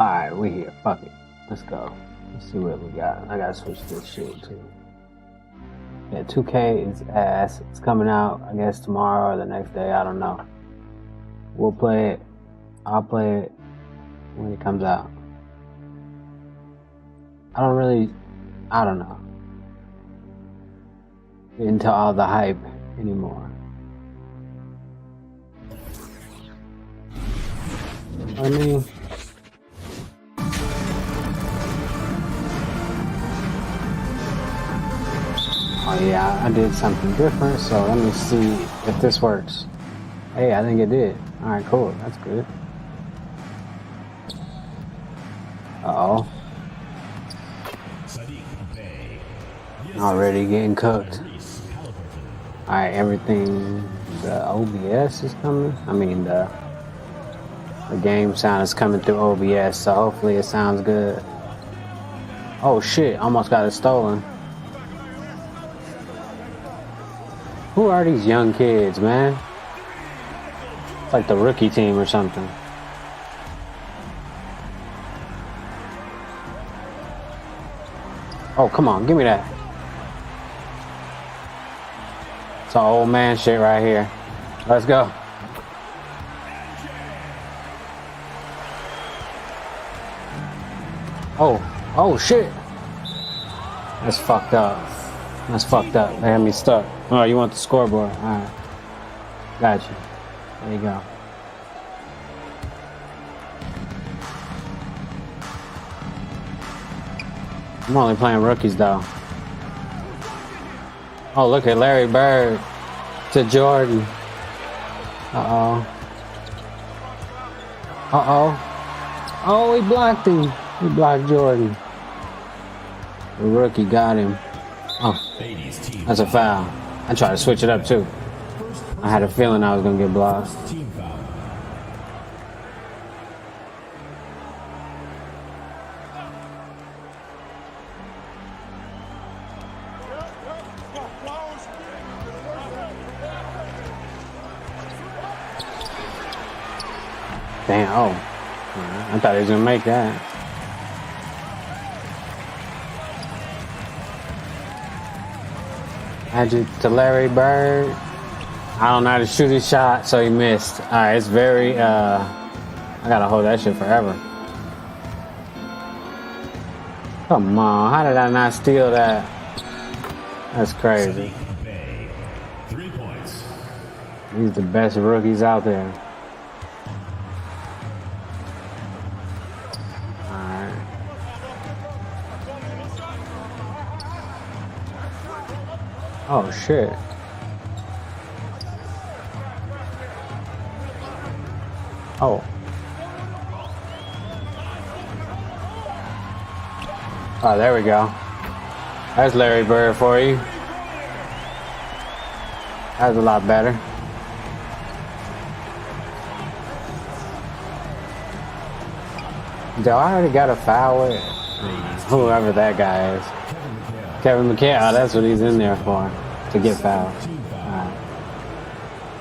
Alright, we here. Fuck it. Let's go. Let's see what we got. I gotta switch this shit too. Yeah, 2K is ass. It's coming out, I guess, tomorrow or the next day. I don't know. We'll play it. I'll play it when it comes out. I don't know. Get into all the hype anymore. I mean, oh yeah, I did something different, so let me see if this works. Hey, I think it did. Alright, cool. That's good. Uh-oh. Already getting cooked. Alright, everything, the OBS is coming. I mean, the game sound is coming through OBS, so hopefully it sounds good. Oh shit, almost got it stolen. Who are these young kids, man? It's like the rookie team or something. Oh, come on, give me that. It's an old man shit right here. Let's go. Oh shit. That's fucked up. That's fucked up. They had me stuck. Oh, you want the scoreboard? Alright. Got you. There you go. I'm only playing rookies though. Oh, look at Larry Bird to Jordan. Uh-oh. Uh-oh. Oh, he blocked him. He blocked Jordan. The rookie got him. Oh, that's a foul. I tried to switch it up too. I had a feeling I was going to get blocked. Damn, oh. I thought he was going to make that. Magic to Larry Bird. I don't know how to shoot his shot, so he missed. Alright, it's very, I gotta hold that shit forever. Come on, how did I not steal that? That's crazy. He's the best rookies out there. Oh shit. Oh. Oh, there we go. That's Larry Bird for you. That's a lot better. Joe, I already got a foul with whoever that guy is. Kevin McHale, oh, that's what he's in there for, to get fouled. Alright.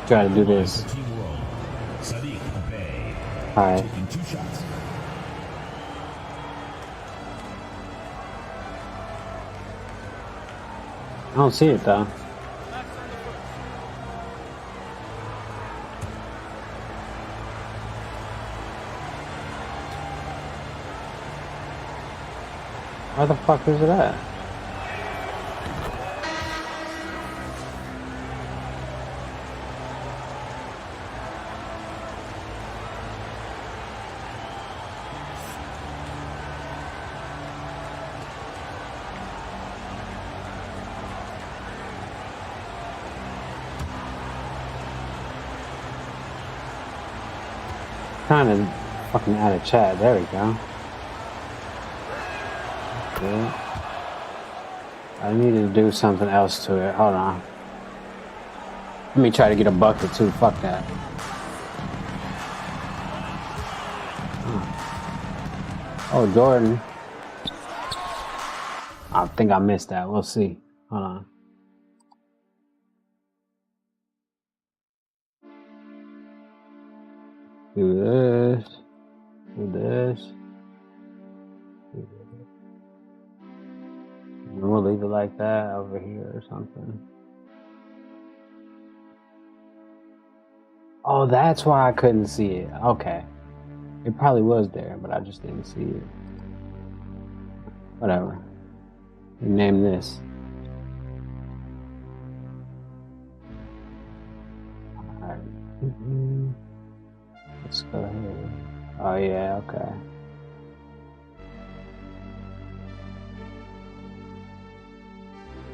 Try to do this. Alright. I don't see it though. Where the fuck is it at? Kind of fucking out of chat. There we go. Good. I need to do something else to it. Hold on. Let me try to get a bucket too. Fuck that. Oh, Jordan. I think I missed that. We'll see. Hold on. Do this. Do this. like that over here or something. Oh, that's why I couldn't see it. Okay. It probably was there, but I just didn't see it. Whatever. Name this. Alright. Let's go ahead. Oh, yeah, okay.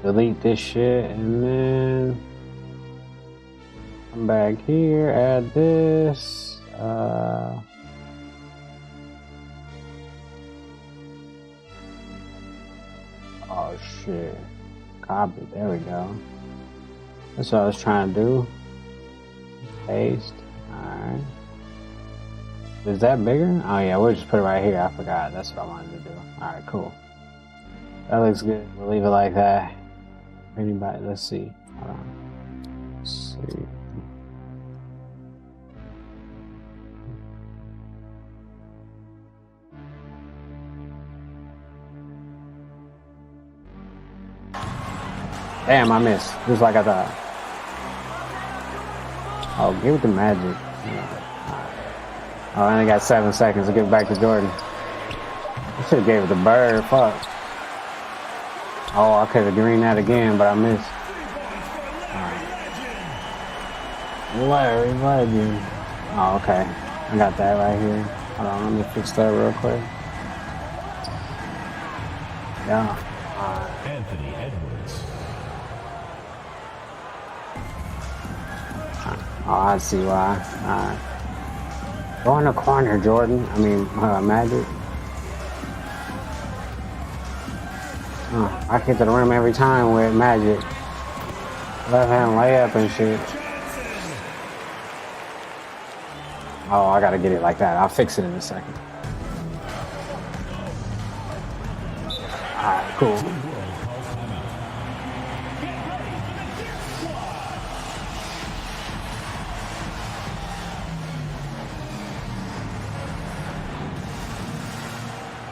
Delete this shit and then come back here, add this. Oh shit. Copy. There we go. That's what I was trying to do. Paste. Alright. Is that bigger? Oh yeah, we'll just put it right here. I forgot. That's what I wanted to do. Alright, cool. That looks good. We'll leave it like that. Anybody? Let's see. Hold on. Let's see. Damn, I missed. Just like I thought. Oh, give it the magic. Oh, I only got 7 seconds to give it back to Jordan. I should have gave it the bird. Fuck. Oh, I could have greened that again, but I missed. Larry Legend. Oh, okay. I got that right here. Hold on, let me fix that real quick. Yeah. Anthony Edwards. Oh, I see why. Alright. Go in the corner, Jordan. I mean, Magic. I get to the rim every time with Magic. Left hand layup and shit. Oh, I gotta get it like that. I'll fix it in a second. Alright, cool.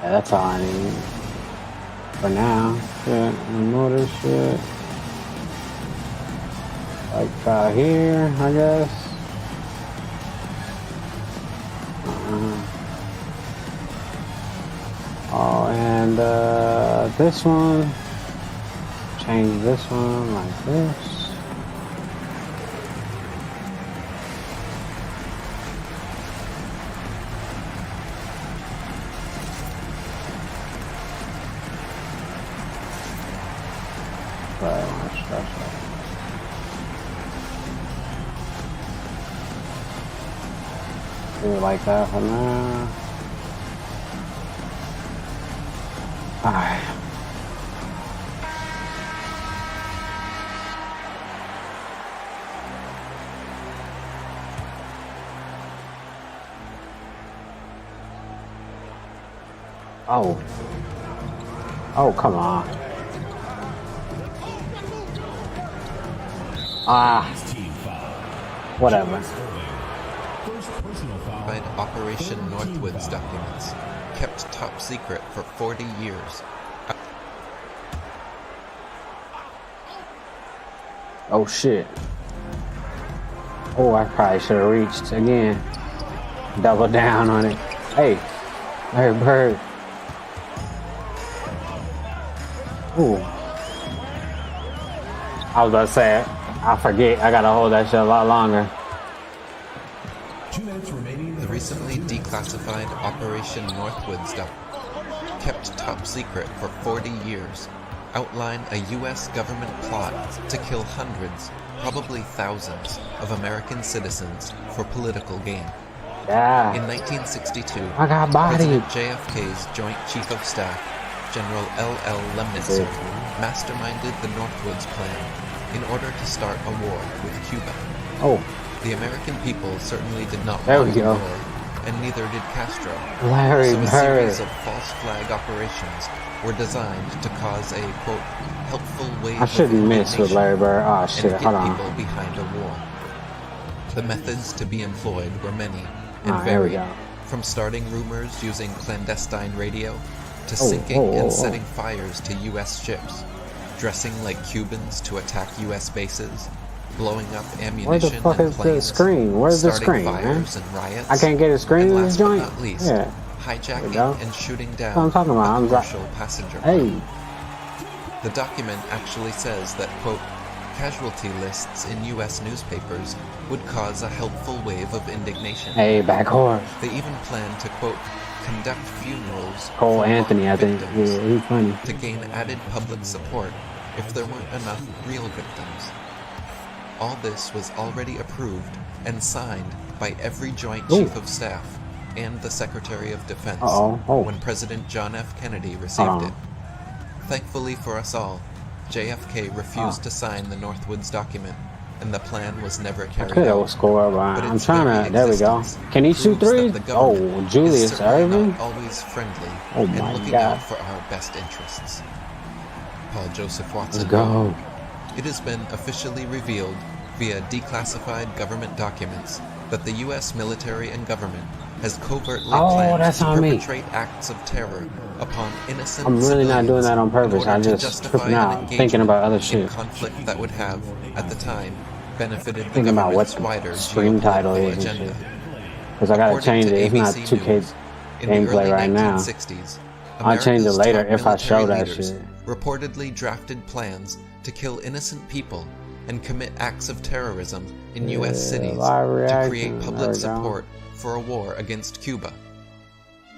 Yeah, that's all I need. For now, shit, remove this shit. Like here, I guess. Oh, and this one. Change this one like this. Do it like that for now. Alright. Oh. Oh, come on. Ah. Whatever. Operation Northwoods documents, kept top secret for 40 years. Oh shit. Oh, I probably should have reached again. Double down on it. Hey, Larry Bird. Ooh. I was about to say, I forget. I gotta hold that shit a lot longer. 2 minutes remaining. The recently declassified Operation Northwoods kept top secret for 40 years, outline a U.S. government plot to kill hundreds, probably thousands, of American citizens for political gain. Yeah. In 1962, I got bodied. President JFK's Joint Chief of Staff, General L.L. Lemnitzer, masterminded the Northwoods Plan in order to start a war with Cuba. Oh. The American people certainly did not There want we go. the war, and neither did Castro. Larry So a Bird. series of false flag operations were designed to cause a, quote, helpful wave I shouldn't of miss with indignation Larry Bird. Oh and shit, get hold on. people behind a war. The methods to be employed were many and There we varied, go. from starting rumors using clandestine radio to Oh, sinking oh, oh, and oh. setting fires to U.S. ships, dressing like Cubans to attack U.S. bases, blowing up Where ammunition the fuck and is the planes, screen? Where's the starting screen, man? fires and riots, I can't get a screen and in last this joint? but not least, Yeah. hijacking and shooting down That's what I'm talking about. a I'm commercial passenger plane. Hey, The document actually says that, quote, casualty lists in U.S. newspapers would cause a helpful wave of indignation. hey, back horse. They even plan to, quote, conduct funerals Cole for Anthony, I mock think. victims Yeah, he's funny. to gain added public support if there weren't enough real victims. All this was already approved and signed by every Joint Ooh. Chief of Staff and the Secretary of Defense Uh-oh. Oh. when President John F. Kennedy Hold received on. it. Thankfully for us all, JFK refused to sign the Northwoods document, and the plan was never I carried could have out. scored, but But I'm its trying very to. There we go. existence Can he shoot proves that threes? the government Oh, is Julius certainly Irving. not always friendly Oh and my looking God. out for our best interests. Paul Joseph Let's Watson go. wrote, it has been officially revealed via declassified government documents that the U.S. military and government has covertly Oh, planned that's to on me. perpetrate acts of terror upon innocent I'm really not doing civilians that on purpose. in I order to just justify tripping an out, engagement thinking about other in shit. conflict that would have, at the time, benefited the Thinking about what government's the wider screen title geopolitical is and agenda. shit. Because I gotta According change to it. It's not ABC 2K News, in the gameplay early right now. 1960s, I'll change it America's later top if I show military that leaders shit. reportedly drafted plans to kill innocent people and commit acts of terrorism in U.S. cities live to reaction. create There public we go. support for a war against Cuba.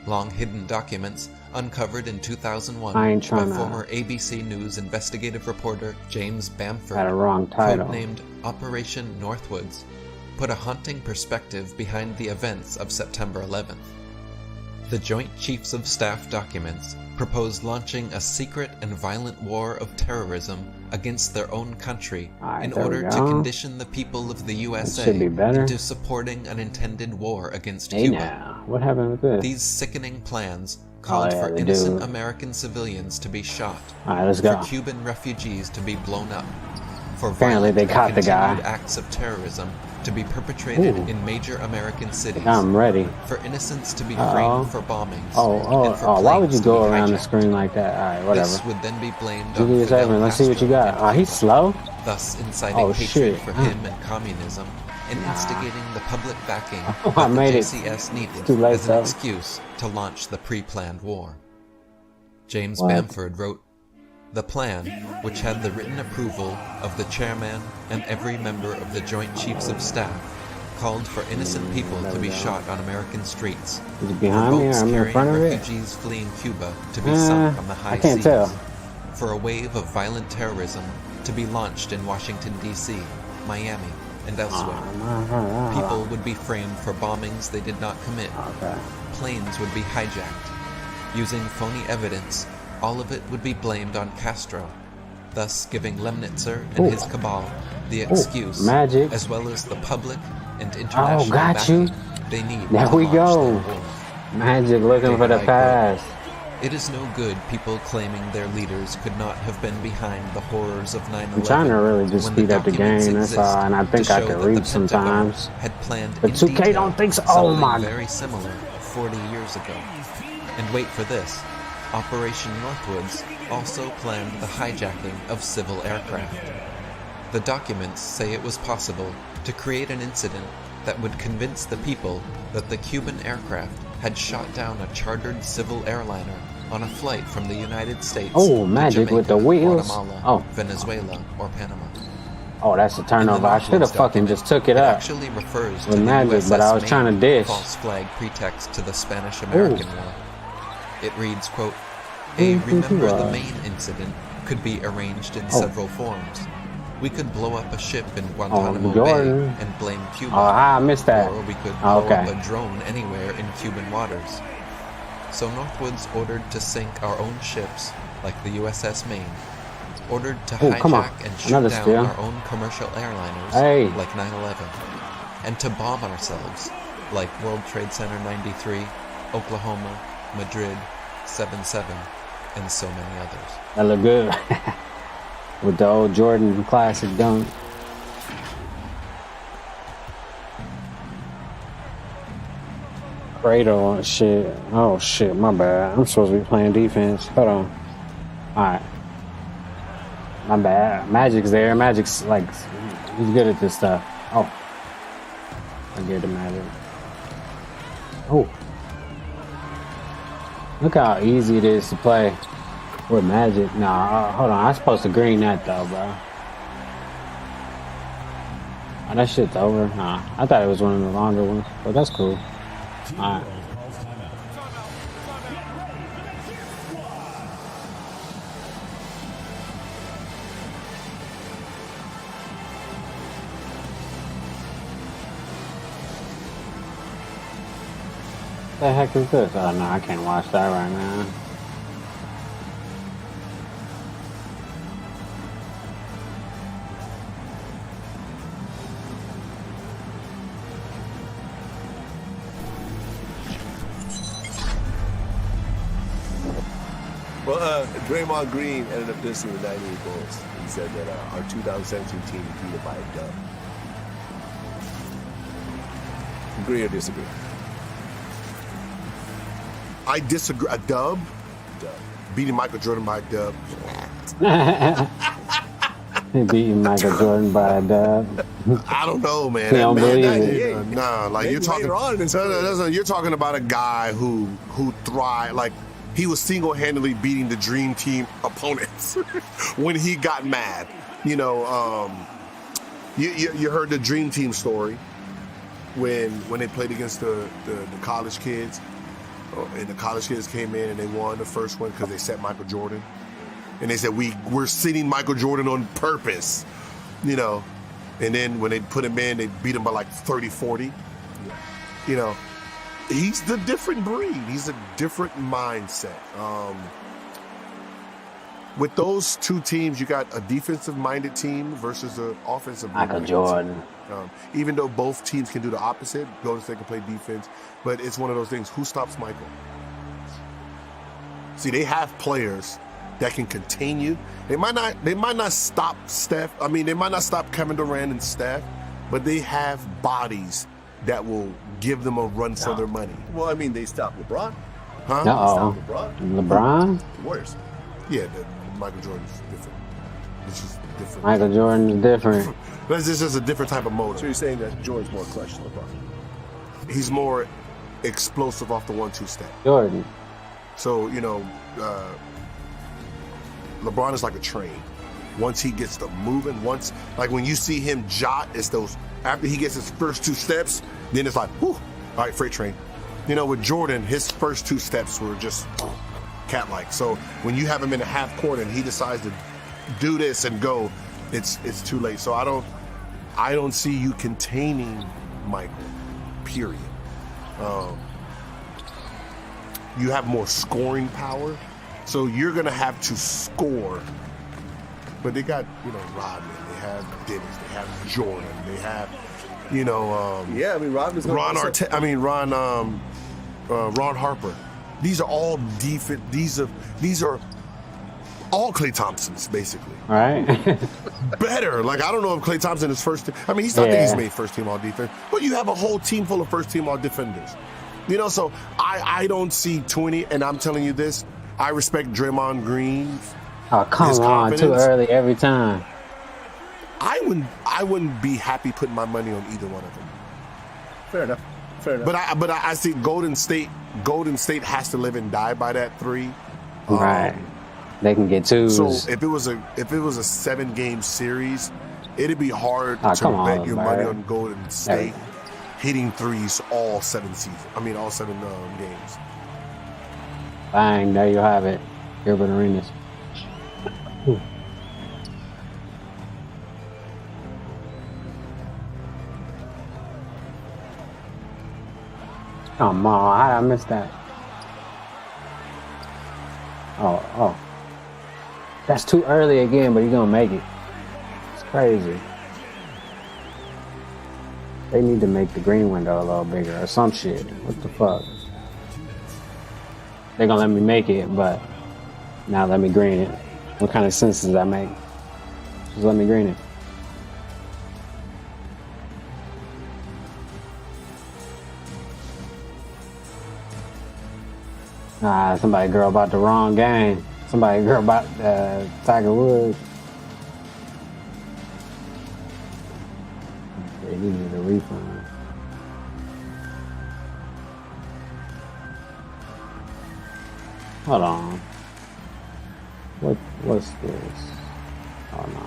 Long-hidden documents uncovered in 2001 I ain't by tryna- former ABC News investigative reporter James Bamford, Had a wrong title. codenamed Operation Northwoods, put a haunting perspective behind the events of September 11th. The Joint Chiefs of Staff documents proposed launching a secret and violent war of terrorism against their own country Alright, in there we order to go. condition the people of the USA should be better. into supporting an intended war against Hey Cuba. now, what happened with this? These sickening plans called yeah, for they innocent do. American civilians to be shot, Alright, let's for go. Cuban refugees to be blown up, for Apparently violent they and caught the guy. continued acts of terrorism to be perpetrated Ooh. in major American cities, I'm ready. for innocents to be Uh-oh. framed for bombings, Oh, and for why would planes you to go be around the hijacked. screen like that? Alright, whatever. This would then be blamed on Julius Fidel Irving, let's see what you Castro got. and Oh, he's Cuba, slow? thus inciting Oh, hatred shit. for him and communism, and instigating the public backing Oh, that I made the it. JCS needed Too late, as an though. excuse to launch the pre-planned war. James What? Bamford wrote, the plan, which had the written approval of the chairman and every member of the Joint Chiefs of Staff, called for innocent people there to we be go. shot on American streets, Is it for behind me or boats am I in carrying front of it? refugees fleeing Cuba to be sunk on the high I can't seas, tell. for a wave of violent terrorism to be launched in Washington, D.C., Miami, and elsewhere. People would be framed for bombings they did not commit. Okay. Planes would be hijacked. Using phony evidence, all of it would be blamed on Castro, thus giving Lemnitzer and Ooh. his cabal the excuse, magic. as well as the public and international got backing you. they need There to we launch go. their war. Magic looking for the Daylight past. It is no good people claiming their leaders could not have been behind the horrors of 9/11. I'm trying to really just when speed the up the documents game, that's exist all, and I think to I show can that the read Pentagon sometimes. Had planned But in 2K detail don't think so. Oh something my- very similar 40 years ago. And wait for this. Operation Northwoods also planned the hijacking of civil aircraft. The documents say it was possible to create an incident that would convince the people that the Cuban aircraft had shot down a chartered civil airliner on a flight from the United States Oh, to magic with the Jamaica, wheels. Guatemala, Oh. Venezuela, or Panama. Oh, that's a In the turnover. I should have Northwoods fucking document, just took it up. actually refers with to the magic, USS but I was Maine trying to dish. false flag pretext to the Spanish-American War. It reads, quote, a Who do you think you remember the are? Maine incident could be arranged in Oh. several forms. We could blow up a ship in Guantanamo Jordan. Bay and blame Cuba. Oh, I missed that. Or we could Oh, blow okay. up a drone anywhere in Cuban waters. So Northwoods ordered to sink our own ships, like the USS Maine, ordered to Oh, come on. hijack and shoot Another down steal. our own commercial airliners, Hey. like 9/11, and to bomb ourselves, like World Trade Center 93, Oklahoma, Madrid, 7/7, and so many others. That look good. With the old Jordan classic dunk. Cradle shit. Oh shit, my bad. I'm supposed to be playing defense. Hold on. Alright. My bad. Magic's there. Magic's like, he's good at this stuff. Oh. I get the Magic. Oh. Look how easy it is to play with Magic. Nah, hold on. I'm supposed to green that though, bro. Oh, that shit's over. Nah, I thought it was one of the longer ones, but that's cool. Alright. The heck is this? Oh no, I can't watch that right now. Well, Draymond Green ended up dissing the 98 Bulls. He said that our 2017 team beat it by a dub. Agree or disagree? I disagree. A dub? Dub. Beating Michael Jordan by a dub. He beating Michael Jordan by a dub. I don't know, man. He don't believe it. it. Nah, like you're talking. You're talking about a guy who thrived. Like he was single-handedly beating the Dream Team opponents when he got mad. You know, you heard the Dream Team story when they played against the college kids. And the college kids came in and they won the first one because they set Michael Jordan. And they said, we're sitting Michael Jordan on purpose, you know. And then when they put him in, they beat him by like 30, 40. You know, he's the different breed. He's a different mindset. With those two teams, you got a defensive-minded team versus an offensive-minded Michael Jordan. Even though both teams can do the opposite, Golden State can play defense, but it's one of those things. Who stops Michael? See, they have players that can contain you. They might not stop Steph. I mean, they might not stop Kevin Durant and Steph, but they have bodies that will give them a run for their money. Well, I mean, they stopped LeBron. Huh? Uh-oh. They stopped LeBron? The Warriors. Yeah, Michael Jordan's different. It's just different. Michael Jordan's different. But it's just a different type of So motor. you're saying that Jordan's more clutch than LeBron? He's more explosive off the 1-2 step. Jordan. So, you know, LeBron is like a train. Once he gets to moving, like when you see him jot, it's those, after he gets his first 2 steps, then it's like, whew, all right, freight train. You know, with Jordan, his first 2 steps were just cat-like. So when you have him in a half court and he decides to do this and go, it's too late. So I don't see you containing Michael, period. You have more scoring power, so you're gonna have to score. But they got, you know, Rodman, they have Dennis, they have Jordan, they have, you know, Yeah, I mean, Rodman's Ron Harper. These are all defense. These are all Klay Thompsons, basically. Right? Better. Like, I don't know if Klay Thompson is first team. I mean, he's not that Yeah. he's made first team all defense, but you have a whole team full of first team all defenders. You know, so I don't see 20, and I'm telling you this, I respect Draymond Green. Oh, come His on. Too confidence. early every time. I wouldn't be happy putting my money on either one of them. Fair enough. But I see Golden State has to live and die by that 3. Right. They can get 2s. So if it was a 7-game series, it'd be hard Oh, to come on, bet your man. money on Golden State hitting 3s all 7 games. Bang, there you have it. Gilbert Arenas. Come on, how did I miss that? Oh. That's too early again, but he's gonna make it. It's crazy. They need to make the green window a little bigger or some shit. What the fuck? They're gonna let me make it, but now let me green it. What kind of sense does that make? Just let me green it. Somebody girl about the wrong game. Somebody girl about Tiger Woods. think he needed a refund. Hold on. What's this? Oh no.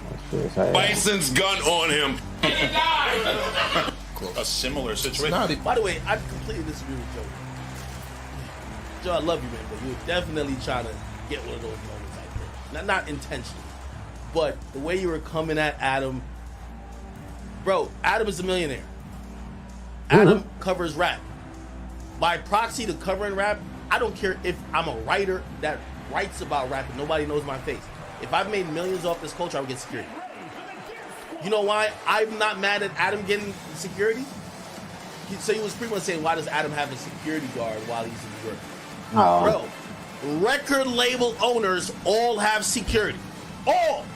What's this? Hey. Bison's gun on him. A similar situation. By the way, I completely disagree with Joe. Joe, I love you, man, but you're definitely trying to get one of those moments out there. Not intentionally, but the way you were coming at Adam, bro. Adam is a millionaire. Adam covers rap. By proxy to covering rap, I don't care if I'm a writer that writes about rap and nobody knows my face. If I've made millions off this culture, I would get security. You know why I'm not mad at Adam getting security? So he was pretty much saying, why does Adam have a security guard while he's in New York? Oh. Bro, record label owners all have security. All.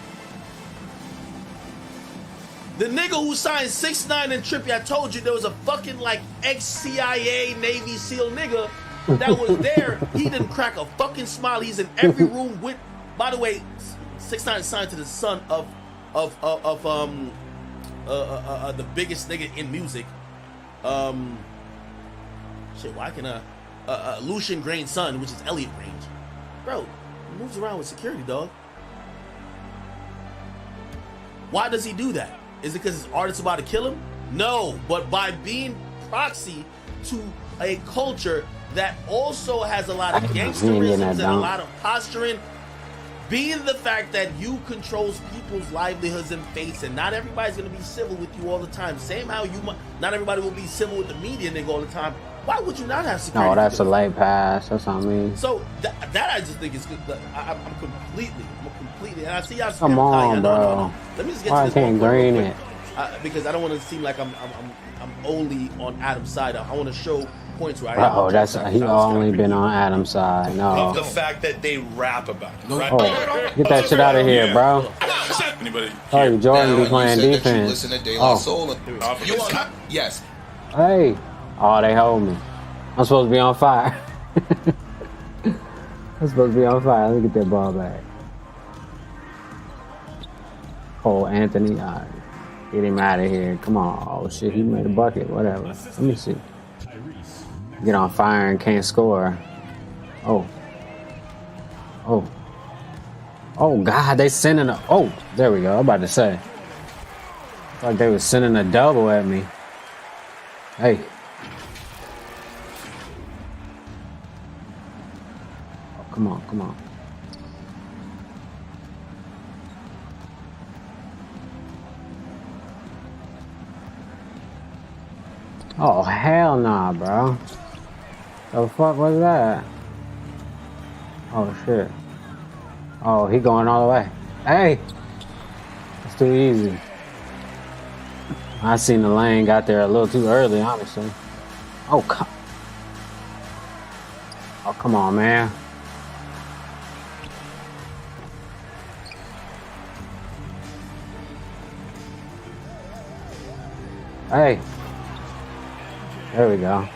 The nigga who signed 6ix9ine and Trippie, I told you there was a fucking like ex-CIA Navy SEAL nigga that was there. He didn't crack a fucking smile. He's in every room with. By the way, 6ix9ine signed to the son of the biggest nigga in music. Shit, why can Lucian Grain's son, which is Elliot Range, bro, he moves around with security, dog. Why does he do that? Is it because his artist's about to kill him? No, but by being proxy to a culture that also has a lot of gangsterisms and a lot of posturing, being the fact that you control people's livelihoods and fates, and not everybody's gonna be civil with you all the time. Same how not everybody will be civil with the media nigga all the time. Why would you not have security? No, that's a late pass. That's what I mean. So that I just think is good. I'm completely, and I see y'all. Come on, bro. No. Let me just get Why to this can't green it? Because I don't want to seem like I'm only on Adam's side. I want to show points where I am. Oh, that's he only been on Adam's side. Love No. the fact that they rap about it. Right? Oh, get that shit out of here, bro. Anybody? Oh, Jordan be Now, playing you said that you defense. listen to De La Oh, Soul. You want yes. hey. Oh, they hold me. I'm supposed to be on fire. I'm supposed to be on fire. Let me get that ball back. Oh, Anthony. All right. Get him out of here. Come on. Oh, shit. He made a bucket. Whatever. Let me see. Get on fire and can't score. Oh. Oh. Oh, God. They sending a... Oh, there we go. I'm about to say. Like they was sending a double at me. Hey. Oh, come on. Come on. Oh, hell nah, bro. The fuck was that? Oh, shit. Oh, he going all the way. Hey! It's too easy. I seen the lane got there a little too early, honestly. Oh, come on, man. Hey. There we go.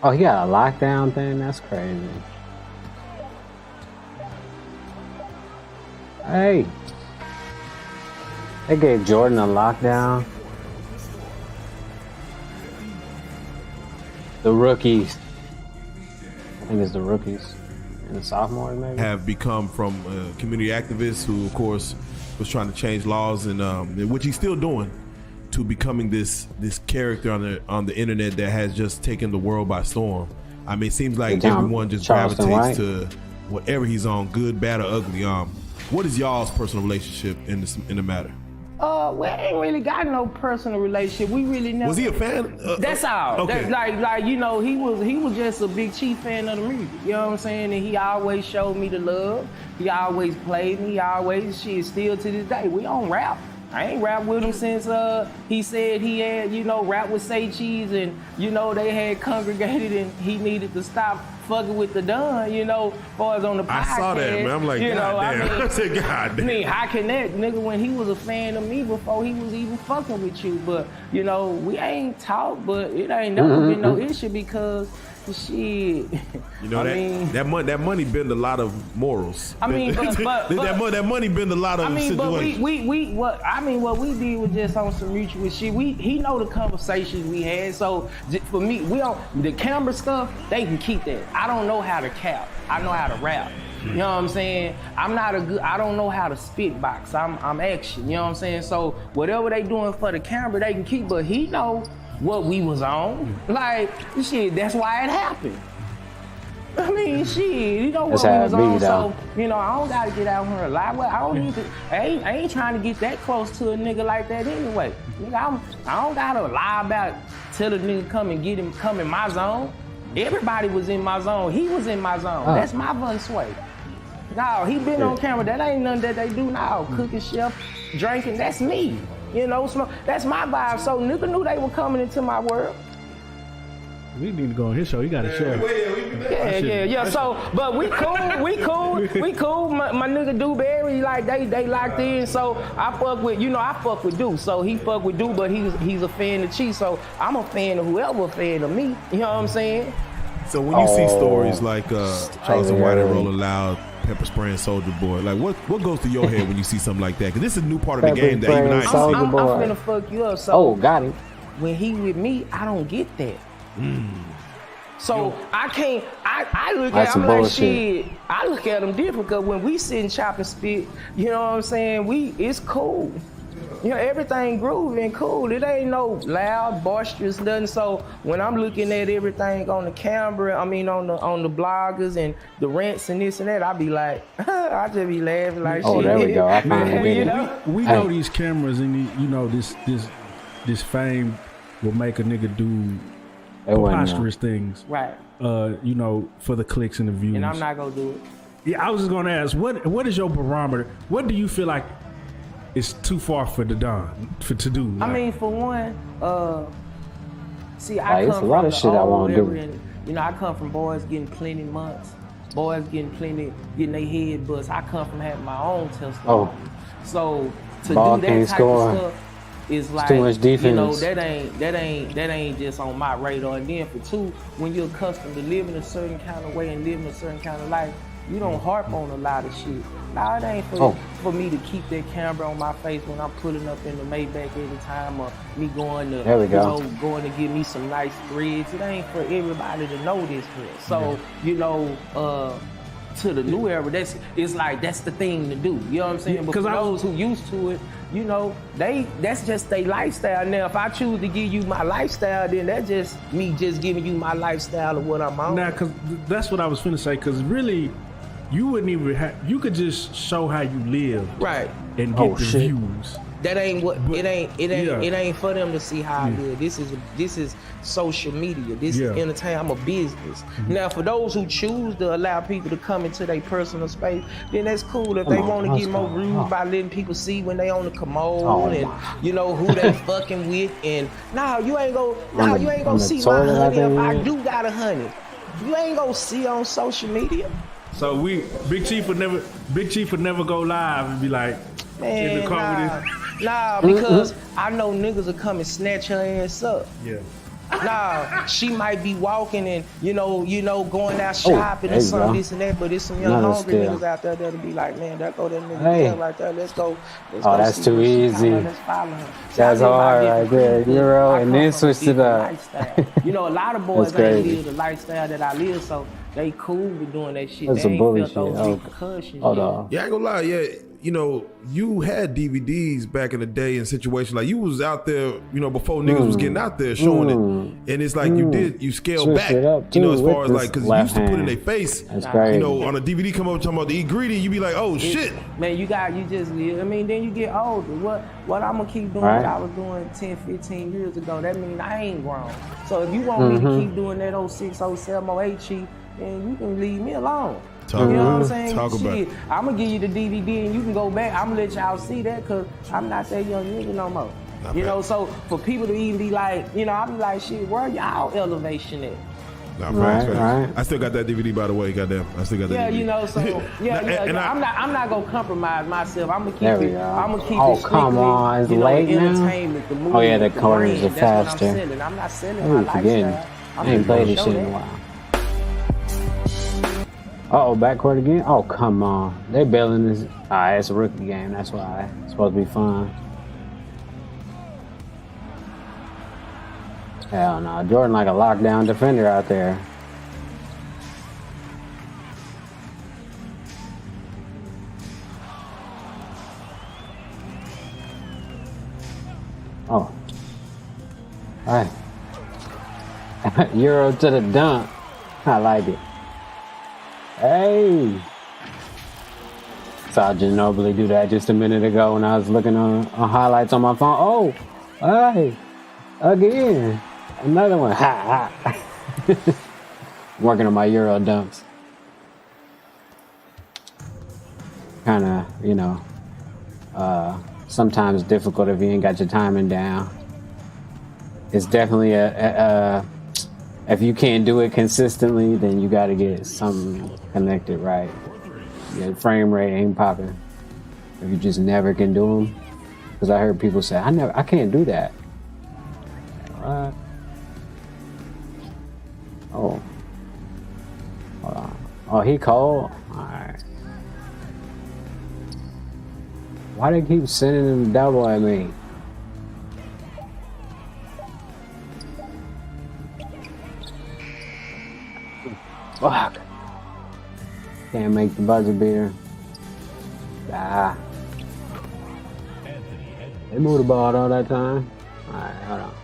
Oh, he got a lockdown thing? That's crazy. Hey. They gave Jordan a lockdown. The rookies. I think it's the rookies. And the sophomores, maybe? Have become from community activists who, of course, was trying to change laws, and which he's still doing, to becoming this character on the internet that has just taken the world by storm. I mean, it seems like everyone just gravitates to whatever he's on, good, bad, or ugly. What is y'all's personal relationship in the matter? We ain't really got no personal relationship. We really never. Was he a fan? That's all. Okay. That's like you know, he was just a big Chief fan of the music. You know what I'm saying? And he always showed me the love. He always played me. He always shit. Still to this day, we don't rap. I ain't rap with him since he said he had, you know, rap with Say Cheese, and you know they had congregated and he needed to stop fucking with the Don, you know, as far as on the podcast. I saw that, man. I'm like, you know, damn. I said, God damn. I mean, how can that nigga, when he was a fan of me before he was even fucking with you? But, you know, we ain't talked, but it ain't never been no issue because Shit. You know that money bend a lot of morals. I mean, but that money bend a lot of situations. But what we did was just on some mutual shit. He know the conversations we had. So for me, we don't the camera stuff. They can keep that. I don't know how to cap. I know how to rap. You know what I'm saying? I don't know how to spit box. I'm action. You know what I'm saying? So whatever they doing for the camera, they can keep. But he know what we was on. Like, shit, that's why it happened. I mean, shit, you know what we was on, so, you know, I don't gotta get out here and lie. Well, I don't need to, I ain't trying to get that close to a nigga like that anyway. Nigga, I don't gotta lie about tell a nigga come in my zone. Everybody was in my zone. He was in my zone. That's my Von Sway. No, he been on camera. That ain't nothing that they do now. Cooking, chef, drinking, that's me. You know, that's my vibe. So nigga knew they were coming into my world. We need to go on his show. You got to share. Yeah. So, but we cool. My nigga Dewberry, like they locked in. So I fuck with Dew. So he fuck with Dew, but he's a fan of Chief. So I'm a fan of whoever a fan of me. You know what I'm saying? So when you see stories like Charleston White and Rolling Loud, pepper spraying Soulja Boy, like what goes through your head when you see something like that? Because this is a new part of the game that even I ain't seen. I'm finna fuck you up. So got it. When he with me, I don't get that. So I can't. I look at him like shit. I look at him different because when we sit and chop and spit, you know what I'm saying? It's cool. You know, everything groovy and cool. It ain't no loud, boisterous, nothing. So when I'm looking at everything on the camera, I mean on the bloggers and the rants and this and that, I be like, I just be laughing like shit. Oh, there we go. I finally you know? We know these cameras and you know this fame will make a nigga do preposterous things. Right. You know, for the clicks and the views. And I'm not gonna do it. Yeah, I was just gonna ask, what is your barometer? What do you feel like is too far for the Don to do? Like? I mean, for one, see, I come from a lot of shit I want to do. And, you know, I come from boys getting plenty months, boys getting their head bust. I come from having my own testimony. So to Ball do that type of stuff is like, too much defense. you know, that ain't just on my radar. And then for two, when you're accustomed to living a certain kind of way and living a certain kind of life, you don't harp on a lot of shit. Now, it ain't for me to keep that camera on my face when I'm pulling up in the Maybach every time, or me going to, going to get me some nice threads. It ain't for everybody to know this shit. So, you know, to the new era, that's the thing to do. You know what I'm saying? But for those who used to it, you know, that's just their lifestyle. Now, if I choose to give you my lifestyle, then that's just me just giving you my lifestyle of what I'm on. Now, because that's what I was finna say, because really, you wouldn't even you could just show how you live. Right. And get the views. That ain't what it ain't for them to see how I live. This is social media. This is entertainment. I'm a business. Now, for those who choose to allow people to come into their personal space, then that's cool. If they want to get more views by letting people see when they on the commode and you know who they fucking with, and you ain't gonna see my honey if I do got a honey. You ain't gonna see on social media. So Big Chief would never go live and be like, man, in the car because I know niggas will come and snatch her ass up. Yeah. Nah, she might be walking and you know, going out shopping and something, this and that, but there's some young hungry niggas out there that'll be like, man, there go that nigga right there. Let's go. That's too easy. Let's follow her. That's hard right there, Euro, and then switch to the. You know, a lot of boys ain't live the lifestyle that I live, so they cool with doing that shit. That's they ain't bullshit. felt those repercussions. Yeah, I ain't gonna lie. Yeah, you know, you had DVDs back in the day in situations like you was out there, you know, before niggas was getting out there showing it, and it's like you scaled Switch back, it up, you know, as too, far as like because you used to put in their face, you know, on a DVD come up talking about the eat greedy, you be like, oh shit, man, you just live. I mean, then you get older. What I'm gonna keep doing what I was doing 10, 15 years ago, that means I ain't grown. So if you want me to keep doing that 06, 07, 08 cheat, then you can leave me alone. You know what I'm saying? I'm gonna give you the DVD and you can go back. I'm gonna let y'all see that because I'm not that young nigga no more. You know, so for people to even be like, you know, I be like, shit, where y'all elevation at? Right. I still got that DVD, by the way. Goddamn, I still got that. Yeah, DVD. you know, so I'm not gonna compromise myself. I'm gonna keep it. I'm gonna keep it. Oh, come on, it's late now. Entertainment, the movie, oh, yeah, the corners are faster. I'm not selling my lifestyle. I ain't played this shit in a while. Uh-oh, backcourt again? Oh, come on. They bailing this. It's a rookie game. That's why. It's supposed to be fun. Hell no. Jordan like a lockdown defender out there. Oh. All right. Euro to the dunk. I like it. Hey. Saw Ginobili do that just a minute ago when I was looking on highlights on my phone. Oh. Hey. Again. Another one. Ha ha. Working on my Euro dunks. Kind of, you know, sometimes difficult if you ain't got your timing down. It's definitely if you can't do it consistently, then you got to get something connected right. Your frame rate ain't popping if you just never can do them. Because I heard people say, I can't do that. Right. Oh. Hold on. Oh, he cold? Alright. Why they keep sending him double at me? Fuck. Can't make the buzzer beater. Ah. They moved the ball all that time. Alright, hold on.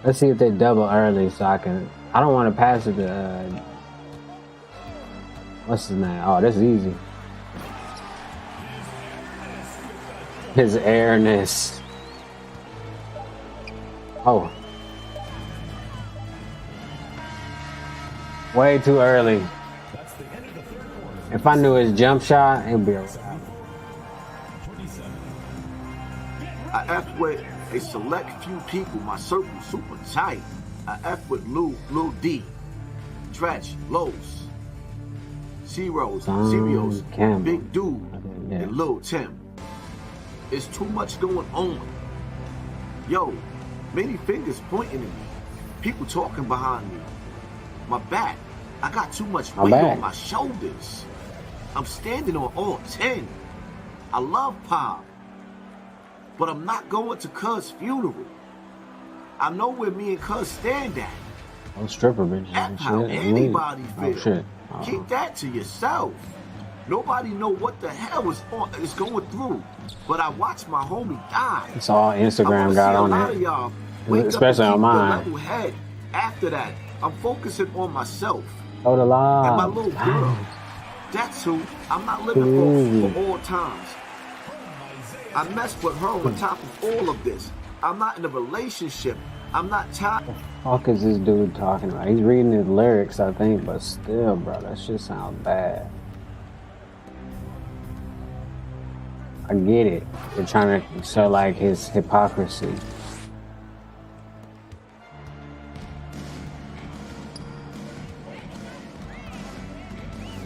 Let's see if they double early so I can... I don't want to pass it to... what's his name? Oh, this is easy. His airness. Oh. Way too early. If I knew his jump shot, it'd be alright. I F with a select few people, my circle super tight. I F with Lil D, Dretch, Lowe's, Zeros, Big Dude, and Lil Tim. It's too much going on. Yo, many fingers pointing at me. People talking behind me. My back, I got too much weight on my shoulders. I'm standing on all 10. I love Pop, but I'm not going to Cuz funeral. I know where me and Cuz stand at. Oh, stripper bitches and how shit. anybody feel. Oh, shit. Keep that to yourself. Nobody know what the hell is going through. But I watched my homie die. It's all Instagram got on it. Especially on mine. Level head. After that, I'm focusing on myself. Oh, the line. And my little girl. That's who I'm not living for all times. I messed with her on top of all of this. I'm not in a relationship. I'm not tired. What the fuck is this dude talking about? He's reading his lyrics, I think, but still, bro, that shit sounds bad. I get it. They're trying to show like his hypocrisy.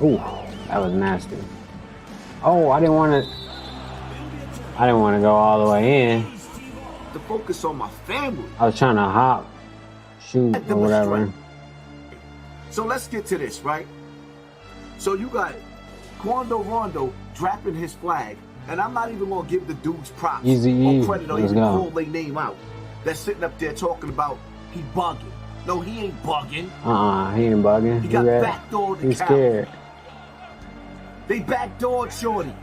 Ooh, that was nasty. Oh, I didn't want to go all the way in. To focus on my family. I was trying to hop, shoot, or whatever. So let's get to this, right? So you got Quando Rondo dropping his flag, and I'm not even gonna give the dudes props or credit or even call their name out. They're sitting up there talking about he bugging. No, he ain't bugging. He ain't bugging. He got backdoored. He's scared. They backdoored Shorty.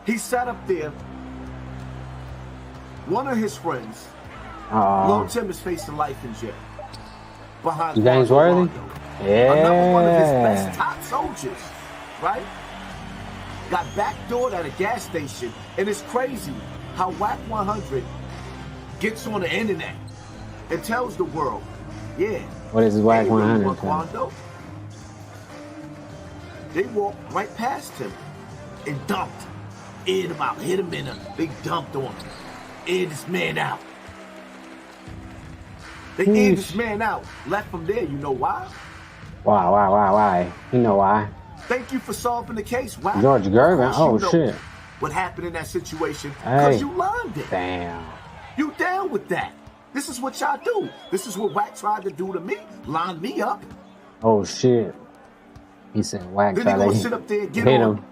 He sat up there. One of his friends, Lil Tim, is facing life in jail. Behind James Worthy? Yeah. Another one of his best top soldiers, right? Got backdoored at a gas station. And it's crazy how Wack 100 gets on the internet and tells the world, yeah. What is Wack 100? They walked right past him and dumped. Hit him out, hit him in him. They dumped on him. Aired this man out. They aired this man out. Left him there. You know why? Why? You know why? Thank you for solving the case. Why? George Gervin? Oh, shit. What happened in that situation? Because you learned it. Damn. You down with that. This is what y'all do. This is what Wack tried to do to me. Line me up. Oh, shit. He said whack. Then he gonna sit up there and get hit on, him.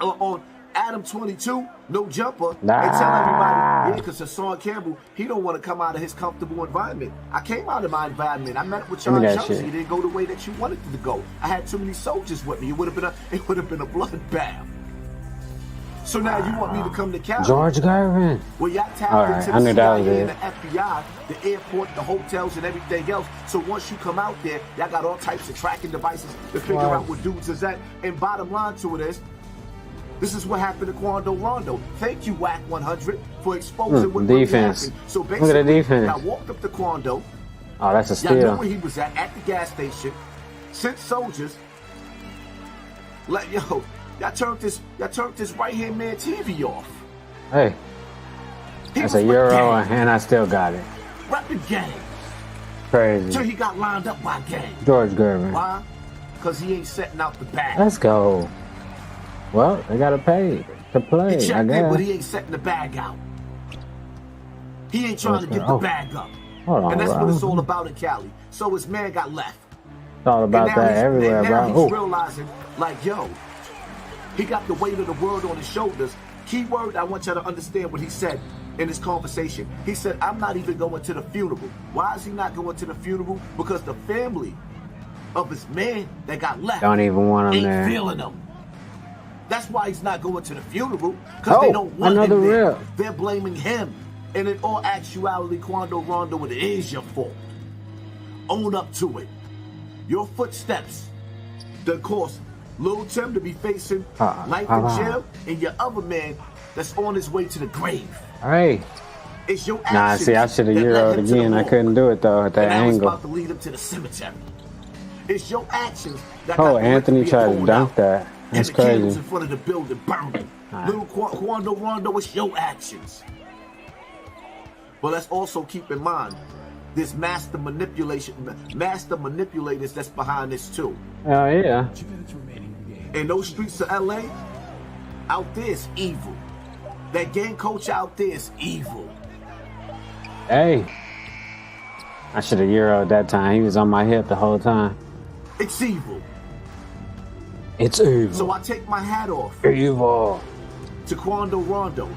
on Adam 22, no jumper, Nah. and tell everybody, yeah, because Hassan Campbell, he don't want to come out of his comfortable environment. I came out of my environment. I met up with Give me y'all in that Jersey. shit. It didn't go the way that you wanted it to go. I had too many soldiers with me. It would have been a bloodbath. So now you want me to come to Cali? George Gervin. Well, y'all tapped All right, into I the knew that was CIA and it. the FBI, the airport, the hotels, and everything else. So once you come out there, y'all got all types of tracking devices to figure Wow. out what dudes is at. And bottom line to it is, this is what happened to Quando Rondo. Thank you, WAC 100, for exposing what really defense. happened. So Look at basically, the defense. y'all walked up to Quando. Oh, that's a Y'all knew steal. where he was at the gas station. Sent soldiers. Like, yo, y'all turned this right-hand man TV off. Hey, He that's was a with euro, gang. and I still got it. Repping gang. Crazy. Till he got lined up by gang. George Gervin. Why? Because he ain't setting out the bag. Let's go. Well, they gotta pay to play, He I checked in, but he guess. ain't setting the bag out. He ain't trying to get the Oh. bag up. Hold on, And that's bro. what it's all about in Cali. So his man got left. It's all about And now that he's- everywhere, and now bro. he's Ooh. realizing, like, yo, he got the weight of the world on his shoulders. Keyword, I want y'all to understand what he said in this conversation. He said, I'm not even going to the funeral. Why is he not going to the funeral? Because the family of his man that got left Don't even want him ain't there. feeling him. That's why he's not going to the funeral, because they Oh, don't want another him there. rip. They're blaming him. And in all actuality, Quando Rondo, it is your fault. Own up to it. Your footsteps that caused Lil Tim to be facing life in jail, and your other man that's on his way to the grave. Hey. It's your Nah, actions see, I should have that led euroed him to the again. I morgue. couldn't do it though at that And now it's angle. about to lead him to the cemetery. It's your actions that Oh, got the Anthony recipe tried to thrown dunk out. that. And That's the candles crazy. in front of the building burning. Little Quando Rondo, it's your actions. But let's also keep in mind, there's master manipulators that's behind this too. Oh yeah. In those streets of LA, out there is evil. That gang coach out there is evil. Hey. I should have euroed that time. He was on my hip the whole time. It's evil. It's evil. So I take my hat off Evil. to Quando Rondo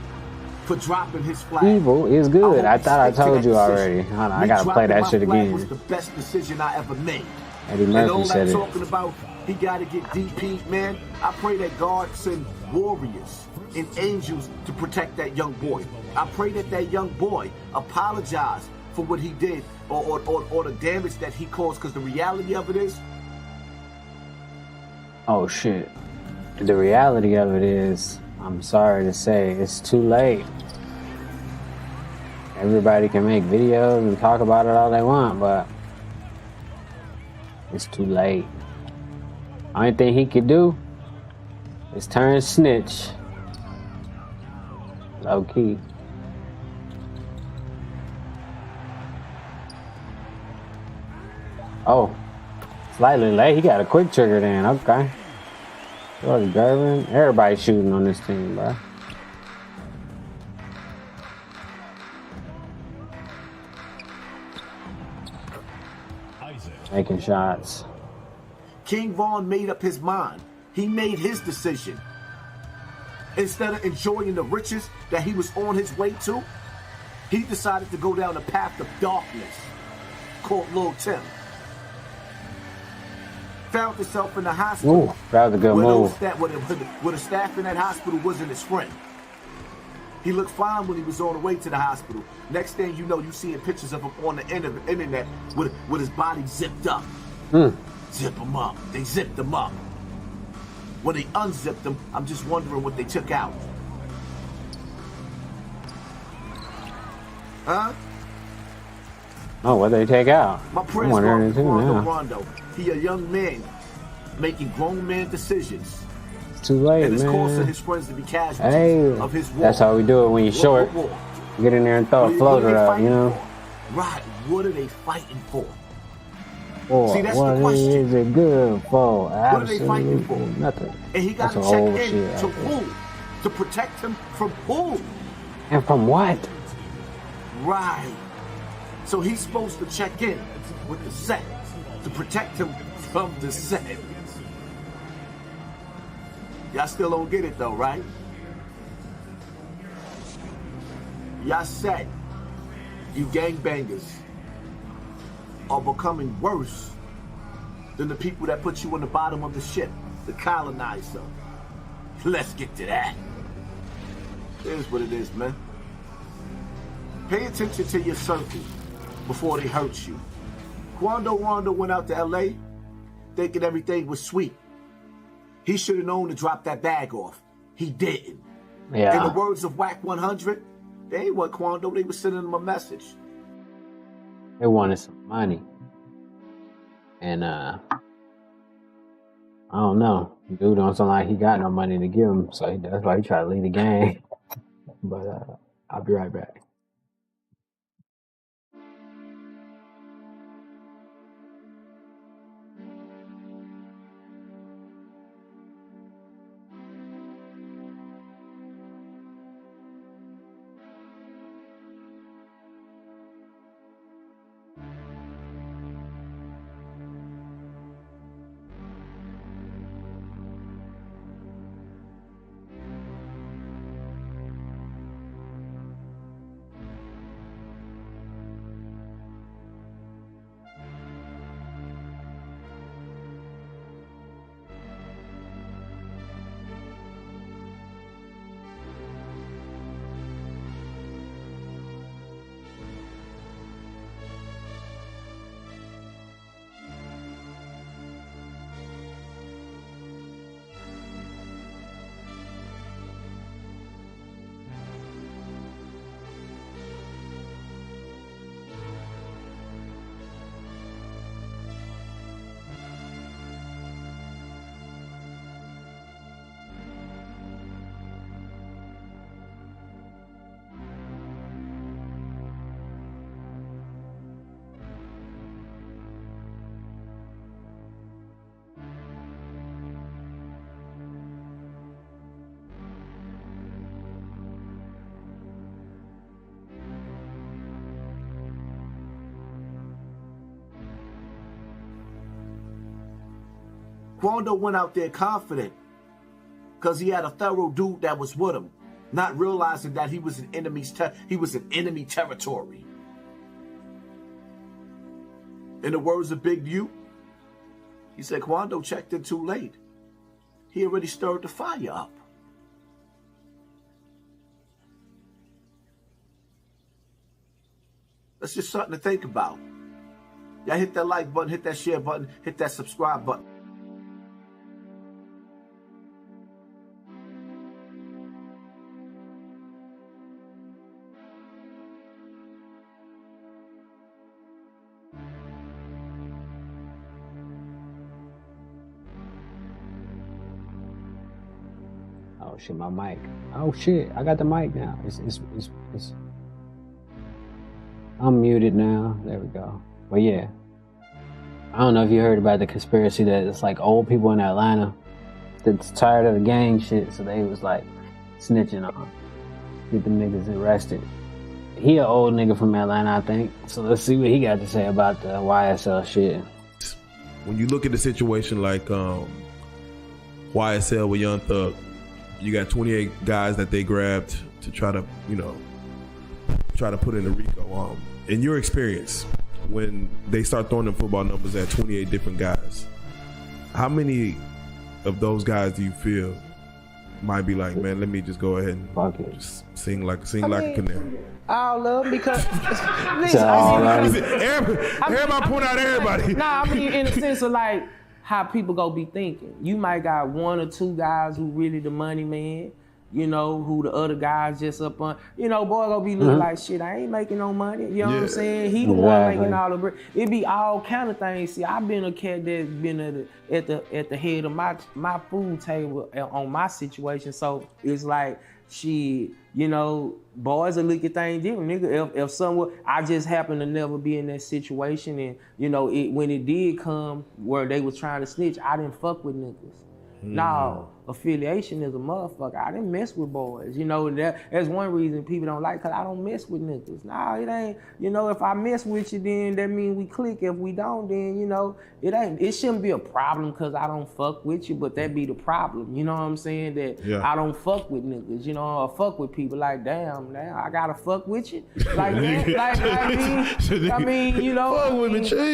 for dropping his flag. Evil is good. I thought I told you already. Decision. Hold on, I Me gotta play dropping that my shit flag was again. the best decision I ever made. Eddie And Murphy all said that it. talking about he got to get DP, man. I pray that God send warriors and angels to protect that young boy. I pray that that young boy apologize for what he did or the damage that he caused. Because the reality of it is, Oh shit. The reality of it is, I'm sorry to say, it's too late. Everybody can make videos and talk about it all they want, but it's too late. Only thing he could do is turn snitch. Low key. Oh, slightly late. He got a quick trigger then. Okay. George Gervin. Everybody shooting on this team, bro. Making shots. King Von made up his mind. He made his decision. Instead of enjoying the riches that he was on his way to, he decided to go down the path of darkness, called Lil Tim. Found himself in the hospital. Ooh, that was a good move. Where the staff in that hospital wasn't his friend. He looked fine when he was on the way to the hospital. Next thing you know, you seeing pictures of him on the internet with his body zipped up. Zip him up. They zipped him up. When they unzipped him, I'm just wondering what they took out. Huh? Oh, what they take out? My I'm prayers wondering for too Rondo now. Rondo. He a young man making grown man decisions. It's too late, And it's causing man. his friends to be casualties Hey, of his war. that's how we do it when you're short. War. Get in there and throw a What are floater they up, fighting you know? for? Right. What are they fighting for? Or See, that's what the question. is it good for? What are they fighting Absolutely for? nothing. And he got That's to some old check in shit to right there. who? To protect him from who? And from what? Right. So he's supposed to check in with the set to protect him from the set. Y'all still don't get it though, right? Y'all said you gangbangers are becoming worse than the people that put you on the bottom of the ship, the colonizer. Let's get to that. Here's what it is, man. Pay attention to your circle before they hurt you. Quando Rondo went out to LA thinking everything was sweet. He should have known to drop that bag off. He didn't. Yeah. In the words of WAC 100, they ain't want Quando, they were sending him a message. They wanted some money. And I don't know. Dude don't sound like he got no money to give him, so that's why he tried to lead the game. But I'll be right back. Quando went out there confident because he had a thorough dude that was with him, not realizing that he was in enemy territory. In the words of Big U, he said Quando checked in too late. He already stirred the fire up. That's just something to think about. Y'all hit that like button, hit that share button, hit that subscribe button. Oh shit, my mic. Oh shit, I got the mic now. It's I'm muted now. There we go. But yeah, I don't know if you heard about the conspiracy that it's like old people in Atlanta that's tired of the gang shit, so they was like snitching on, get the niggas arrested. He an old nigga from Atlanta, I think. So let's see what he got to say about the YSL shit. When you look at the situation like YSL with Young Thug, you got 28 guys that they grabbed to try to, try to put in the RICO. In your experience, when they start throwing them football numbers at 28 different guys, how many of those guys do you feel might be like, man, let me just go ahead and just sing like a canary? All of them because everybody point out everybody. Nah, I mean in the sense of like how people go be thinking. You might got one or two guys who really the money man, who the other guys just up on, boy gonna be looking like shit, I ain't making no money. You know what I'm saying? He the one making all the bread. It be all kind of things. See, I've been a cat that's been at the head of my food table on my situation. So it's like shit, boys will look at things different. Nigga, if someone, I just happen to never be in that situation, and when it did come where they was trying to snitch, I didn't fuck with niggas. No, affiliation is a motherfucker. I didn't mess with boys. You know, that's one reason people don't like, cause I don't mess with niggas. Nah, it ain't, you know, if I mess with you, then that mean we click. If we don't, then, you know, it shouldn't be a problem cause I don't fuck with you, but that be the problem. You know what I'm saying? That I don't fuck with niggas, you know, or fuck with people like, damn, now I gotta fuck with you? Like that? I mean, you know,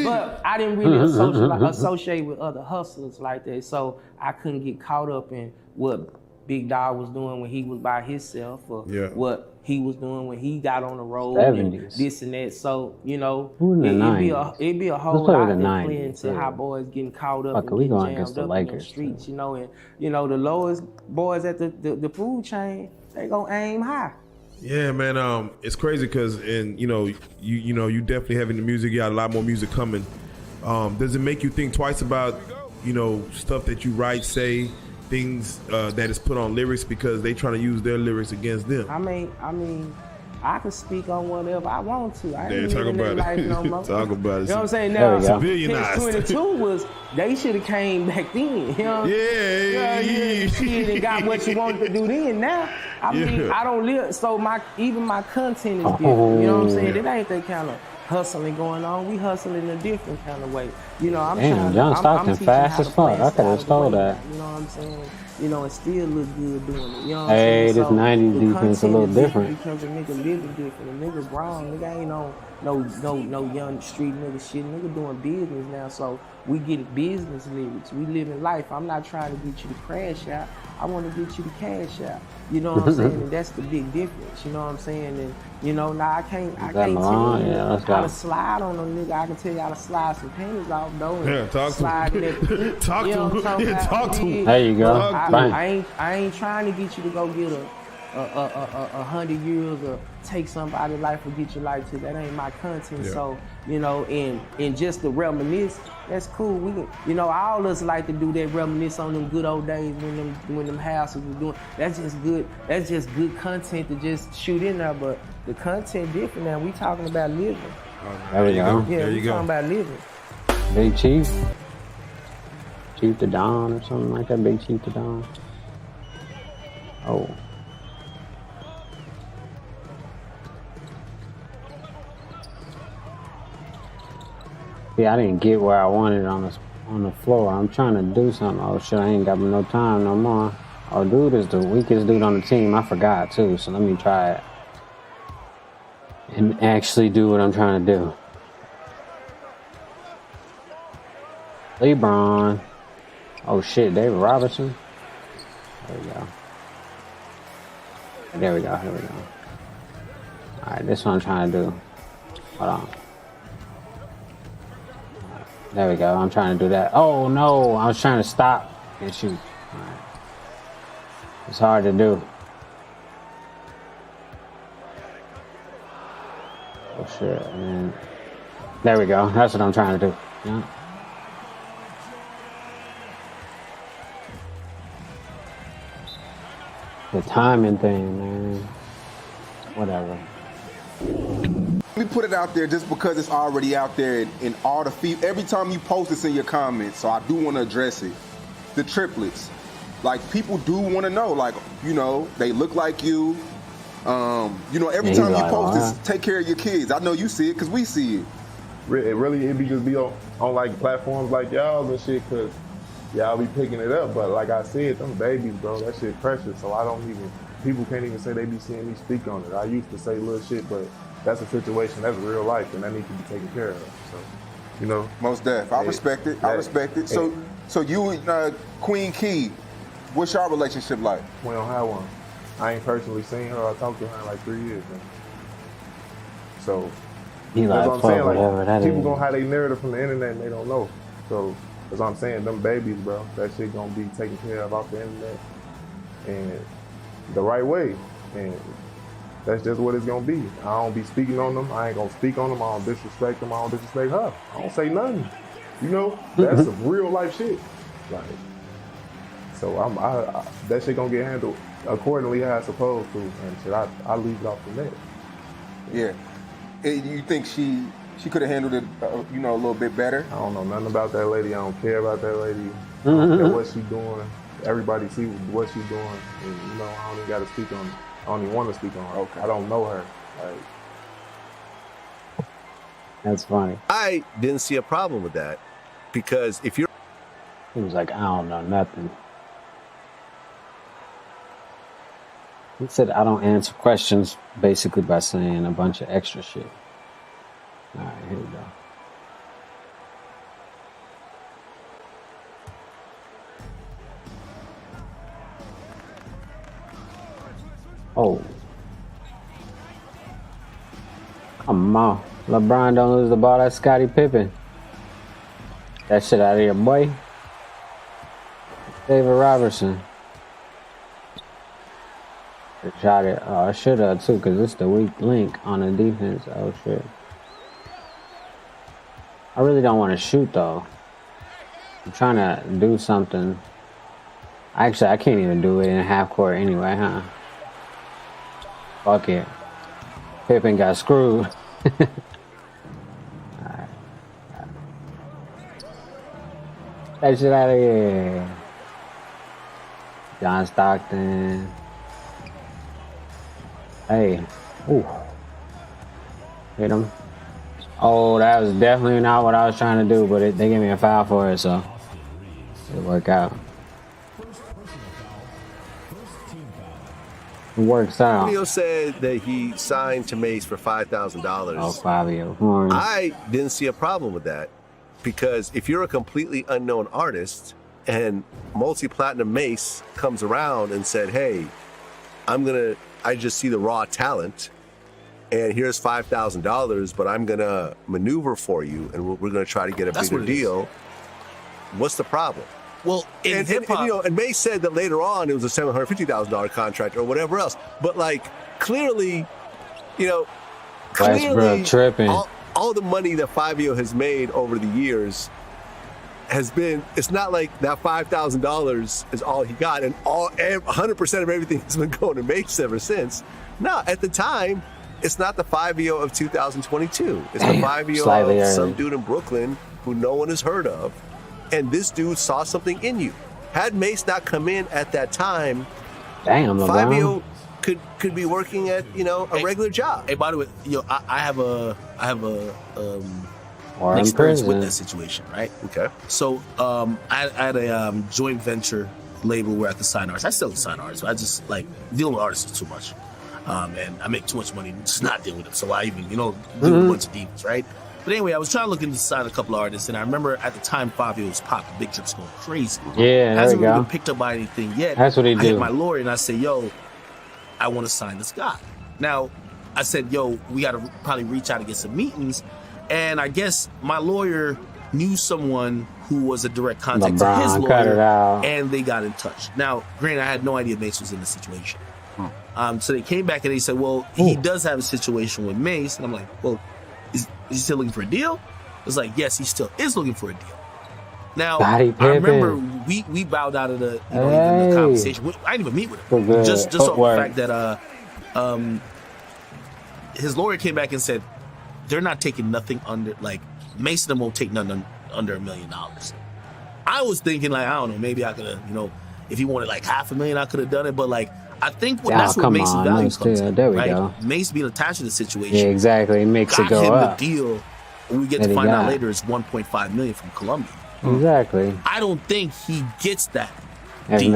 but I didn't really associate with other hustlers like that, so I couldn't get caught up in what Big Dog was doing when he was by himself, or what he was doing when he got on the road, and this and that. So, you know, it'd be a whole lot that play into how boys getting caught up and getting jammed up in the streets, you know, and you know the lowest boys at the food chain, they gonna aim high. Yeah, man. It's crazy because, and you know, you definitely having the music. You got a lot more music coming. Does it make you think twice about, you know, stuff that you write, say, things that is put on lyrics because they trying to use their lyrics against them? I mean, I can speak on whatever I want to. I ain't talk living about that life it. no more. Talk about it. You know what I'm saying? Now, Civilianized. 22 was, they should have came back then. You know? Yeah. Shit, and got what you wanted to do then. Now, I mean, I don't live, so even my content is different. You know what I'm saying? It ain't that kind of hustling going on. We hustling in a different kind of way. You know, I'm trying to, John Stockton fast as fuck. I could have stole that. You know what I'm saying? You know, and still look good doing it. You know what I'm Hey, saying? this 90s defense a little different. Because a nigga living different. A nigga grown. Nigga ain't no young street nigga shit. Nigga doing business now. So we get business lyrics. We living life. I'm not trying to get you to crash out. I want to get you to cash out. You know what I'm saying? And that's the big difference. You know what I'm saying? And you know, now I can't tell you how to slide on a nigga. I can tell you how to slide some panties off though. And talk to him. Talk to him. There you go. I ain't trying to get you to go get a 100 years or take somebody's life or get your life to. That ain't my content. So, you know, and just to reminisce, that's cool. We can, you know, all of us like to do that, reminisce on them good old days when them houses was doing. That's just good. That's just good content to just shoot in there. But the content different now. We talking about living. There we go. Yeah, we talking about living. Big Chief the Don or something like that. Big Chief the Don. Oh. Yeah, I didn't get where I wanted on the floor. I'm trying to do something. Oh shit, I ain't got no time no more. Oh, dude is the weakest dude on the team. I forgot too, so let me try it and actually do what I'm trying to do. LeBron. Oh shit, David Robertson. There we go. There we go. Here we go. All right, this is what I'm trying to do. Hold on. There we go. I'm trying to do that. Oh no, I was trying to stop and shoot. All right. It's hard to do. Oh shit. And there we go. That's what I'm trying to do. Yeah. The timing thing, man. Whatever. Let me put it out there just because it's already out there in all the every time you post this in your comments, so I do want to address it. The triplets. Like, people do want to know, like, you know, they look like you. You know, every time you post this, take care of your kids. I know you see it because we see it. It be just be on like platforms like y'all and shit, because y'all be picking it up. But like I said, them babies, bro, that shit precious. So people can't even say they be seeing me speak on it. I used to say little shit, but that's a situation, that's real life, and that needs to be taken care of. So, you know. Most def. I respect it. I respect it. So you and Queen Key, what's your relationship like? We don't have one. I ain't personally seen her. I talked to her in like 3 years, man. So, that's what I'm saying. Like, people gonna have their narrative from the internet and they don't know. So, that's what I'm saying. Them babies, bro, that shit gonna be taken care of off the internet and the right way. And that's just what it's gonna be. I don't be speaking on them. I ain't gonna speak on them. I don't disrespect them. I don't disrespect her. I don't say nothing. You know, that's some real life shit. Like, so I that shit gonna get handled accordingly how it's supposed to, and shit, I leave it off the net. Yeah. You think she could have handled it, you know, a little bit better? I don't know nothing about that lady. I don't care about that lady. I don't care what she doing. everybody see what she's doing, and you know, I don't even got to speak on. I don't even want to speak on her. Okay. I don't know her. Like, That's funny. I didn't see a problem with that because if you're, He was like, I don't know nothing. He said, I don't answer questions, basically by saying a bunch of extra shit. All right, here we go. Oh. Come on. LeBron don't lose the ball. That's Scottie Pippen. That shit out of here, boy. David Robertson. Shot it. Oh, I should have too, because it's the weak link on the defense. Oh, shit. I really don't want to shoot, though. I'm trying to do something. Actually, I can't even do it in half court anyway, huh? Fuck it. Pippen got screwed. Alright. That shit out of here. John Stockton. Hey. Ooh. Hit him. Oh, that was definitely not what I was trying to do, but they gave me a foul for it, so it worked out. It works out. Fabio said that he signed to Mace for $5,000. Oh, Fabio. I didn't see a problem with that because if you're a completely unknown artist and multi-platinum Mace comes around and said, hey, I just see the raw talent and here's $5,000, but I'm going to maneuver for you and we're going to try to get a bigger deal. What's the problem? Well, and Mace said that later on it was a $750,000 contract or whatever else. But like clearly, tripping. All the money that Fabio has made over the years has been. It's not like that $5,000 is all he got, and 100% of everything has been going to Mace ever since. No, at the time, it's not the Fabio of 2022. It's the Fabio of some dude in Brooklyn who no one has heard of. And this dude saw something in you. Had Mace not come in at that time, Fabio could be working at a regular job. Hey, by the way, I have a experience with that situation, right? Okay. So I had a joint venture label where I could sign artists. I still sign artists. I just like dealing with artists is too much, and I make too much money just not dealing with them. So I even deal with a bunch of demons, right? But anyway, I was trying to look into sign a couple of artists, and I remember at the time Fabio was popping, Big Trip's going crazy. Yeah, hasn't really been picked up by anything yet. That's what he I do. hit my lawyer and I say, yo, I want to sign this guy. Now, I said, yo, we got to probably reach out and get some meetings. And I guess my lawyer knew someone who was a direct contact to his lawyer, and they got in touch. Now, granted, I had no idea Mace was in the situation. So they came back and they said, well, he does have a situation with Mace. And I'm like, well, is he still looking for a deal? It was like, yes, he still is looking for a deal. Now, I remember we bowed out of the, even the conversation. I didn't even meet with him. Just off the fact that his lawyer came back and said, they're not taking nothing under, like, Mason won't take nothing under $1 million. I was thinking, like, I don't know, maybe I could have, if he wanted like $500,000, I could have done it. But like, I think that's where Mason's value comes in. There we right? go. Mace being attached to the situation. Yeah, exactly. It makes it go up. The deal, and we get to find out later, it's $1.5 million from Columbia. Exactly. I don't think he gets that deal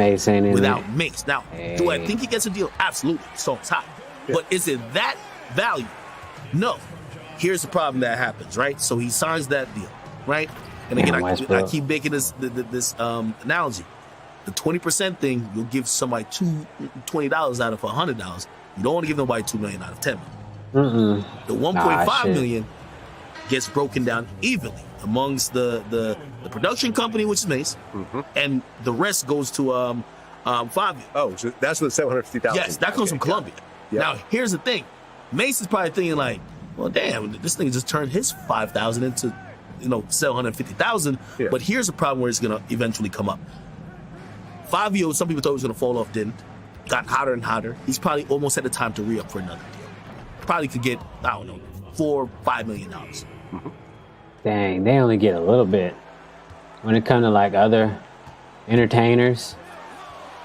without Mace. Now, do I think he gets a deal? Absolutely. So it's hot. Yeah. But is it that value? No. Here's the problem that happens, right? So he signs that deal, right? And again, I keep making this analogy. The 20% thing, you'll give somebody $20 out of $100. You don't want to give nobody $2 million out of $10 million. The $1.5 million gets broken down evenly amongst the production company, which is Mace, and the rest goes to Fabio. Oh, so that's what the $750,000. Yes, that comes from Columbia. Yeah. Now, here's the thing: Mace is probably thinking like, well, damn, this thing just turned his $5,000 into $750,000. Yeah. But here's the problem where it's gonna eventually come up. Fabio, some people thought he was going to fall off, didn't. Got hotter and hotter. He's probably almost had the time to re-up for another deal. Probably could get, I don't know, $4 or $5 million. Dang, they only get a little bit. When it comes to like other entertainers,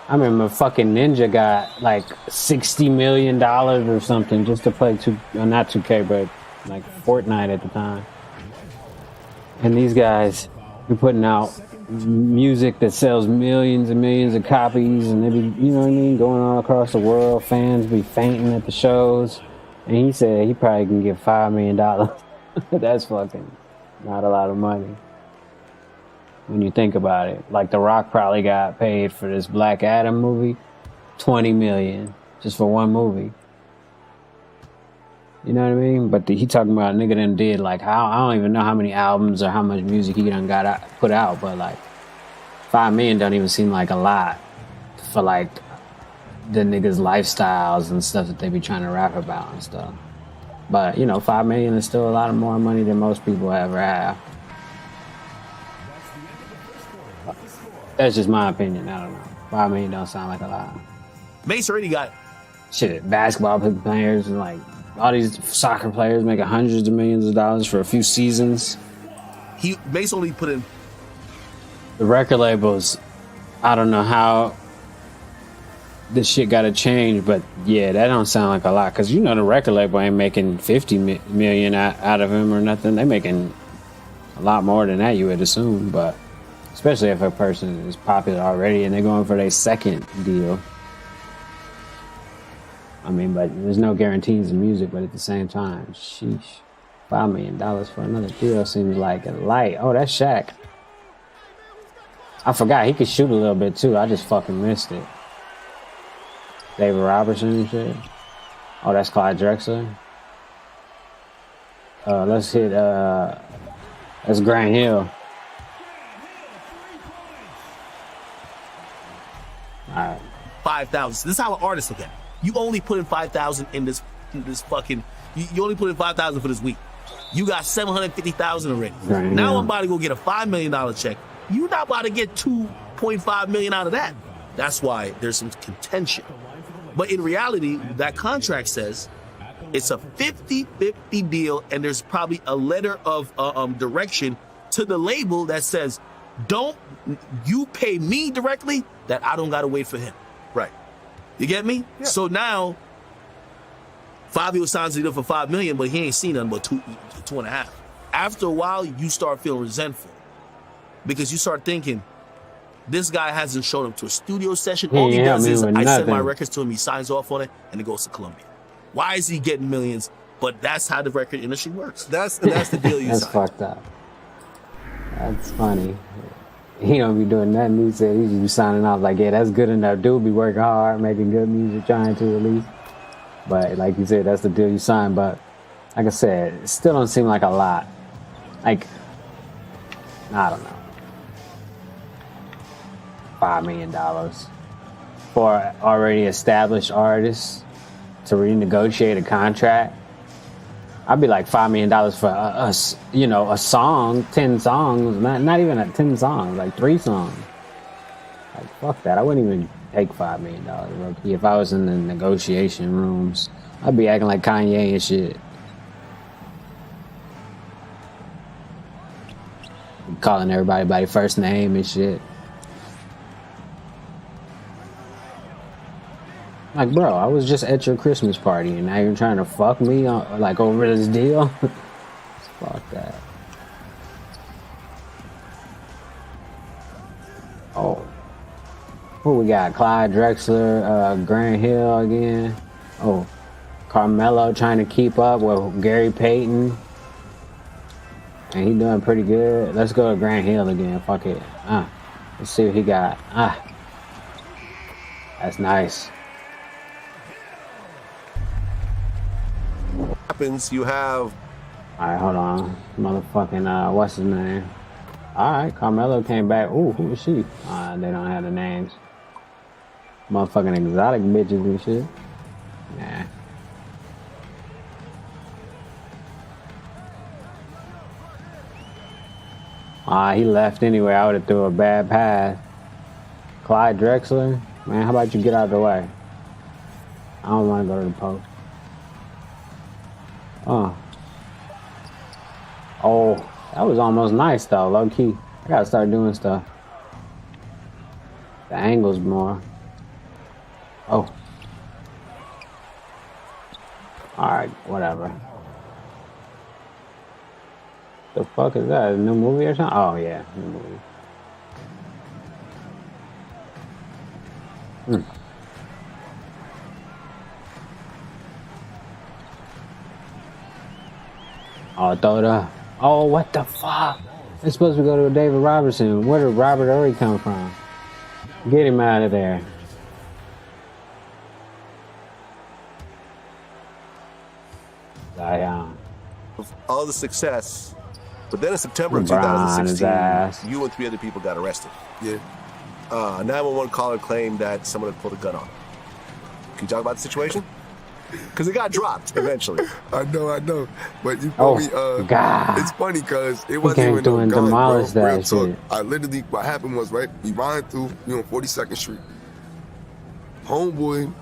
I remember fucking Ninja got like $60 million or something just to play not 2K, but like Fortnite at the time. And these guys be putting out music that sells millions and millions of copies, and they be, you know what I mean, going all across the world. Fans be fainting at the shows. And he said he probably can get $5 million. That's fucking not a lot of money when you think about it. Like The Rock probably got paid for this Black Adam movie, $20 million just for one movie. You know what I mean? But he talking about a nigga done did like I don't even know how many albums or how much music he done put out, but like $5 million don't even seem like a lot for like the niggas' lifestyles and stuff that they be trying to rap about and stuff. But you know, $5 million is still a lot more money than most people ever have. That's just my opinion. I don't know. $5 million don't sound like a lot. Mace already got shit. Basketball players and like all these soccer players making hundreds of millions of dollars for a few seasons. Mace only put in the record labels. I don't know how this shit got to change, but yeah, that don't sound like a lot because you know the record label ain't making 50 million out of him or nothing. They making a lot more than that, you would assume, but especially if a person is popular already and they're going for their second deal. I mean, but there's no guarantees in music, but at the same time, sheesh, $5 million for another deal seems like a light. Oh, that's Shaq. I forgot he could shoot a little bit too. I just fucking missed it. David Robertson and shit. Oh, that's Clyde Drexler. Let's hit, that's Grant Hill. Alright. 5,000. This is how an artist look at it. You only put in 5,000 in this fucking. You only put in 5,000 for this week. You got 750,000 already. Right, now yeah. I'm about to go get a $5 million check. You're not about to get 2.5 million out of that. That's why there's some contention. But in reality, that contract says it's a 50-50 deal, and there's probably a letter of direction to the label that says, "Don't you pay me directly? That I don't gotta wait for him." Right. You get me? Yeah. So now, Fabio signs a deal for $5 million, but he ain't seen nothing but 2.5. After a while, you start feeling resentful because you start thinking, this guy hasn't shown up to a studio session. All he does is I send my records to him, he signs off on it, and it goes to Columbia. Why is he getting millions? But that's how the record industry works. That's the deal you That's signed. fucked up. That's funny. He don't be doing nothing. He said he just be signing off like, yeah, that's good enough. Dude be working hard, making good music, trying to at least. But like you said, that's the deal you signed. But like I said, it still don't seem like a lot. Like, I don't know. $5 million for already established artists to renegotiate a contract. I'd be like $5 million for us, you know, a song, 10 songs, not even 10 songs, like 3 songs. Like, fuck that. I wouldn't even take $5 million, Loki. If I was in the negotiation rooms, I'd be acting like Kanye and shit. Calling everybody by their first name and shit. Like, bro, I was just at your Christmas party and now you're trying to fuck me on, like, over this deal? Fuck that. Oh. Who we got? Clyde Drexler, Grant Hill again. Oh. Carmelo trying to keep up with Gary Payton. And he doing pretty good. Let's go to Grant Hill again. Fuck it. Let's see what he got. That's nice. Happens, you have. Alright, hold on. Motherfucking, what's his name? Alright, Carmelo came back. Ooh, who is she? They don't have the names. Motherfucking exotic bitches and shit. Nah. He left anyway. I would have threw a bad pass. Clyde Drexler? Man, how about you get out of the way? I don't want to go to the post. Oh, that was almost nice though, low key. I gotta start doing stuff. The angles more. Oh. Alright, whatever. The fuck is that? A new movie or something? Oh yeah, new movie. Oh, throw it up. Oh, what the fuck? It's supposed to go to David Robertson. Where did Robert Ory come from? Get him out of there. Of all the success, but then in September of LeBron, his 2016, you and 3 other people got arrested. Yeah. 911 caller claimed that someone had pulled a gun on him. Can you talk about the situation? Because it got dropped eventually. I know. But you Oh, me, God. it's funny because it He wasn't came even through no and gun, demolished bro. that Real talk. shit. I literally, what happened was, right, we riding through, we on 42nd Street. Homeboy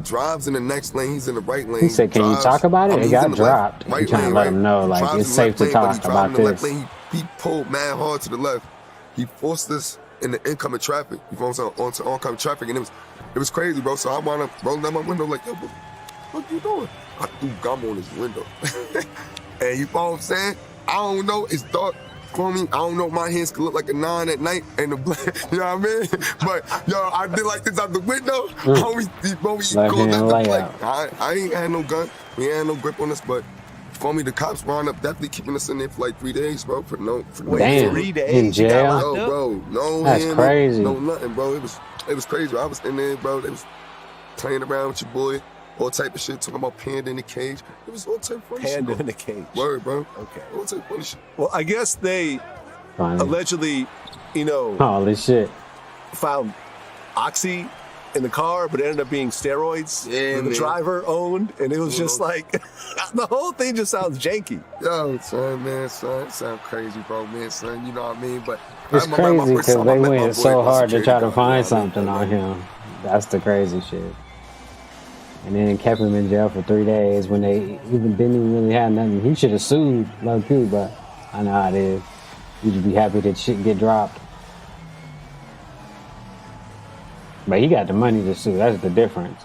drives in the next lane, he's in the right lane. He said, "Can you talk about it?" It he's got in the dropped. Right I'm trying to lane, let right? him know, like, Drives it's in the safe left to lane, but talk he driving about in the left this. lane. He pulled mad hard to the left. He forced us in the incoming traffic. You know what I'm saying? Onto oncoming traffic, and it was crazy, bro. So I wound up rolling down my window like, yo, what you doing? I threw gum on his window. And you know what I'm saying? I don't know. It's dark for me. I don't know if my hands could look like a 9 at night and the black, you know what I mean? But, yo, I did like this out the window. Homie, Left going hand back layout. I ain't had no gun. We ain't had no grip on us, but for me, the cops wound up definitely keeping us in there for like 3 days, bro. For no Damn, 3 days? in jail? No, bro. No That's hand, crazy. no nothing, bro. It was crazy. I was in there, bro. They was playing around with your boy, all type of shit, talking about Panda in the cage. It was all type of funny shit. Panda bro. in the cage. Word, bro. Okay. All type of funny shit. Well, I guess they Funny. allegedly, All this shit. found Oxy in the car, but it ended up being steroids Yeah, that the man. driver owned, and it was just like the whole thing just sounds janky. Yo, son, man, son, it sound crazy, bro, man, son. You know what I mean? But It's I remember my crazy first because time I they met my went boy so at my hard to security try to guard, find you know something on him. That's the crazy shit. And then kept him in jail for 3 days when they didn't even really have nothing. He should have sued low key, but I know how it is. You should be happy that shit get dropped. But he got the money to sue. That's the difference.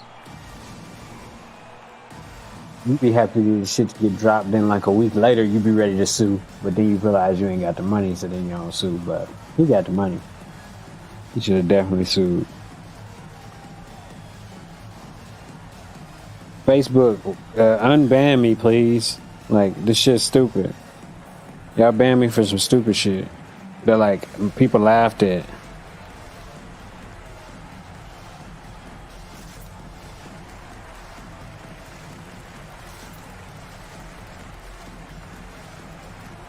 You'd be happy that shit to get dropped. Then like a week later, you'd be ready to sue. But then you realize you ain't got the money, so then you don't sue. But he got the money. He should have definitely sued. Facebook, unban me, please. Like, this shit's stupid. Y'all ban me for some stupid shit that, like, people laughed at.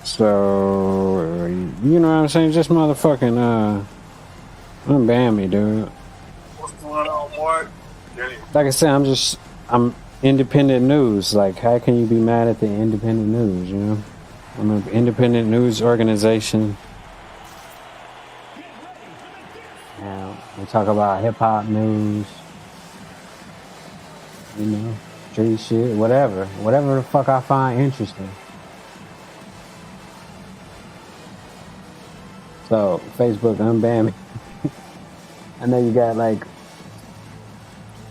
So, you know what I'm saying? Just motherfucking, unban me, dude. What's going on, Mark? Like I said, I'm independent news. Like, how can you be mad at the independent news, you know? I'm an independent news organization. Yeah, we talk about hip-hop news, you know, street shit, whatever the fuck I find interesting. So, Facebook, unban me. I know you got, like,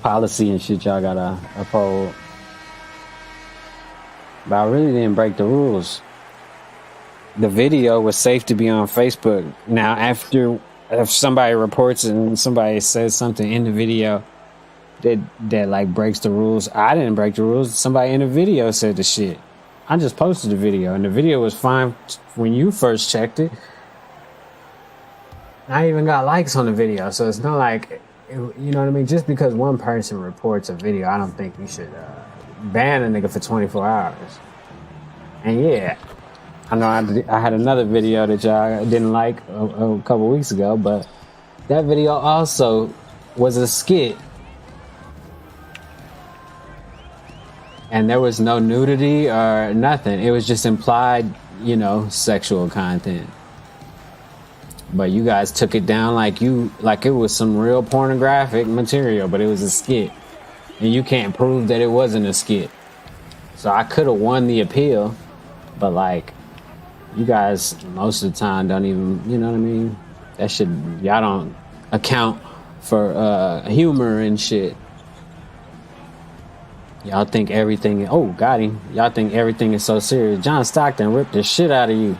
policy and shit y'all gotta uphold. But I really didn't break the rules. The video was safe to be on Facebook. Now, if somebody reports it and somebody says something in the video that like breaks the rules, I didn't break the rules. Somebody in the video said the shit. I just posted the video, and the video was fine when you first checked it. I even got likes on the video, so it's not like, you know what I mean? Just because one person reports a video, I don't think you should ban a nigga for 24 hours. And yeah, I know I had another video that y'all didn't like a couple weeks ago, but that video also was a skit. And there was no nudity or nothing. It was just implied, you know, sexual content. But you guys took it down like it was some real pornographic material, but it was a skit. And you can't prove that it wasn't a skit. So I could have won the appeal, but like, you guys most of the time don't even, you know what I mean? That shit, y'all don't account for humor and shit. Y'all think everything... Oh, got him. Y'all think everything is so serious. John Stockton ripped the shit out of you.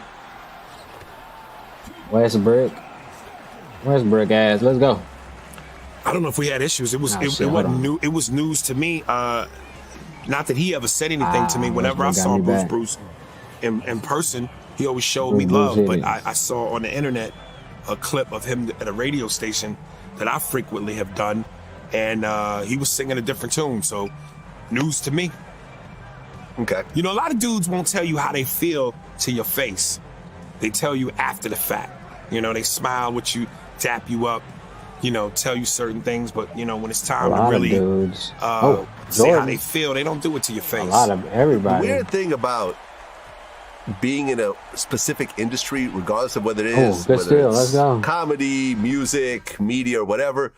Westbrook ass. Let's go. I don't know if we had issues. It wasn't new. It was news to me. Not that he ever said anything to me. Whenever I saw Bruce in person, he always showed me love. But I saw on the internet a clip of him at a radio station that I frequently have done, and he was singing a different tune. So, news to me. Okay. You know, a lot of dudes won't tell you how they feel to your face. They tell you after the fact. You know, they smile with you, tap you up, you know, tell you certain things. But, you know, when it's time to really say how they feel, they don't do it to your face. A lot of everybody. The weird thing about being in a specific industry, regardless of whether it is let's go. Comedy, music, media, or whatever,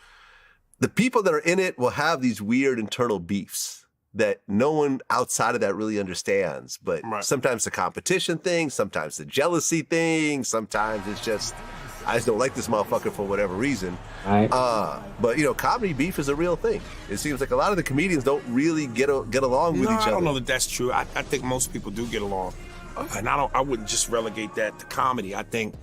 the people that are in it will have these weird internal beefs that no one outside of that really understands. But sometimes the competition thing, sometimes the jealousy thing, sometimes it's just, I just don't like this motherfucker for whatever reason. Right. But, you know, comedy beef is a real thing. It seems like a lot of the comedians don't really get along with each other. I don't know that that's true. I think most people do get along. And I wouldn't just relegate that to comedy. I think,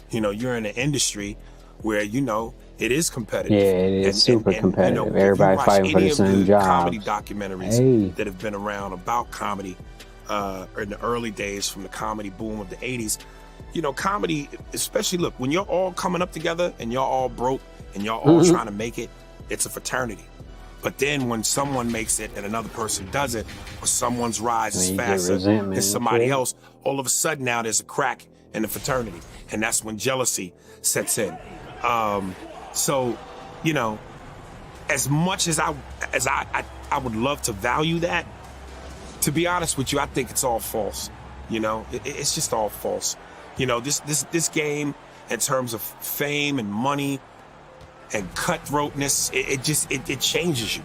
you know, you're in an industry where, you know, it is competitive. Yeah, it is super competitive. You know, everybody fighting for the same job. Comedy documentaries that have been around about comedy in the early days, from the comedy boom of the 80s. You know, comedy, especially, look, when you're all coming up together and you're all broke and you're all trying to make it, it's a fraternity. But then when someone makes it and another person doesn't, or someone's rise is faster than somebody else, all of a sudden now there's a crack in the fraternity. And that's when jealousy sets in. So, you know, as much as I would love to value that, to be honest with you, I think it's all false. You know, it's just all false. You know, this game, in terms of fame and money and cutthroatness, it changes you.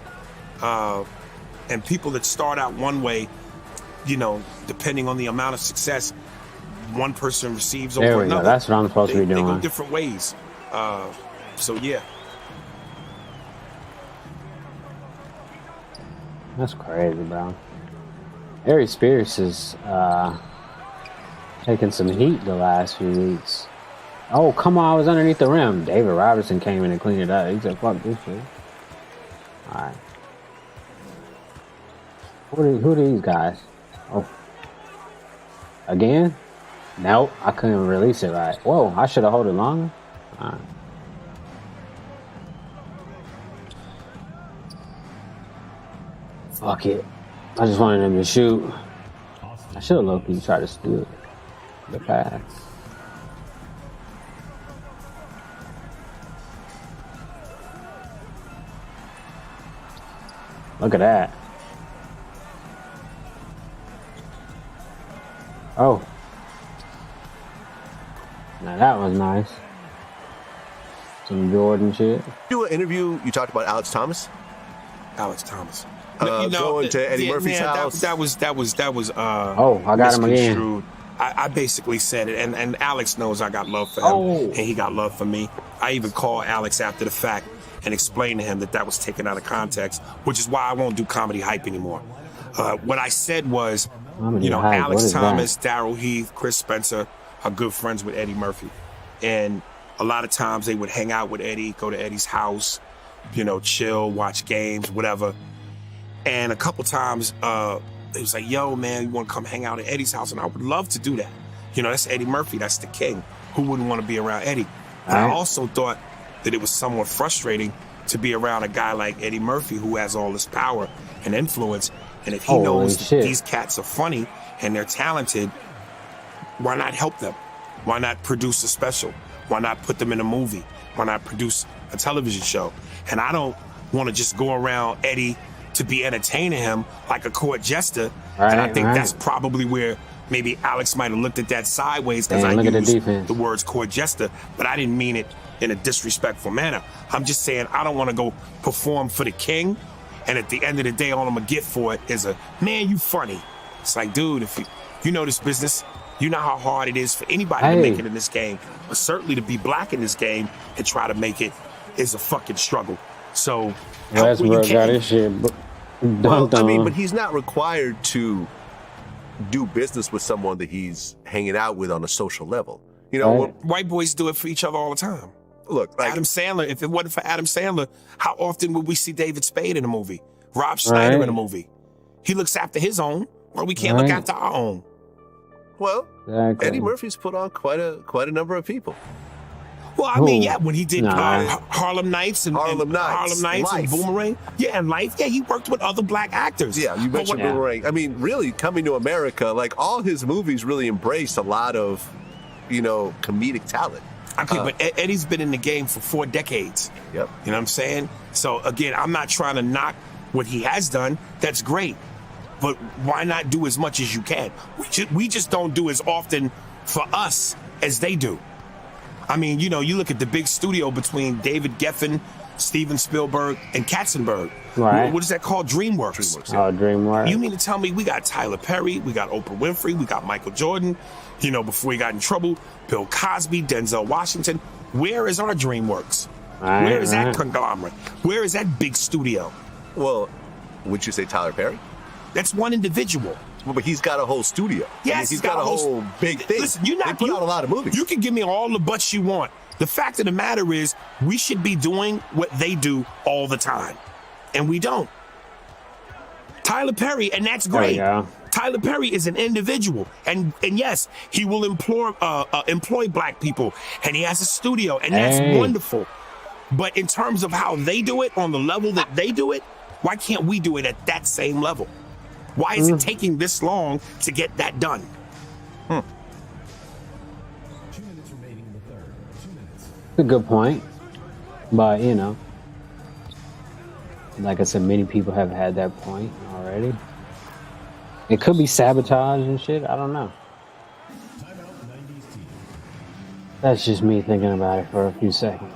And people that start out one way, you know, depending on the amount of success one person receives over another. Go. That's what I'm supposed to be doing. They go different ways. So yeah. That's crazy, bro. Ari Spears is taking some heat the last few weeks. Oh, come on, I was underneath the rim. David Robertson came in and cleaned it up. He said, fuck this shit. Alright. Who are these guys? Oh. Again? Nope, I couldn't release it right. Whoa, I should have held it longer. Alright. Fuck it. I just wanted him to shoot. I should have low-key tried to steal the pass. Look at that. Oh. Now that was nice. Some Jordan shit. Do an interview, you talked about Alex Thomas? Alex Thomas. Going to Eddie Murphy's house. That was oh, I got him again. I basically said it, and Alex knows I got love for him, and he got love for me. I even called Alex after the fact and explained to him that was taken out of context, which is why I won't do comedy hype anymore. What I said was, you know, Alex Thomas, Daryl Heath, Chris Spencer are good friends with Eddie Murphy, and a lot of times they would hang out with Eddie, go to Eddie's house, you know, chill, watch games, whatever. And a couple times, it was like, yo, man, you want to come hang out at Eddie's house? And I would love to do that. You know, that's Eddie Murphy. That's the king. Who wouldn't want to be around Eddie? But I also thought that it was somewhat frustrating to be around a guy like Eddie Murphy, who has all this power and influence. And if he knows that these cats are funny and they're talented, why not help them? Why not produce a special? Why not put them in a movie? Why not produce a television show? And I don't want to just go around Eddie to be entertaining him like a court jester. And I think that's probably where maybe Alex might have looked at that sideways, because I used the words court jester, but I didn't mean it in a disrespectful manner. I'm just saying I don't want to go perform for the king, and at the end of the day, all I'm gonna get for it is a, man, you funny. It's like, dude, if you know this business, you know how hard it is for anybody to make it in this game, but certainly to be black in this game and try to make it. is a fucking struggle. So Westbrook help where you got can. his shit. Well, dumped I mean, on. but he's not required to do business with someone that he's hanging out with on a social level. You know, when- White boys do it for each other all the time. Look, like, Adam Sandler, if it wasn't for Adam Sandler, how often would we see David Spade in a movie? Rob Schneider in a movie? He looks after his own, or we can't look after our own. well, Exactly. Eddie Murphy's put on quite a number of people. Well, I mean, yeah, when he did Nah. Harlem Nights and Harlem Nights, and Life. Boomerang, yeah, and Life, yeah, he worked with other black actors. Yeah, you But mentioned what- Boomerang. I mean, really, Coming to America, like all his movies really embraced a lot of, comedic talent. Okay, but Eddie's been in the game for 4 decades. Yep. You know what I'm saying? So again, I'm not trying to knock what he has done. That's great. But why not do as much as you can? We just don't do as often for us as they do. I mean, you look at the big studio between David Geffen, Steven Spielberg, and Katzenberg. Right. What is that called? DreamWorks. Oh, DreamWorks. You mean to tell me we got Tyler Perry, we got Oprah Winfrey, we got Michael Jordan, before he got in trouble, Bill Cosby, Denzel Washington. Where is our DreamWorks? Where is that conglomerate? Where is that big studio? Well, would you say Tyler Perry? That's one individual. Well, but he's got a whole studio. Yes, he's got a whole big thing. Listen, They put out a lot of movies. You can give me all the buts you want. The fact of the matter is, we should be doing what they do all the time, and we don't. Tyler Perry, and that's There we great. go. Tyler Perry is an individual, and yes, he will employ black people, and he has a studio, and that's Hey. wonderful. But in terms of how they do it, on the level that they do it, why can't we do it at that same level? Why is it taking this long to get that done? 2 minutes remaining in the third. 2 minutes. It's a good point. But, like I said, many people have had that point already. It could be sabotage and shit. I don't know. That's just me thinking about it for a few seconds.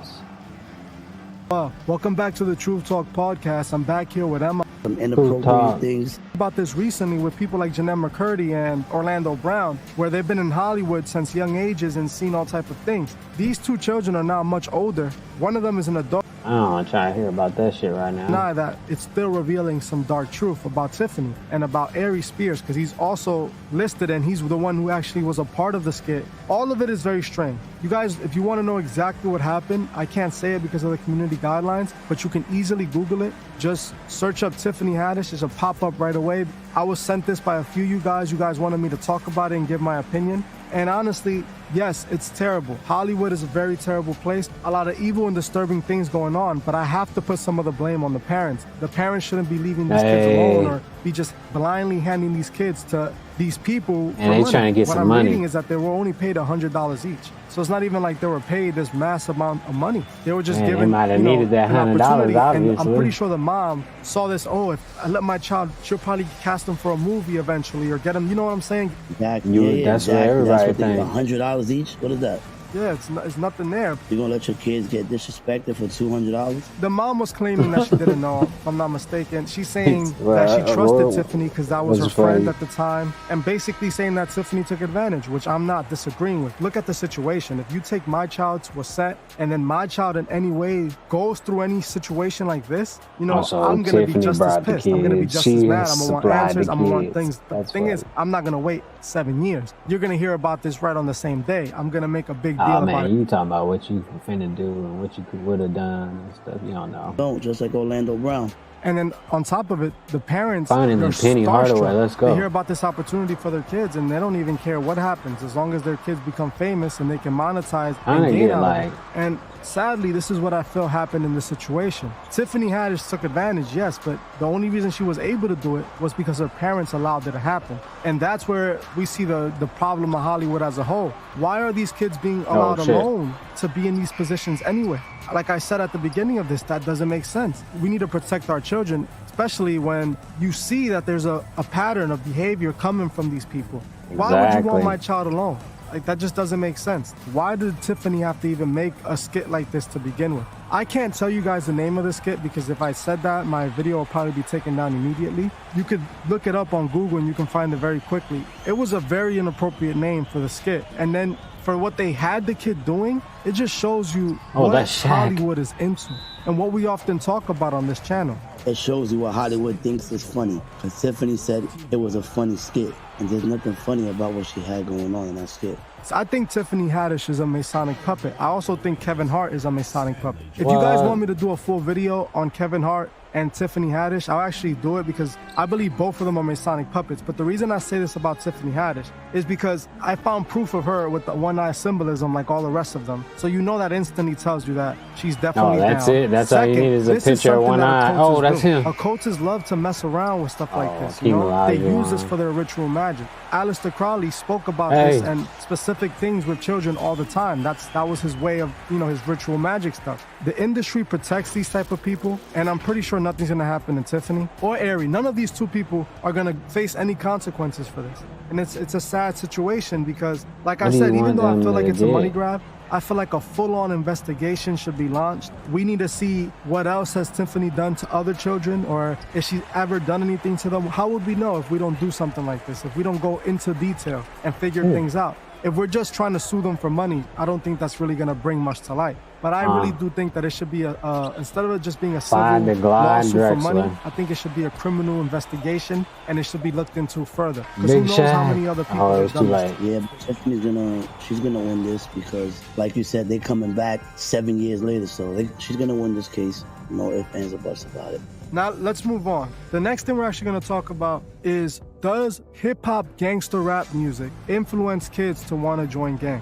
Welcome back to the Truth Talk podcast. I'm back here with Emma. Some inappropriate things. About this recently with people like Janelle McCurdy and Orlando Brown, where they've been in Hollywood since young ages and seen all type of things. These 2 children are now much older. One of them is an adult. I don't want to try to hear about that shit right now. Deny that it's still revealing some dark truth about Tiffany and about Ari Spears, because he's also listed and he's the one who actually was a part of the skit. All of it is very strange. You guys, if you want to know exactly what happened, I can't say it because of the community guidelines, but you can easily Google it. Just search up Tiffany Haddish. It'll pop up right away. I was sent this by a few of you guys. You guys wanted me to talk about it and give my opinion. And honestly, yes, it's terrible. Hollywood is a very terrible place. A lot of evil and disturbing things going on, but I have to put some of the blame on the parents. The parents shouldn't be leaving these kids alone or be just blindly handing these kids to these people. And they trying to get what some I'm money. reading is that they were only paid $100 each. So it's not even like they were paid this massive amount of money. They were just Man, they given might have you know, needed that an $100 opportunity. And I'm obviously. pretty sure the mom saw this. Oh, if I let my child, she'll probably cast him for a movie eventually or get him. You know what I'm saying? Exactly. You- Yeah, that's what exactly. everybody That's what they do. thinks. $100 each? What is that? Yeah, it's nothing there. You gonna let your kids get disrespected for $200? The mom was claiming that she didn't know, if I'm not mistaken. She's saying Well, that she trusted well, Tiffany because that was her was friend funny. at the time, and basically saying that Tiffany took advantage, which I'm not disagreeing with. Look at the situation. If you take my child to a set and then my child in any way goes through any situation like this, you know, Also, I'm going to be Tiffany just as brought the pissed. I'm going to be kids. just She as mad. I'm going to want supplied answers. the I'm going to want kids. things. The That's thing why. is, I'm not going to wait 7 years. You're going to hear about this right on the same day. I'm going to make a big deal Oh about man, it. you talking about what you finna do and what you would have done and stuff. You don't know. Don't, just like Orlando Brown. And then on top of it, the parents Finding they're the Penny starstruck. Hardaway, let's go. They hear about this opportunity for their kids, and they don't even care what happens as long as their kids become famous and they can monetize I and didn't gain get, out of it. like- And sadly, this is what I feel happened in this situation. Tiffany Haddish took advantage, yes, but the only reason she was able to do it was because her parents allowed it to happen. And that's where we see the problem of Hollywood as a whole. Why are these kids being allowed shit. alone to be in these positions anyway? Like I said at the beginning of this, that doesn't make sense. We need to protect our children, especially when you see that there's a pattern of behavior coming from these people. Why would you Exactly. want my child alone? Like, that just doesn't make sense. Why did Tiffany have to even make a skit like this to begin with? I can't tell you guys the name of the skit because if I said that, my video will probably be taken down immediately. You could look it up on Google and you can find it very quickly. It was a very inappropriate name for the skit. And then for what they had the kid doing, it just shows you Oh, what that's Shaq. Hollywood is into and what we often talk about on this channel. It shows you what Hollywood thinks is funny. Because Tiffany said it was a funny skit. And there's nothing funny about what she had going on in that skit. So I think Tiffany Haddish is a Masonic puppet. I also think Kevin Hart is a Masonic puppet. If you guys want me to do a full video on Kevin Hart and Tiffany Haddish, I'll actually do it because I believe both of them are Masonic puppets. But the reason I say this about Tiffany Haddish is because I found proof of her with the one-eye symbolism like all the rest of them. So you know that instantly tells you that she's definitely Oh, that's down. it. That's all you need is a this picture of something one that eye. coaches Oh, that's do. him. Coaches love to mess around with stuff like this. Hakeem They use Olajuwon. this for their ritual magic. Aleister Crowley spoke about Hey. this and specific things with children all the time. That was his way of, his ritual magic stuff. The industry protects these type of people, and I'm pretty sure nothing's gonna happen to Tiffany or Ari. None of these two people are gonna face any consequences for this. And it's a sad situation because, like I What do you said, even want though I them feel like to it's a get? money grab, I feel like a full-on investigation should be launched. We need to see what else has Tiffany done to other children, or if she's ever done anything to them. How would we know if we don't do something like this, if we don't go into detail and figure things out? If we're just trying to sue them for money, I don't think that's really gonna bring much to light. But I really do think that it should be instead of it just being a Find civil the Glide lawsuit for money, Drexler. I think it should be a criminal investigation and it should be looked into further. Because Big who knows how Shaq. many other people Oh, it have was too done late. this. Yeah, but Tiffany's she's gonna win this because, like you said, they're coming back 7 years later. So she's gonna win this case. No ifs, ands, or buts about it. Now let's move on. The next thing we're actually going to talk about is, does hip-hop gangster rap music influence kids to want to join gang?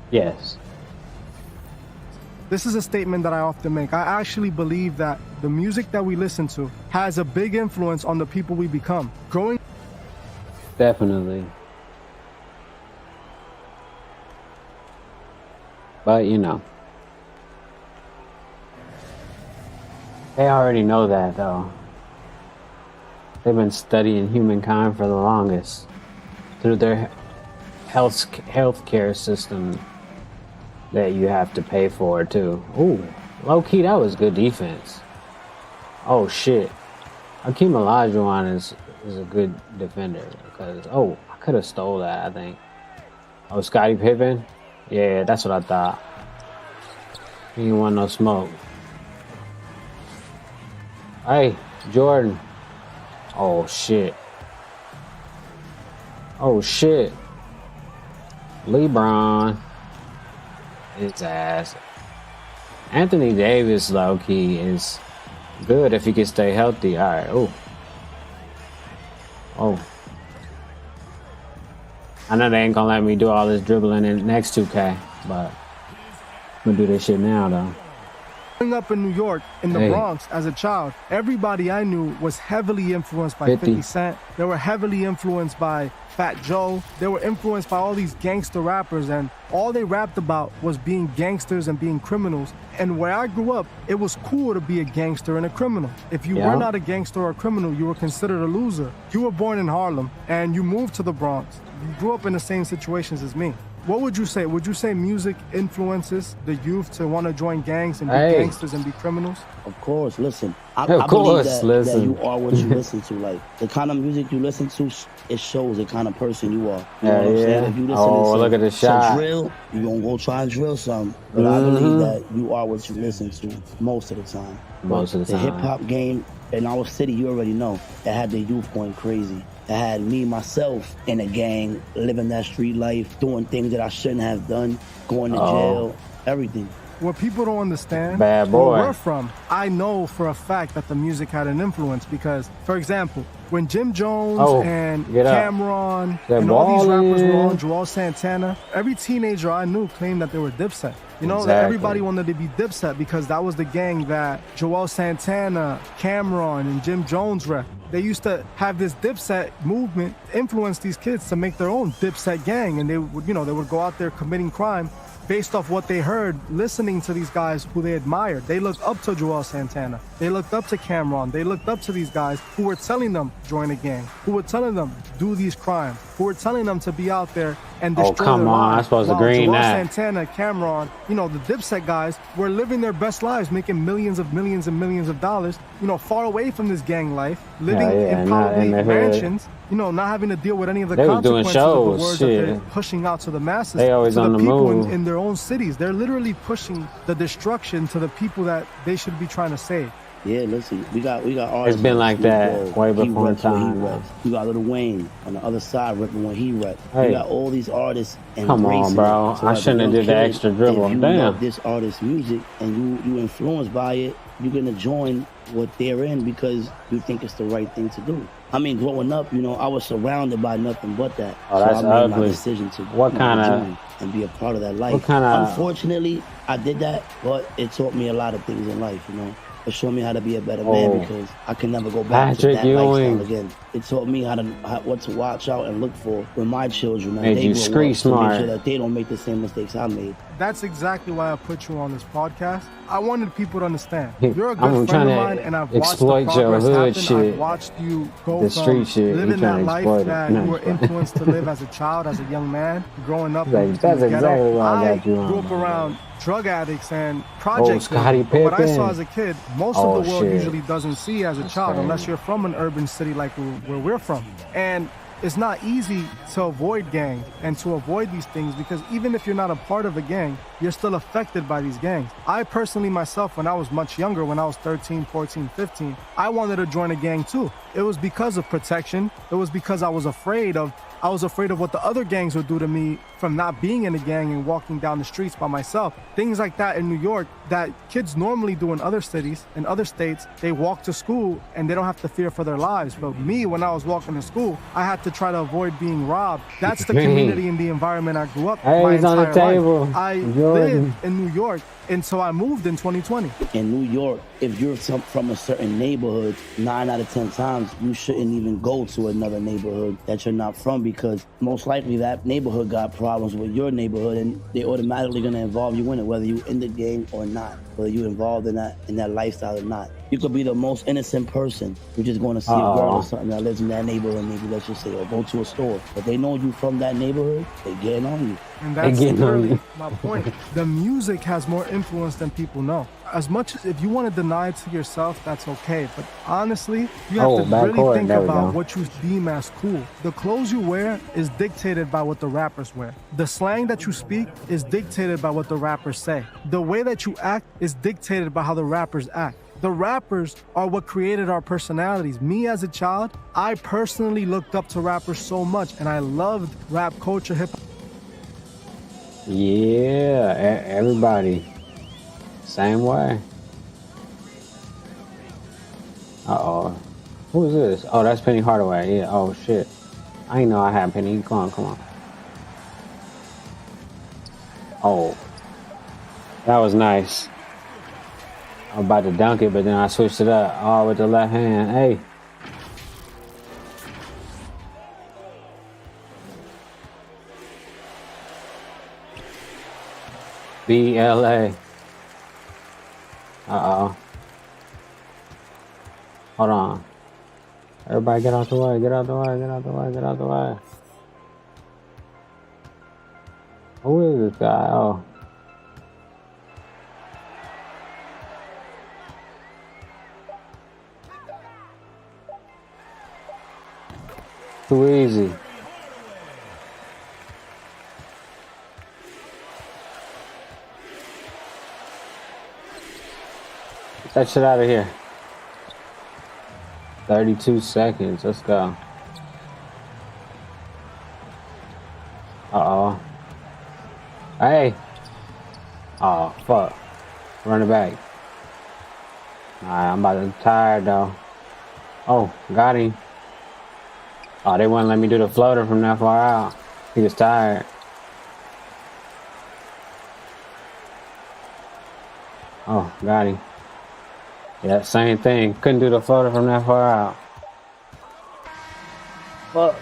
Yes. This is a statement that I often make. I actually believe that the music that we listen to has a big influence on the people we become. Growing Definitely. But, they already know that, though. They've been studying humankind for the longest through their healthcare system that you have to pay for, too. Ooh, low-key, that was good defense. Oh, shit. Hakeem Olajuwon is a good defender because, I could have stole that, I think. Oh, Scottie Pippen? Yeah, that's what I thought. He didn't want no smoke. Hey, Jordan. Oh, shit. Oh, shit. LeBron. His ass. Anthony Davis, low-key, is good if he can stay healthy. All right. Oh. I know they ain't gonna let me do all this dribbling in next 2K, but I'm gonna do this shit now, though. Growing up in New York, in the Bronx, as a child, everybody I knew was heavily influenced by 50 Cent. They were heavily influenced by Fat Joe. They were influenced by all these gangster rappers, and all they rapped about was being gangsters and being criminals. And where I grew up, it was cool to be a gangster and a criminal. If you were not a gangster or a criminal, you were considered a loser. You were born in Harlem, and you moved to the Bronx. You grew up in the same situations as me. What would you say? Would you say music influences the youth to want to join gangs and be gangsters and be criminals? Of course, listen. I Of believe course, that you are what you listen to. Like, the kind of music you listen to, it shows the kind of person you are. You know what I'm saying? If you listen to look at the shot. drill, you're going to go try and drill something. But I believe that you are what you listen to most of the time. Most of the time. The hip-hop game in our city, you already know, it had the youth going crazy. It had me, myself, in a gang, living that street life, doing things that I shouldn't have done, going to jail, everything. What people don't understand, Bad boy. where we're from, I know for a fact that the music had an influence because, for example, when Jim Jones and Cameron and all these rappers were on, Joel Santana, every teenager I knew claimed that they were Dipset. You know, everybody wanted to be Dipset because that was the gang that Joel Santana, Cameron, and Jim Jones rep. They used to have this Dipset movement influence these kids to make their own Dipset gang, and they would go out there committing crime based off what they heard listening to these guys who they admired. They looked up to Joel Santana. They looked up to Cameron. They looked up to these guys who were telling them join a gang, who were telling them do these crimes. who are telling them to be out there and Oh, destroy come their on. I'm lives. supposed to While green Joel that. Santana, Cameron, you know, the Dipset guys were living their best lives, making millions and millions of dollars, you know, far away from this gang life, living yeah, in not probably in the hood. mansions, you know, not having to deal with any of the They was doing consequences of the shows, words that they're shit. pushing out to the masses, They always to on the the people move. in their own cities. They're literally pushing the destruction to the people that they should be trying to save. Yeah, listen, we got artists. It's been like that way He before reps where he time. reps. We got Lil Wayne on the other side repping when he reps. Hey. We got all these artists Come on, embracing bro. it. So I as a shouldn't have young did the kid, extra dribble. If you Damn. love this artist's music and you influenced by it, you're gonna join what they're in because you think it's the right thing to do. I mean, growing up, you know, I was surrounded by nothing but that. Oh, so that's I made my ugly. decision to What you know, kinda- join and be a part of that life. what kinda- Unfortunately, I did that, but it taught me a lot of things in life, you know. It showed me how to be a better Oh. man because I can never go back Patrick to that Ewing. lifestyle again. It taught me what to watch out and look for with my children. And Made they you grow street up to smart. make sure that they don't make the same mistakes I made. That's exactly why I put you on this podcast. I wanted people to understand. Hey, You're a good I'm friend trying of to mine, and I've watched the exploit your progress hood happen. shit. I've watched you go The from street shit, you living trying that to life exploit it. that No, you were it's fine. influenced to live as a child, as a young man, growing up. Like, in that's the ghetto. exactly why I got you on, grew up man. around drug addicts and project Scottie living. But what I Pippen. saw as a kid, most Oh, of the world shit. usually doesn't see as a child crazy. unless you're from an urban city like where we're from. And it's not easy to avoid gangs and to avoid these things because even if you're not a part of a gang, you're still affected by these gangs. I personally myself, when I was much younger, when I was 13, 14, 15, I wanted to join a gang too. It was because of protection. It was because I was afraid of what the other gangs would do to me from not being in a gang and walking down the streets by myself. Things like that in New York that kids normally do in other cities, in other states. They walk to school and they don't have to fear for their lives. But me, when I was walking to school, I had to try to avoid being robbed. That's the community and the environment I grew up Hey, my he's on the entire table. life. I Jordan. lived in New York until I moved in 2020. In New York, if you're from a certain neighborhood, 9 out of 10 times, you shouldn't even go to another neighborhood that you're not from because most likely that neighborhood got problems with your neighborhood and they automatically gonna involve you in it, whether you in the gang or not, whether you involved in that lifestyle or not. You could be the most innocent person. You're just going to see a girl or something that lives in that neighborhood, maybe let's just say, or go to a store. But they know you from that neighborhood, they getting on you. And that's really my point. The music has more influence than people know. As much as if you want to deny it to yourself, that's okay. But honestly, you have to really think about what you deem as cool. The clothes you wear is dictated by what the rappers wear. The slang that you speak is dictated by what the rappers say. The way that you act is dictated by how the rappers act. The rappers are what created our personalities. Me as a child, I personally looked up to rappers so much and I loved rap culture, hip hop. Yeah, everybody. Same way. Uh-oh. Who is this? Oh, that's Penny Hardaway. Yeah, oh shit. I didn't know I had Penny. Come on. Oh. That was nice. I was about to dunk it, but then I switched it up. Oh, with the left hand. Hey. BLA. Uh-oh. Hold on. Everybody get out the way. Get out the way. Who is this guy? Oh. Too easy. Get that shit out of here. 32 seconds. Let's go. Uh-oh. Hey. Oh, fuck. Run it back. Alright, I'm about to tired though. Oh, got him. Oh, they wouldn't let me do the floater from that far out. He was tired. Oh, got him. Yeah, same thing. Couldn't do the floater from that far out. Fuck.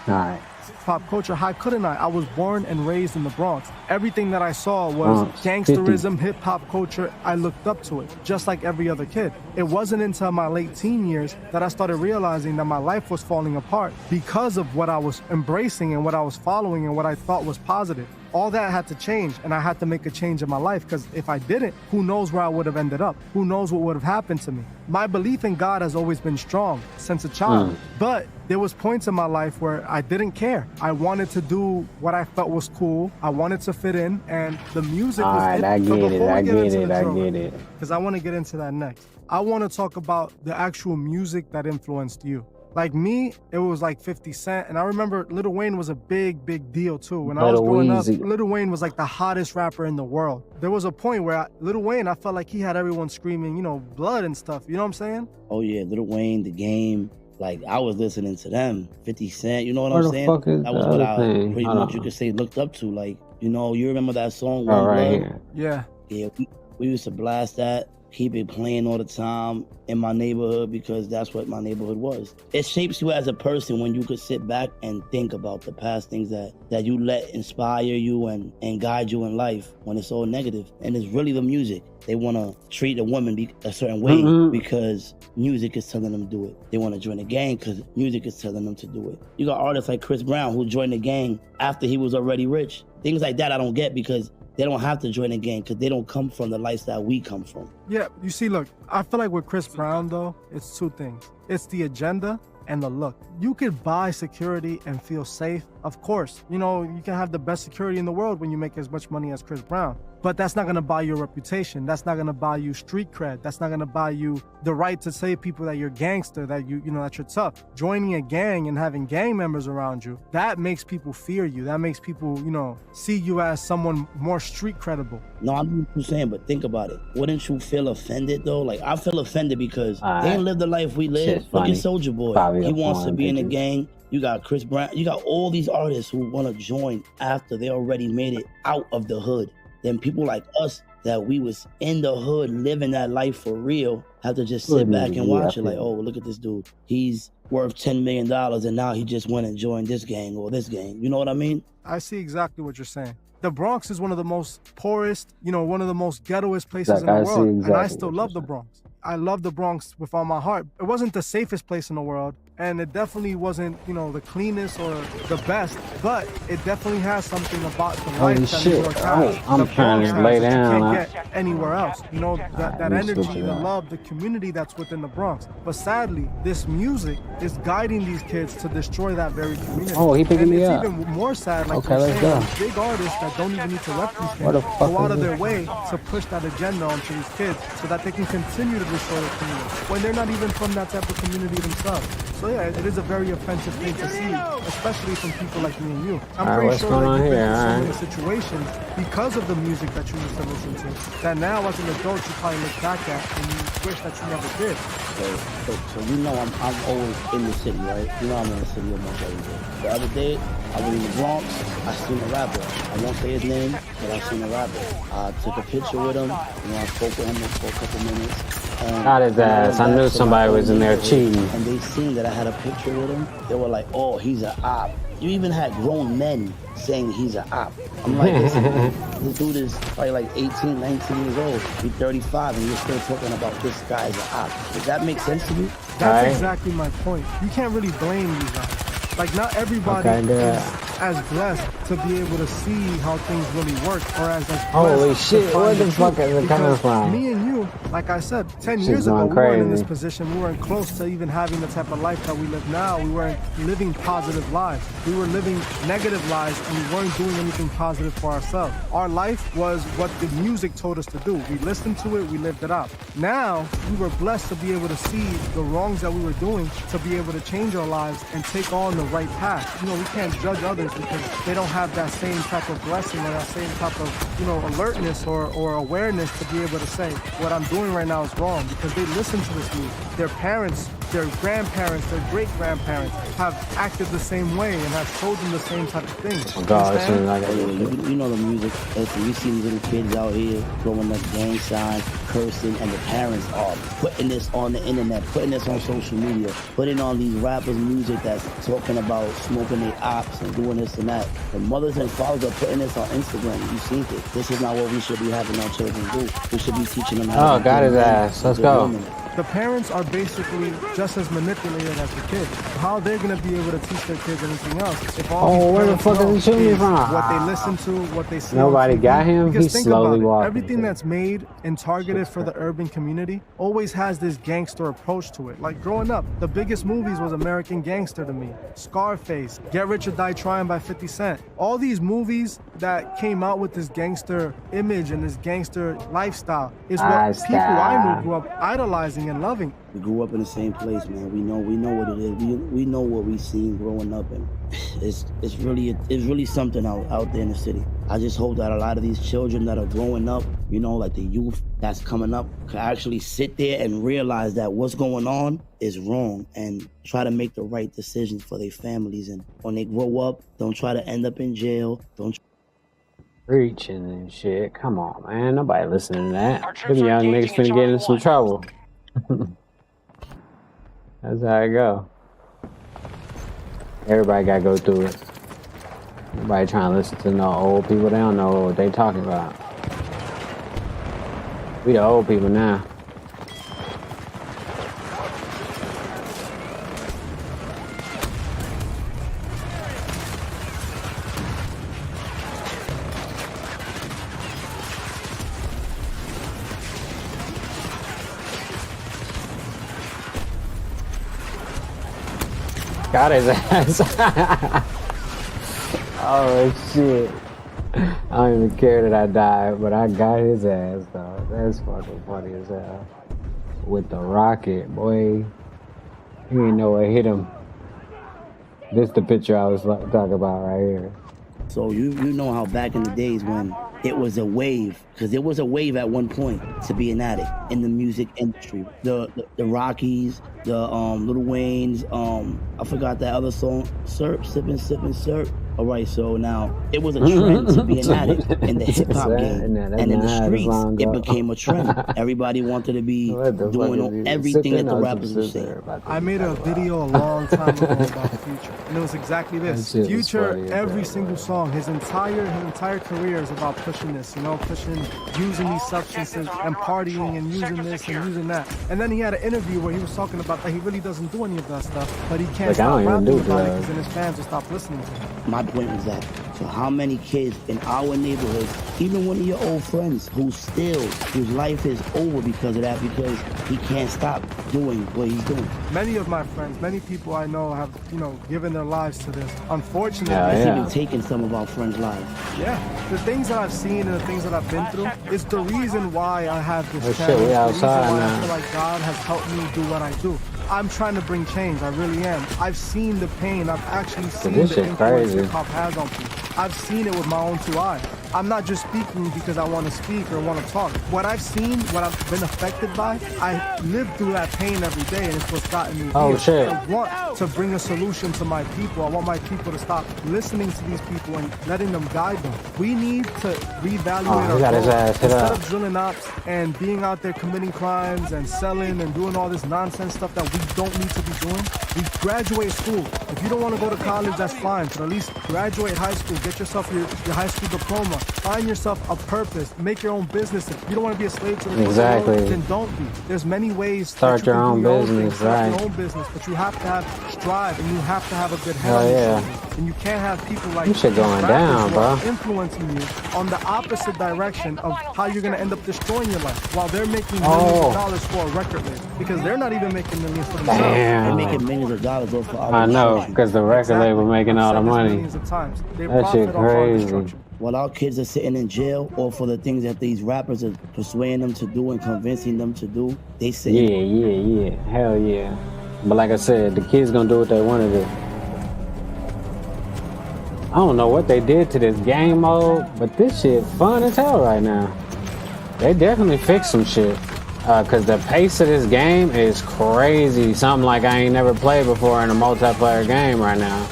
Alright, hip-hop culture. How couldn't I? I was born and raised in the Bronx. Everything that I saw was gangsterism, hip-hop culture. I looked up to it, just like every other kid. It wasn't until my late teen years that I started realizing that my life was falling apart because of what I was embracing and what I was following and what I thought was positive. All that had to change, and I had to make a change in my life, because if I didn't, who knows where I would have ended up? Who knows what would have happened to me? My belief in God has always been strong since a child, but there was points in my life where I didn't care. I wanted to do what I felt was cool. I wanted to fit in, and the music was Alright, I get it. because I want to get into that next. I want to talk about the actual music that influenced you. Like me, it was like 50 Cent. And I remember Lil Wayne was a big, big deal too. When I was growing up, Lil Wayne was like the hottest rapper in the world. There was a point where Lil Wayne, I felt like he had everyone screaming, you know, blood and stuff. You know what I'm saying? Oh yeah, Lil Wayne, The Game. Like, I was listening to them. 50 Cent, you know what I'm saying? That was what I pretty much, you could say, looked up to. Like, you know, you remember that song, One Blood? Yeah. Yeah, we used to blast that. Keep it playing all the time in my neighborhood, because that's what my neighborhood was. It shapes you as a person when you could sit back and think about the past things that you let inspire you and guide you in life when it's all negative. And it's really the music. They want to treat a woman a certain way because music is telling them to do it. They want to join a gang because music is telling them to do it. You got artists like Chris Brown who joined the gang after he was already rich. Things like that I don't get, because they don't have to join a gang because they don't come from the lifestyle we come from. Yeah, you see, look, I feel like with Chris Brown, though, it's two things. It's the agenda and the look. You could buy security and feel safe. Of course, you know, you can have the best security in the world when you make as much money as Chris Brown. But that's not going to buy you a reputation. That's not going to buy you street cred. That's not going to buy you the right to say to people that you're gangster, that you know, that you're tough. Joining a gang and having gang members around you, that makes people fear you. That makes people, you know, see you as someone more street credible. No, I know what you're saying, but think about it. Wouldn't you feel offended, though? Like, I feel offended because they didn't live the life we live. Look at Soulja Boy. He wants to be in a gang. You got Chris Brown. You got all these artists who want to join after they already made it out of the hood. Then people like us that we was in the hood living that life for real have to just sit back and watch it like, oh, look at this dude. He's worth $10 million and now he just went and joined this gang or this gang. You know what I mean? I see exactly what you're saying. The Bronx is one of the most poorest, you know, one of the most ghettoest places in the world. And I still love the Bronx. I love the Bronx with all my heart. It wasn't the safest place in the world, and it definitely wasn't, you know, the cleanest or the best, but it definitely has something about the life that New York has. I'm trying to lay down. You can't get anywhere else. You know, that energy, the love, the community that's within the Bronx. But sadly, this music is guiding these kids to destroy that very community. Oh, he picking me up. It's even more sad, like okay, let's go. Big artists that don't even need to rep these kids go out of their way to push that agenda onto these kids so that they can continue to destroy the community when they're not even from that type of community themselves. So yeah, it is a very offensive thing to see, especially from people like me and you. I'm pretty sure that you've been in so many situations because of the music that you used to listen to, that now as an adult you probably look back at and you wish that you never did. So you know I'm always in the city, right? You know I'm in the city almost every day. The other day, I was in the Bronx, I seen a rapper. I won't say his name, but I seen a rapper. I took a picture with him, you know, I spoke with him for a couple minutes. Got his ass. I knew somebody was in there cheating. And they seen that I had a picture with him. They were like, oh, he's an op. You even had grown men saying he's an op. I'm like, this dude is probably like 18, 19 years old. He's 35 and you're still talking about this guy's an op. Does that make sense to you? That's exactly my point. You can't really blame these guys. Like, not everybody is as blessed to be able to see how things really work, or as blessed. Holy shit, where the fuck is it coming from? Me and you, like I said, 10 years ago, we weren't in this position. We weren't close to even having the type of life that we live now. We weren't living positive lives. We were living negative lives, and we weren't doing anything positive for ourselves. Our life was what the music told us to do. We listened to it, we lived it out. Now, we were blessed to be able to see the wrongs that we were doing, to be able to change our lives and take on the right path. You know, we can't judge others because they don't have that same type of blessing or that same type of, you know, alertness or awareness to be able to say what I'm doing right now is wrong, because they listen to this music. Their parents their grandparents, their great-grandparents have acted the same way and have told them the same type of things. Oh God, it seems like You know the music. Listen, you see these little kids out here throwing up gang signs, cursing, and the parents are putting this on the internet, putting this on social media, putting on these rappers' music that's talking about smoking their ops and doing this and that. The mothers and fathers are putting this on Instagram. You've seen it. This is not what we should be having our children do. We should be teaching them how to got his ass. Let's go. The parents are basically just as manipulated as the kids. How they're gonna be able to teach their kids anything else if all where the fuck is he shooting me from? What they listen to, what they see. Nobody got him. Because He's think slowly about it, walking. everything that's made and targeted for the urban community always has this gangster approach to it. Like growing up, the biggest movies was American Gangster to me. Scarface, Get Rich or Die Trying by 50 Cent. All these movies that came out with this gangster image and this gangster lifestyle is what people I knew grew up idolizing and loving. We grew up in the same place, man. We know what it is. We know what we seen growing up, and it's really something out there in the city. I just hope that a lot of these children that are growing up, you know, like the youth that's coming up, can actually sit there and realize that what's going on is wrong and try to make the right decisions for their families. And when they grow up, don't try to end up in jail. Don't. Preaching and shit. Come on, man. Nobody listening to that. Them young niggas finna get in some trouble. That's how it go. Everybody gotta go through it. Nobody trying to listen to no old people. They don't know what they talking about. We the old people now. Got his ass. Oh shit. I don't even care that I died, but I got his ass though. That's fucking funny as hell. With the rocket, boy. He didn't know what hit him. This the picture I was talking about right here. So you know how back in the days when it was a wave, because there was a wave at one point to be an addict in the music industry. The Rockies, the Lil Wayne's, I forgot that other song, Sirp, Sippin' Sirp. All right, so now it was a trend to be an addict in the hip hop game, and in the streets it became a trend. Everybody wanted to be doing everything that the rappers were saying. I made a video a long time ago about Future, and it was exactly this. Future, every single song, his entire career is about pushing this, you know, using these substances and partying and using this and using that. And then he had an interview where he was talking about that he really doesn't do any of that stuff, but he can't stop rapping about it because then his fans will stop listening to him. My point was that, so how many kids in our neighborhoods, even one of your old friends whose life is over because of that, because he can't stop doing what he's doing. Many of my friends, many people I know have, you know, given their lives to this. Unfortunately, it's even taken some of our friends' lives. Yeah, the things that I've seen and the things that I've been through is the reason why I have this Shit, channel. we It's the outside reason why now. I feel like God has helped me do what I do. I'm trying to bring change. I really am. I've seen the pain. I've actually seen this the shit influence crazy. hip-hop has on people. I've seen it with my own two eyes. I'm not just speaking because I want to speak or want to talk. What I've seen, what I've been affected by, I live through that pain every day, and it's what's gotten me Oh, here. shit. I want to bring a solution to my people. I want my people to stop listening to these people and letting them guide them. We need to reevaluate Oh, he our got his goals. ass hit Instead up. of drilling ops and being out there committing crimes and selling and doing all this nonsense stuff that we don't need to be doing, we graduate school. If you don't want to go to college, that's fine, but at least graduate high school, get yourself your high school diploma, find yourself a purpose, make your own business. If you don't want to be a slave to the Exactly. world, then don't be. There's many ways Start that you your can own do your business, thing, start right. your own business, but you have to have strive and you have to have a good head Hell on your yeah. shoulders. And you can't have people like This shit these going rappers down, who are bro. influencing you on the opposite direction of how you're gonna end up destroying your life while they're making Oh. millions of dollars for a record label because they're not even making millions for themselves. Damn. They're making millions of dollars off of our I know, destruction. because the record label making all the money. Millions of times. They That shit profit off our crazy. destruction. While our kids are sitting in jail or for the things that these rappers are persuading them to do and convincing them to do, they sit Yeah. Hell yeah. But like I said, the kids gonna do what they want to do. I don't know what they did to this game mode, but this shit fun as hell right now. They definitely fixed some shit. Cause the pace of this game is crazy. Something like I ain't never played before in a multiplayer game right now.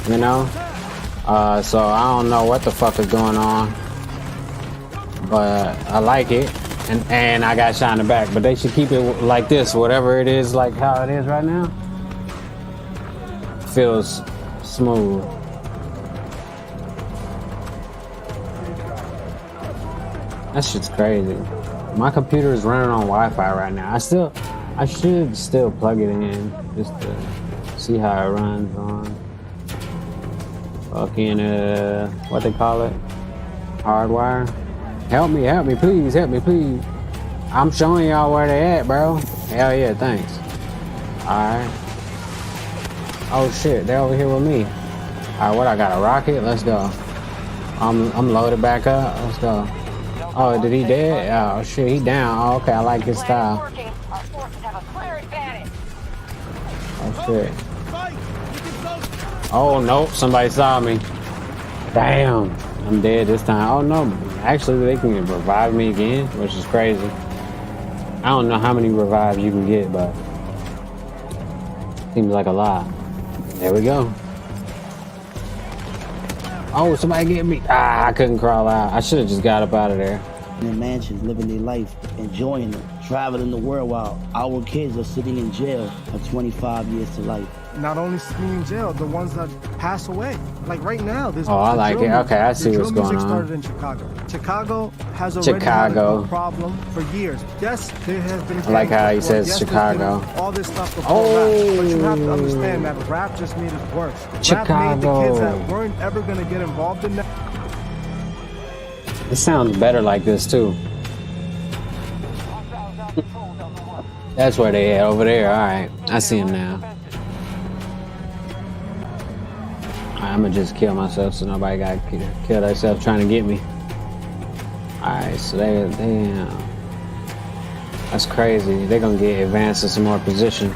You know? So I don't know what the fuck is going on. But I like it. And I got shot in the back. But they should keep it like this, whatever it is, like how it is right now. Feels smooth. That shit's crazy. My computer is running on Wi-Fi right now. I should still plug it in just to see how it runs on fucking what they call it, hardwire. Help me, please, help me, please. I'm showing y'all where they at, bro. Hell yeah, thanks. All right. Oh shit, they're over here with me. All right, what I got? A rocket? Let's go. I'm loaded back up. Let's go. Oh, did he dead? Oh shit, he down. Oh, okay, I like his style. Oh shit. Oh nope, somebody saw me. Damn, I'm dead this time. Oh no, actually they can revive me again, which is crazy. I don't know how many revives you can get, but seems like a lot. There we go. Oh, somebody get me. Ah, I couldn't crawl out. I should have just got up out of there. In their mansions, living their life, enjoying it, traveling the world while our kids are sitting in jail for 25 years to life. Not only sitting in jail, the ones that pass away. Like right now, there's. Oh, I like it. Okay, I see what's going on. Started in Chicago. Chicago has already had a problem for years. Yes, there has been. I like how he says Chicago. All this stuff before rap, but you have to understand that rap just made it worse. Chicago. Rap made the kids that weren't ever gonna get involved in that. It sounds better like this too. That's where they at over there. All right, I see him now. I'm gonna just kill myself so nobody got kill themselves trying to get me. Alright, so damn. That's crazy. They're gonna get advanced to some more position.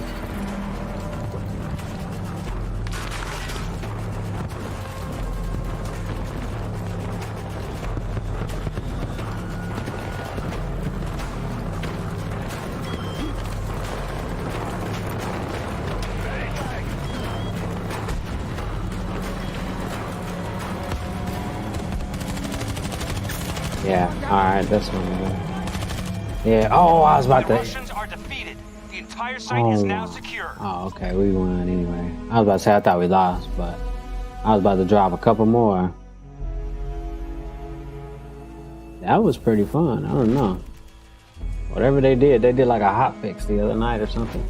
Yeah, alright, that's one. Yeah, oh, I was about to. Russians are defeated. The entire site is now secure. Oh, okay, we won anyway. I was about to say I thought we lost, but I was about to drop a couple more. That was pretty fun. I don't know. Whatever they did like a hot fix the other night or something.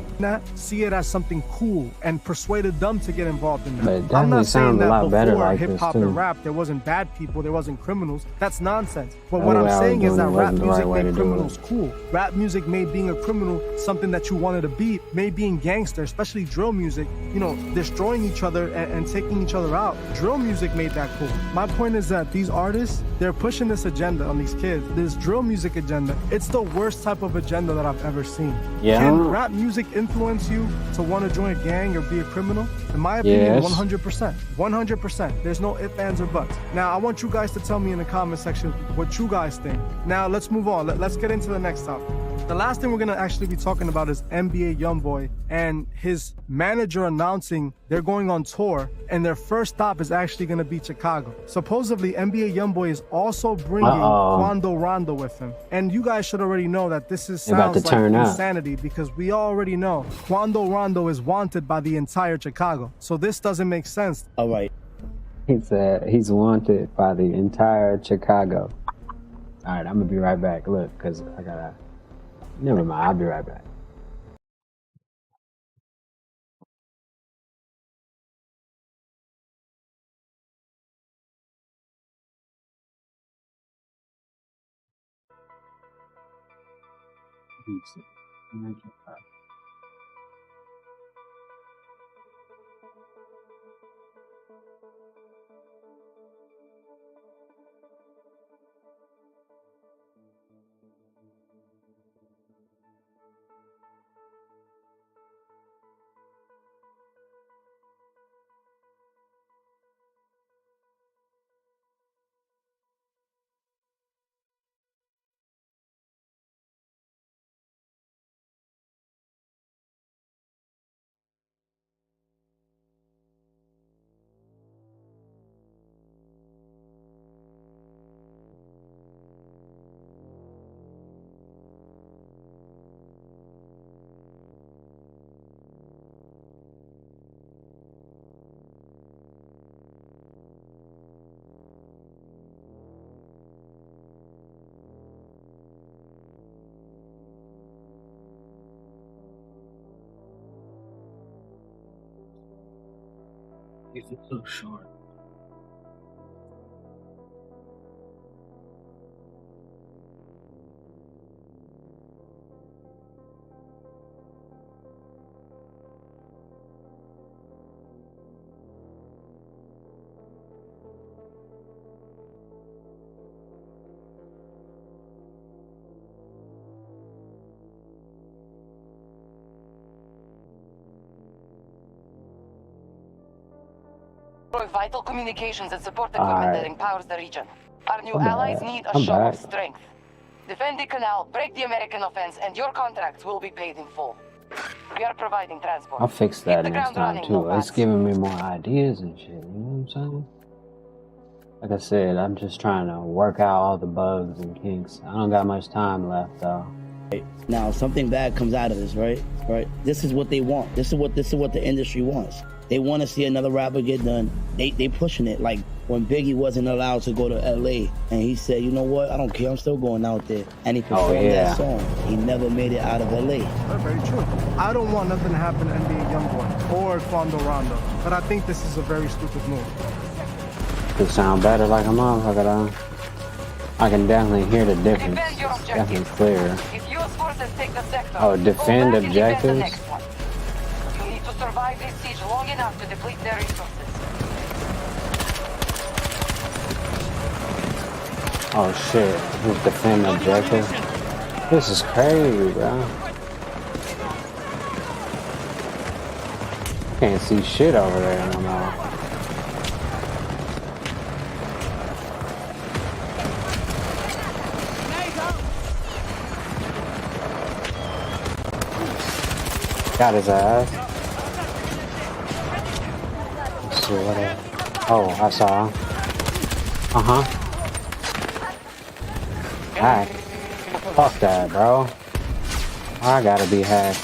See it as something cool and persuaded them to get involved in that. But it definitely sounds a lot better like this hip-hop too. and rap, there wasn't bad people, there wasn't criminals. That's nonsense. But what I'm saying is that rap music made criminals cool. Rap music made being a criminal something that you wanted to be, made being gangster, especially drill music, you know, destroying each other and taking each other out. Drill music made that cool. My point is that these artists, they're pushing this agenda on these kids, this drill music agenda. It's the worst type of agenda that I've ever seen. Yeah. Can rap music influence you to want to join a gang or be a criminal? In my opinion, 100%. 100%. There's no ifs, ands, or buts. Now, I want you guys to tell me in the comment section what you guys think. Now, let's move on. Let's get into the next topic. The last thing we're going to actually be talking about is NBA Youngboy and his manager announcing they're going on tour and their first stop is actually going to be Chicago. Supposedly, NBA Youngboy is also bringing Quando Rondo with him. And you guys should already know that this sounds like insanity because we already know Quando Rondo is wanted by the entire Chicago. So this doesn't make sense. All right. He said he's wanted by the entire Chicago. All right, I'm going to be right back. Look, because I got to... Never mind, I'll be right back. It's so short. Vital communications and support equipment that empowers the region. Our new allies need a I'm show back. of strength. Defend the canal, break the American offense, and your contract will be paid in full. We are providing transport. I'll fix that Hit the next ground time running, too. Novak. It's giving me more ideas and shit. You know what I'm saying? Like I said, I'm just trying to work out all the bugs and kinks. I don't got much time left though. Now, something bad comes out of this, right? Right. This is what they want. This is what the industry wants. They want to see another rapper get done. They pushing it. Like when Biggie wasn't allowed to go to LA, and he said, "You know what? I don't care. I'm still going out there." And he performed that song. He never made it out of LA. That's very true. I don't want nothing to happen to NBA YoungBoy or Quando Rondo, but I think this is a very stupid move. It sound better like a motherfucker though. I can definitely hear the difference. It's definitely clear. If U.S. forces take the sector, Oh, defend go back and defend the objectives? next one. You need to survive this siege long enough to deplete their resources. Oh shit, he's defend objective. This is crazy, bro. Can't see shit over there no more. Got his ass. Let's see what else. Oh, I saw. Hack. Fuck that, bro. I gotta be hacked.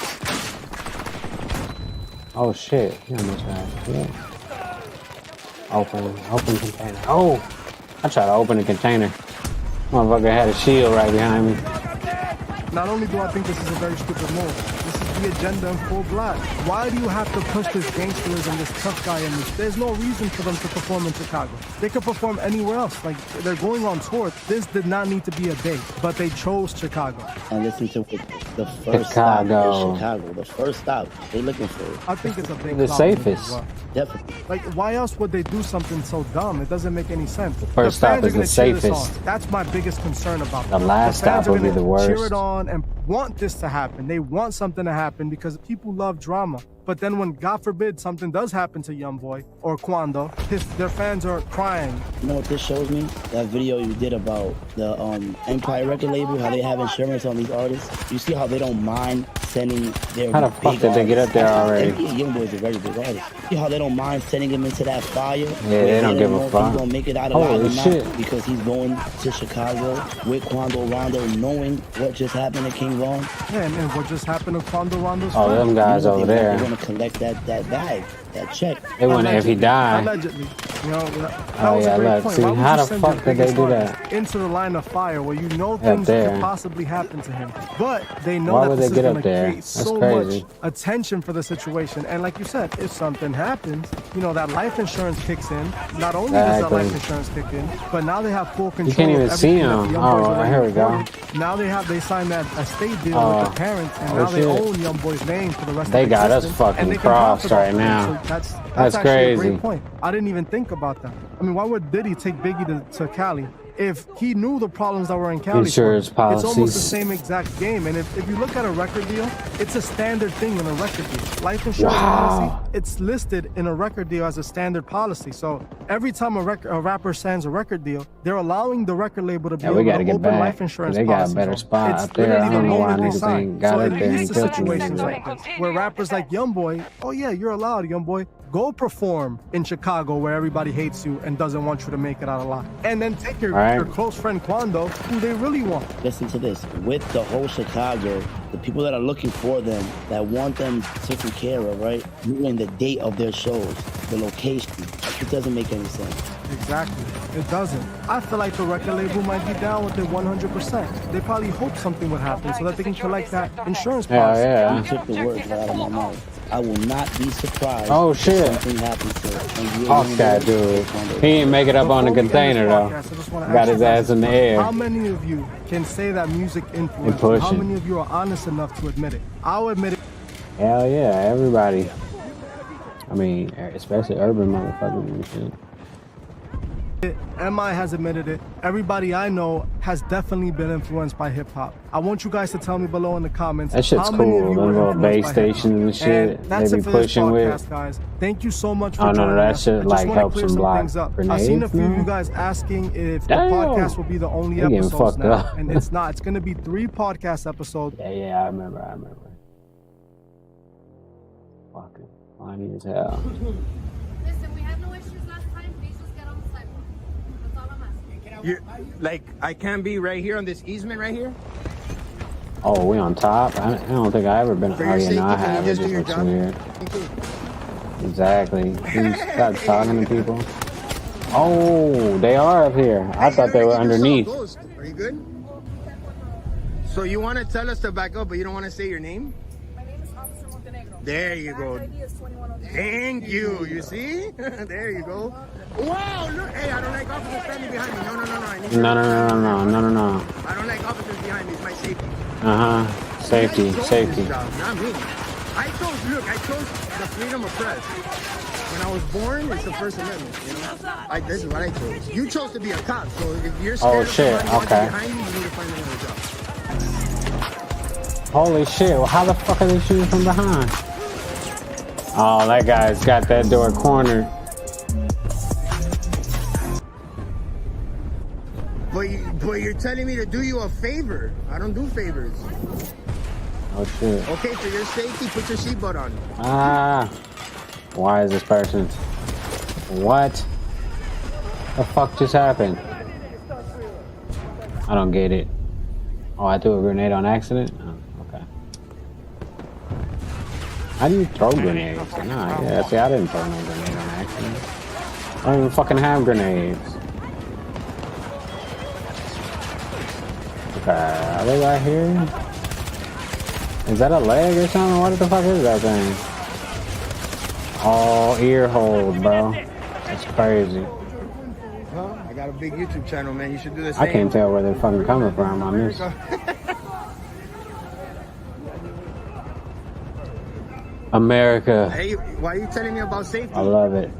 Oh shit. He almost hacked. Yeah. Open container. Oh! I tried to open the container. Motherfucker had a shield right behind me. Not only do I think this is a very stupid move, this is the agenda in full blast. Why do you have to push this gangsterism, this tough guy in this? There's no reason for them to perform in Chicago. They could perform anywhere else. Like, they're going on tour. This did not need to be a date, but they chose Chicago. And listen to the first stop is Chicago. The first stop. They're looking for it. I think it's a big The problem safest. as well. Definitely. Like, why else would they do something so dumb? It doesn't make any sense. First stop is the safest. That's my biggest concern about The last fans stop are would be gonna the worst. Cheer it on and want this to happen. They want something to happen because people love drama. But then when, God forbid, something does happen to YoungBoy or Quando, their fans are crying. You know what this shows me? That video you did about the Empire record label, how they have insurance on these artists. You see how they don't mind sending their How the fuck big did they get up there already? YoungBoy is a very big artist. See how they don't mind sending him into that fire? Yeah, they don't give know a if fuck. He's gonna make it out alive Holy or not shit. because he's going to Chicago with Quando Rondo, knowing what just happened to King Von. Yeah, and what just happened to Quando Rondo's Oh, friend? them guys over there. They're gonna collect that bag, that check. They want if he died. Allegedly. You know, that Oh, was yeah, a great look, point. see, Why would how you the send fuck your did they biggest do artist that? into the line of fire where you know Up things there. could possibly happen to him? But they know Why that would this they is get going up to there? create That's so crazy. much attention for the situation. And like you said, if something happens, you know, that life insurance kicks in. Not only does that Exactly. life insurance kick in, but now they have full control. You can't even of see everything that him. the Oh, YoungBoys already here we go. recorded. Now they signed that estate deal Oh. with the parents, and Oh, now they shit. own YoungBoy's name for the rest They of got us existence, and fucking they can crossed profit off right of it. now. So that's That's actually a crazy. great point. I didn't even think about that. I mean, why would Diddy take Biggie to Cali if he knew the problems that were in Cali? Insurance It's almost the policies. same exact game. And if you look at a record deal, it's a standard thing in a record deal. Life insurance policy, it's listed in a record deal as a standard policy. So every time a rapper signs a record deal, they're allowing the record label to be Yeah, we able gotta to get open back. life insurance They got a policies. better spot It's up there. I literally don't the know why moment they niggas sign. ain't got So it it there leads and to took it. situations like this, where rappers like YoungBoy, oh yeah, you're allowed, YoungBoy. Go perform in Chicago where everybody hates you and doesn't want you to make it out alive. And then take your close friend Quando, who they really want. Listen to this. With the whole Chicago, the people that are looking for them, that want them taken care of, right? Knowing the date of their shows, the location, it doesn't make any sense. Exactly. It doesn't. I feel like the record label might be down with it 100%. They probably hope something would happen so that they can collect that insurance policy. You took the words right out of my mouth. I will not be surprised. Oh, if shit. something happens to him. Fuck that dude. He didn't make it up on the container though. Got his ass in the air. How many of you can say that music influenced? pushing. How many of you are honest enough to admit it? I'll admit it. Hell yeah, everybody. I mean, especially urban motherfuckers and shit. MI has admitted it. Everybody I know has definitely been influenced by hip hop. I want you guys to tell me below in the comments. That shit's how many of cool. you Them were little influenced base by hip-hop. stations and shit And that's they it be for this pushing podcast, with. guys. Thank you so much for Oh, no, joining that us. shit, I just like, wanna helps clear them some block things up. I've grenades, seen a few of man. you guys asking if Damn. the podcast will be the only They getting episodes fucked now, up. and it's not. It's going to be 3 podcast episodes. Yeah, I remember. Fucking funny as hell. Listen, we had no issues last time. Please just get on the sidewalk. That's all I'm asking. You like I can't be right here on this easement right here? Oh, we on top? I don't think I ever been. For Oh, your yeah, no, I safety, can you have. It just do just your looks job? weird. Exactly. Please stop talking to people. Oh, they are up here. I thought they were underneath. Ghost. Are you good? So you want to tell us to back up, but you don't want to say your name? My name is Officer Montenegro. There you go. ID is 2103. Thank you. You see? There you go. Wow, look. Hey, I don't like officers standing behind me. No. I need No. I don't like officers behind me. It's my safety. Safety. You chose this job, not me. I chose the freedom of press. When I was born, it's the First Amendment. You know, this is what I chose. You chose to be a cop, so if you're scared Oh, of shit, somebody watching okay. behind you, you need to find another job. Holy shit. Well, how the fuck are they shooting from behind? Oh, that guy's got that door cornered. But you're telling me to do you a favor. I don't do favors. Oh, shit. Okay, for your safety, put your seatbelt on. Why is this person? What? The fuck just happened? I don't get it. Oh, I threw a grenade on accident? Oh, okay. How do you throw grenades? Nah, yeah, see, I didn't throw no grenade on accident. I don't even fucking have grenades. Okay, are they right here? Is that a leg or something? What the fuck is that thing? Oh, ear hold, bro. That's crazy. Huh? I got a big YouTube channel, man. You should do the same. I can't tell where they're fucking coming from. I miss. America. Hey, why are you telling me about safety? I love it.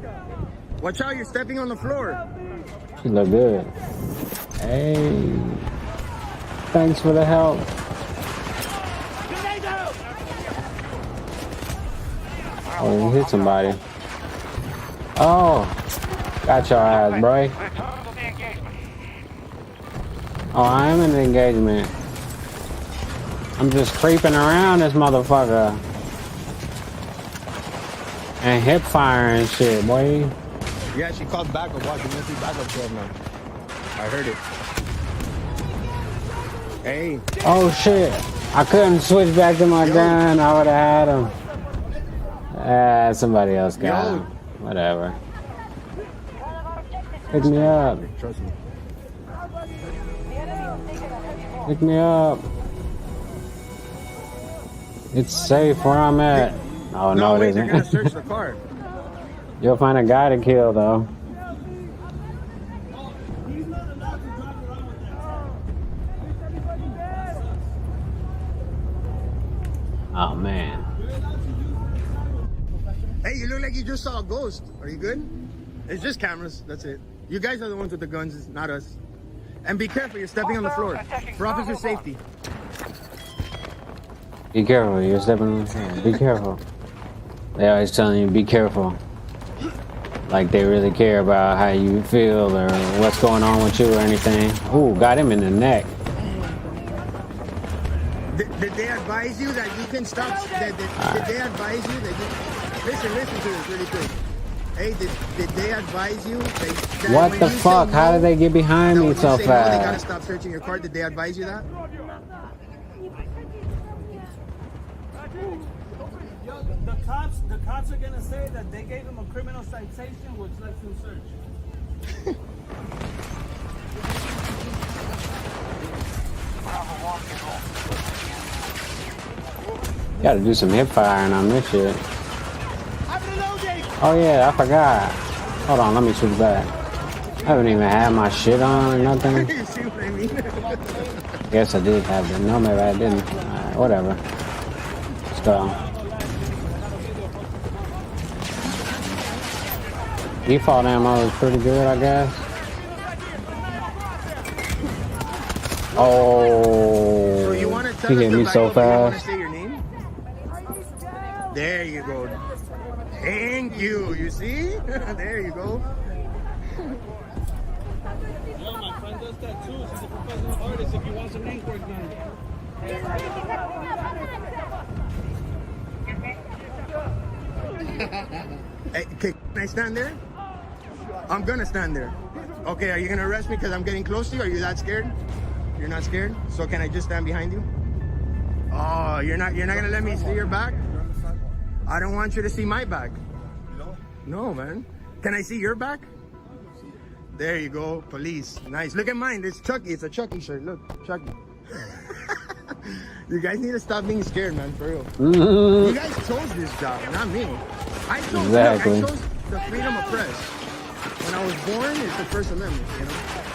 Watch out, you're stepping on the floor. She look good. Hey. Thanks for the help. Oh, you hit somebody. Oh. Got your ass, bro. Oh, I am in the engagement. I'm just creeping around this motherfucker. And hip fire and shit, boy. Yeah, she called backup. Watch, you must be backup 12 now. I heard it. Hey. Oh shit. I couldn't switch back to my gun. I would have had him. Somebody else got him. Whatever. Pick me up. Trust me. Pick me up. It's safe where I'm at. Oh, no, it wait, they're gonna isn't. search the car. You'll find a guy to kill, though. Oh, man. Hey, you look like you just saw a ghost. Are you good? It's just cameras. That's it. You guys are the ones with the guns, it's not us. And be careful, you're stepping on the floor. For officer safety. Be careful, you're stepping on the floor. Be careful. They always telling you, be careful. Like they really care about how you feel or what's going on with you or anything. Ooh, got him in the neck. Did they advise you that you can stop? Did they advise you that you... Listen to this really quick. Hey, did they advise you that What when the you fuck? say How no, did they get behind that me when you so say no, they gotta fast? stop searching your car. Did they advise you that? The cops are gonna say that they gave him a criminal citation, which led to a search. Gotta do some hip firing on this shit. Oh yeah, I forgot. Hold on, let me switch back. I haven't even had my shit on or nothing. You see what I mean? Guess I did have it. No, maybe I didn't. Alright, whatever. Let's go. Default ammo is pretty good, I guess. Oh, So you want to tell he us hit the me so Bible, but you want to fast. say your name? There you go. Thank you. You see? There you go. Yo, my friend does tattoos. He's a professional artist. If you want some ink work done. Hey, can I stand there? I'm gonna stand there. Okay, are you gonna arrest me because I'm getting close to you? Are you that scared? You're not scared? So can I just stand behind you? Oh, you're not gonna let me see your back? I don't want you to see my back. No, man. Can I see your back? There you go, police. Nice. Look at mine. It's Chucky. It's a Chucky shirt. Look, Chucky. You guys need to stop being scared, man, for real. You guys chose this job, not me. I chose, Exactly. look, I chose the freedom of press. When I was born, it's the First Amendment, you know?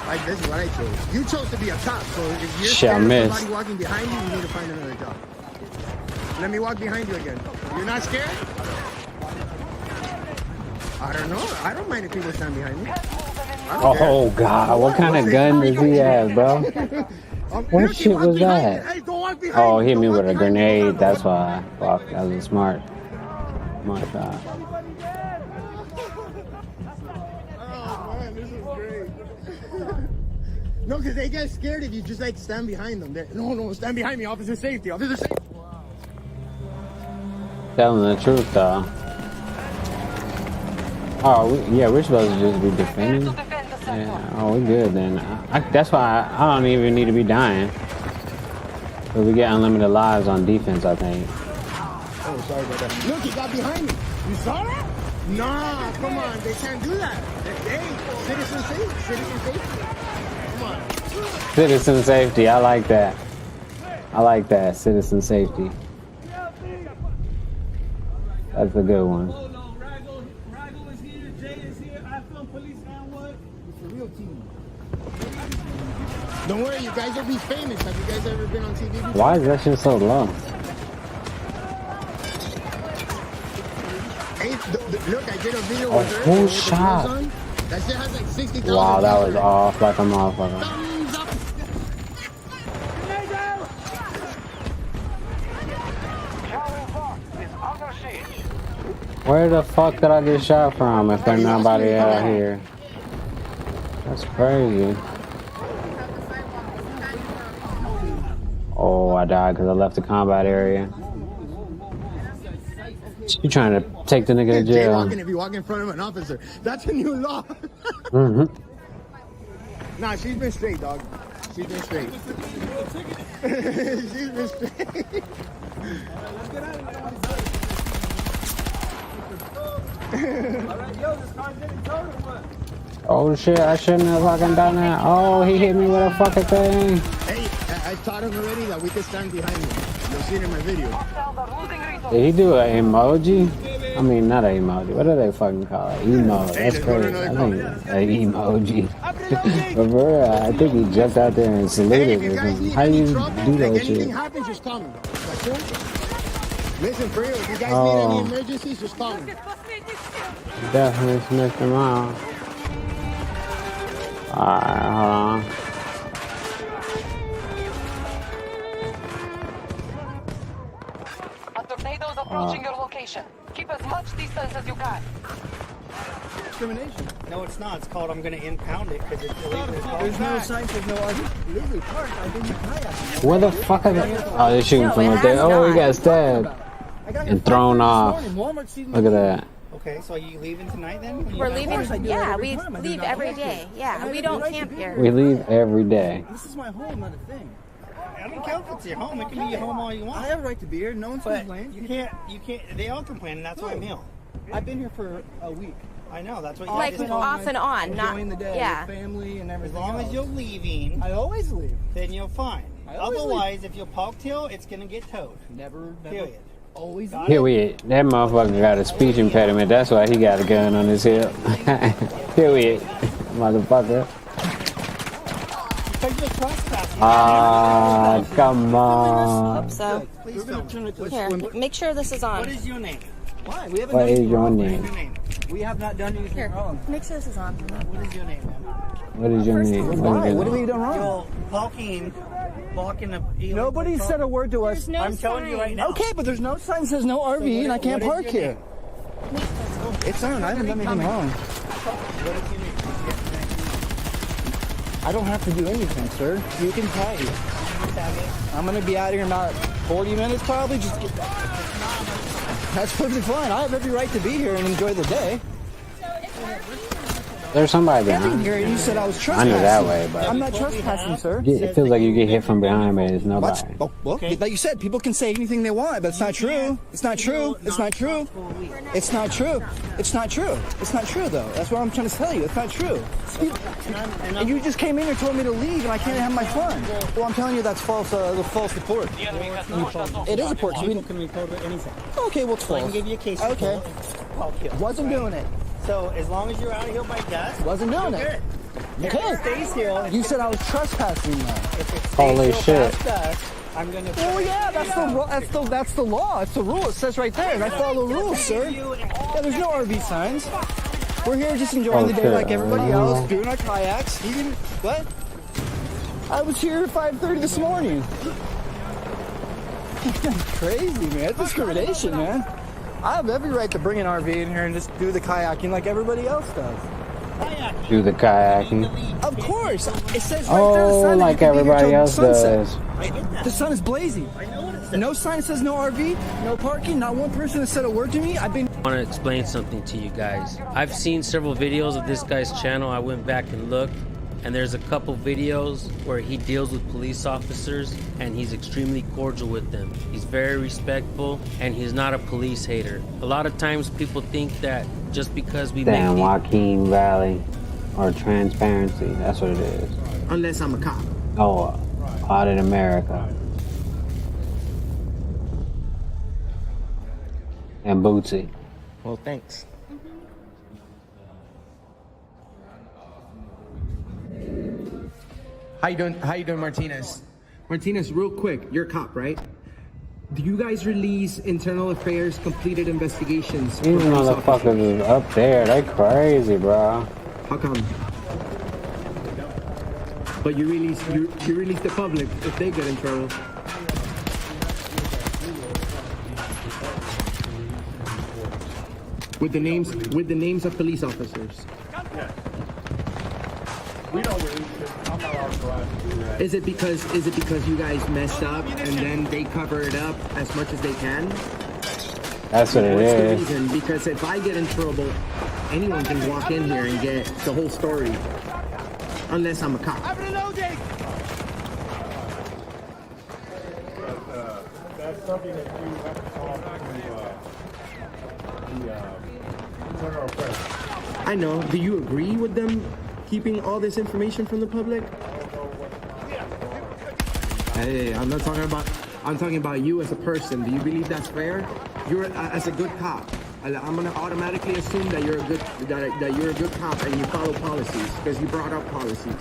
Like, this is what I chose. You chose to be a cop, so if you're Shit, I scared of missed. somebody walking behind you, you need to find another job. Let me walk behind you again. You're not scared? I don't know. I don't mind if people stand behind me. Oh God, what kind of gun does he have, bro? What shit was that? Oh, he hit me with a grenade. That's why. Fuck, that was a smart shot. No, because they get scared if you just like stand behind them. No, stand behind me. Officer safety. Officer safety. Telling the truth, though. Oh, we're supposed to just be defending. Yeah, oh, we good then. That's why I don't even need to be dying. But we get unlimited lives on defense, I think. Oh, sorry about that. Look, he got behind me. You saw that? Nah, come on. They can't do that. Hey, citizen safety. Come on. Citizen safety, I like that. I like that, citizen safety. That's a good one. Rago is here. Jay is here. I film police and what? It's a real team. Don't worry, you guys will be famous. Have you guys ever been on TV before? Why is that shit so low? Hey, look, I did a video Oh, with her. who with the shot? gloves on. That shit has like 60,000 Wow, that was views. off like a motherfucker. Thumbs up. Where the fuck did I get shot from if there's nobody out here? That's crazy. Oh, I died because I left the combat area. You trying to take the nigga to jail? Jaywalking if you walk in front of an officer. That's a new law. Mm-hmm. Nah, she's been straight, dog. She's been straight. She's been straight. Oh shit, I shouldn't have fucking done that. Oh, he hit me with a fucking thing. Hey, I taught him already that we can stand behind him. You'll see it in my video. Did he do an emoji? I mean, not an emoji. What do they fucking call it? Emo. That's crazy. I think an emoji. But for real, I think he jumped out there and saluted or something. How do you do that Anything shit? happens, just call me. That's cool? Listen, for real, if you guys Oh. need any emergencies, just call me. Definitely sniffed him out. Alright, hold on. A tornado is approaching your location. Keep as much distance as you can. Discrimination. No, it's not. It's called I'm going to impound it because it's illegal. There's no sign, there's no argument. Legally parked. I didn't kayak. Where the fuck are they? Oh, they're shooting from up there. Oh, he got stabbed. And thrown off. Look at that. Okay, so are you leaving tonight then? We're leaving. Yeah, we leave every day. Yeah, we don't camp here. We leave every day. This is my home, not a thing. I don't care if it's your home. It can be your home all you want. I have a right to be here. No one's But complaining. you can't. They all complain, and that's why I'm here. I've been here for a week. I know. That's what you Like just off and on, not enjoying the day yeah. with family and As everything. long as else. you're leaving, I always leave. then you're fine. I always Otherwise, if you're parked here, it's gonna get towed. Never. Period. Period. That motherfucker got a speech impediment. That's why he got a gun on his hip. Period. Motherfucker. Ah, come on. Hope so. Here, make sure this is on. What is your name? Why? We haven't What done is anything your wrong. name? What is your name? We have not done anything wrong. Make sure this is on. What is your name, man? What is your name? Why? What have we done wrong? You're blocking a. Nobody said a word to us. no I'm telling you right sign. now. Okay, but there's no sign that says no RV, and I can't what is park your here. It's on. I haven't done anything wrong. I don't have to do anything, sir. You can try it. I'm gonna be out here in about 40 minutes, probably. Just get. That's perfectly fine. I have every right to be here and enjoy the day. There's somebody behind. Here, you said I was I trespassing. know that way, but I'm not trespassing, sir. it feels like you get hit from behind, but it's nobody. Oh, well, like you said, people can say anything they want, but it's not true. It's not true. It's not true. It's not true. It's not true. It's not true, though. That's what I'm trying to tell you. It's not true. And you just came in and told me to leave, and I can't have my fun. Well, I'm telling you that's false. The false report. It is a report. People can report anything. Okay, well, it's false. I can give you a case. Okay. Wasn't doing it. So as long as you're out of here by dusk, wasn't doing it. You can't. Stays here. You said I was trespassing now. Holy shit. I'm gonna. Oh yeah, that's the law. It's the rule. It says right there, and I follow rules, sir. Yeah, there's no RV signs. We're here just enjoying the day like everybody else, doing our kayaks. You can what? I was here at 5:30 this morning. Crazy, man. It's discrimination, man. I have every right to bring an RV in here and just do the kayaking like everybody else does. Do the kayaking. Of course. It says right there, the Oh, sign that like you can leave everybody until else sunset. does. The sun is blazing. No sign says no RV, no parking. Not one person has said a word to me. I've been. I want to explain something to you guys. I've seen several videos of this guy's channel. I went back and looked, and there's a couple videos where he deals with police officers, and he's extremely cordial with them. He's very respectful, and he's not a police hater. A lot of times people think that just because we Damn, make Joaquin Valley. Or transparency. That's what it is. Unless I'm a cop. Oh, Audit America. And Bootsy. Well, thanks. How you doing, Martinez? Martinez, real quick, you're a cop, right? Do you guys release internal affairs completed investigations? These motherfuckers is up there. They crazy, bro. How come? But you release the public if they get in trouble. With the names of police officers. We don't release it. I'm not authorized to do that. Is it because you guys messed up and then they cover it up as much as they can? That's what it What's the is. reason? Because if I get in trouble, anyone can walk in here and get the whole story. Unless I'm a cop. That's something that you have to talk to the internal affairs. I know. Do you agree with them keeping all this information from the public? Hey, I'm talking about you as a person. Do you believe that's fair? You're as a good cop. I'm gonna automatically assume that you're a good cop and you follow policies because you brought up policies.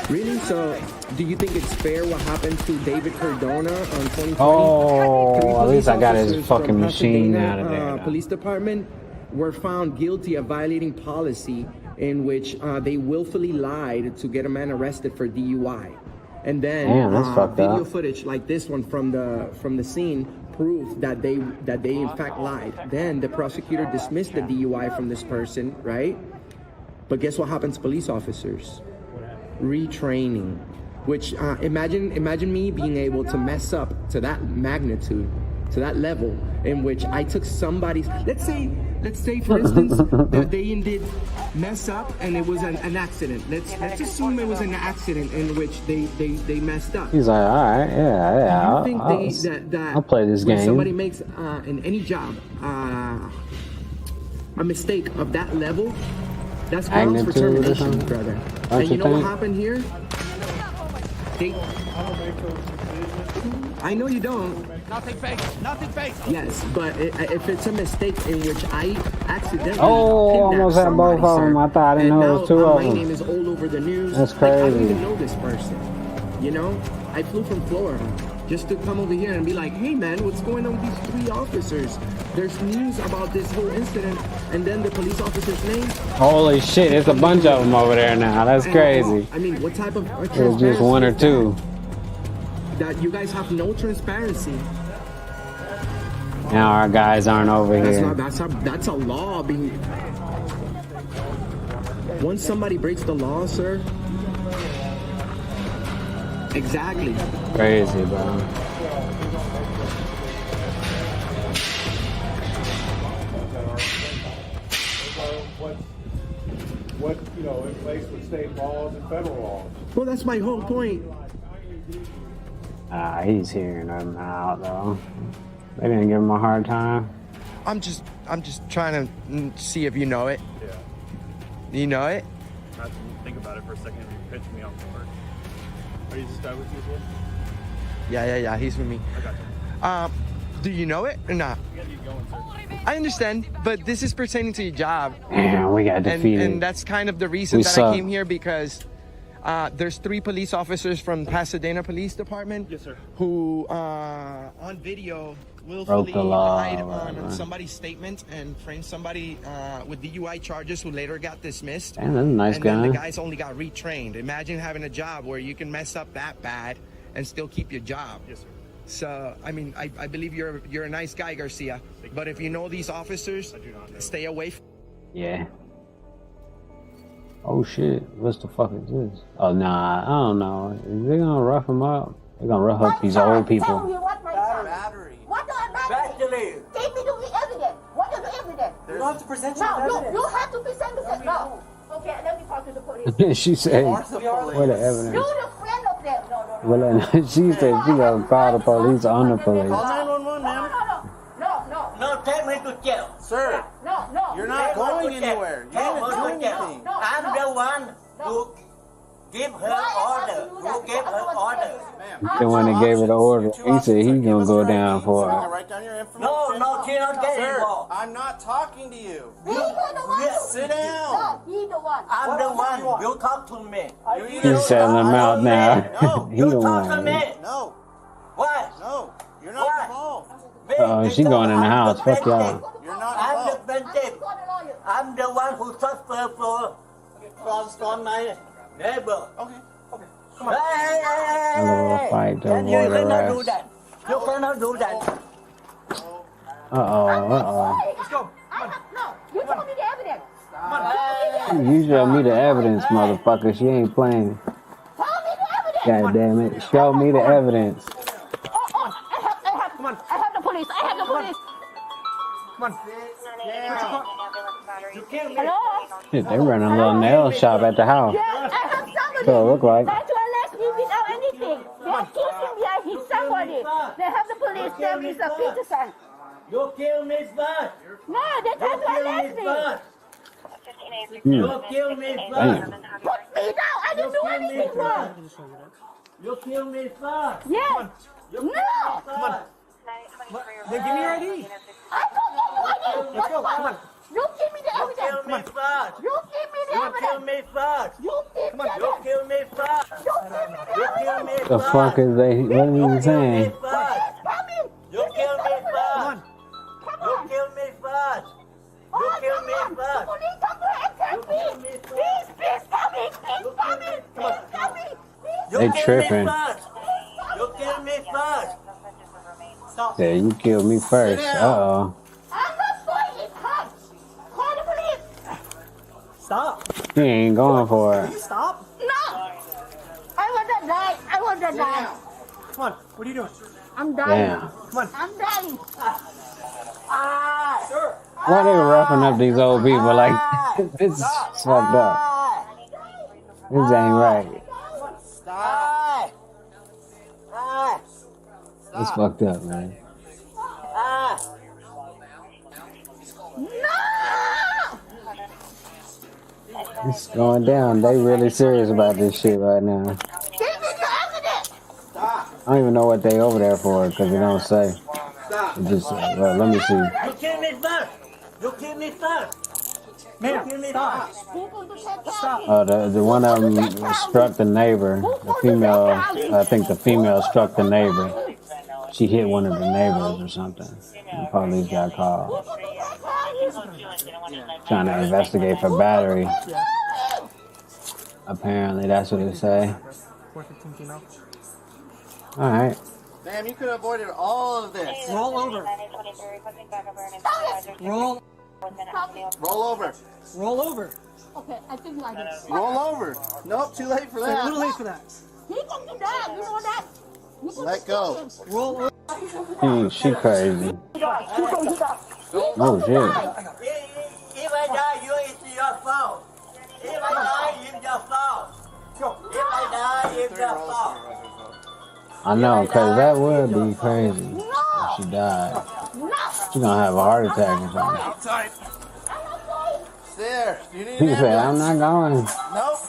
Really? So, do you think it's fair what happened to David Cardona on 2020? Oh, at least I got his fucking machine out of there. Police department were found guilty of violating policy in which they willfully lied to get a man arrested for DUI. And then Damn, that's fucked video up. footage like this one from the scene proved that they in fact lied. Then the prosecutor dismissed the DUI from this person, right? But guess what happens to police officers? Retraining. Which imagine me being able to mess up to that magnitude, to that level, in which I took somebody's. Let's say for instance that they did mess up and it was an accident. Let's assume it was an accident in which they messed up. He's like, all right, yeah. Do you think I'll play this when game. somebody makes in any job a mistake of that level, that's grounds for Magnitude or termination, something? brother. Don't And you you know what think? happened here? I know you don't. Nothing fake. Nothing fake. Yes, but if it's a mistake in which I accidentally Oh, kidnapped almost had somebody, both of them. sir, I thought I didn't and know it was two now of my them. name is all over the news. That's Like, I don't crazy. even know this person. You know, I flew from Florida just to come over here and be like, hey man, what's going on with these 3 officers? There's news about this whole incident, and then the police officer's name. Holy shit, it's a bunch of them over there now. That's crazy. I mean, what type of It's just one or two. that you guys have no transparency? Now our guys aren't over That's here. not, that's a law being. Once somebody breaks the law, sir. Exactly. Crazy, bro. What in place with state laws and federal laws. Well, that's my whole point. He's hearing them out though. They didn't give him a hard time. I'm just trying to see if you know it. Yeah. You know it? I have to think about it for a second. You pitch me off the work. Are you this guy with you as well? Yeah. He's with me. I got you. Do you know it or not? You gotta keep going, sir. I understand, but this is pertaining to your job. Damn, we got defeated. And that's kind of the reason We that suck. I came here, because there's 3 police officers from Pasadena Police Department. Yes, sir. Who on video willfully Broke the law, lied right. on somebody's statement and framed somebody with DUI charges who later got dismissed. Damn, that's a nice and then the guy. guys only got retrained. Imagine having a job where you can mess up that bad and still keep your job. Yes, sir. So, I mean, I believe you're a nice guy, Garcia. But if you know these officers, stay away from. Yeah. Oh shit, what the fuck is this? Oh nah, I don't know. Is they gonna rough him up? They're gonna rough up these old people. What battery? What battery? Take me to the evidence. What is the evidence? You don't have to present No, you have to present the evidence. No. Okay, let me talk to the police. She said, You what the evidence? the friend of them. No. Well, she said she gonna call the police on the police. Call 911, ma'am. No, take me to jail. Sir, No. you're not going anywhere. You didn't do anything. I'm the one who give her order. Who gave her order? The one that gave her the order, he said he's gonna go down for it. Write down your information. No, she not getting involved. I'm not talking to you. Sit down. I'm the one. You talk to me. He's selling them out now. He the Talk to one. me. No. What? No. You're not involved. Oh, she going in the house. Fuck y'all. You're not I'm the plaintiff. I'm the one who suffer from my neighbor. Okay. Come on. A little fight to And you avoid cannot do arrest. that. You cannot do that. Let's go. No, you told me the evidence. You show me the evidence, motherfucker. She ain't playing. God damn it. Show me the evidence. I have the police. Come on. Hello? Shit, they running a little nail shop at the house. Yeah, I have somebody. So it look like. Trying to arrest me without anything. They are kissing behind him. Somebody. They have the police. There is a Peterson. You kill me first. No, they trying to arrest me. You kill me first. Put me down. I didn't do anything wrong. You kill me first. Yes. No. Come on. Then give me your ID. I don't get you ID. Let's go. Come on. You give me the evidence. Kill me first. You give me the You evidence. kill me first. You give me the You evidence. kill me first. You give me the You kill me evidence. The fuck is they? What are you saying? first. Coming. You kill me first. Come You on. kill me first. Oh, You kill come me on. first. Police, come to help me. Please, coming. Please, coming. Please, coming. You They kill tripping. me first. You kill me first. Yeah, you killed me first. Uh-oh. I'm not going in hot. Call the police. Stop. He ain't going for it. Stop. No. I want to die. I want to die. Come on. What are you doing? I'm dying. Damn. Come on. I'm dying. Sir. Why they roughing up these old people like this is fucked up. This ain't right. Stop. It's fucked up, man. No. It's going down. They really serious about this shit right now. Give me the evidence. Stop. I don't even know what they over there for because they don't say. It just well, let me see. You kill me first. You kill me first. Ma'am, stop. The one of them struck the neighbor. The female, I think the female struck the neighbor. She hit one of the neighbors or something. The police got called. Trying to investigate for battery. Apparently, that's what it say. All right. Damn, you could have avoided all of this. Roll over. Roll. Roll over. Roll over. Okay, I think like this. Roll over. Nope, too late for It's that. a little late for that. He can do that. You know that. Let go. Roll over. She crazy. Oh shit. If I die, it's your fault. If I die, it's your fault. If I die, it's your fault. I know, cause that would be crazy if she died. She's gonna have a heart attack or something. There. Do you need He an said, ambulance? "I'm not going." Nope.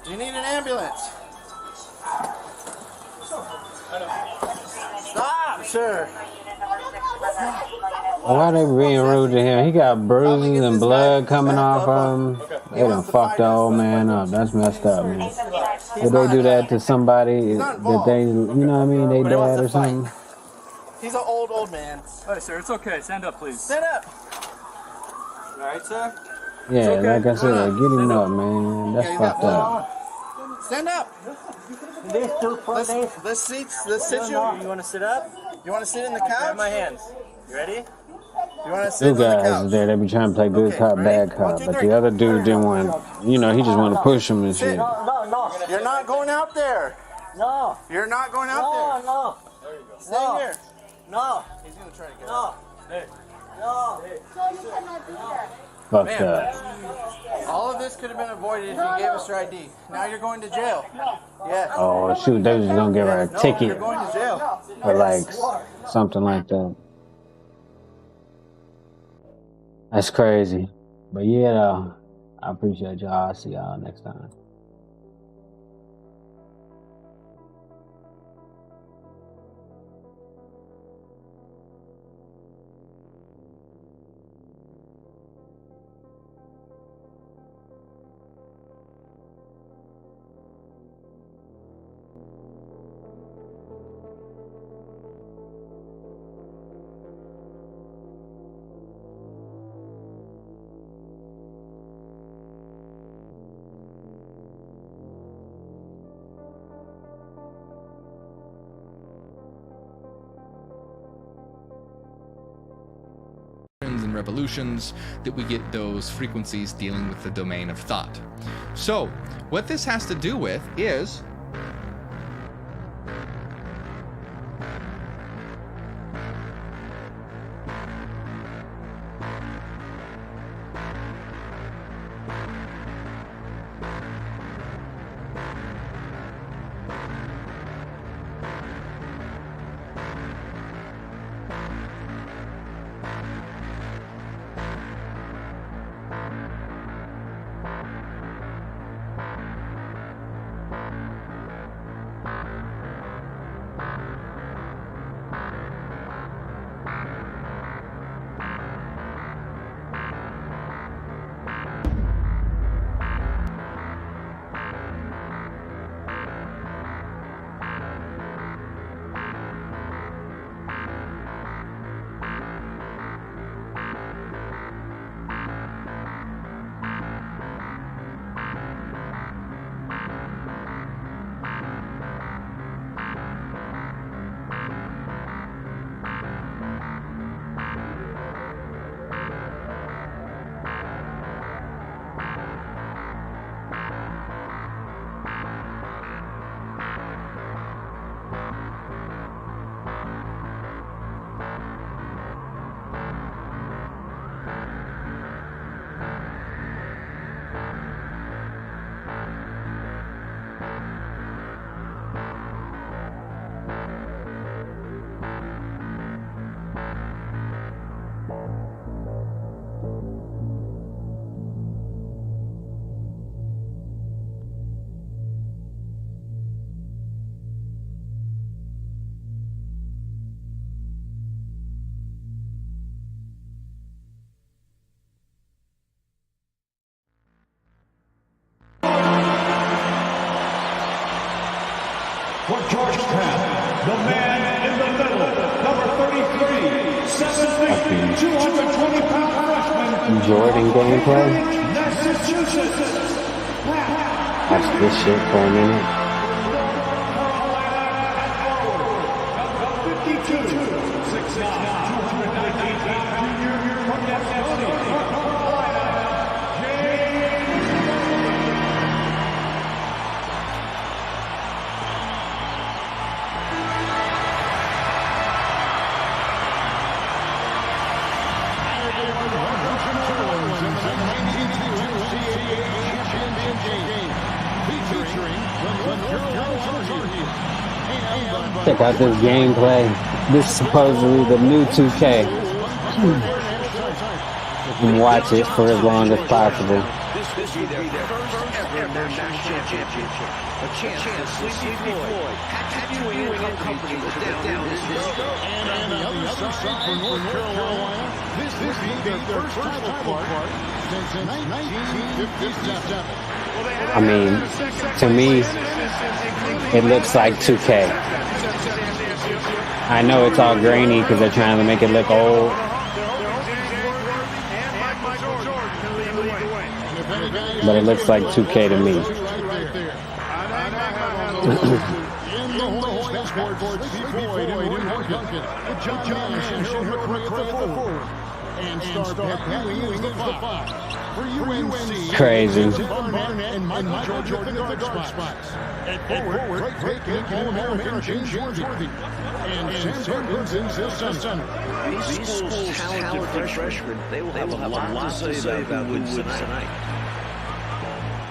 Do you need an ambulance? Stop, sir. Why they being rude to him? He got bruises and blood coming off of him. They done fucked the old man up. That's messed up, man. Would they do that to somebody that they, you know what I mean, they dad or something? He's an old man. Hey, sir, it's okay. Stand up, please. Stand up. All right, sir? Yeah, like I said, get him up, man. That's fucked up. Stand up. Let's sit you. You want to sit up? You want to sit in the couch? Grab my hands. You ready? You want to sit Two in the guys couch? there, they be trying to play good cop, bad cop, but the other dude didn't want, you know, he just want to push him and shit. No. You're not going out there. No. You're not going out there. No. Stay here. No. He's going to try to get No. out. No. So you cannot do that. Fucked up. All of this could have been avoided if you gave us your ID. Now you're going to jail. Yes. Oh, shoot, they was just gonna give her a No, ticket you're going to jail. or like something like that. That's crazy. But yeah, though, I appreciate y'all. I'll see y'all next time. and revolutions, that we get those frequencies dealing with the domain of thought. So what this has to do with is Georgetown, the man in the middle, number 33, 7'8", 220-pound freshman. Jordan gameplay. Massachusetts. Watch this shit for a minute. 52, 6'9", 219-pound junior from Kansas City, North Carolina, Check out this gameplay. This is supposedly the new 2K. You can watch it for as long as possible. This will be their first ever national championship. A chance to Sleepy Floyd, Pat Ewing and company was down this road. And on the other side for North Carolina, this will be their first title part since 1957. I mean, to me, it looks like 2K. I know it's all grainy because they're trying to make it look old. But it looks like 2K to me. Crazy. And Michael Jordan at the guard spots. At forward, great All-American James Worthy. And Sam Perkins is the center. These schools' talented freshmen, they will have a lot to say about who wins tonight.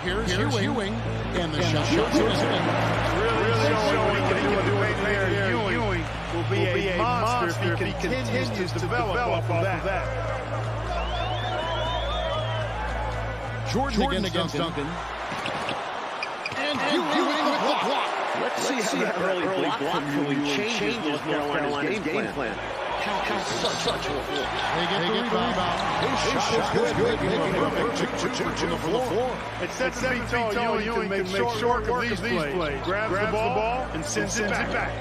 Here's Ewing, and the shot is in. Really showing what he can do there. Ewing will be a monster if he continues to develop off of that. Jordan again against Duncan. And Ewing with the block. Let's see how that early block from Ewing changes North Carolina's game plan. Such a They get the rebound. His shot is good. Perfect. From the floor. At 7 feet tall, Ewing can make short work of these plays. Grabs the ball and sends it back.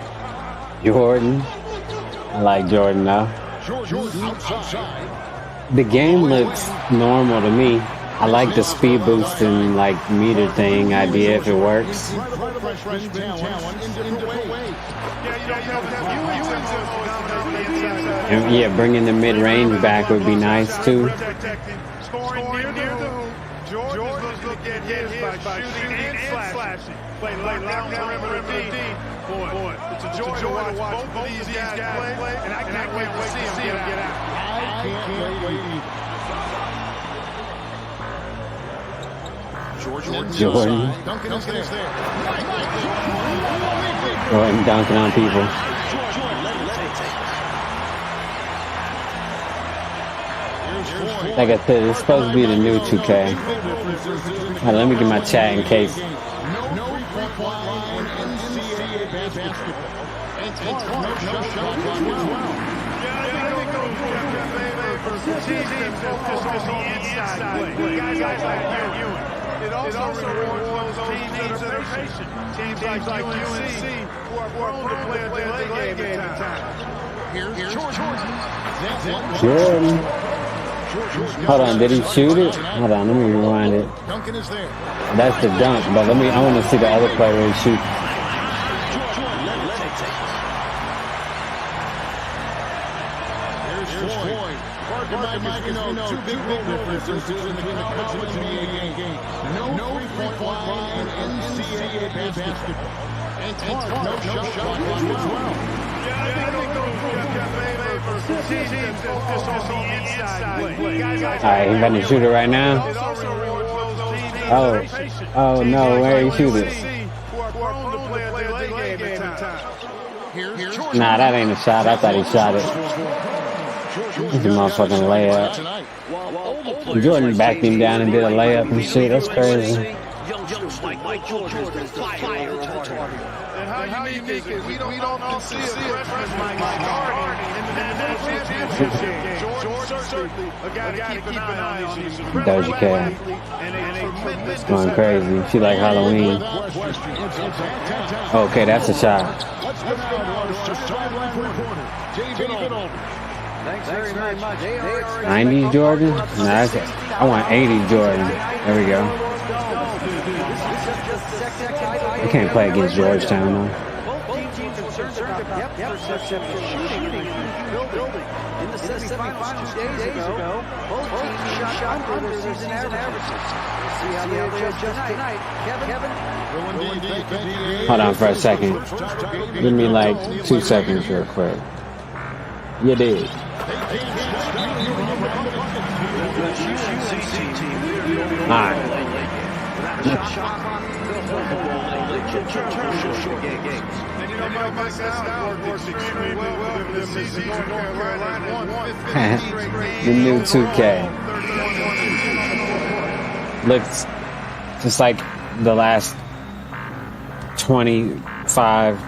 Jordan. I like Jordan now. Jordan outside. The game looks normal to me. I like the speed boost and like meter thing idea if it works. And yeah, bringing the mid-range back would be nice too. Scoring near the hoop. Jordan's looking at his by shooting and slashing. Play lockdown perimeter D. Boy, it's a joy to watch both of these guys play, and I can't wait to see him get out. I can't wait either. Jordan. Duncan is there. Jordan dunking on people. Like I said, it's supposed to be the new 2K. Right, let me get my chat in case. It also rewards those teams that are patient. Teams like UNC who are prone to play a delay game at times. Here's Jordan. Hold on, did he shoot it? Hold on, let me rewind it. Duncan is there. That's the dunk, but I want to see the other player where he shoots. Here's Floyd. Mike, you know, two big differences between the college and NBA game. No three-point line in NCAA basketball. And Clark, no shot clock as well. I think those got favor for teams that focus on the inside play. Alright, he's about to shoot it right now. Oh no, where he shoot it? Nah, that ain't a shot. I thought he shot it. It's a motherfucking layup. Jordan backed him down and did a layup and shit. That's crazy. Mike Jordan is the fire retarded. And how unique is we don't often see a freshman like Harden in the national championship game. Jordan certainly a guy to keep an eye on. He's Doja Cat. and a It's going crazy. She like Halloween. Okay, that's a shot. Thanks very much. 90 Jordan? Nah, I want 80 Jordan. There we go. I can't play against Georgetown though. In the semifinals 2 days ago, both teams shot under their season averages. See how they adjust tonight. Kevin. Hold on for a second. Give me like 2 seconds real quick. You did. Alright. The new 2K looks just like the last 25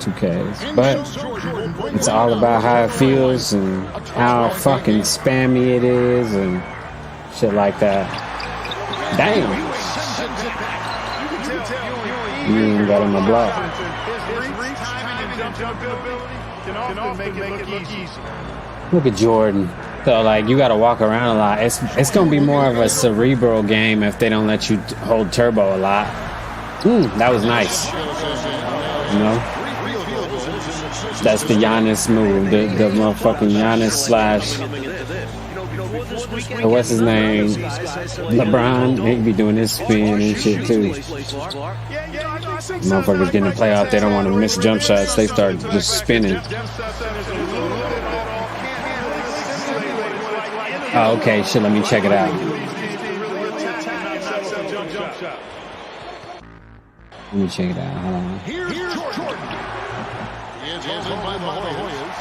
2Ks, but it's all about how it feels and how fucking spammy it is and shit like that. Damn. You even got on my block. Look at Jordan. So like you gotta walk around a lot. It's gonna be more of a cerebral game if they don't let you hold turbo a lot. That was nice. You know? That's the Giannis move. The motherfucking Giannis slash what's his name? LeBron. He be doing his spin and shit too. Motherfuckers getting the playoff, they don't want to miss jump shots. They start just spinning. Oh, okay, shit, let me check it out. Let me check it out. Hold on. Here's Jordan. He is by the Hoyas.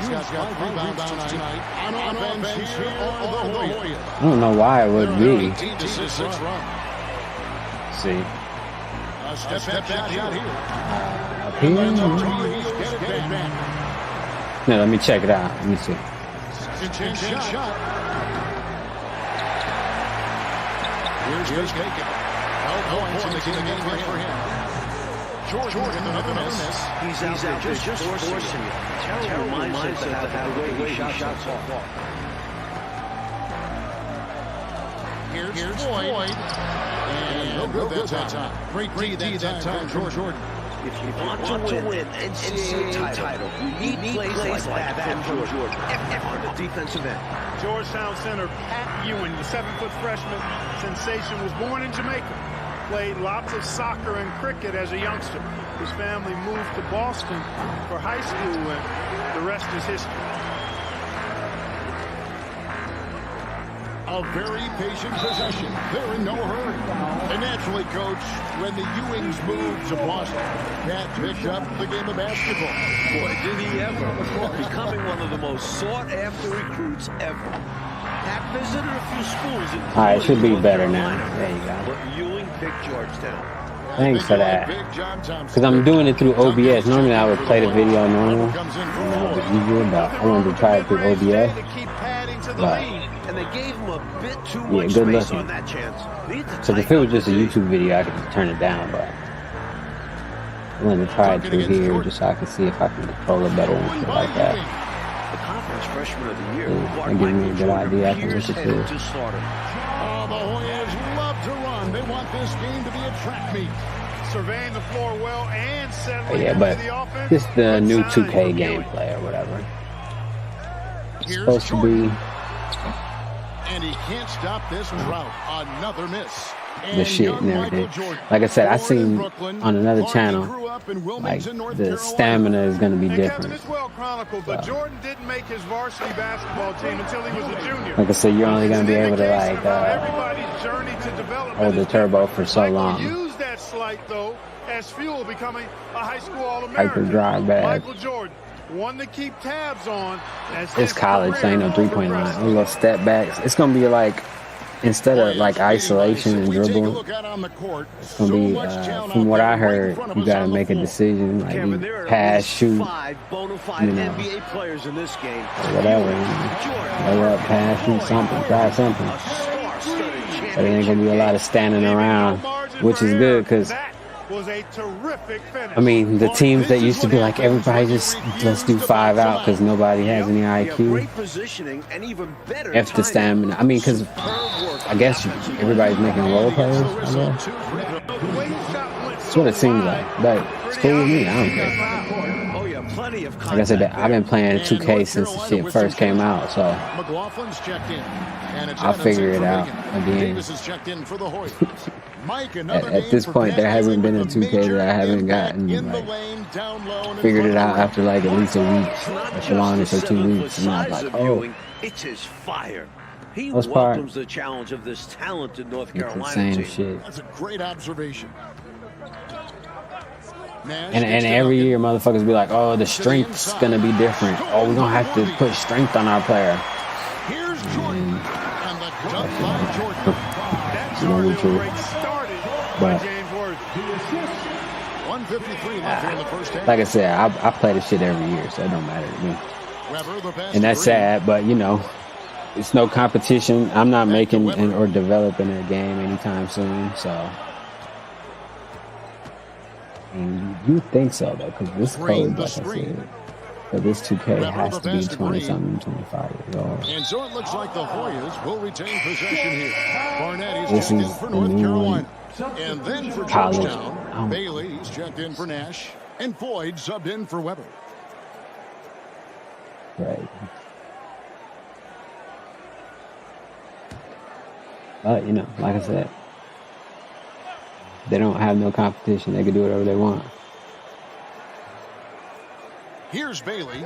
He's got 3 rebounds tonight. On offense, here are the Hoyas. I don't know why it would be. See. Step back out here. Up here. No, let me check it out. Let me see. Shot. Here's taken. Points in the game for him. Jordan, another miss. He's out there just forcing it. Terrible mindset to have the way he shot so far. Here's Floyd. And no good that time. Great D that time, Jordan. If you want to win NCAA title, you need plays like that from Jordan on the defensive end. Georgetown center Pat Ewing, the 7-foot freshman sensation, was born in Jamaica. Played lots of soccer and cricket as a youngster. His family moved to Boston for high school, and the rest is history. A very patient possession. They're in no hurry. And naturally, Coach, when the Ewings moved to Boston, Pat picked up the game of basketball. Boy, did he ever. Becoming one of the most sought-after recruits ever. Pat visited a few schools. Alright, it should be better now. There you go. But Ewing picked Georgetown. Thanks for that. Because I'm doing it through OBS. Normally I would play the video normal. And that was easier, but I wanted to try it through OBS. But And they gave him a bit too yeah, much good space looking. on that chance. So if it was just a YouTube video, I could just turn it down, but I wanted to try it through here just so I can see if I can control it better and shit like that. The conference freshman of the year. That gives me a good idea. I can look at this. The Hoyas love to run. They want this game to be a track meet. Surveying the floor well and settling But yeah, but this is the new 2K gameplay or whatever. It's supposed to be And he can't stop this route. Another miss. the shit and everything. Like I said, I seen on another channel, like the stamina is going to be different. It's well chronicled, but Jordan didn't make his varsity basketball team until he was a junior. Like I said, you're only going to be able to like hold the turbo for so long. Use that slight though as fuel, becoming a high school All-American. Hyper drive bad. Michael Jordan, one to keep tabs on. As It's college, so ain't no 3-point line. We go step backs. It's gonna be like instead of like isolation and dribble, it's gonna be from what I heard, you gotta make a decision, like you pass, shoot, you know, NBA players in this game. or whatever. Lay up, pass, shoot something, try something. Star-studded So there ain't gonna be a lot of standing around, which is good because I mean the teams that used to be like everybody just let's do 5 out because nobody has any IQ. F the stamina. I mean because I guess everybody's making role players. I guess. That's what it seems like. But it's cool with me. I don't care. Like I said, I've been playing 2K since the shit first came out, so I'll figure it out again. At this point, there hasn't been a 2K that I haven't gotten like, figured it out after like at least a week, or longer for 2 weeks, and I'm like, oh, it's his fire. He most part, welcomes the challenge of this talented North it's Carolina insane team. shit. That's a great observation. And every year, motherfuckers be like, "Oh, the strength's gonna be different. Oh, we're gonna have to put strength on our player." Here's Jordan, and the dunk by Jordan. You know, we true. But 153 left here in the first half. like I said, I play this shit every year, so it don't matter to me. And that's sad, but you know, it's no competition. I'm not making or developing a game anytime soon, so. And you think so though, because this code, like I said, for this 2K has to be 20-something, 25 years old. And so it looks like the Hoyas will retain possession here. Barnett is This checked in is for the North new Carolina. And then for college. Georgetown, Bailey is checked in for Nash. And Floyd subbed in for Weber. Right. But, you know, like I said, they don't have no competition. They can do whatever they want. Here's Bailey.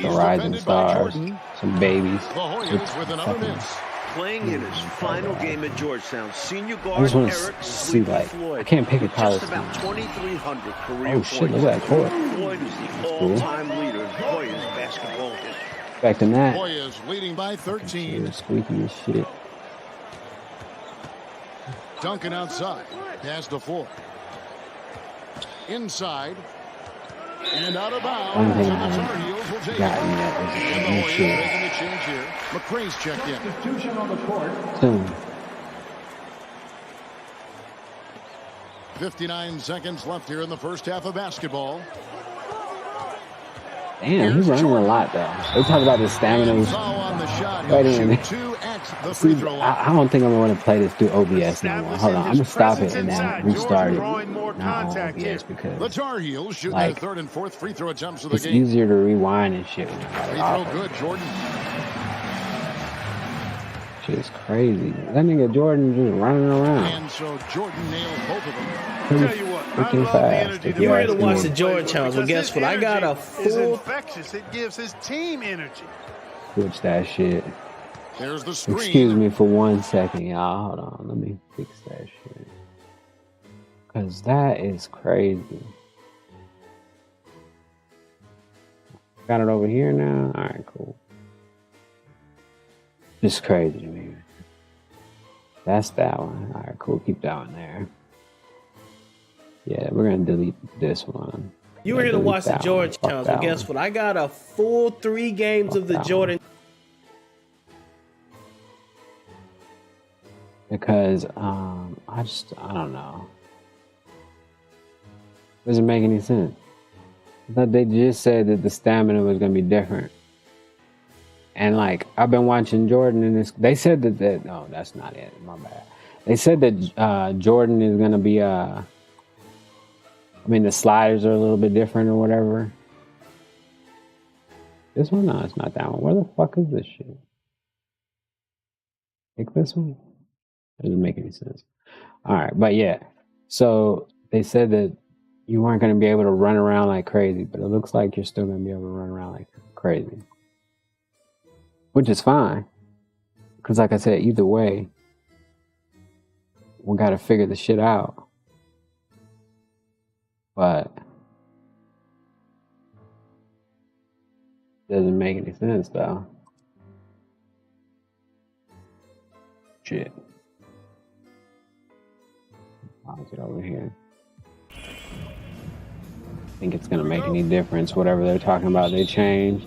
The rising stars, some babies. The Hoyas with another miss. Playing in his final game at Georgetown, senior I guard just want Eric to see, like, Floyd. I can't pick a college Just team. about 2,300 career Oh, shit, points. look at that court. Floyd is the all-time leader in Hoyas basketball history. Expecting that. Hoyas leading by 13. Shit, squeaky as shit. Duncan outside. Pass to Floyd. Inside. And out of bounds. Only thing And I the Tar haven't Heels will take gotten it. yet And is the new Hoyas shit. making the change here. McCray's checked in. Soon. 59 seconds left here in the first half of basketball. Damn, he's running a lot though. They talk about the stamina. Foul on the shot. Wait a He'll minute. shoot 2x the free See, throw line. I don't think I'm gonna play this through OBS no more. Hold on, I'm gonna stop it and then restart it. Not on OBS The because Tar Heels shooting like, their third and fourth free throw attempts of the it's game. easier to rewind and shit when you got Free it throw off. good, Jordan. Shit is crazy. That nigga Jordan just running around. And so Jordan nails both of them. Pretty freaking fast. If you You're ready to ask watch me. the Georgetowns. Well, guess what? I got a It's full. infectious. It gives his team energy. Switch that shit. There's the screen. Excuse me for 1 second, y'all. Hold on. Let me fix that shit. Because that is crazy. Got it over here now? Alright, cool. It's crazy to me. That's that one. Alright, cool. Keep that one there. Yeah, we're going to delete this one. You were Yeah, here to delete watch the that one. Fuck Georgetowns. Well, that guess one. what? I got a full 3 games of the that Jordan. Because I don't know. Doesn't make any sense. I thought they just said that the stamina was gonna be different. And like I've been watching Jordan and this they said that no, that's not it. My bad. They said that Jordan is gonna be I mean the sliders are a little bit different or whatever. This one? No, it's not that one. Where the fuck is this shit? Like this one? Doesn't make any sense. Alright, but yeah. So they said that you weren't going to be able to run around like crazy, but it looks like you're still going to be able to run around like crazy. Which is fine. Because like I said, either way, we got to figure the shit out. But doesn't make any sense though. Shit. I'll get over here. Think it's gonna make any difference. Whatever they're talking about, they changed.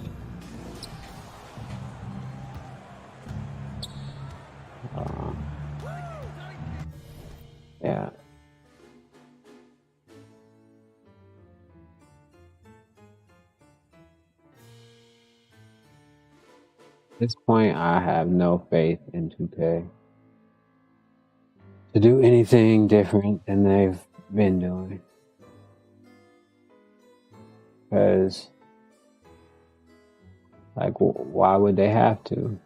At this point, I have no faith in 2K to do anything different than they've been doing. Because, like, why would they have to?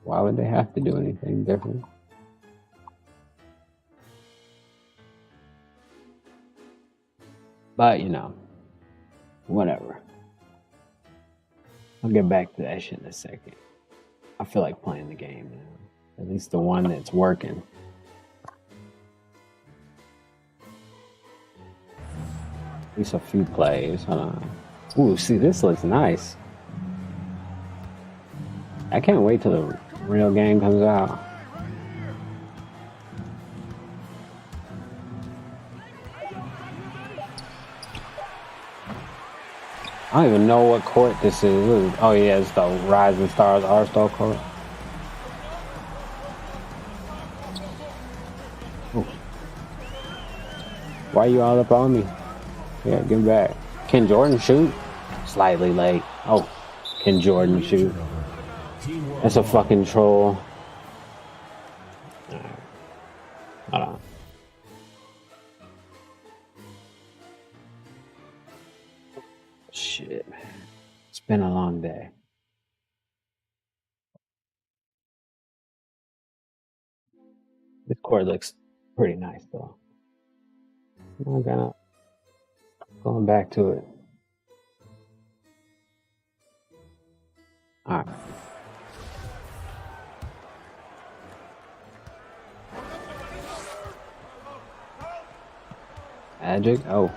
Why would they have to do anything different? But, you know, whatever. I'll get back to that shit in a second. I feel like playing the game now. At least the one that's working. At least a few plays. Hold on. Ooh, see, this looks nice. I can't wait till the real game comes out. I don't even know what court this is. Oh yeah, it's the Rising Stars R-Star court. Ooh. Why you all up on me? Yeah, give back. Can Jordan shoot? Slightly late. Oh, can Jordan shoot? That's a fucking troll. Alright. Hold on. Shit, man. It's been a long day. This court looks pretty nice, though. I'm going back to it. Alright. Magic? Oh.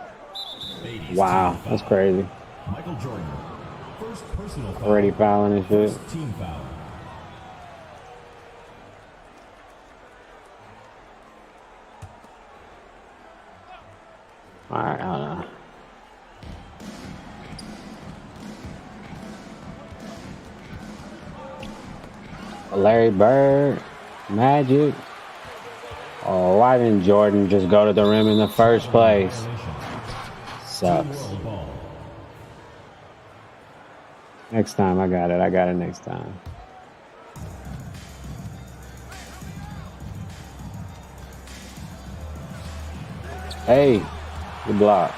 Wow, that's crazy. Michael Jordan. First personal foul. Already fouling and shit. First team foul. Alright, hold on. Larry Bird, Magic. Oh, why didn't Jordan just go to the rim in the first place? Sucks. Next time, I got it. I got it next time. Hey, good block.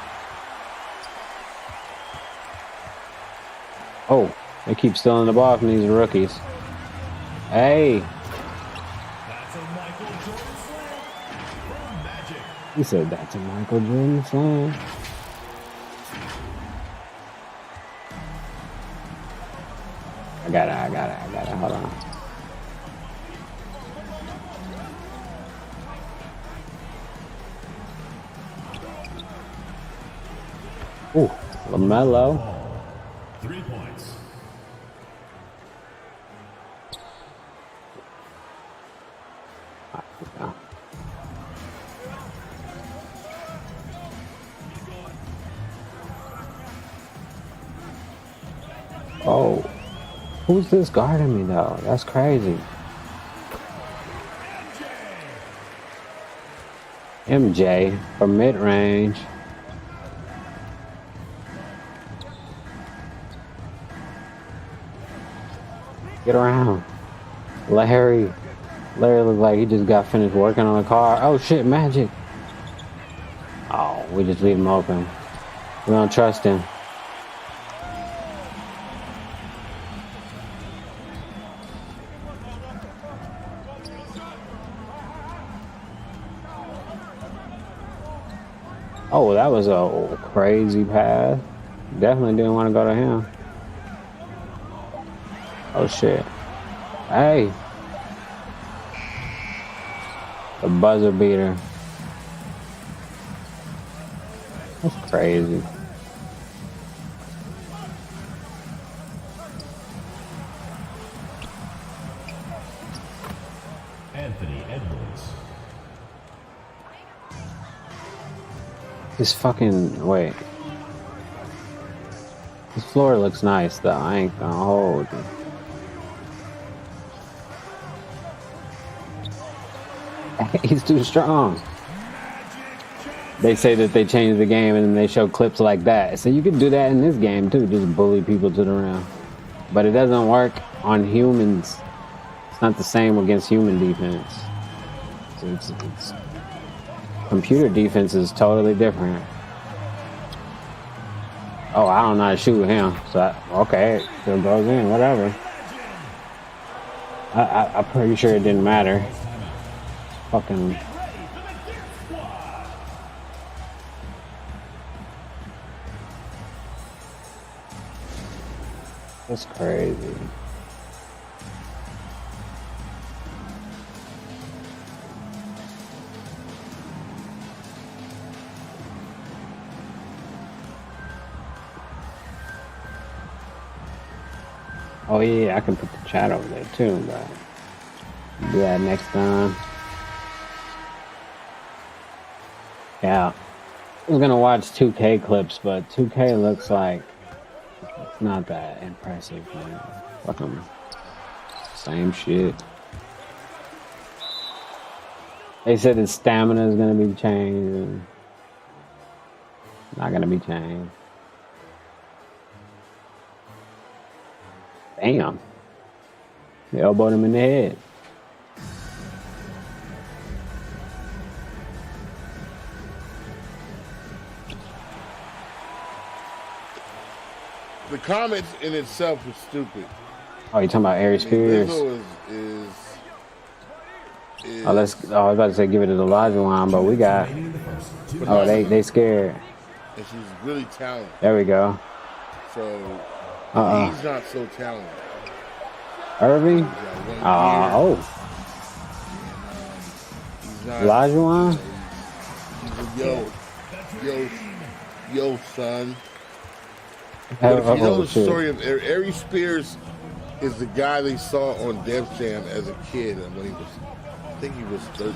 Oh, they keep stealing the ball from these rookies. Hey. He said that's a Michael Jordan slam. I got it. Hold on. Ooh, LaMelo. 3 points. Oh, who's this guarding me though? That's crazy. MJ from mid-range. Get around. Larry looked like he just got finished working on a car. Oh shit, Magic. Oh, we just leave him open. We don't trust him. Oh, that was a crazy pass. Definitely didn't want to go to him. Oh shit. Hey. The buzzer beater. That's crazy. Anthony Edwards. This fucking, wait. This floor looks nice though. I ain't gonna hold you. He's too strong. they say that they changed the game and then they show clips like that. So you can do that in this game too, just bully people to the ground. But it doesn't work on humans. It's not the same against human defense. So it's computer defense is totally different. Oh, I don't know how to shoot him. So okay, still goes in, whatever. I'm pretty sure it didn't matter. Fucking. That's crazy. Oh yeah, I can put the chat over there too, but do that next time. Yeah, I was gonna watch 2K clips, but 2K looks like it's not that impressive, man. Fucking same shit. They said his stamina is gonna be changed. And not gonna be changed. Damn. They elbowed him in the head. The comments in itself was stupid. Oh, you talking about Aries Spears? Is Oh, I was about to say give it to the larger one, but we got. Oh, they scared. And she's really talented. There we go. So he's not so talented. Irving? Oh. Elijah one? Yo, son. But if you know the story of Aries Spears, is the guy they saw on Def Jam as a kid, and when he was, I think he was 13,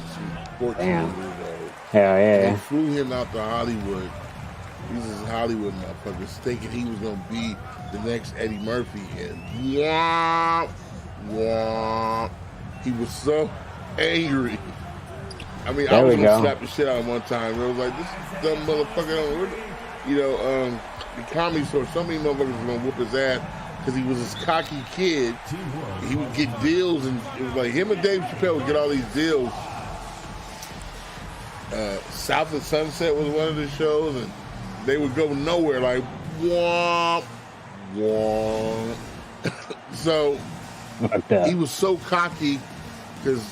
14 years old. Hell yeah. They flew him out to Hollywood. These is Hollywood motherfuckers thinking he was gonna be the next Eddie Murphy, and he was so angry. I mean, I was gonna slap the shit out of him one time. I was like, this is dumb motherfucker. You know, the Comedy Store, so many motherfuckers were gonna whoop his ass because he was this cocky kid. He would get deals, and it was like him and Dave Chappelle would get all these deals. South of Sunset was one of the shows, and they would go nowhere, like womp, womp. So he was so cocky because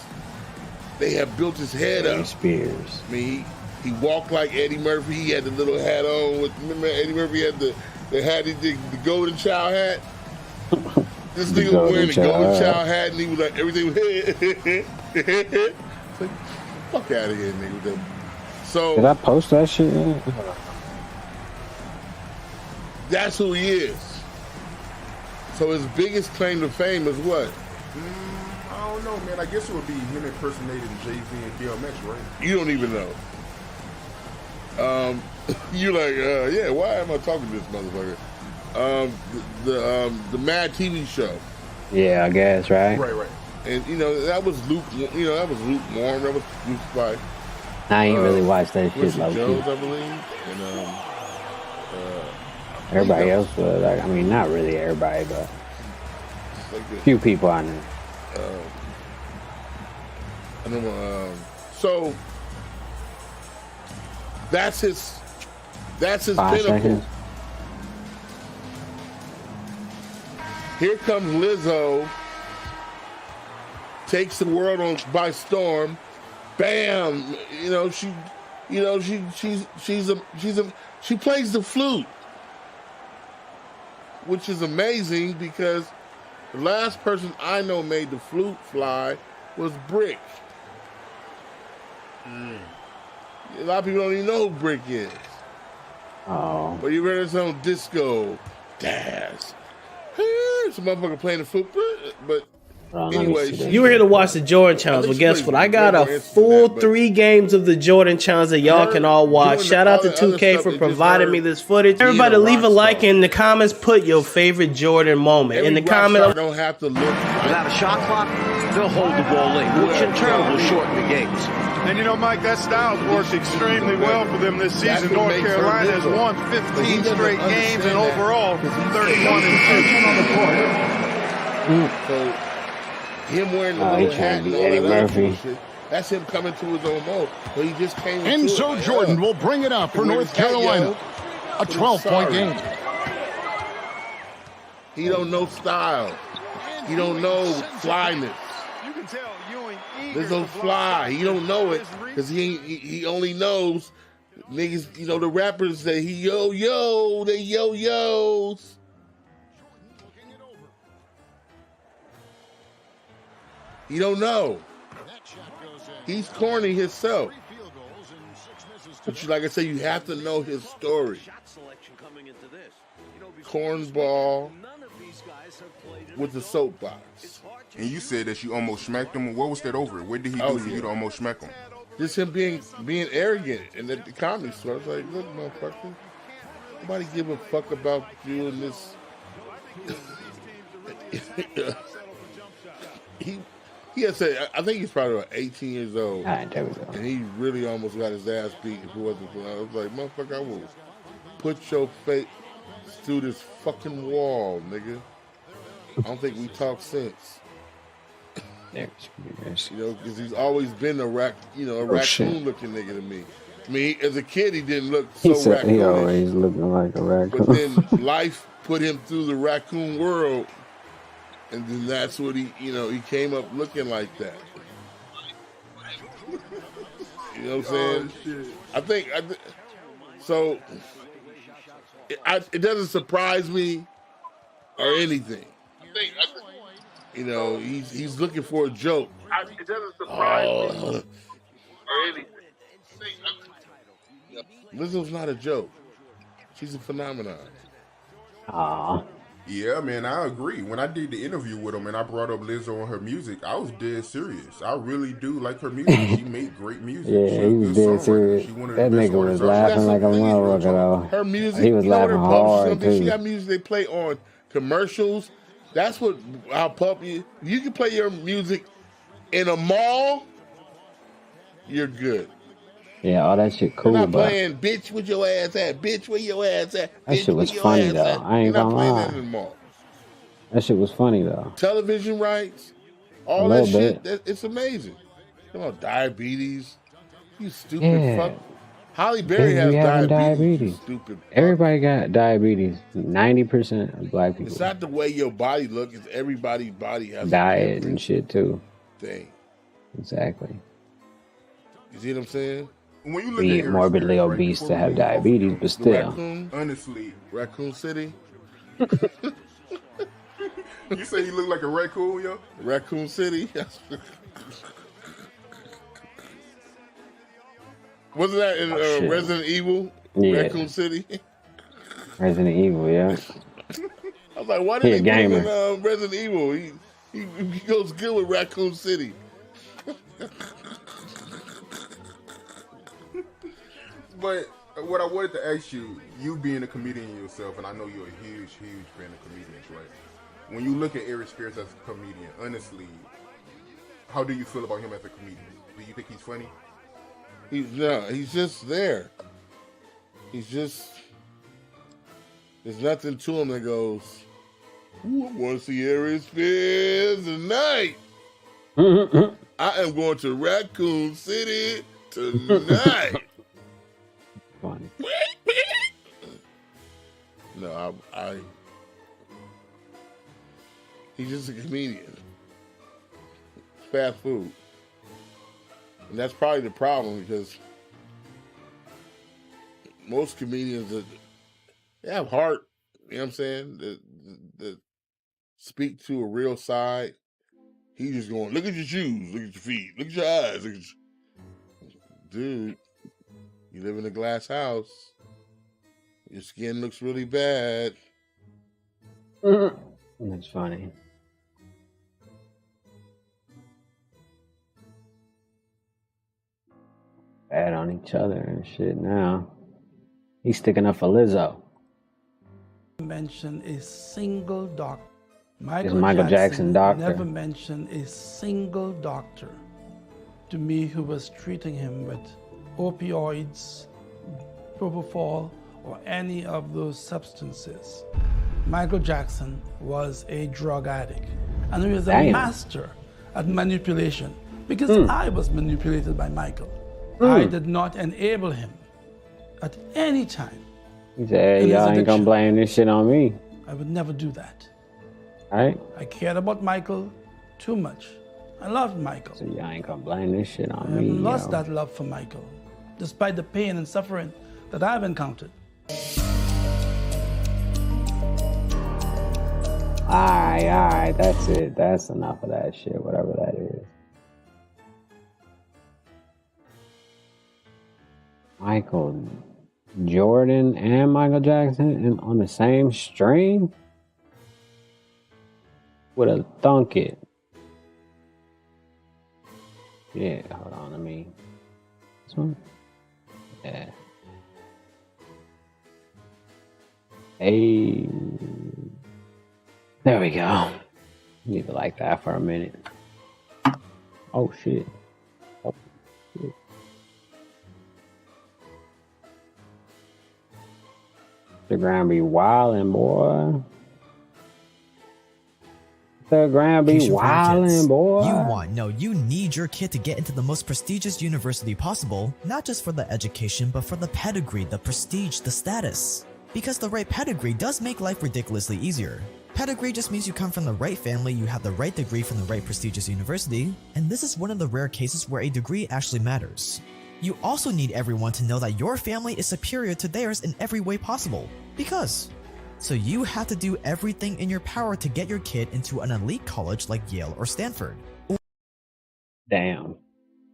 they had built his head up. Spears. I mean, he walked like Eddie Murphy. He had the little hat on. Remember Eddie Murphy had the hat, the golden child hat? This nigga was wearing the golden child hat, and he was like, everything was like, fuck out of here, nigga. So did I post that shit? That's who he is. So his biggest claim to fame is what? I don't know, man. I guess it would be him impersonating Jay-Z and DMX, right? You don't even know. You're like, yeah, why am I talking to this motherfucker? The Mad TV show. Yeah, I guess, right? Right. And that was lukewarm. That was Luke Spike. I ain't really watched that shit like Jones, I believe. And everybody else was. I mean, not really everybody, but a few people I knew. So that's his 5 pinnacle. seconds. Here comes Lizzo, takes the world by storm. Bam! She plays the flute, which is amazing because the last person I know made the flute fly was Brick. A lot of people don't even know who Brick is. Oh. But you heard some disco, Daz. Some motherfucker playing the flute, but anyway. You were here to watch the Jordan Challenge. Well, guess what? I got a full 3 games of the Jordan Challenge that y'all can all watch. Shout out to 2K for providing me this footage. Everybody leave a like in the comments. Put your favorite Jordan moment in the comments. Don't have to look. Without a shot clock, they'll hold the ball late, which in turn will shorten the games. And you know, Mike, that style's worked extremely well for them this season. North Carolina has won 15 straight games and overall 31-2. So him wearing the little hat and all Eddie that other Murphy. bullshit, that's him coming to his own mode. But he just came into Enzo it. Jordan will bring it up for North Carolina. A 12-point game. He don't know style. He don't know flyness. You can tell Ewing There's no fly. He don't know it because he only knows niggas. You know the rappers say he yo they yo-yos. He don't know. He's corny himself. But like I said, you have to know his story. Cornball with the soapbox. And you said that you almost smacked him. What was that over? What did he do for you to almost smack him? Just him being arrogant and at the comedy store. I was like, look, motherfucker, nobody give a fuck about you and this. He had said, I think he's probably about 18 years old. All right, there we go. And he really almost got his ass beat if it wasn't for that. I was like, motherfucker, I will put your face through this fucking wall, nigga. I don't think we talk sense. You know, because he's always been a raccoon-looking nigga to me. I mean, as a kid, he didn't look so raccoonish. He always looking like a raccoon. But then life put him through the raccoon world, and then that's what he came up looking like that. You know what I'm saying? I think so. It doesn't surprise me or anything. You know, he's looking for a joke. It doesn't surprise me or anything. Lizzo's not a joke. She's a phenomenon. Yeah, man, I agree. When I did the interview with him and I brought up Lizzo and her music, I was dead serious. I really do like her music. She made great music. Yeah, he was dead serious. That nigga was laughing like a motherfucker, though. Her music, he was laughing hard, too. She got music they play on commercials. That's how puppy. You can play your music in a mall, you're good. Yeah, all that shit cool, You're not but playing bitch with your ass at, bitch where your ass at. that bitch shit was where your funny, ass though. at. I ain't You're not gonna playing lie. that in the mall. That shit was funny, though. Television rights, A all that little shit, bit. it's amazing. Come on, diabetes. You stupid fuck. Holly Berry has we having diabetes. You stupid. Everybody got diabetes. 90% of black people. It's not the way your body looks. It's everybody's body has Diet and shit, too. a thing. Exactly. You see what I'm saying? When you look Be at Harris morbidly Perry, right, obese before to have we move off diabetes, of but still. Raccoon, honestly, Raccoon City. You say you look like a raccoon, yo? Raccoon City. Wasn't that in shit. Resident Evil? Yeah. Raccoon City. Resident Evil, yeah. I was like, why He did a they put him gamer. in Resident Evil? He goes good with Raccoon City. But what I wanted to ask you, you being a comedian yourself, and I know you're a huge, huge fan of comedians, right? When you look at Aries Spears as a comedian, honestly, how do you feel about him as a comedian? Do you think he's funny? He's just there. There's nothing to him that goes, ooh, I want to see Aries Spears tonight. I am going to Raccoon City tonight. Funny. No, he's just a comedian. Fast food. And that's probably the problem because most comedians, they have heart, you know what I'm saying, that speak to a real side. He's just going, look at your shoes, look at your feet, look at your eyes. Look at Dude, you live in a glass house. Your skin looks really bad. That's funny. Bad on each other and shit now. He's sticking up for Lizzo. Mention a single doctor. Is Michael Jackson doctor? never mentioned a single doctor. to me who was treating him with opioids, propofol, or any of those substances. Michael Jackson was a drug addict, and he was a master at manipulation, because I was manipulated by Michael. I did not enable him at any time. He said, hey, y'all ain't gonna blame this shit on me. I would never do that. Right? I cared about Michael too much. I loved Michael. So y'all ain't gonna blame this shit on I me. lost that love for Michael, despite the pain and suffering that I've encountered. Alright, that's it. That's enough of that shit, whatever that is. Michael Jordan and Michael Jackson on the same string? With a thunk it. Yeah, hold on, let me. This one? Yeah. Hey. There we go. Leave it like that for a minute. Oh shit. Oh shit. Instagram be wildin', boy. Instagram be wildin', boy. You need your kid to get into the most prestigious university possible, not just for the education, but for the pedigree, the prestige, the status. Because the right pedigree does make life ridiculously easier. Pedigree just means you come from the right family, you have the right degree from the right prestigious university, and this is one of the rare cases where a degree actually matters. You also need everyone to know that your family is superior to theirs in every way possible. So you have to do everything in your power to get your kid into an elite college like Yale or Stanford. Damn.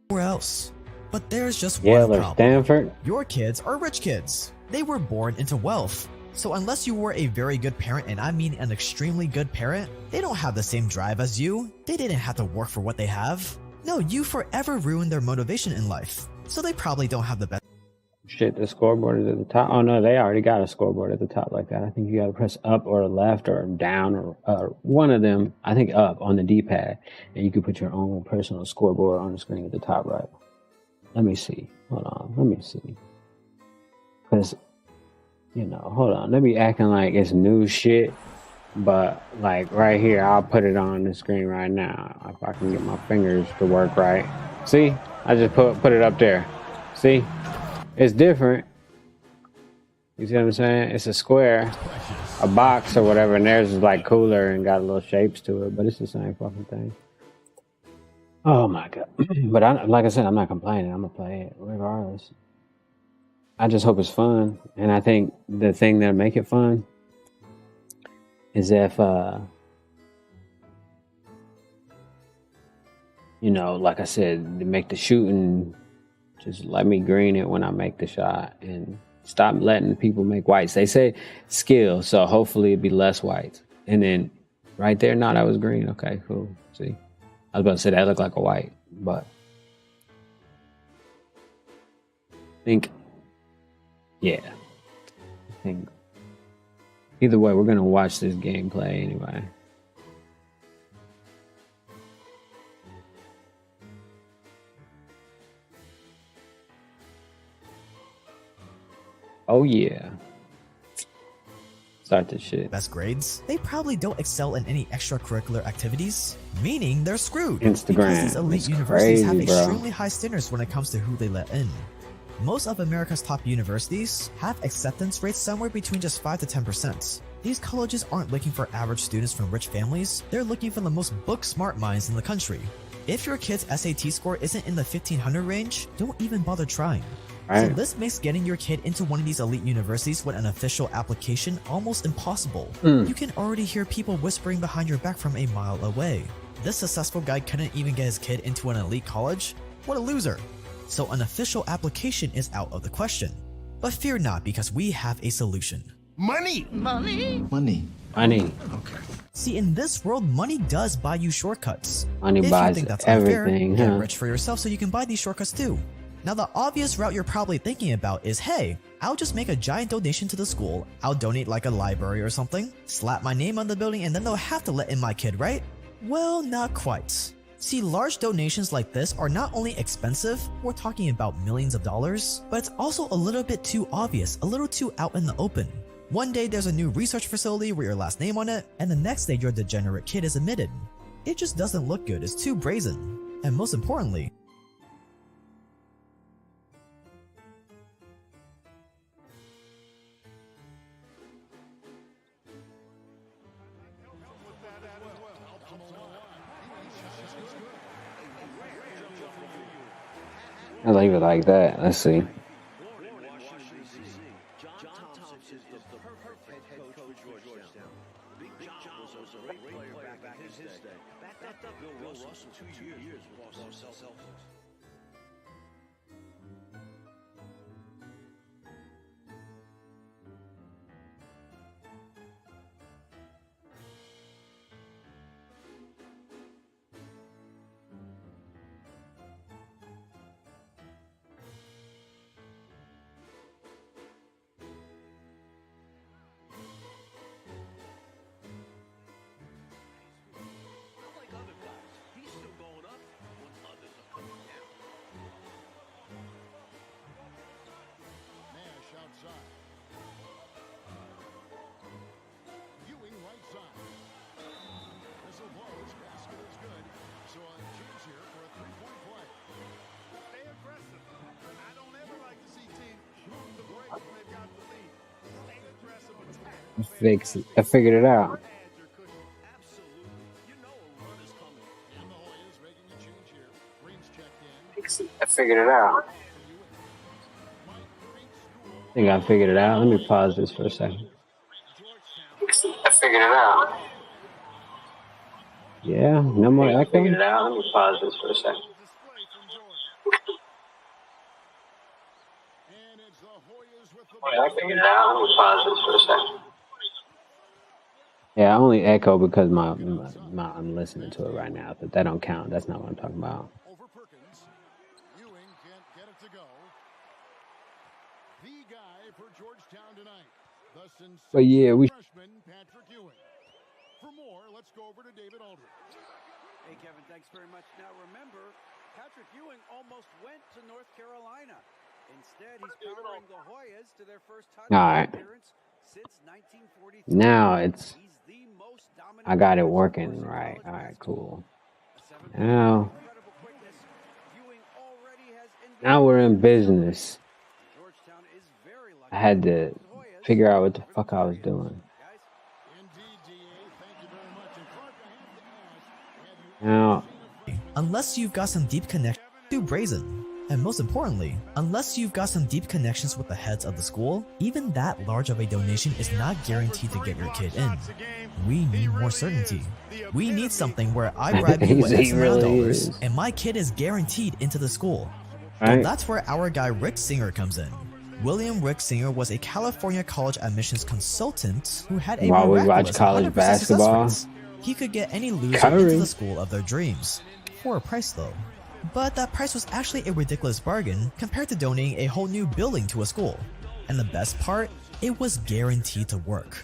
Or else. But there's just Yale one or problem. Stanford? Your kids are rich kids. They were born into wealth. So unless you were a very good parent, and I mean an extremely good parent, they don't have the same drive as you. They didn't have to work for what they have. No, you forever ruined their motivation in life. So they probably don't have the best. Shit, the scoreboard is at the top. Oh no, they already got a scoreboard at the top like that. I think you gotta press up or left or down or one of them. I think up on the D-pad, and you can put your own personal scoreboard on the screen at the top right. Let me see. Hold on. Let me see. Cause, you know, hold on. They be acting like it's new shit, but like right here, I'll put it on the screen right now if I can get my fingers to work right. See, I just put it up there. See. It's different. You see what I'm saying? It's a square, a box or whatever, and theirs is like cooler and got little shapes to it, but it's the same fucking thing. Oh my god. But like I said, I'm not complaining. I'm gonna play it regardless. I just hope it's fun. And I think the thing that'll make it fun is if, you know, like I said, to make the shooting, just let me green it when I make the shot and stop letting people make whites. They say skill, so hopefully it'd be less whites. And then right there, no, that was green. Okay, cool. See, I was about to say that looked like a white, but I think, yeah, I think either way, we're gonna watch this gameplay anyway. Oh yeah. Start this shit. Best grades, they probably don't excel in any extracurricular activities, meaning they're screwed. Instagram. Because these elite It's universities have crazy, bro. extremely high standards when it comes to who they let in. Most of America's top universities have acceptance rates somewhere between just 5 to 10%. These colleges aren't looking for average students from rich families, they're looking for the most book-smart minds in the country. If your kid's SAT score isn't in the 1500 range, don't even bother trying. So this makes getting your kid into one of these elite universities with an official application almost impossible. You can already hear people whispering behind your back from a mile away. This successful guy couldn't even get his kid into an elite college? What a loser. So an official application is out of the question. But fear not, because we have a solution. Money! Money? Money. Okay. See, in this world, money does buy you shortcuts. Money if buys you think that's everything, unfair, huh? get rich for yourself so you can buy these shortcuts too. Now, the obvious route you're probably thinking about is, hey, I'll just make a giant donation to the school, I'll donate like a library or something, slap my name on the building, and then they'll have to let in my kid, right? Well, not quite. See, large donations like this are not only expensive, we're talking about millions of dollars, but it's also a little bit too obvious, a little too out in the open. One day there's a new research facility with your last name on it, and the next day your degenerate kid is admitted. It just doesn't look good, it's too brazen. And most importantly, I leave it like that. Let's see. Fix it. I figured it out. I figured it out. I think I figured it out. Let me pause this for a second. I figured it out. Yeah, no more echo. I figured it out. Let me pause this for a second. I figured it out. Let me pause this for a second. Yeah, I only echo because I'm listening to it right now. But that don't count. That's not what I'm talking about. But yeah, we. For more, let's go over to David Aldridge. Hey, Kevin, thanks very much. Now, remember, Patrick Ewing almost went to North Carolina. Instead, he's powering the Hoyas to their first touchdown appearance since 1943. Now it's. I got it working right. All right, cool. Now we're in business. I had to figure out what the fuck I was doing. Now, unless you've got some deep connection, too brazen. And most importantly, unless you've got some deep connections with the heads of the school, even that large of a donation is not guaranteed to get your kid in. We need more certainty. We need something where I bribe you with X amount of dollars, and my kid is guaranteed into the school. And that's where our guy Rick Singer comes in. William Rick Singer was a California college admissions consultant who had a while we watch miraculous college 100% basketball, success rate. He could get any loser into the school of their dreams, for a price though. But that price was actually a ridiculous bargain compared to donating a whole new building to a school. And the best part, it was guaranteed to work.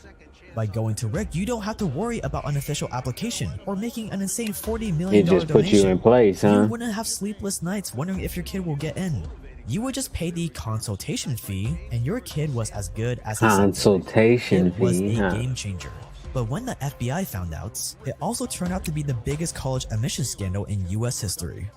By going to Rick, you don't have to worry about an official application or making an insane $40 million it just donation. put you in place, huh? You wouldn't have sleepless nights wondering if your kid will get in. You would just pay the consultation fee, and your kid was as good as a consultation It was fee, a game changer. But when the FBI found out, it also turned out to be the biggest college admissions scandal in US history.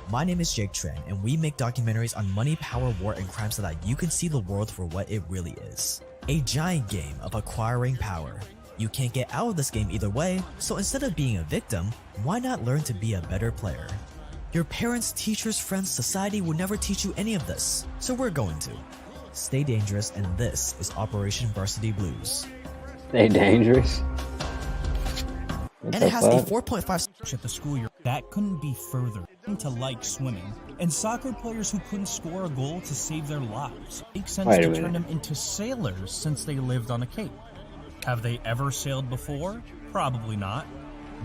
My name is Jake Tran, and we make documentaries on money, power, war, and crime so that you can see the world for what it really is. A giant game of acquiring power. You can't get out of this game either way, so instead of being a victim, why not learn to be a better player? Your parents, teachers, friends, society will never teach you any of this, so we're going to. Stay dangerous, and this is Operation Varsity Blues. Stay dangerous? And it has a 4.5 at the school year. That couldn't be further to like swimming, and soccer players who couldn't score a goal to save their lives. It makes sense to turn them into sailors since they lived on a cape. Have they ever sailed before? Probably not.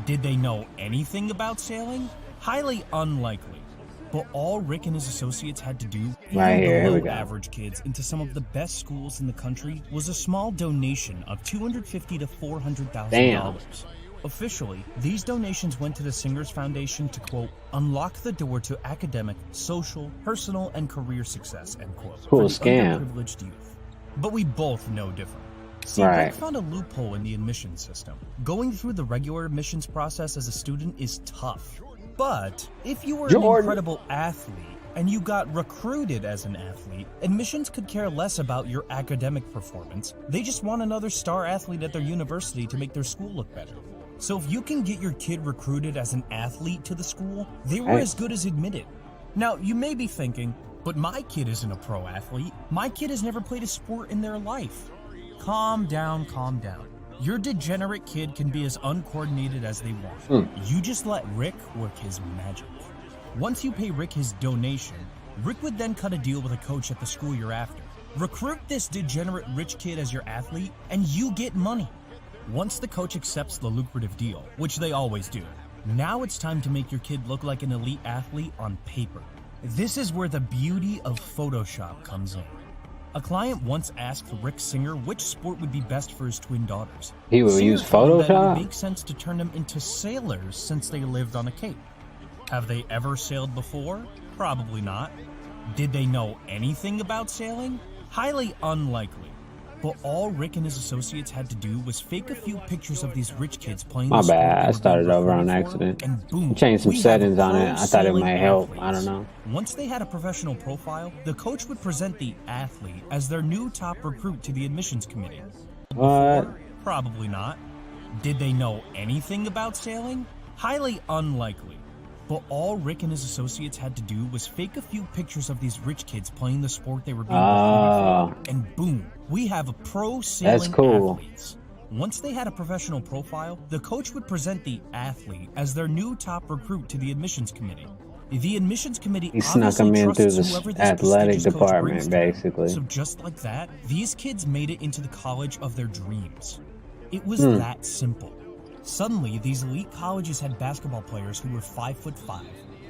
Did they know anything about sailing? Highly unlikely. But all Rick and his associates had to do, even below average kids into some of the best schools in the country, was a small donation of $250,000 to $400,000. Officially, these donations went to the Singers Foundation to, quote, unlock the door to academic, social, personal, and career success, end quote, Cool for the scam. underprivileged youth. But we both know different. See, Right. Rick found a loophole in the admissions system. Going through the regular admissions process as a student is tough. But if you were an Jordan. incredible athlete and you got recruited as an athlete, admissions could care less about your academic performance. They just want another star athlete at their university to make their school look better. So if you can get your kid recruited as an athlete to the school, they were Right. as good as admitted. Now, you may be thinking, but my kid isn't a pro athlete. My kid has never played a sport in their life. Calm down, calm down. Your degenerate kid can be as uncoordinated as they want. You just let Rick work his magic. Once you pay Rick his donation, Rick would then cut a deal with a coach at the school you're after. Recruit this degenerate rich kid as your athlete, and you get money. Once the coach accepts the lucrative deal, which they always do, now it's time to make your kid look like an elite athlete on paper. This is where the beauty of Photoshop comes in. A client once asked Rick Singer which sport would be best for his twin daughters. He would Singer use told him that it Photoshop? would make sense to turn them into sailors since they lived on a cape. Have they ever sailed before? Probably not. Did they know anything about sailing? Highly unlikely. But all Rick and his associates had to do was fake a few pictures of these rich kids playing My the sport bad. they I were started being over on recruited for, accident. and boom, Changed some we have settings on pro it. I thought it sailing might help. I athletes. don't know. Once they had a professional profile, the coach would present the athlete as their new top recruit to the admissions committee. What? Probably not. Did they know anything about sailing? Highly unlikely. But all Rick and his associates had to do was fake a few pictures of these rich kids playing the sport they were being recruited for, and boom, we have a pro sailing That's cool. athletes. Once they had a professional profile, the coach would present the athlete as their new top recruit to the admissions committee. The admissions committee He snuck him in through the athletic department, basically. So just like that, these kids made it into the college of their dreams. It was Hmm. that simple. Suddenly, these elite colleges had basketball players who were 5'5",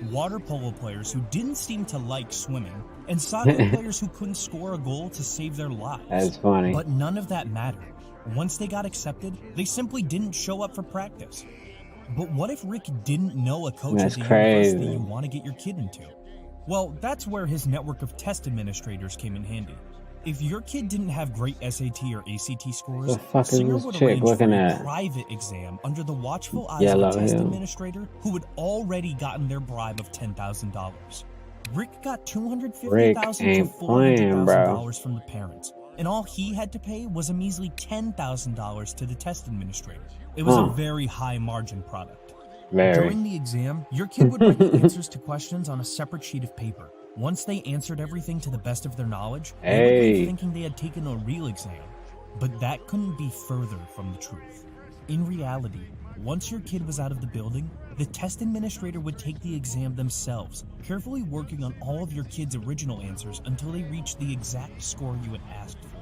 water polo players who didn't seem to like swimming, and soccer players who couldn't score a goal to save their lives. That's funny. But none of that mattered. Once they got accepted, they simply didn't show up for practice. But what if Rick didn't know a coach That's at the crazy. university you want to get your kid into? Well, that's where his network of test administrators came in handy. If your kid didn't have great SAT or ACT scores, The fuck is Singer this would chick arrange for looking a at? private exam under the watchful eyes Yellow of a test Hill. administrator who had already gotten their bribe of $10,000. Rick got Rick $250,000 to ain't playing, bro. $400,000 from the parents, and all he had to pay was a measly $10,000 to the test administrator. It was a very high margin product. Very. During the exam, your kid would write the answers to questions on a separate sheet of paper. Once they answered everything to the best of their knowledge, they would Hey. leave thinking they had taken a real exam. But that couldn't be further from the truth. In reality, once your kid was out of the building, the test administrator would take the exam themselves, carefully working on all of your kid's original answers until they reached the exact score you had asked for.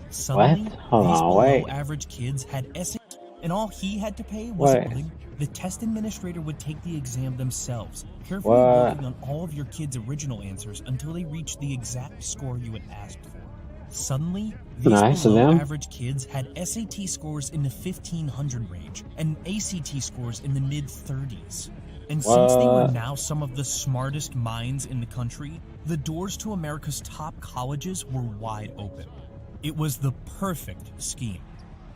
Suddenly, What? Hold these on, wait. below-average kids had SAT, and all he had to pay was a Wait. bling. The test administrator would take the exam themselves, carefully What? working on all of your kids' original answers until they reached the exact score you had asked for. Suddenly, these Nice of them. below-average kids had SAT scores in the 1500 range and ACT scores in the mid-30s. And since they were What? now some of the smartest minds in the country, the doors to America's top colleges were wide open. It was the perfect scheme.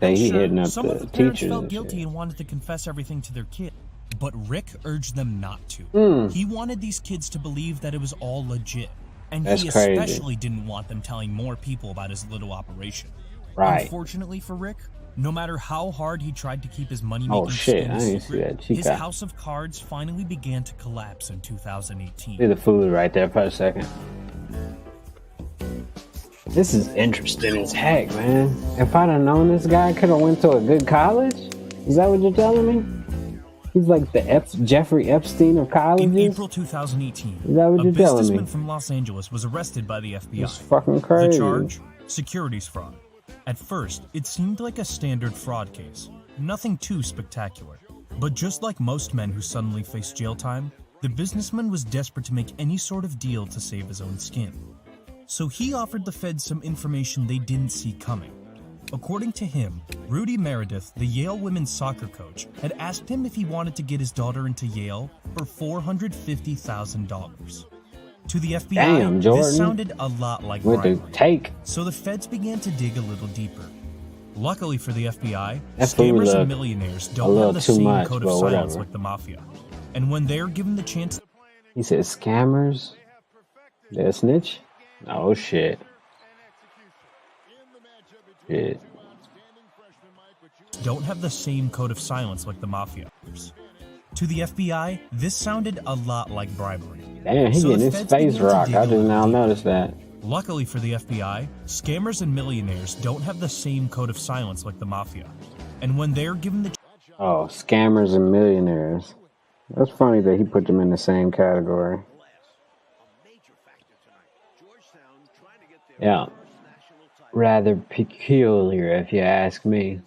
Hey, he hitting up Some of the the parents teachers felt and guilty shit. and wanted to confess everything to their kid, but Rick urged them not to. Hmm. He wanted these kids to believe that it was all legit, and That's he crazy. especially didn't want them telling more people about his little operation. Right. Unfortunately for Rick, no matter how hard he tried to keep his money-making Oh, shit. scheme I didn't see secret, that. his Chica. house of cards finally began to collapse in 2018. See the food right there for a second. This is interesting as heck, man. If I'd have known this guy could have went to a good college, is that what you're telling me? He's like the Jeffrey Epstein of colleges. In April 2018, Is that what a you're telling businessman me? from Los Angeles was arrested by the FBI. It's fucking crazy. The charge? Securities fraud. At first, it seemed like a standard fraud case. Nothing too spectacular. But just like most men who suddenly face jail time, the businessman was desperate to make any sort of deal to save his own skin. So he offered the feds some information they didn't see coming. According to him, Rudy Meredith, the Yale women's soccer coach, had asked him if he wanted to get his daughter into Yale for $450,000. To the FBI, Damn, Jordan. this sounded a lot like What the bribery. take? So the feds began to dig a little deeper. Luckily for the FBI, That food scammers look and millionaires a don't little have the too same much, code but of silence whatever. like the mafia. And when they're given the chance, He said scammers. They a snitch? Oh shit. Shit. don't have the same code of silence like the mafia. To the FBI, this sounded a lot like bribery. Damn, he So getting the his feds face began to rocked. dig I a just little now deeper. noticed that. Luckily for the FBI, scammers and millionaires don't have the same code of silence like the mafia. And when they're given the Oh, scammers and millionaires. That's funny that he put them in the same category. Yeah. Rather peculiar, if you ask me.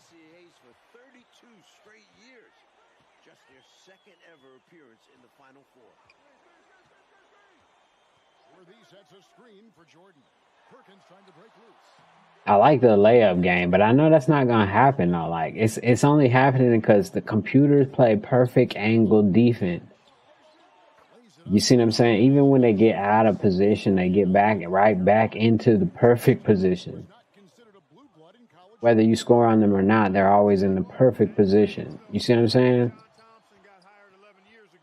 I like the layup game, but I know that's not gonna happen though. Like it's only happening because the computers play perfect angle defense. You see what I'm saying? Even when they get out of position, they get right back into the perfect position. Whether you score on them or not, they're always in the perfect position. You see what I'm saying?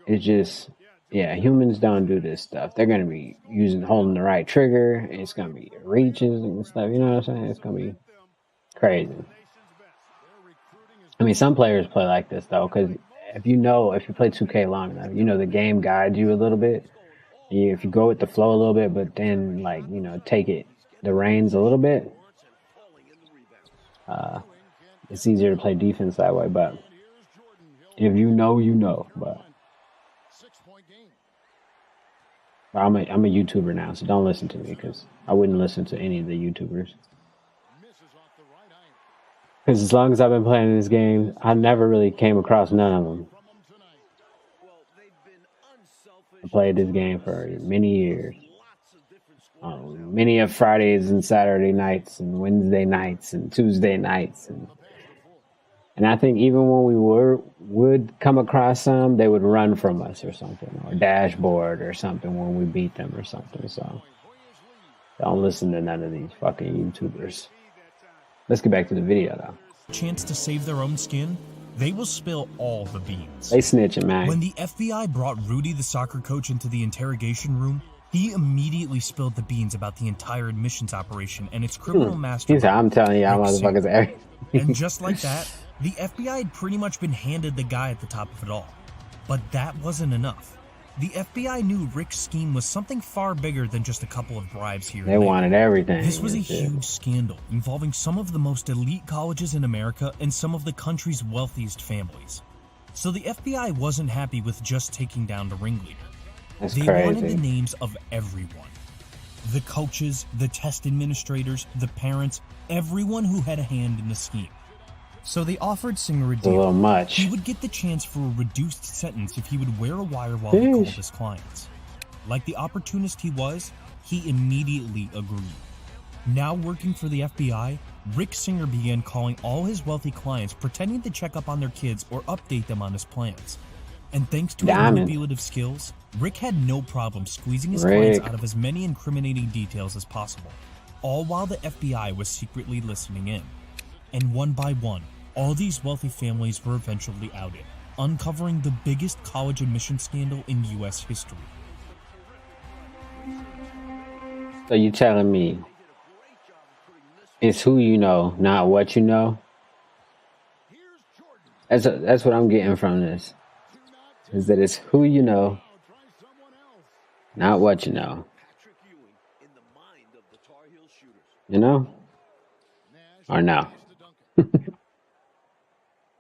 It's just, yeah, humans don't do this stuff. They're gonna be holding the right trigger. It's gonna be reaches and stuff. You know what I'm saying? It's gonna be crazy. I mean, some players play like this though, because if you play 2K long enough, you know the game guides you a little bit. If you go with the flow a little bit, but then take the reins a little bit, it's easier to play defense that way. But if you know, you know. But I'm a YouTuber now, so don't listen to me because I wouldn't listen to any of the YouTubers. Because as long as I've been playing this game, I never really came across none of them. I played this game for many years. Many of Fridays and Saturday nights and Wednesday nights and Tuesday nights. And I think even when we would come across some, they would run from us or something, or dashboard or something when we beat them or something. So don't listen to none of these fucking YouTubers. Let's get back to the video though. chance to save their own skin, they will spill all the beans. They snitching, man. When the FBI brought Rudy, the soccer coach, into the interrogation room, he immediately spilled the beans about the entire admissions operation and its criminal mastermind. He said, I'm telling y'all motherfuckers everything. And just like that, the FBI had pretty much been handed the guy at the top of it all. But that wasn't enough. The FBI knew Rick's scheme was something far bigger than just a couple of bribes here and They there. wanted everything. This was a and shit. huge scandal involving some of the most elite colleges in America and some of the country's wealthiest families. So the FBI wasn't happy with just taking down the ringleader. That's They crazy. wanted the names of everyone. The coaches, the test administrators, the parents, everyone who had a hand in the scheme. So they offered Singer a a deal. little much. He would get the chance for a reduced sentence if he would wear a wire while he called his clients. Like the opportunist he was, he immediately agreed. Now working for the FBI, Rick Singer began calling all his wealthy clients, pretending to check up on their kids or update them on his plans. And thanks to his Diamond. manipulative skills, Rick had no problem squeezing his Rick. clients out of as many incriminating details as possible, all while the FBI was secretly listening in. And one by one, all these wealthy families were eventually outed, uncovering the biggest college admission scandal in U.S. history. So you telling me it's who you know, not what you know? That's what I'm getting from this. Is that it's who you know, not what you know. You know? Or no?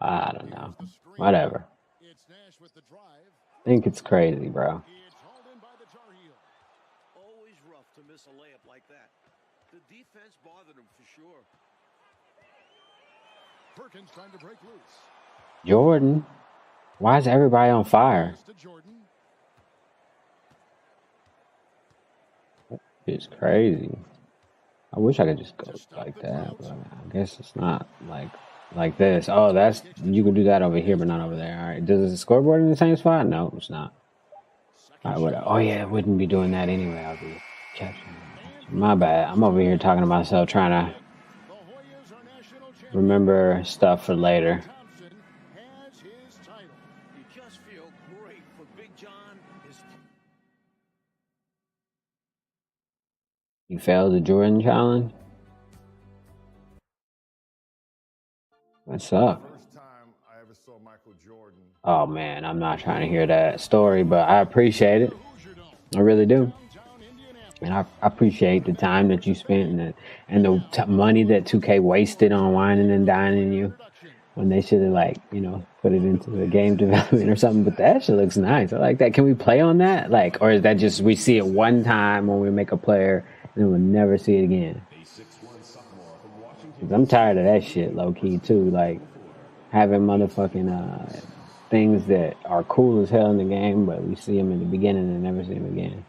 I don't know. Whatever. I think it's crazy, bro. Always rough to miss a layup like that. The defense bothered him for sure. Perkins trying to break loose. Jordan. Why is everybody on fire? It's crazy. I wish I could just go like that, but I guess it's not like this. Oh, that's you can do that over here, but not over there. All right. Does the scoreboard in the same spot? No, it's not. All right. What? Oh yeah, I wouldn't be doing that anyway. I'll be catching. My bad. I'm over here talking to myself, trying to remember stuff for later. You failed the Jordan challenge? What's up? Oh man, I'm not trying to hear that story, but I appreciate it. I really do. And I appreciate the time that you spent and the money that 2K wasted on whining and dining you when they should have, like, you know, put it into the game development or something. But that shit looks nice. I like that. Can we play on that? Like, or is that just we see it one time when we make a player and then we'll never see it again? 'Cause I'm tired of that shit, low key too. Like having motherfucking things that are cool as hell in the game, but we see them in the beginning and never see them again.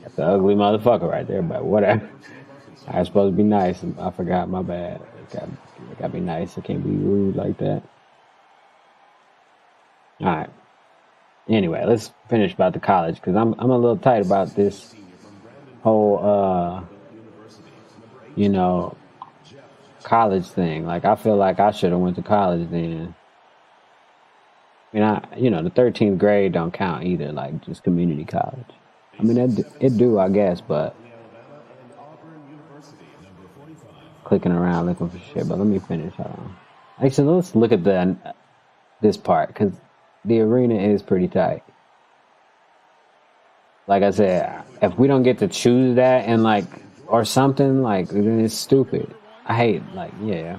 That's an ugly motherfucker right there, but whatever. I was supposed to be nice. I forgot, my bad. Gotta be nice. I can't be rude like that. Alright. Anyway, let's finish about the college, because I'm a little tight about this whole you know, college thing. Like, I feel like I should have went to college then. I mean, you know, the 13th grade don't count either, like just community college. I mean, it do, I guess, but clicking around looking for shit. But let me finish. Hold on. Actually, let's look at this part, because the arena is pretty tight. Like I said, if we don't get to choose that and like or something, like, then it's stupid. I hate, like, yeah.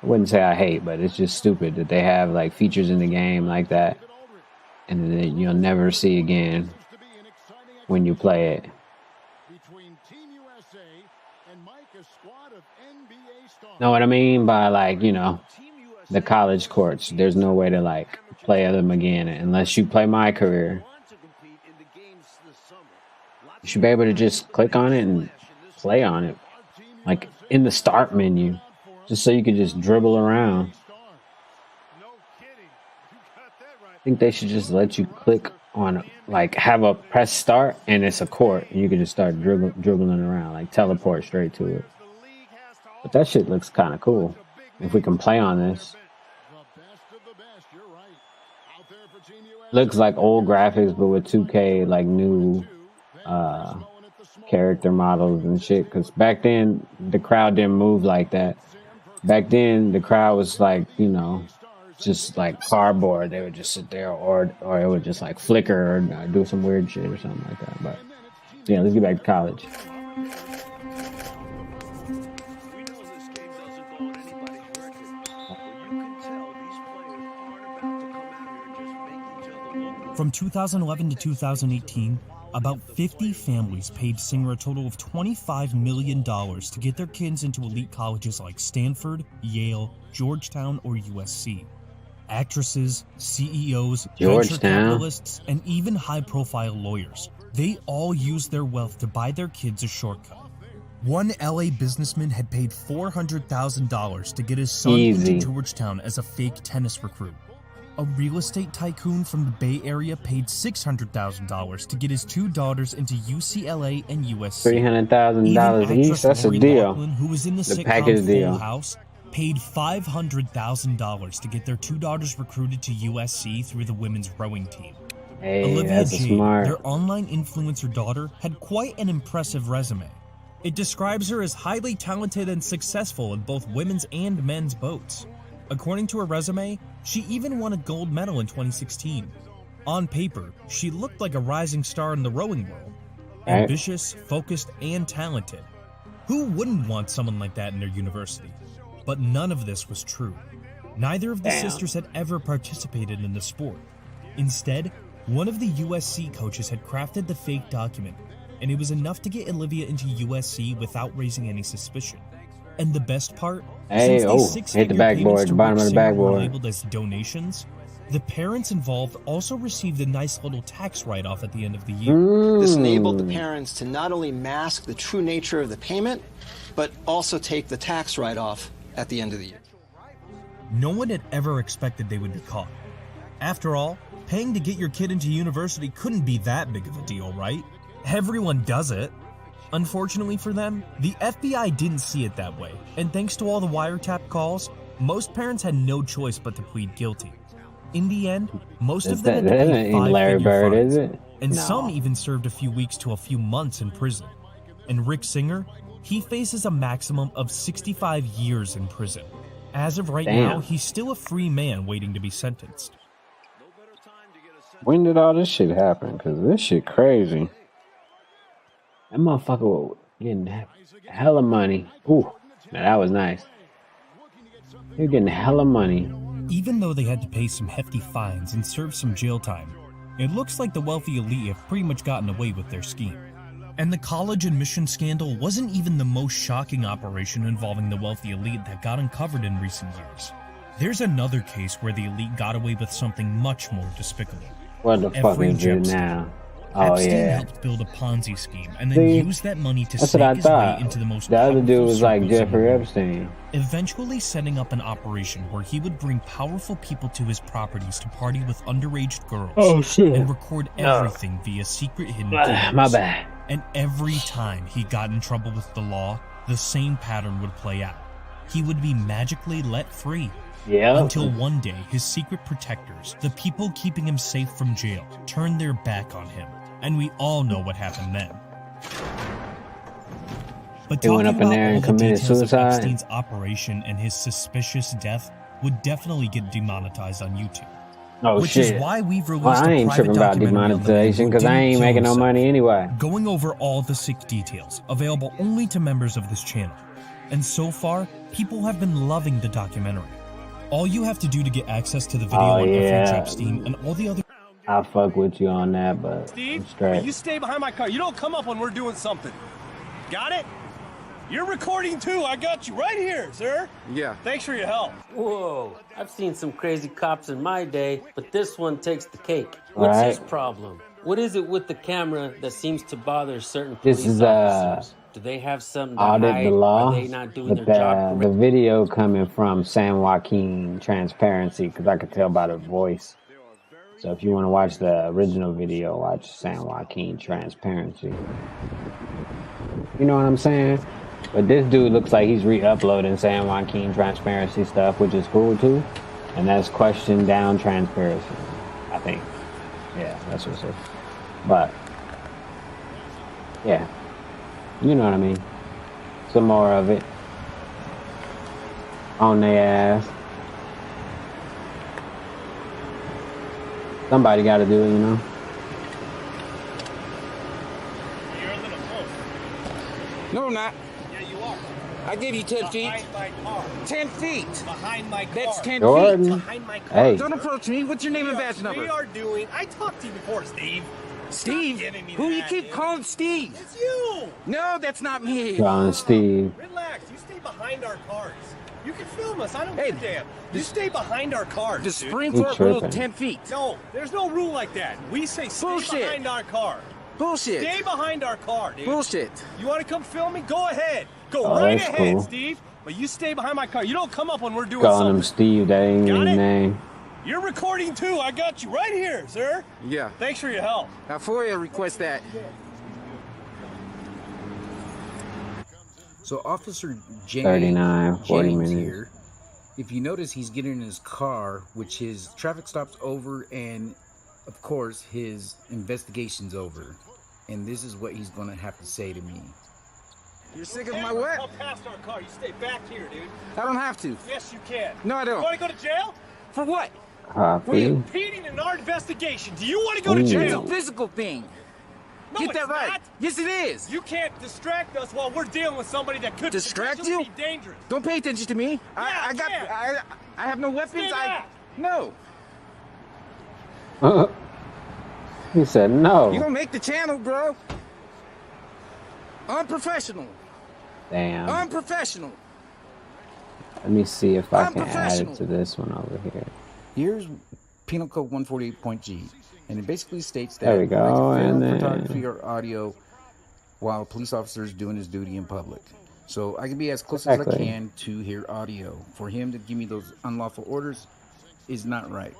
I wouldn't say I hate, but it's just stupid that they have like features in the game like that, and then you'll never see again when you play it. Know what I mean by, like, you know, the college courts. There's no way to like play them again unless you play My Career. You should be able to just click on it and play on it, like in the start menu, just so you could just dribble around. I think they should just let you click on, like, have a press start and it's a court and you can just start dribbling around, like teleport straight to it. But that shit looks kind of cool if we can play on this. Looks like old graphics but with 2K like new character models and shit, because back then the crowd didn't move like that. Back then the crowd was like, you know, just like cardboard. They would just sit there, or it would just like flicker or do some weird shit or something like that. But yeah, let's get back to college. From 2011 to 2018, about 50 families paid Singer a total of $25 million to get their kids into elite colleges like Stanford, Yale, Georgetown, or USC. Actresses, CEOs, venture capitalists, and even high-profile lawyers, they all used their wealth to buy their kids a shortcut. One LA businessman had paid $400,000 to get his son into Georgetown as a fake tennis recruit. A real estate tycoon from the Bay Area paid $600,000 to get his two daughters into UCLA and USC. $300,000 each. That's a deal. Loughlin, who was in the package sitcom deal. Full House, paid $500,000 to get their two daughters recruited to USC through the women's rowing team. Hey, Olivia that's Jade, smart. their online influencer daughter, had quite an impressive resume. It describes her as highly talented and successful in both women's and men's boats. According to her resume, she even won a gold medal in 2016. On paper, she looked like a rising star in the rowing world. Ambitious, focused, and talented. Who wouldn't want someone like that in their university? But none of this was true. Neither of the sisters had ever participated in the sport. Instead, one of the USC coaches had crafted the fake document, and it was enough to get Olivia into USC without raising any suspicion. And the best part, Hey, since oh, these hit the backboard, the bottom of the Singer were backboard. labeled as donations, The parents involved also received a nice little tax write-off at the end of the year. This enabled the parents to not only mask the true nature of the payment, but also take the tax write-off at the end of the year. No one had ever expected they would be caught. After all, paying to get your kid into university couldn't be that big of a deal, right? Everyone does it. Unfortunately for them, the FBI didn't see it that way, and thanks to all the wiretap calls, most parents had no choice but to plead guilty. In the end, most of them had to pay five-figure fines, and some even served a few weeks to a few months in prison. And Rick Singer, he faces a maximum of 65 years in prison. As of right now, he's still a free man waiting to be sentenced. When did all this shit happen? Because this shit crazy. That motherfucker was getting hella money. Ooh, now that was nice. You're getting hella money. Even though they had to pay some hefty fines and serve some jail time, it looks like the wealthy elite have pretty much gotten away with their scheme. And the college admission scandal wasn't even the most shocking operation involving the wealthy elite that got uncovered in recent years. There's another case where the elite got away with something much more despicable. What the fuck is it now? Oh, Epstein yeah. helped build a Ponzi scheme and then used that money to That's snake what I his thought. way into the most The other dude powerful was like circles in the Jeffrey world, Epstein. eventually setting up an operation where he would bring powerful people to his properties to party with underage girls Oh, shit. and record everything via secret hidden cameras. My bad. And every time he got in trouble with the law, the same pattern would play out. He would be magically let free. Yeah. Until one day, his secret protectors, the people keeping him safe from jail, turned their back on him. And we all know what happened then. But He went up in there and committed suicide. Of Epstein's operation and his suspicious death would definitely get demonetized on YouTube. Oh, which shit. is why we've released Well, I a ain't private tripping about documentary on the man demonetization who because I didn't ain't kill making no himself, money anyway. going over all the sick details, available only to members of this channel. And so far, people have been loving the documentary. All you have to do to get access to the video on FH Epstein and all the other... I'll fuck with you on that, but I'm Steve, straight. you stay behind my car. You don't come up when we're doing something. Got it? You're recording too. I got you right here, sir. Yeah. Thanks for your help. Whoa, I've seen some crazy cops in my day, but this one takes the cake. What's Right. his problem? What is it with the camera that seems to bother certain police This is officers? Do they have something to audit hide? the law. Are they not doing But their job the video coming from San Joaquin Transparency, because I could tell by the voice. So if you want to watch the original video, watch San Joaquin Transparency. You know what I'm saying? But this dude looks like he's re-uploading San Joaquin Transparency stuff, which is cool too. And that's question down transparency, I think. Yeah, that's what it says. But yeah, you know what I mean. Some more of it on their ass. Somebody got to do it, you know. No, I'm not. Yeah, you are. I gave you 10 feet. Behind my car. 10 feet. Behind my car. That's 10 Jordan. feet. Behind my car. Hey. Don't approach me. What's your name and badge number? We are doing. I talked to you before, Steve. Steve? giving me Who you that, keep dude. calling Steve? It's you. No, that's not me. John Steve. Relax. You stay behind our cars. You can film us. I don't give a damn. You stay behind our cars. The dude. Springport rule is 10 feet. No, there's no rule like that. We say stay Bullshit. behind our car. Bullshit. Stay behind our car, dude. Bullshit. You want to come film me? Go ahead. Go Oh, right that's ahead, cool. Steve. But you stay behind my car. You don't come up when we're doing Calling something. him Steve, that ain't Got his it? name. You're recording too. I got you right here, sir. Yeah. Thanks for your help. Now, FOIA request that. So Officer 39, 40 Jennings minutes. here, if you notice, he's getting in his car, which his traffic stop's over, and of course his investigation's over. And this is what he's going to have to say to me. You're sick of my Never what? Come past our car. You stay back here, dude. I don't have to. Yes, you can. No, I don't. You want to go to jail? For what? Copy. Impeding in our investigation. Do you want to go to Ooh. jail? It's a physical thing. No, Get that it's right. not. Yes, it is. You can't distract us while we're dealing with somebody that could Distract potentially you? be dangerous. Don't pay attention to me. I have no weapons. Stay back. No. He said no. You gonna make the channel, bro? Unprofessional. Damn. Unprofessional. Let me see if I can add it Unprofessional. to this one over here. Here's Penal Code 148.G, and it basically states that There we go, and then photography or audio while a police officer is doing his duty in public. So I can be as close as I can to hear audio. For him to give me those unlawful orders is not right.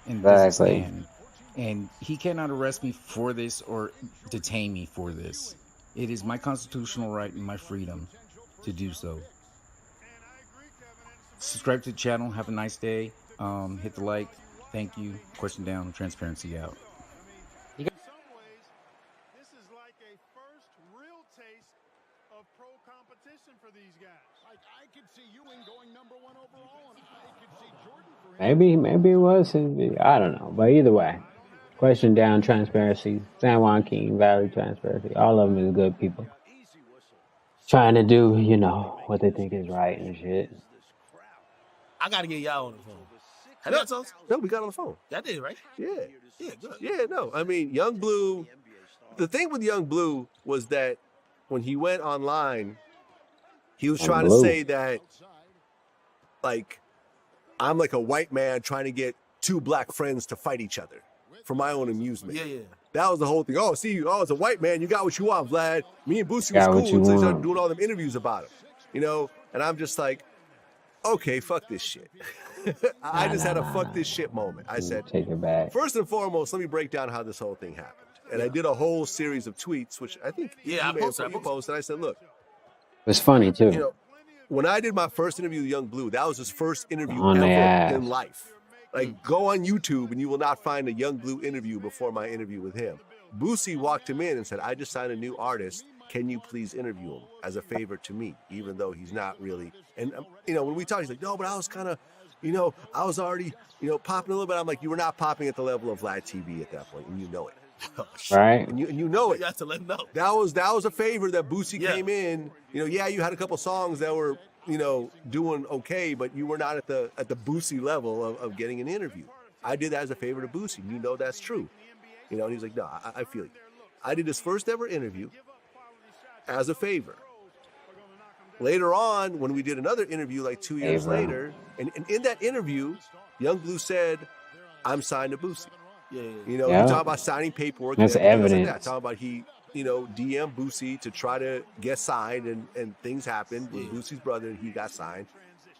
And doesn't stand. And he cannot arrest me for this or detain me for this. It is my constitutional right and my freedom to do so. Subscribe to the channel. Have a nice day. Hit the like. Thank you. Question down. Transparency out. In some ways, this is like a first real taste of pro competition for these guys. Like, I could see Ewing going number 1 overall, and I could see Jordan. Maybe it was his video. I don't know. But either way, Question Down, Transparency, San Joaquin Valley Transparency. All of them is good people. Trying to do, you know, what they think is right and shit. I got to get y'all on the phone. Have y'all told? No, we got on the phone. Y'all did, right? Yeah. Yeah, good. Yeah, no. I mean, Young Blue, the thing with Young Blue was that when he went online, he was trying to say that, like, I'm like a white man trying to get 2 black friends to fight each other for my own amusement. Yeah. That was the whole thing. Oh, see, as a white man, you got what you want, Vlad. Me and Boosie was cool until they started doing all them interviews about him. You know? And I'm just like, okay, fuck this shit. I just had a fuck this shit moment. I said, take it back. First and foremost, let me break down how this whole thing happened. And I did a whole series of tweets, which I think you posted. I said, look. It's funny, too. You know, when I did my first interview with Young Blue, that was his first interview On ever in life. Like, go on YouTube and you will not find a Young Blue interview before my interview with him. Boosie walked him in and said, I just signed a new artist. Can you please interview him as a favor to me, even though he's not really. And, you know, when we talked, he's like, no, but I was kind of, you know, I was already, you know, popping a little bit. I'm like, you were not popping at the level of Vlad TV at that point, and you know it. Right. And you know it. You have to let him know. That was a favor that Boosie came in. You know, yeah, you had a couple songs that were, you know, doing okay, but you were not at the Boosie level of getting an interview. I did that as a favor to Boosie. You know that's true. You know, and he's like, no, I feel you. I did his first ever interview as a favor. Later on, when we did another interview like 2 years later, and in that interview, Young Blue said, I'm signed to Boosie. You know, you're talking about signing paperwork. That's evidence. Like that. Talking about he, you know, DM Boosie to try to get signed, and things happened with Boosie's brother, and he got signed,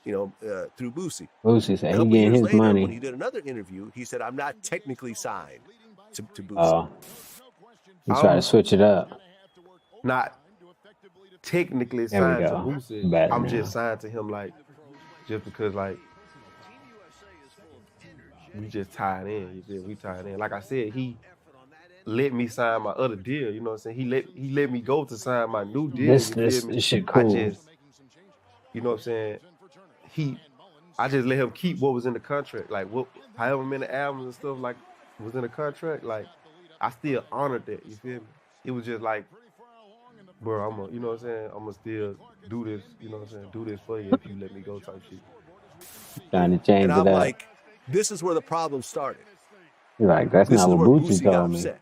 you know, through Boosie. Boosie said he getting his later, money. When he did another interview, he said, I'm not technically signed to Boosie. Oh. He tried to switch it up. Not technically There we signed to go. Boosie. Better I'm now. just signed to him, like, just because, like, we just tied in. You feel? We tied in. Like I said, he let me sign my other deal. You know what I'm saying? He let me go to sign my new deal. This you feel me? shit cool. I just, you know what I'm saying? I just let him keep what was in the contract. Like, however many albums and stuff, like, was in the contract. Like, I still honored that. You feel me? It was just like, bro, you know what I'm saying? I'm gonna still do this, you know what I'm saying? Do this for you if you let me go type shit. Trying to change And it I'm up. like, this is where the problem started. You're like, that's This not is what where Boosie Boosie got told me. upset.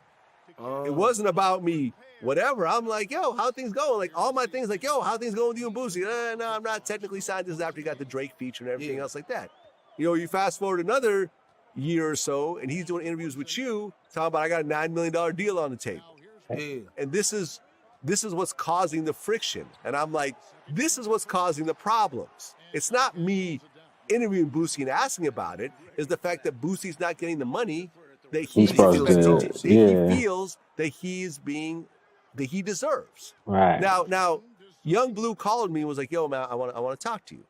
It wasn't about me, whatever. I'm like, yo, how things going? Like, all my things, like, yo, how things going with you and Boosie? No, I'm not technically signed. This is after you got the Drake feature and everything else like that. You know, you fast forward another year or so, and he's doing interviews with you, talking about I got a $9 million deal on the table. And this is what's causing the friction. And I'm like, this is what's causing the problems. It's not me interviewing Boosie and asking about it. It's the fact that Boosie's not getting the money that he feels that he deserves. Right. Now, Young Blue called me and was like, yo, man, I want to talk to you.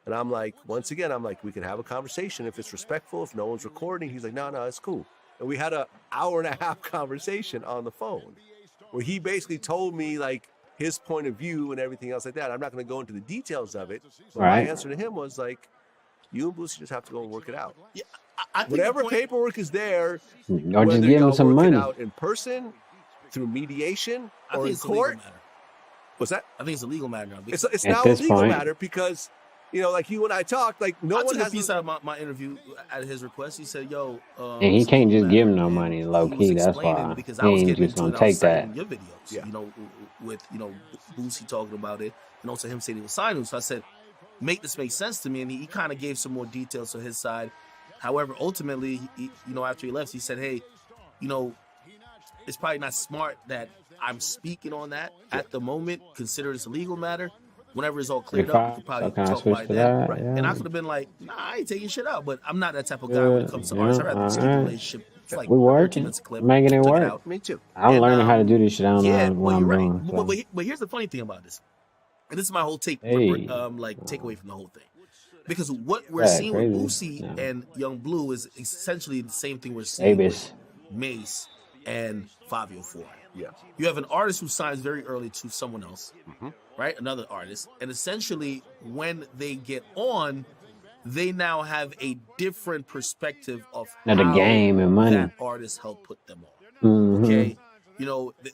And I'm like, once again, I'm like, we can have a conversation if it's respectful, if no one's recording. He's like, no, it's cool. And we had an hour-and-a-half conversation on the phone where he basically told me, like, his point of view and everything else like that. I'm not going to go into the details of it. But my answer to him was, like, you and Boosie just have to go and work it out. Yeah, I think whatever paperwork is there, or just give him some money. Out in person, through mediation, I or think in it's a legal court. matter. What's that? I think it's a legal matter now. It's now a legal matter because, you know, like you and I talked, like no I one took has a piece out of my interview at his request. He said, "Yo, And he can't just give him no money, low key. That's why because he I was ain't getting just into gonna it, I was take that. citing your videos, you know, with Boosie talking about it, and also him saying he was signing. So I said, make this make sense to me, and he kind of gave some more details to his side. However, ultimately, after he left, he said, "Hey, it's probably not smart that I'm speaking on that at the moment. Consider this a legal matter. Whenever it's all cleared up, we could probably talk about it then." Right. And I could have been like, "Nah, I ain't taking shit out." But I'm not that type of guy when it comes to artists. I'd rather just keep the relationship. It's like we working, making it work. Me too. I'm learning how to do this shit. I don't know what I'm doing. So. But here's the funny thing about this, and this is my whole takeaway from the whole thing. Because what we're seeing with Boosie and Young Blue is essentially the same thing we're seeing with Mace and Fabio Four. Yeah. You have an artist who signs very early to someone else, right? Another artist. And essentially, when they get on, they now have a different perspective of how the game and money that artist helped put them on. Okay?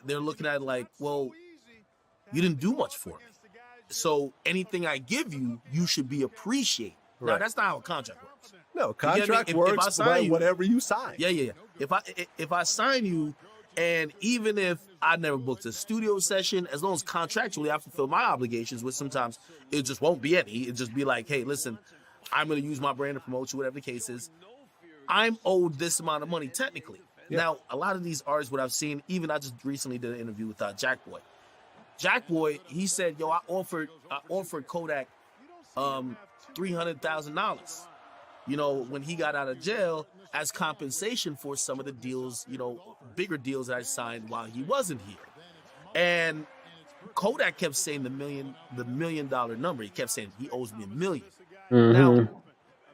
They're looking at it like, well, you didn't do much for me. So anything I give you, you should be appreciated. Right. Now, that's not how a contract works. No, contract works by whatever you sign. Yeah. If I sign you, and even if I never booked a studio session, as long as contractually I fulfill my obligations, which sometimes it just won't be any. It just be like, hey, listen, I'm going to use my brand to promote you, whatever the case is. I'm owed this amount of money technically. Yeah. Now, a lot of these artists, what I've seen, even I just recently did an interview with Jackboy. Jackboy, he said, "Yo, I offered Kodak $300,000, when he got out of jail as compensation for some of the deals, bigger deals that I signed while he wasn't here." And Kodak kept saying the $1 million number. He kept saying he owes me $1 million. Now,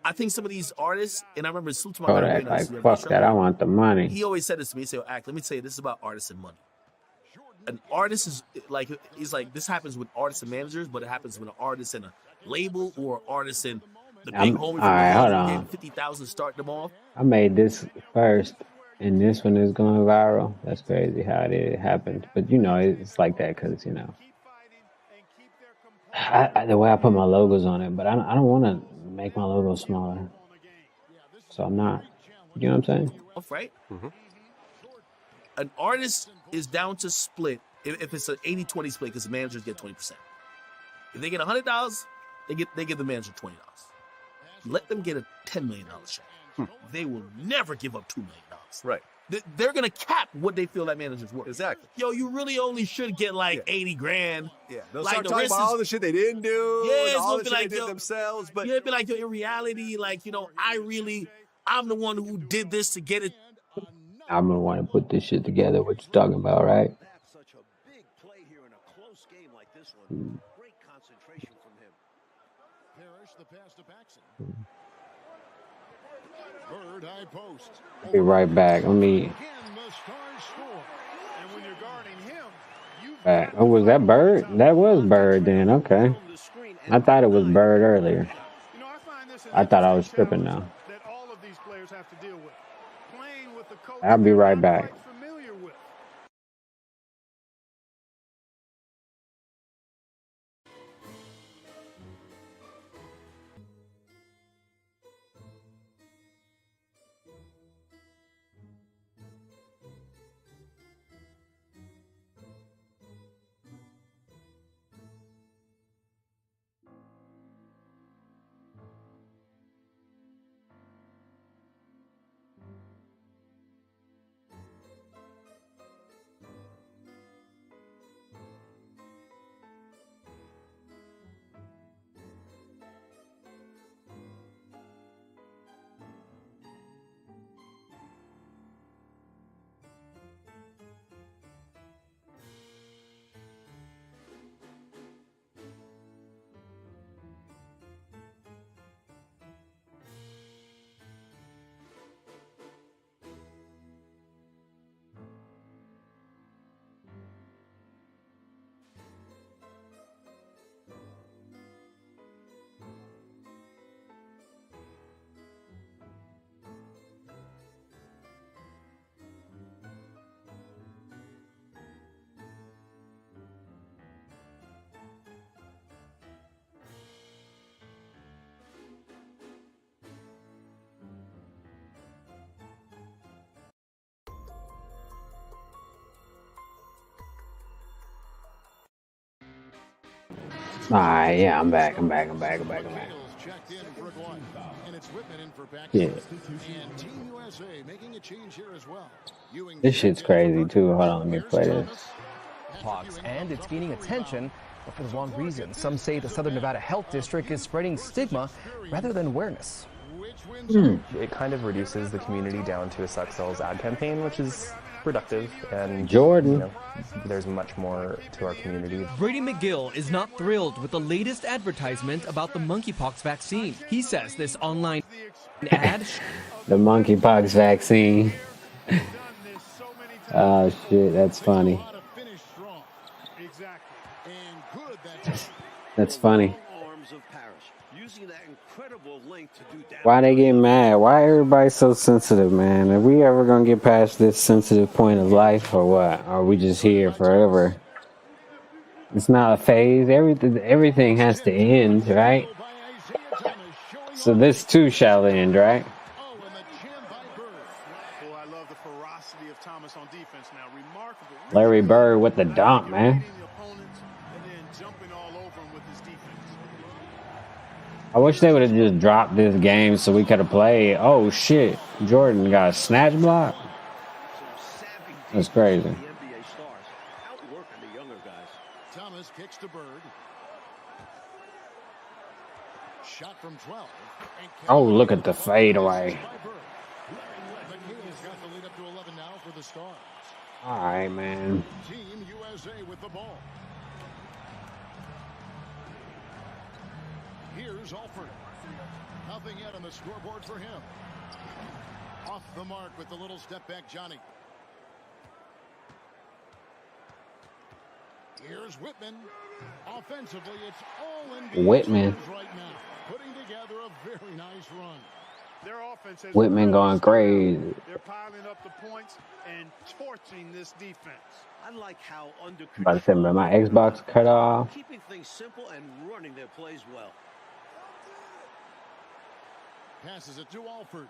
I think some of these artists, and I remember Salute to my Kodak, like, fuck that, I want the money. He always said this to me. He said, "Act, let me tell you, this is about artists and money." An artist is like, he's like, this happens with artists and managers, but it happens with an artist and a label or an artist and the big homie from getting 50,000 to start them off. I made this first, and this one is going viral. That's crazy how it happened. But it's like that because the way I put my logos on it. But I don't want to make my logo smaller, so I'm not. You know what I'm saying? Right. An artist is down to split if it's an 80-20 split because the managers get 20%. If they get $100, they give the manager $20. Let them get a $10 million check. They will never give up $2 million. Right. They're gonna cap what they feel that manager's worth. Exactly. Yo, you really only should get like 80 grand. Yeah. They'll start talking about all the shit they didn't do. Yeah, all the shit they did themselves. But it'd be like, yo, in reality, like, I'm the one who did this to get it. I'm the one to put this shit together. What you talking about, right? That's such a big play here in a close game like this one. Great concentration from him. Parrish the pass to Paxson. Bird high post. I'll be right back. Let me. Again, the Stars score. And when you're guarding him, Back. Oh, was that Bird? That was Bird then. Okay. I thought it was Bird earlier. I thought I was tripping now. that all of these players have to deal with. Playing with the coach I'll be right back. familiar with. Alright, yeah, I'm back. Checked in for a goal. And it's Yeah. And Team USA making a change here as well. This shit's crazy too. Hold on, let me play this. And it's gaining attention, but for the wrong reason. Some say the Southern Nevada Health District is spreading stigma rather than awareness. It kind of reduces the community down to a sex sells ad campaign, which is productive, and Jordan, there's much more to our community. Brady McGill is not thrilled with the latest advertisement about the monkeypox vaccine. He says this online ad The monkeypox vaccine. Oh shit, that's funny. That's funny. Why they get mad? Why everybody so sensitive, man? Are we ever gonna get past this sensitive point of life, or what? Or are we just here forever? It's not a phase. Everything has to end, right? So this too shall end, right? Larry Bird with the dunk, man. I wish they would have just dropped this game so we could have played. Oh shit, Jordan got a snatch block. That's crazy. Thomas kicks to Bird. Shot from 12. Oh, look at the fadeaway. McHale's got the lead up to 11 now for the Stars. All right, man. Team USA with the ball. Here's Alford. Nothing yet on the scoreboard for him. Off the mark with the little step back, Johnny. Here's Whitman. Offensively, it's all in Whitman. right now. Putting together a very nice run. Their offense has Whitman going crazy. They're piling up the points and torching this defense. I like how under About to say, man, my Xbox cut off. keeping things simple and running their plays well. Passes it to Alford.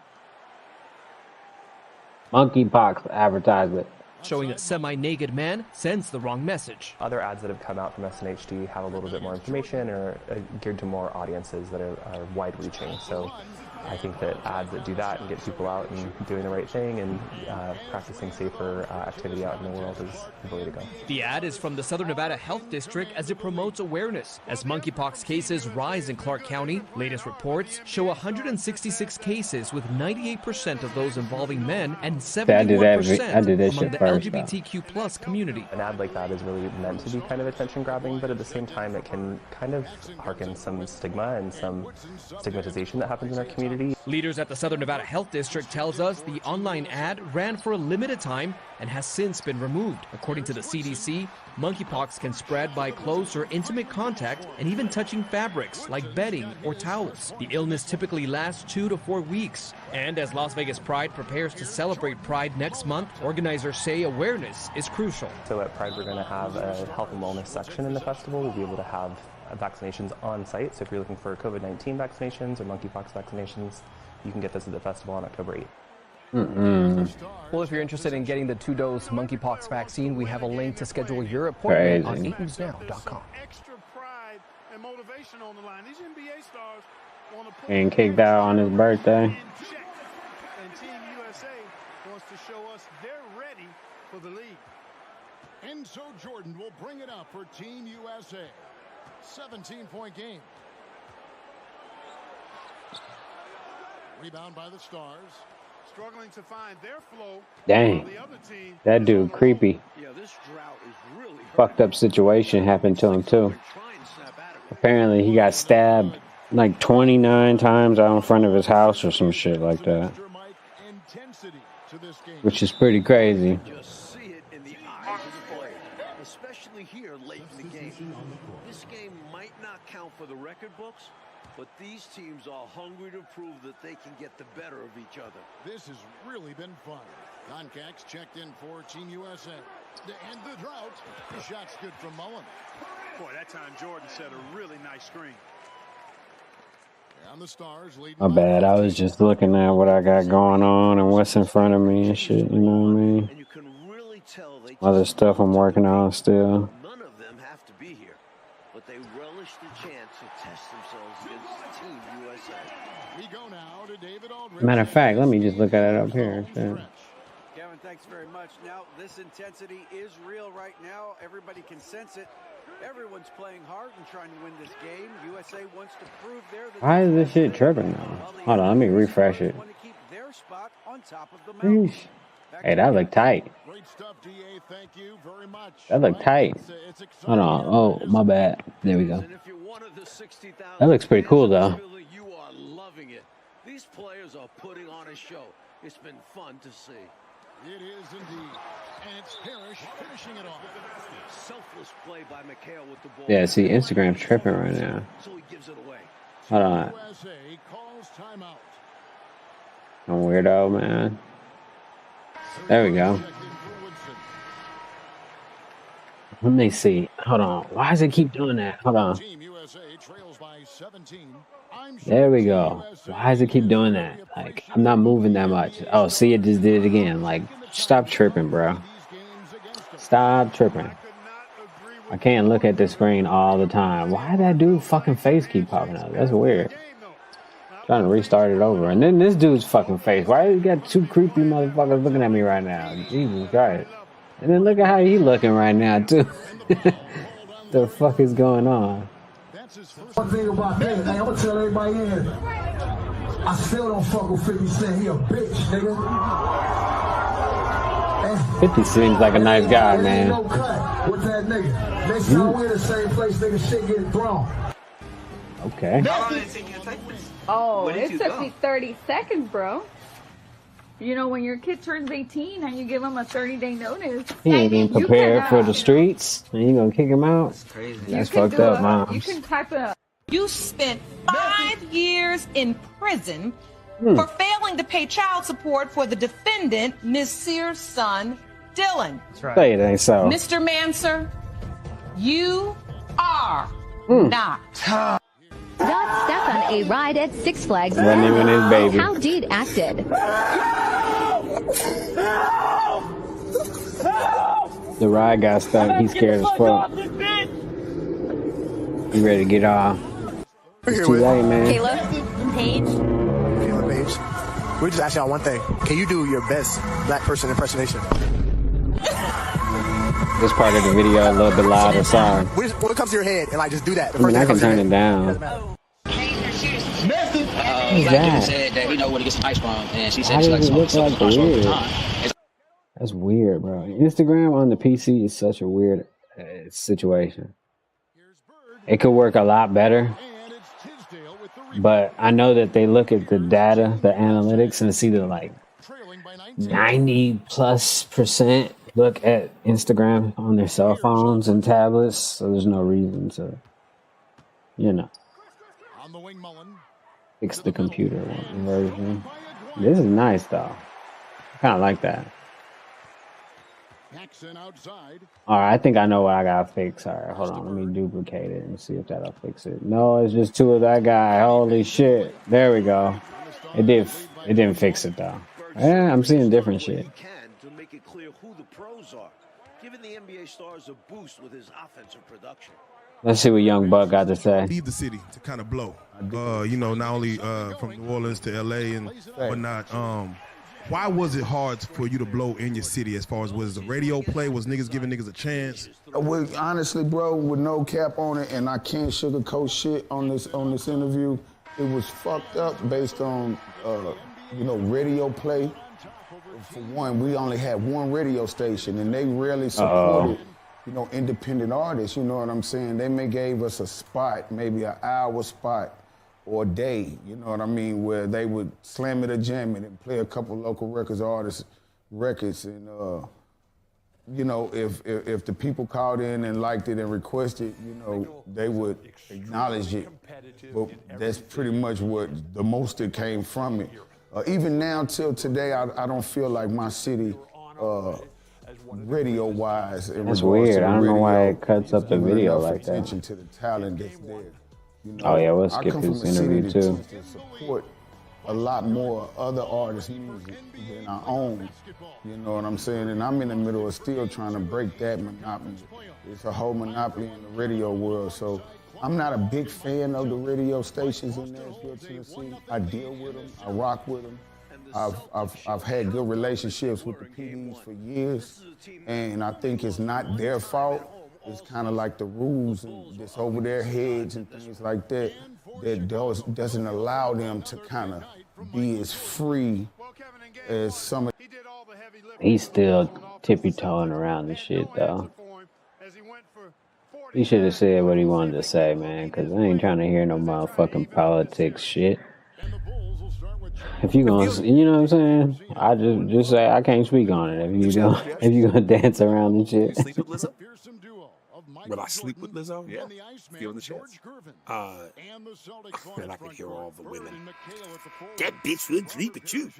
Monkeypox advertisement. showing a semi-naked man sends the wrong message. Other ads that have come out from SNHD have a little bit more information or are geared to more audiences that are wide-reaching. So I think that ads that do that and get people out and doing the right thing and practicing safer activity out in the world is the way to go. The ad is from the Southern Nevada Health District as it promotes awareness. As monkeypox cases rise in Clark County, latest reports show 166 cases with 98% of those involving men and 71% among the LGBTQ plus community. An ad like that is really meant to be kind of attention grabbing, but at the same time it can kind of harken some stigma and some stigmatization that happens in our community. Leaders at the Southern Nevada Health District tells us the online ad ran for a limited time and has since been removed. According to the CDC, monkeypox can spread by close or intimate contact and even touching fabrics like bedding or towels. The illness typically lasts 2 to 4 weeks. And as Las Vegas Pride prepares to celebrate Pride next month, organizers say awareness is crucial. So at Pride, we're going to have a health and wellness section in the festival. We'll be able to have vaccinations on site. So if you're looking for COVID-19 vaccinations or monkeypox vaccinations, you can get this at the festival on October 8th. Well, if you're interested in getting the 2-dose monkeypox vaccine, we have a link to schedule your appointment on 8newsnow.com. Extra pride and motivation on the line. These NBA stars want to put And kicked out on his birthday. and Team USA wants to show us they're ready for the league. Enzo Jordan will bring it up for Team USA. 17-point game. Rebound by the Stars. Struggling to find their flow. Dang. That dude creepy. Fucked up situation happened to him too. Apparently he got stabbed like 29 times out in front of his house or some shit like that. Which is pretty crazy. Just see it in the eyes of the player, especially here late in the game. This game might not count for the record books, but these teams are hungry to prove that they can get the better of each other. This has really been fun. Concax checked in for Team USA. To end the drought, the shot's good from Mullen. Boy, that time Jordan set a really nice screen. And the Stars lead. My bad. I was just looking at what I got going on and what's in front of me and shit. You know what I mean? And you can really tell they Other stuff I'm working on still. none of them have to be here, but they relish the chance to test themselves against Team USA. We go now to Matter of fact, let me just look at it up here. Kevin, thanks very much. Now, this intensity is real right now. Everybody can sense it. Everyone's playing hard and trying to win this game. USA wants to prove they're the Why is this shit tripping now? Hold on, let me refresh it. their spot on top of the mountain. Hey, that look tight. That look tight. Hold on. Oh, my bad. There we go. That looks pretty cool, though. You are loving it. These players are putting on a show. It's been fun to see. It is indeed. And it's Parrish finishing it off. Selfless play by McHale with the ball. Yeah, see, Instagram's tripping right now. So he gives it away. Hold on. USA calls timeout. I'm a weirdo, man. There we go. Let me see. Hold on. Why does it keep doing that? Hold on. There we go. Why does it keep doing that? Like, I'm not moving that much. Oh, see, it just did it again. Like, stop tripping, bro. Stop tripping. I can't look at the screen all the time. Why did that dude's fucking face keep popping up? That's weird. Trying to restart it over. And then this dude's fucking face. Why you got two creepy motherfuckers looking at me right now? Jesus Christ. And then look at how he looking right now, too. The fuck is going on? One thing about that, hey, I'm gonna tell everybody in, I still don't fuck with 50 Cent. He a bitch, nigga. 50 seems like a nice guy, man. No cut with that nigga. Next time we're in the same place, nigga, shit get thrown. Okay. Oh, it took me 30 seconds, bro. You know, when your kid turns 18 and you give him a 30-day notice. He ain't even prepared for the streets. And you gonna kick him out? That's crazy. That's fucked up, Mom. You can type a... You spent 5 years in prison for failing to pay child support for the defendant, Ms. Sears' son, Dylan. That's right. Say it ain't so. Mr. Manser, you are not. Got stuck on a ride at Six Flags. Wasn't even his baby. How Deed acted. The ride got stuck. He's scared as fuck. You ready to get off? It's too late, man. Kayla Page. We're just asking on one thing. Can you do your best black person impersonation? This part of the video a little bit louder, sorry. What comes to your head and like just do that? I mean, I can turn it down. Black said that he know where to get some ice from, and she said How she does likes it look like weird? time. That's weird, bro. Instagram on the PC is such a weird situation. It could work a lot better, but I know that they look at the data, the analytics, and see the like 90+% look at Instagram on their cell phones and tablets, so there's no reason to, you know, fix the computer version. This is nice though. I kind of like that. Alright, I think I know what I gotta fix. Alright, hold on, let me duplicate it and see if that'll fix it. No, it's just two of that guy. Holy shit. There we go. It didn't fix it though. Yeah, I'm seeing different shit. To make it clear who the pros are, giving the NBA stars a boost with his offensive production. Let's see what Young Buck got to say. Leave the city to kind of blow. You know, not only from New Orleans to LA and whatnot. Why was it hard for you to blow in your city as far as was the radio play? Was niggas giving niggas a chance? Well, honestly, bro, with no cap on it, and I can't sugarcoat shit on this interview, it was fucked up based on you know, radio play. For one, we only had one radio station, and they rarely supported, you know, independent artists. You know what I'm saying? They may gave us a spot, maybe an hour spot or a day. You know what I mean? Where they would slam it or jam it and play a couple local records, and you know, if the people called in and liked it and requested, you know, they would acknowledge it. But that's pretty much what the most that came from it. Even now, till today, I don't feel like my city, radio-wise, That's weird. I don't know why it cuts up the video like that. Attention to the talent that's there. You know, Oh yeah, we'll I skip come from this a city interview that too. to support a lot more other artists' music than our own. You know what I'm saying? And I'm in the middle of still trying to break that monopoly. It's a whole monopoly in the radio world. So I'm not a big fan of the radio stations in Nashville, Tennessee. I deal with them. I rock with them. I've had good relationships with the PDs for years, and I think it's not their fault. It's kind of like the rules and this over their heads and things like that doesn't allow them to kind of be as free as some of. He's still tippy-toeing around the shit, though. He should have said what he wanted to say, man, because I ain't trying to hear no motherfucking politics shit. If you gonna, you know what I'm saying? I just say I can't speak on it. If you gonna dance around and shit. Sleep with Lizzo? Will I sleep with Lizzo? Yeah. Give the chance. And I can hear all the women. That bitch would sleep with you.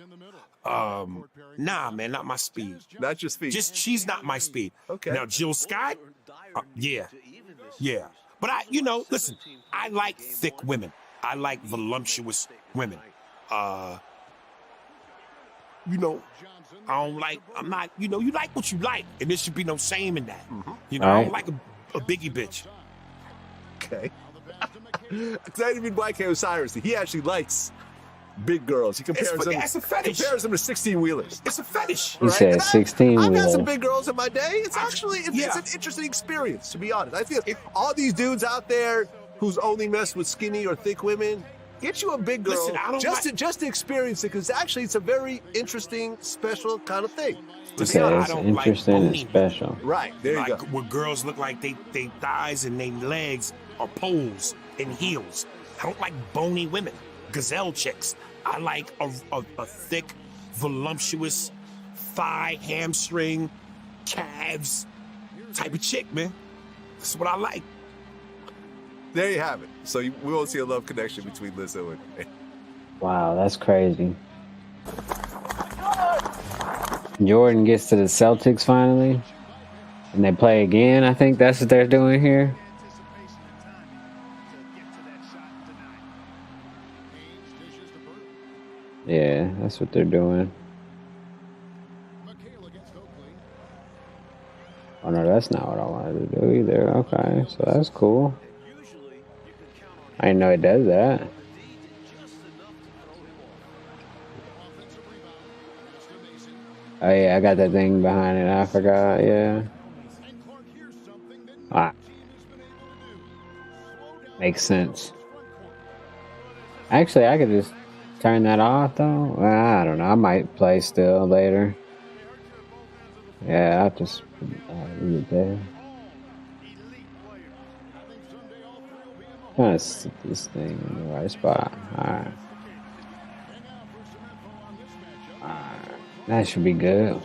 Nah, man, not my speed. Not your speed. Just she's not my speed. Okay. Now Jill Scott, yeah. But listen, I like thick women. I like voluptuous women. I don't like. I'm not. You like what you like, and there should be no shame in that. I don't like a biggie bitch. Okay. Not even White Osiris. He actually likes big girls. He compares them. It's a fetish. Compares them to 16-wheelers. It's a fetish. He said 16-wheelers. I've had some big girls in my day. It's actually it's an interesting experience, to be honest. I feel all these dudes out there who's only messed with skinny or thick women, get you a big girl. Listen, I don't just to experience it, because actually it's a very interesting, special kind of thing. He said it's interesting and special. Right, there you go. Where girls look like they thighs and they legs are poles and heels. I don't like bony women, gazelle chicks. I like a thick, voluptuous, thigh, hamstring, calves type of chick, man. That's what I like. There you have it. So we won't see a love connection between Lizzo and. Wow, that's crazy. Jordan gets to the Celtics finally, and they play again. I think that's what they're doing here. Yeah, that's what they're doing. Oh no, that's not what I wanted to do either. Okay, so that's cool. I didn't know it does that. Oh yeah, I got that thing behind it. I forgot, yeah. Ah. Makes sense. Actually, I could just turn that off though. Well, I don't know. I might play still later. Yeah, I'll just leave it there. Trying to stick this thing in the right spot. Alright. That should be good.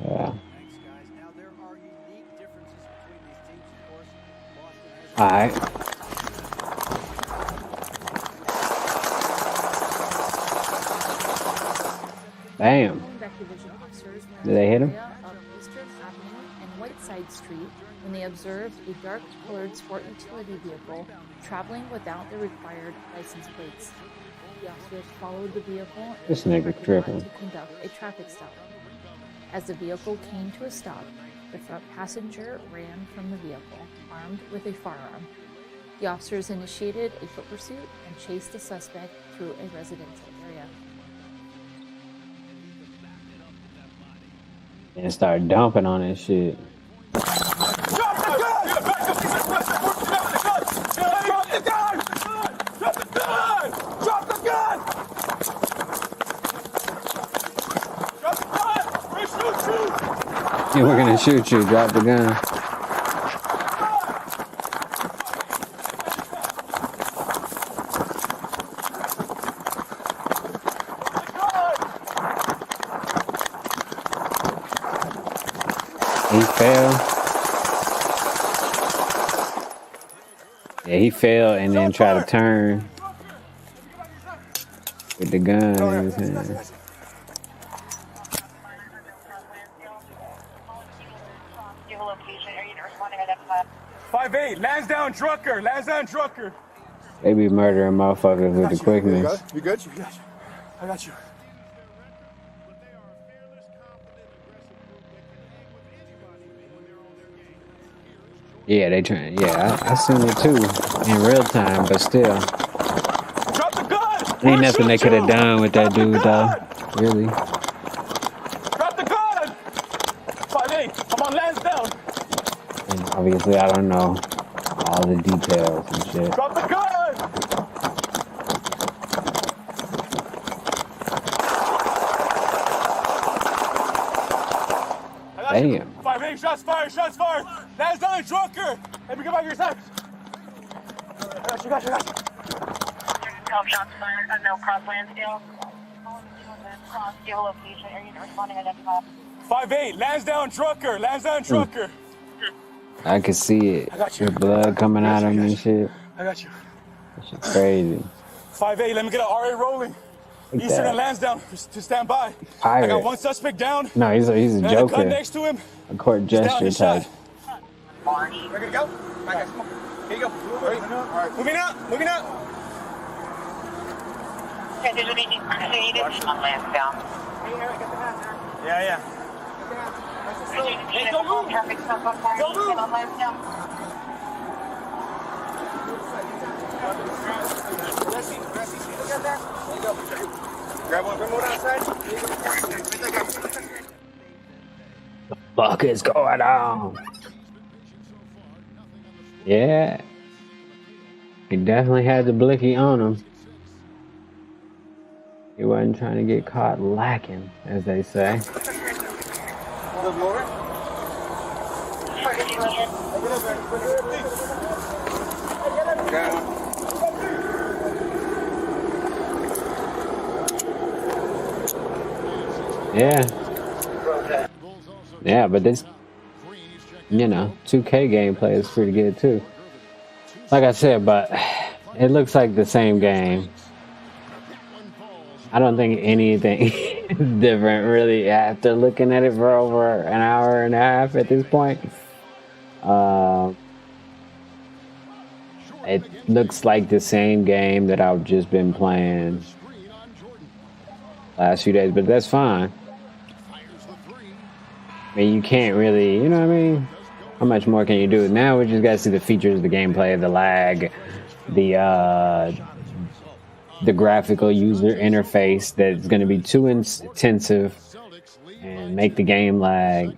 Yeah. Alright. Damn. Did they hit him? And Whiteside Street when they observed a dark-colored sport utility vehicle traveling without the required license plates. The officers followed the vehicle This nigga tripping. to conduct a traffic stop. As the vehicle came to a stop, the front passenger ran from the vehicle, armed with a firearm. The officers initiated a foot pursuit and chased the suspect through a residential area. And start dumping on this shit. Yeah, we're gonna shoot you. Drop the gun. He fell. Yeah, he fell and then tried to turn with the gun in his hand. 5-8, Lansdowne Drucker, Lansdowne Drucker. They be murdering motherfuckers with the quickness. You good? I got you. Yeah, they trying. Yeah, I seen it too in real time, but still, ain't nothing they could have done with that dude though. Really. Drop the gun! 5-8. Come on, lands down. And obviously, I don't know all the details and shit. Drop the gun! Damn. 5-8. Shots fired. Shots fired. Lands down, Drucker. Let me get back your side. I got you. Shots fired. No cross Lansdale. Cross geolocation. Are you responding? Identify. 5-8. Lands down, Drucker. Lands down, Drucker. I can see it. The blood coming out of him and shit. I got you. That shit's crazy. 5-8. Let me get an RA rolling. Like Eastern that. and Lansdowne to stand by. Pirate. I got one suspect down. No, he's a and the joker. gun next to him. A court He's down, gesture he's type. shot. Ready to go? Here you go. Hurry. Moving out. Moving out. Okay, there's anything on Lansdowne. Yeah. Hey, don't move. Traffic stop on Lansdowne. Grab one from outside. The fuck is going on? Yeah. He definitely had the blicky on him. He wasn't trying to get caught lacking, as they say. Yeah, but this, 2K gameplay is pretty good too. Like I said, but it looks like the same game. I don't think anything is different really after looking at it for over an hour and a half at this point. It looks like the same game that I've just been playing last few days, but that's fine. I mean, you can't really, you know what I mean? How much more can you do? Now we just gotta see the features, the gameplay, the lag, the graphical user interface that's gonna be too intensive and make the game lag.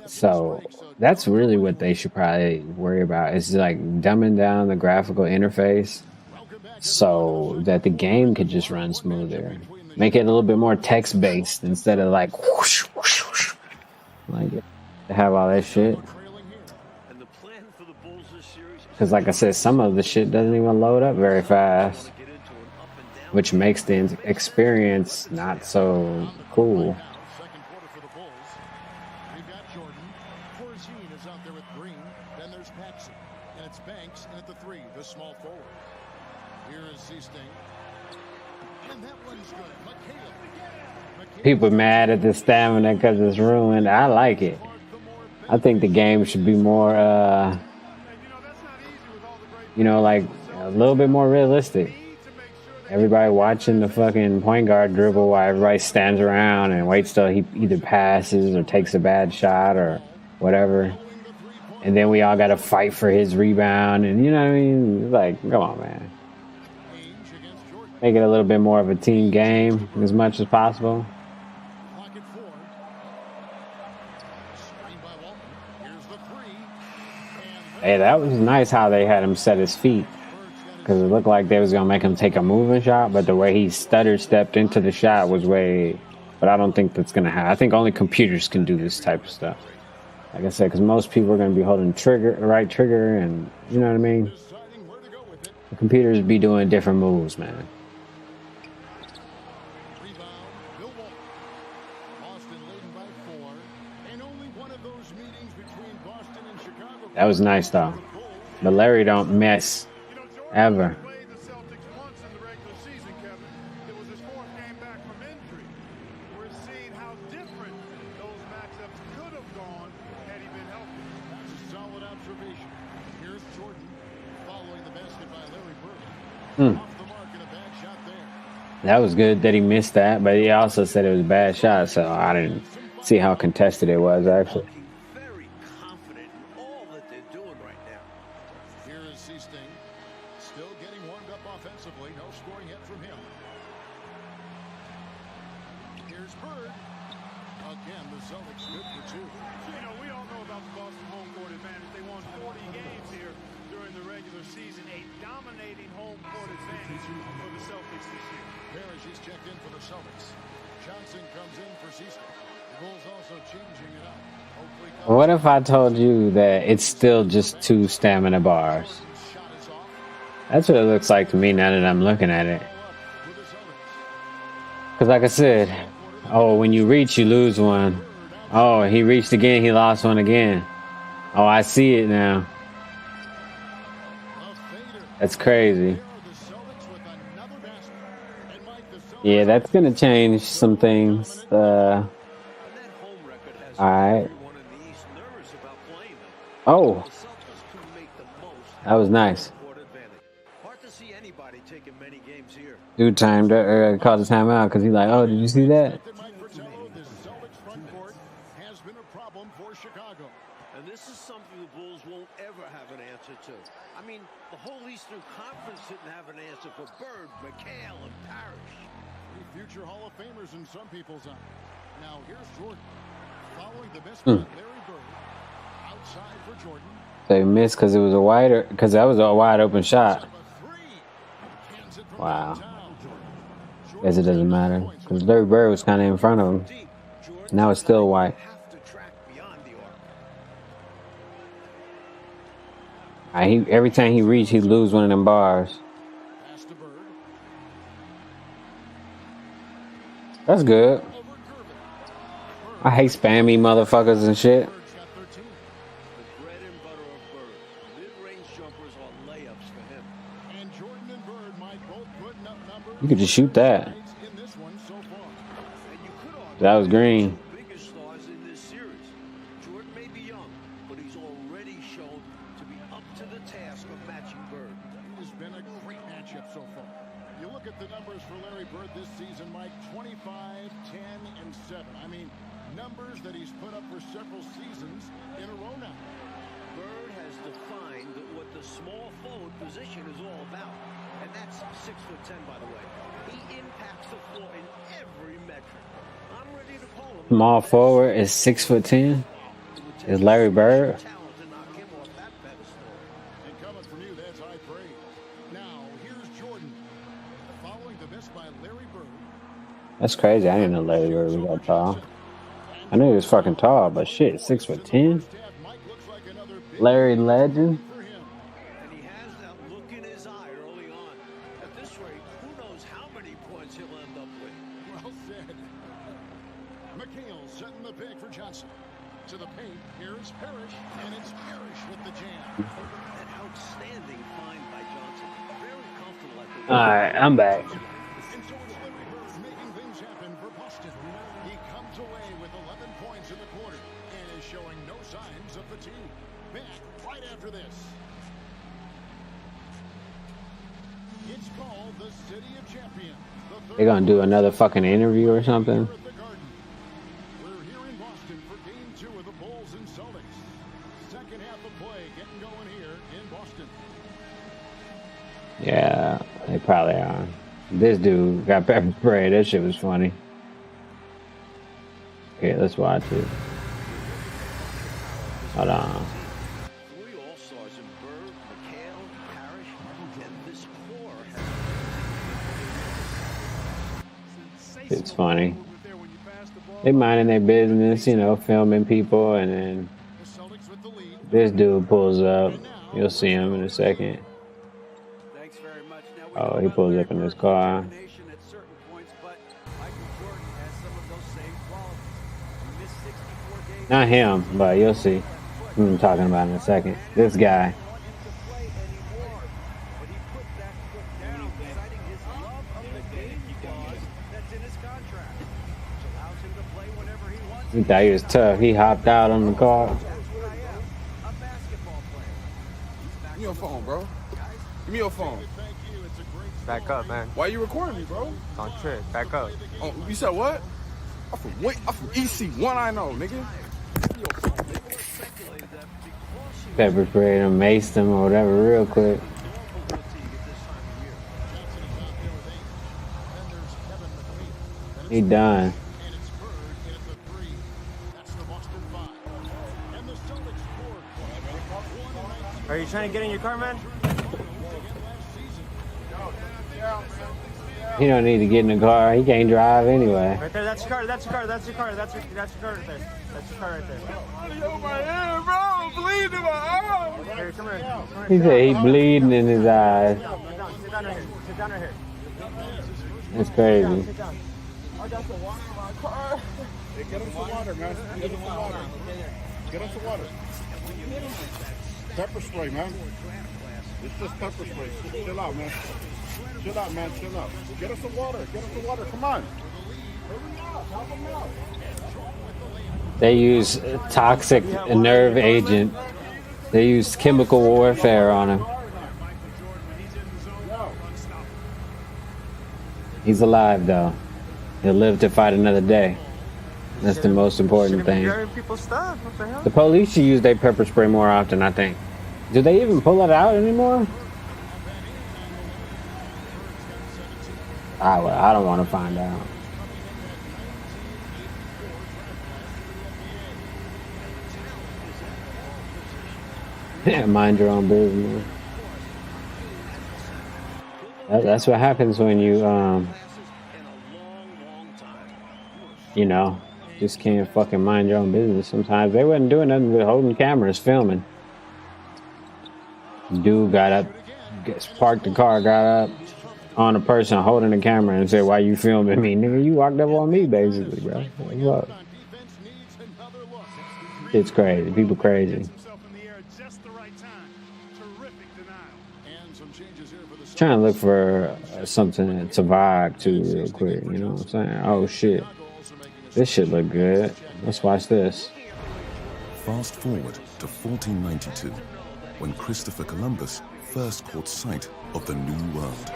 So that's really what they should probably worry about. Is like dumbing down the graphical interface so that the game could just run smoother. Make it a little bit more text-based instead of like whoosh, whoosh, whoosh. Like to have all that shit. Because like I said, some of the shit doesn't even load up very fast, which makes the experience not so cool. People mad at the stamina because it's ruined. I like it. I think the game should be more, like a little bit more realistic. Everybody watching the fucking point guard dribble while everybody stands around and waits till he either passes or takes a bad shot or whatever. And then we all got to fight for his rebound. And you know what I mean? It's like, come on, man. Make it a little bit more of a team game as much as possible. Hey, that was nice how they had him set his feet. Because it looked like they was going to make him take a moving shot. But the way he stepped into the shot was way... But I don't think that's going to happen. I think only computers can do this type of stuff. Like I said, because most people are going to be holding right trigger and... You know what I mean? The computers be doing different moves, man. That was nice, though. But Larry don't miss. Ever. That was good that he missed that, but he also said it was a bad shot, so I didn't see how contested it was, actually. Here's Bird. Again, the Celtics good for two. You know, we all know about the Boston home court advantage. They won 40 games here during the regular season. A dominating home court advantage for the Celtics this year. Parrish is checked in for the Celtics. Johnson comes in for Cecil. The Bulls also changing it up. What if I told you that it's still just 2 stamina bars? That's what it looks like to me now that I'm looking at it. Because like I said, oh, when you reach, you lose one. Oh, he reached again, he lost one again. Oh, I see it now. That's crazy. Yeah, that's going to change some things. Alright. Oh. That was nice. Dude timed called the timeout because he's like, oh, did you see that? And this is something the Bulls won't ever have an answer to. I mean, the whole Eastern Conference didn't have an answer for Bird, McHale, and Parrish. Future Hall of Famers in some people's eyes. Now here's Jordan. Following the miss by Larry Bird. Outside for Jordan. They missed because it was because that was a wide open shot. Wow. Guess it doesn't matter because Larry Bird was kind of in front of him. Now it's still white. Every time he reached, he'd lose one of them bars. That's good. I hate spammy motherfuckers and shit. You could just shoot that. That was green. Small forward is 6'10". Is Larry Bird? That's crazy. I didn't know Larry Bird was that tall. I knew he was fucking tall, but shit, 6'10". Larry Legend. Alright, I'm back. They're gonna do another fucking interview or something. Yeah, they probably are. This dude got pepper spray. That shit was funny. Okay, let's watch it. Hold on. It's funny. They minding their business, you know, filming people, and then this dude pulls up. You'll see him in a second. Oh, he pulls up in his car. Not him, but you'll see who I'm talking about in a second. This guy. He thought he was tough. He hopped out on the car. Give me your phone, bro. Give me your phone. Back up, man. Why you recording me, bro? Don't trip. Back up. Oh, you said what? I'm from EC1, I know, nigga. Pepper sprayed him, maced him, or whatever, real quick. He done. trying to get in your car, man? He don't need to get in the car. He can't drive anyway. Right there, that's your car, that's your car, that's your car, that's your car right there. That's your car right there. My ear, bro, I'm bleeding in my eye. Here, come here. He said he bleeding in his eyes. Sit down right here. Sit down right here. That's crazy. Sit down. I got some water in my car. Hey, get him some water, man. Get him some water. Get him some water. Pepper spray, man. It's just pepper spray. Chill out, man. Chill out, man. Chill out. Get us some water. Get us some water. Come on. Hurry up. Help him out. They use toxic nerve agent. They use chemical warfare on him. He's alive though. He'll live to fight another day. That's the most important thing. The police should use their pepper spray more often, I think. Do they even pull it out anymore? I don't want to find out. Yeah, mind your own business. That's what happens when you, you know, just can't fucking mind your own business. Sometimes they wasn't doing nothing but holding cameras, filming. Dude got up, parked the car, got up on a person holding the camera and said, "Why you filming me, nigga? You walked up on me, basically, bro. What's up?" It's crazy. People crazy. Trying to look for something to vibe to real quick, you know what I'm saying? Oh shit, this shit look good. Let's watch this. Fast forward to 1492, when Christopher Columbus first caught sight of the New World.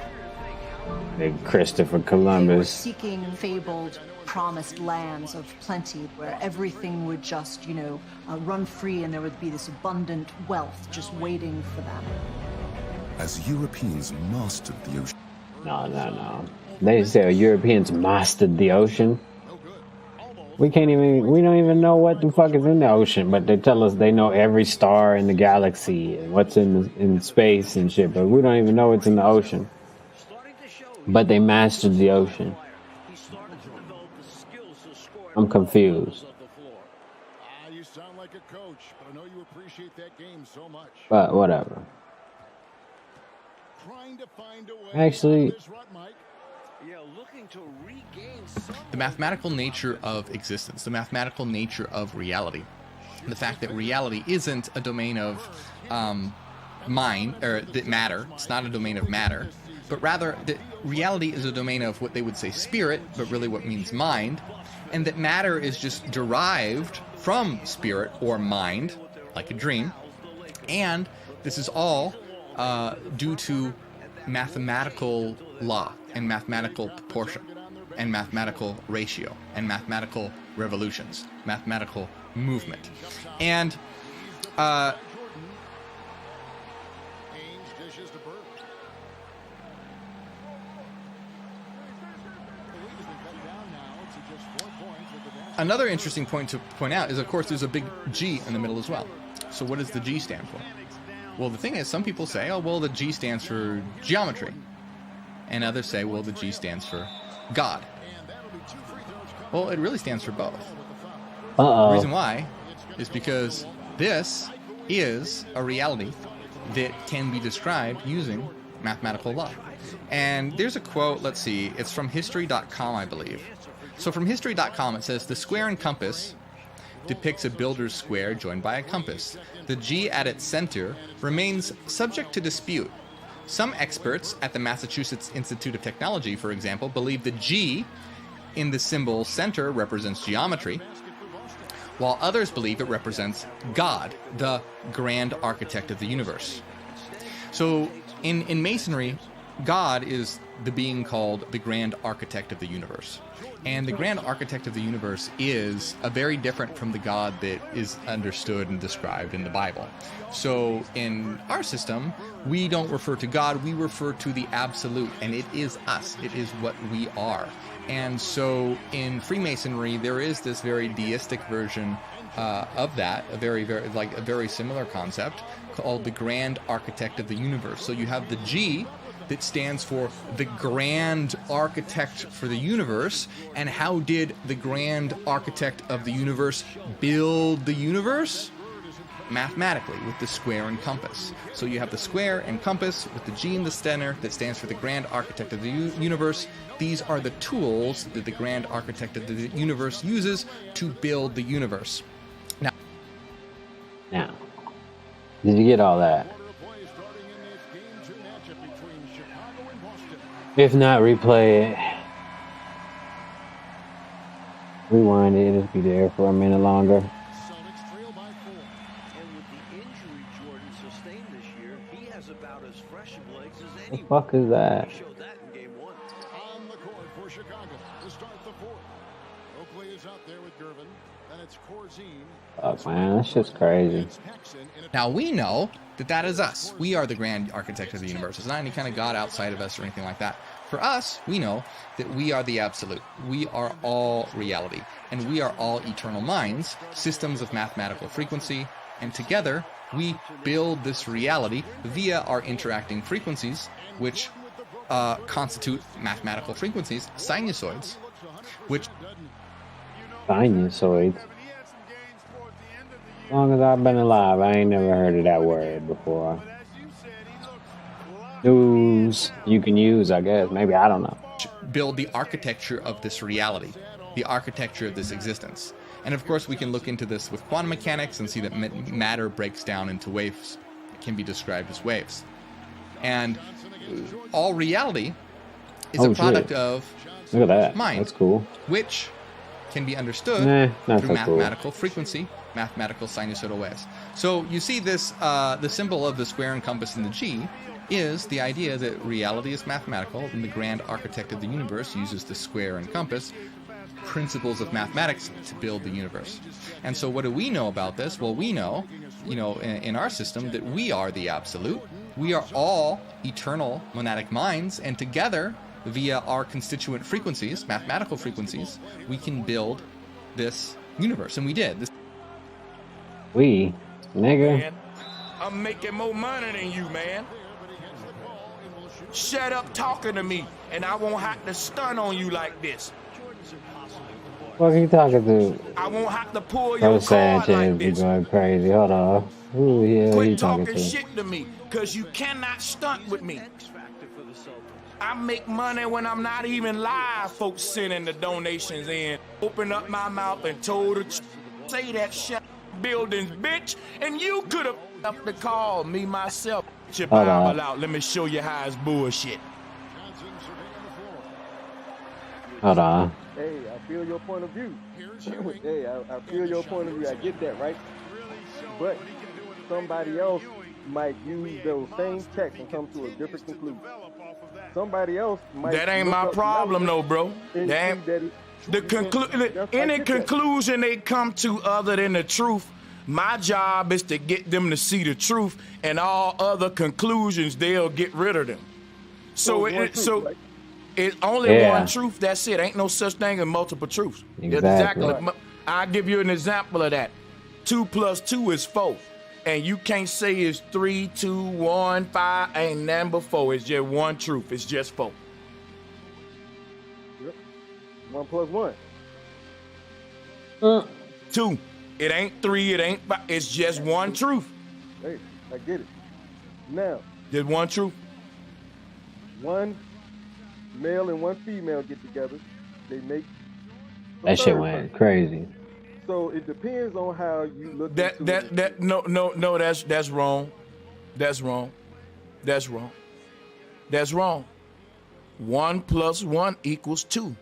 Big Christopher Columbus. They were seeking fabled, promised lands of plenty where everything would just, you know, run free and there would be this abundant wealth just waiting for them. As Europeans mastered the ocean. No. They say Europeans mastered the ocean. We don't even know what the fuck is in the ocean, but they tell us they know every star in the galaxy and what's in space and shit, but we don't even know what's in the ocean. But they mastered the ocean. I'm confused. You sound like a coach, but I know you appreciate that game so much. But whatever. Actually, the mathematical nature of existence, the mathematical nature of reality, the fact that reality isn't a domain of mind or matter. It's not a domain of matter, but rather that reality is a domain of what they would say spirit, but really what means mind, and that matter is just derived from spirit or mind, like a dream, and this is all due to mathematical law and mathematical proportion and mathematical ratio and mathematical revolutions, mathematical movement. And another interesting point to point out is, of course, there's a big G in the middle as well. So what does the G stand for? Well, the thing is, some people say, oh, well, the G stands for geometry. And others say, well, the G stands for God. Well, it really stands for both. Uh-oh. The reason why is because this is a reality that can be described using mathematical law. And there's a quote, let's see, it's from history.com, I believe. So from history.com, it says, the square and compass depicts a builder's square joined by a compass. The G at its center remains subject to dispute. Some experts at the Massachusetts Institute of Technology, for example, believe the G in the symbol center represents geometry, while others believe it represents God, the grand architect of the universe. So in Masonry, God is the being called the Grand Architect of the Universe. And the Grand Architect of the Universe is a very different from the God that is understood and described in the Bible. So in our system, we don't refer to God, we refer to the Absolute, and it is us. It is what we are. And so in Freemasonry, there is this very deistic version of that, a very similar concept called the Grand Architect of the Universe. So you have the G that stands for the Grand Architect for the Universe. And how did the Grand Architect of the Universe build the universe? Mathematically, with the square and compass. So you have the square and compass with the G in the center that stands for the Grand Architect of the universe. These are the tools that the Grand Architect of the universe uses to build the universe. Now, did you get all that? If not, replay it. Rewind it. It'll be there for a minute longer. The fuck is that? On the court for Chicago to start the fourth. Oakley is out there with Gervin, and it's Corzine. Fuck, man, that's just crazy. Now we know that that is us. We are the Grand Architect of the Universe. It's not any kind of God outside of us or anything like that. For us, we know that we are the Absolute. We are all reality. And we are all eternal minds, systems of mathematical frequency. And together, we build this reality via our interacting frequencies, which constitute mathematical frequencies, sinusoids, which... Sinusoids? As long as I've been alive, I ain't never heard of that word before. News you can use, I guess. Maybe, I don't know. Build the architecture of this reality, the architecture of this existence. And of course, we can look into this with quantum mechanics and see that matter breaks down into waves. It can be described as waves. And all reality is a product of Look at that. mind. That's cool. Which can be understood not through so mathematical frequency, mathematical sinusoidal waves. So you see this, the symbol of the square and compass and the G is the idea that reality is mathematical, and the Grand Architect of the Universe uses the square and compass, principles of mathematics, to build the universe. And so what do we know about this? Well, we know, in our system, that we are the Absolute. We are all eternal monadic minds, and together, via our constituent frequencies, mathematical frequencies, we can build this universe. And we did. We? Nigga? Man, I'm making more money than you, man. Shut up talking to me, and I won't have to stun on you like this. What are you talking to? I won't have to pull Bro your card Sanchez like be this. going crazy. Hold on. Who the hell Quit you talking talking to? shit to me, cause you cannot stunt with me. I make money when I'm not even live. Folks sending the donations in. Open up my mouth and told her, say that shit, buildings, bitch. And you could have up the call, me myself. Get your Hold Bible on. out. Let me show you how it's bullshit. Hold on. Hey, I feel your point of view. Hey, I feel your point of view. I get that, right? But somebody else might use those same texts and come to a different conclusion. Somebody else might. That ain't my problem, though, bro. That ain't, any conclusion they come to other than the truth, my job is to get them to see the truth, and all other conclusions, they'll get rid of them. So it's only one truth. That's it. Ain't no such thing as multiple truths. Exactly. I'll give you an example of that. 2 + 2 is 4. And you can't say it's 3, 2, 1, 5. Ain't nothing but 4. It's just one truth. It's just 4. Yep. 1 + 1. 2. It ain't 3. It ain't 5. It's just one truth. Hey, I get it. Now. There's one truth. One male and one female get together. They make. That shit went crazy. So it depends on how you look. No, that's wrong. That's wrong. That's wrong. That's wrong. 1 + 1 = 2.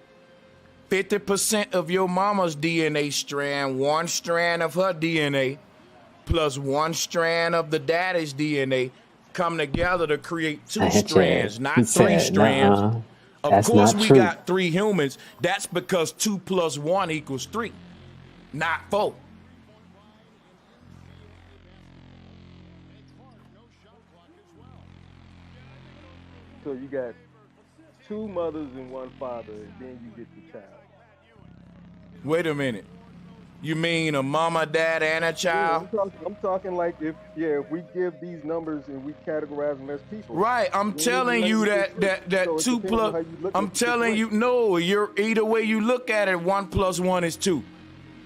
50% of your mama's DNA strand, one strand of her DNA, plus one strand of the daddy's DNA, come together to create two He strands, not three said, strands. nuh-uh. Of That's course, not we true. got 3 humans. That's because 2 + 1 = 3, not 4. So you got 2 mothers and 1 father, and then you get the child. Wait a minute. You mean a mama, dad, and a child? Yeah, I'm talking like if we give these numbers and we categorize them as people. Right, I'm telling you that 2 plus. I'm telling you, no. You're either way you look at it, 1 + 1 is 2,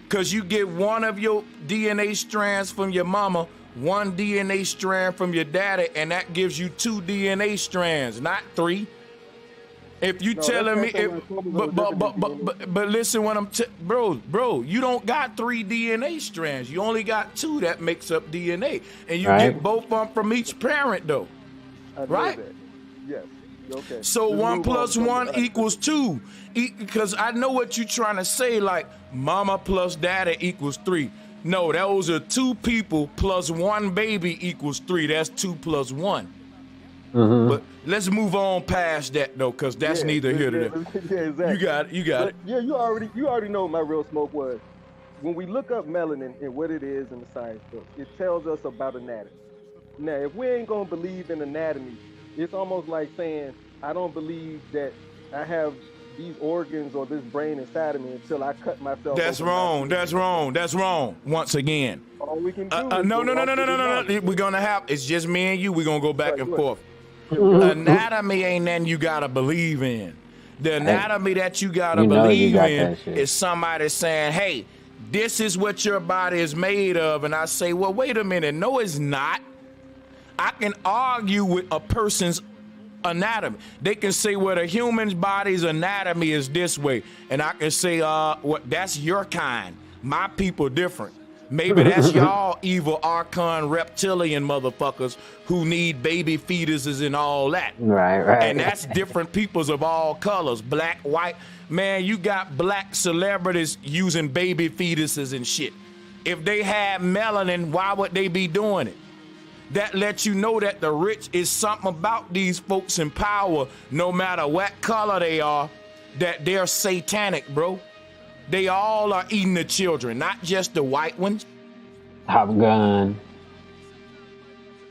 because you get 1 of your DNA strands from your mama, 1 DNA strand from your daddy, and that gives you 2 DNA strands, not 3. If you telling me, but listen, what bro, you don't got 3 DNA strands. You only got 2 that makes up DNA, and you get both of them from each parent, though. Right? Yes. Okay. So 1 + 1 = 2, because I know what you're trying to say. Like mama plus daddy = 3. No, those are 2 people plus 1 baby = 3. That's 2 + 1. Mm-hmm. But let's move on past that though, because that's neither here nor there. Yeah, exactly. You got it. Yeah, you already know what my real smoke was. When we look up melanin and what it is in the science book, it tells us about anatomy. Now, if we ain't gonna believe in anatomy, it's almost like saying I don't believe that I have these organs or this brain inside of me until I cut myself. That's wrong. That's wrong. That's wrong. Once again. All we can do. No. We're gonna have. It's just me and you. We're gonna go back and forth. Anatomy ain't nothing you gotta believe in. The anatomy that you gotta believe in is somebody saying, "Hey, this is what your body is made of," and I say, "Well, wait a minute. No, it's not." I can argue with a person's anatomy. They can say, "Well, the human's body's anatomy is this way," and I can say, "What? That's your kind. My people different. Maybe that's y'all evil archon reptilian motherfuckers who need baby fetuses and all that." Right. And that's different peoples of all colors, black, white. Man, you got black celebrities using baby fetuses and shit. If they had melanin, why would they be doing it? That lets you know that the rich is something about these folks in power, no matter what color they are, that they're satanic, bro. They all are eating the children, not just the white ones. Top Gun.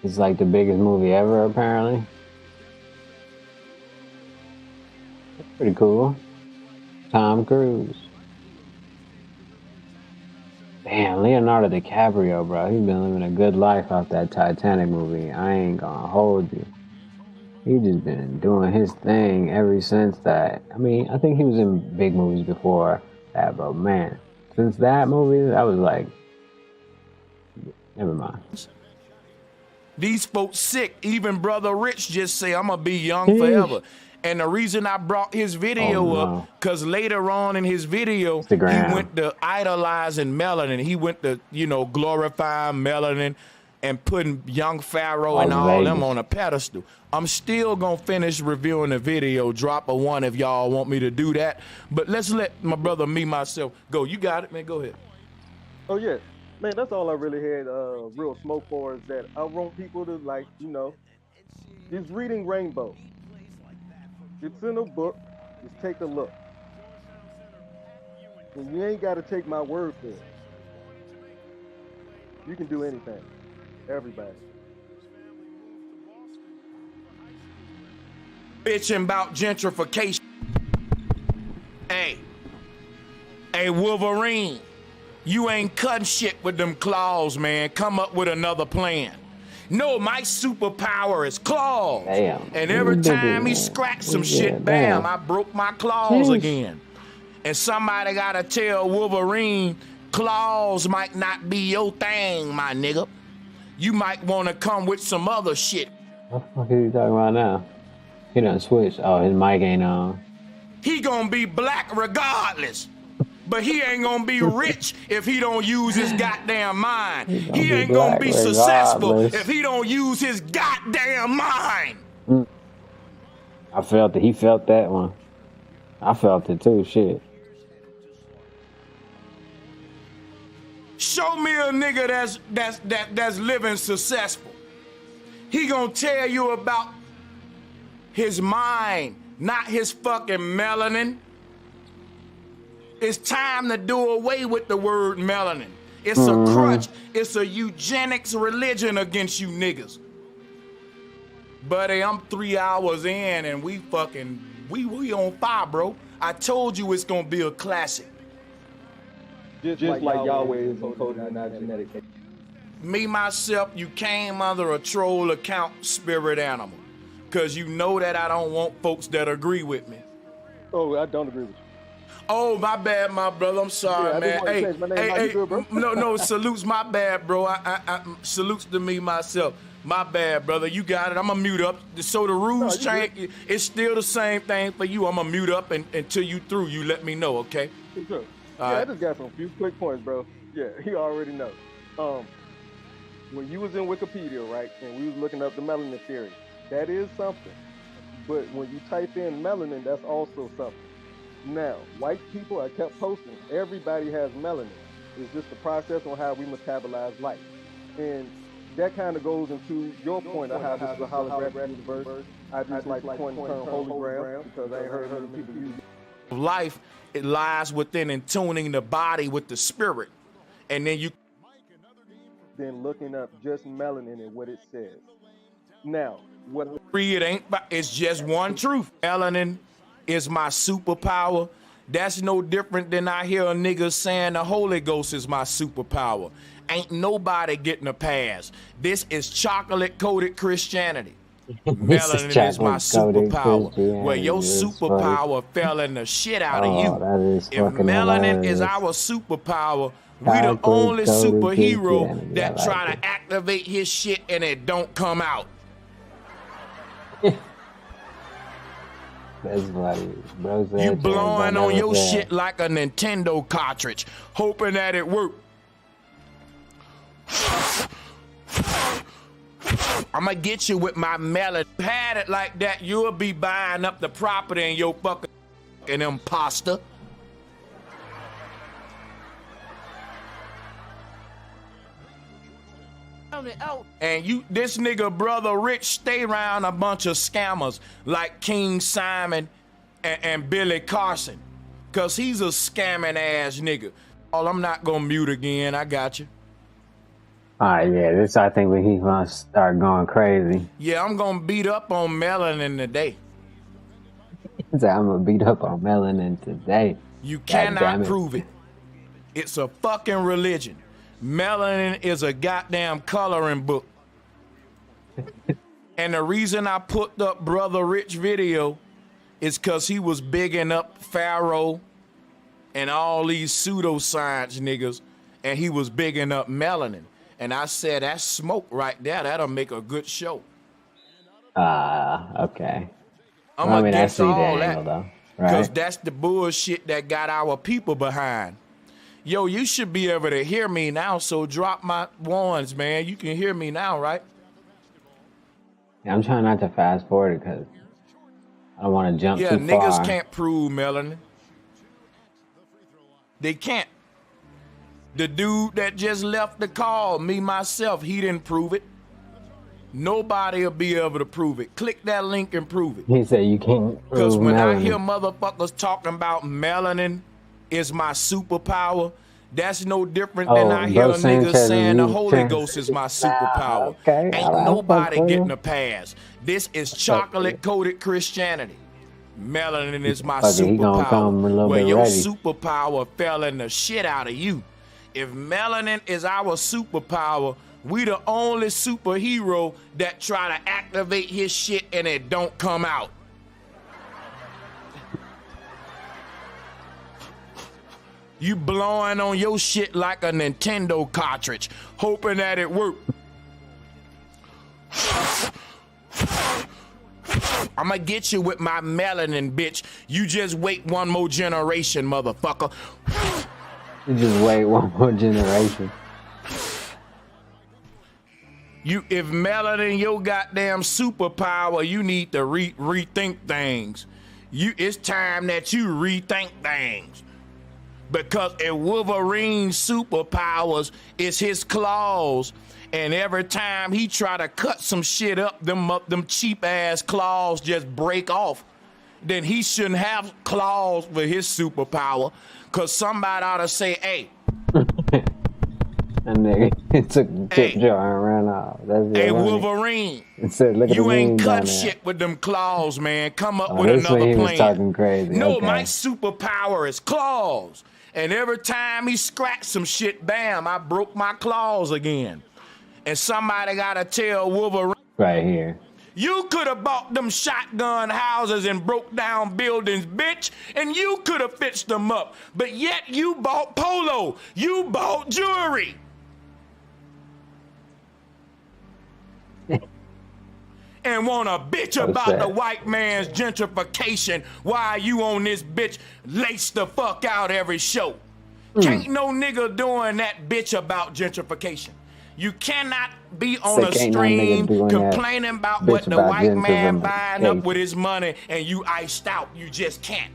It's like the biggest movie ever, apparently. That's pretty cool. Tom Cruise. Damn, Leonardo DiCaprio, bro. He's been living a good life off that Titanic movie. I ain't gonna hold you. He just been doing his thing ever since that. I mean, I think he was in big movies before that, but man, since that movie, I was like, never mind. These folks sick. Even Brother Rich just say, "I'm gonna be young forever." And the reason I brought his video up, because later on in his video, Instagram. he went to idolizing melanin. He went to, glorifying melanin and putting young Pharaoh and all them on a pedestal. I'm still gonna finish reviewing the video. Drop a 1 if y'all want me to do that. But let's let my brother, myself, go. You got it, man. Go ahead. Oh yeah, man. That's all I really had real smoke for, is that I want people to just reading Rainbow. It's in a book. Just take a look. And you ain't got to take my word for it. You can do anything. Everybody. Bitching about gentrification. Hey, Wolverine, you ain't cutting shit with them claws, man. Come up with another plan. No, my superpower is claws. Damn. And every time he scratched some shit, bam, I broke my claws again. And somebody gotta tell Wolverine, claws might not be your thing, my nigga. You might wanna come with some other shit. What the fuck are you talking about now? He done switched. Oh, his mic ain't on. He gonna be black regardless. But he ain't gonna be rich if he don't use his goddamn mind. He ain't gonna be successful if he don't use his goddamn mind. I felt it. He felt that one. I felt it too. Shit. Show me a nigga that's living successful. He gonna tell you about his mind, not his fucking melanin. It's time to do away with the word melanin. It's a crutch. It's a eugenics religion against you niggas. Buddy, I'm 3 hours in and we on fire, bro. I told you it's gonna be a classic. Just like Yahweh is encoded in our genetic. Me, myself, you came under a troll account spirit animal. Cause you know that I don't want folks that agree with me. Oh, I don't agree with you. Oh, my bad, my brother. I'm sorry, man. Hey, good, bro? no, salutes, my bad, bro. I salutes to me, myself. My bad, brother. You got it. I'm going to mute up. So the rules change. Good. It's still the same thing for you. I'm going to mute up until you through. You let me know, okay? Sure. I just got some few quick points, bro. Yeah, he already know. When you was in Wikipedia, right, and we was looking up the melanin theory, that is something. But when you type in melanin, that's also something. Now, white people, I kept posting, everybody has melanin. It's just the process on how we metabolize light. And that kind of goes into your point of how this is a holographic universe. I just like the point of term hologram because I ain't heard other people use it. Life, it lies within and tuning the body with the spirit. And then then looking up just melanin and what it says. Now, what it ain't, it's just one truth. Melanin is my superpower. That's no different than I hear a nigga saying the Holy Ghost is my superpower. Ain't nobody getting a pass. This is chocolate-coated Christianity. Melanin is my superpower. Where your superpower fell in the shit out of you. If melanin is our superpower, we the only superhero that try to activate his shit and it don't come out. That's funny. Bro, you blowing on your shit like a Nintendo cartridge, hoping that it work. I'ma get you with my melon. Had it like that, you'll be buying up the property in your fucking imposter. And you, this nigga Brother Rich, stay around a bunch of scammers like King Simon and Billy Carson, cause he's a scamming ass nigga. Oh, I'm not gonna mute again. I got you. All right, yeah, this I think when he's gonna start going crazy. Yeah, I'm gonna beat up on melanin today. I'm gonna beat up on melanin today. You cannot prove it. It's a fucking religion. Melanin is a goddamn coloring book. And the reason I put up Brother Rich video is because he was bigging up Pharaoh and all these pseudoscience niggas, and he was bigging up melanin. And I said, that's smoke right there. That'll make a good show. Okay. I'm against all that. Because that's the bullshit that got our people behind. Yo, you should be able to hear me now, so drop my ones, man. You can hear me now, right? Yeah, I'm trying not to fast forward because I don't want to jump too far. Yeah, niggas can't prove melanin. They can't. The dude that just left the call, me, myself, he didn't prove it. Nobody will be able to prove it. Click that link and prove it. He said you can't prove because when melanin. I hear motherfuckers talking about melanin is my superpower, that's no different than I hear a nigga saying the Holy Ghost is my superpower. Okay, ain't nobody getting a pass. This is chocolate-coated Christianity. Melanin is my superpower. Where your superpower fell in the shit out of you. If melanin is our superpower, we the only superhero that try to activate his shit and it don't come out. You blowing on your shit like a Nintendo cartridge, hoping that it work. I'ma get you with my melanin, bitch. You just wait one more generation, motherfucker. You just wait one more generation. If melanin your goddamn superpower, you need to rethink things. It's time that you rethink things. Because if Wolverine's superpowers is his claws And every time he try to cut some shit up, them cheap ass claws just break off. Then he shouldn't have claws for his superpower, cause somebody ought to say, hey. And nigga took tip jar and ran off. That's hey, Wolverine, it said, look at you the ain't down cut there. shit with them claws, man. Come up with This another way he plan. was talking crazy. No, Okay. my superpower is claws. And every time he scratched some shit, bam, I broke my claws again. And somebody gotta tell Wolverine. Right here. You could have bought them shotgun houses and broke down buildings, bitch, and you could have fixed them up. But yet you bought polo. You bought jewelry. And want to bitch about the white man's gentrification while you on this bitch lace the fuck out every show. Can't no nigga doing that bitch about gentrification. You cannot be on a stream complaining about what the white man buying up with his money and you iced out. You just can't.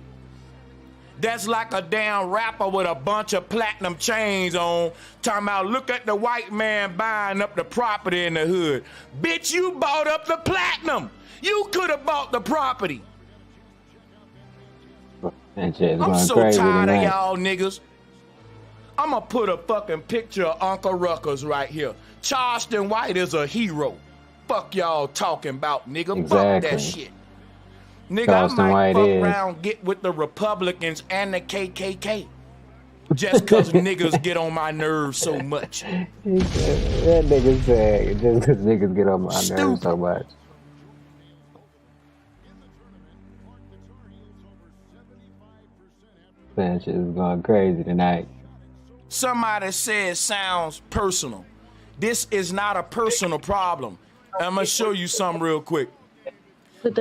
That's like a damn rapper with a bunch of platinum chains on, talking about, look at the white man buying up the property in the hood. Bitch, you bought up the platinum. You could have bought the property. I'm so tired of y'all niggas. I'm gonna put a fucking picture of Uncle Ruckus right here. Charleston White is a hero. Fuck y'all talking about, nigga. Fuck that shit. Nigga, Charleston I might White fuck is. around, get with the Republicans and the KKK. Just cause niggas get on my nerves so much. That nigga said, just because niggas get on my nerves so much. Man, shit is going crazy tonight. Somebody said sounds personal. This is not a personal problem. I'm gonna show you something real quick.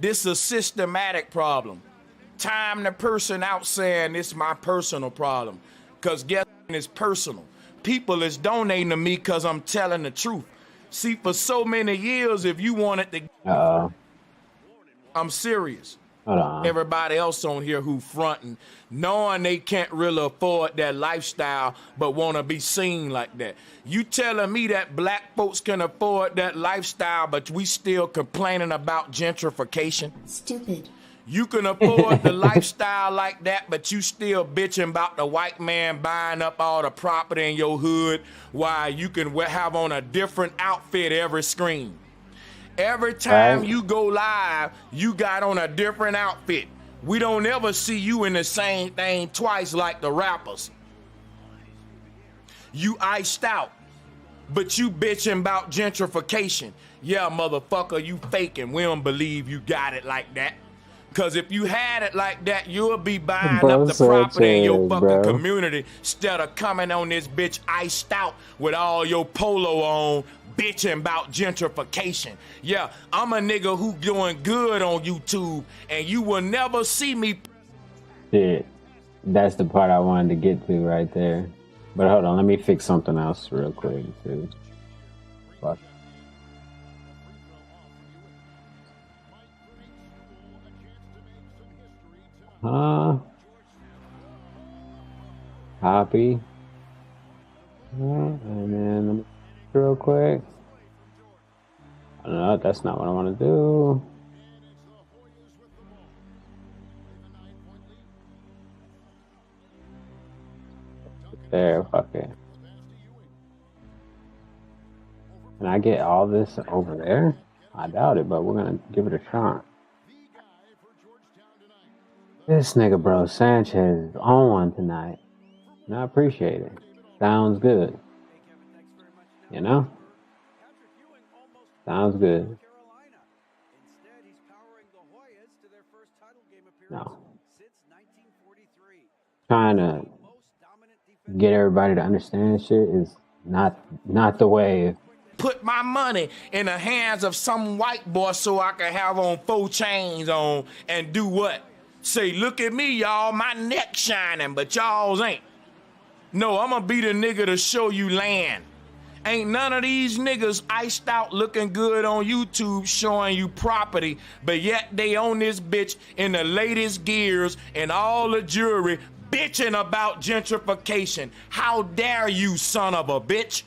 This is a systematic problem. Time the person out saying this is my personal problem. Cause guess what? It's personal. People is donating to me cause I'm telling the truth. See, for so many years, if you wanted to, I'm serious. Hold on. Everybody else on here who fronting, knowing they can't really afford that lifestyle, but want to be seen like that. You telling me that black folks can afford that lifestyle, but we still complaining about gentrification? Stupid. You can afford the lifestyle like that, but you still bitching about the white man buying up all the property in your hood while you can have on a different outfit every screen. Every time you go live, you got on a different outfit. We don't ever see you in the same thing twice like the rappers. You iced out, but you bitching about gentrification. Yeah, motherfucker, you faking. We don't believe you got it like that. Cause if you had it like that, you'll be buying up the property in your fucking community instead of coming on this bitch iced out with all your polo on, bitching about gentrification. Yeah, I'm a nigga who doing good on YouTube, and you will never see me. Shit. That's the part I wanted to get to right there. But hold on, let me fix something else real quick too. Fuck. Copy. And then let me real quick. I don't know, that's not what I want to do. There, fuck it. Can I get all this over there? I doubt it, but we're gonna give it a shot. This nigga, bro, Sanchez is on one tonight. And I appreciate it. Sounds good. You know? Sounds good. No. Trying to get everybody to understand shit is not the way. Put my money in the hands of some white boy so I can have on 4 chains on and do what? Say, look at me, y'all, my neck shining, but y'all's ain't. No, I'm gonna be the nigga to show you land. Ain't none of these niggas iced out looking good on YouTube showing you property, but yet they own this bitch in the latest gears and all the jewelry bitching about gentrification. How dare you, son of a bitch?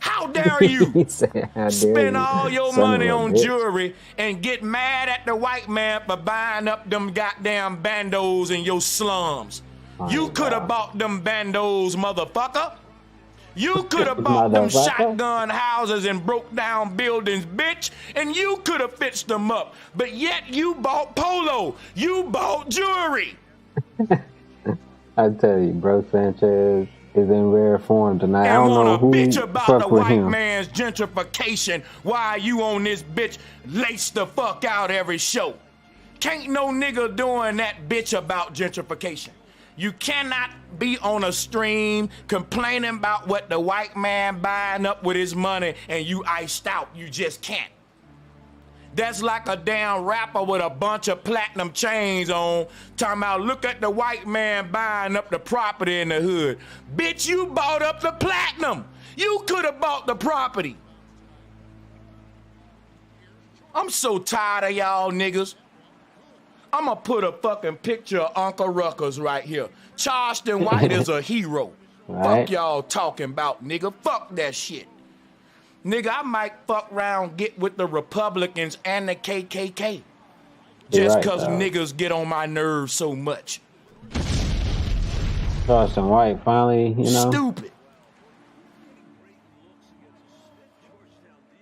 How dare you He said, "How dare spend you, all your son of money a on bitch." jewelry and get mad at the white man for buying up them goddamn bandos in your slums? You could have bought them bandos, motherfucker. You could have bought them shotgun houses and broke down buildings, bitch, and you could have fixed them up. But yet you bought polo. You bought jewelry. I tell you, bro, Sanchez is in rare form tonight. I And don't know wanna who bitch about fuck the with white him. man's gentrification. Why you on this bitch lace the fuck out every show? Can't no nigga doing that bitch about gentrification. You cannot be on a stream complaining about what the white man buying up with his money and you iced out. You just can't. That's like a damn rapper with a bunch of platinum chains on, talking about, look at the white man buying up the property in the hood. Bitch, you bought up the platinum. You could have bought the property. I'm so tired of y'all niggas. I'ma put a fucking picture of Uncle Ruckus right here. Charleston White is a hero. Right. Fuck y'all talking about, nigga. Fuck that shit. Nigga, I might fuck around, get with the Republicans and the KKK. Just right, cause though. niggas get on my nerves so much. Charleston White finally, you know, Stupid.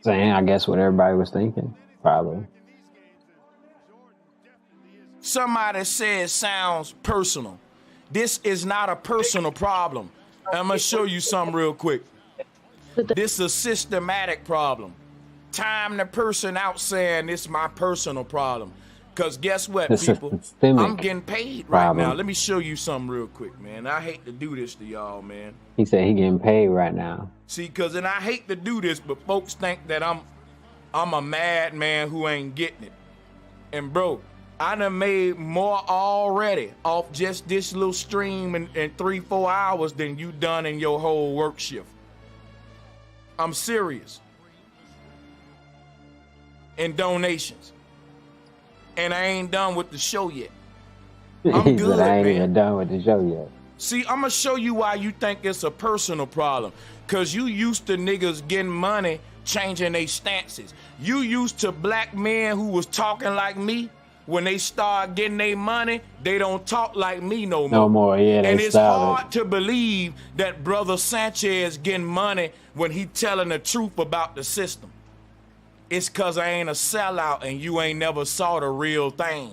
saying, I guess, what everybody was thinking, probably. Somebody said sounds personal. This is not a personal problem. I'm gonna show you something real quick. This is a systematic problem. Time the person out saying this is my personal problem. Cause guess what, It's a people? systemic I'm getting paid right problem. now. Let me show you something real quick, man. I hate to do this to y'all, man. He said he getting paid right now. See, cause and I hate to do this, but folks think that I'm a madman who ain't getting it. And bro, I done made more already off just this little stream in 3-4 hours than you done in your whole work shift. I'm serious. And donations. And I ain't done with the show yet. I'm He good, said, I ain't man. even done with the show yet. See, I'm gonna show you why you think it's a personal problem. Cause you used to niggas getting money, changing their stances. You used to black men who was talking like me. When they start getting their money, they don't talk like me no more. No more, yeah, they And it's styled hard to believe that Brother Sanchez getting money when he telling the truth about the system. It's cause I ain't a sellout and you ain't never saw the real thing.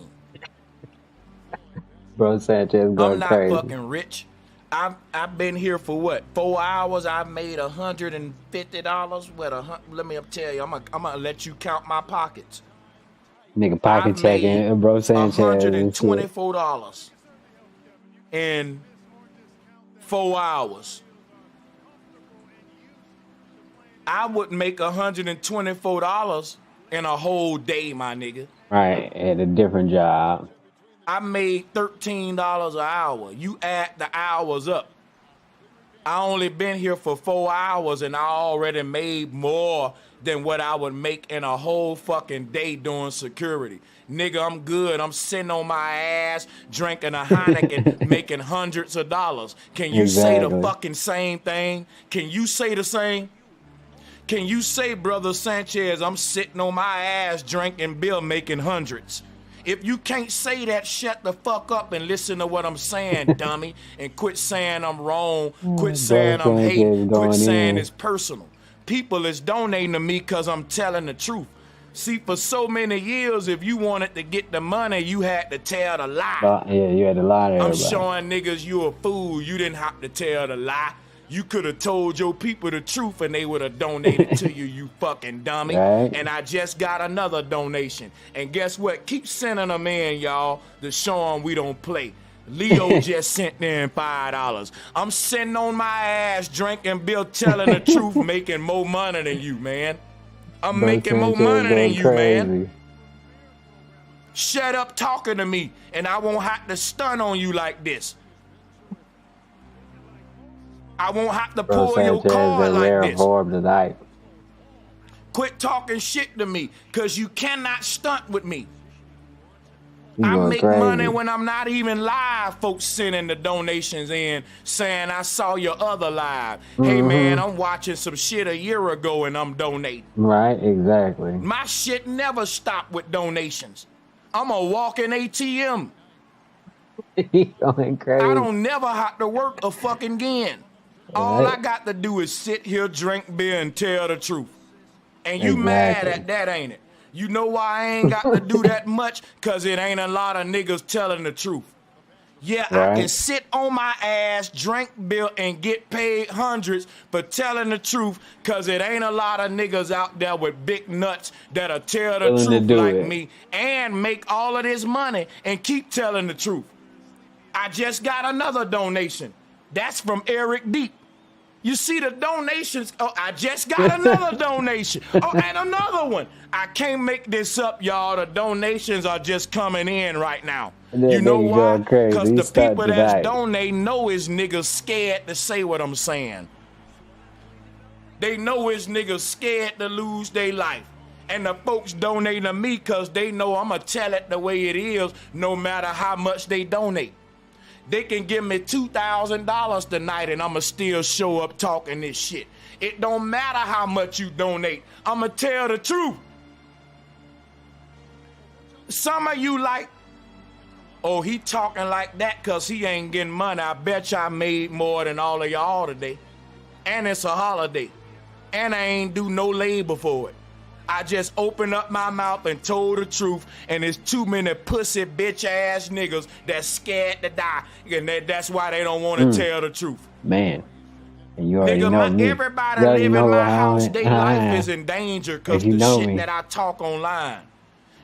Bro Sanchez going I'm not crazy. fucking rich. I've been here for what? 4 hours. I made $150. Let me tell you, I'm gonna let you count my pockets. Nigga pocket checking, Bro Sanchez and shit. $124 in 4 hours. I would make $124 in a whole day, my nigga. Right, at a different job. I made $13 an hour. You add the hours up. I only been here for 4 hours and I already made more than what I would make in a whole fucking day doing security. Nigga, I'm good. I'm sitting on my ass, drinking a Heineken, making hundreds of dollars. Can you say the Exactly. fucking same thing? Can you say the same? Can you say, Brother Sanchez, I'm sitting on my ass, drinking beer, making hundreds? If you can't say that, shut the fuck up and listen to what I'm saying, dummy. And quit saying I'm wrong. Quit saying I'm hating. Quit saying it's personal. People is donating to me because I'm telling the truth. See, for so many years, if you wanted to get the money, you had to tell the lie. Yeah, you had to lie to I'm everybody. showing niggas you a fool. You didn't have to tell the lie. You could have told your people the truth and they would have donated to you, you fucking dummy. Right. And I just got another donation. And guess what? Keep sending them in, y'all, to show them we don't play. Leo just sent in $5. I'm sitting on my ass, drinking beer, telling the truth, making more money than you, man. I'm Bro making more Sanchez money than going you, crazy. man. Shut up talking to me, and I won't have to stun on you like this. I won't have to Bro pull your Sanchez card in like rare this. form tonight. Quit talking shit to me, cause you cannot stunt with me. You I going make crazy. money when I'm not even live. Folks sending the donations in saying, I saw your other live. Hey, man, I'm watching some shit a year ago and I'm donating. Right, exactly. My shit never stopped with donations. I'm a walking ATM. Going crazy. I don't never have to work a fucking again. All I got to do is sit here, drink beer, and tell the truth. And you mad at that, ain't it? You know why I ain't got to do that much? Because it ain't a lot of niggas telling the truth. Yeah, I can sit on my ass, drink beer, and get paid hundreds for telling the truth because it ain't a lot of niggas out there with big nuts that'll tell the truth like me and make all of this money and keep telling the truth. I just got another donation. That's from Eric Deep. You see the donations. Oh, I just got another donation. Oh, and another one. I can't make this up, y'all. The donations are just coming in right now. You know why? Because the people that's donating know is niggas scared to say what I'm saying. They know is niggas scared to lose their life. And the folks donating to me because they know I'm going to tell it the way it is no matter how much they donate. They can give me $2,000 tonight and I'ma still show up talking this shit. It don't matter how much you donate. I'ma tell the truth. Some of you like, oh, he talking like that because he ain't getting money. I bet you I made more than all of y'all today. And it's a holiday. And I ain't do no labor for it. I just opened up my mouth and told the truth, and there's too many pussy bitch ass niggas that's scared to die, and that's why they don't want to tell the truth. Man, and you already know me. Everybody living in my house, their life is in danger because the shit that I talk online.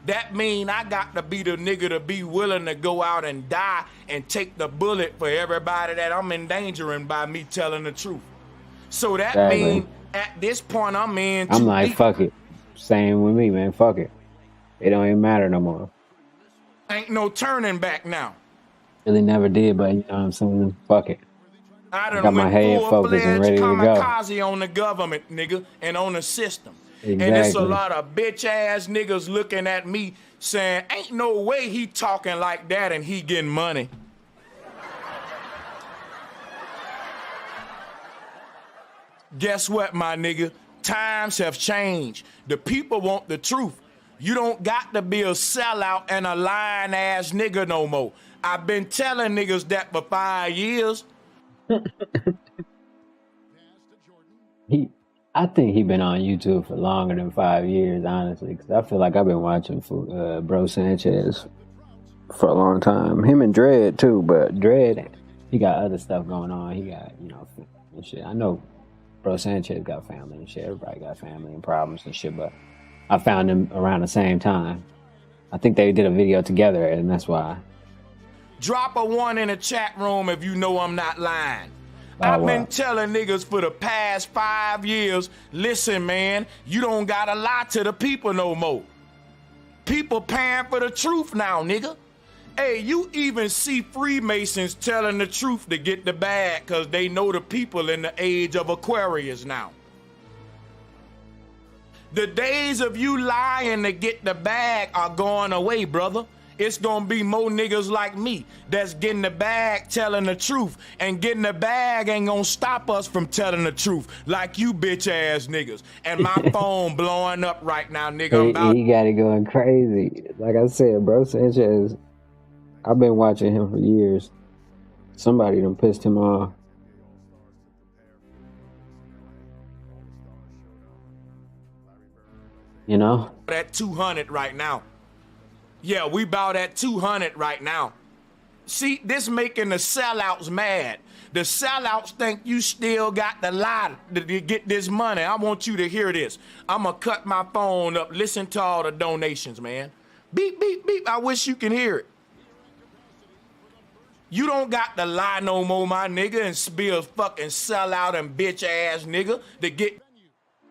That mean I got to be the nigga to be willing to go out and die and take the bullet for everybody that I'm endangering by me telling the truth. So that mean at this point I'm in. I'm like, fuck it. Same with me, man. Fuck it. It don't even matter no more. Ain't no turning back now. Really never did, but you know what I'm saying? Fuck it. I done got my head focused and ready to go. Kamikaze on the government, nigga, and on the system. Exactly. And it's a lot of bitch ass niggas looking at me saying, ain't no way he talking like that and he getting money. Guess what, my nigga? Times have changed. The people want the truth. You don't got to be a sellout and a lying ass nigga no more. I've been telling niggas that for 5 years. I think he been on YouTube for longer than 5 years, honestly. Because I feel like I've been watching for Bro Sanchez for a long time. Him and Dread too, but Dread, he got other stuff going on. He got, you know, and shit. I know Bro Sanchez got family and shit. Everybody got family and problems and shit, but I found them around the same time. I think they did a video together, and that's why. Drop a 1 in the chat room if you know I'm not lying. I've been telling niggas for the past 5 years, listen, man, you don't gotta lie to the people no more. People paying for the truth now, nigga. Hey, you even see Freemasons telling the truth to get the bag because they know the people in the age of Aquarius now. The days of you lying to get the bag are going away, brother. It's gonna be more niggas like me that's getting the bag telling the truth. And getting the bag ain't gonna stop us from telling the truth like you bitch ass niggas. And my phone blowing up right now, nigga. He got it going crazy. Like I said, Bro Sanchez, I've been watching him for years. Somebody done pissed him off. You know? At 200 right now. Yeah, we about at 200 right now. See, this making the sellouts mad. The sellouts think you still got the lie to get this money. I want you to hear this. I'm going to cut my phone up. Listen to all the donations, man. Beep, beep, beep. I wish you can hear it. You don't got to lie no more, my nigga, and be a fucking sellout and bitch ass nigga to get.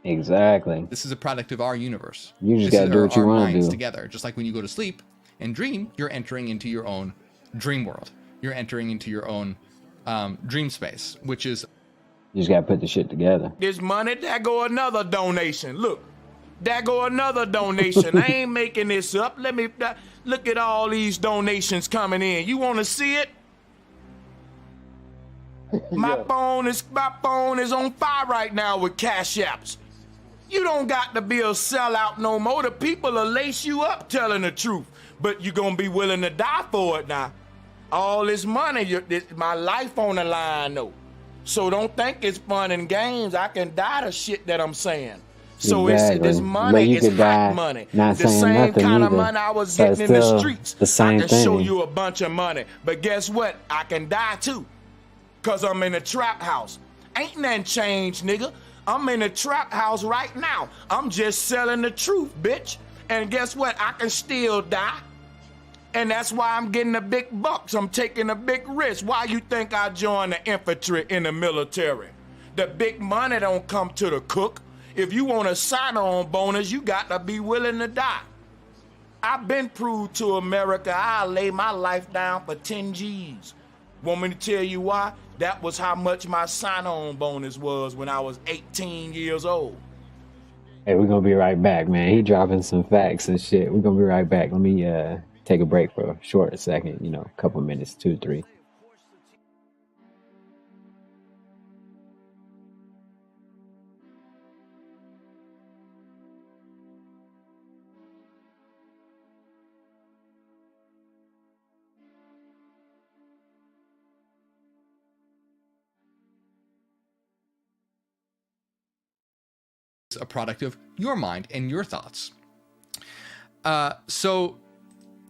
Exactly. This is a product of our universe. You just gotta do what you want to do. Together, just like when you go to sleep and dream, you're entering into your own dream world. You're entering into your own dream space, which is. You just gotta put the shit together. This money, there go another donation. Look, There go another donation. I ain't making this up. Let me look at all these donations coming in. You want to see it? My phone is on fire right now with cash apps. You don't got to be a sellout no more. The people will lace you up telling the truth, but you're gonna be willing to die for it now. All this money, my life on the line though. So don't think it's fun and games. I can die to shit that I'm saying. So Exactly. it's this money, it's hot money. Not The saying same nothing kind of either, money I was but getting in the still streets. the same I can show thing. you a bunch of money. But guess what? I can die too. Cause I'm in a trap house. Ain't nothing changed, nigga. I'm in a trap house right now. I'm just selling the truth, bitch. And guess what? I can still die. And that's why I'm getting the big bucks. I'm taking a big risk. Why you think I joined the infantry in the military? The big money don't come to the cook. If you want a sign-on bonus, you got to be willing to die. I've been proved to America I'll lay my life down for 10 G's. Want me to tell you why? That was how much my sign-on bonus was when I was 18 years old. Hey, we're gonna be right back, man. He dropping some facts and shit. We're gonna be right back. Let me take a break for a short second, you know, a couple minutes, 2, 3. A product of your mind and your thoughts. So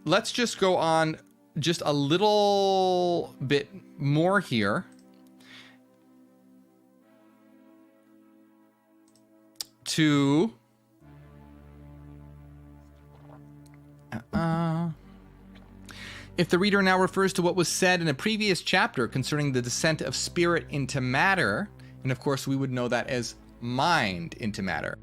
let's just go on just a little bit more here. To if the reader now refers to what was said in a previous chapter concerning the descent of spirit into matter, and of course we would know that as mind into matter.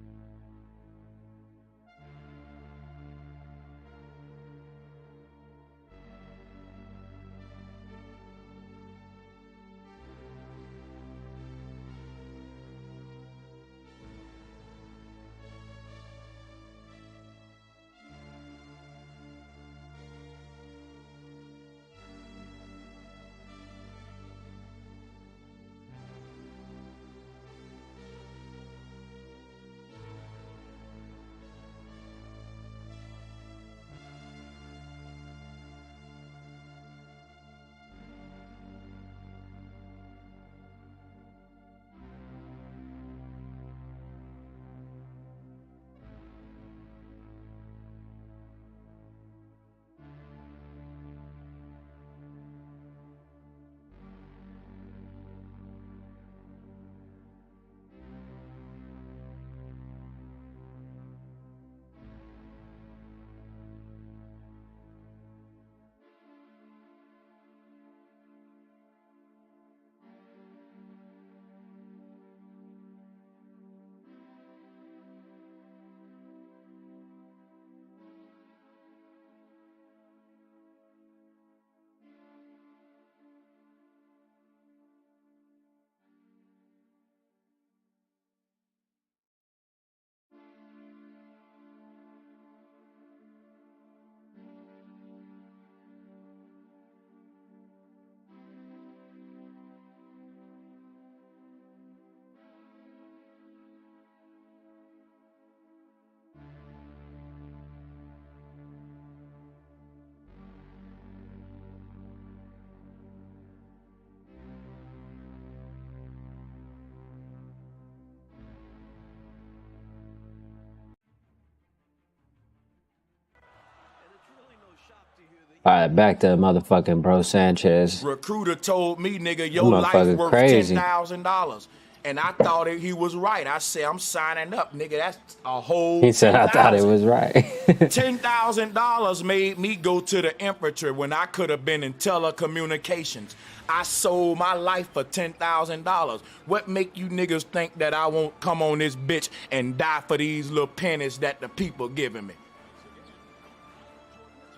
All right, back to motherfucking Bro Sanchez. Recruiter told me, nigga, your That life motherfucker worth crazy. $10,000. And I thought he was right. I said, I'm signing up, nigga. That's a whole He said, I thought it $10,000. was right. $10,000 made me go to the infantry when I could have been in telecommunications. I sold my life for $10,000. What make you niggas think that I won't come on this bitch and die for these little pennies that the people giving me?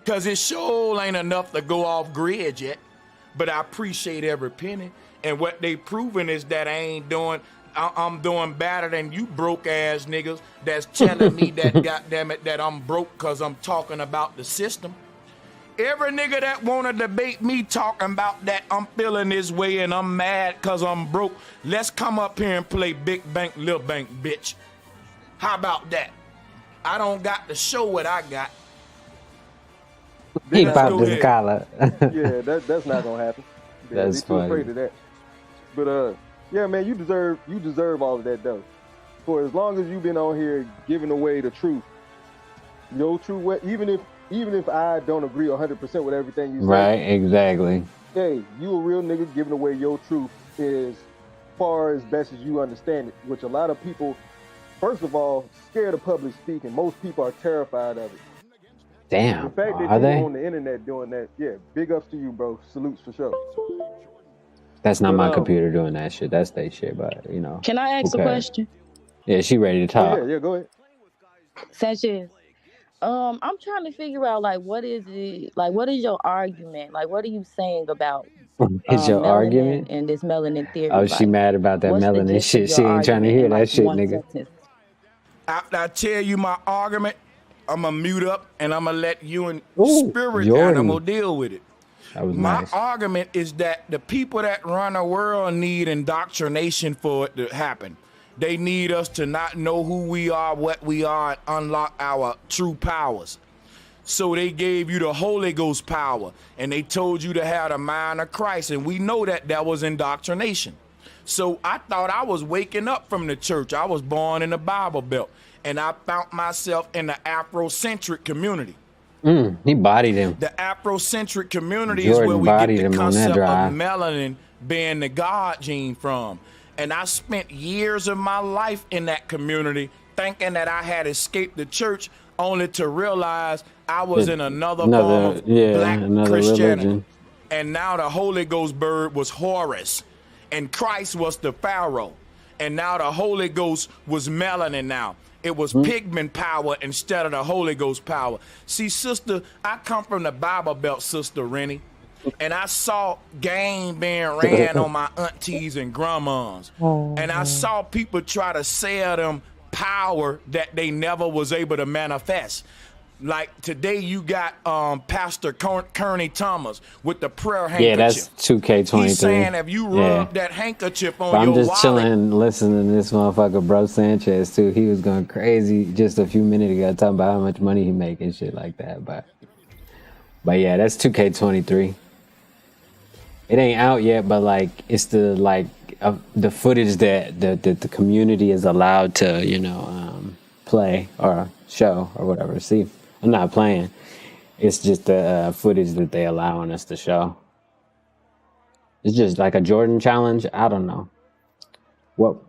Cause it sure ain't enough to go off grid yet, but I appreciate every penny. And what they proving is that I ain't doing I'm doing better than you broke ass niggas that's telling me that goddamn it that I'm broke because I'm talking about the system. Every nigga that wanna debate me talking about that I'm feeling this way and I'm mad because I'm broke, let's come up here and play Big Bank, Lil Bank, bitch. How about that? I don't got to show what I got. He popped his collar. Yeah, that's not gonna happen. Yeah, That's too afraid funny. of that. But yeah, man, you deserve all of that though. For as long as you've been on here giving away the truth, your true way, even if I don't agree 100% with everything you say. Right, exactly. Hey, you a real nigga giving away your truth as far as best as you understand it, which a lot of people, first of all, scared of public speaking. Most people are terrified of it. Damn, The fact that are you're they? on the internet doing that, yeah, big ups to you, bro. Salutes for sure. That's not my But, computer doing that shit. That's they shit, but you know. Can I ask who a cares? question? Yeah, she ready to talk. yeah, go ahead. Sanchez, I'm trying to figure out like what is it like what is your argument? Like what are you saying about Is your melanin argument? and this melanin theory? Oh, she Like mad about that what's the melanin gist of shit. your She ain't trying to argument hear in that like shit, one nigga. sentence? After I tell you my argument, I'm gonna mute up and I'm gonna let you and Ooh, spirit Jordan. animal deal with it. That was My nice. argument is that the people that run the world need indoctrination for it to happen. They need us to not know who we are, what we are, and unlock our true powers. So they gave you the Holy Ghost power, and they told you to have the mind of Christ, and we know that was indoctrination. So I thought I was waking up from the church. I was born in the Bible Belt, and I found myself in the Afrocentric community. He bodied him. The Afrocentric community is where Jordan we bodied get him the on that concept of drive. melanin being the God gene from. And I spent years of my life in that community thinking that I had escaped the church, only to realize I was in another form of black another Christianity. religion. And now the Holy Ghost bird was Horus, and Christ was the Pharaoh. And now the Holy Ghost was melanin now. It was pigment power instead of the Holy Ghost power. See, sister, I come from the Bible Belt, Sister Rennie, and I saw game being ran on my aunties and grandmas. And I saw people try to sell them power that they never was able to manifest. Like today you got Pastor Kearney Thomas with the prayer handkerchief. Yeah, that's 2K23. He's saying if you rub that handkerchief on But I'm your just wallet, chilling, listening to this motherfucker, Bro Sanchez, too. He was going crazy just a few minutes ago, talking about how much money he make and shit like that. But yeah, that's 2K23. It ain't out yet, but like it's the the footage that the community is allowed to play or show or whatever. See, I'm not playing. It's just the footage that they allowing us to show. It's just like a Jordan challenge. I don't know. Well,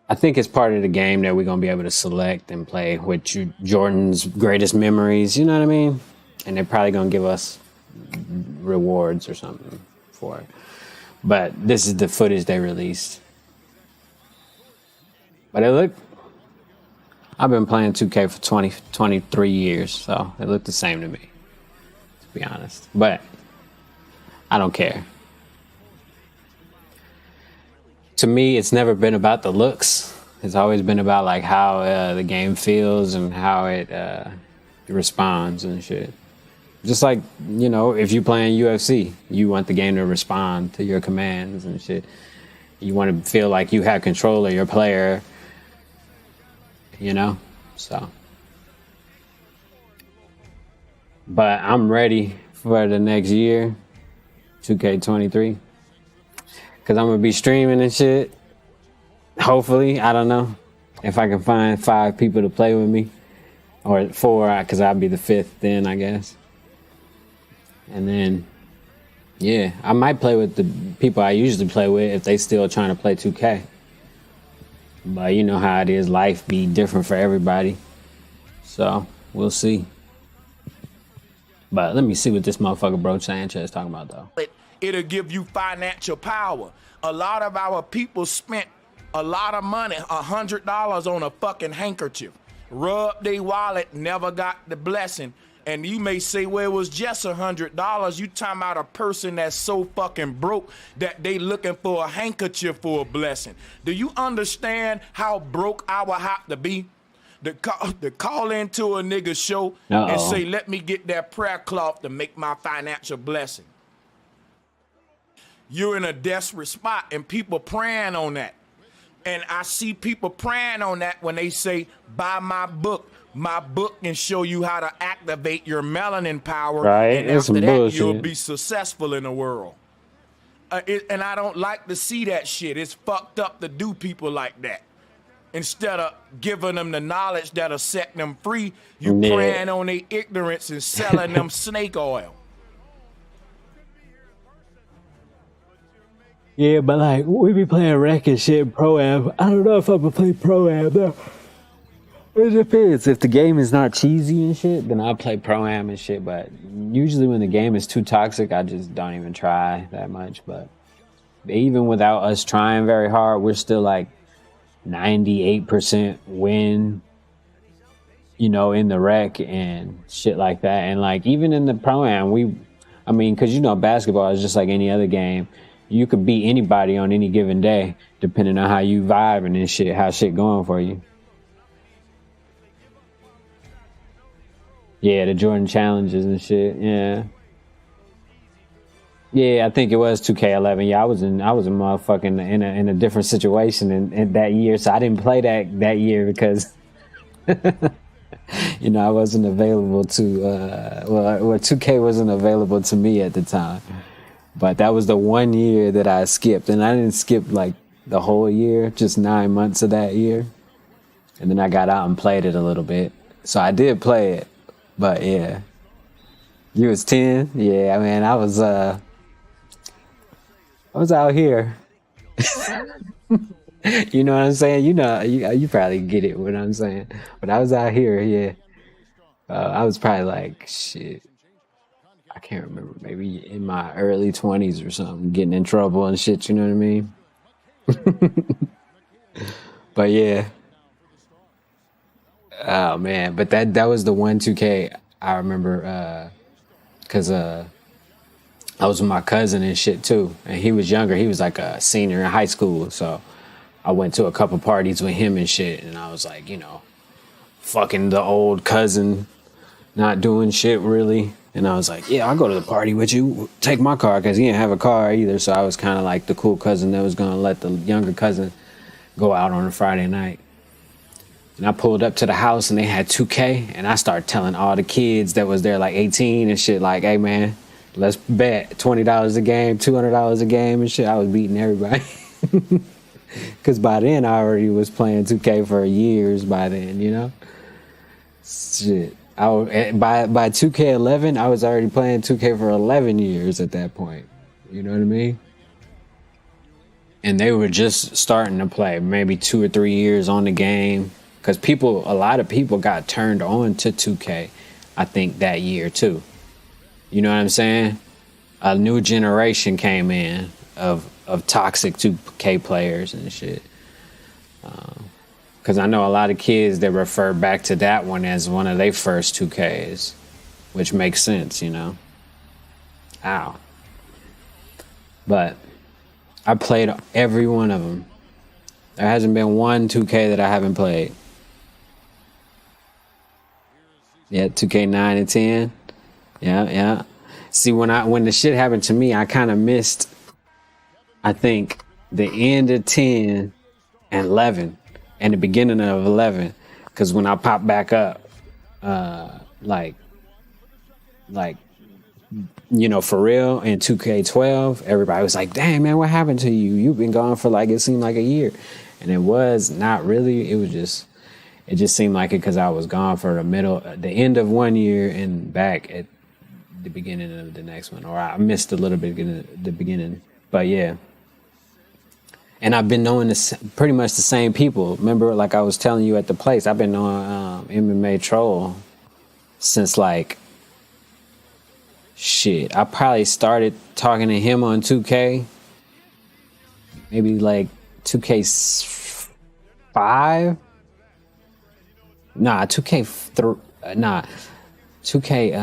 I think it's part of the game that we're gonna be able to select and play with Jordan's greatest memories. You know what I mean? And they're probably gonna give us rewards or something for it. But this is the footage they released. But I've been playing 2K for 23 years, so it looked the same to me, to be honest. But I don't care. To me, it's never been about the looks. It's always been about like how the game feels and how it responds and shit. Just like, if you're playing UFC, you want the game to respond to your commands and shit. You want to feel like you have control of your player, so. But I'm ready for the next year, 2K23, because I'm going to be streaming and shit. Hopefully, I don't know if I can find 5 people to play with me, or 4, because I'll be the 5th then, I guess. And then, yeah, I might play with the people I usually play with if they still trying to play 2K. But you know how it is, life be different for everybody. So, we'll see. But let me see what this motherfucker Bro Sanchez is talking about, though. it'll give you financial power. A lot of our people spent a lot of money, $100 on a fucking handkerchief. Rubbed their wallet, never got the blessing, And you may say, well, it was just $100. You talking about a person that's so fucking broke that they looking for a handkerchief for a blessing. Do you understand how broke I would have to be to call into a nigga's show and say, let me get that prayer cloth to make my financial blessing? You're in a desperate spot and people praying on that. And I see people praying on that when they say, buy my book. My book can show you how to activate your melanin power. Right, and it's after some that, bullshit. you'll be successful in the world. And I don't like to see that shit. It's fucked up to do people like that. Instead of giving them the knowledge that'll set them free, you praying on their ignorance and selling them snake oil. Yeah, but like we be playing rec and shit, pro-am. I don't know if I'm gonna play pro-am though. It depends. If the game is not cheesy and shit, then I'll play pro-am and shit. But usually when the game is too toxic, I just don't even try that much. But even without us trying very hard, we're still like 98% win, you know, in the rec and shit like that. And like even in the pro-am, I mean, because you know basketball is just like any other game. You could beat anybody on any given day, depending on how you vibing and shit, how shit going for you. Yeah, the Jordan challenges and shit. Yeah. Yeah, I think it was 2K11. Yeah, I was in motherfucking in a different situation in that year, so I didn't play that year because you know I wasn't available to. Well, 2K wasn't available to me at the time. But that was the 1 year that I skipped. And I didn't skip like the whole year, just 9 months of that year. And then I got out and played it a little bit. So I did play it. But yeah. You was 10? Yeah, I mean, I was out here. You know what I'm saying? You know, you probably get it what I'm saying. But I was out here, yeah. I was probably like, shit. I can't remember, maybe in my early 20s or something, getting in trouble and shit, you know what I mean? But yeah. Oh man, but that was the 2K I remember, cause I was with my cousin and shit too, and he was younger. He was like a senior in high school, so I went to a couple parties with him and shit, and I was like, you know, fucking the old cousin, not doing shit really. And I was like, yeah, I'll go to the party with you. Take my car, because he didn't have a car either. So I was kind of like the cool cousin that was going to let the younger cousin go out on a Friday night. And I pulled up to the house and they had 2K. And I started telling all the kids that was there like 18 and shit like, hey, man, let's bet $20 a game, $200 a game and shit. I was beating everybody. Because by then I already was playing 2K for years by then, you know? Shit. By 2K11, I was already playing 2K for 11 years at that point. You know what I mean? And they were just starting to play, maybe 2 or 3 years on the game. Because a lot of people got turned on to 2K, I think, that year too. You know what I'm saying? A new generation came in of toxic 2K players and shit. Because I know a lot of kids that refer back to that one as one of their first 2Ks, which makes sense, you know. Ow. But I played every one of them. There hasn't been one 2K that I haven't played. Yeah, 2K 9 and 10. Yeah. See, when the shit happened to me, I kind of missed, I think, the end of 10 and 11. And the beginning of 11, because when I popped back up, like, you know, for real, in 2K12, everybody was like, "Damn, man, what happened to you? You've been gone for like it seemed like a year," and it was not really. It just seemed like it because I was gone for the end of 1 year and back at the beginning of the next one, or I missed a little bit in the beginning. But yeah. And I've been knowing pretty much the same people. Remember, like I was telling you at the place, I've been knowing MMA Troll since like, shit. I probably started talking to him on 2K, maybe like 2K5. Nah, 2K3. Nah, 2K,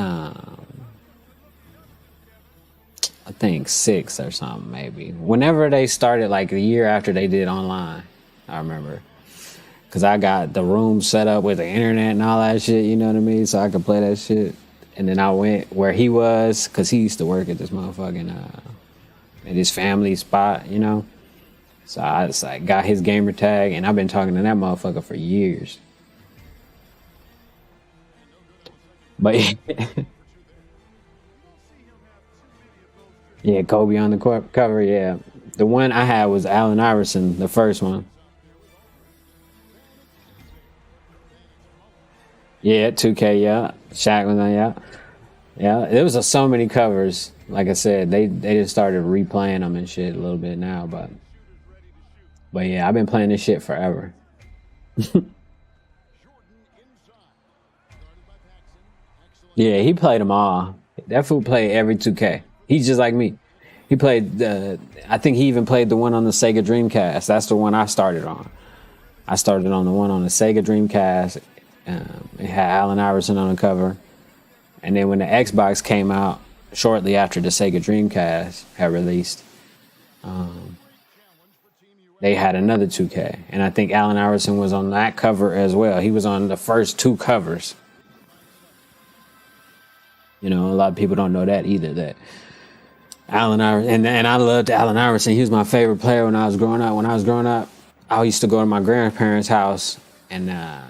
I think 6 or something, maybe. Whenever they started, like the year after they did online, I remember. Because I got the room set up with the internet and all that shit, you know what I mean? So I could play that shit. And then I went where he was, because he used to work at this motherfucking, at his family spot, you know? So I just like got his gamer tag, and I've been talking to that motherfucker for years. But yeah, Kobe on the cover, yeah. The one I had was Allen Iverson, the first one. Yeah, 2K, yeah. Shaq was on, yeah. Yeah, there was so many covers. Like I said, they just started replaying them and shit a little bit now, but yeah, I've been playing this shit forever. Yeah, he played them all. That fool played every 2K. He's just like me. He played I think he even played the one on the Sega Dreamcast. That's the one I started on. I started on the one on the Sega Dreamcast. It had Allen Iverson on the cover. And then when the Xbox came out, shortly after the Sega Dreamcast had released, they had another 2K. And I think Allen Iverson was on that cover as well. He was on the first 2 covers. You know, a lot of people don't know that either, that Allen Iverson, and I loved Allen Iverson. He was my favorite player when I was growing up. When I was growing up, I used to go to my grandparents' house, and I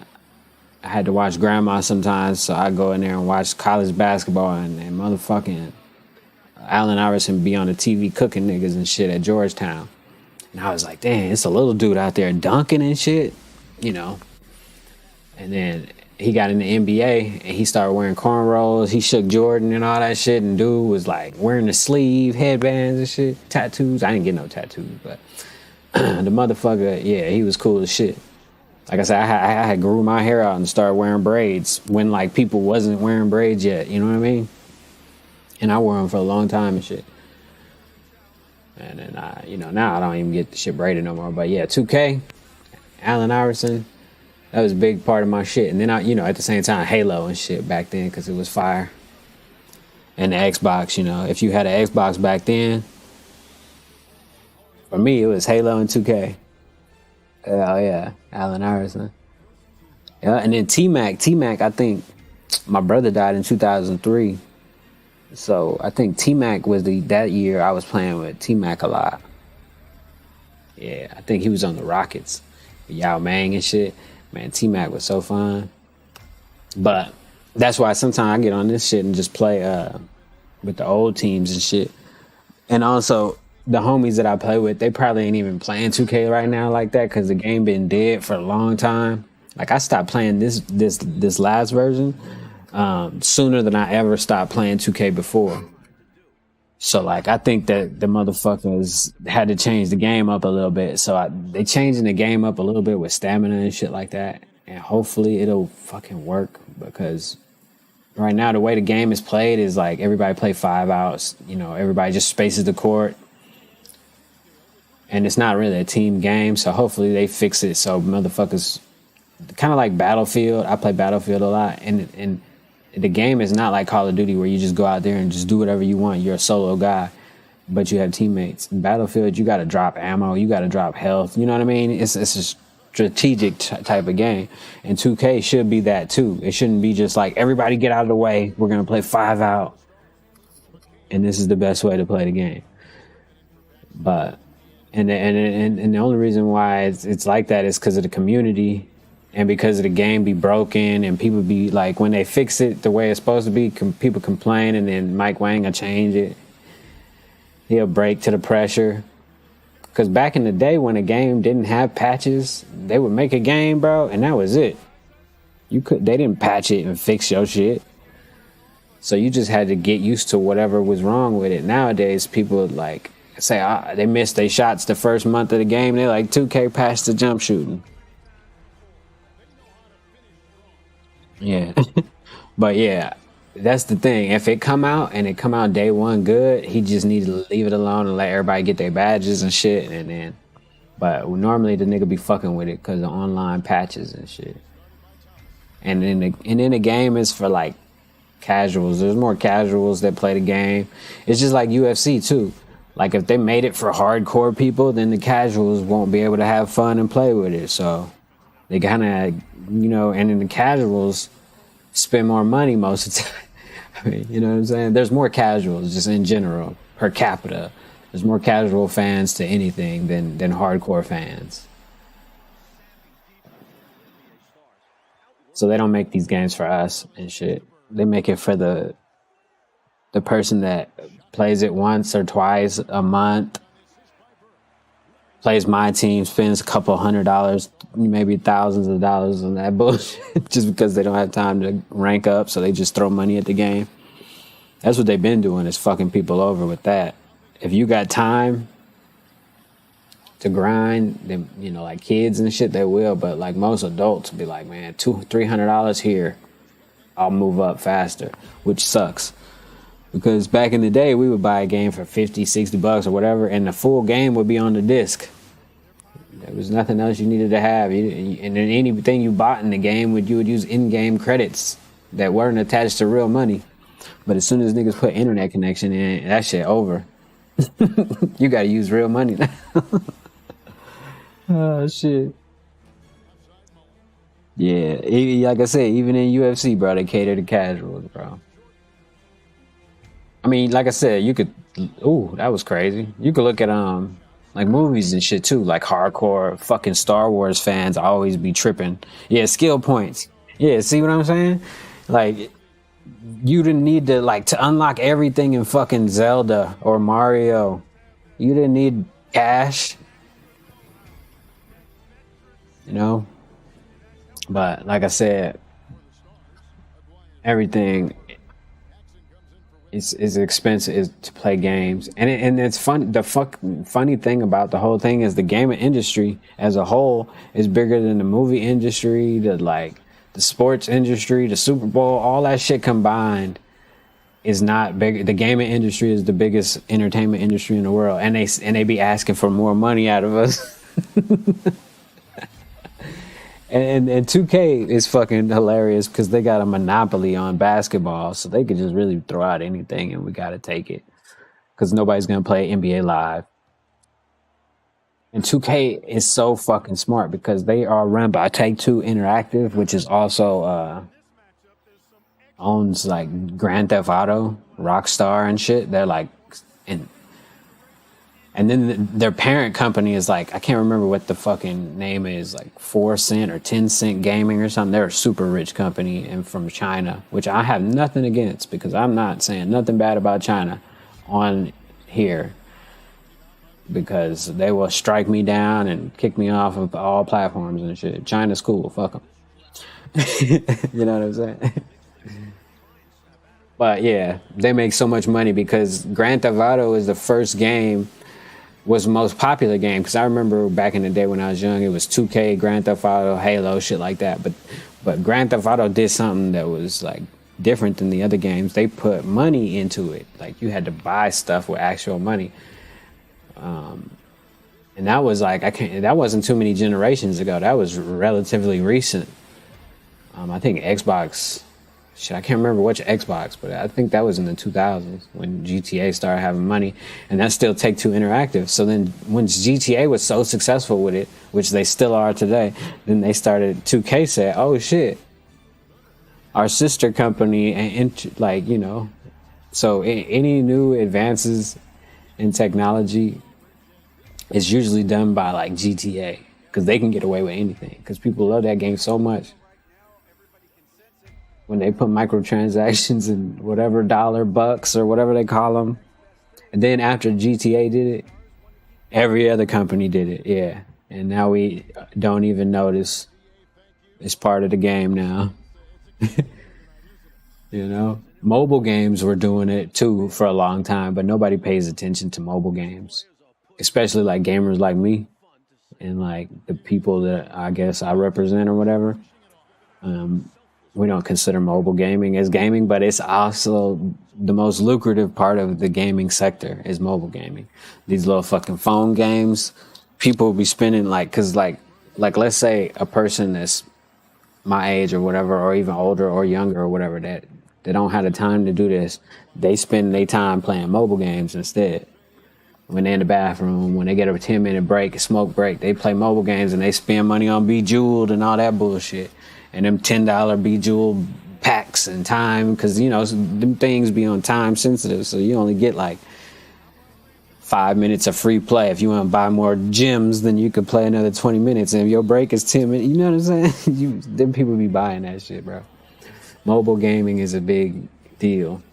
had to watch grandma sometimes, so I'd go in there and watch college basketball, and motherfucking Allen Iverson be on the TV cooking niggas and shit at Georgetown. And I was like, damn, it's a little dude out there dunking and shit, you know. And then he got in the NBA and he started wearing cornrows. He shook Jordan and all that shit. And dude was like wearing the sleeve, headbands and shit, tattoos. I didn't get no tattoos, but the motherfucker, yeah, he was cool as shit. Like I said, I had grew my hair out and started wearing braids when like people wasn't wearing braids yet. You know what I mean? And I wore them for a long time and shit. And then now I don't even get the shit braided no more. But yeah, 2K, Allen Iverson. That was a big part of my shit. And then at the same time, Halo and shit back then, because it was fire. And the Xbox, if you had an Xbox back then, for me, it was Halo and 2K. Oh yeah, Allen Iverson. Yeah, and then T-Mac, I think my brother died in 2003. So I think T-Mac was that year I was playing with T-Mac a lot. Yeah, I think he was on the Rockets. Yao Ming and shit. Man, T-Mac was so fun. But that's why sometimes I get on this shit and just play with the old teams and shit. And also, the homies that I play with, they probably ain't even playing 2K right now like that because the game been dead for a long time. Like, I stopped playing this last version sooner than I ever stopped playing 2K before. So, like, I think that the motherfuckers had to change the game up a little bit. So, they changing the game up a little bit with stamina and shit like that. And hopefully it'll fucking work, because right now the way the game is played is like everybody play 5 outs. Everybody just spaces the court. And it's not really a team game. So, hopefully they fix it so motherfuckers, kind of like Battlefield. I play Battlefield a lot. And the game is not like Call of Duty where you just go out there and just do whatever you want. You're a solo guy, but you have teammates. In Battlefield, you got to drop ammo. You got to drop health. You know what I mean? It's a strategic type of game. And 2K should be that too. It shouldn't be just like, everybody get out of the way. We're going to play 5 out. And this is the best way to play the game. But, and the only reason why it's like that is because of the community. And because of the game be broken and people be like, when they fix it the way it's supposed to be, people complain, and then Mike Wang will change it. He'll break to the pressure. Because back in the day when a game didn't have patches, they would make a game, bro, and that was it. They didn't patch it and fix your shit. So you just had to get used to whatever was wrong with it. Nowadays, people like say they missed their shots the first month of the game. They're like, 2K patched the jump shooting. Yeah. But yeah, that's the thing. If it come out and it come out day one good, he just need to leave it alone and let everybody get their badges and shit. And then, but normally the nigga be fucking with it because of online patches and shit. And then the game is for like casuals. There's more casuals that play the game. It's just like UFC too. Like if they made it for hardcore people, then the casuals won't be able to have fun and play with it. So they kind of, you know, and then the casuals spend more money most of the time. I mean, you know what I'm saying? There's more casuals just in general, per capita. There's more casual fans to anything than hardcore fans. So they don't make these games for us and shit. They make it for the person that plays it once or twice a month, plays my team, spends a couple $100, maybe thousands of dollars on that bullshit just because they don't have time to rank up, so they just throw money at the game. That's what they've been doing, is fucking people over with that. If you got time to grind, then, you know, like kids and shit, they will, but like most adults be like, man, $200-$300 here, I'll move up faster, which sucks. Because back in the day, we would buy a game for $50-$60 or whatever, and the full game would be on the disc. There was nothing else you needed to have. And then anything you bought in the game, you would use in-game credits that weren't attached to real money. But as soon as niggas put internet connection in, that shit over. You gotta use real money now. Oh, shit. Yeah, like I said, even in UFC, bro, they cater to casuals, bro. I mean, like I said, you could, ooh, that was crazy. You could look at, like movies and shit too, like hardcore fucking Star Wars fans always be tripping. Yeah, skill points. Yeah, see what I'm saying? Like, you didn't need to, like, to unlock everything in fucking Zelda or Mario. You didn't need cash. You know? But, like I said, everything is expensive to play games, and it's fun. The funny thing about the whole thing is the gaming industry as a whole is bigger than the movie industry, the sports industry, the Super Bowl, all that shit combined is not big. The gaming industry is the biggest entertainment industry in the world, and they be asking for more money out of us. And 2K is fucking hilarious because they got a monopoly on basketball, so they could just really throw out anything and we gotta take it because nobody's gonna play NBA Live. And 2K is so fucking smart because they are run by Take-Two Interactive, which is also owns like Grand Theft Auto, Rockstar and shit. They're like, and then their parent company is like, I can't remember what the fucking name is, like 4 Cent or 10 Cent Gaming or something. They're a super rich company and from China, which I have nothing against because I'm not saying nothing bad about China on here because they will strike me down and kick me off of all platforms and shit. China's cool, fuck them. You know what I'm saying? But yeah, they make so much money because Grand Theft Auto is the first game, was the most popular game, because I remember back in the day when I was young, it was 2K, Grand Theft Auto, Halo, shit like that. But Grand Theft Auto did something that was like different than the other games. They put money into it. Like you had to buy stuff with actual money. And that was like, that wasn't too many generations ago. That was relatively recent. I think Xbox, shit, I can't remember which Xbox, but I think that was in the 2000s when GTA started having money, and that's still Take-Two Interactive. So then when GTA was so successful with it, which they still are today, then they started, 2K said, oh shit, our sister company, and like, you know, so any new advances in technology is usually done by like GTA, because they can get away with anything, because people love that game so much. When they put microtransactions and whatever $bucks or whatever they call them. And then after GTA did it, every other company did it, yeah. And now we don't even notice. It's part of the game now. You know? Mobile games were doing it too for a long time, but nobody pays attention to mobile games. Especially like gamers like me and like the people that I guess I represent or whatever. We don't consider mobile gaming as gaming, but it's also the most lucrative part of the gaming sector is mobile gaming. These little fucking phone games, people be spending like, cause like let's say a person that's my age or whatever, or even older or younger or whatever, that that don't have the time to do this, they spend their time playing mobile games instead. When they're in the bathroom, when they get a 10-minute break, a smoke break, they play mobile games and they spend money on Bejeweled and all that bullshit. And them $10 Bejeweled packs and time, because, you know, them things be on time sensitive, so you only get like 5 minutes of free play. If you want to buy more gems, then you could play another 20 minutes. And if your break is 10 minutes, you know what I'm saying? Them people be buying that shit, bro. Mobile gaming is a big deal.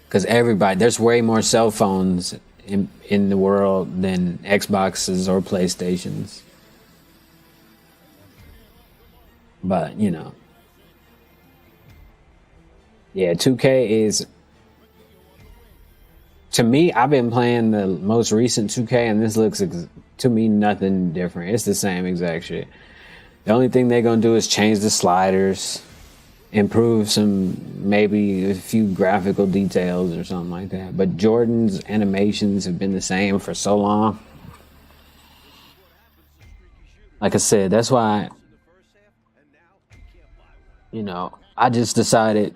Because there's way more cell phones in the world than Xboxes or PlayStations. But, you know. Yeah, 2K is... To me, I've been playing the most recent 2K, and this looks, to me, nothing different. It's the same exact shit. The only thing they're going to do is change the sliders, improve maybe a few graphical details or something like that. But Jordan's animations have been the same for so long. Like I said, that's why, you know, I just decided,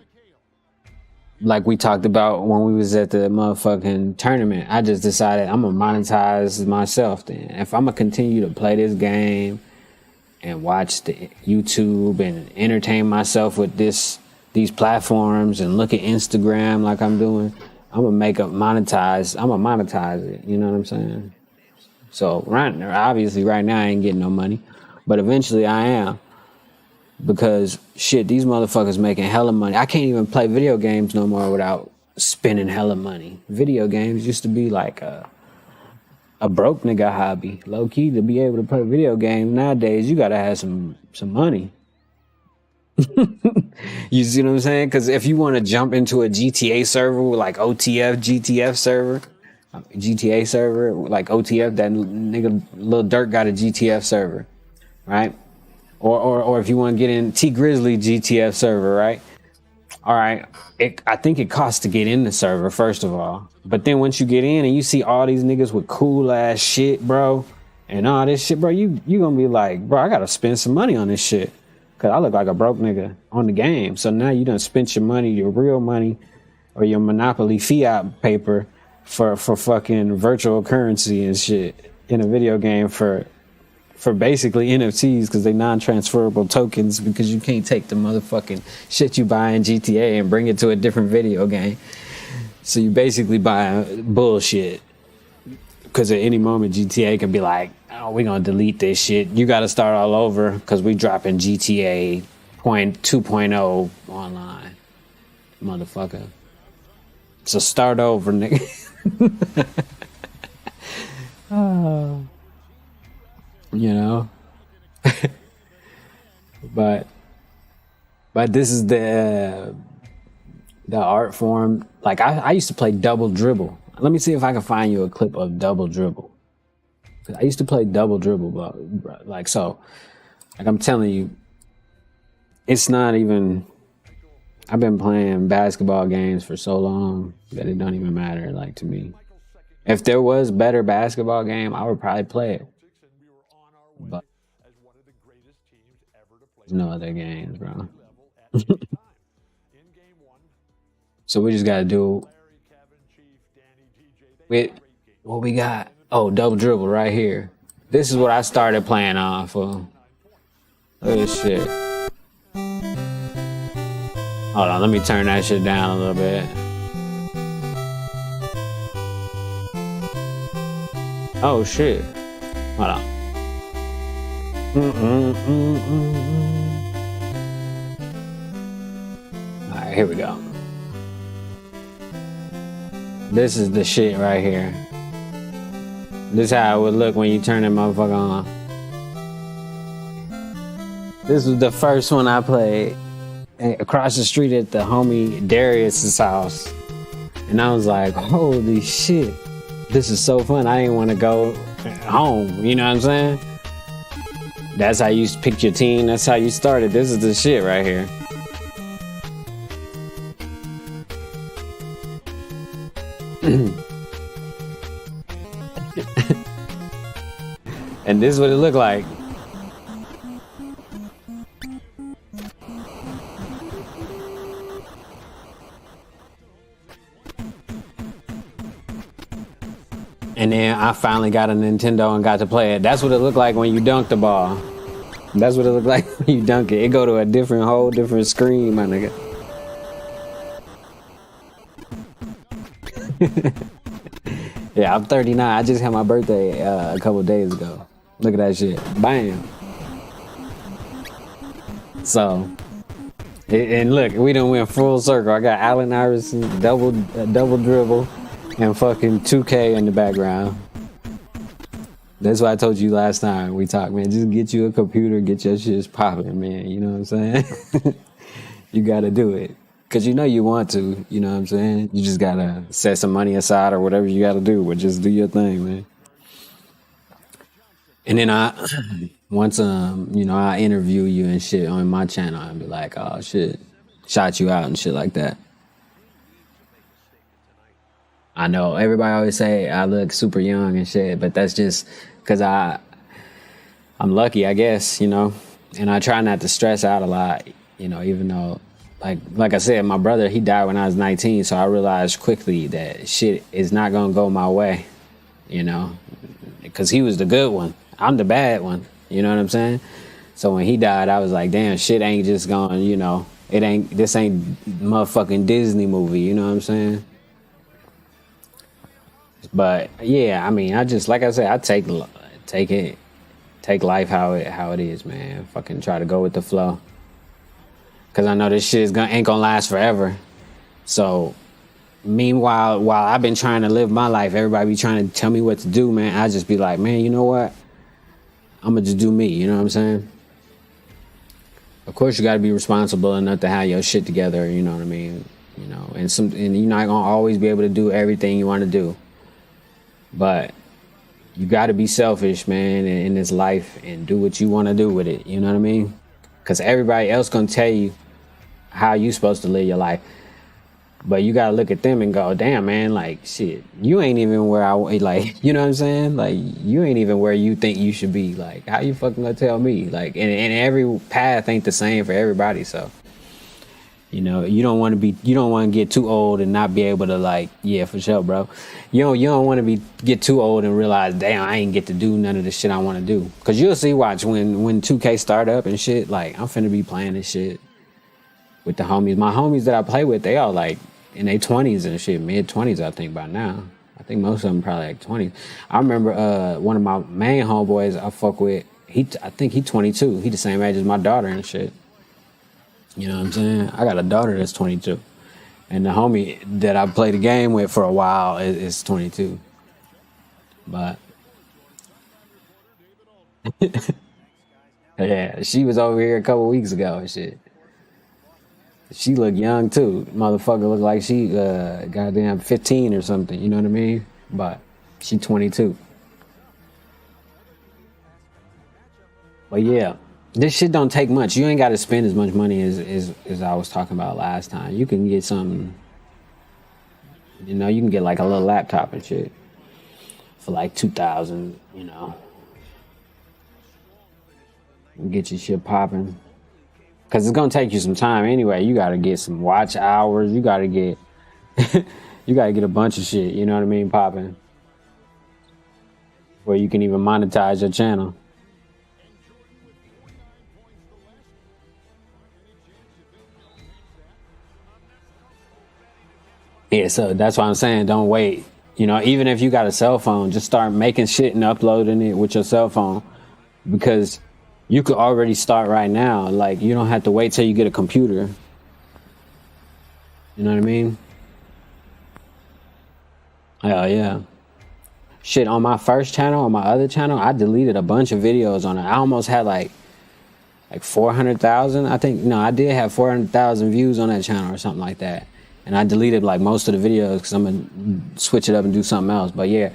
like we talked about when we was at the motherfucking tournament, I just decided I'm gonna monetize myself then. If I'm gonna continue to play this game and watch the YouTube and entertain myself with these platforms and look at Instagram like I'm doing, I'm gonna monetize it, you know what I'm saying? So obviously right now I ain't getting no money, but eventually I am. Because shit, these motherfuckers making hella money. I can't even play video games no more without spending hella money. Video games used to be like a broke nigga hobby. Low key, to be able to play video games nowadays, you gotta have some money. You see what I'm saying? Because if you want to jump into a GTA server like GTA server, like OTF, that nigga Lil Durk got a GTF server, right? Or if you want to get in T Grizzly GTF server, right? All right, I think it costs to get in the server, first of all. But then once you get in and you see all these niggas with cool ass shit, bro, and all this shit, bro, you gonna be like, bro, I gotta spend some money on this shit. Cause I look like a broke nigga on the game. So now you done spent your money, your real money, or your Monopoly fiat paper for fucking virtual currency and shit in a video game for basically NFTs, because they non-transferable tokens, because you can't take the motherfucking shit you buy in GTA and bring it to a different video game. So you basically buy bullshit, because at any moment GTA can be like, oh, we're going to delete this shit. You got to start all over because we dropping GTA 2.0 online, motherfucker. So start over, nigga. Oh. You know, but this is the art form. Like I used to play Double Dribble. Let me see if I can find you a clip of Double Dribble. I used to play Double Dribble, bro. Like I'm telling you, it's not even. I've been playing basketball games for so long that it don't even matter. Like, to me, if there was better basketball game, I would probably play it. But there's no other games, bro. So we just gotta do with what we got. Oh, Double Dribble right here. This is what I started playing off of. Look at this shit. Hold on, let me turn that shit down a little bit. Oh shit. Hold on. Alright, here we go. This is the shit right here. This is how it would look when you turn that motherfucker on. This was the first one I played across the street at the homie Darius's house. And I was like, holy shit, this is so fun. I didn't want to go home, you know what I'm saying? That's how you picked your team. That's how you started. This is the shit right here. And this is what it looked like. I finally got a Nintendo and got to play it. That's what it looked like when you dunk the ball. That's what it looked like when you dunk it. It go to a whole different screen, my nigga. Yeah, I'm 39. I just had my birthday a couple days ago. Look at that shit. Bam. So, and look, we done went full circle. I got Allen Iverson, double dribble, and fucking 2K in the background. That's why I told you last time we talked, man. Just get you a computer, get your shit popping, man. You know what I'm saying? You gotta do it. Cause you know you want to, you know what I'm saying? You just gotta set some money aside or whatever you gotta do, but just do your thing, man. And then once I interview you and shit on my channel and be like, oh shit, shout you out and shit like that. I know everybody always say I look super young and shit, but that's just cause I'm lucky, I guess, you know, and I try not to stress out a lot, you know, even though like I said, my brother, he died when I was 19, so I realized quickly that shit is not gonna go my way, you know, because he was the good one. I'm the bad one, you know what I'm saying? So when he died, I was like, damn, shit ain't just going, you know, this ain't motherfucking Disney movie, you know what I'm saying? But yeah, I mean, I just, like I said, I take life how it is, man. Fucking try to go with the flow. Cause I know this shit ain't gonna last forever. So, meanwhile, while I've been trying to live my life, everybody be trying to tell me what to do, man. I just be like, man, you know what? I'm gonna just do me. You know what I'm saying? Of course, you gotta be responsible enough to have your shit together. You know what I mean? You know, and you're not gonna always be able to do everything you want to do. But you gotta be selfish, man, in this life and do what you want to do with it. You know what I mean? Cause everybody else gonna tell you how you supposed to live your life. But you gotta look at them and go, damn, man, like, shit, you ain't even where like, you know what I'm saying? Like, you ain't even where you think you should be. Like, how you fucking gonna tell me? Like, and every path ain't the same for everybody, so. You know, you don't want to get too old and not be able to, like, yeah, for sure, bro. You don't want to get too old and realize, damn, I ain't get to do none of the shit I want to do. Cause you'll see, watch, when 2K start up and shit, like, I'm finna be playing this shit with the homies. My homies that I play with, they all like in their 20s and shit, mid-20s, I think, by now. I think most of them probably like 20s. I remember one of my main homeboys I fuck with, I think he 22. He the same age as my daughter and shit. You know what I'm saying? I got a daughter that's 22. And the homie that I played the game with for a while is 22. But yeah, she was over here a couple weeks ago and shit. She looked young too. Motherfucker looked like she goddamn 15 or something, you know what I mean? But she 22. But yeah, this shit don't take much. You ain't got to spend as much money as I was talking about last time. You can get something, you know, you can get like a little laptop and shit for like $2,000, you know. Get your shit popping. Cause it's gonna take you some time anyway. You gotta get some watch hours. You gotta get a bunch of shit, you know what I mean, popping. Where you can even monetize your channel. Yeah, so that's why I'm saying don't wait. You know, even if you got a cell phone, just start making shit and uploading it with your cell phone. Because you could already start right now. Like, you don't have to wait till you get a computer. You know what I mean? Hell yeah. Shit, on my first channel, on my other channel, I deleted a bunch of videos on it. I almost had like 400,000. I think, no, I did have 400,000 views on that channel or something like that. And I deleted like most of the videos because I'm going to switch it up and do something else. But yeah.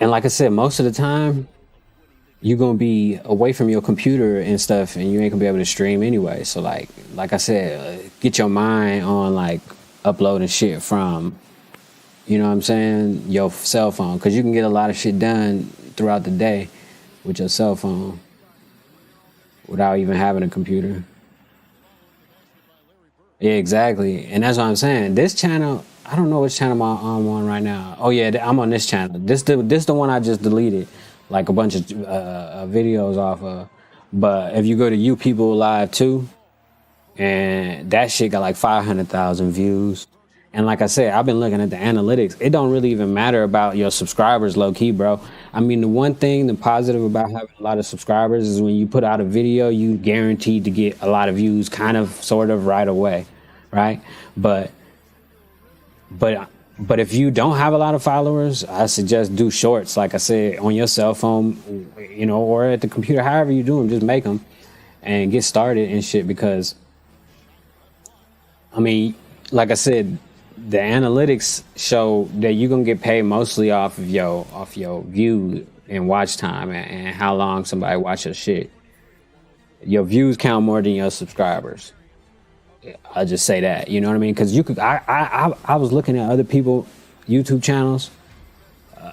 And like I said, most of the time, you're going to be away from your computer and stuff and you ain't going to be able to stream anyway. So like I said, get your mind on like uploading shit from, you know what I'm saying, your cell phone. Because you can get a lot of shit done throughout the day with your cell phone without even having a computer. Yeah, exactly. And that's what I'm saying. This channel, I don't know which channel I'm on right now. Oh yeah, I'm on this channel. This the one I just deleted like a bunch of videos off of. But if you go to You People Live 2, and that shit got like 500,000 views. And like I said, I've been looking at the analytics. It don't really even matter about your subscribers, low key, bro. I mean, the one thing, the positive about having a lot of subscribers is when you put out a video, you guaranteed to get a lot of views kind of sort of right away, right? But if you don't have a lot of followers, I suggest do shorts, like I said, on your cell phone, you know, or at the computer, however you do them, just make them and get started and shit. Because, I mean, like I said, the analytics show that you're gonna get paid mostly off of your view and watch time and how long somebody watch your shit. Your views count more than your subscribers. I'll just say that, you know what I mean? Because you could, I was looking at other people YouTube channels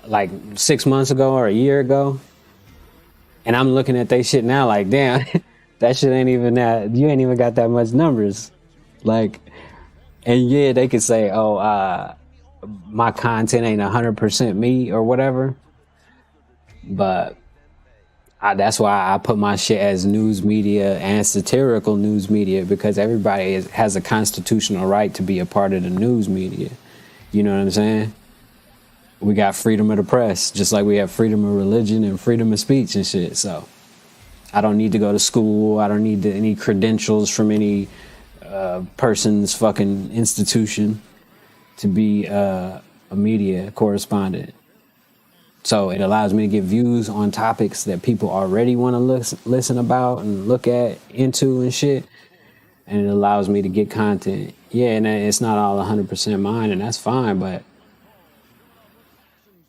like 6 months ago or a year ago, and I'm looking at they shit now like, damn, that shit ain't even that. You ain't even got that much numbers, like. And yeah, they could say, oh, my content ain't 100% me or whatever. But that's why I put my shit as news media and satirical news media, because everybody has a constitutional right to be a part of the news media. You know what I'm saying? We got freedom of the press, just like we have freedom of religion and freedom of speech and shit. So I don't need to go to school. I don't need any credentials from any person's fucking institution to be a media correspondent. So it allows me to get views on topics that people already want to listen about and look at into and shit. And it allows me to get content. Yeah, and it's not all 100% mine, and that's fine, but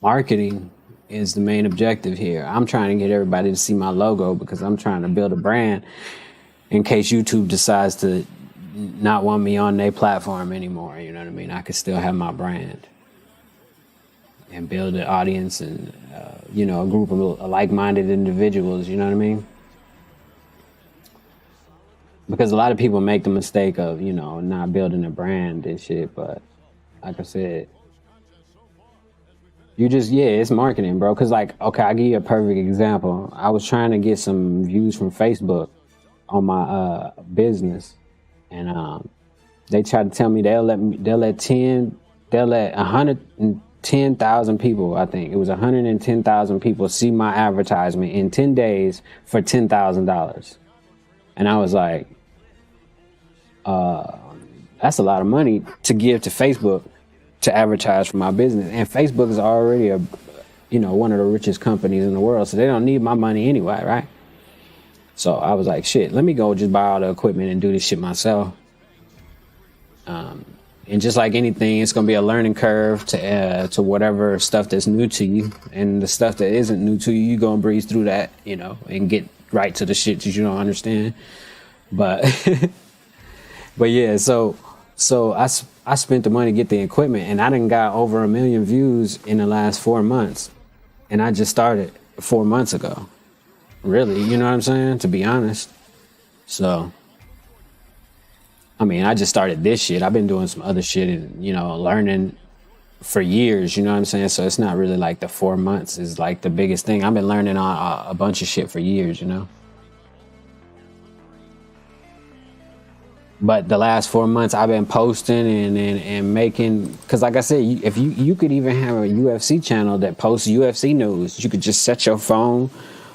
marketing is the main objective here. I'm trying to get everybody to see my logo because I'm trying to build a brand in case YouTube decides to not want me on their platform anymore. You know what I mean? I could still have my brand and build an audience and, you know, a group of like-minded individuals. You know what I mean? Because a lot of people make the mistake of, you know, not building a brand and shit. But like I said, you just, yeah, it's marketing, bro. Because like, okay, I'll give you a perfect example. I was trying to get some views from Facebook on my business. And they tried to tell me they'll let 110,000 people, I think it was 110,000 people see my advertisement in 10 days for $10,000. And I was like, that's a lot of money to give to Facebook to advertise for my business. And Facebook is already one of the richest companies in the world, so they don't need my money anyway, right? So I was like, shit, let me go just buy all the equipment and do this shit myself. And just like anything, it's going to be a learning curve to whatever stuff that's new to you. And the stuff that isn't new to you, you're going to breeze through that, you know, and get right to the shit that you don't understand. But, but yeah, so I spent the money to get the equipment, and I done got over 1 million views in the last 4 months. And I just started 4 months ago. Really, you know what I'm saying? To be honest. So, I mean, I just started this shit. I've been doing some other shit and, you know, learning for years, you know what I'm saying? So it's not really like the 4 months is like the biggest thing. I've been learning a bunch of shit for years, you know? But the last 4 months I've been posting and making, because like I said, if you could even have a UFC channel that posts UFC news. You could just set your phone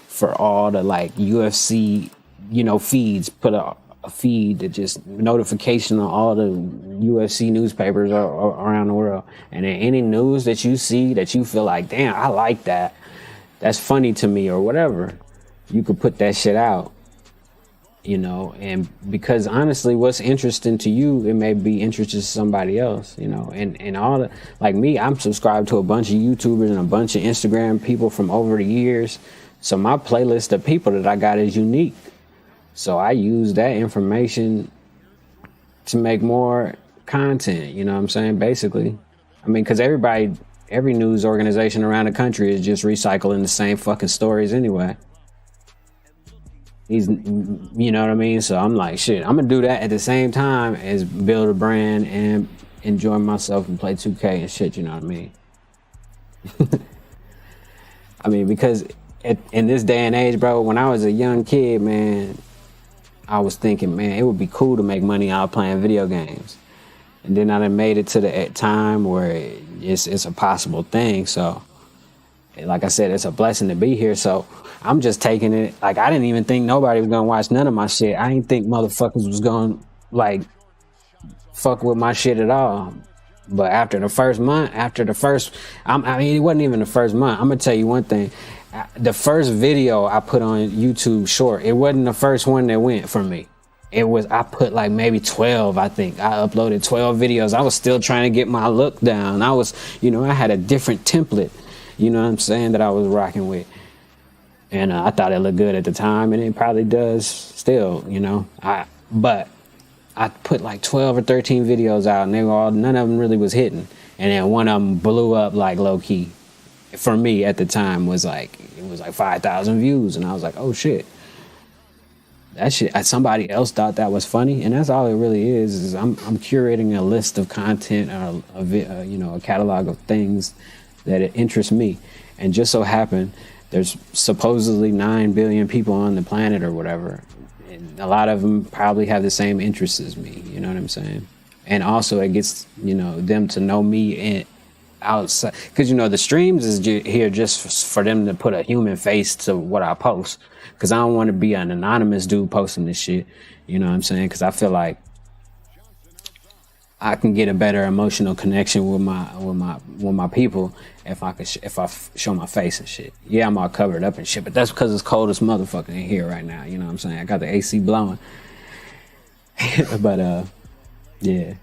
for all the like UFC, you know, feeds, put a feed that just notification on all the UFC newspapers around the world. And then any news that you see that you feel like, damn, I like that, that's funny to me or whatever, you could put that shit out, you know. And because honestly, what's interesting to you, it may be interesting to somebody else, you know. And all the, like me, I'm subscribed to a bunch of YouTubers and a bunch of Instagram people from over the years. So my playlist of people that I got is unique. So I use that information to make more content, you know what I'm saying? Basically. I mean, because every news organization around the country is just recycling the same fucking stories anyway. You know what I mean? So I'm like, shit, I'm going to do that at the same time as build a brand and enjoy myself and play 2K and shit, you know what I mean? I mean, because in this day and age, bro, when I was a young kid, man, I was thinking, man, it would be cool to make money out playing video games. And then I done made it to the time where it's a possible thing. So, like I said, it's a blessing to be here. So I'm just taking it. Like, I didn't even think nobody was going to watch none of my shit. I didn't think motherfuckers was going to, like, fuck with my shit at all. But after the first month, I mean, it wasn't even the first month. I'm going to tell you one thing. The first video I put on YouTube short, it wasn't the first one that went for me. I put like maybe 12, I think. I uploaded 12 videos. I was still trying to get my look down. I had a different template, you know what I'm saying, that I was rocking with. And I thought it looked good at the time, and it probably does still, you know. But I put like 12 or 13 videos out, and none of them really was hitting. And then one of them blew up like low key. For me at the time it was like 5,000 views, and I was like, oh shit. That shit, somebody else thought that was funny, and that's all it really is I'm curating a list of content, or a catalog of things that it interests me. And just so happened, there's supposedly 9 billion people on the planet or whatever, and a lot of them probably have the same interests as me, you know what I'm saying? And also it gets, them to know me outside, because the streams is here just for them to put a human face to what I post, because I don't want to be an anonymous dude posting this shit, you know what I'm saying? Because I feel like I can get a better emotional connection with my people if I show my face and shit. Yeah, I'm all covered up and shit, but that's because it's cold as motherfucker in here right now, you know what I'm saying? I got the AC blowing. But yeah,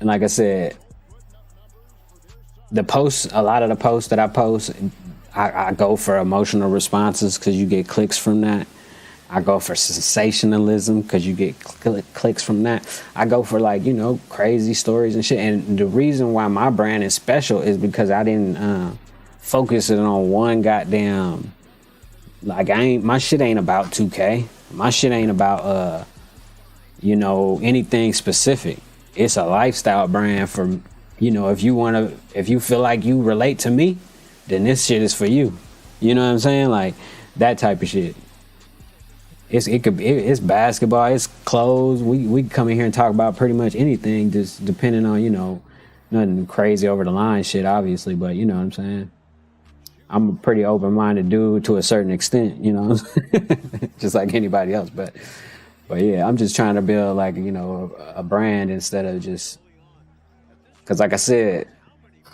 and like I said, a lot of the posts that I post, I go for emotional responses because you get clicks from that. I go for sensationalism because you get clicks from that. I go for crazy stories and shit. And the reason why my brand is special is because I didn't focus it on one goddamn, my shit ain't about 2K. My shit ain't about anything specific. It's a lifestyle brand for, if you feel like you relate to me, then this shit is for you. You know what I'm saying? Like that type of shit. It's basketball, it's clothes. We come in here and talk about pretty much anything, just depending on, nothing crazy over the line shit, obviously, but you know what I'm saying? I'm a pretty open-minded dude to a certain extent, just like anybody else. But yeah, I'm just trying to build a brand instead of just, because like I said,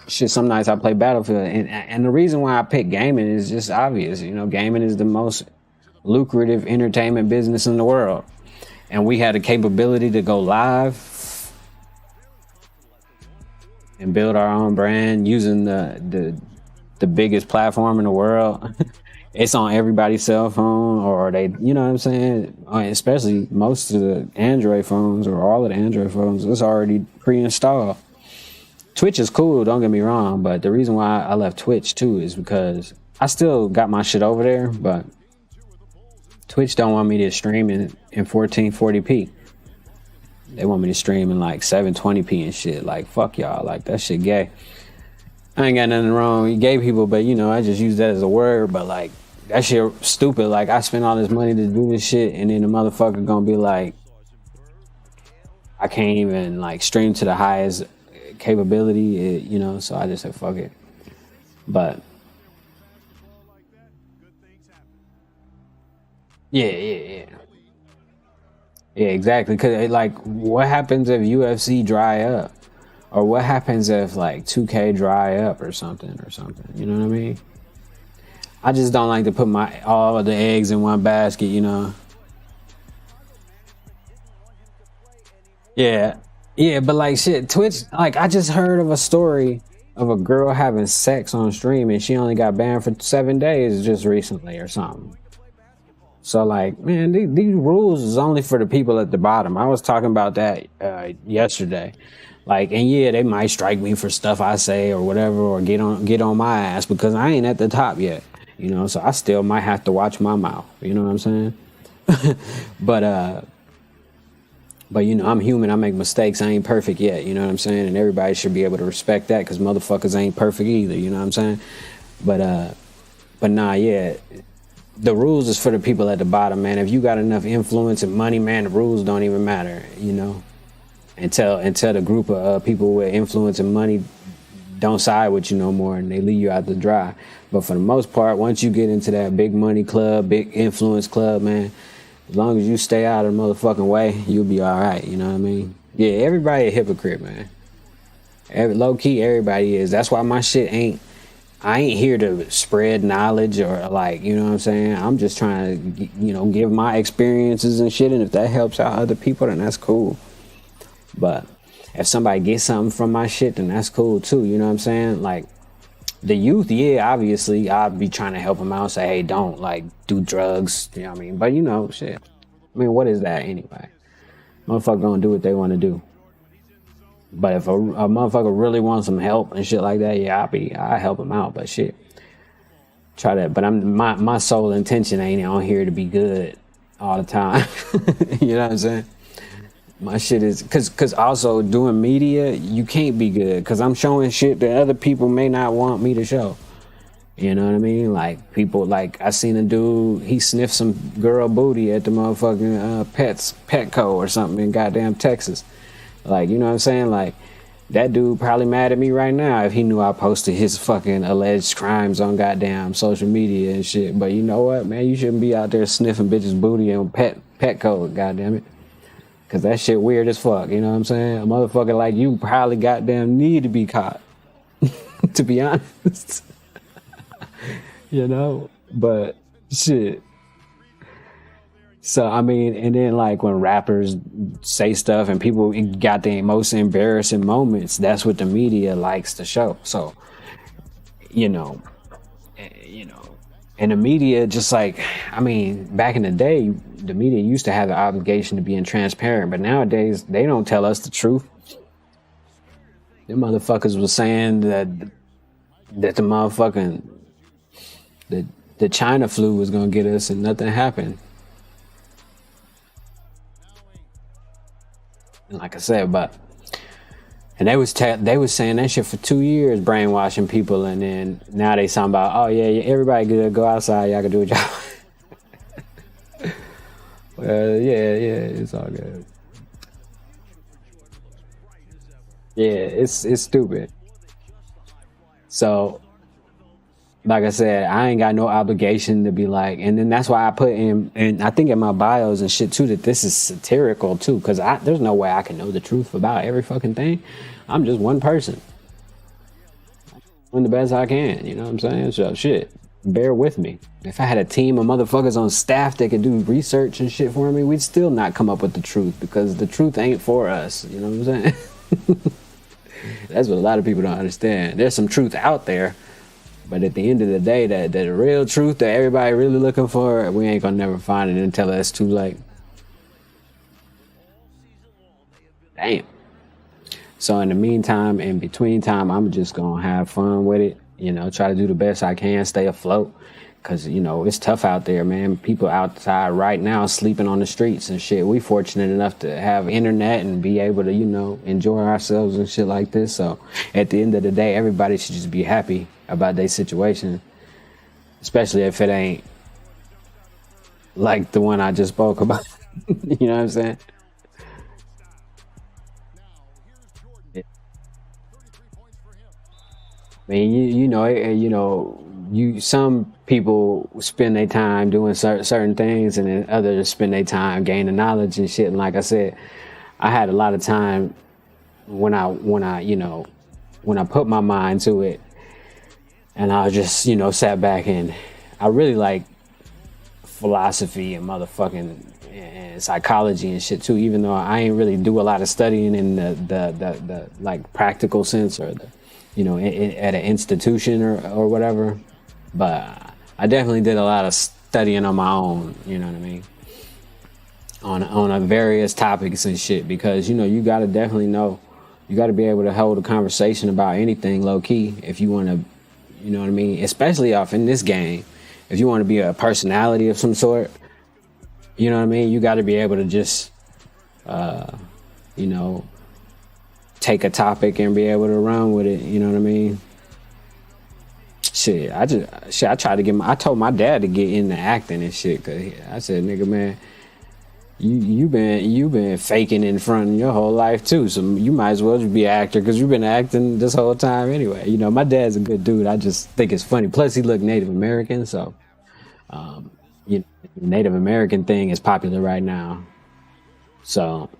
shit, some nights I play Battlefield, and the reason why I pick gaming is just obvious. Gaming is the most lucrative entertainment business in the world, and we had the capability to go live and build our own brand using the biggest platform in the world. It's on everybody's cell phone, or they, you know what I'm saying? Especially most of the Android phones, or all of the Android phones, it's already pre-installed. Twitch is cool, don't get me wrong, but the reason why I left Twitch too is because I still got my shit over there, but Twitch don't want me to stream in 1440p. They want me to stream in 720p and shit. Like, fuck y'all, that shit gay. I ain't got nothing wrong with gay people, but I just use that as a word, but that shit stupid. I spent all this money to do this shit, and then the motherfucker gonna be like, I can't even stream to the highest capability, so I just said fuck it. But yeah, exactly. Because what happens if UFC dry up, or what happens if 2K dry up or something, you know what I mean? I just don't like to put all of the eggs in one basket, Yeah, but shit, Twitch, I just heard of a story of a girl having sex on stream, and she only got banned for 7 days just recently or something. So man, these rules is only for the people at the bottom. I was talking about that yesterday. And yeah, they might strike me for stuff I say or whatever, or get on my ass because I ain't at the top yet, so I still might have to watch my mouth, you know what I'm saying? But But, you know, I'm human. I make mistakes. I ain't perfect yet. You know what I'm saying? And everybody should be able to respect that because motherfuckers ain't perfect either. You know what I'm saying? But nah, yeah. The rules is for the people at the bottom, man. If you got enough influence and money, man, the rules don't even matter, you know? Until the group of people with influence and money don't side with you no more and they leave you out to dry. But for the most part, once you get into that big money club, big influence club, man, as long as you stay out of the motherfucking way, you'll be all right. You know what I mean? Yeah, everybody a hypocrite, man. Low key, everybody is. That's why my shit I ain't here to spread knowledge or like, you know what I'm saying? I'm just trying to, you know, give my experiences and shit. And if that helps out other people, then that's cool. But if somebody gets something from my shit, then that's cool too. You know what I'm saying? Like, the youth, yeah, obviously, I'd be trying to help them out, say, hey, don't, like, do drugs, you know what I mean? But, you know, shit. I mean, what is that anyway? Motherfucker gonna do what they want to do. But if a motherfucker really wants some help and shit like that, yeah, I help him out, but shit. Try that. But my sole intention ain't on here to be good all the time. You know what I'm saying? My shit is, cause also doing media, you can't be good, cause I'm showing shit that other people may not want me to show. You know what I mean? Like people, like I seen a dude, he sniffed some girl booty at the motherfucking Petco or something in goddamn Texas. Like, you know what I'm saying? Like that dude probably mad at me right now if he knew I posted his fucking alleged crimes on goddamn social media and shit. But you know what, man? You shouldn't be out there sniffing bitches booty on Petco, goddamn it. Cause that shit weird as fuck, you know what I'm saying? A motherfucker like you probably goddamn need to be caught, to be honest. You know? But shit. So, I mean, and then like when rappers say stuff and people got the most embarrassing moments, that's what the media likes to show. So, you know, and the media just like, I mean, back in the day, the media used to have the obligation to be transparent, but nowadays they don't tell us the truth. Them motherfuckers was saying that the motherfucking the China flu was gonna get us and nothing happened. And like I said, and they was saying that shit for 2 years, brainwashing people, and then now they talking about, oh yeah, everybody good, go outside, y'all can do a job. Yeah, it's all good. Yeah, it's stupid. So, like I said, I ain't got no obligation to be like, and then that's why I put in, and I think in my bios and shit too, that this is satirical too, because there's no way I can know the truth about every fucking thing. I'm just one person. I'm the best I can, you know what I'm saying? So shit, bear with me. If I had a team of motherfuckers on staff that could do research and shit for me, we'd still not come up with the truth, because the truth ain't for us, you know what I'm saying? That's what a lot of people don't understand. There's some truth out there, but at the end of the day, that the real truth that everybody really looking for, we ain't gonna never find it until it's too late. Damn. So in the meantime, in between time, I'm just gonna have fun with it. You know, try to do the best I can, stay afloat. Cause you know, it's tough out there, man. People outside right now sleeping on the streets and shit. We fortunate enough to have internet and be able to, you know, enjoy ourselves and shit like this. So at the end of the day, everybody should just be happy about their situation. Especially if it ain't like the one I just spoke about. You know what I'm saying? I mean, some people spend their time doing certain things, and then others spend their time gaining knowledge and shit. And like I said, I had a lot of time when I put my mind to it, and I just, sat back, and I really like philosophy and motherfucking and psychology and shit too, even though I ain't really do a lot of studying in the like practical sense, or at an institution or whatever. But I definitely did a lot of studying on my own, you know what I mean? On various topics and shit, because, you got to definitely know, you got to be able to hold a conversation about anything low key if you want to, you know what I mean? Especially off in this game, if you want to be a personality of some sort, you know what I mean? You got to be able to just you know, take a topic and be able to run with it. You know what I mean? Shit, I tried to I told my dad to get into acting and shit. Cause I said, nigga, man, you been faking in front of your whole life too. So you might as well just be an actor because you've been acting this whole time anyway. You know, my dad's a good dude. I just think it's funny. Plus, he looked Native American, so you know, the Native American thing is popular right now. So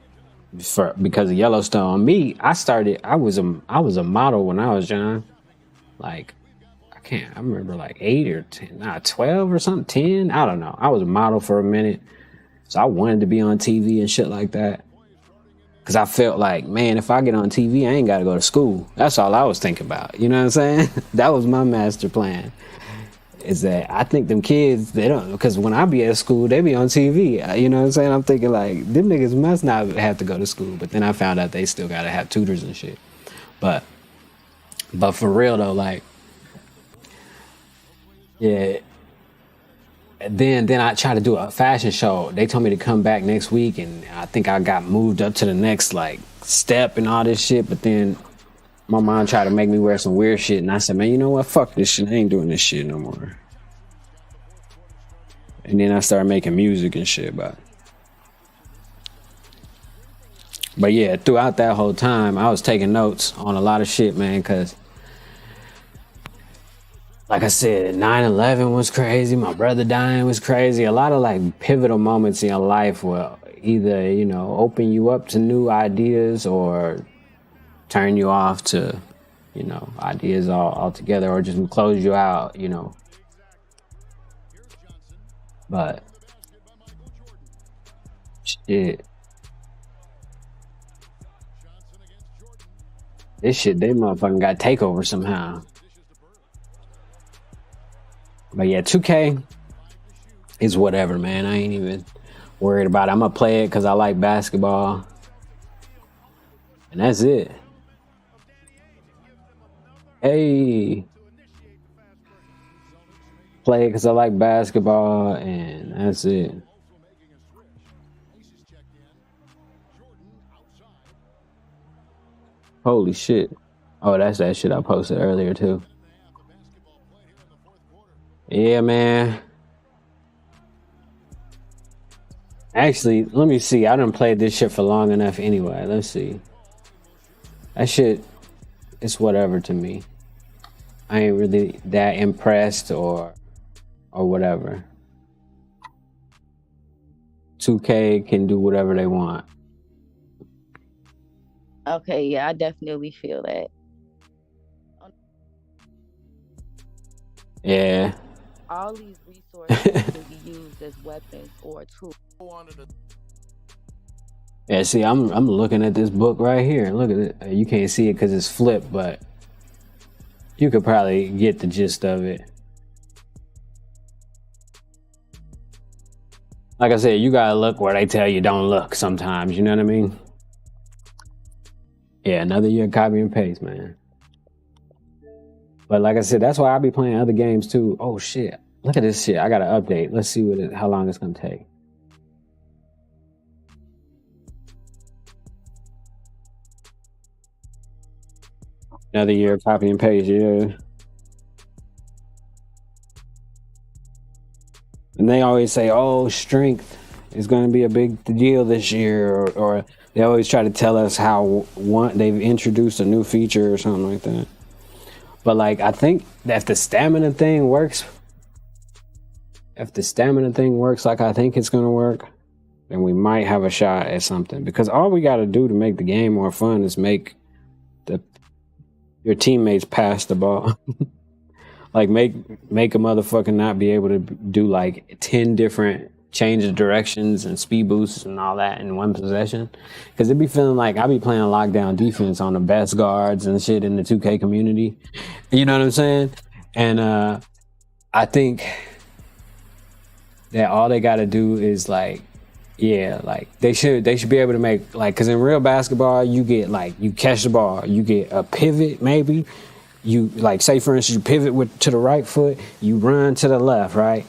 because of Yellowstone, I was a model when I was young. Like, I remember like 8 or 10, 12 or something, 10. I don't know. I was a model for a minute. So I wanted to be on TV and shit like that. Cause I felt like, man, if I get on TV, I ain't got to go to school. That's all I was thinking about. You know what I'm saying? That was my master plan. Is that I think them kids, they don't, because when I be at school, they be on TV. You know what I'm saying? I'm thinking like, them niggas must not have to go to school. But then I found out they still got to have tutors and shit. But for real though, like, yeah. Then I tried to do a fashion show. They told me to come back next week, and I think I got moved up to the next like step and all this shit. But then my mom tried to make me wear some weird shit, and I said, man, you know what? Fuck this shit. I ain't doing this shit no more. And then I started making music and shit. But yeah, throughout that whole time, I was taking notes on a lot of shit, man, because like I said, 9/11 was crazy. My brother dying was crazy. A lot of like pivotal moments in your life will either, you know, open you up to new ideas or turn you off to, you know, ideas altogether, or just close you out, you know. But shit. This shit, they motherfucking got takeover somehow. But yeah, 2K is whatever, man. I ain't even worried about it. I'm gonna play it because I like basketball. And that's it. Hey. Play it because I like basketball, and that's it. Holy shit. Oh, that's that shit I posted earlier too. Yeah, man. Actually, let me see. I done played this shit for long enough anyway. Let's see. That shit, it's whatever to me. I ain't really that impressed or whatever. 2K can do whatever they want. Okay, yeah, I definitely feel that. Yeah. All these resources can be used as weapons or tools. Yeah, see, I'm looking at this book right here. Look at it. You can't see it because it's flipped, but you could probably get the gist of it. Like I said, you gotta look where they tell you don't look sometimes, you know what I mean? Yeah, another year copy and paste, man. But like I said, that's why I be playing other games too. Oh shit, look at this shit. I got to update. Let's see how long it's gonna take. Another year copy and paste, yeah. And they always say, oh, strength is gonna be a big deal this year, or they always try to tell us how they've introduced a new feature or something like that. But like, I think that if the stamina thing works like I think it's gonna work, then we might have a shot at something. Because all we gotta do to make the game more fun is make your teammates pass the ball. Like make a motherfucker not be able to do like 10 different change of directions and speed boosts and all that in one possession. Because it be feeling like I be playing lockdown defense on the best guards and shit in the 2K community. You know what I'm saying? And I think that all they got to do is like, yeah, like they should be able to make like, because in real basketball you get like, you catch the ball, you get a pivot maybe. You like, say for instance, you pivot to the right foot, you run to the left, right?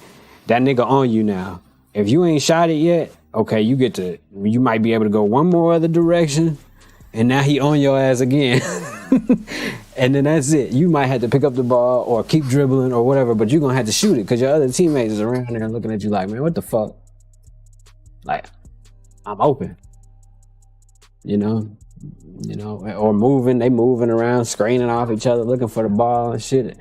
That nigga on you now. If you ain't shot it yet, okay, you might be able to go one more other direction, and now he on your ass again. And then that's it. You might have to pick up the ball or keep dribbling or whatever, but you're gonna have to shoot it because your other teammates is around there looking at you like, man, what the fuck? Like, I'm open. You know, or they moving around, screening off each other, looking for the ball and shit.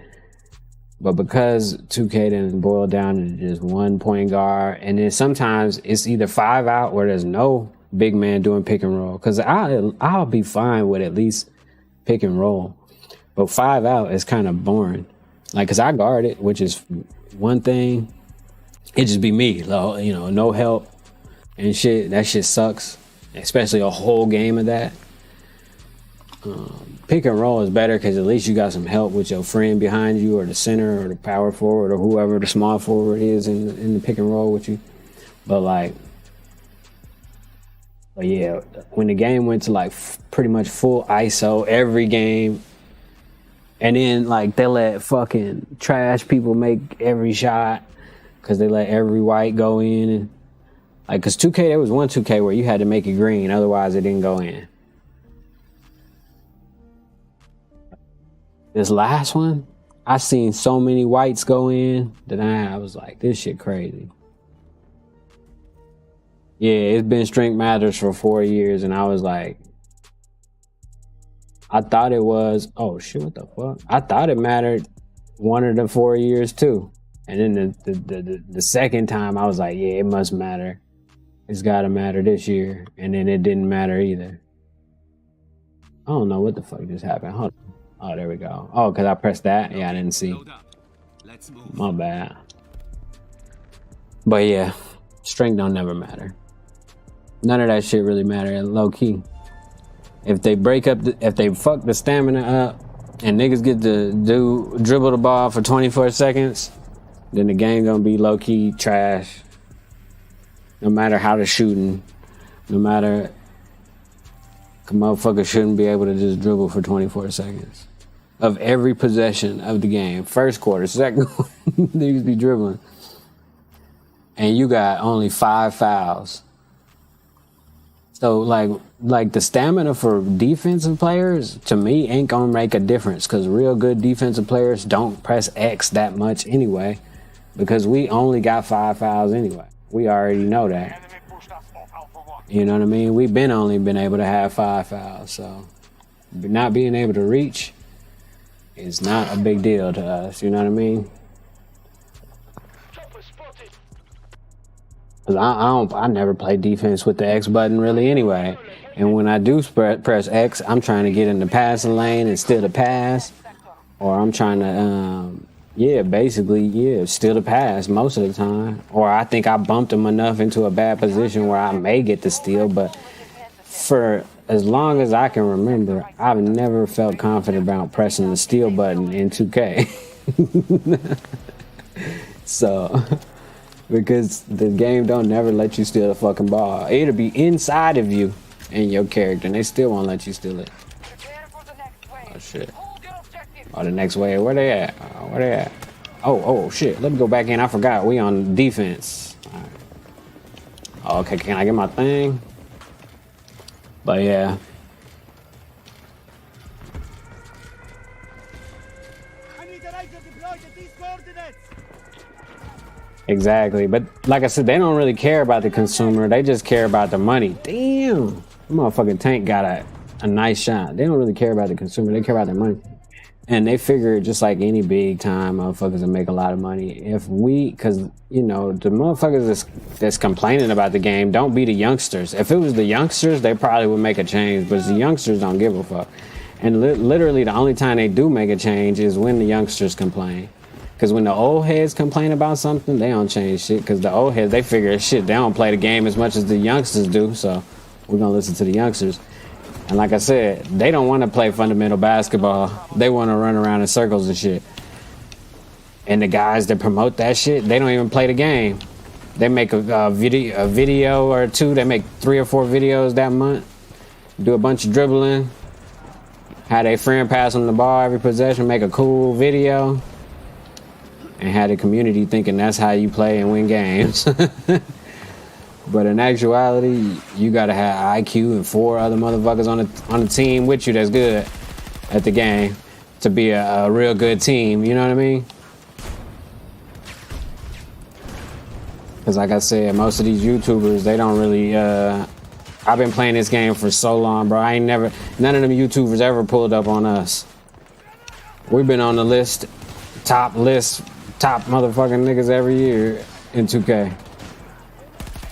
But because 2K didn't boil down to just one point guard, and then sometimes it's either 5 out where there's no big man doing pick and roll. Because I'll be fine with at least pick and roll. But 5 out is kind of boring. Like, because I guard it, which is one thing. It just be me, no help and shit. That shit sucks, especially a whole game of that. Pick and roll is better because at least you got some help with your friend behind you or the center or the power forward or whoever the small forward is in the pick and roll with you. But yeah, when the game went to like pretty much full ISO every game, and then like they let fucking trash people make every shot because they let every white go in, and like because 2K, there was one 2K where you had to make it green, otherwise it didn't go in. This last one, I seen so many whites go in that I was like, this shit crazy. Yeah, it's been Strength Matters for 4 years, and I was like, I thought it was, oh shit, what the fuck? I thought it mattered 1 of the 4 years too. And then the second time I was like, yeah, it must matter. It's gotta matter this year. And then it didn't matter either. I don't know what the fuck just happened. Hold on. Oh, there we go. Oh, because I pressed that? Yeah, I didn't see. My bad. But yeah, strength don't never matter. None of that shit really matter, low key. If they if they fuck the stamina up and niggas get to dribble the ball for 24 seconds, then the game gonna be low key trash. No matter how the shooting, no matter, a motherfucker shouldn't be able to just dribble for 24 seconds of every possession of the game. First quarter, second quarter, niggas be dribbling. And you got only 5 fouls. So like the stamina for defensive players, to me, ain't gonna make a difference because real good defensive players don't press X that much anyway because we only got 5 fouls anyway. We already know that. You know what I mean? We've only been able to have 5 fouls, so not being able to reach is not a big deal to us. You know what I mean? Cause I never play defense with the X button really anyway. And when I do press X, I'm trying to get in the passing lane and steal the pass, or I'm trying to basically steal the pass most of the time. Or I think I bumped them enough into a bad position where I may get the steal, but for as long as I can remember, I've never felt confident about pressing the steal button in 2K. So, because the game don't never let you steal the fucking ball. It'll be inside of you and your character, and they still won't let you steal it. Oh shit. Oh, the next wave. Where they at? Where they at? Oh shit. Let me go back in. I forgot. We on defense. All right. Oh, okay, can I get my thing? But yeah. Exactly. But like I said, they don't really care about the consumer. They just care about the money. Damn. The motherfucking tank got a nice shot. They don't really care about the consumer. They care about their money. And they figure just like any big time motherfuckers that make a lot of money. Because, the motherfuckers that's complaining about the game don't be the youngsters. If it was the youngsters, they probably would make a change. But the youngsters don't give a fuck. And literally the only time they do make a change is when the youngsters complain. Because when the old heads complain about something, they don't change shit. Because the old heads, they figure shit, they don't play the game as much as the youngsters do. So we're going to listen to the youngsters. And like I said, they don't want to play fundamental basketball. They want to run around in circles and shit. And the guys that promote that shit, they don't even play the game. They make a video or two. They make 3 or 4 videos that month. Do a bunch of dribbling. Have their friend pass them the ball every possession. Make a cool video. And have the community thinking that's how you play and win games. But in actuality, you gotta have IQ and 4 other motherfuckers on the team with you that's good at the game to be a real good team. You know what I mean? Because like I said, most of these YouTubers, they don't really. I've been playing this game for so long, bro. None of them YouTubers ever pulled up on us. We've been on the top motherfucking niggas every year in 2K.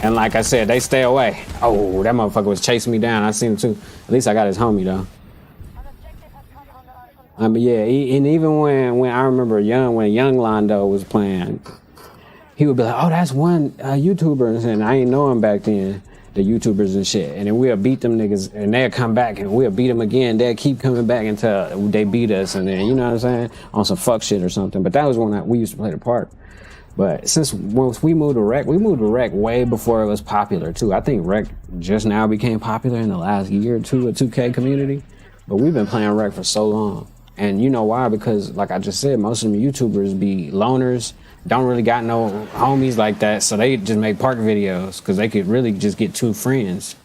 And like I said, they stay away. Oh, that motherfucker was chasing me down. I seen him too. At least I got his homie though. Yeah, and even when I remember when Young Londo was playing, he would be like, "Oh, that's one YouTuber," and I ain't know him back then. The YouTubers and shit, and then we'll beat them niggas, and they'll come back, and we'll beat them again. They'll keep coming back until they beat us, and then you know what I'm saying, on some fuck shit or something. But that was when we used to play the park. But once we moved to Rec, way before it was popular too. I think Rec just now became popular in the last year or two of 2K community. But we've been playing Rec for so long, and you know why? Because like I just said, most of them YouTubers be loners. Don't really got no homies like that, so they just make park videos because they could really just get 2 friends.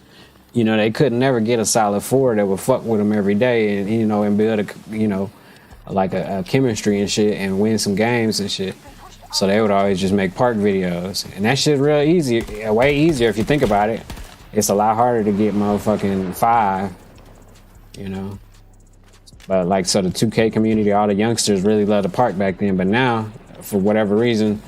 You know, they could never get a solid 4 that would fuck with them every day and you know and build a chemistry and shit and win some games and shit. So they would always just make park videos, and that shit's real easy, way easier if you think about it. It's a lot harder to get motherfucking 5, you know. But like, so the 2K community, all the youngsters really loved the park back then, but now, for whatever reason,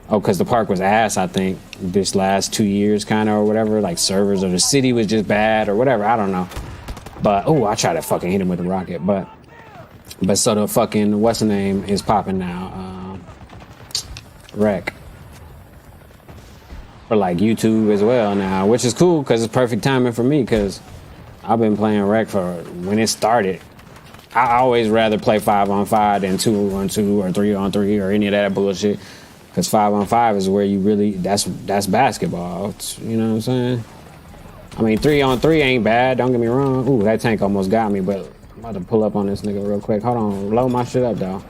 because the park was ass, I think, this last 2 years kind of or whatever, like servers or the city was just bad or whatever, I don't know. But, I tried to fucking hit him with a rocket, but so the fucking, what's the name, is popping now, Rec. For like YouTube as well now, which is cool because it's perfect timing for me because I've been playing Rec for when it started. I always rather play 5-on-5 than 2-on-2 or 3-on-3 or any of that bullshit. Because 5-on-5 is where you really, that's basketball. You know what I'm saying? I mean, 3-on-3 ain't bad, don't get me wrong. Ooh, that tank almost got me, but I'm about to pull up on this nigga real quick. Hold on, load my shit up, though.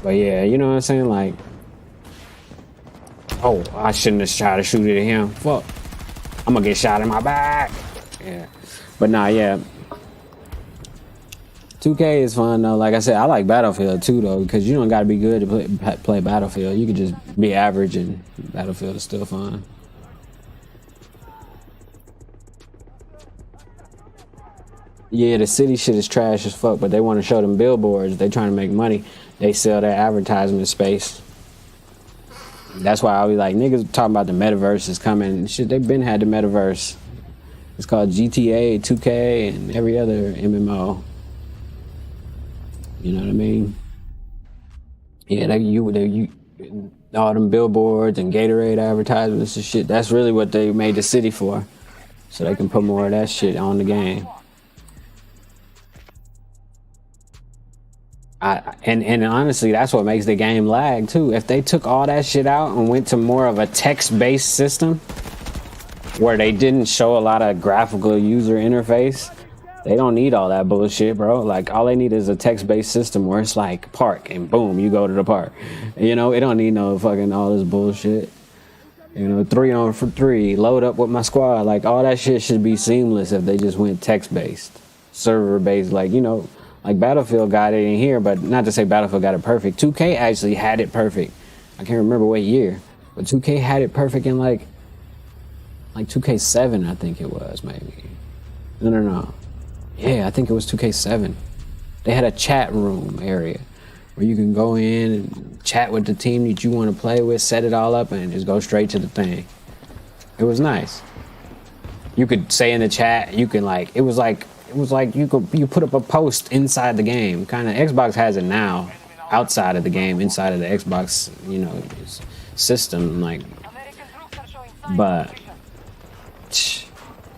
But yeah, you know what I'm saying? Like, I shouldn't have tried to shoot it at him. Fuck. I'm gonna get shot in my back. Yeah. But nah, yeah. 2K is fun though. Like I said, I like Battlefield too though, because you don't gotta be good to play Battlefield. You can just be average and Battlefield is still fun. Yeah, the city shit is trash as fuck, but they want to show them billboards. They trying to make money. They sell their advertisement space. That's why I be like, niggas talking about the metaverse is coming. Shit, they been had the metaverse. It's called GTA, 2K, and every other MMO. You know what I mean? Yeah, all them billboards and Gatorade advertisements and shit. That's really what they made the city for, so they can put more of that shit on the game. And honestly, that's what makes the game lag too. If they took all that shit out and went to more of a text-based system, where they didn't show a lot of graphical user interface, they don't need all that bullshit, bro. Like, all they need is a text-based system where it's like park and boom, you go to the park. You know, it don't need no fucking all this bullshit. You know, 3-on-3, load up with my squad. Like, all that shit should be seamless if they just went text-based, server-based. Like, you know, like Battlefield got it in here, but not to say Battlefield got it perfect. 2K actually had it perfect. I can't remember what year, but 2K had it perfect in like 2K7, I think it was, maybe. No. Yeah, I think it was 2K7. They had a chat room area where you can go in and chat with the team that you want to play with, set it all up, and just go straight to the thing. It was nice. You could say in the chat, you can like, it was like you put up a post inside the game. Kind of Xbox has it now, outside of the game, inside of the Xbox, you know, system, like. But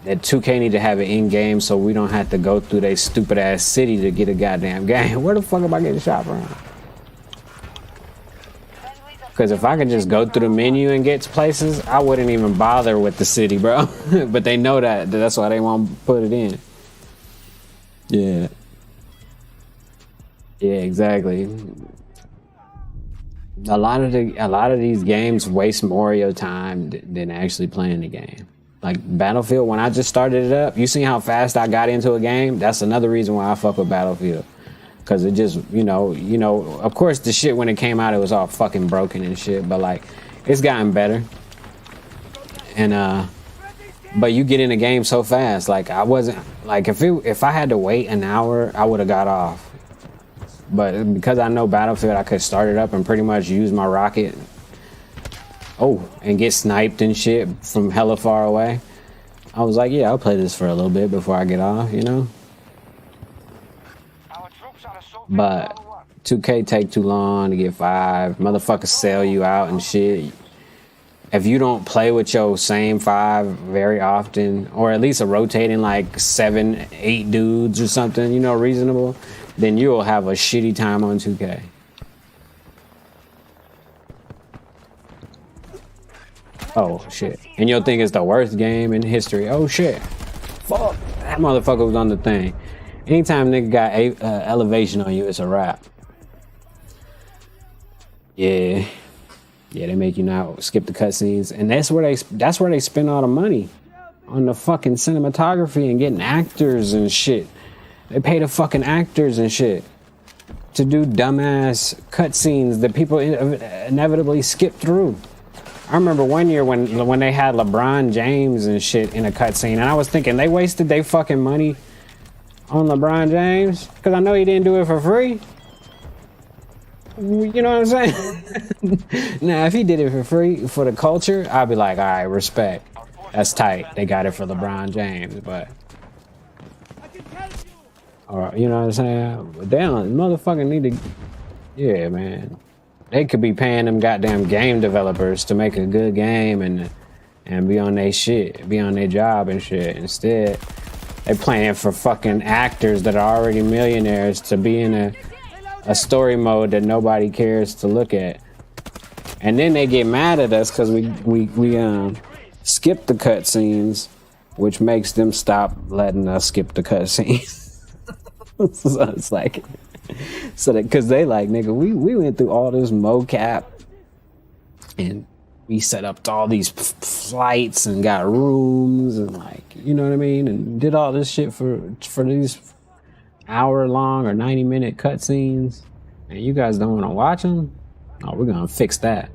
that 2K need to have it in game so we don't have to go through their stupid ass city to get a goddamn game. Where the fuck am I getting shot from? Because if I could just go through the menu and get to places, I wouldn't even bother with the city, bro. But they know that. That's why they won't put it in. Yeah. Yeah, exactly. A lot of these games waste more of your time than actually playing the game. Like Battlefield, when I just started it up, you see how fast I got into a game? That's another reason why I fuck with Battlefield. Cause it just, you know, of course the shit when it came out, it was all fucking broken and shit, but like, it's gotten better. And, but you get in the game so fast. Like I wasn't, like if I had to wait an hour, I would have got off. But because I know Battlefield, I could start it up and pretty much use my rocket. Oh, and get sniped and shit from hella far away. I was like, yeah, I'll play this for a little bit before I get off, you know? But 2K take too long to get 5. Motherfuckers sell you out and shit. If you don't play with your same 5 very often, or at least a rotating like 7, 8 dudes or something, you know, reasonable, then you'll have a shitty time on 2K. Oh shit. And you'll think it's the worst game in history. Oh shit. Fuck. That motherfucker was on the thing. Anytime nigga got elevation on you, it's a wrap. Yeah. Yeah, they make you not skip the cutscenes. And that's where they spend all the money. On the fucking cinematography and getting actors and shit. They pay the fucking actors and shit to do dumbass cutscenes that people inevitably skip through. I remember one year when they had LeBron James and shit in a cutscene, and I was thinking they wasted their fucking money on LeBron James because I know he didn't do it for free. You know what I'm saying? Now, if he did it for free for the culture, I'd be like, all right, respect. That's tight. They got it for LeBron James, but. Or, you know what I'm saying? But they don't, motherfucking need to. Yeah, man. They could be paying them goddamn game developers to make a good game and be on their shit, be on their job and shit. Instead, they playing for fucking actors that are already millionaires to be in a story mode that nobody cares to look at. And then they get mad at us because we skip the cutscenes, which makes them stop letting us skip the cutscenes. So it's like, so that because they like, nigga, we went through all this mocap and we set up all these flights and got rooms and like, you know what I mean, and did all this shit for these hour-long or 90-minute cutscenes, and you guys don't want to watch them? Oh, we're gonna fix that.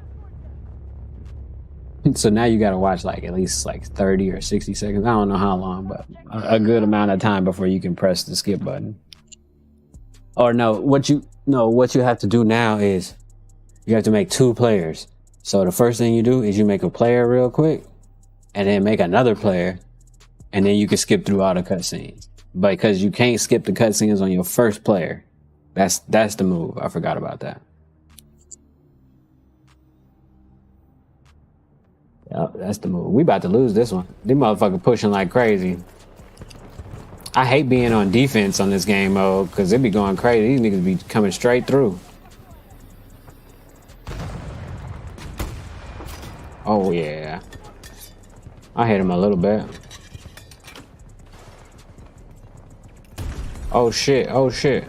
So now you gotta watch like at least like 30 or 60 seconds. I don't know how long, but a good amount of time before you can press the skip button. Or what you have to do now is you have to make 2 players. So the first thing you do is you make a player real quick, and then make another player, and then you can skip through all the cutscenes. Because you can't skip the cutscenes on your first player. That's the move. I forgot about that. Yep, that's the move. We about to lose this one. These motherfuckers pushing like crazy. I hate being on defense on this game mode because it be going crazy. These niggas be coming straight through. Oh yeah. I hit him a little bit. Oh shit, oh shit.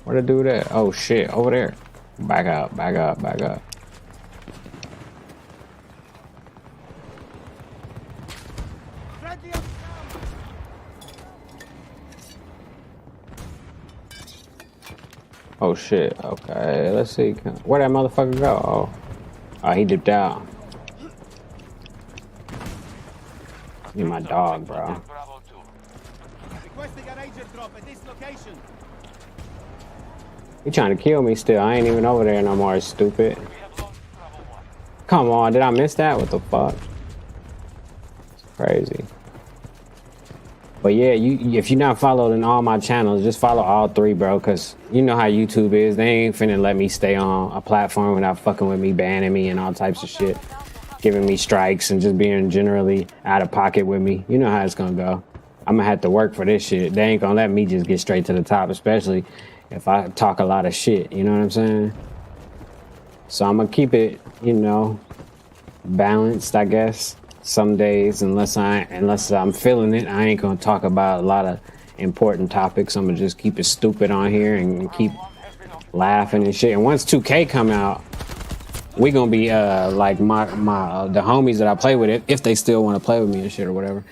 Where'd I do that? Oh shit, over there. Back up, back up, back up. Oh shit, okay, let's see. Where'd that motherfucker go? Oh, he dipped out. You're my dog, bro. He trying to kill me still. I ain't even over there no more, stupid. Come on, did I miss that? What the fuck? It's crazy. But yeah, if you're not followed in all my channels, just follow all 3, bro, because you know how YouTube is. They ain't finna let me stay on a platform without fucking with me, banning me and all types of shit. Giving me strikes and just being generally out of pocket with me. You know how it's gonna go. I'm gonna have to work for this shit. They ain't gonna let me just get straight to the top, especially if I talk a lot of shit, you know what I'm saying? So I'm gonna keep it, you know, balanced, I guess. Some days, unless I'm feeling it, I ain't gonna talk about a lot of important topics. I'm gonna just keep it stupid on here and keep laughing and shit. And once 2K come out, we gonna be like my the homies that I play with, if they still want to play with me and shit or whatever.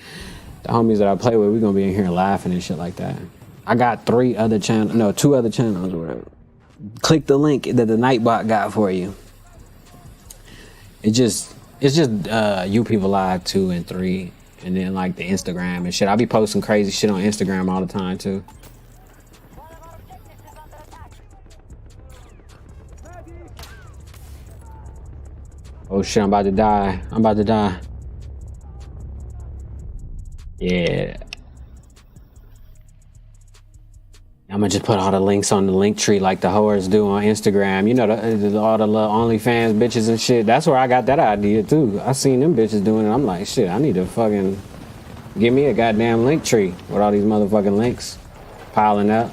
The homies that I play with, we gonna be in here laughing and shit like that. I got 2 other channels or whatever. Click the link that the Nightbot got for you. It's just You People Live 2 and 3, and then like the Instagram and shit. I be posting crazy shit on Instagram all the time too. Oh shit, I'm about to die. Yeah. I'm gonna just put all the links on the link tree like the whores do on Instagram. You know, all the little OnlyFans bitches and shit. That's where I got that idea too. I seen them bitches doing it. I'm like, shit, I need to fucking give me a goddamn link tree with all these motherfucking links piling up.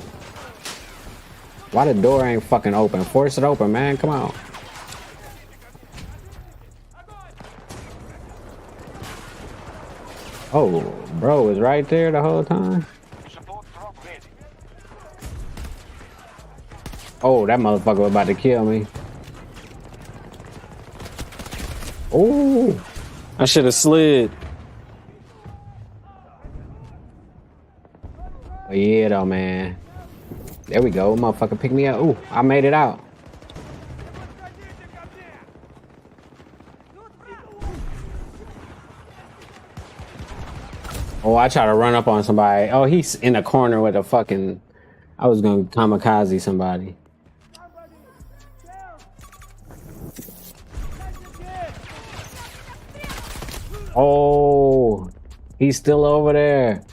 Why the door ain't fucking open? Force it open, man. Come on. Oh, bro was right there the whole time. Oh, that motherfucker was about to kill me. Oh, I should have slid. But yeah, though, man. There we go. Motherfucker pick me up. Ooh, I made it out. Oh, I try to run up on somebody. Oh, he's in the corner with a fucking... I was gonna kamikaze somebody. Oh, he's still over there.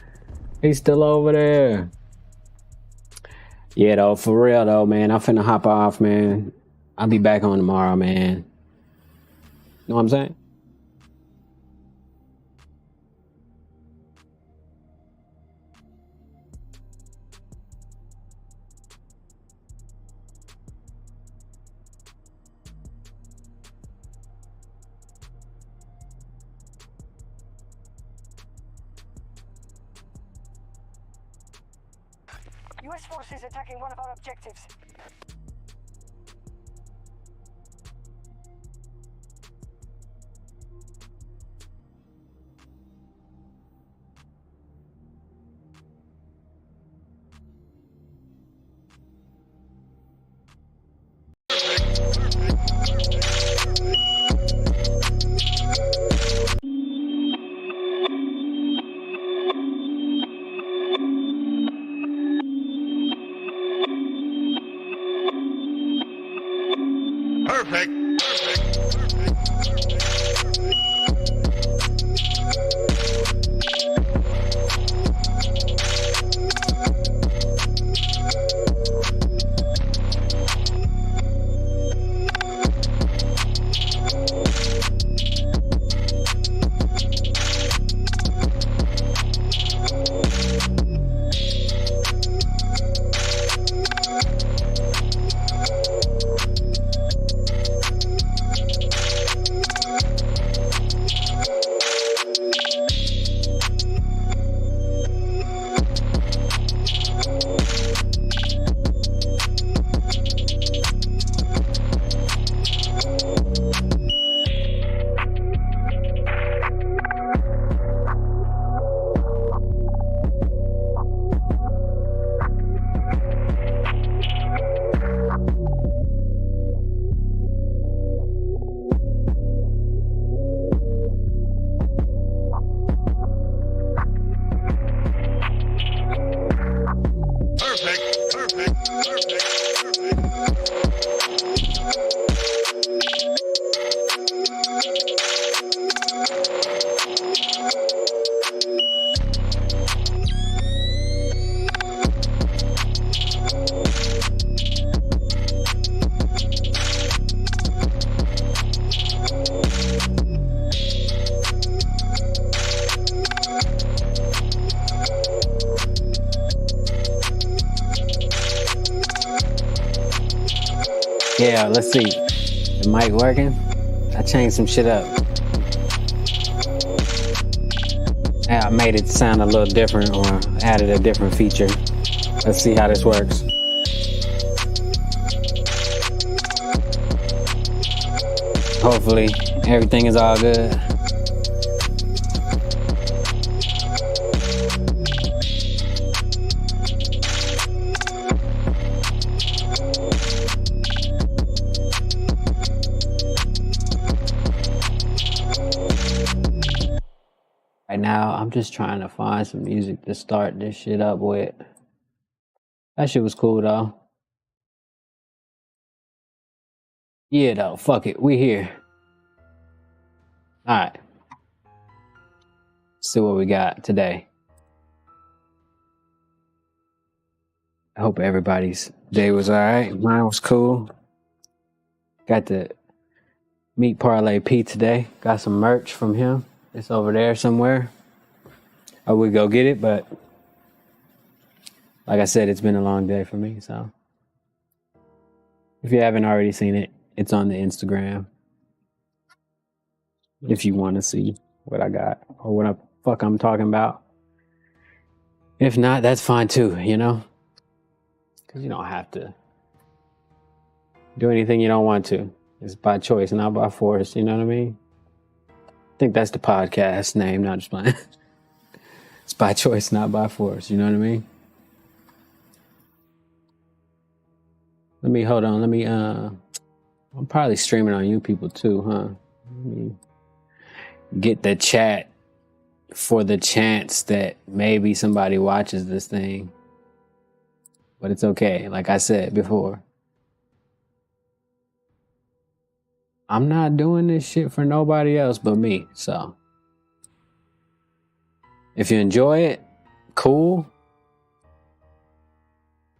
Yeah, though, for real, though, man. I'm finna hop off, man. I'll be back on tomorrow, man. Know what I'm saying? U.S. forces attacking one of our objectives. Yeah, let's see. The mic working? I changed some shit up. Yeah, I made it sound a little different or added a different feature. Let's see how this works. Hopefully everything is all good. Right now, I'm just trying to find some music to start this shit up with. That shit was cool though. Yeah though, fuck it, we here. Alright. See what we got today. I hope everybody's day was alright. Mine was cool. Got to meet Parlay P today. Got some merch from him. It's over there somewhere. I would go get it, but like I said, it's been a long day for me, so if you haven't already seen it, it's on the Instagram. If you want to see what I got or what the fuck I'm talking about. If not, that's fine too, you know? Because you don't have to do anything you don't want to. It's by choice, not by force, you know what I mean? I think that's the podcast name, not just mine. It's by choice, not by force, you know what I mean? Hold on, I'm probably streaming on you people too, huh? Let me get the chat for the chance that maybe somebody watches this thing. But it's okay, like I said before. I'm not doing this shit for nobody else but me, so. If you enjoy it, cool.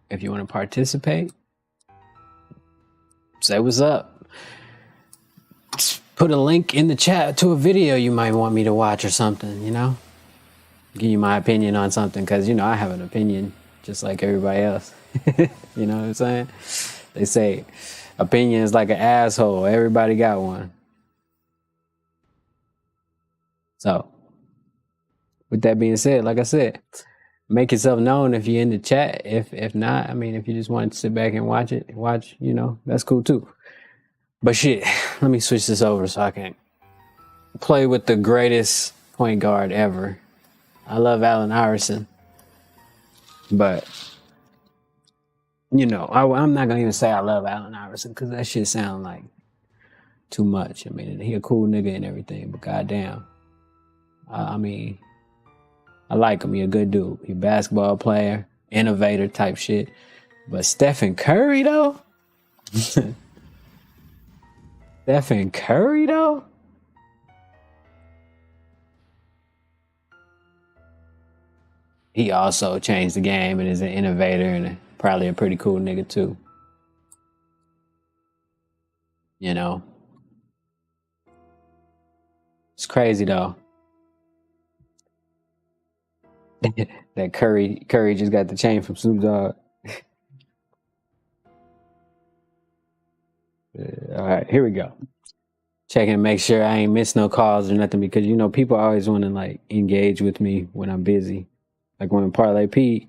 If you want to participate, say what's up. Just put a link in the chat to a video you might want me to watch or something, you know? Give you my opinion on something, because, you know, I have an opinion just like everybody else. You know what I'm saying? They say opinion is like an asshole. Everybody got one. So, with that being said, like I said, make yourself known if you're in the chat. If not, I mean, if you just want to sit back and watch, you know, that's cool too. But shit, let me switch this over so I can play with the greatest point guard ever. I love Allen Iverson. But, you know, I'm not going to even say I love Allen Iverson because that shit sound like too much. I mean, he a cool nigga and everything, but goddamn. I mean, I like him. He a good dude. He a basketball player, innovator type shit. But Stephen Curry, though? Stephen Curry, though? He also changed the game and is an innovator and probably a pretty cool nigga, too. You know? It's crazy, though. That Curry just got the chain from Snoop Dogg. All right, here we go. Checking to make sure I ain't missed no calls or nothing, because, you know, people always want to, like, engage with me when I'm busy. Like when Parlay P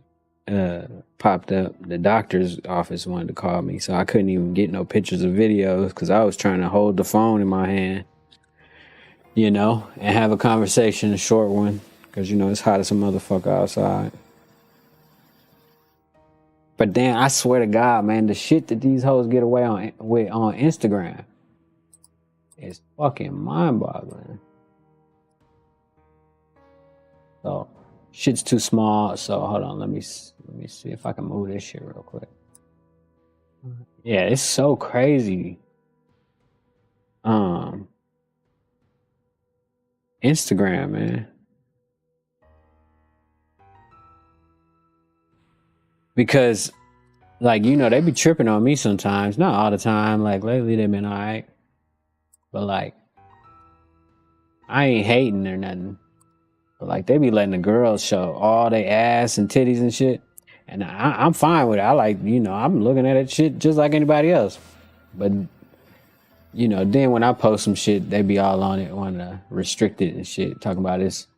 popped up, the doctor's office wanted to call me, so I couldn't even get no pictures or videos because I was trying to hold the phone in my hand, you know, and have a conversation, a short one. Because, you know, it's hot as a motherfucker outside. But then, I swear to God, man, the shit that these hoes get away with on Instagram is fucking mind-boggling. So, shit's too small. So, hold on. Let me see if I can move this shit real quick. Yeah, it's so crazy. Instagram, man. Because, like, you know, they be tripping on me sometimes. Not all the time. Like, lately they've been all right. But, like, I ain't hating or nothing. But, like, they be letting the girls show all their ass and titties and shit. And I'm fine with it. I like, you know, I'm looking at that shit just like anybody else. But, you know, then when I post some shit, they be all on it, want to restrict it and shit. Talking about it's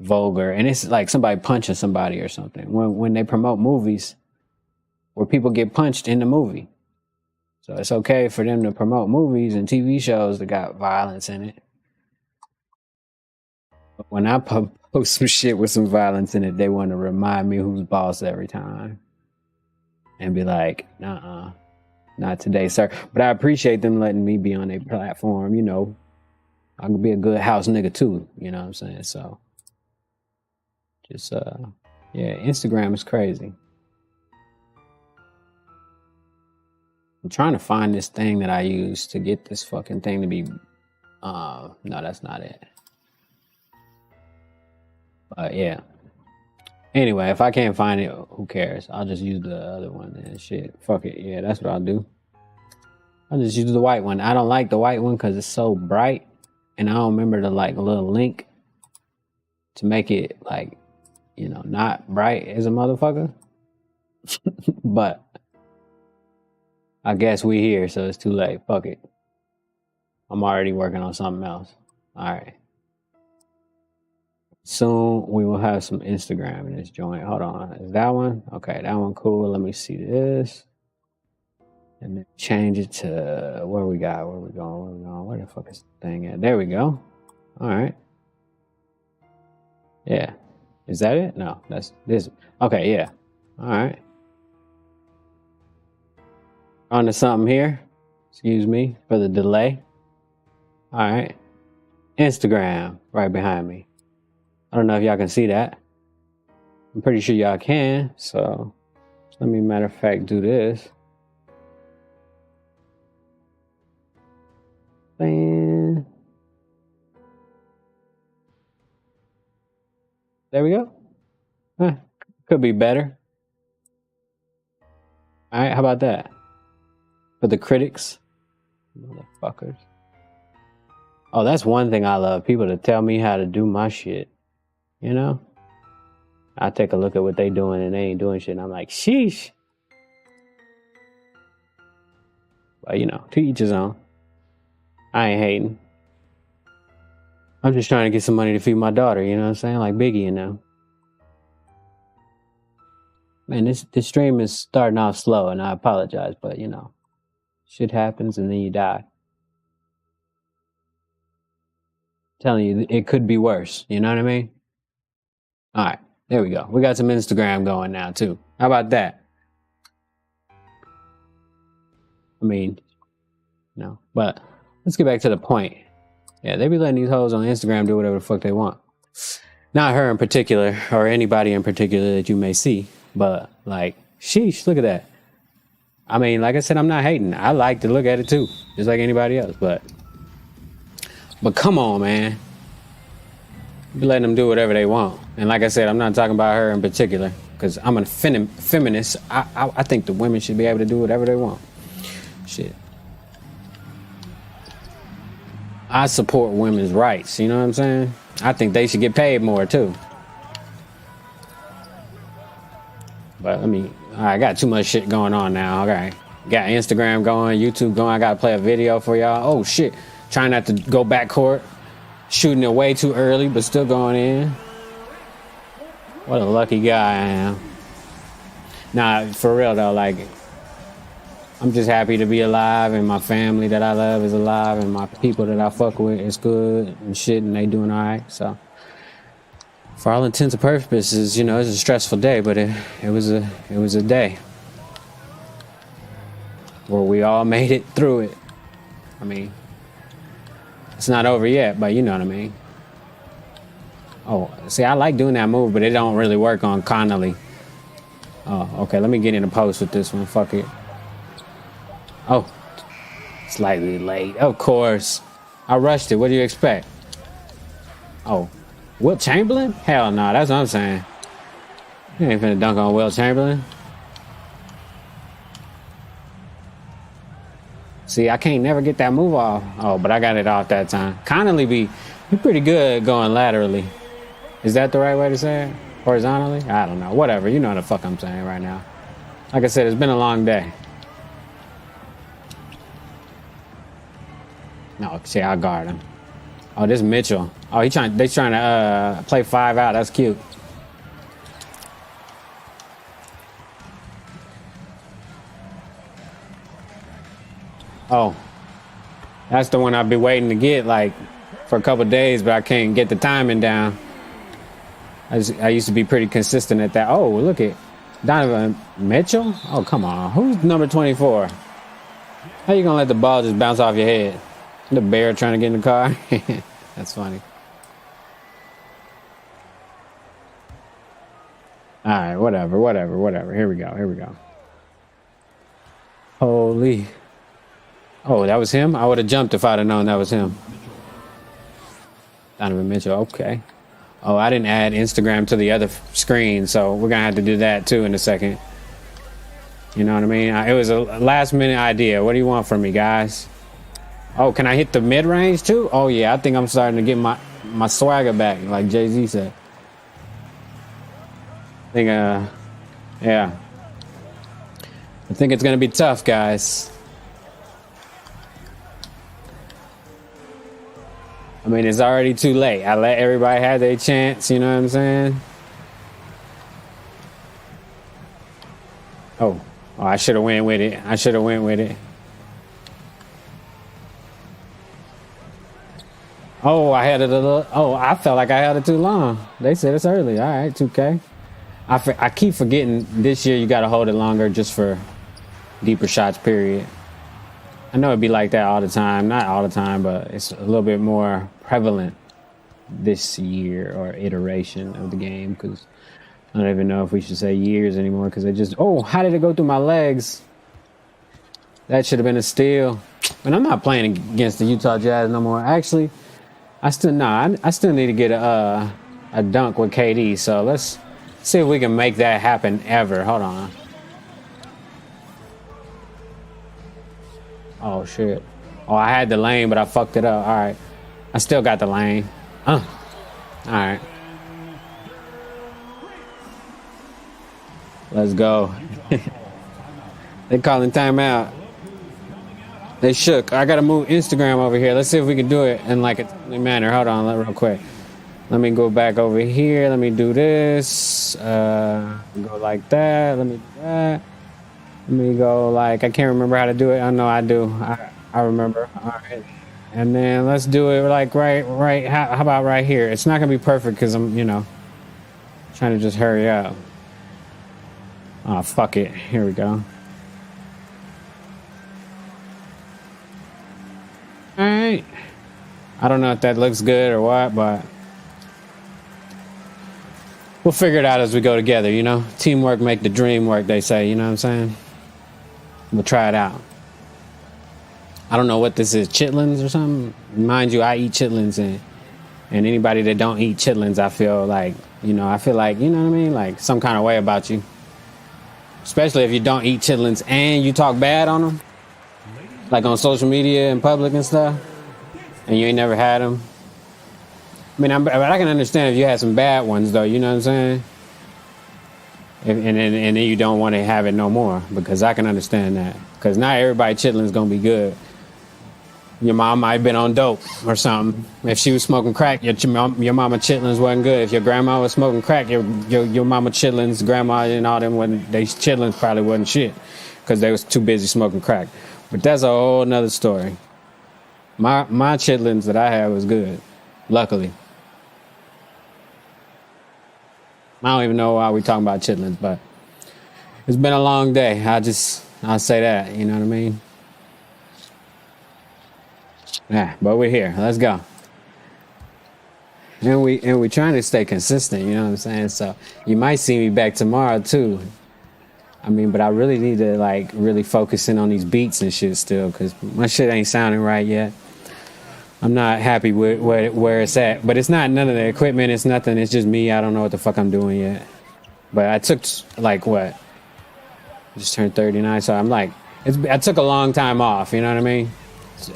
vulgar, and it's like somebody punching somebody or something when they promote movies where people get punched in the movie. So it's okay for them to promote movies and TV shows that got violence in it. But when I post some shit with some violence in it, they want to remind me who's boss every time. And be like, nuh-uh, not today, sir. But I appreciate them letting me be on their platform, you know. I can be a good house nigga too, you know what I'm saying? So, just, yeah, Instagram is crazy. I'm trying to find this thing that I use to get this fucking thing to be, no, that's not it. But yeah. Anyway, if I can't find it, who cares? I'll just use the other one and shit. Fuck it. Yeah, that's what I'll do. I'll just use the white one. I don't like the white one because it's so bright. And I don't remember the like little link to make it like, you know, not bright as a motherfucker. But I guess we here, so it's too late. Fuck it. I'm already working on something else. All right. Soon we will have some Instagram in this joint. Hold on. Is that one? Okay, that one cool. Let me see this. And then change it to where we got. Where we going? Where we going? Where the fuck is the thing at? There we go. All right. Yeah. Is that it? No, that's this. Okay, yeah. All right. On to something here. Excuse me for the delay. All right. Instagram right behind me. I don't know if y'all can see that. I'm pretty sure y'all can. So let me, matter of fact, do this. And there we go. Could be better. All right, how about that? For the critics. Motherfuckers. Oh, that's one thing I love. People to tell me how to do my shit. You know? I take a look at what they doing and they ain't doing shit. And I'm like, sheesh. But, you know, to each his own. I ain't hating. I'm just trying to get some money to feed my daughter, you know what I'm saying? Like Biggie and them. Man, this stream is starting off slow and I apologize, but you know, shit happens and then you die. I'm telling you, it could be worse, you know what I mean? All right, there we go. We got some Instagram going now too. How about that? I mean, no, but let's get back to the point. Yeah, they be letting these hoes on Instagram do whatever the fuck they want. Not her in particular, or anybody in particular that you may see, but like, sheesh, look at that. I mean, like I said, I'm not hating. I like to look at it too, just like anybody else, but come on, man. You letting them do whatever they want. And like I said, I'm not talking about her in particular, because I'm a feminist. I think the women should be able to do whatever they want. Shit. I support women's rights, you know what I'm saying? I think they should get paid more too. But I got too much shit going on now. Okay. Got Instagram going, YouTube going. I gotta play a video for y'all. Oh shit. Trying not to go backcourt. Shooting it way too early, but still going in. What a lucky guy I am. Nah, for real though, like, I'm just happy to be alive and my family that I love is alive and my people that I fuck with is good and shit and they doing all right. So for all intents and purposes, you know, it's a stressful day, but it was a day where we all made it through it. I mean, it's not over yet, but you know what I mean. Oh, see, I like doing that move, but it don't really work on Connolly. Oh, okay, let me get in the post with this one. Fuck it. Oh, slightly late. Of course. I rushed it. What do you expect? Oh, Wilt Chamberlain? Hell no, that's what I'm saying. You ain't finna dunk on Wilt Chamberlain. See, I can't never get that move off. Oh, but I got it off that time. Connolly be pretty good going laterally. Is that the right way to say it? Horizontally? I don't know. Whatever. You know what the fuck I'm saying right now. Like I said, it's been a long day. No, see, I'll guard him. Oh, this Mitchell. Oh, they trying to play 5 out. That's cute. Oh, that's the one I've been waiting to get like for a couple days, but I can't get the timing down. I used to be pretty consistent at that. Oh, look at Donovan Mitchell. Oh, come on. Who's number 24? How you gonna let the ball just bounce off your head? The bear trying to get in the car. That's funny. All right, whatever. Here we go. Holy. Oh, that was him? I would have jumped if I'd have known that was him. Donovan Mitchell, okay. Oh, I didn't add Instagram to the other screen, so we're gonna have to do that too in a second. You know what I mean? It was a last minute idea. What do you want from me, guys? Oh, can I hit the mid range too? Oh yeah, I think I'm starting to get my swagger back, like Jay-Z said. I think, yeah. I think it's gonna be tough, guys. I mean, it's already too late. I let everybody have their chance, you know what I'm saying? Oh, I should have went with it. Oh, I had it a little. Oh, I felt like I had it too long. They said it's early. All right, 2K. I keep forgetting this year you got to hold it longer just for deeper shots, period. I know it'd be like that all the time. Not all the time, but it's a little bit more prevalent this year or iteration of the game, because I don't even know if we should say years anymore, because they just... Oh, how did it go through my legs? That should have been a steal. And I'm not playing against the Utah Jazz no more. Actually, I still need to get a dunk with KD, so let's see if we can make that happen ever. Hold on. Oh, shit. Oh, I had the lane, but I fucked it up. All right. I still got the lane. All right. Let's go. They calling timeout. They shook. I got to move Instagram over here. Let's see if we can do it in like a timely manner. Hold on, real quick. Let me go back over here. Let me do this. Go like that. Let me do that. Let me go like, I can't remember how to do it. I know I do. I remember. All right. And then let's do it like right. How about right here? It's not going to be perfect because I'm, trying to just hurry up. Oh, fuck it. Here we go. All right. I don't know if that looks good or what, but we'll figure it out as we go together, Teamwork make the dream work, they say, you know what I'm saying? We'll try it out. I don't know what this is, chitlins or something? Mind you, I eat chitlins, and anybody that don't eat chitlins, I feel like, you know what I mean? Like some kind of way about you. Especially if you don't eat chitlins and you talk bad on them. Like on social media in public and stuff. And you ain't never had them. I mean, I can understand if you had some bad ones, though, you know what I'm saying? And then you don't want to have it no more, because I can understand that. Because not everybody chitlins gonna be good. Your mom might have been on dope or something. If she was smoking crack, your mama chitlins wasn't good. If your grandma was smoking crack, your mama chitlins, grandma and all them, they chitlins probably wasn't shit, because they was too busy smoking crack. But that's a whole nother story. My chitlins that I had was good, luckily. I don't even know why we're talking about chitlins, but it's been a long day. I'll say that, you know what I mean? Yeah, but we're here. Let's go. And we're trying to stay consistent, you know what I'm saying? So you might see me back tomorrow too. I mean, but I really need to really focus in on these beats and shit still, because my shit ain't sounding right yet. I'm not happy with where it's at, but it's not none of the equipment. It's nothing. It's just me. I don't know what the fuck I'm doing yet. But I took I just turned 39, so I'm I took a long time off. You know what I mean?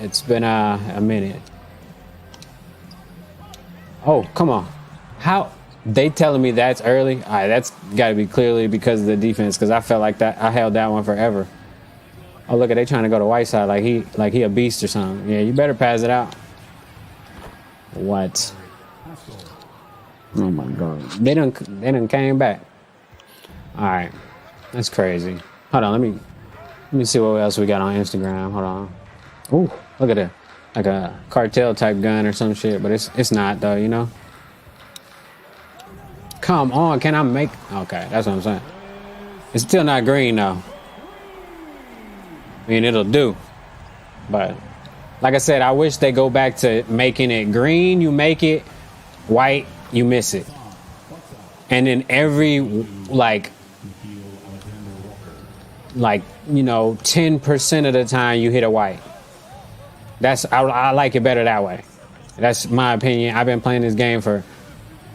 It's been a minute. Oh, come on. How they telling me that's early? All right, that's got to be clearly because of the defense, because I felt like that I held that one forever. Oh, look at they trying to go to Whiteside like he a beast or something. Yeah, you better pass it out. What? Oh my god. They done came back. Alright. That's crazy. Hold on, let me see what else we got on Instagram. Hold on. Ooh, look at that. Like a cartel type gun or some shit, but it's not though, you know? Come on, can I make... Okay, that's what I'm saying. It's still not green though. I mean, it'll do. But like I said, I wish they go back to making it green, you make it, white, you miss it. And then every, like, you know, 10% of the time you hit a white. I like it better that way. That's my opinion. I've been playing this game for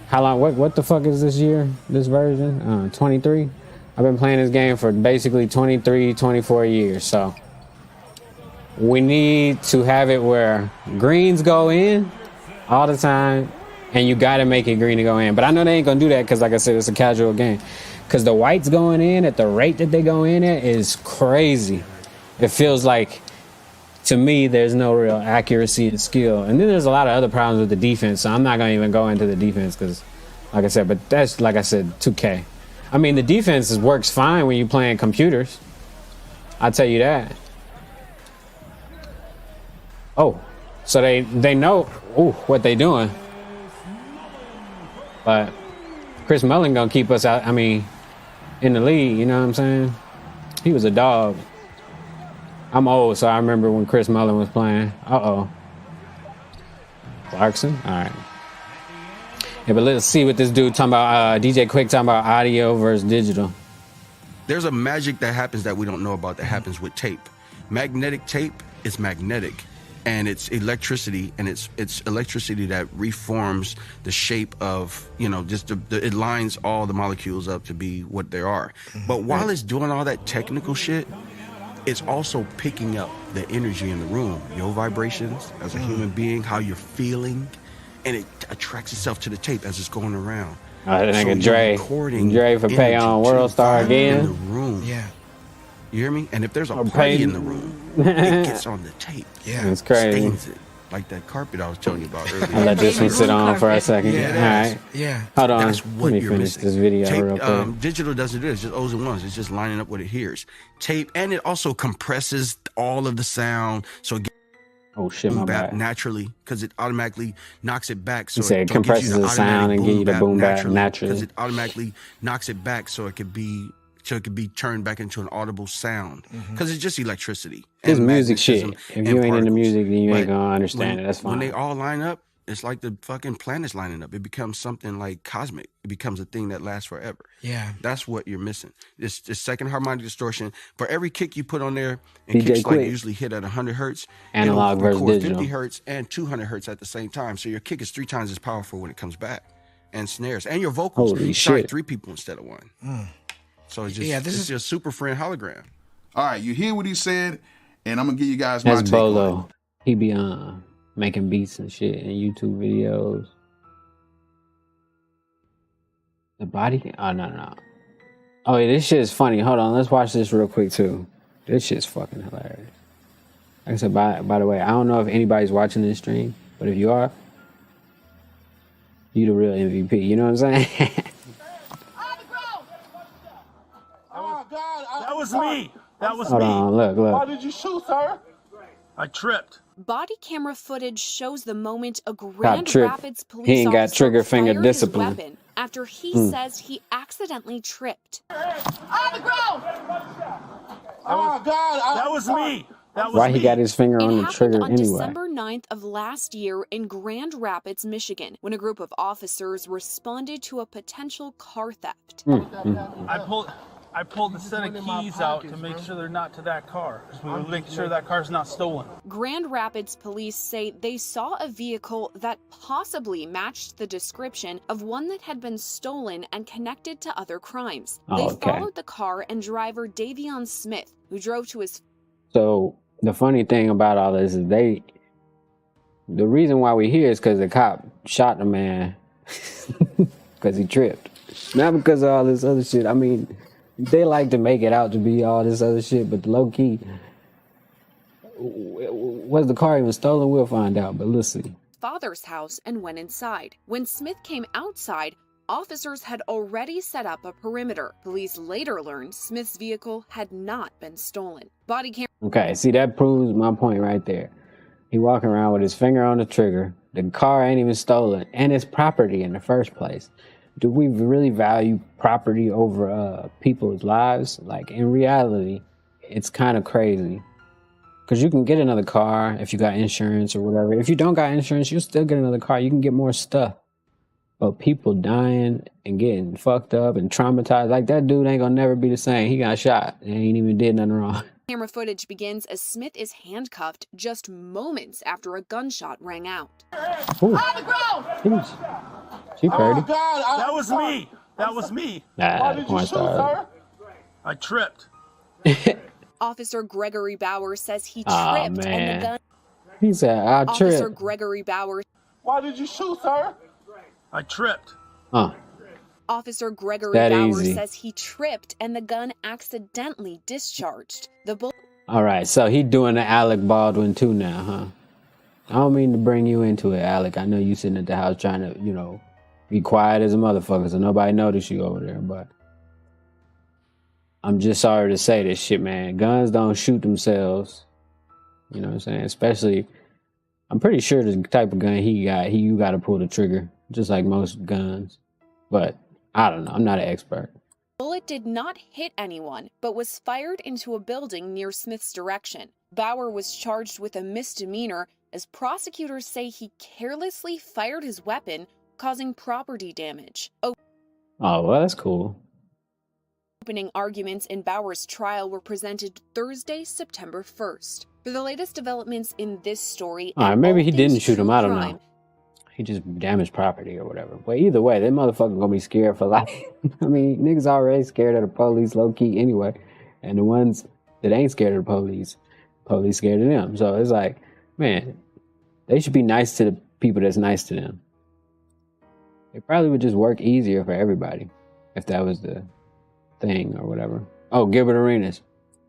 how long? What the fuck is this year? This version? 23? I've been playing this game for basically 23, 24 years. So we need to have it where greens go in all the time, and you got to make it green to go in. But I know they ain't going to do that because, like I said, it's a casual game. Because the whites going in at the rate that they go in at is crazy. It feels like, to me, there's no real accuracy and skill. And then there's a lot of other problems with the defense, so I'm not going to even go into the defense because, like I said, but that's, like I said, 2K. I mean, the defense works fine when you're playing computers. I'll tell you that. Oh, so they know what they doing. But Chris Mullin gonna keep us out, I mean, in the league, you know what I'm saying? He was a dog. I'm old, so I remember when Chris Mullin was playing. Uh-oh. Clarkson? All right. Yeah, but let's see what this dude talking about. DJ Quick talking about audio versus digital. There's a magic that happens that we don't know about that happens with tape. Magnetic tape is magnetic, and it's electricity, and it's electricity that reforms the shape of, you know, just it lines all the molecules up to be what they are. But while it's doing all that technical shit, it's also picking up the energy in the room, your vibrations as a human being, how you're feeling, and it attracts itself to the tape as it's going around. I think Dre for pay on World Star again. In the room. Yeah. You hear me? And if there's a party in the room, it gets on the tape. Yeah. It's crazy. Stains it. Like that carpet I was telling you about earlier. I'll let this one sit on for a second. Yeah, all right. Yeah. Hold on. That's what let me you're finish missing. this video Tape, real quick. Digital doesn't do it. It's just O's and ones. It's just lining up what it hears. Tape, and it also compresses all of the sound, so it shit, my bad. naturally, because it automatically knocks it back. So He said it compresses the sound and give you the boom back naturally. Because it automatically knocks it back, so it could be turned back into an audible sound. Because it's just electricity. It's and music shit. magnetism If and you ain't into particles. music, then you ain't But gonna understand it. That's fine. When they all line up, it's like the fucking planets lining up. It becomes something like cosmic. It becomes a thing that lasts forever. Yeah. That's what you're missing. It's the second harmonic distortion. For every kick you put on there, and DJ kicks like Quick. usually hit at 100 hertz, Analog it'll versus record digital. 50 hertz and 200 hertz at the same time. So your kick is 3 times as powerful when it comes back. And snares. And your vocals Holy sound like shit. 3 people instead of 1. Mm. So it's just, Yeah, this it's is- just Super Friend hologram. All right, you hear what he said, and I'm gonna give you guys my That's take on it. Bolo. He be making beats and shit in YouTube videos. The body? Oh, no. Oh, yeah, this shit is funny. Hold on, let's watch this real quick, too. This shit's fucking hilarious. Like I said, by the way, I don't know if anybody's watching this stream, but if you are, you the real MVP. You know what I'm saying? That was me. That was Hold me. on, look. Why did you shoot, sir? I tripped. Body camera footage shows the moment a Grand tripped. Rapids police He ain't got officer trigger finger fired his discipline. weapon after he Mm. says he accidentally tripped. On the ground. Oh God! That was me. That was Why me. he got his finger on It the happened trigger on anyway? December 9th of last year in Grand Rapids, Michigan, when a group of officers responded to a potential car theft. I pulled the set of keys out to make sure they're not to that car. We were making sure that car's not stolen. Grand Rapids police say they saw a vehicle that possibly matched the description of one that had been stolen and connected to other crimes. Oh, They okay. followed the car and driver Davion Smith, who drove to his So the funny thing about all this is the reason why we here is because the cop shot the man because he tripped, not because of all this other shit. I mean, they like to make it out to be all this other shit, but low key, was the car even stolen? We'll find out. But let's see. father's house and went inside. When Smith came outside, officers had already set up a perimeter. Police later learned Smith's vehicle had not been stolen. Body cam. Okay, see, that proves my point right there. He walking around with his finger on the trigger. The car ain't even stolen, and it's property in the first place. Do we really value property over people's lives? Like, in reality, it's kind of crazy. Because you can get another car if you got insurance or whatever. If you don't got insurance, you'll still get another car. You can get more stuff. But people dying and getting fucked up and traumatized, like that dude ain't gonna never be the same. He got shot and ain't even did nothing wrong. Camera footage begins as Smith is handcuffed just moments after a gunshot rang out. Ooh. She pretty. That was me. That was me. Why did you shoot her? I tripped. Officer Gregory Bauer says he tripped and the gun. He said, I tripped. Officer Gregory Bauer. Why did you shoot her? I tripped. Officer Gregory That Bauer easy. says he tripped and the gun accidentally discharged. The bullet. All right, so he doing the Alec Baldwin too now, huh? I don't mean to bring you into it, Alec. I know you sitting at the house trying to, you know, be quiet as a motherfucker so nobody notice you over there, but I'm just sorry to say this shit, man. Guns don't shoot themselves. You know what I'm saying? Especially, I'm pretty sure the type of gun he got, you got to pull the trigger, just like most guns. But I don't know. I'm not an expert. Bullet did not hit anyone, but was fired into a building near Smith's direction. Bauer was charged with a misdemeanor as prosecutors say he carelessly fired his weapon, causing property damage. Oh, well, that's cool. Opening arguments in Bauer's trial were presented Thursday, September 1st. For the latest developments in this story, All right, maybe he didn't shoot him. I don't know. He just damaged property or whatever. But either way, that motherfucker gonna be scared for life. I mean, niggas already scared of the police low key anyway. And the ones that ain't scared of the police scared of them. So it's like, man, they should be nice to the people that's nice to them. It probably would just work easier for everybody if that was the thing or whatever. Oh, Gilbert Arenas.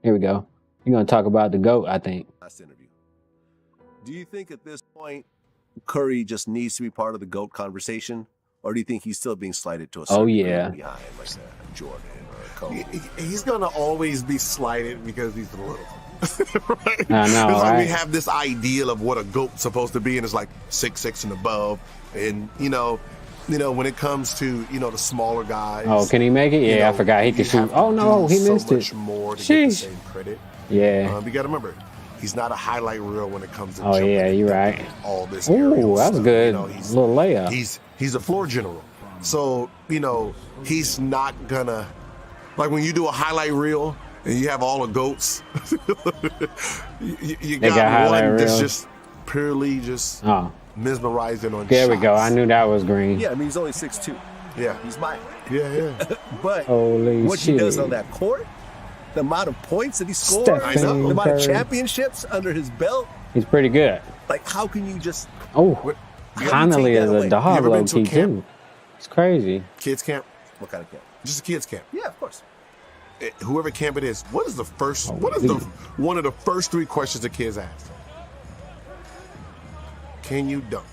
Here we go. You're gonna talk about the GOAT, I think. Last interview. Do you think at this point Curry just needs to be part of the GOAT conversation, or do you think he's still being slighted to a certain behind, like a Jordan or a Kobe? He's gonna always be slighted because he's little. Right? I know, it's like right? we have this ideal of what a GOAT's supposed to be, and it's like 6'6" and above. And you know, when it comes to the smaller guys. Oh, can he make it? Yeah, I forgot he could shoot. Oh no, he missed it. So much more to get the same credit. Yeah. You got to remember, he's not a highlight reel when it comes to. Oh yeah, you're right. All this. Ooh, that was good. He's little layup. He's a floor general, so he's not gonna like when you do a highlight reel and you have all the GOATs. you got one that's just purely just mesmerizing on. There we go. I knew that was green. Yeah, I mean he's only 6'2". Yeah, he's mine. Yeah. But holy what shit. he does on that court, the amount of points that he scored, Stephen the amount of Curry. championships under his belt. He's pretty good. Like, how can you just? Oh, Connolly is a dog low key too. It's crazy. Kids camp. What kind of camp? Just a kids camp. Yeah, of course. Whoever camp it is, what is the first? What is one of the first 3 questions the kids ask? Can you dunk?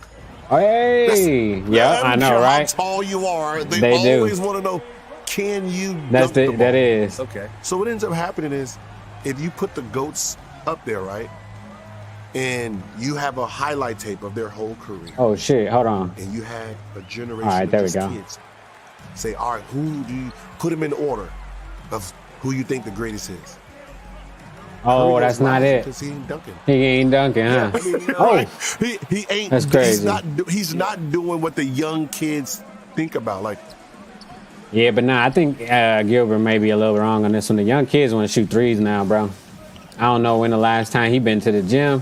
Hey, yeah, I know, right? How tall you are? They always do. want to know. Can you? That's dunk the ball? that is. Okay. So what ends up happening is, if you put the GOATs up there, right, and you have a highlight tape of their whole career. Oh shit! Hold on. And you had a generation All right, of there we just go. kids. Say, all right, who do you put them in order of who you think the greatest is? Oh, Curry that's goes not last it. because he ain't dunking. He ain't dunking, huh? I mean, Oh, he ain't. That's crazy. He's not doing what the young kids think about. Like, yeah, but nah, I think Gilbert may be a little wrong on this one. The young kids want to shoot threes now, bro. I don't know when the last time he been to the gym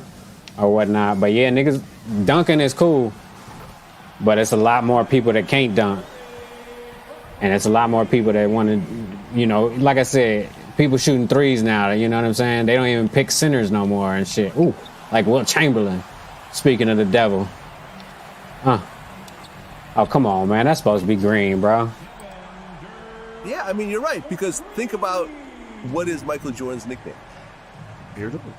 or whatnot, but yeah, niggas, dunking is cool, but it's a lot more people that can't dunk, and it's a lot more people that want to, like I said, people shooting threes now. You know what I'm saying? They don't even pick centers no more and shit. Ooh, like Wilt Chamberlain. Speaking of the devil, Oh, come on, man. That's supposed to be green, bro. Yeah, I mean, you're right, because think about what is Michael Jordan's nickname? Beautiful.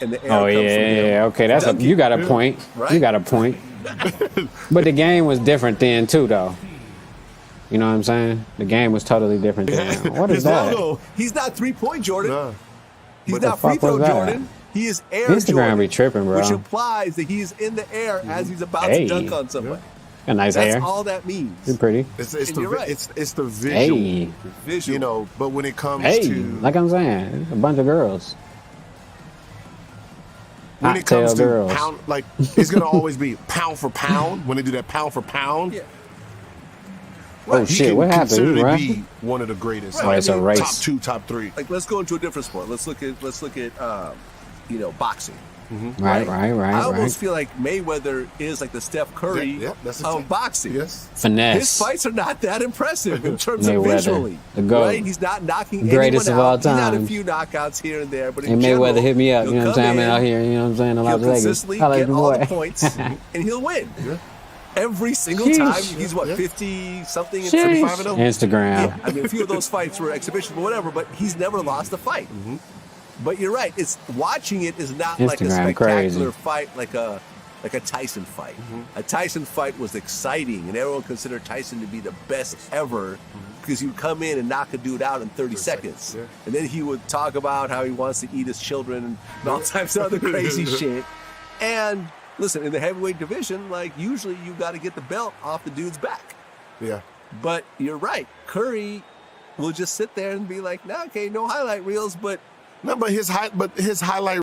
And the Oh yeah, okay. You got a point. Right? You got a point. But the game was different then too, though. You know what I'm saying? The game was totally different then. What is His that? logo. He's not 3-point Jordan. No. He's What the not free fuck throw was that? Jordan. He is air Instagram Jordan, be tripping, bro. which implies that he's in the air as he's about Hey. to dunk on somebody. A nice That's hair. all that means. You're pretty. It's And the you're right. it's the visual. Hey. Visual. You know, but when it comes Hey, to like I'm saying, a bunch of girls. when Hot it comes tail to girls. pound, like it's gonna always be pound for pound when they do that pound for pound. Yeah. Oh He shit! can What happened? consider You to rushed? be one of the greatest. Oh, it's a race. Top 2, top 3. Like, let's go into a different sport. Let's look at boxing. Right. I almost feel like Mayweather is like the Steph Curry Yeah, that's the of thing. boxing. Yes. Finesse. His fights are not that impressive in terms Mayweather, of visually. the GOAT. Right? He's not knocking Greatest anyone of all out. He's had a time. few knockouts here and there, but in And Mayweather general, hit me up. You he'll know what I'm saying? come I'm out in, here. You know what I'm saying? In He'll Las Vegas. consistently Holla at get your all boy. the points, and he'll win. Every single Sheesh. time. He's what, 50-something and Sheesh. 75 and 0? Instagram. Yeah, I mean, a few of those fights were exhibition, but whatever, but he's never lost a fight. But you're right. It's watching it is not like a Instagram spectacular crazy. fight like a Tyson fight. A Tyson fight was exciting, and everyone considered Tyson to be the best ever because he would come in and knock a dude out in 30 seconds. And then he would talk about how he wants to eat his children and all types of other crazy shit. And listen, in the heavyweight division, like usually you got to get the belt off the dude's back. Yeah. But you're right. Curry will just sit there and be like, nah, okay, no highlight reels, but his highlight.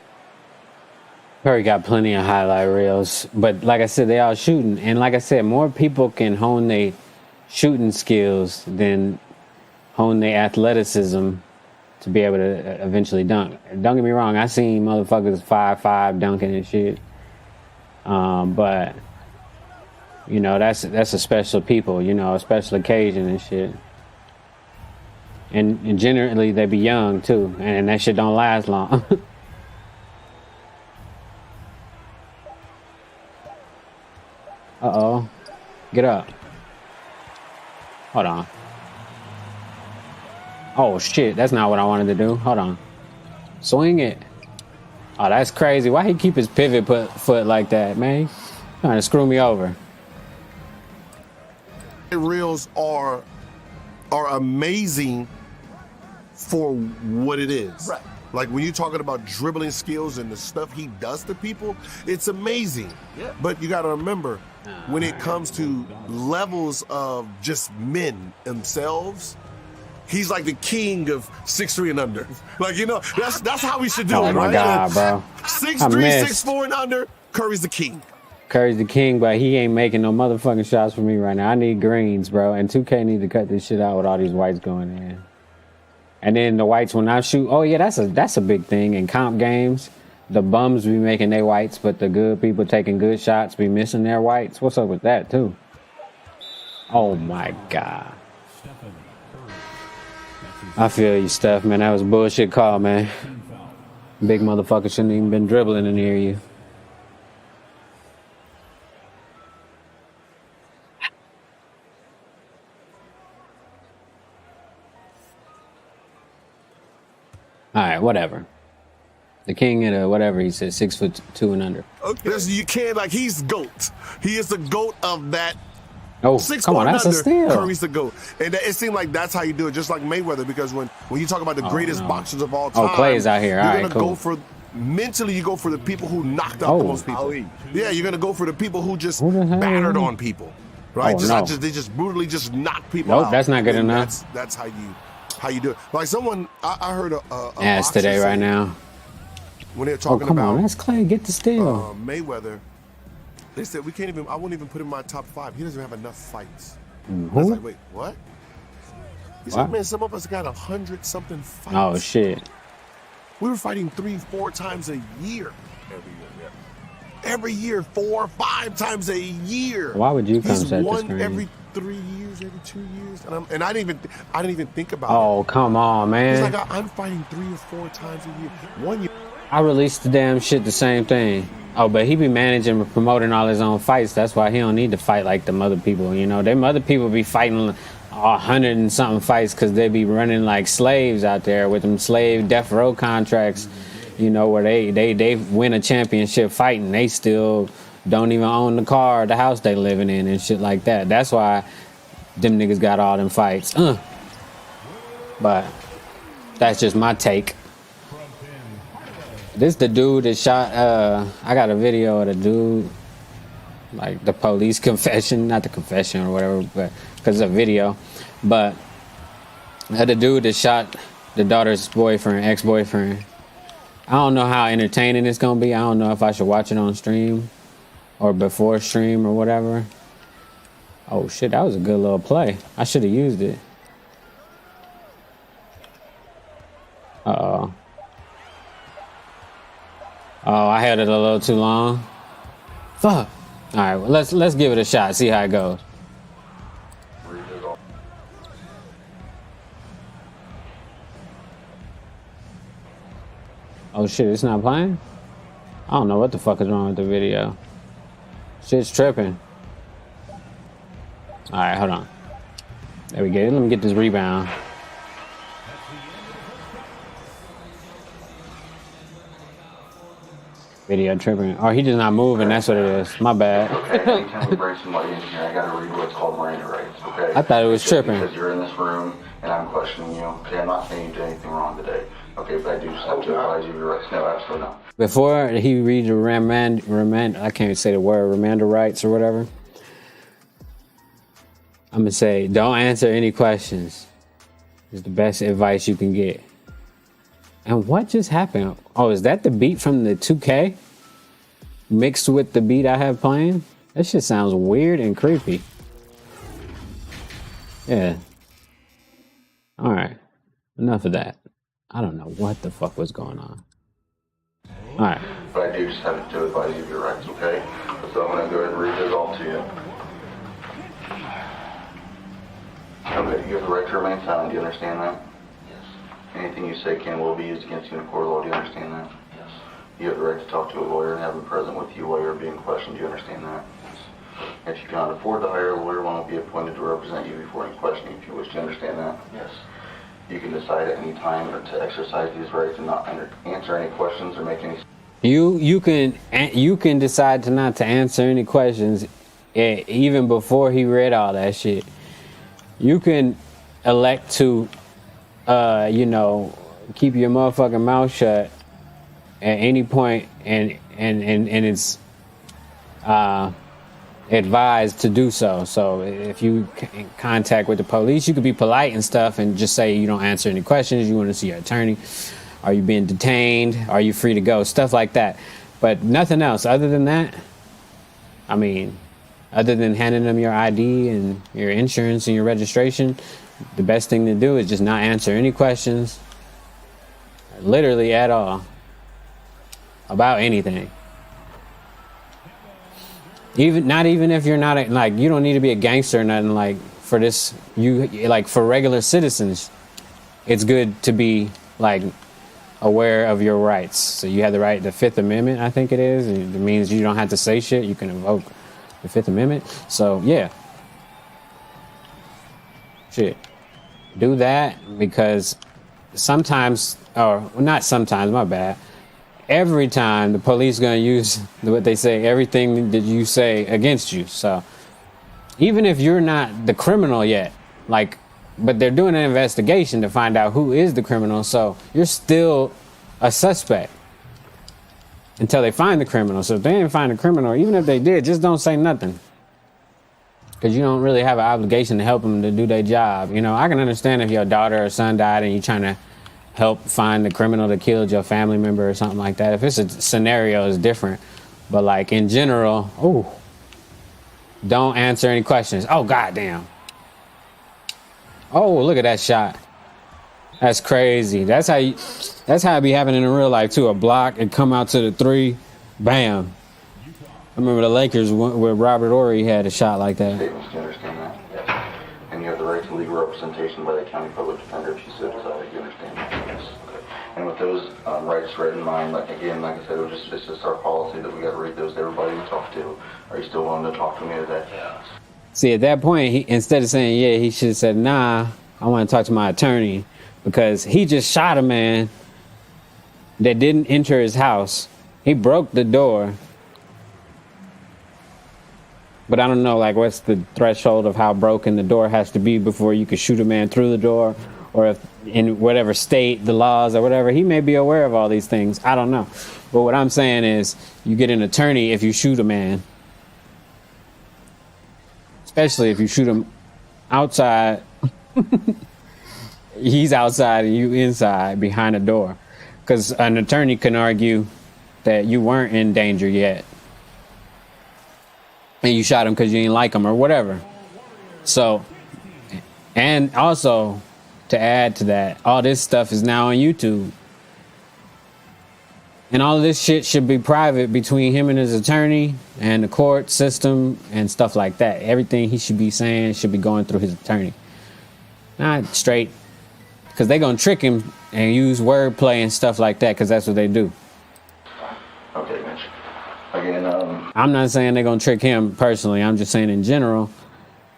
Curry got plenty of highlight reels, but like I said, they all shooting, and like I said, more people can hone their shooting skills than hone their athleticism to be able to eventually dunk. Don't get me wrong, I seen motherfuckers 5'5" dunking and shit, but you know that's a special people, you know, a special occasion and shit. And generally they be young too, and that shit don't last long. Uh-oh. Get up. Hold on. Oh, shit. That's not what I wanted to do. Hold on. Swing it. Oh, that's crazy. Why he keep his pivot foot like that, man? Trying to screw me over. Reels are amazing for what it is. Right. Like when you're talking about dribbling skills and the stuff he does to people, it's amazing. Yeah. But you got to remember, when it comes to levels of just men themselves, he's like the king of 6'3" and under. Like, you know, that's how we should do Oh it, my right? God, bro. 6'3", I missed. 6'4" and under, Curry's the king. Curry's the king, but he ain't making no motherfucking shots for me right now. I need greens, bro. And 2K need to cut this shit out with all these whites going in. And then the whites, when I shoot, oh yeah, that's a big thing in comp games. The bums be making their whites, but the good people taking good shots be missing their whites. What's up with that too? Oh my God. I feel you, Steph, man. That was a bullshit call, man. Big motherfucker shouldn't even been dribbling in near you. All right, whatever. The king at whatever he said, 6'2" and under. Okay. You can't, like, he's GOAT. He is the GOAT of that. Oh, 6'4" come on, and that's a under, steal. Curry's the GOAT. And it seemed like that's how you do it, just like Mayweather, because when you talk about the greatest boxers of all time, Clay's out here. You're All going right, to cool. go for, mentally, you go for the people who knocked out the most people. Yeah, you're going to go for the people who just battered on people, right? They just brutally just knock people out. Nope, that's not good And enough. That's how you do it. Like someone, I heard a Ass boxer today say, right now. when they're talking come about on, that's Clay. Get the steal. Mayweather, they said I wouldn't even put him in my top 5. He doesn't have enough fights. Who? I was like, wait, what? He said, What? man, some of us got 100-something fights. Oh shit. We were fighting 3-4 times a year. Every year, 4 or 5 times a year. Why would you come He's set the won screen? every 3 years, every 2 years, and I didn't even think about it. Oh, come on, He's man. like, I'm fighting 3 or 4 times a year. 1 year. I released the damn shit the same thing. Oh, but he be managing and promoting all his own fights. That's why he don't need to fight like them other people. You know, them other people be fighting 100 and something fights because they be running like slaves out there with them slave death row contracts. You know, where they win a championship fighting, they still don't even own the car or the house they living in and shit like that. That's why them niggas got all them fights. But that's just my take. This the dude that shot, I got a video of the dude, like the police confession, not the confession or whatever, but because it's a video. But the dude that shot the daughter's boyfriend, ex-boyfriend. I don't know how entertaining it's gonna be. I don't know if I should watch it on stream or before stream or whatever. Oh shit, that was a good little play. I should have used it. Uh-oh. Oh, I held it a little too long. Fuck. All right, well, let's give it a shot. See how it goes. Oh shit, it's not playing? I don't know what the fuck is wrong with the video. Shit's tripping. All right, hold on. There we go. Let me get this rebound. Video tripping. Oh, he just not moving. That's what it is. My bad. Okay, anytime we bring somebody in here, I gotta read what's called Miranda rights, okay? I thought it was tripping. Because you're in this room and I'm questioning you. Okay, I'm not saying you did anything wrong today. Okay, but I do just have to advise you of your rights. No, absolutely not. Before he reads the I can't say the word, Miranda rights or whatever. I'm gonna say, don't answer any questions. It's the best advice you can get. And what just happened? Oh, is that the beat from the 2K? Mixed with the beat I have playing? That shit sounds weird and creepy. Yeah. Alright. Enough of that. I don't know what the fuck was going on. Alright. But I do just have to advise you of your rights, okay? So I'm gonna go ahead and read this all to you. Okay, you have the right to remain silent. Do you understand that? Anything you say can will be used against you in a court of law. Do you understand that? Yes. You have the right to talk to a lawyer and have him present with you while you're being questioned. Do you understand that? Yes. If you cannot afford to hire a lawyer, one will be appointed to represent you before any questioning if you wish. Do you understand that? Yes. You can decide at any time to exercise these rights and not answer any questions or make any... You can decide to not to answer any questions even before he read all that shit. You can elect to keep your motherfucking mouth shut at any point, and it's advised to do so. So if you in contact with the police, you could be polite and stuff and just say you don't answer any questions, you want to see your attorney, are you being detained, are you free to go, stuff like that. But nothing else other than that. I mean, other than handing them your ID and your insurance and your registration, the best thing to do is just not answer any questions, literally at all, about anything. Not even if you're not you don't need to be a gangster or nothing like for this. For regular citizens, it's good to be aware of your rights. So you have the right, the Fifth Amendment, I think it is. It means you don't have to say shit. You can invoke the Fifth Amendment. So yeah. Shit. Do that, because sometimes, or not sometimes, my bad, every time the police gonna use what they say, everything that you say against you. So even if you're not the criminal yet, but they're doing an investigation to find out who is the criminal, so you're still a suspect until they find the criminal. So if they didn't find the criminal, even if they did, just don't say nothing. Because you don't really have an obligation to help them to do their job. I can understand if your daughter or son died and you're trying to help find the criminal that killed your family member or something like that. If it's a scenario, it's different. But in general, don't answer any questions. Oh, goddamn. Oh, look at that shot. That's crazy. That's how it be happening in real life too. A block and come out to the three, bam. I remember the Lakers where Robert Horry had a shot like that. Statements, do you understand that? Yes. And you have the right to legal representation by the county public defender if you so desire. Do you understand that? Yes. Okay. And with those rights right in mind, like I said, it's just our policy that we got to read those to everybody we talk to. Are you still willing to talk to me today? Yeah. See, at that point, instead of saying yeah, he should have said nah. I want to talk to my attorney, because he just shot a man that didn't enter his house. He broke the door. But I don't know, like, what's the threshold of how broken the door has to be before you could shoot a man through the door, or if in whatever state, the laws or whatever, he may be aware of all these things. I don't know. But what I'm saying is, you get an attorney if you shoot a man, especially if you shoot him outside. He's outside and you inside behind a door, because an attorney can argue that you weren't in danger yet, and you shot him because you didn't like him or whatever. So, and also to add to that, all this stuff is now on YouTube, and all of this shit should be private between him and his attorney and the court system and stuff like that. Everything he should be saying should be going through his attorney, not straight, because they're gonna trick him and use wordplay and stuff like that, because that's what they do. Okay, Mitch. Again, I'm not saying they're gonna trick him personally. I'm just saying in general,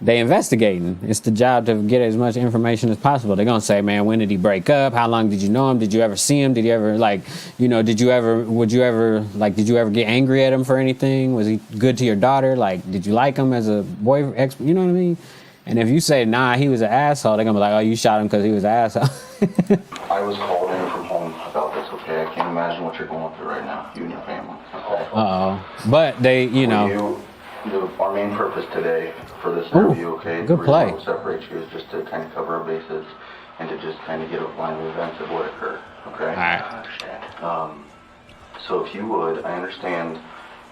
they investigating. It's the job to get as much information as possible. They're gonna say, man, when did he break up? How long did you know him? Did you ever see him? Did you ever, like, you know, did you ever get angry at him for anything? Was he good to your daughter? Like, did you like him as a boy, ex, you know what I mean? And if you say, nah, he was an asshole, they're gonna be like, oh, you shot him because he was an asshole. I was called in from home about this, okay? I can't imagine what you're going through right now, you and your family, okay? But they, you know. Our main purpose today for this interview, okay? Good play. What separates you is just to kind of cover our bases and to just kind of get a line of events of what occurred, okay? All right. I understand. So if you would, I understand.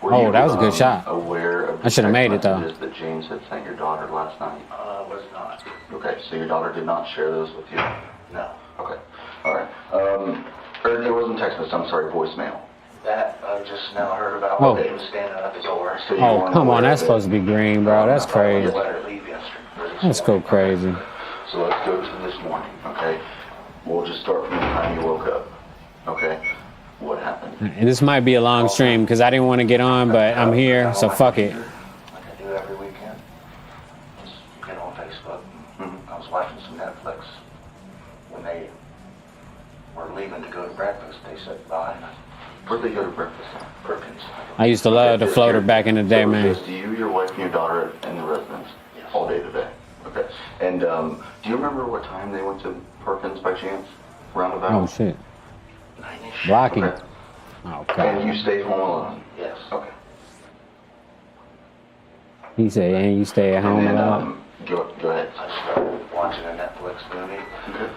That was a good shot. Aware of the I should have made it, though. messages that James had sent your daughter last night? Was not. Okay, so your daughter did not share those with you? No. Okay, all right. Or it wasn't text message, I'm sorry, voicemail. That I just now heard about. Whoa. He was standing at the door. So Oh, come on, that's supposed to be green, bro. That's crazy. Let her leave yesterday. Let's go crazy. So let's go to this morning, okay? We'll just start from the time you woke up, okay? What happened? And this might be a long stream because I didn't want to get on, but I'm here, so fuck it. Like I do every weekend. Just get on Facebook. I was watching some Netflix. When they were leaving to go to breakfast, they said bye. Where'd they go to breakfast? Perkins. I used to love the floater back in the day, man. Just you, your wife, and your daughter in the residence all day today. Okay. And do you remember what time they went to Perkins by chance? Roundabout? Oh, shit. Blocking. Okay. Oh, God. And you stayed home alone? Yes. Okay. He said, and you stay at home alone? Go ahead. I started watching a Netflix movie. Okay.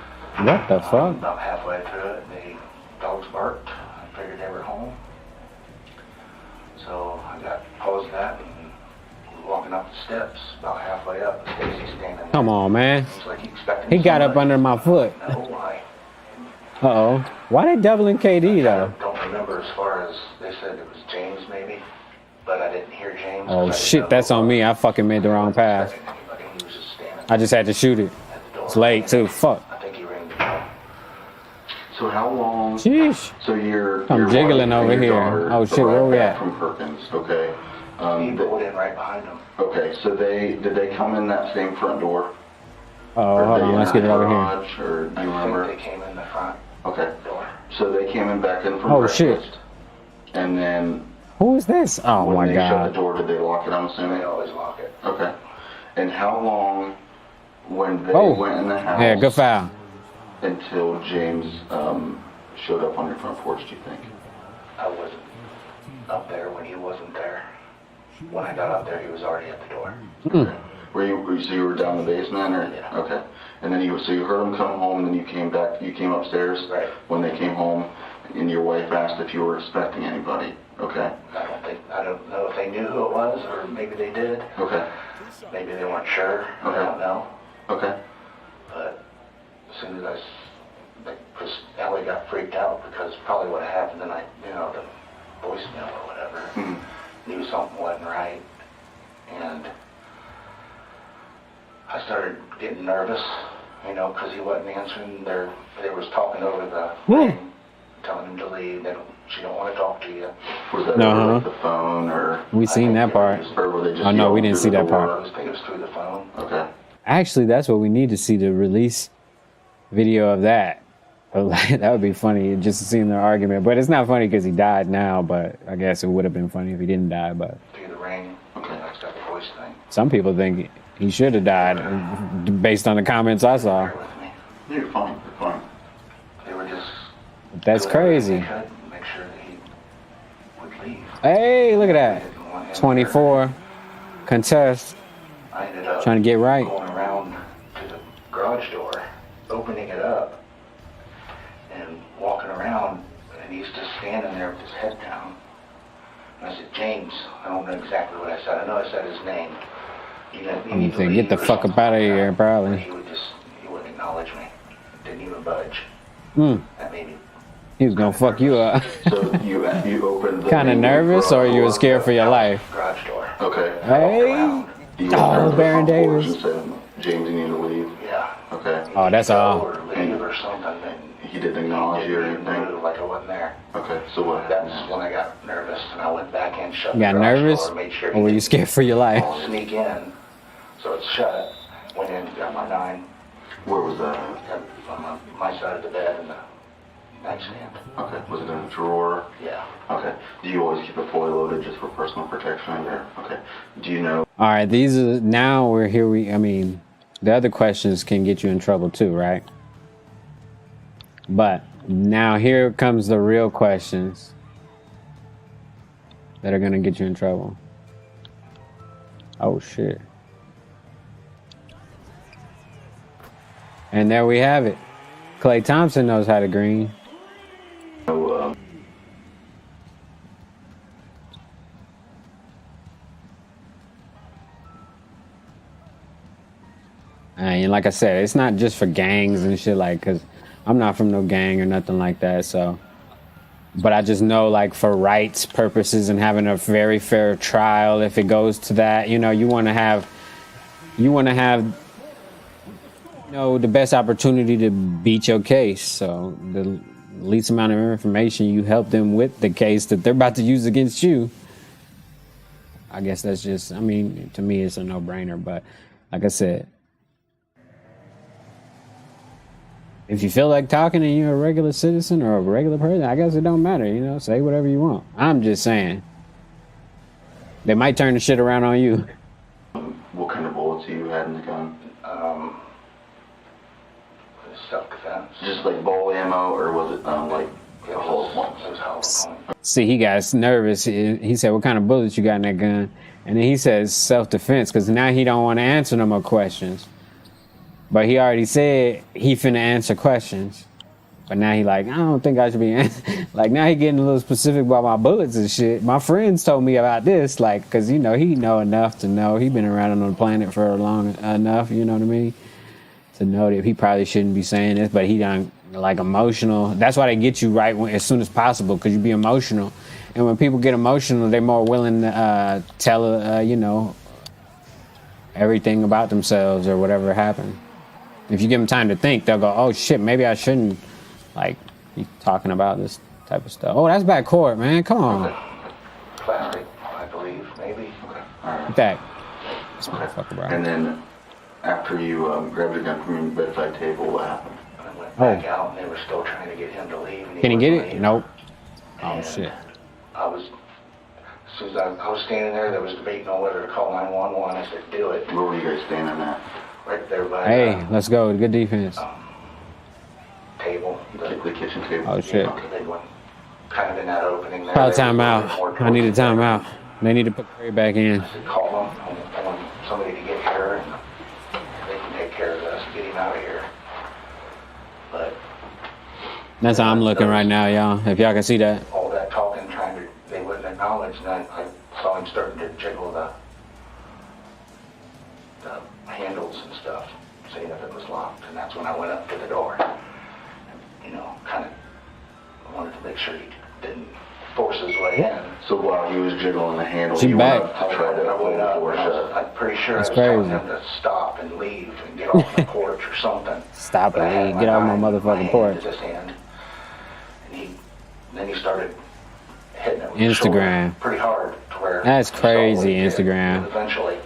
What the fuck? About halfway through it, the dogs barked. I figured they were home. So I got paused that and walking up the steps. About halfway up, Stacy's standing there. Come on, man. It's like he expected He got up somebody. under my foot. No, why? Uh-oh. Why they doubling KD, though? I don't remember as far as they said it was James maybe, but I didn't hear James. Oh, shit, that's on me. I fucking made the wrong pass. I just had to shoot it. It's late, too. Fuck. I think he rang the bell. So how long? Sheesh. So you're I'm jiggling wife over and your here. daughter Oh, shit, where arrived we back at? From Perkins, okay. He pulled in right behind him. Okay, so did they come in that same front door? Oh, hold on. Let's get it over here. Garage, or do you remember? I think they came in the front Okay. door. So they came in back in from Oh, breakfast. shit. And then Who is this? Oh, when my they shut God. the door, did they lock it, I'm assuming? They always lock it. Okay. And how long when they Oh. went in the house Yeah, good foul. until James showed up on your front porch, do you think? I wasn't up there when he wasn't there. When I got up there, he was already at the door. Mm. So you were down in the basement, or? Yeah. Okay. And then so you heard them come home, and then you came upstairs? Right. When they came home, and your wife asked if you were expecting anybody, okay? I don't know if they knew who it was, or maybe they did. Okay. Maybe they weren't sure. I Okay. don't know. Okay. But as soon as because Ellie got freaked out because probably what happened tonight, the voicemail or whatever, knew something wasn't right. And I started getting nervous, because he wasn't answering. They was talking over the ring, telling him to leave. She don't want to talk to you. Was that No. over the phone, or? We seen that part. Or were they just Oh, no, we yelling didn't through see the that door? part. I think it was through the phone. Okay. Actually, that's what we need to see, the release video of that. That would be funny, just seeing their argument. But it's not funny because he died now, but I guess it would have been funny if he didn't die. But Through the ring. Okay. I got the voice thing. Some people think he should have died based on the comments I saw. You're fine. You're fine. They were just. That's crazy. Make sure that he would leave. Hey, look at that. 24 contest. I ended up trying to get right. Going around to the garage door, opening it up, and walking around, and he's just standing there with his head down. And I said, James, I don't know exactly what I said. I know I said his name. You said, get the fuck up out of here, probably. He wouldn't acknowledge me. Didn't even budge. That made me. He was gonna fuck you up. So you opened the kind of nervous, or you were scared for your life? Garage door. Okay. Hey. Oh, Baron Davis. James, you need to leave. Yeah. Okay. Oh, that's all. Or leave or something. He didn't acknowledge you or anything? Like I wasn't there. Okay, so what? That's when I got nervous, and I went back in, shut You the got garage nervous, door, made sure or were you scared for your life? I'll sneak in, so it's shut. Went in, got my 9. Where was that? On my side of the bed in the nightstand. Okay, was it in a drawer? Yeah. Okay. Do you always keep it fully loaded just for personal protection? Or okay. Do you know? All right, these are now we're here. I mean, the other questions can get you in trouble too, right? But now here comes the real questions that are gonna get you in trouble. Oh shit. And there we have it. Klay Thompson knows how to green. And like I said, it's not just for gangs and shit, like, because I'm not from no gang or nothing like that, so. But I just know, like, for rights purposes and having a very fair trial, if it goes to that, you know, you want to have, you know, the best opportunity to beat your case. So the least amount of information you help them with the case that they're about to use against you. I guess that's just, I mean, to me, it's a no-brainer. But like I said, if you feel like talking and you're a regular citizen or a regular person, I guess it don't matter, you know, say whatever you want. I'm just saying. They might turn the shit around on you. What kind of bullets you had in the gun? Self-defense. Just like ball ammo, or was it like a whole ones? See, he got nervous. He said, what kind of bullets you got in that gun? And then he says self-defense, because now he don't want to answer no more questions. But he already said he finna answer questions. But now he like, I don't think I should be answering. Like, now he getting a little specific about my bullets and shit. My friends told me about this, like, because, you know, he know enough to know. He been around on the planet for long enough, you know what I mean? To know that he probably shouldn't be saying this, but he done, like, emotional. That's why they get you right as soon as possible, because you be emotional. And when people get emotional, they're more willing to tell, you know, everything about themselves or whatever happened. If you give them time to think, they'll go, oh, shit, maybe I shouldn't, like, be talking about this type of stuff. Oh, that's back court, man. Come on. Plastic, I believe, maybe. Okay. All right. That. This motherfucker, bro. And then after you grabbed the gun from your bedside table, what happened? I went back out, and they were still trying to get him to leave. Can he get it? Nope. Oh, shit. I was, as soon as I was standing there, they was debating on whether to call 911. I said, do it. Where were you guys standing at? Right there by hey, let's go. Good defense. Table. The kitchen table. Oh, shit. The big one. Kind of in that opening there. Probably timeout. I need a timeout. They need to put Curry back in. I said, call them. I want somebody to get here, and they can take care of us, get him out of here. But that's how I'm looking right now, y'all. If y'all can see that. All that talking, they wouldn't acknowledge, and I saw him starting to jiggle the handles and stuff, seeing if it was locked, and that's when I went up to the door. You know, kind of wanted to make sure he didn't force his way in. So while he was jiggling the handle, she you back. went up to try to hold the door shut. I'm pretty sure that's I was telling him to stop and leave and get off the porch or something. Stop and leave. Get off my motherfucking porch. His hand, and then he started hitting it with Instagram. His shoulder pretty hard to where that's crazy. Instagram. Eventually.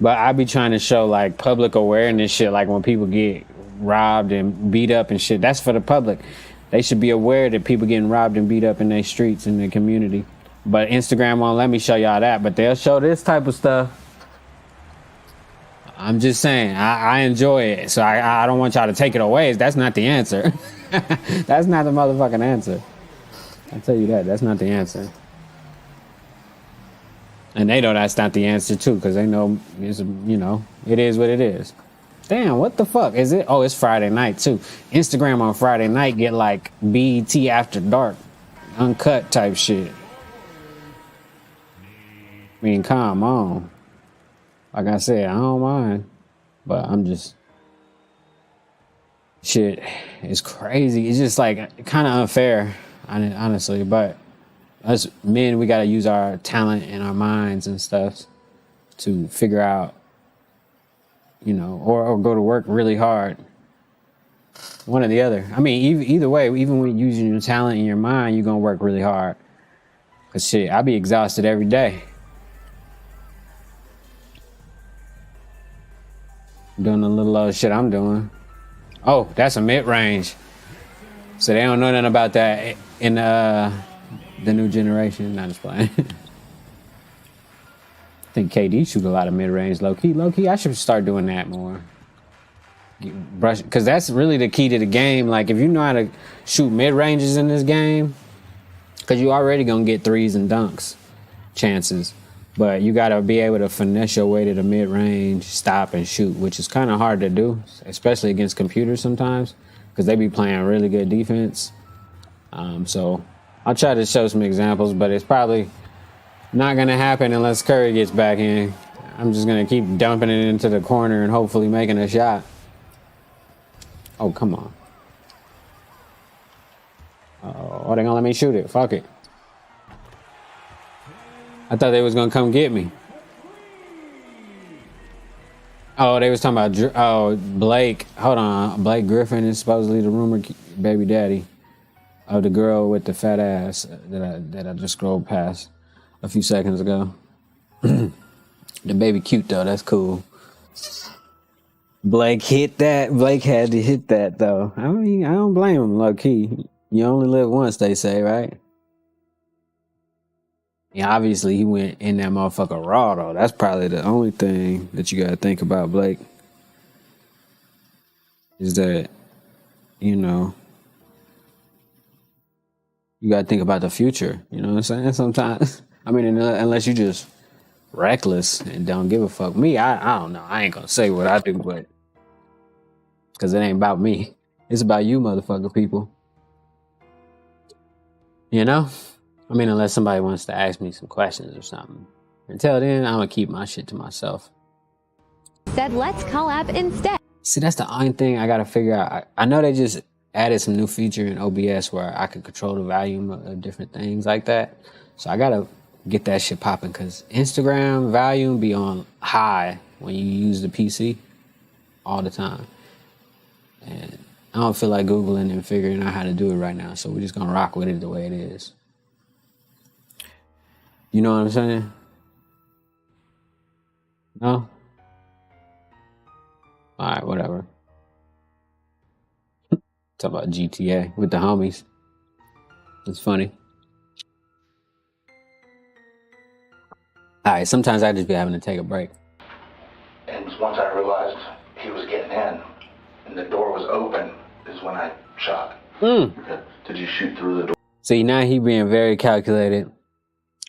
But I be trying to show, like, public awareness shit, like when people get robbed and beat up and shit. That's for the public. They should be aware that people getting robbed and beat up in their streets, in their community. But Instagram won't let me show y'all that, but they'll show this type of stuff. I'm just saying, I enjoy it, so I don't want y'all to take it away. That's not the answer. That's not the motherfucking answer. I'll tell you that. That's not the answer. And they know that's not the answer, too, because they know, it's, you know, it is what it is. Damn, what the fuck is it? Oh, it's Friday night, too. Instagram on Friday night get, like, BET After Dark, uncut type shit. I mean, come on. Like I said, I don't mind. But I'm just... Shit, it's crazy. It's just, like, kind of unfair, honestly. But us men, we got to use our talent and our minds and stuff to figure out, you know, or go to work really hard. One or the other. I mean, either way, even when you're using your talent and your mind, you're going to work really hard. Because, shit, I be exhausted every day. Doing the little shit I'm doing. Oh, that's a mid-range. So they don't know nothing about that in the new generation. Not just playing. I think KD shoot a lot of mid-range. Low-key, I should start doing that more. Brush, because that's really the key to the game. Like, if you know how to shoot mid-ranges in this game, because you already going to get threes and dunks chances. But you got to be able to finesse your way to the mid-range, stop and shoot, which is kind of hard to do, especially against computers sometimes, because they be playing really good defense. So I'll try to show some examples, but it's probably not going to happen unless Curry gets back in. I'm just going to keep dumping it into the corner and hopefully making a shot. Oh, come on. Oh, they going to let me shoot it. Fuck it. I thought they was gonna come get me. Oh, they was talking about Blake. Hold on, Blake Griffin is supposedly the rumored baby daddy of the girl with the fat ass that I just scrolled past a few seconds ago. The baby cute though. That's cool. Blake hit that. Blake had to hit that though. I mean, I don't blame him. Low key, you only live once, they say, right? Yeah, obviously he went in that motherfucker raw though. That's probably the only thing that you gotta think about, Blake. Is that, you know, you gotta think about the future. You know what I'm saying? Sometimes, I mean, unless you just reckless and don't give a fuck. Me, I don't know. I ain't gonna say what I do, but because it ain't about me. It's about you, motherfucker people. You know? I mean, unless somebody wants to ask me some questions or something. Until then, I'm going to keep my shit to myself. Said, let's collab instead. See, that's the only thing I got to figure out. I know they just added some new feature in OBS where I could control the volume of different things like that. So I got to get that shit popping because Instagram volume be on high when you use the PC all the time. And I don't feel like Googling and figuring out how to do it right now. So we're just going to rock with it the way it is. You know what I'm saying? No? Alright, whatever. Talk about GTA with the homies. It's funny. Alright, sometimes I just be having to take a break. And once I realized he was getting in and the door was open is when I shot. Okay. Did you shoot through the door? See, now he being very calculated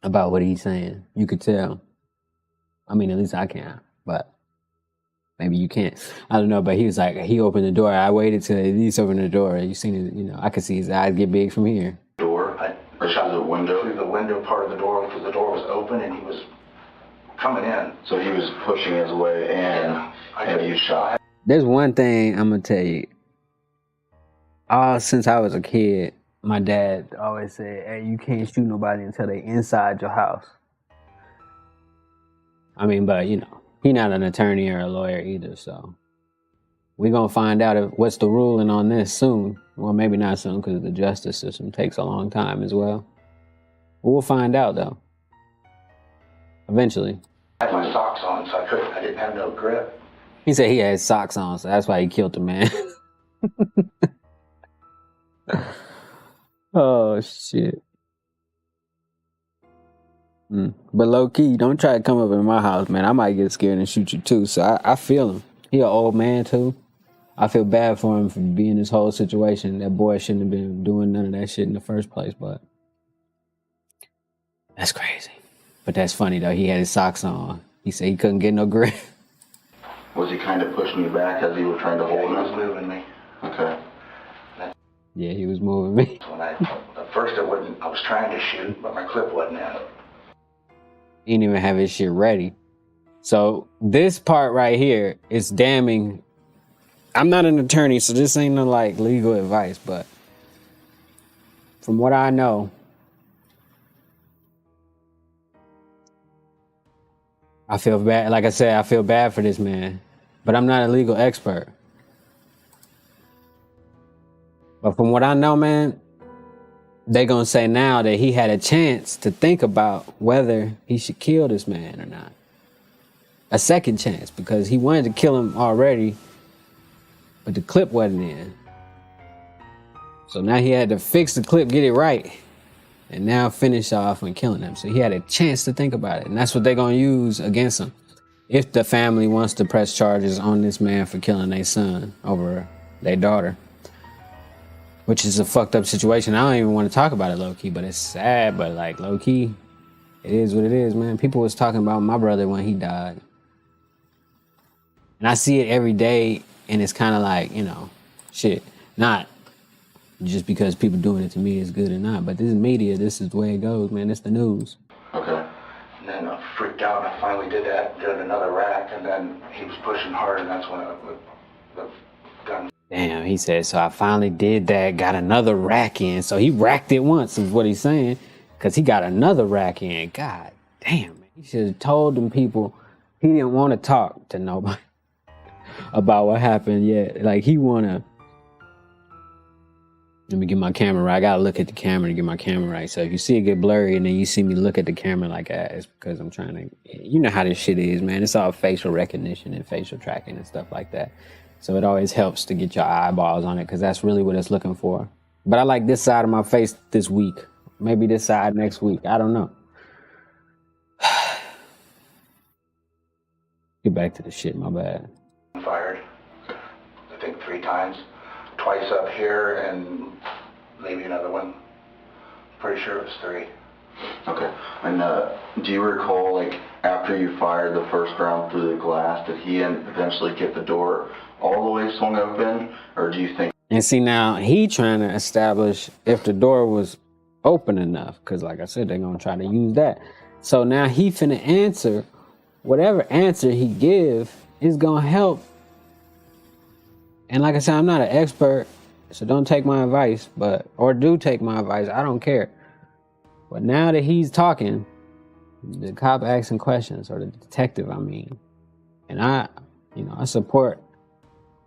about what he's saying. You could tell. I mean, at least I can, but maybe you can't. I don't know, but he was like, he opened the door. I waited till at least open the door. You seen it, you know, I could see his eyes get big from here. Door. I shot the window. Through the window part of the door because the door was open and he was coming in. So he was pushing his way in and you shot. There's one thing I'm going to tell you. Since I was a kid, my dad always said, hey, you can't shoot nobody until they inside your house. I mean, but, you know, he not an attorney or a lawyer either, so we're going to find out what's the ruling on this soon. Well, maybe not soon because the justice system takes a long time as well. But we'll find out, though. Eventually. I had my socks on, so I didn't have no grip. He said he had socks on, so that's why he killed the man. Oh, shit. But low key, don't try to come up in my house, man. I might get scared and shoot you too. So I feel him. He an old man too. I feel bad for him for being in this whole situation. That boy shouldn't have been doing none of that shit in the first place, but that's crazy. But that's funny though. He had his socks on. He said he couldn't get no grip. Was he kind of pushing you back as he was trying to hold He you? was moving me. Okay. Yeah, he was moving me. When at first I was trying to shoot, but my clip wasn't in. He didn't even have his shit ready. So this part right here is damning. I'm not an attorney, so this ain't no like legal advice, but from what I know, I feel bad. Like I said, I feel bad for this man, but I'm not a legal expert. But from what I know, man, they gonna say now that he had a chance to think about whether he should kill this man or not. A second chance, because he wanted to kill him already, but the clip wasn't in. So now he had to fix the clip, get it right, and now finish off on killing him. So he had a chance to think about it, and that's what they're gonna use against him. If the family wants to press charges on this man for killing their son over their daughter, which is a fucked up situation. I don't even want to talk about it low key, but it's sad, but like low key, it is what it is, man. People was talking about my brother when he died. And I see it every day, and it's kind of like, you know, shit, not just because people doing it to me is good or not, but this is media, this is the way it goes, man. It's the news. Okay. And then I freaked out, and I finally did another rack, and then he was pushing hard, and that's when the gun. Damn, he said, so I finally did that, got another rack in. So he racked it once, is what he's saying, because he got another rack in. God damn, man. He should have told them people he didn't want to talk to nobody about what happened yet. Like, he want to... Let me get my camera right. I got to look at the camera to get my camera right. So if you see it get blurry and then you see me look at the camera like that, it's because I'm trying to... You know how this shit is, man. It's all facial recognition and facial tracking and stuff like that. So it always helps to get your eyeballs on it because that's really what it's looking for. But I like this side of my face this week. Maybe this side next week. I don't know. Get back to the shit, my bad. Fired, I think 3 times. Twice up here and maybe another one. Pretty sure it was 3. Okay. And do you recall, like, after you fired the first round through the glass, did he eventually get the door all the way swung open, or do you think? And see, now he trying to establish if the door was open enough, because like I said, they're gonna try to use that. So now he finna answer whatever answer he give is gonna help. And like I said, I'm not an expert, so don't take my advice, or do take my advice. I don't care. But now that he's talking, the cop asking questions, or the detective, I mean, and I support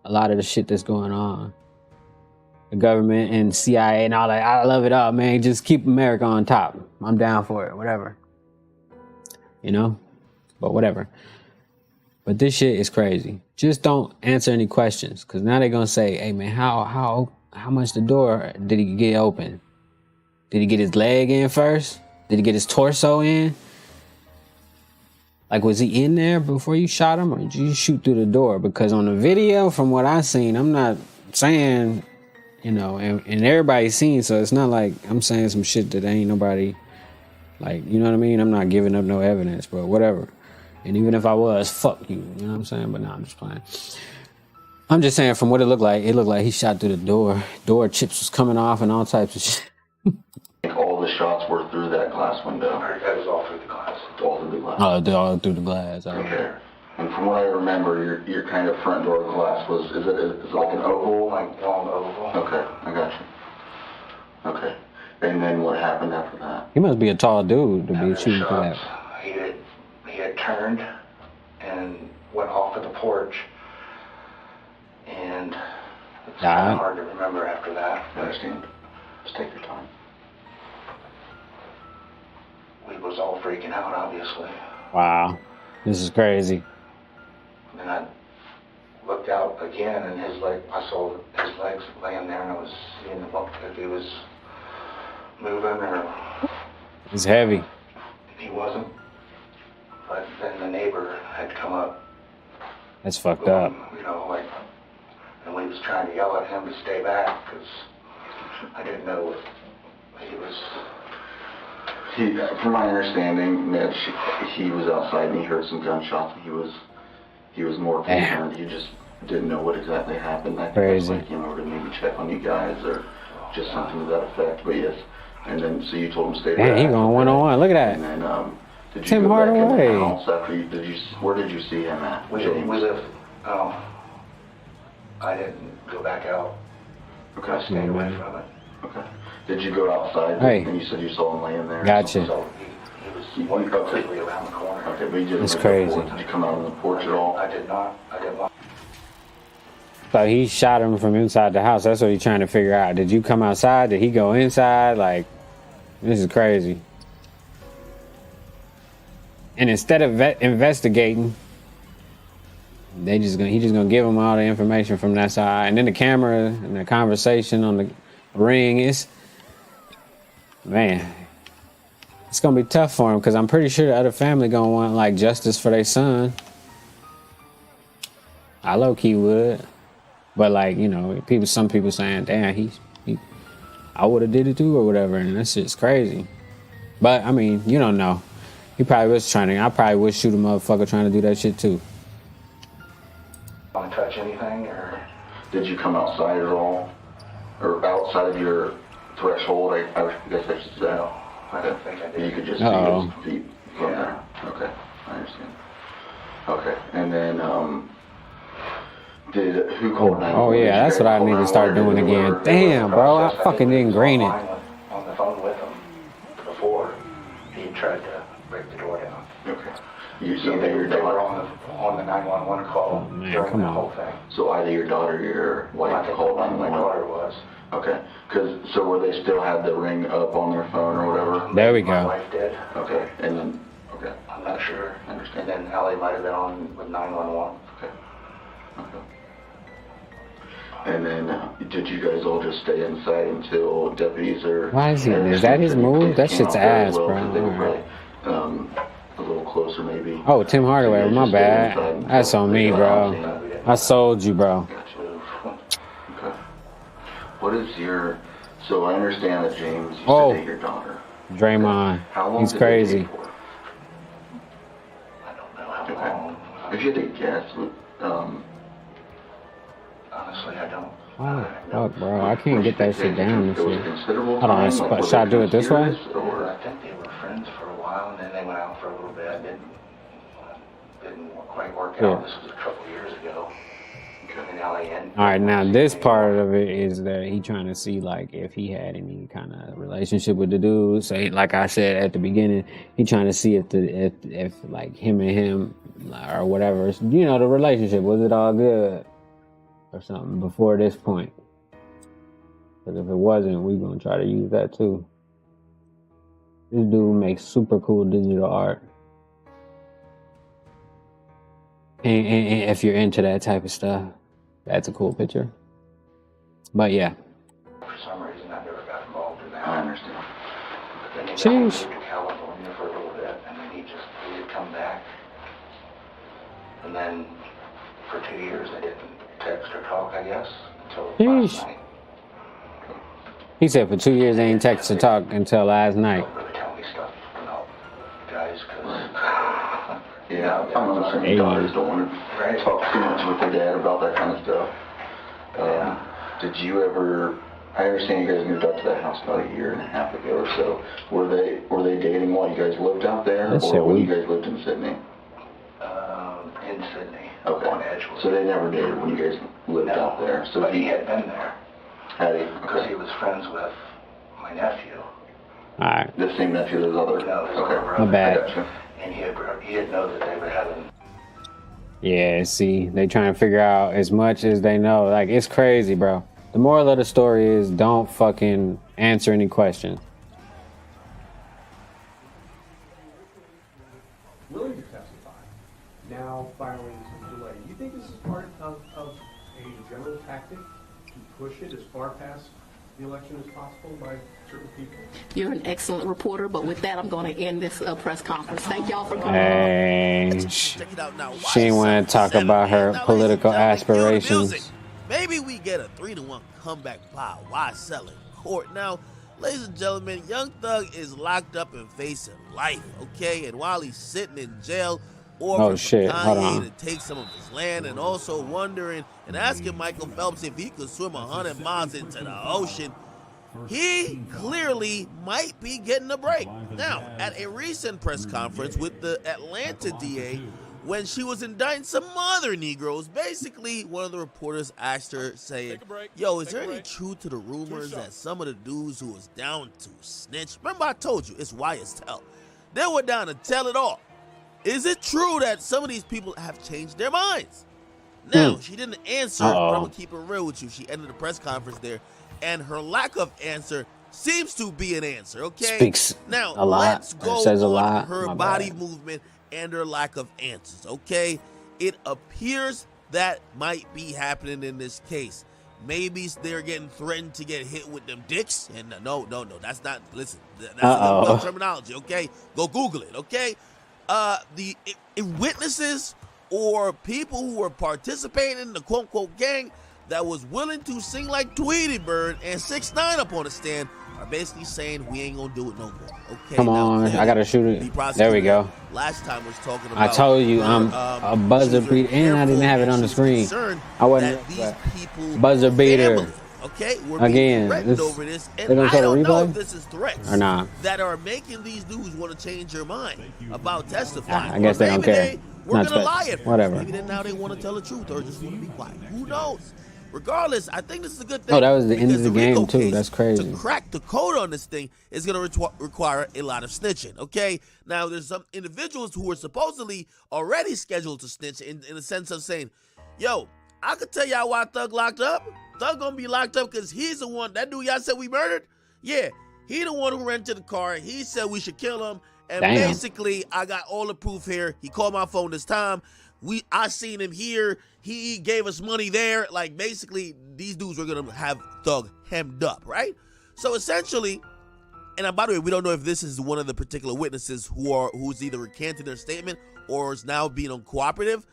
a lot of the shit that's going on. The government and CIA and all that. I love it all, man. Just keep America on top. I'm down for it, whatever. You know? But whatever. But this shit is crazy. Just don't answer any questions, because now they're gonna say, hey man, how much the door did he get open? Did he get his leg in first? Did he get his torso in? Like, was he in there before you shot him, or did you shoot through the door? Because on the video, from what I've seen, I'm not saying, and everybody's seen, so it's not like I'm saying some shit that ain't nobody, like, you know what I mean? I'm not giving up no evidence, but whatever. And even if I was, fuck you, you know what I'm saying? But no, I'm just playing. I'm just saying from what it looked like he shot through the door. Door chips was coming off and all types of shit. All the shots were through that glass window. That was all through the glass. All through the glass. Oh, all through the glass. Okay. And from what I remember, your kind of front door glass was, is it like an oval? Like long oval. Okay, I got you. Okay. And then what happened after that? He must be a tall dude to be shooting through that. He had turned and went off of the porch, and it's kind of hard to remember after that. I understand. Just take your time. We was all freaking out, obviously. Wow, this is crazy. And I looked out again, and I saw his legs laying there, and I was seeing if he was moving or. It's heavy. he wasn't. But then the neighbor had come up. That's fucked up. You know, like, and we was trying to yell at him to stay back because I didn't know what he was. From my understanding, Mitch, he was outside and he heard some gunshots. And he was more concerned. He just didn't know what exactly happened. I think Crazy. that's why he came over to maybe check on you guys or just something to that effect. But yes, and then so you told him to stay back. Damn, he going one-on-one. Look at that. And then did you Tim go back in the Hardaway. house after you? Where did you see him at? We live. I didn't go back out. Okay. I stayed away from it. Okay. Did you go outside? Hey. And you said you saw him laying there. Gotcha. So he was completely around the corner. Okay, but you didn't. It's leave crazy. The porch. Did you come out on the porch at all? I did not. I didn't want. So he shot him from inside the house. That's what he's trying to figure out. Did you come outside? Did he go inside? Like, this is crazy. And instead of investigating, he just gonna give him all the information from that side. And then the camera and the conversation on the ring is, man, it's gonna be tough for him because I'm pretty sure the other family gonna want like justice for their son. I low key would. But like, you know, some people saying, damn, I would have did it too or whatever, and that shit's crazy. But I mean, you don't know. He probably was I probably would shoot a motherfucker trying to do that shit too. Want to touch anything, or did you come outside at all, or outside of your threshold? I guess I should say. No, I don't think I did. You could just see his feet from there. Okay, I understand. Okay, and then who called 911? Oh yeah, that's what I need to start doing again. Damn, bro, I fucking didn't green it. On the phone with him before he tried to break the door down. Okay. They were on the 911 call during the whole thing. So either your daughter or your wife called 911? My daughter was. Okay. So were they still had the ring up on their phone or whatever? There we go. My wife did. Okay. And then, okay. I'm not sure. I understand. And then Allie might have been on with 911. Okay. Okay. And then, did you guys all just stay inside until deputies are... Why is that his move? That shit's ass, bro. They were probably, a little closer, maybe. Oh, Tim Hardaway, my bad. That's on me, bro. I sold you, bro. Okay. What is your... So I understand that James used to date your daughter. Draymond. How long He's did crazy. they date for? I don't know how long. If you had to guess, Honestly, I don't. Fuck, bro. I can't get that shit down. This shit. considerable Hold on, time? Like, should I do it this way? Or I think they were friends for a while, and then they went out for a little bit. It didn't quite work out. Yeah. This was a couple years ago. And Allie ended. All right, now this part of it is that he trying to see like if he had any kind of relationship with the dude. So, like I said at the beginning, he trying to see if like him and him or whatever, you know, the relationship, was it all good or something before this point? Because if it wasn't, we gonna try to use that too. This dude makes super cool digital art. And if you're into that type of stuff, that's a cool picture. But yeah. For some reason, I never got involved in that. I understand. But then he got Sheesh. moved to California for a little bit, and then he would come back. And then for 2 years, I didn't text or talk, I guess, until last Sheesh. night. He said for 2 years they ain't text or talk until last night. Don't really tell me stuff about guys, because... Yeah, I'm assuming daughters don't want to talk too much with their dad about that kind of stuff. Did you ever? I understand you guys moved up to that house about 1.5 years ago or so. Were they dating while you guys lived out there, or when you guys lived in Sydney? In Sydney. Okay. On Edgewood. So they never dated when you guys lived out there. So But he had been there. Had he? Because he was friends with my nephew. All right. The same nephew as other. No, his Okay. older brother. My bad. I gotcha. And he had known that they were having. Yeah, see, they trying to figure out as much as they know. Like, it's crazy, bro. The moral of the story is don't fucking answer any questions. Willing to testify, now filing some delay. You think this is part of a general tactic to push it as far past the election is possible by certain people? You're an excellent reporter, but with that, I'm going to end this press conference. Thank y'all for coming. Hey, she ain't want to talk about her political aspirations. Maybe we get a 3-1 comeback by why selling court. Now, ladies and gentlemen, Young Thug is locked up and facing life, okay? And while he's sitting in jail, or Kanye to take some of his land, and also wondering and asking Michael Phelps if he could swim 100 miles into the ocean, he clearly might be getting a break. Now, at a recent press conference with the Atlanta DA, when she was indicting some other Negroes, basically one of the reporters asked her, saying, yo, is there any truth to the rumors that some of the dudes who was down to snitch, remember I told you, it's YSL, they were down to tell it all. Is it true that some of these people have changed their minds? Now, she didn't answer, but I'm going to keep it real with you. She ended the press conference there, and her lack of answer seems to be an answer, okay? Speaks now, a lot. Let's go says a on lot. her My body bad. movement and her lack of answers, okay? It appears that might be happening in this case. Maybe they're getting threatened to get hit with them dicks. And no, that's not, listen, that's terminology, okay? Go Google it, okay? The witnesses or people who were participating in the quote-unquote gang that was willing to sing like Tweety Bird and 6ix9ine up on the stand are basically saying we ain't gonna do it no more. Okay. Come on, I gotta shoot it. There we go. Last time was talking about. I told you I'm a buzzer beater, and I didn't have it on the screen. I wasn't buzzer beater. Okay, we're again. Being over this, and they gonna I don't know replay? if this is threats or not that are making these dudes want to change their mind about testifying. I guess they don't care. We're gonna lie at first. Whatever. Maybe then now they want to tell the truth or just want to be quiet. Who knows? Regardless, I think this is a good thing. Oh, that was the end of the game too. That's crazy. To crack the code on this thing is going to require a lot of snitching, okay? Now, there's some individuals who are supposedly already scheduled to snitch in the sense of saying, yo, I could tell y'all why Thug locked up. Thug going to be locked up because he's the one, that dude y'all said we murdered? Yeah, he the one who rented the car. He said we should kill him. And basically, I got all the proof here. He called my phone this time. I seen him here. He gave us money there. Like, basically, these dudes were going to have Thug hemmed up, right? So, essentially, and by the way, we don't know if this is one of the particular witnesses who's either recanted their statement or is now being uncooperative.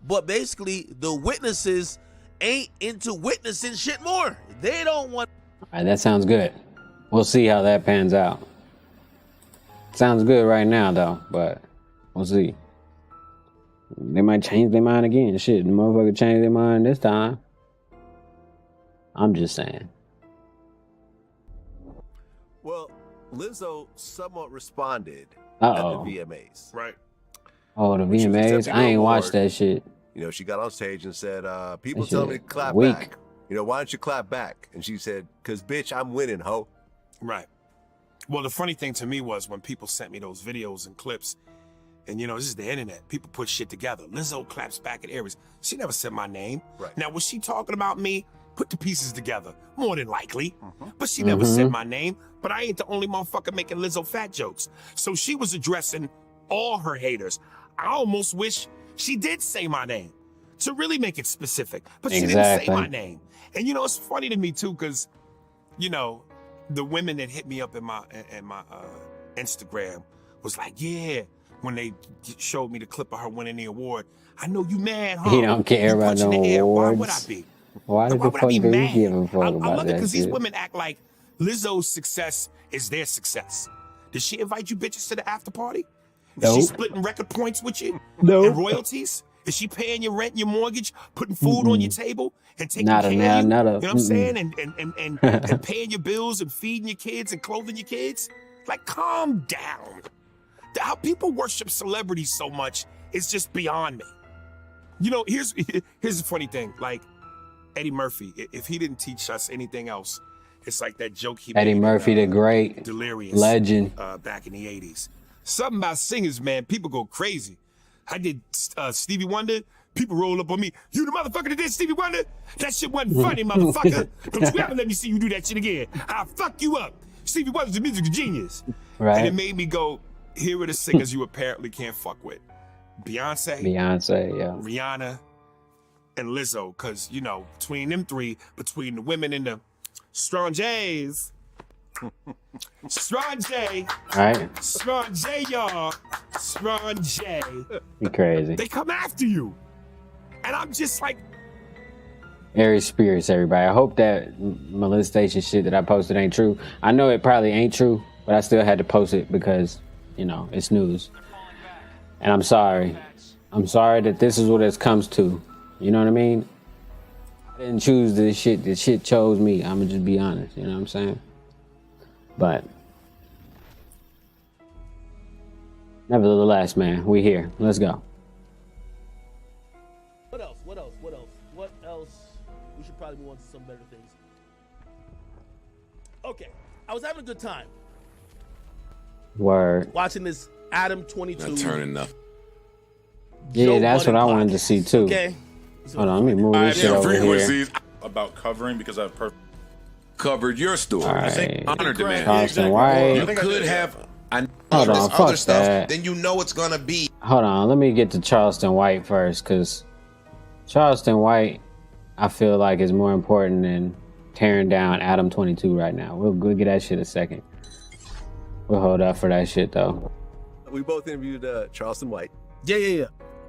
But basically, the witnesses ain't into witnessing shit more. They don't want... All right, that sounds good. We'll see how that pans out. Sounds good right now, though, but we'll see. They might change their mind again. Shit, the motherfucker changed their mind this time. I'm just saying. Well, Lizzo somewhat responded Uh-oh. at the VMAs. Right. Oh, the VMAs? I ain't watched that shit. You know, she got on stage and said, people That tell me to shit clap weak. back. You know, why don't you clap back? And she said, because, bitch, I'm winning, ho. Right. Well, the funny thing to me was when people sent me those videos and clips, and, you know, this is the internet. People put shit together. Lizzo claps back at Aries. She never said my name. Right. Now, was she talking about me? Put the pieces together. More than likely. But she never said my name. But I ain't the only motherfucker making Lizzo fat jokes. So she was addressing all her haters. I almost wish she did say my name to really make it specific. But she didn't say my name. And, you know, it's funny to me, too, because, you know, the women that hit me up in my Instagram was like, yeah, when they showed me the clip of her winning the award, I know you mad, huh? He don't care about no awards. Why would I be? Why the fuck do you give a fuck I about love it that because these shit? women act like Lizzo's success is their success. Did she invite you bitches to the after party? Is she Nope. splitting record points with you? Nope. And royalties? Is she paying your rent and your mortgage, putting food on your table, and taking Nada, care nada, of you? nada. You know what I'm saying? And paying your bills and feeding your kids and clothing your kids? Like, calm down. How people worship celebrities so much is just beyond me. You know, here's the funny thing. Like, Eddie Murphy, if he didn't teach us anything else, it's like that joke he Eddie made Murphy, the great Delirious legend. Back in the 80s. Something about singers, man, people go crazy. I did Stevie Wonder. People roll up on me. You the motherfucker that did Stevie Wonder? That shit wasn't funny, motherfucker. Don't you ever let me see you do that shit again. I'll fuck you up. Stevie Wonder's a musical genius. Right. And it made me go, here are the singers you apparently can't fuck with. Beyonce, yeah. Rihanna, and Lizzo. Because, you know, between them three, between the women and Strong J's. Strong J. All right. Strong J, y'all. Strong J. You crazy. They come after you. And I'm just like, Aries spirits, everybody. I hope that molestation shit that I posted ain't true. I know it probably ain't true, but I still had to post it because, you know, it's news. And I'm sorry. I'm sorry that this is what it comes to. You know what I mean? I didn't choose this shit. This shit chose me. I'm gonna just be honest. You know what I'm saying? But nevertheless, man, we here. Let's go. What else? What else? What else? What else? We should probably move on to some better things. Okay, I was having a good time Word. watching this Adam 22. Not turning up. Yeah, that's what I wanted to see too. Okay. Hold on, let me move this shit over here. Frequencies. About covering because I've Covered your story. All I think right. honored the man. Charleston White. You could have. I Hold this on, other fuck stuff. that. Then you know it's gonna be. Hold on, let me get to Charleston White first, because Charleston White, I feel like, is more important than tearing down Adam 22 right now. We'll get that shit a second. We'll hold up for that shit, though. We both interviewed Charleston White. Yeah.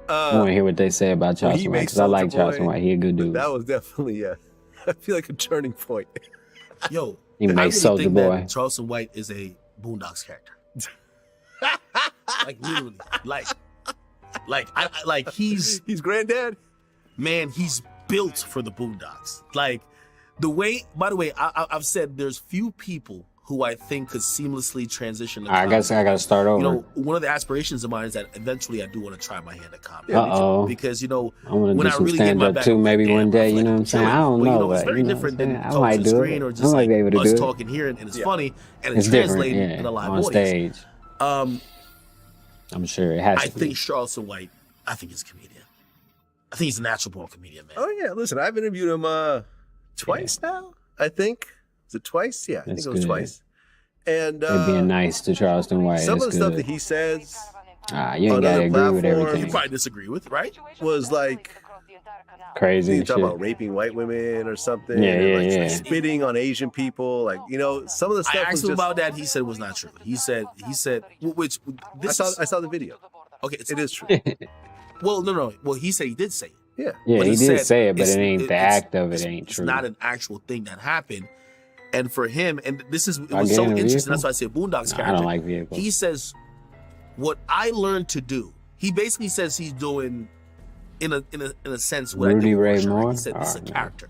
I want to hear what they say about Charleston White, because I like Charleston White. He a good dude. That was definitely, I feel like a turning point. Yo, He I made really Soldier think Boy. that Charleston White is a Boondocks character. Like literally, like he's granddad. Man, he's built for the Boondocks. Like the way. By the way, I've said there's few people who I think could seamlessly transition. To I guess I gotta start over. You know, one of the aspirations of mine is that eventually I do want to try my hand at comedy. Uh-oh. Because you know, I want to when do I some really get stand my up back too, on maybe the one damn, day. I'm You know what I'm like, saying? I don't well, know, you know, it's but very you know different what I'm than saying? I talking might to the do screen it. or I just might like be able to us do it. talking here and it's funny and It's it's different, translating yeah, in a live on audience. stage. I'm sure it has I to be. think Charleston White, I think he's a comedian. I think he's a natural born comedian, man. Oh yeah, listen, I've interviewed him twice now. I think is it twice? Yeah, I think That's it was good. twice. And They're being nice to Charleston White. some of That's the stuff good. that he says You on ain't gotta other agree with platforms, everything. You probably disagree with, right? was like Crazy you and talk shit. about raping white women or something. Yeah, and yeah, like yeah. spitting on Asian people. Like, you know, some of the I stuff asked was him just about that. He said it was not true. He said, which this I saw the video. Okay, it is true. Well, no. Well, he said he did say it. Yeah. Yeah, But he did said say it, but it's- it ain't the it's- act of it ain't It's true. not an actual thing that happened. And for him, and this is it I was get so in a interesting. vehicle? That's why I said Boondocks Nah, character. I don't like vehicles. He says, "What I learned to do." He basically says he's doing, in a sense, what I Rudy do. Ray with Russia. Moore? He said this is a Oh, no. character.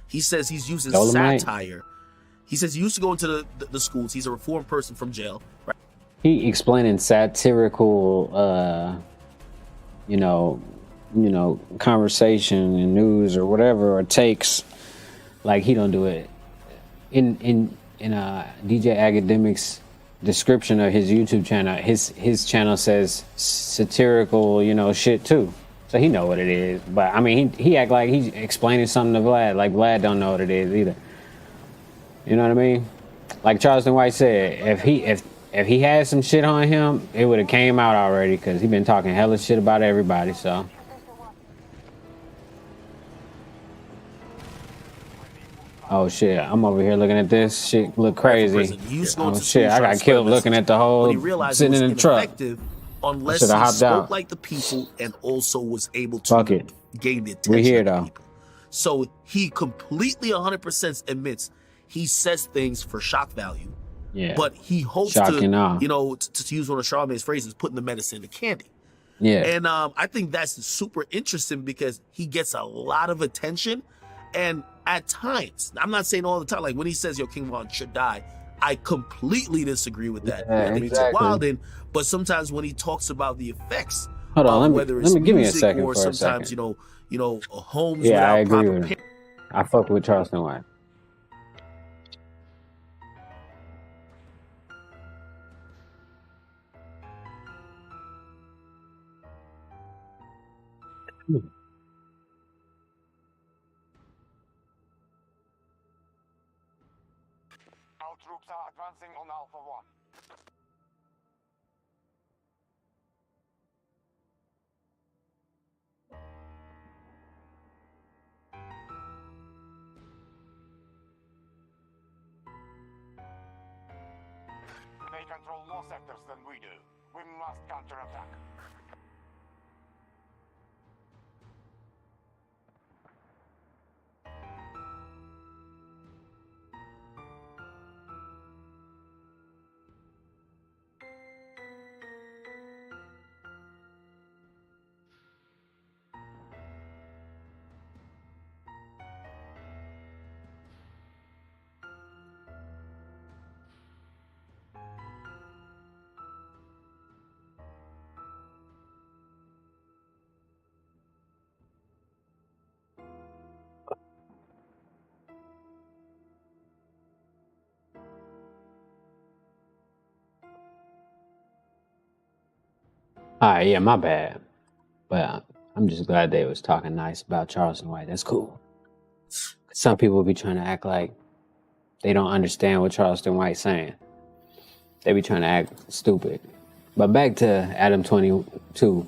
He says he's using Dolomite? satire. He says he used to go into the schools. He's a reformed person from jail. Right? He explaining satirical, you know, conversation and news or whatever, or takes, like he don't do it. In DJ Academic's description of his YouTube channel, his channel says satirical, shit too. So he know what it is. But I mean, he act like he's explaining something to Vlad, like Vlad don't know what it is either. You know what I mean? Like Charleston White said, if he had some shit on him, it would have came out already, because he been talking hella shit about everybody. So. Oh shit! I'm over here looking at this shit. Look crazy. He used to go Oh to shit! schools I trying got to killed spread looking at the but whole he realized sitting it in was the truck. ineffective unless shoulda he hopped spoke out. like the people and also was able to Fuck it. gain the attention. We here of the though. people. So he completely 100% admits he says things for shock value. Yeah. But he hopes Shocking awe. to use one of Charlamagne's phrases, putting the medicine to candy. Yeah. And I think that's super interesting because he gets a lot of attention. And at times, I'm not saying all the time, like when he says, yo, King Von should die, I completely disagree with that. Yeah, I think exactly. it's wilding. But sometimes when he talks about the effects, Hold on, whether let it's me give me a music second or for a sometimes, second. homes Yeah, I without agree proper with him. I fuck with Charleston White. Our troops are advancing on Alpha 1. control more sectors than we do. We must counterattack. All right, yeah, my bad. But I'm just glad they was talking nice about Charleston White. That's cool. Some people be trying to act like they don't understand what Charleston White's saying. They be trying to act stupid. But back to Adam 22.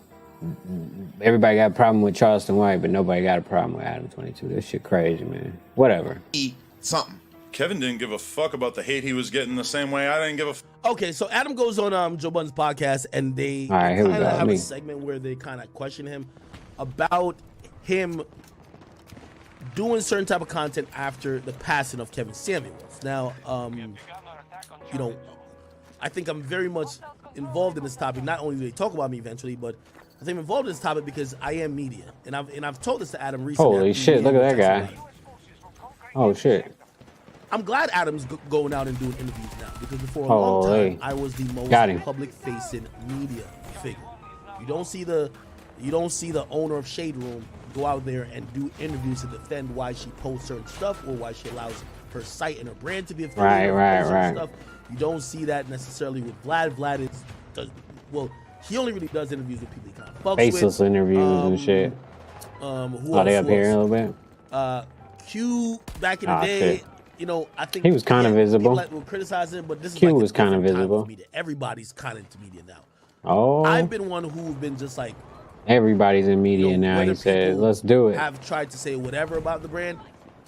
Everybody got a problem with Charleston White, but nobody got a problem with Adam 22. This shit crazy, man. Whatever. Eat something. Kevin didn't give a fuck about the hate he was getting the same way I didn't give a fuck. Okay, so Adam goes on Joe Budden's podcast, and they right, kind of have a segment where they kind of question him about him doing certain type of content after the passing of Kevin Samuels. Now, you know, I think I'm very much involved in this topic. Not only do they talk about me eventually, but I think I'm involved in this topic because I am media, and I've told this to Adam recently. Holy shit! Look at that guy. Oh shit. I'm glad Adam's going out and doing interviews now, because before a long time I was the most public-facing media figure. You don't see the owner of Shade Room go out there and do interviews to defend why she posts certain stuff or why she allows her site and her brand to be affiliated with certain stuff. You don't see that necessarily with Vlad. Vlad he only really does interviews with people he kind of fucks with. Faceless interviews and shit. Who they up here a little bit? Q back in the day. Shit. You know, I think he was kind of visible. People will criticize him, but this is Q like was kind of visible. Everybody's kind of into media now. Oh, I've been one who's been just like, everybody's in media now. He said, "Let's do it." Have tried to say whatever about the brand.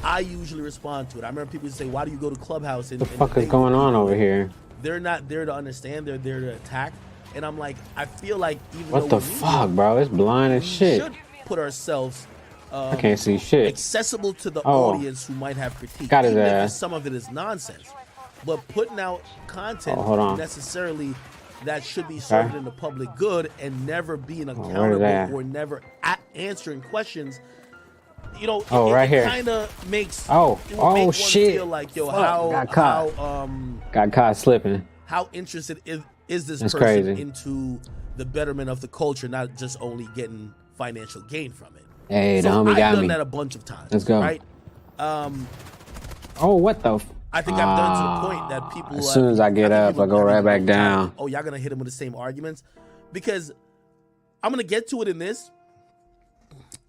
I usually respond to it. I remember people say, "Why do you go to Clubhouse?" What the fuck is going on over here? They're not there to understand. They're there to attack. And I'm like, I feel like even what the fuck, bro? It's blind as shit. We should put ourselves. I can't see shit. Accessible to the audience who might have critique. Got his even ass. If some of it is nonsense. But putting out content necessarily that should be served in the public good and never being accountable or never answering questions. You know, it kind of makes shit. Feel like, yo, got caught slipping. How interested is this That's person crazy. into the betterment of the culture, not just only getting financial gain from it? Hey, so the homie I've got done me. that a bunch of times. Let's go. Right? What the? I think I've done to the point that people. As soon as I get up, I go right back down. Oh, y'all gonna hit him with the same arguments, because I'm gonna get to it in this,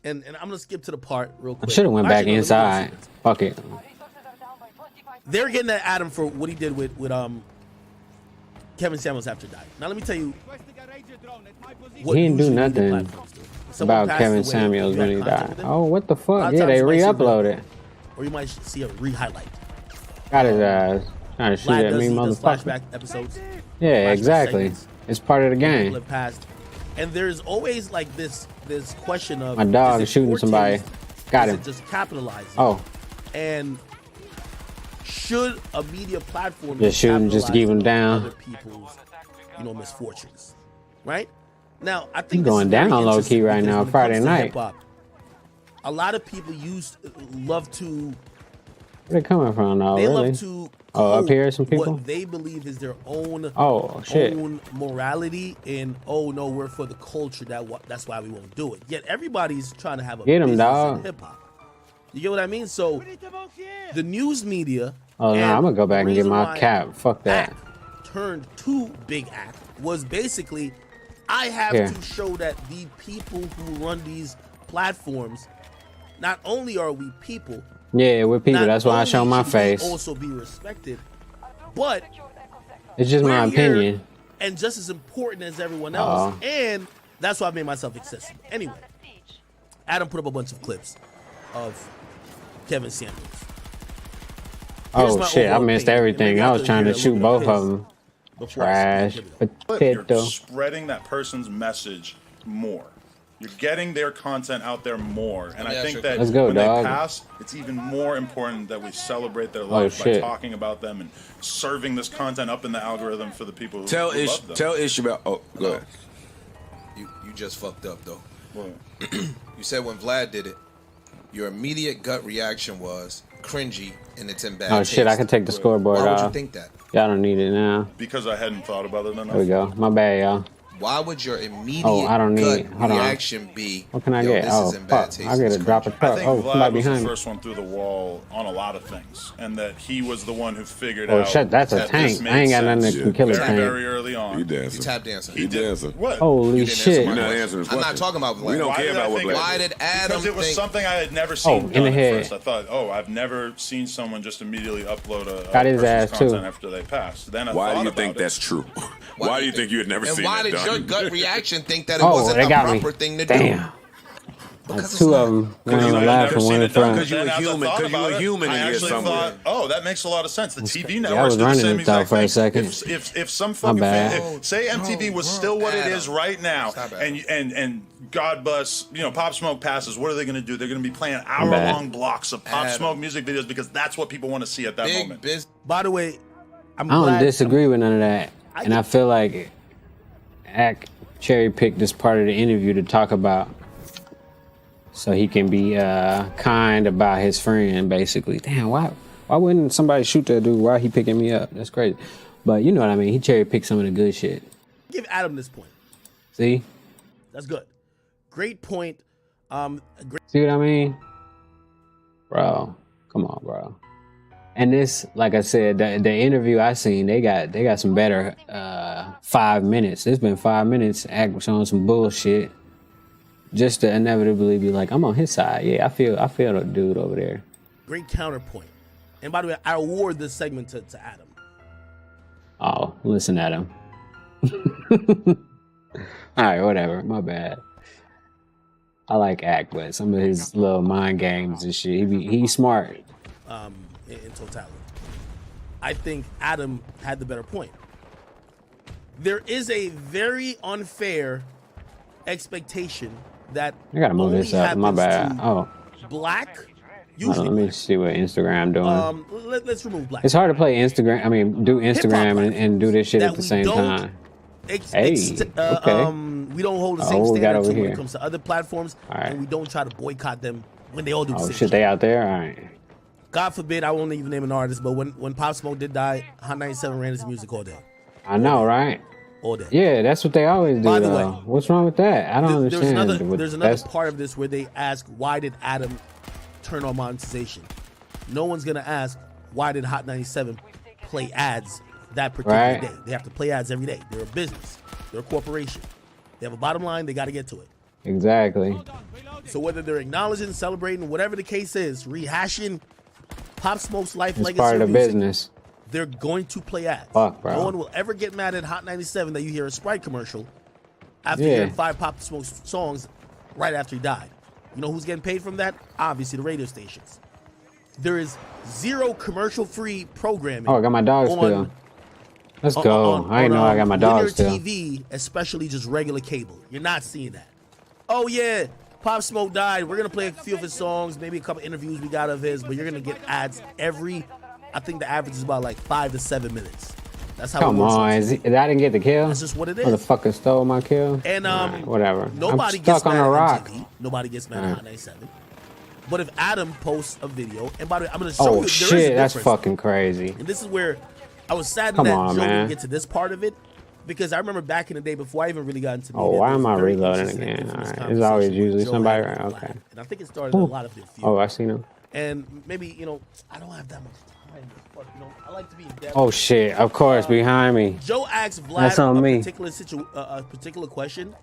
and I'm gonna skip to the part real quick. I should have went back inside. Fuck it. They're getting at Adam for what he did with Kevin Samuels after he died. Now let me tell you, He didn't do nothing about Kevin Samuels when he died. Oh, what the fuck? Yeah, they re-uploaded. Or you might see a re-highlight. Got his ass. Trying to shoot at me, motherfucker. Flashback episodes. Yeah, exactly. It's part of the game. And there's always like this question of my dog is shooting somebody. Got him. Just capitalizing. Oh. And should a media platform just shooting just to keep him down? Other people's, misfortunes, right? Now I think going down low key right now. Friday night. A lot of people love to. Where they coming from now? They really? love to. Up here, some people. What they believe is their own. Shit. Own morality, and no, we're for the culture. That's why we won't do it. Yet everybody's trying to have a get him, business dog. in hip hop. You get what I mean? So the news media. Oh no, I'm gonna go back and get my cap. Fuck that. Turned to Big Act was basically, I have to show that the people who run these platforms, not only are we people. Yeah, we're people. That's why I show my face. Also be respected, but it's just my opinion. And just as important as everyone else. And that's why I made myself accessible. Anyway, Adam put up a bunch of clips of Kevin Samuels. Oh shit, I missed everything. I was trying to shoot both of them. before Trash Here we go. potato. You're spreading that person's message more. You're getting their content out there more. And I think that Let's go, when dog. they pass, it's even more important that we celebrate their life by shit. talking about them and serving this content up in the algorithm for the people who Tell who love them. Tell Ish about. Oh, go ahead. You just fucked up though. What? You said when Vlad did it, your immediate gut reaction was cringy and it's in bad Oh shit! I taste. can take the scoreboard Why would off. you think that? Y'all don't need it now. Because I hadn't thought about it enough. There we go. My bad, y'all. Why would your immediate Oh, I don't need. gut Hold on. reaction be? What can I Yo, get? this Oh is in bad fuck! taste. I get It's to drop a I truck. think Oh, Vlad somebody was the behind me. first one through the wall on a lot of things, and that he was the one who figured Oh out. shit! That's a that tank. this made I ain't got nothing sense that can kill a very, tank. very early on. He dancing. You tap dancing. He dancing. What? Holy You didn't shit! answer my You're not question. answering his I'm not question. talking about Vlad. We don't Why care did I about what think Vlad Why did. did Adam Because it was think? something I had never Oh, seen in done the at head. first. I thought, oh, I've never seen someone just immediately upload a Got his person's ass, too. content after they passed. Then I Why thought do you about think it. that's true? Why do you think you had never And seen why that did your done? gut reaction think that it Oh, wasn't they a got me. proper thing to do? Damn. Because That's two of them. One on the left and one in front. Because you were human. Because you were human I in here actually somewhere. thought, oh, that makes a lot of sense. The TV Yeah, I networks was do the running same it though exact for a thing. second. If some fucking bad. if, say MTV was still what it is right now, and God bless, Pop Smoke passes, what are they going to do? They're going to be playing hour-long blocks of Pop Smoke music videos because that's what people want to see at that moment. By the way, I'm I don't glad. disagree with none of that, and I feel like Ack cherry picked this part of the interview to talk about, so he can be kind about his friend. Basically, damn, why wouldn't somebody shoot that dude while he picking me up? That's crazy, but you know what I mean. He cherry picked some of the good shit. Give Adam this point. See, That's good. Great point. Great. see what I mean, bro? Come on, bro. And this, like I said, the interview I seen, they got some better 5 minutes. It's been 5 minutes Ack showing some bullshit, just to inevitably be like, I'm on his side. Yeah, I feel the dude over there. Great counterpoint. And by the way, I award this segment to Adam. Oh, listen at him. All right, whatever. My bad. I like Ack, but some of his little mind games and shit. He's smart. In totality, I think Adam had the better point. There is a very unfair expectation that I gotta move this up. My bad. Oh, black. hold Usually, on, let me see what Instagram doing. let's remove black. It's hard to play Instagram. I mean, do Instagram and do this shit at the same time. Okay. We don't hold the same what we got standards over when here? it comes to other platforms, and we don't try to boycott them when they all do the Oh same shit, they out there. All right. God forbid, I won't even name an artist, but when Pop Smoke did die, Hot 97 ran his music all day. I know, right? All day. Yeah, that's what they always do. By the though. way, What's wrong with that? I don't understand. There's another part of this where they ask, why did Adam turn on monetization? No one's gonna ask, why did Hot 97 play ads that particular day? They have to play ads every day. They're a business. They're a corporation. They have a bottom line. They got to get to it. Exactly. So whether they're acknowledging, celebrating, whatever the case is, rehashing Pop Smoke's life It's legacy, part of the music, business. they're going to play ads. Fuck, bro. No one will ever get mad at Hot 97 that you hear a Sprite commercial after Yeah. hearing 5 Pop Smoke songs right after he died. You know who's getting paid from that? Obviously, the radio stations. There is zero commercial-free programming. Oh, I got my dog still. Let's go. I didn't know I got my dog linear still. TV, especially just regular cable. You're not seeing that. Oh yeah, Pop Smoke died. We're gonna play a few of his songs, maybe a couple interviews we got of his, but you're gonna get ads every. I think the average is about like 5 to 7 minutes. That's how. Come it works on, I didn't get the kill. That's just what it is. Motherfucker stole my kill. And Alright, whatever. Nobody I'm gets stuck on mad a at rock. MTV. Nobody gets mad at Hot 97. But if Adam posts a video, and by the way, I'm gonna show you. Oh there is a shit, that's difference. fucking crazy. And this is where I was saddened Come that on, Joe man. didn't get to this part of it, because I remember back in the day before I even really got into media. Oh, why there was am I a very reloading interesting again? infamous Alright, it's always conversation usually Joe somebody had right. with Okay. Vlad. And I think it started a Ooh. lot of their feud. Oh, I seen him. And maybe, I don't have that much time. But, I like to be in depth. Oh shit, of course, behind me. Joe asked Vlad That's on a me. particular question,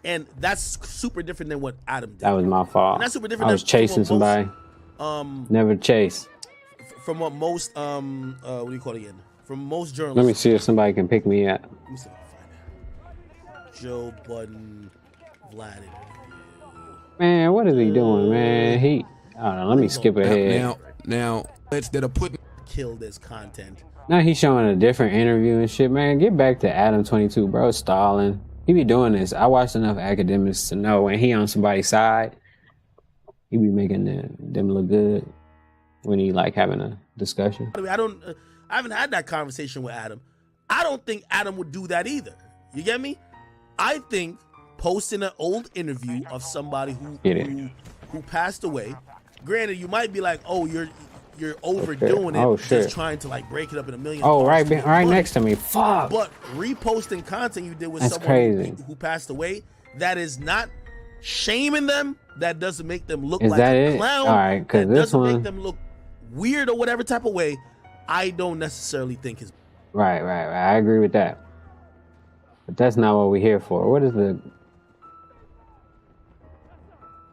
and that's super different than what Adam did. That was my fault. And that's super different I was than chasing from what somebody. Never chase. From what most what do you call it again? From most journalists. Let me see if somebody can pick me up. Let me see if I can find it. Joe Budden, Vlad interview. Man, what is he doing, man? Hold on, let me skip ahead. Now, that are putting kill this content. Now he's showing a different interview and shit, man. Get back to Adam 22, bro. Stalling. He be doing this. I watched enough academics to know when he on somebody's side, he be making them look good when he like having a discussion. I haven't had that conversation with Adam. I don't think Adam would do that either. You get me? I think posting an old interview of somebody who passed away. Granted, you might be like, oh, you're overdoing it, just trying to like break it up in a million. Oh, right next to me. Fuck. But reposting content you did with That's someone crazy. Who passed away, that is not shaming them. That doesn't make them look Is like that a it? clown. All right, because that this doesn't one make them look weird or whatever type of way. I don't necessarily think is right. I agree with that. But that's not what we're here for. What is the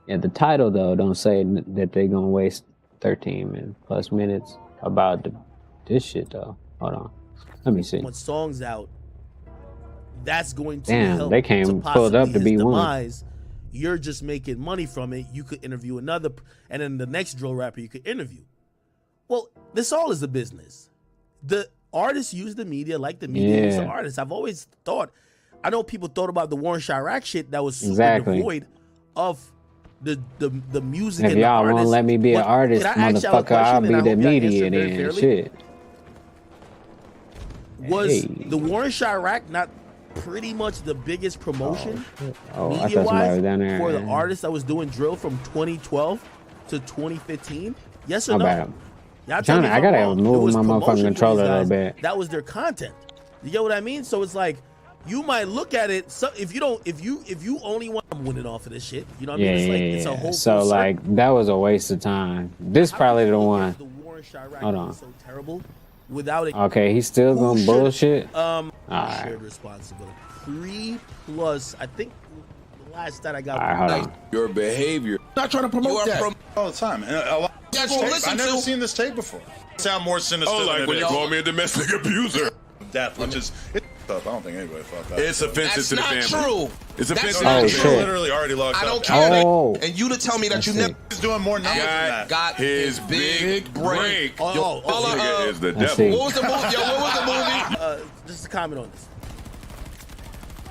the title though? Don't say that they're gonna waste 13 plus minutes about this shit though. Hold on, let me see. When songs out, that's going to Damn, help they came to pulled up to possibly be his one. demise. You're just making money from it. You could interview another, and then the next drill rapper you could interview. Well, this all is a business. The artists use the media like the media use the artists. I've always thought. I know people thought about the Warren Chirac shit that was super devoid of the music. If and y'all the won't let me be an artist, motherfucker, I'll be the media then. Shit. Was the Warren Chirac not pretty much the biggest promotion I thought somebody was down there for the artist that was doing drill from 2012 to 2015? Yes or no? Bad. Y'all tell me if I I'm gotta wrong. It move was my motherfucking promotion for controller these a little guys. bit. That was their content. You get what I mean? So it's like you might look at it. So if you only want, I'm winning off of this shit. You know what I mean? It's like it's a whole So full like circle. that was a waste of time. This probably the one. The Warren Chirac Hold on. was so terrible without it. Okay, he's still gonna bullshit. Alright. Shared responsibility. 3+. I think the last that I got. Alright, hold on. Your behavior. Not trying to promote that all the time. And a lot of Yes, tape, listen I've never to- seen this tape before. Sound more sinister. Oh, like than when it you is. call me a domestic abuser. Death, which is I don't think anybody thought that. It's offensive That's to the not family. true. It's That's offensive not to the true. family. Literally already locked I don't up. care. Oh. And you to tell me that you never He's doing more numbers than that. got His big break. Oh, Yo, oh, all Nigga is the Let's devil. see. what was the movie? Yo, what was the movie? Just a comment on this.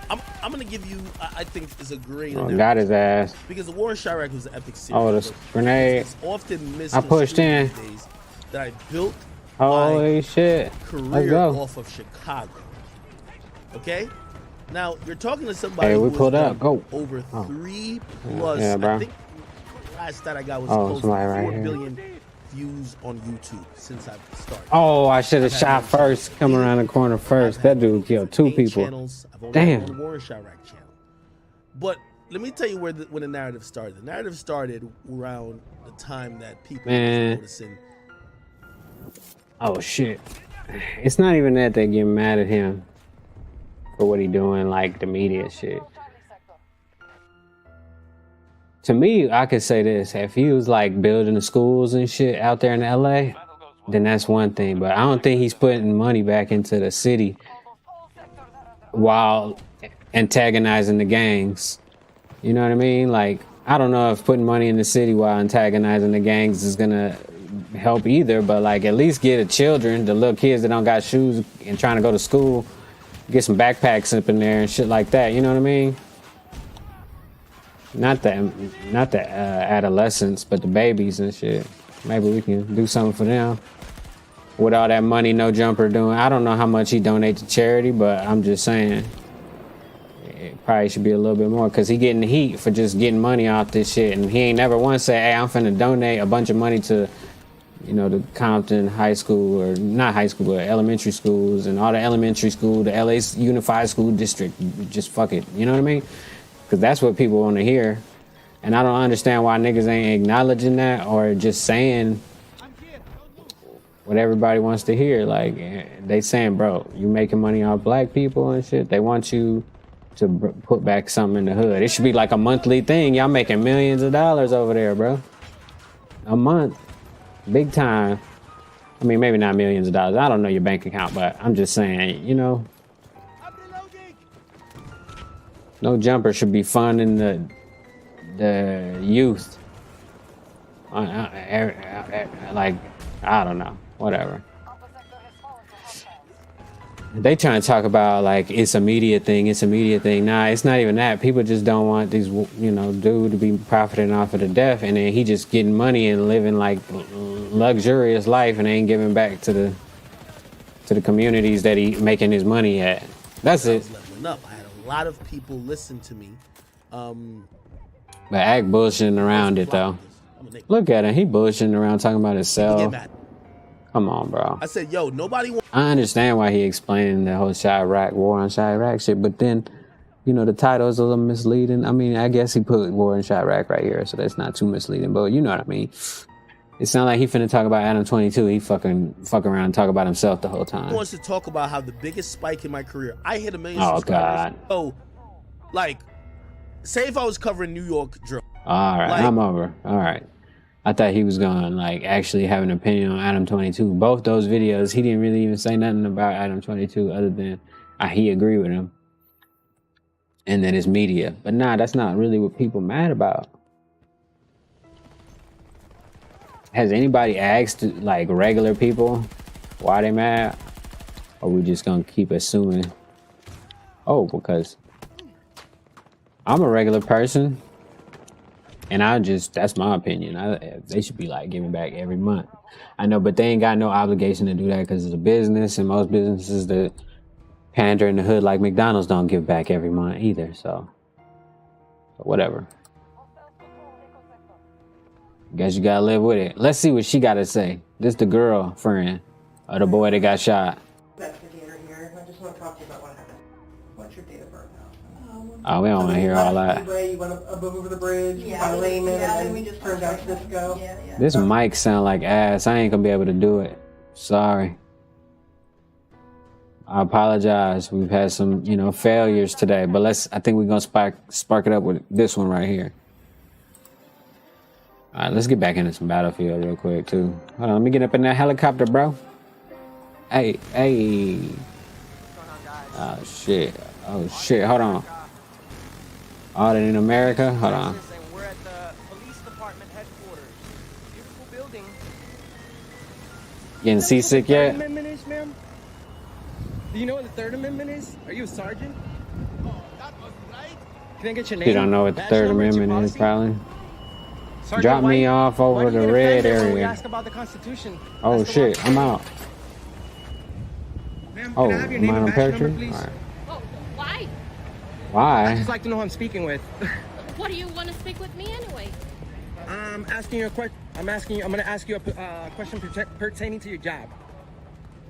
I'm gonna give you. I think is a great. Oh, got his ass. Because the Warren Chirac was an epic series. Oh, the grenade. It's often I pushed in. these days that I built Holy shit. Let's career go. off of Chicago. Okay. Now you're talking to somebody Hey, we who pulled has up. done Go. over Oh. 3+. Yeah, bro. I think the last stat I got was Oh, close to somebody right 4 here. billion views on YouTube since I've started. Oh, I should have shot first. Come around the corner first. That dude killed 2 people. Channels. I've only had one Damn. Warren Chirac channel. But let me tell you when the narrative started. The narrative started around the time that people Man. were noticing. Oh shit. It's not even that they get mad at him for what he doing, like the media shit. To me, I could say this. If he was like building the schools and shit out there in LA, then that's one thing. But I don't think he's putting money back into the city while antagonizing the gangs. You know what I mean? Like, I don't know if putting money in the city while antagonizing the gangs is gonna help either, but like at least get the children, the little kids that don't got shoes and trying to go to school, get some backpacks up in there and shit like that. You know what I mean? Not the adolescents, but the babies and shit. Maybe we can do something for them. With all that money No Jumper doing, I don't know how much he donate to charity, but I'm just saying it probably should be a little bit more because he getting the heat for just getting money off this shit, and he ain't never once said, "Hey, I'm finna donate a bunch of money to, you know, the Compton High School or not high school, but elementary schools and all the elementary school, the LA Unified School District. Just fuck it, you know what I mean? Because that's what people want to hear, and I don't understand why niggas ain't acknowledging that or just saying what everybody wants to hear. Like they saying, bro, you making money off black people and shit. They want you to put back something in the hood. It should be like a monthly thing. Y'all making millions of dollars over there, bro. A month, big time. I mean, maybe not millions of dollars. I don't know your bank account, but I'm just saying, you know, No Jumper should be funding the youth. Like, I don't know. Whatever. They trying to talk about like it's a media thing. It's a media thing. Nah, it's not even that. People just don't want these, dude to be profiting off of the death, and then he just getting money and living like luxurious life, and ain't giving back to the communities that he making his money at. That's it. I was leveling up. I had a lot of people listen to me. But act bullshitting around it though. Look at him. He bullshitting around talking about himself. Come on, bro. I said, yo, nobody wants. I understand why he explained the whole Chirac war on Chirac shit, but then, the title is a little misleading. I mean, I guess he put war in Chirac right here, so that's not too misleading, but you know what I mean. It's not like he finna talk about Adam 22. He fuck around and talk about himself the whole time. He wants to talk about how the biggest spike in my career, I hit 1 million Oh, subscribers. God. So, like, say if I was covering New York drill. All right, I'm over. All right. I thought he was going to like actually have an opinion on Adam 22. Both those videos, he didn't really even say nothing about Adam 22 other than he agreed with him. And then it's media. But nah, that's not really what people mad about. Has anybody asked like regular people why they mad? Or we just going to keep assuming? Oh, because I'm a regular person. And that's my opinion. They should be like giving back every month. I know, but they ain't got no obligation to do that because it's a business, and most businesses that pander in the hood like McDonald's don't give back every month either. So whatever. Guess you gotta live with it. Let's see what she gotta say. This the girlfriend of the boy that got shot. Investigator here. I just want to talk to you about what happened. What's your date of birth now? Oh, we don't want to hear all that. You went over the bridge by Lehman, and then we just turned out to Disco. This mic sound like ass. I ain't gonna be able to do it. Sorry. I apologize. We've had some, failures today, but I think we're gonna spark it up with this one right here. All right, let's get back into some Battlefield real quick too. Hold on, let me get up in that helicopter, bro. Hey. Oh shit. Hold on. All that in America? Hold on. We're at the police department headquarters. Beautiful building. Getting seasick yet? Third Amendment is, ma'am? Do you know what the Third Amendment is? Are you a sergeant? Can I get your name? You don't know what the Third Amendment is, probably. Sergeant Drop me White, off over the red when we area. ask about the Constitution? Oh shit, I'm out. Ma'am, Oh, can I have your am name I and on badge number, parachute? please? All right. Why? Why? I'd just like to know who I'm speaking with. What do you want to speak with me anyway? I'm asking you a question. I'm going to ask you a question pertaining to your job.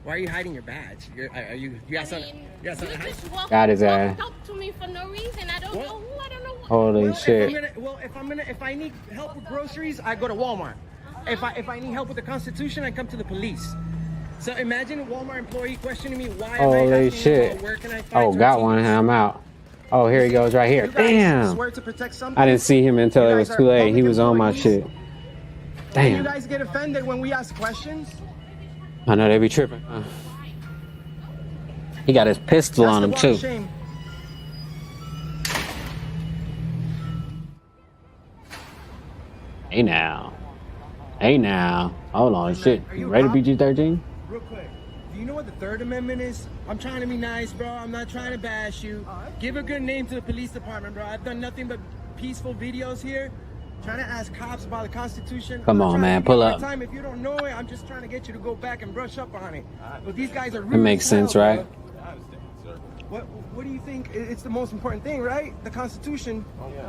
Why are you hiding your badge? You got something? You got something? Got his ass. Talk to me for no reason. I don't know who. I don't know what. Holy shit. If I need help with groceries, I go to Walmart. If I need help with the Constitution, I come to the police. So imagine a Walmart employee questioning me why am I Holy asking shit. you, where can I find Oh, got one and I'm out. Oh, here he goes right here. You guys Damn. swear to protect something? I didn't see him until You it guys was are too late. He public was on my employees? shit. And you Damn. guys get offended when we ask questions? I know they be tripping. He got his pistol on him too. Shame. Hey now. Hold on, shit. You ready PG-13? Real quick, do you know what the Third Amendment is? I'm trying to be nice, bro. I'm not trying to bash you. Give a good name to the police department, bro. I've done nothing but peaceful videos here. Trying to ask cops about the Constitution. Come on, man, pull up. Time. If you don't know it, I'm just trying to get you to go back and brush up on it. But these guys are rude. It makes sense, right? What do you think? It's the most important thing, right? The Constitution. Oh yeah.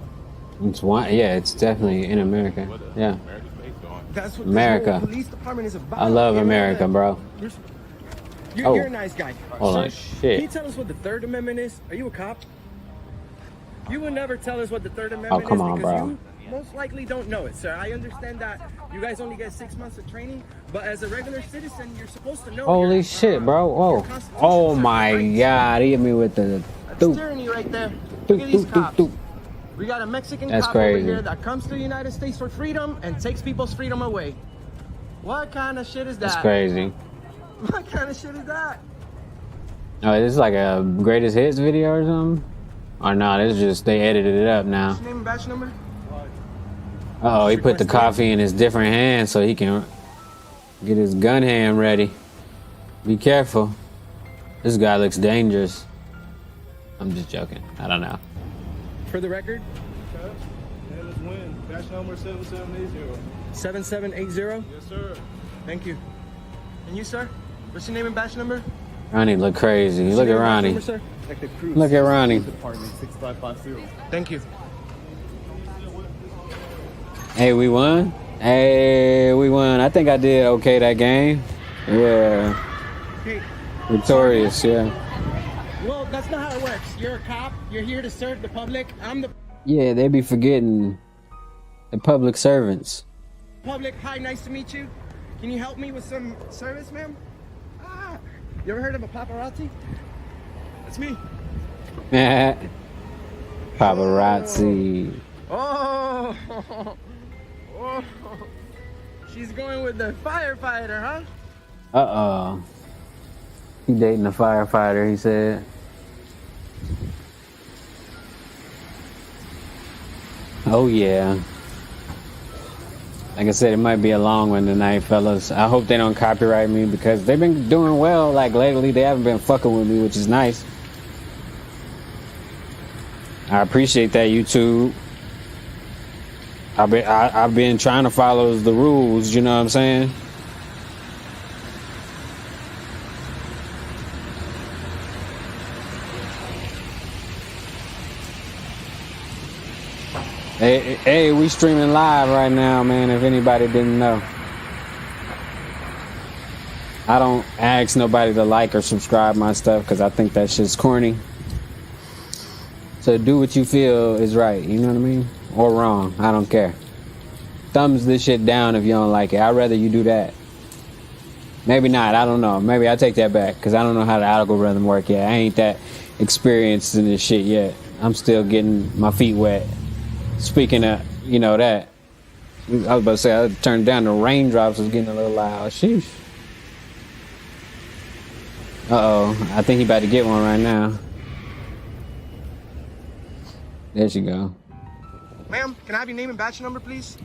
It's one. Yeah, it's definitely in America. Yeah. That's what America. the whole police department is about. I love America, bro. You're a nice guy. Hold on, Can shit. you tell us what the Third Amendment is? Are you a cop? You will never tell us what the Third Amendment come is on, because bro. you most likely don't know it, sir. I understand that you guys only get 6 months of training, but as a regular citizen, you're supposed to know. Holy shit, bro. Whoa. Oh my god. He hit me with the That's tyranny right there. Look at these cops. We got a Mexican That's cop crazy. over here that comes to the United States for freedom and takes people's freedom away. What kind of shit is that? That's crazy. What kind of shit is that? Oh, this is like a greatest hits video or something? Or no, this is just, they edited it up now. What's your name and badge number? Oh, he put the coffee in his different hand so he can get his gun hand ready. Be careful. This guy looks dangerous. I'm just joking. I don't know. For the record? Yeah, let's win. Batch number 7780. 7780? Yes, sir. Thank you. And you, sir? What's your name and batch number? Ronnie look crazy. Look at Ronnie. Look at Ronnie. Department 6550. Thank you. Hey, we won. Hey, we won. I think I did okay that game. Yeah. Hey. Victorious, yeah. Well, that's not how it works. You're a cop. You're here to serve the public. I'm the Yeah, they be forgetting the public servants. public. Hi, nice to meet you. Can you help me with some service, ma'am? You ever heard of a paparazzi? That's me. Paparazzi. Oh. Oh. She's going with the firefighter, huh? Uh-oh. He dating a firefighter, he said. Oh, yeah. Like I said, it might be a long one tonight, fellas. I hope they don't copyright me because they've been doing well. Like, lately, they haven't been fucking with me, which is nice. I appreciate that, YouTube. I've been trying to follow the rules, you know what I'm saying? Hey, we streaming live right now, man, if anybody didn't know. I don't ask nobody to like or subscribe my stuff because I think that shit's corny. So do what you feel is right, you know what I mean? Or wrong, I don't care. Thumbs this shit down if you don't like it. I'd rather you do that. Maybe not, I don't know. Maybe I take that back because I don't know how the algorithm work yet. I ain't that experienced in this shit yet. I'm still getting my feet wet. Speaking of, you know that, I was about to say, I turned down the raindrops was getting a little loud. Sheesh. Uh-oh, I think he about to get one right now. There she go. Ma'am, can I have your name and batch number, please?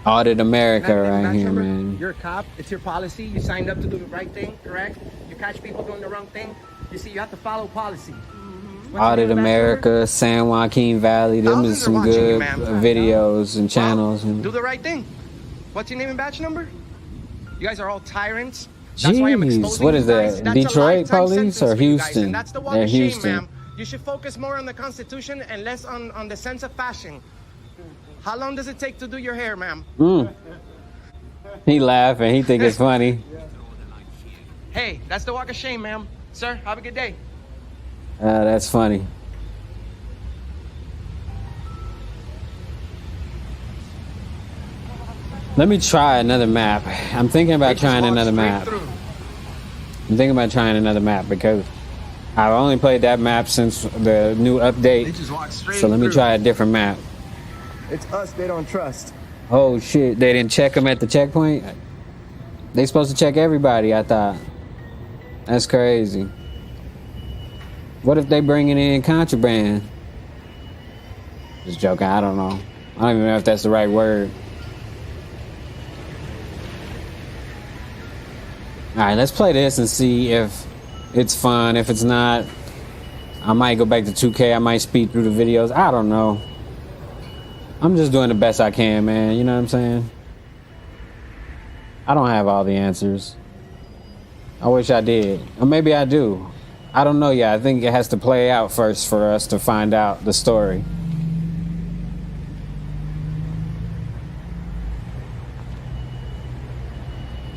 Audit America right here, number? man. You're a cop. It's your policy. You signed up to do the right thing, correct? You catch people doing the wrong thing. You see, you have to follow policy. Audit America, San Joaquin Valley. Them is some good videos and channels. Do the right thing. What's your name and batch number? You guys are all tyrants. That's why I'm Jeez, what is that? Detroit police or Houston? That's the walk They're of shame, Houston. ma'am. You should focus more on the Constitution and less on the sense of fashion. How long does it take to do your hair, ma'am? He laughing. He think it's funny. Hey, that's the walk of shame, ma'am. Sir, have a good day. That's funny. Let me try another map. I'm thinking about trying another map. I'm thinking about trying another map because I've only played that map since the new update. So let me try a different map. It's us they don't trust. Oh shit, they didn't check them at the checkpoint? They supposed to check everybody, I thought. That's crazy. What if they bringing in contraband? Just joking, I don't know. I don't even know if that's the right word. Alright, let's play this and see if it's fun. If it's not, I might go back to 2K. I might speed through the videos. I don't know. I'm just doing the best I can, man. You know what I'm saying? I don't have all the answers. I wish I did. Or maybe I do. I don't know yet. I think it has to play out first for us to find out the story.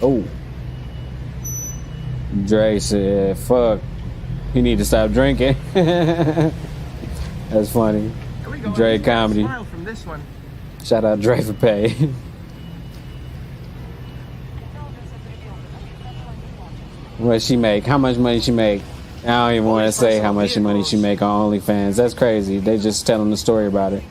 Oh. Dre said, fuck. You need to stop drinking. That's funny. Dre comedy. From this one. Shout out Dre for pay. What she make? How much money she make? I don't even want to say how much money she make on OnlyFans. That's crazy. They just telling the story about it.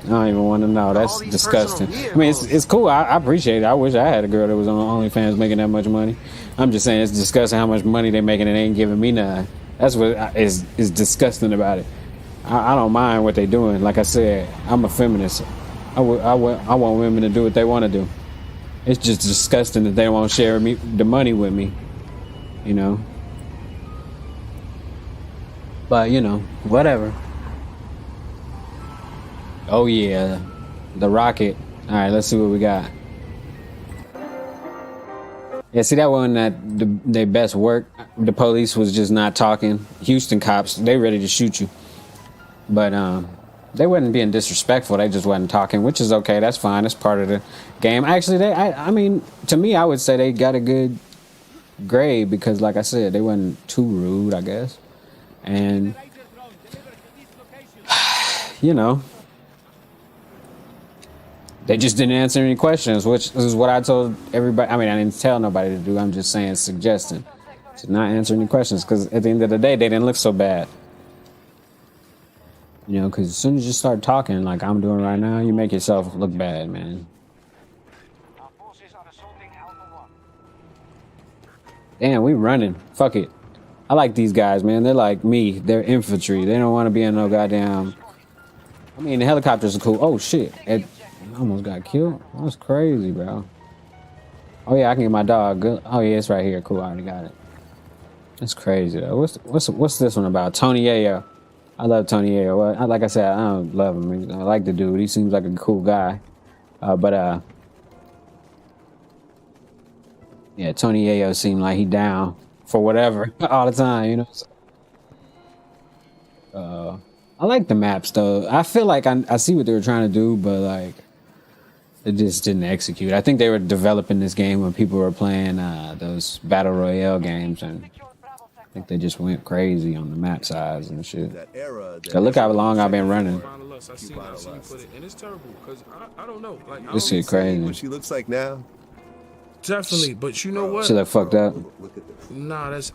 I don't even want to know. That's disgusting. I mean, it's cool. I appreciate it. I wish I had a girl that was on OnlyFans making that much money. I'm just saying it's disgusting how much money they making and they ain't giving me none. That's what is disgusting about it. I don't mind what they doing. Like I said, I'm a feminist. I want women to do what they want to do. It's just disgusting that they won't share the money with me. You know. But you know, whatever. Oh yeah, the rocket. All right, let's see what we got. Yeah, see that one that their best work. The police was just not talking. Houston cops, they ready to shoot you, but they wasn't being disrespectful. They just wasn't talking, which is okay. That's fine. That's part of the game. Actually, I mean, to me, I would say they got a good grade because, like I said, they wasn't too rude, I guess, and you know. They just didn't answer any questions, which is what I told everybody. I mean, I didn't tell nobody to do. I'm just saying, suggesting to not answer any questions because at the end of the day, they didn't look so bad. You know, because as soon as you start talking like I'm doing right now, you make yourself look bad, man. Damn, we running. Fuck it. I like these guys, man. They're like me. They're infantry. They don't want to be in no goddamn... I mean, the helicopters are cool. Oh, shit. I almost got killed. That's crazy, bro. Oh yeah, I can get my dog. Good. Oh yeah, it's right here. Cool, I already got it. That's crazy though. What's this one about? Tony Yayo. I love Tony Yayo. Well, like I said, I don't love him. I like the dude. He seems like a cool guy. Yeah, Tony Yayo seemed like he down for whatever all the time, you know. I like the maps though. I feel like I see what they were trying to do, but like. It just didn't execute. I think they were developing this game when people were playing those Battle Royale games, and I think they just went crazy on the map size and shit. So look how long I've been running. I seen you put it, and it's terrible because I don't know. Like, this shit crazy. What she looks like now? Definitely, but you know what? She look fucked up. Nah, that's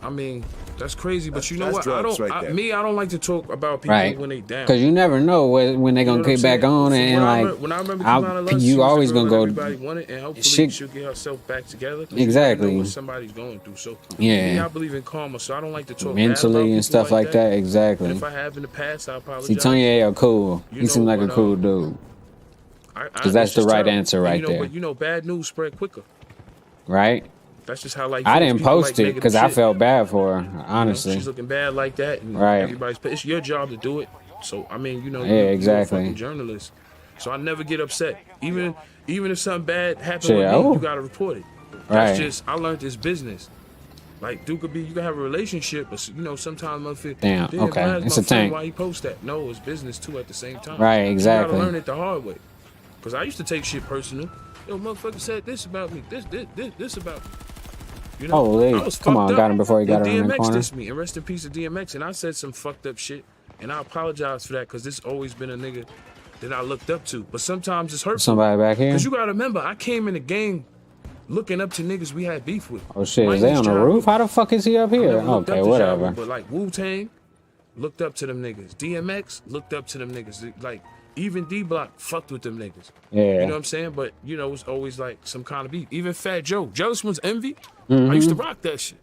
crazy. But you know what? I don't like to talk about people when they down. Because you never know when they gonna get back on and like. When I remember Kimana you always gonna go. Everybody wanted, and hopefully she'll get herself back together. Exactly. What somebody's going through. So yeah, I believe in karma, so I don't like to talk mentally and stuff like that. Exactly. And if I have in the past, I apologize. See, Tony Yayo cool. He seems like a cool dude. Because that's the right answer right there. But you know, bad news spread quicker. Right. That's just how like I didn't post it because I felt bad for her, honestly. She's looking bad like that, and right. It's your job to do it. So I mean, you know, yeah, exactly. You're a fucking journalist. So I never get upset, even if something bad happens with me, you gotta report it. That's just I learned this business. Like you can have a relationship, but you know sometimes I feel damn okay, it's a tank. Why you post that? No, it's business too at the same time. Right, exactly. You gotta learn it the hard way. Because I used to take shit personal. Yo, motherfucker said this about me. This about me. You know, holy, come on, got him before he got around the corner. Dissed me, and rest in peace to DMX. And I said some fucked up shit, and I apologize for that because this always been a nigga that I looked up to. But sometimes it's hurtful. Somebody back here? Because you gotta remember, I came in the game looking up to niggas we had beef with. Oh shit, is they on the roof? How the fuck is he up here? Okay, whatever. But like Wu-Tang, looked up to them niggas. DMX looked up to them niggas. Like even D-Block fucked with them niggas. Yeah. You know what I'm saying? But you know, it's always like some kind of beef. Even Fat Joe. Jealous One's Envy. I used to rock that shit.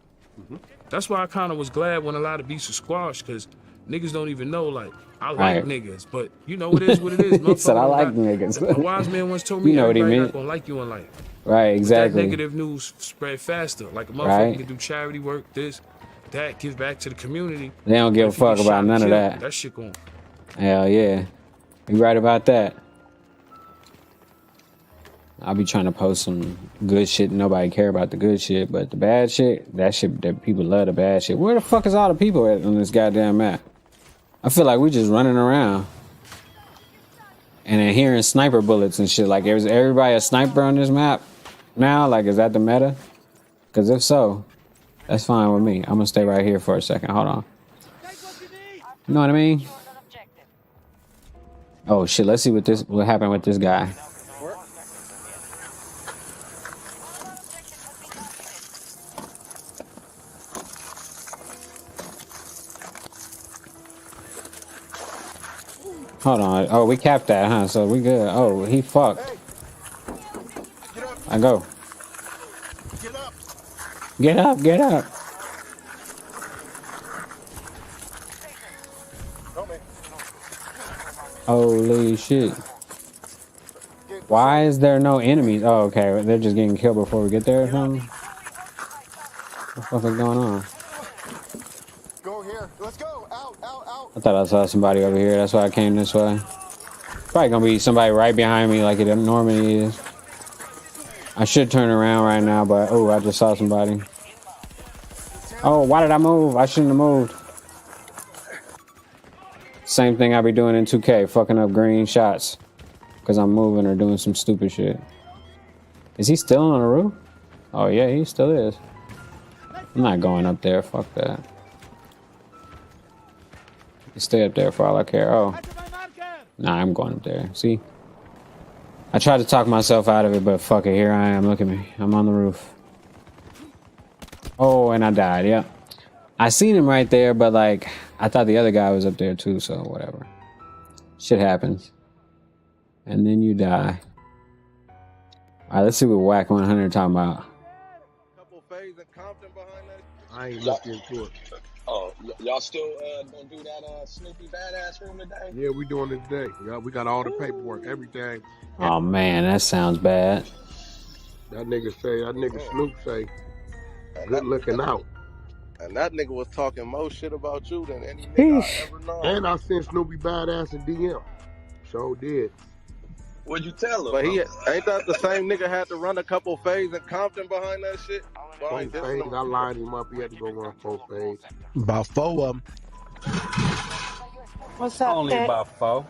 That's why I kind of was glad when a lot of beefs were squashed, because niggas don't even know, like, I like niggas, but you know it is what it is. He said I like niggas. A wise man once told me, you know what he meant. Not gonna like you in life. Right, exactly. But that negative news spread faster. Like a motherfucker can do charity work, this, that, give back to the community. They don't give a fuck about none of that. That shit going. Hell yeah. You right about that. I'll be trying to post some good shit. Nobody care about the good shit, but the bad shit, that people love the bad shit. Where the fuck is all the people at on this goddamn map? I feel like we just running around and then hearing sniper bullets and shit. Like, is everybody a sniper on this map now? Like, is that the meta? Because if so, that's fine with me. I'm gonna stay right here for a second. Hold on. You know what I mean? Oh shit! Let's see what happened with this guy. Hold on. Oh, we capped that, huh? So we good. Oh, he fucked. I go. Get up, get up. Holy shit. Why is there no enemies? Oh, okay. They're just getting killed before we get there or something? What the fuck is going on? Go here. Let's go. Out, out, I thought I saw somebody over here. That's why I came this way. Probably gonna be somebody right behind me like it normally is. I should turn around right now, but oh, I just saw somebody. Oh, why did I move? I shouldn't have moved. Same thing I be doing in 2K, fucking up green shots. Because I'm moving or doing some stupid shit. Is he still on the roof? Oh yeah, he still is. I'm not going up there, fuck that. You stay up there for all I care. Oh. Nah, I'm going up there. See? I tried to talk myself out of it, but fuck it, here I am. Look at me. I'm on the roof. Oh, and I died, yeah. I seen him right there, but like, I thought the other guy was up there too, so whatever. Shit happens. And then you die. Alright, let's see what Whack 100 talking about. I ain't looked into it. Oh, y'all still gonna do that Snoopy Badass room today? Yeah, we doing it today. Yeah, we got all the paperwork, everything. Oh man, that sounds bad. That nigga Snoop say, good looking out. And that nigga was talking more shit about you than any nigga I ever known. And I sent Snoopy Badass a DM. So did. What'd you tell him? But he ain't that the same nigga had to run a couple phase in Compton behind that shit? Behind this phase, I lined him up. He had to go run 4 phase. About 4 of them. What's up, Only about 4.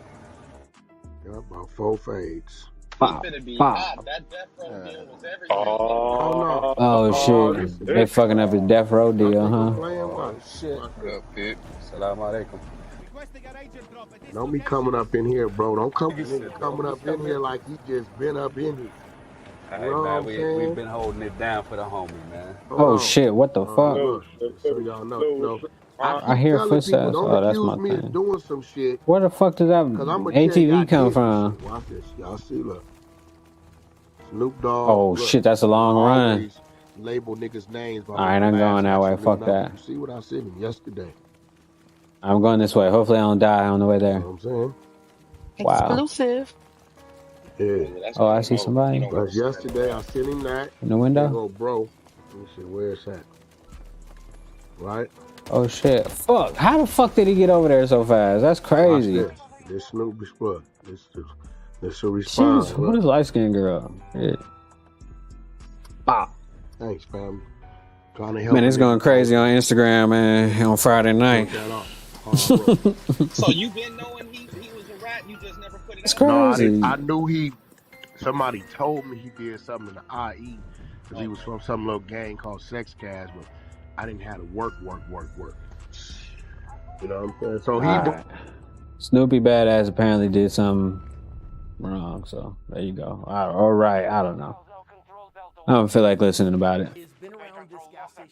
Yeah, about 4 fades. Pop, pop. That Death Row deal was everything. Oh shit, they fucking up his Death Row deal, huh? Oh shit. Salam alaikum. Don't be coming up in here, bro. Don't coming up in here like he just been up in here. Hey, man, we've been holding it down for the homie, man. Oh shit, what the fuck? So y'all know. I hear footsteps. Oh, that's my thing. Doing some shit. Where the fuck did that ATV come from? Watch this. Y'all see, look. Snoop Dogg. Oh shit, that's a long run. Label niggas' names. Alright, I'm going that way. Fuck that. You see what I sent him yesterday? I'm going this way. Hopefully I don't die on the way there. You know what I'm saying? Wow. Exclusive. Yeah. Oh, I see somebody. Because yesterday I sent him that. In the window? Go, bro. Let me see, where it's at. Right? Oh shit. Fuck. How the fuck did he get over there so fast? That's crazy. This Snoop Spud. This a response. Jeez, what is light skinned girl? Yeah. Bop. Thanks, fam. Trying to help. Man, it's going crazy on Instagram, man, on Friday night. So you been knowing he was a rat, you just never put it It's No, crazy. I knew somebody told me he did something in the IE because he was from some little gang called Sex Cash, but I didn't have to work. You know what I'm saying? So he Snoopy Badass apparently did something wrong, so there you go. All right, I don't know. I don't feel like listening about it.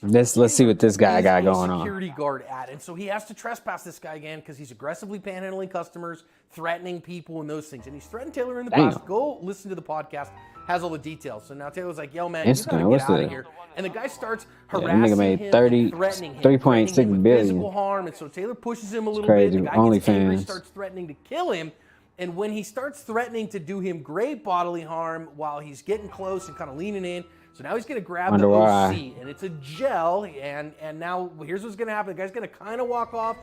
Let's see what this guy got going on. Security guard at, and so he has to trespass this guy again because he's aggressively panhandling customers, threatening people, and those things. And he's threatened Taylor in the past. Go listen to the podcast; has all the details. So now Taylor's like, "Yo, man, you gotta get out of here." And the guy starts harassing nigga made him, 30, threatening him, 3.6 billion. physical harm. And so Taylor pushes him a little crazy. bit. The guy gets angry, OnlyFans. starts threatening to kill him. And when he starts threatening to do him great bodily harm while he's getting close and kind of leaning in, so now he's going to grab the OC, and it's a gel, and now here's what's going to happen. The guy's going to kind of walk off,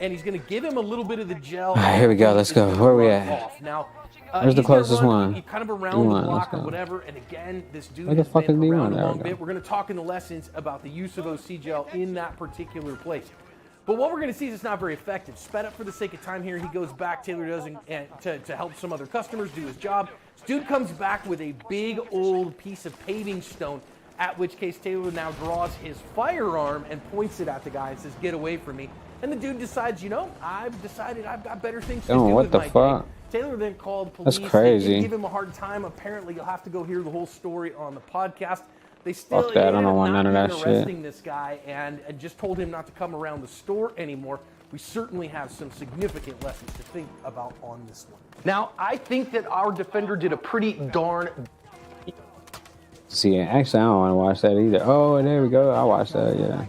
and he's going to give him a little bit of the gel. All right, here we go. Let's go. Where are we at? Now, where's the closest one? He's kind of around the block or whatever, and again, this dude has fuck been is around D1? a long There we bit. We're going to talk in the lessons about the use of OC gel in that particular place. But what we're going to see is it's not very effective. Sped up for the sake of time here. He goes back, Taylor does, and to help some other customers do his job. This dude comes back with a big old piece of paving stone, at which case Taylor now draws his firearm and points it at the guy and says, "Get away from me." And the dude decides, I've decided I've got better things to do with my day. Taylor then called police. That's crazy. They give him a hard time. Apparently, you'll have to go hear the whole story on the podcast. They still Fuck that. I don't want none of that arresting shit. this guy and just told him not to come around the store anymore. We certainly have some significant lessons to think about on this one. Now, I think that our defender did a pretty darn... See, actually, I don't want to watch that either. Oh, there we go. I watched that, yeah.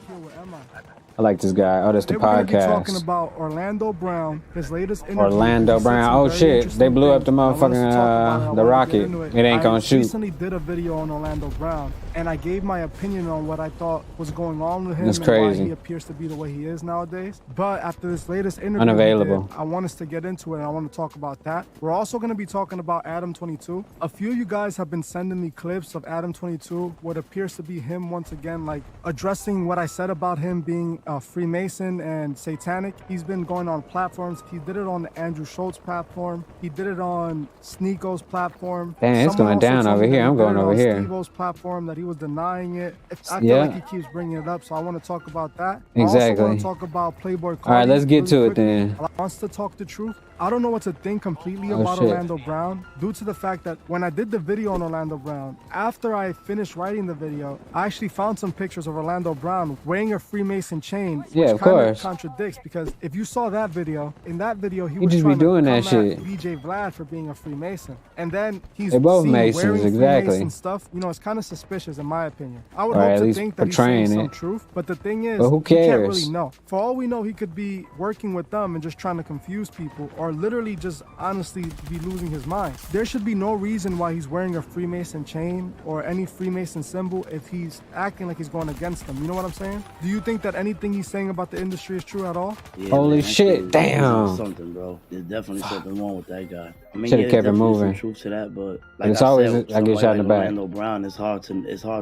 I like this guy. Oh, that's the We're gonna be talking podcast. about Orlando Brown, his latest interview. Orlando He said Brown. some Oh very shit! interesting They blew up the things. I want us to talk about it. I motherfucking the wanna get rocket. into It ain't gonna I shoot. recently did a video on Orlando Brown, and I gave my opinion on what I thought was going on with him That's and crazy. why he appears to be the way he is nowadays. But after this latest interview, Unavailable. he did, I want us to get into it, and I want to talk about that. We're also going to be talking about Adam 22. A few of you guys have been sending me clips of Adam 22, what appears to be him once again, like addressing what I said about him being a Freemason and satanic. He's been going on platforms. He did it on the Andrew Schultz platform. He did it on Sneako's platform. Damn, it's Someone going also down told over me that here. he I'm did going it over on here. Steve-O's platform, that he was denying it. I feel Yeah. like he keeps bringing it up, so I want to talk about that. I Exactly. also want to talk about Playboy Cardi. All right, let's get to it quickly. then. Wants to talk the truth. I don't know what to think completely Oh, about shit. Orlando Brown, due to the fact that when I did the video on Orlando Brown, after I finished writing the video, I actually found some pictures of Orlando Brown wearing a Freemason chain, which Yeah, of kind course. contradicts, because if you saw that video, in that video he He was just be trying doing to that come at shit. BJ Vlad for being a Freemason, and then he's They both seen Masons, wearing exactly. Freemason stuff. You know, it's kind of suspicious in my opinion. I would Or hope at to least think that he's saying portraying some it. truth, but the thing is, But who we can't cares? really know. For all we know, he could be working with them and just trying to confuse people, or literally just honestly be losing his mind. There should be no reason why he's wearing a Freemason chain or any Freemason symbol if he's acting like he's going against them. You know what I'm saying? Do you think that anything he's saying about the industry is true at all? Yeah, Holy man, I shit, think there's damn. Something, bro. There's definitely something wrong with that guy. I mean, Should've yeah, kept it there's definitely moving. some truth to that, but But it's I always- said, I get somebody shot in the like back. Orlando Brown, it's hard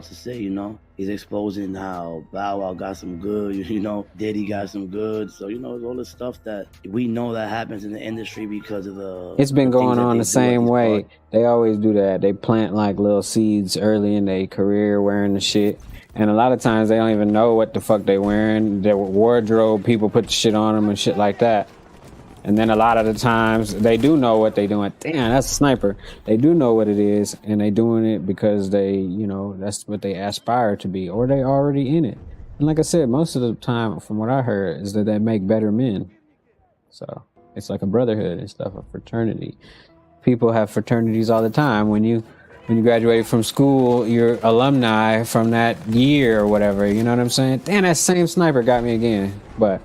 to say, you know. He's exposing how Bow Wow got some good, you know, Diddy got some good. So, you know, it's all the stuff that we know that happens in the industry because of the. It's been the things going that on they the do at same these way. parties. They always do that. They plant like little seeds early in their career wearing the shit. And a lot of times they don't even know what the fuck they wearing. Their wardrobe, people put the shit on them and shit like that. And then a lot of the times they do know what they doing. Damn, that's a sniper. They do know what it is, and they doing it because they, you know, that's what they aspire to be, or they already in it. And like I said, most of the time, from what I heard, is that they make better men. So it's like a brotherhood and stuff, a fraternity. People have fraternities all the time. When you graduate from school, you're alumni from that year or whatever. You know what I'm saying? Damn, that same sniper got me again. But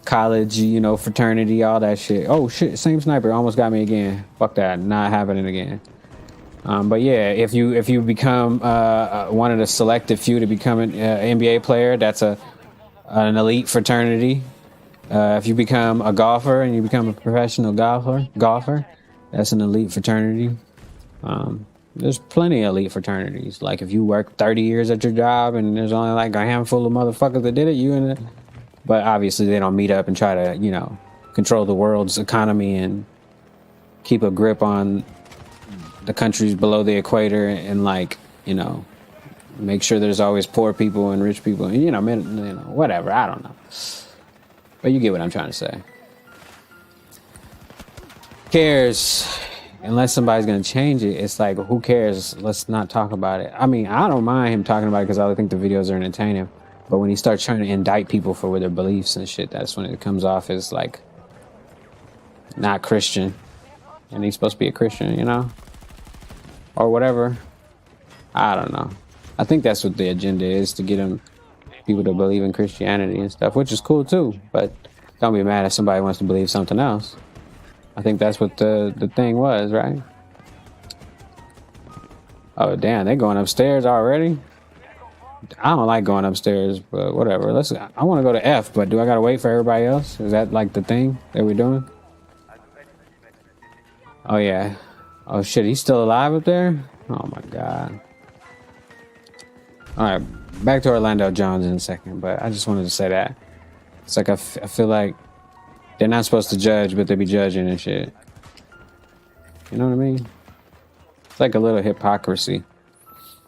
college, you know, fraternity, all that shit. Oh shit, same sniper almost got me again. Fuck that, not happening again. But yeah, if you become one of the selected few to become an NBA player, that's an elite fraternity. If you become a golfer and you become a professional golfer, that's an elite fraternity. There's plenty of elite fraternities. Like if you work 30 years at your job and there's only like a handful of motherfuckers that did it, you in it. But obviously they don't meet up and try to, you know, control the world's economy and keep a grip on the countries below the equator and like, you know, make sure there's always poor people and rich people and, you know, whatever. I don't know. But you get what I'm trying to say. Cares? Unless somebody's going to change it, it's like, who cares? Let's not talk about it. I mean, I don't mind him talking about it because I think the videos are entertaining. But when he starts trying to indict people for their beliefs and shit, that's when it comes off as like not Christian. And he's supposed to be a Christian, you know? Or whatever. I don't know. I think that's what the agenda is, to get people to believe in Christianity and stuff, which is cool too. But don't be mad if somebody wants to believe something else. I think that's what the thing was, right? Oh damn, they're going upstairs already? I don't like going upstairs, but whatever. I want to go to F, but do I gotta wait for everybody else? Is that like the thing that we're doing? Oh yeah. Oh shit, he's still alive up there? Oh my god. Alright, back to Orlando Jones in a second, but I just wanted to say that. It's like I feel like they're not supposed to judge, but they be judging and shit. You know what I mean? It's like a little hypocrisy.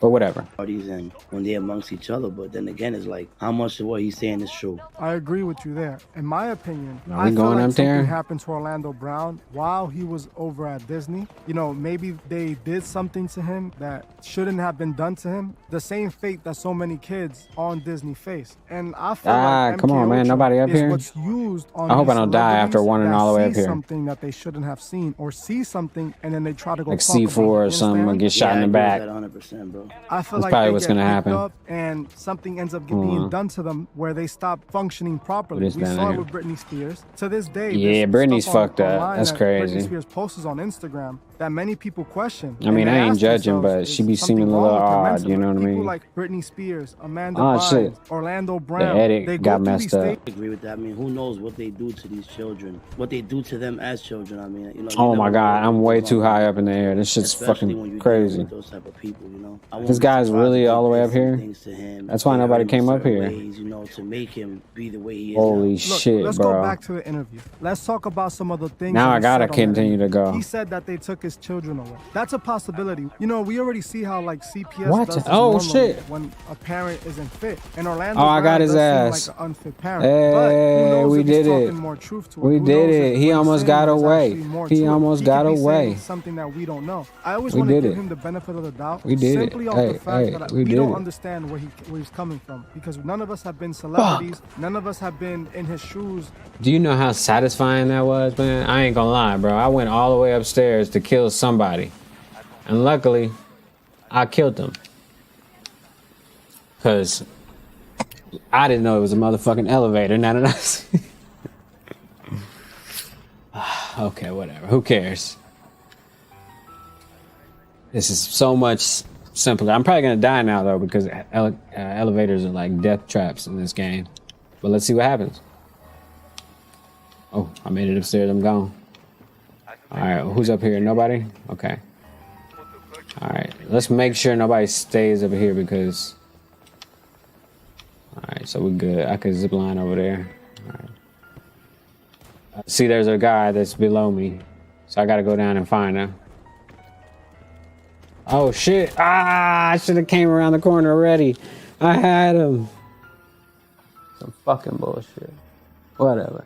But whatever. Parties and when they're amongst each other, but then again, it's like how much of what he's saying is true. I agree with you there. In my opinion, Are we I feel going like up there? something happened to Orlando Brown while he was over at Disney. You know, maybe they did something to him that shouldn't have been done to him. The same fate that so many kids on Disney face. And I feel like come on, man. Nobody up is here? what's used on I hope these I don't die after celebrities wandering that all the way up see here. something that they shouldn't have seen, or see something and then they try to go Like talk C4 about it. or You something, or understand? get shot in the back. 100%, bro. I feel That's like probably they what's get gonna picked happen. up and something ends up being done to them where they stop functioning properly. What is We that saw it here? with Britney Spears. To this day, Yeah, there's Britney's stuff fucked up. online That's that crazy. Britney Spears posts on Instagram that many people question. I mean, and they I ain't ask judging, themselves, but is she be something seeming a wrong little with her odd, mentally? you know what I People mean? like Britney Spears, Amanda Oh, Bynes, shit. Orlando Brown. The edit they got go through messed these up. stages. I agree with that. I mean, who knows what they do to these children, what they do to them as children. I mean, you know. Oh you my never God, know I'm what way goes too on, high up in the air. This shit's especially when fucking you're dealing crazy. with those type of people, you know. I This wouldn't be guy's surprised really if they all the way did up some here. things to him, That's why they nobody hurt him came up certain here. ways, you know, to make him be the way he is. Holy now. shit, Let's bro. go back to the interview. Let's talk about some of the things. Now that I he gotta said on that continue to interview. go. He said that they took his children away. That's a possibility. You know, we already see how like CPS What? does this Oh, normally shit. when a parent isn't fit. And Orlando Oh, I got Brown his does ass. seem like an unfit parent. Hey, but who knows we if he's did it. talking more truth to it? We Who did knows it. if He what he's almost saying got is away. actually more He to it. almost He got could be away. saying something that we don't know. I always We want to did give it. him the benefit of the doubt. We did it. simply off Hey, the fact hey, that we we did don't it. understand where he's coming from because none of us have been celebrities. None of us have been in his shoes. Do you know how satisfying that was, man? I ain't gonna lie, bro. I went all the way upstairs to kill somebody. And luckily, I killed them. Because I didn't know it was a motherfucking elevator. Now that I see. Okay, whatever. Who cares? This is so much simpler. I'm probably gonna die now, though, because elevators are like death traps in this game. But let's see what happens. Oh, I made it upstairs. I'm gone. All right, who's up here? Nobody? Okay. All right, let's make sure nobody stays over here because... All right, so we're good. I could zip line over there. All right. See, there's a guy that's below me. So I got to go down and find him. Oh, shit. Ah, I should have came around the corner already. I had him. Some fucking bullshit. Whatever.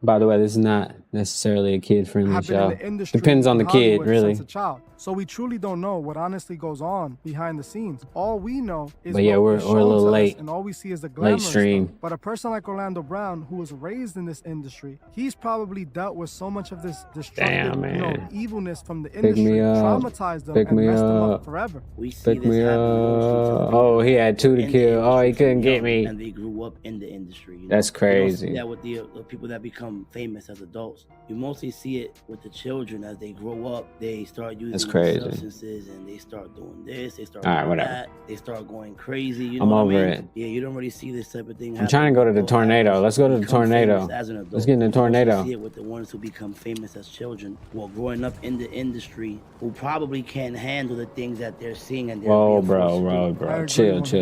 By the way, this is not necessarily a kid-friendly Have been in show. the industry Depends on the in kid, Hollywood really. since a child. So we truly don't know what honestly goes on behind the scenes. All we know is But yeah, what we're was a shown little to us, late. and all we see is the glamour stream. stuff. But a person like Orlando Brown, who was raised in this industry, he's probably dealt with so much of this destructive, Damn, you know, man. evilness from the Pick industry, me up. traumatized them Pick and me messed them up. up forever. We see Pick this me up. happen mostly to Oh, he had two to in the kill. Oh, he industry couldn't from get young, me. and they grew up in the industry. You That's know? You don't see crazy. that with the people that become famous as adults. You mostly see it with the children as they grow up. They start using That's these crazy. substances and they start doing this. They start All right, doing whatever. that. They start going crazy. You know I'm what over I mean? it. Yeah, you don't really see this type of thing. I'm trying to go to the tornado. Let's go to the become tornado. famous as an adult. Let's get in the You also tornado. see it with the ones who become famous as children, who are growing up in the industry, who probably can't handle the things that they're seeing and they're Whoa, being bro, forced to bro, do. bro.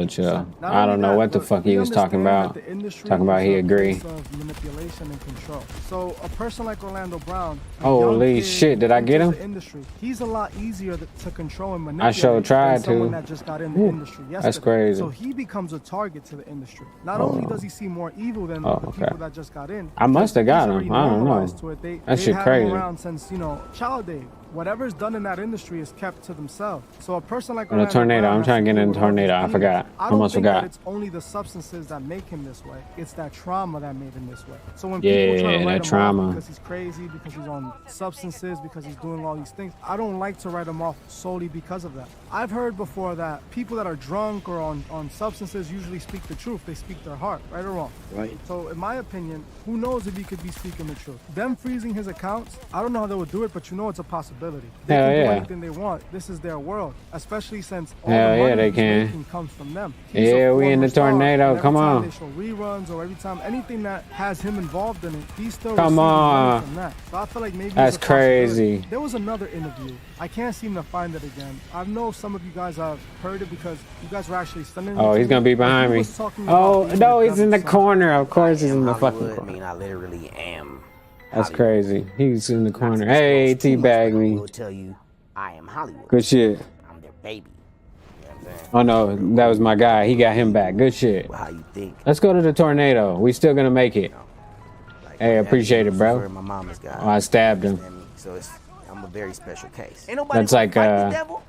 Chill. I don't know what the fuck he was talking about. Talking about he agree. Of manipulation and control. So a person like Orlando Brown, a Holy young kid shit, did I who get enters him? the industry, he's a lot easier to control and I manipulate sure tried than someone to. that just got in the Ooh, industry yesterday. that's crazy. So he becomes a target to the industry. Not Oh. only does he see more evil than Oh, the okay. people that just got in. I must have because got he's him. already I don't know. normalized to it. That shit had crazy. him around since, you know, child day. Whatever's done in that industry is kept to themselves. So a person like In a Orlando tornado. Brown I'm has trying to to get deal in a with all these tornado. I demons. forgot. I don't Almost think forgot. that it's only the substances that make him this way. It's that trauma that made him this way. So when Yeah, people try to that write him trauma. off because he's crazy, because he's on substances, because he's doing all these things, I don't like to write him off solely because of that. I've heard before that people that are drunk or on substances usually speak the truth. They speak their heart, right or wrong. Right. So in my opinion, who knows if he could be speaking the truth? Them freezing his accounts, I don't know how they would do it, but you know it's a possibility. They Hell can do yeah. anything they want. This is their world, especially since all Hell the yeah, money they he's can. making comes from them. He's Yeah, a we in former the star, tornado. and every Come time on. they show reruns or every time anything that has him involved in it, he's still Come receiving on. money from that. So I feel like maybe That's it's a possibility. crazy. There was another interview. I can't seem to find it again. I know some of you guys have heard it because you guys were actually sending it Oh, to he's me, gonna be but he behind me. was talking Oh, about no, being he's in the devil. corner. Of course he's in the fucking Hollywood, I corner. mean, I literally am. That's crazy. He's in the corner. Hey, teabag I me. will tell you, I am Hollywood. Good shit. I'm their baby. You know what I'm saying? Oh no, that was my guy. He got him back. Good shit. Well, how you think? Let's go to the tornado. We still gonna make it. Hey, appreciate it, Where bro. my mama's got. Oh, I stabbed him. So I'm a very special case. Ain't nobody That's gonna like fight the devil.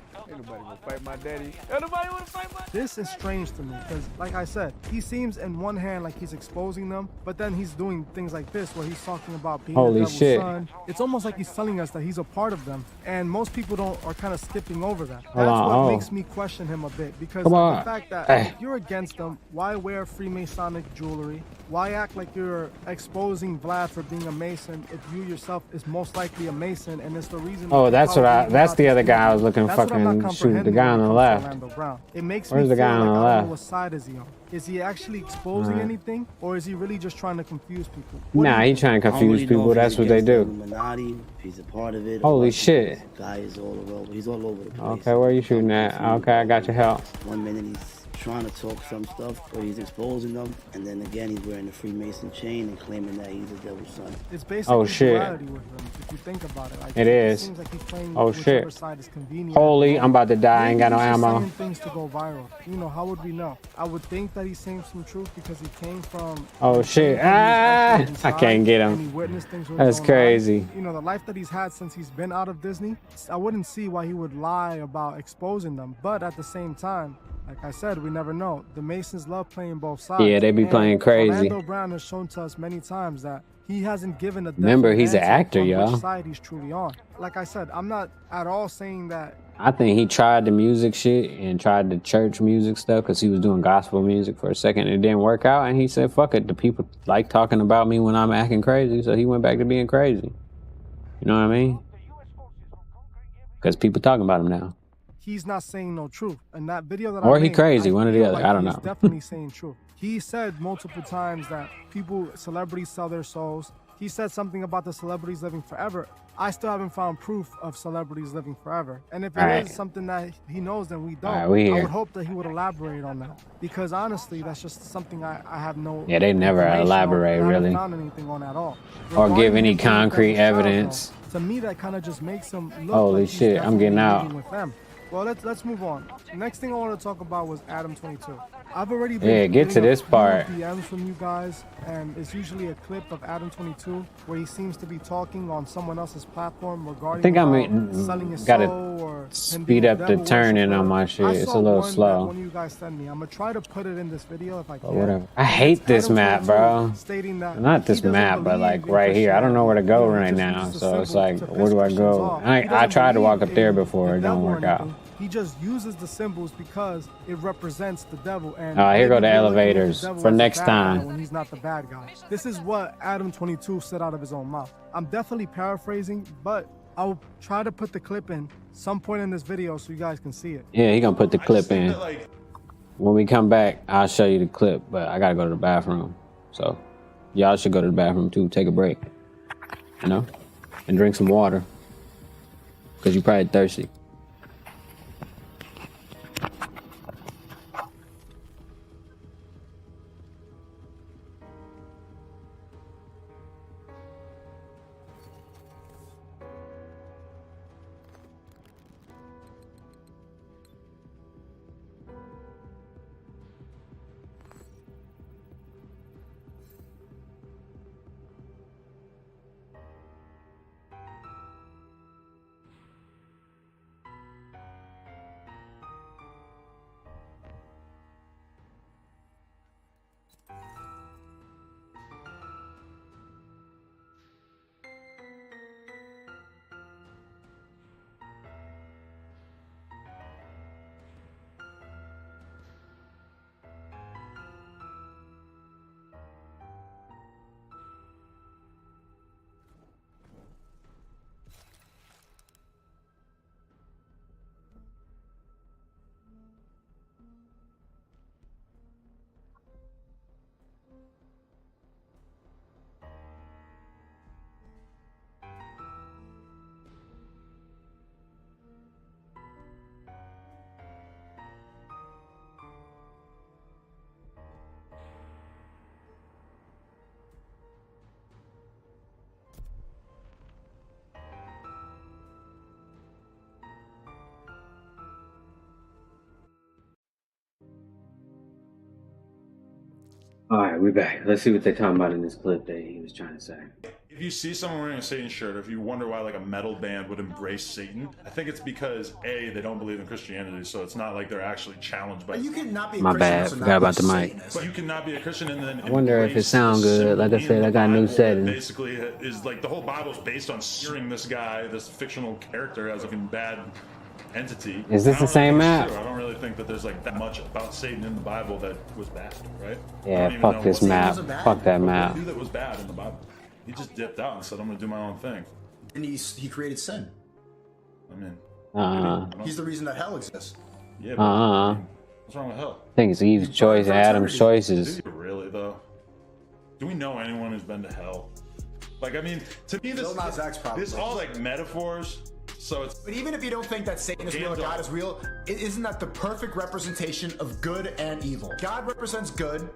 wanna fight my daddy? Nobody wanna fight my daddy? This is strange to me because, like I said, he seems in one hand like he's exposing them, but then he's doing things like this where he's talking about being the devil's son. It's almost like he's telling us that he's a part of them, and most people are kind of skipping over that. That's what makes me question him a bit because of the fact that if you're against them, why wear Freemasonic jewelry? Why act like you're exposing Vlad for being a Mason if you yourself is most likely a Mason and it's the reason? Oh, that's the other guy I was looking to fucking shoot. The guy on the left. It makes Where's the guy on the left? I don't know what side is he on. Is he actually exposing anything, or is he really just trying to confuse people? Nah, he's trying to confuse people. That's what they do. Illuminati, if he's a part of it. Holy shit. Guy is all over. He's all over the place. Okay, where are you shooting at? Okay, I got your help. 1 minute he's trying to talk some stuff where he's exposing them, and then again he's wearing the Freemason chain and claiming that he's a devil's son. It's basically duality with him, if you think about it. Like, it is. Seems like he's playing oh shit. Side is convenient. Holy, I'm about to die. I ain't got no ammo. Saying things to go viral. You know, how would we know? I would think that he's saying some truth because he came from. Oh shit! I can't get him. That's crazy. You know, the life that he's had since he's been out of Disney, I wouldn't see why he would lie about exposing them. But at the same time, like I said, we never know. The Masons love playing both sides. Yeah, they be playing crazy. Orlando Brown has shown to us many times that he hasn't given a Remember, he's an actor, y'all. Which side he's truly on. Like I said, I'm not at all saying that. I think he tried the music shit and tried the church music stuff because he was doing gospel music for a second. It didn't work out, and he said, "Fuck it, the people like talking about me when I'm acting crazy," so he went back to being crazy. You know what I mean? Because people talking about him now. He's not saying no truth. And that video that or he crazy, one or the other. I don't know. He's definitely saying truth. He said multiple times that celebrities sell their souls. He said something about the celebrities living forever. I still haven't found proof of celebrities living forever. And if it is something that he knows, then we don't. I would hope that he would elaborate on that. Because honestly, that's just something I have no. Yeah, they never elaborate really. I haven't found anything on at all. Or give any concrete evidence. To me, that kind of just makes him look Holy like shit, I'm getting out. With them. Well, let's move on. Next thing I want to talk about was Adam 22. I've already been get to this part. DMs from you guys, and it's usually a clip of Adam 22 where he seems to be talking on someone else's platform regarding. I think selling his gotta soul or speed up the turning on my shit. It's a little slow. One you guys send me. I'm gonna try to put it in this video if I can. Whatever. I hate this map, bro. Not this map, but like right here. I don't know where to go right now, so it's like, where do I go? I tried to walk up there before. It don't work out. He just uses the symbols because it represents the devil. And here go the elevators for next time. When he's not the bad guy. This is what Adam 22 said out of his own mouth. I'm definitely paraphrasing, but I'll try to put the clip in some point in this video so you guys can see it. Yeah, he gonna put the clip in. When we come back, I'll show you the clip, but I gotta go to the bathroom. So y'all should go to the bathroom too. Take a break, you know, and drink some water because you're probably thirsty. All right, we're back. Let's see what they're talking about in this clip that he was trying to say. If you see someone wearing a Satan shirt, or if you wonder why like a metal band would embrace Satan, I think it's because A, they don't believe in Christianity, so it's not like they're actually challenged by. You cannot be a My Christian bad, also not forgot about be the mic. Satanist. But you cannot be a Christian and then. I wonder if it sound good. Like I said, I got new settings. Basically, is like the whole Bible's based on searing this guy, this fictional character, as a bad entity. Is this the same map? I don't really think that there's like that much about Satan in the Bible that was bad, right? Yeah, fuck this map. Fuck that map. Who that was bad in the Bible? He just dipped out and said, "I'm gonna do my own thing." And he created sin. I mean, he's the reason that hell exists. Yeah. But, what's wrong with hell? I think it's Eve's choice, Adam's choices. Do you really though? Do we know anyone who's been to hell? Like, I mean, to me, this all like metaphors. So it's. But even if you don't think that Satan is real or God is real, isn't that the perfect representation of good and evil? God represents good.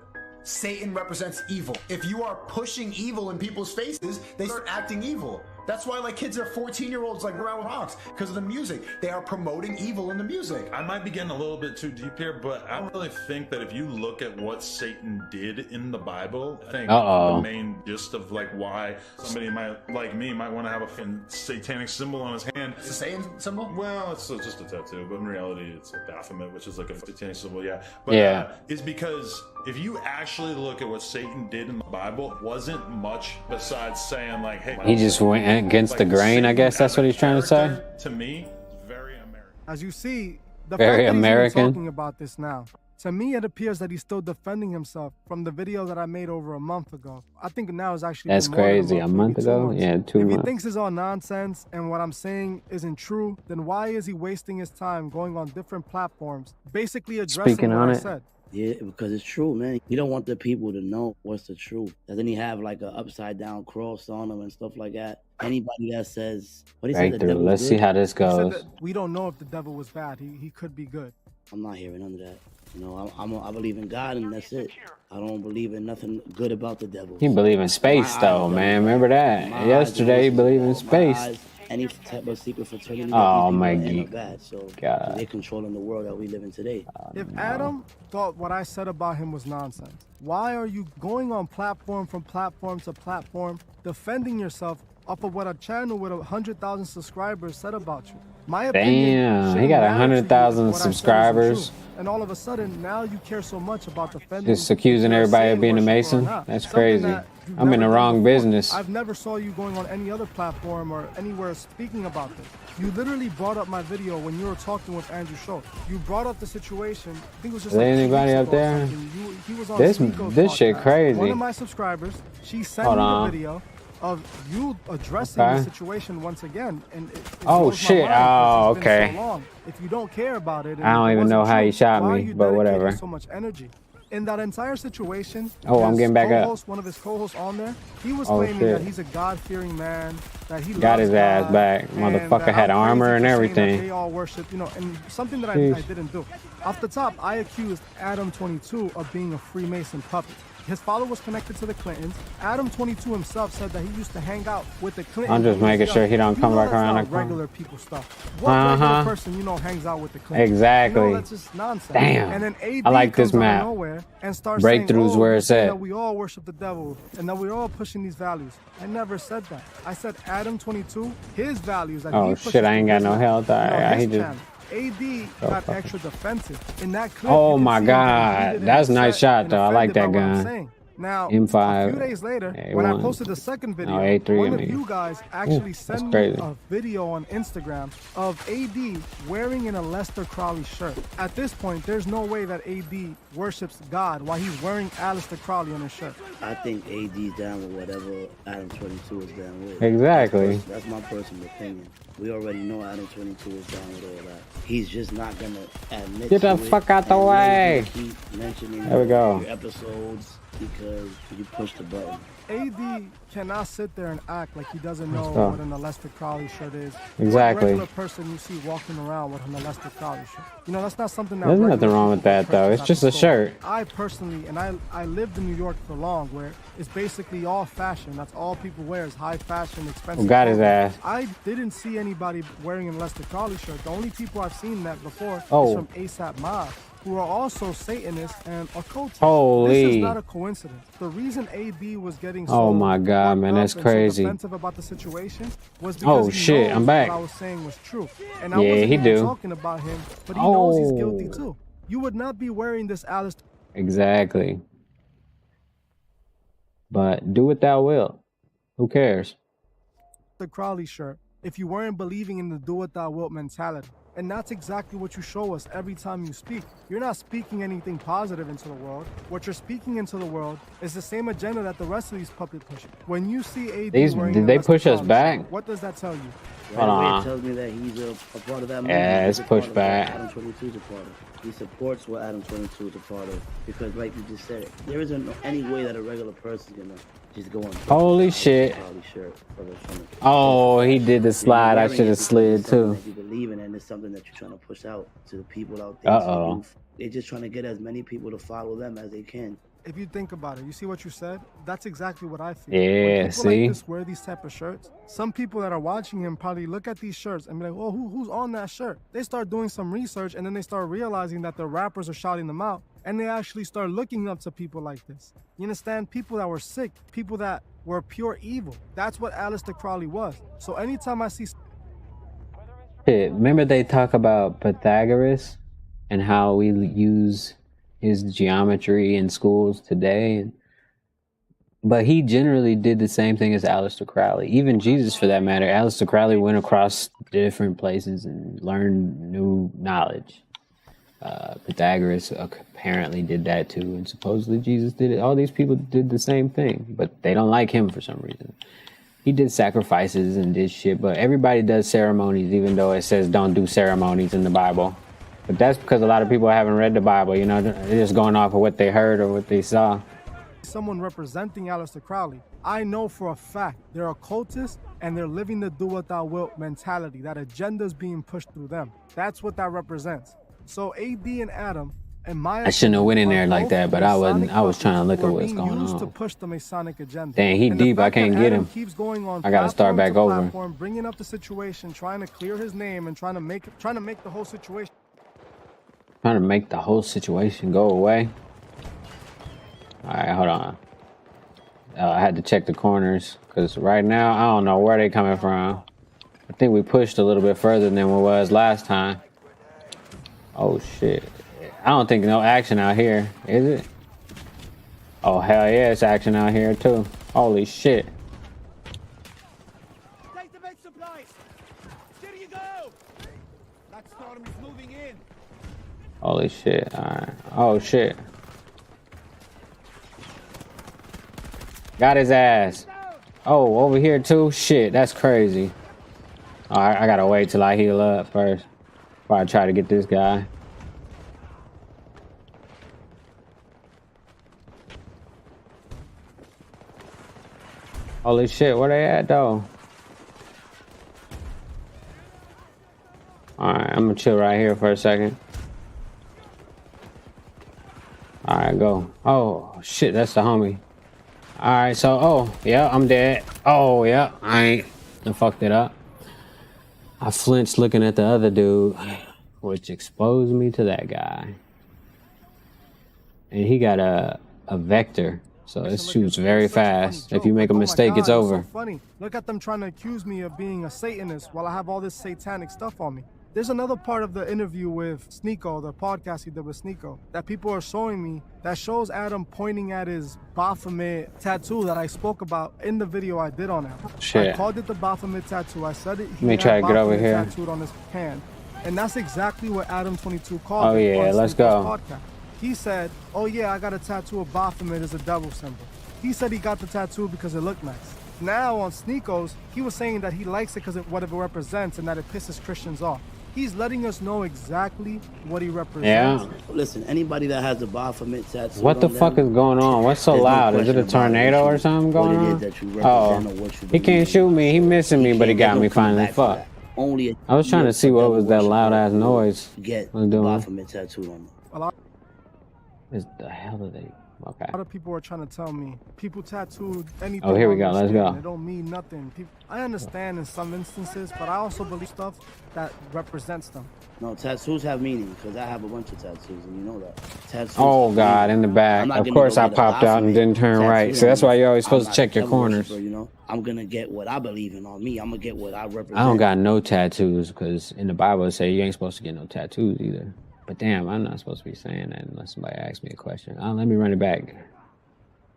Satan represents evil. If you are pushing evil in people's faces, they start acting evil. That's why like kids are 14-year-olds like around with rocks because of the music. They are promoting evil in the music. I might be getting a little bit too deep here, but I don't really think that if you look at what Satan did in the Bible, I think the main gist of like why somebody like me might want to have a satanic symbol on his hand. It's a Satan symbol? Well, it's just a tattoo, but in reality, it's a Baphomet, which is like a satanic symbol. Yeah, but is because if you actually look at what Satan did in the Bible, it wasn't much besides saying like, "Hey." He just went against the grain, I guess that's what he's trying to say. To me, very American. As you see, the very fact that American. he's talking about this now. To me, it appears that he's still defending himself from the video that I made over a month ago. I think now is actually that's crazy. A month ago, yeah, 2 months. If he thinks it's all nonsense and what I'm saying isn't true, then why is he wasting his time going on different platforms, basically addressing what I said? Yeah, because it's true, man. You don't want the people to know what's the truth. Doesn't he have like an upside down cross on him and stuff like that? Anybody that says, what he said, let's see how this goes. We don't know if the devil was bad. He could be good. I'm not hearing none of that. You know, I believe in God and that's it. I don't believe in nothing good about the devil. He believe in space though, man. Remember that? Yesterday he believed in space. Any type of secret fraternity. Oh my God! So they're controlling the world that we live in today. If Adam thought what I said about him was nonsense, why are you going on platform from platform to platform, defending yourself off of what a channel with 100,000 subscribers said about you? My opinion. Damn, he got 100,000 subscribers. And all of a sudden, now you care so much about defending. Just accusing everybody of being a Mason. That's crazy. I'm in the wrong business. I've never saw you going on any other platform or anywhere speaking about this. You literally brought up my video when you were talking with Andrew Schultz. You brought up the situation. I think it was just. Is there anybody up there? He was on this shit crazy. One of my subscribers, she sent me the video of you addressing the situation once again, and oh shit! Oh, okay. So long. If you don't care about it, I don't even know how he shot me, but whatever. So much energy. In that entire situation, oh, I'm getting back up. One of his co-hosts on there, he was claiming that he's a God-fearing man, that he got his ass back. Motherfucker had armor and everything. They all worship, you know, and something that I didn't do. Off the top, I accused Adam22 of being a Freemason puppet. His father was connected to the Clintons. Adam22 himself said that he used to hang out with the Clintons. I'm just making sure he don't come back around like regular people stuff. What regular person, hangs out with the Clintons? Exactly. That's just nonsense. Damn. And then AD I like this map. And starts Breakthroughs saying, where it's at. That we all worship the devil and that we're all pushing these values. I never said that. I said Adam22, his values. That oh shit! I ain't got no health. He just. AD got extra defensive in that clip. Oh my God, that's a nice shot though. I like that gun. Now, M5, a few days later, A1. when I posted the second video, one of you guys actually sent me a video on Instagram of AD wearing an Aleister Crowley shirt. At this point, there's no way that AD worships God while he's wearing Aleister Crowley on his shirt. I think AD's down with whatever Adam22 is down with. Exactly. That's my personal opinion. We already know Adam22 is down with all that. He's just not gonna admit. Get the fuck out the way. Keep mentioning there we go. Your episodes because you push the button. AD cannot sit there and act like he doesn't know what an Aleister Crowley shirt is. Exactly. What regular person you see walking around with an Aleister Crowley shirt. That's not something that. There's nothing wrong with that though. It's just a shirt. I personally, and I lived in New York for long, where it's basically all fashion. That's all people wear is high fashion, expensive. Got his ass. I didn't see anybody wearing an Aleister Crowley shirt. The only people I've seen that before is from ASAP Mob. who are also Satanists and occultists. Holy. This is not a coincidence. The reason AB was getting so oh my God, man, that's crazy. So defensive about the situation was because oh shit, I'm back. What I was saying was true. And yeah, I wasn't he do. talking about him, but he knows he's guilty too. You would not be wearing this Aleister. Exactly. But do what thou wilt. Who cares? The Crowley shirt if you weren't believing in the do what thou wilt mentality. And that's exactly what you show us every time you speak. You're not speaking anything positive into the world. What you're speaking into the world is the same agenda that the rest of these puppet push. When you see AD did they push us back? What does that tell you? Right away, it tells me that he's a part of that movement. Yeah, it's pushed back. Adam 22 is a part of. He supports what Adam 22 is a part of. Because like you just said, there isn't any way that a regular person's gonna just go on. Holy shit. Oh, he did the slide. I should have slid too. You believe in, and it's something that you're trying to push out to the people out there. Uh-oh. They're just trying to get as many people to follow them as they can. If you think about it, you see what you said? That's exactly what I feel. Yeah, when people see? like this wear these type of shirts, some people that are watching him probably look at these shirts and be like, oh, who's on that shirt? They start doing some research, and then they start realizing that the rappers are shouting them out, and they actually start looking up to people like this. You understand? People that were sick, people that were pure evil. That's what Aleister Crowley was. So anytime I see... Remember they talk about Pythagoras and how we use his geometry in schools today, but he generally did the same thing as Aleister Crowley. Even Jesus, for that matter, Aleister Crowley went across different places and learned new knowledge. Pythagoras apparently did that too, and supposedly Jesus did it. All these people did the same thing, but they don't like him for some reason. He did sacrifices and did shit, but everybody does ceremonies, even though it says don't do ceremonies in the Bible. But that's because a lot of people haven't read the Bible, you know, they're just going off of what they heard or what they saw. Someone representing Aleister Crowley, I know for a fact they're occultists and they're living the do what thou wilt mentality. That agenda is being pushed through them. That's what that represents. So AD and Adam, and my I shouldn't have went in there like that, but I was trying to look at what's going on. To push the Masonic agenda. Dang, he deep. I can't get him. Keeps going on I gotta start back over. Bringing up the situation, trying to clear his name, and trying to make the whole situation. Trying to make the whole situation go away. All right, hold on. I had to check the corners because right now I don't know where they coming from. I think we pushed a little bit further than we was last time. Oh shit! I don't think no action out here, is it? Oh hell yeah, it's action out here too. Holy shit! Take the med supplies. There you go. That storm is moving in. Holy shit! All right. Oh shit! Got his ass. Oh, over here too? Shit, that's crazy. Alright, I gotta wait till I heal up first before I try to get this guy. Holy shit, where they at though? Alright, I'm gonna chill right here for a second. Alright, go. Oh shit, that's the homie. Alright, so, oh, yeah, I'm dead. Oh, yeah, I fucked it up. I flinched looking at the other dude, which exposed me to that guy. And he got a vector, so it shoots very fast. If you make a mistake, it's over. So funny. Look at them trying to accuse me of being a Satanist while I have all this satanic stuff on me. There's another part of the interview with Sneeko, the podcast he did with Sneeko, that people are showing me that shows Adam pointing at his Baphomet tattoo that I spoke about in the video I did on him. Shit. I called it the Baphomet tattoo. I said it. Let me try to get over here. Tattooed on his hand, and that's exactly what Adam 22 called it. Oh yeah, let's go. Podcast. He said, "Oh yeah, I got a tattoo of Baphomet as a devil symbol." He said he got the tattoo because it looked nice. Now on Sneeko's, he was saying that he likes it because of what it represents and that it pisses Christians off. He's letting us know exactly what he represents. Yeah. Listen, anybody that has the Baphomet tattoo. What the fuck is going on? What's so loud? Is it a tornado or something going on? Oh, he can't shoot me. He missing me, but he got me finally. Fuck. I was trying to see what was that loud ass noise. Get Baphomet tattooed on them. What the hell are they? Okay. A lot of people are trying to tell me people tattooed anything. Oh, here we go. Let's go. It don't mean nothing. I understand in some instances, but I also believe stuff that represents them. No, tattoos have meaning because I have a bunch of tattoos, and you know that. Tattoos. Oh God, in the back. Of course, I popped out and didn't turn right. So that's why you're always supposed to check your corners. You know, I'm gonna get what I believe in on me. I'm gonna get what I represent. I don't got no tattoos because in the Bible it say you ain't supposed to get no tattoos either. But damn, I'm not supposed to be saying that unless somebody asks me a question. Let me run it back.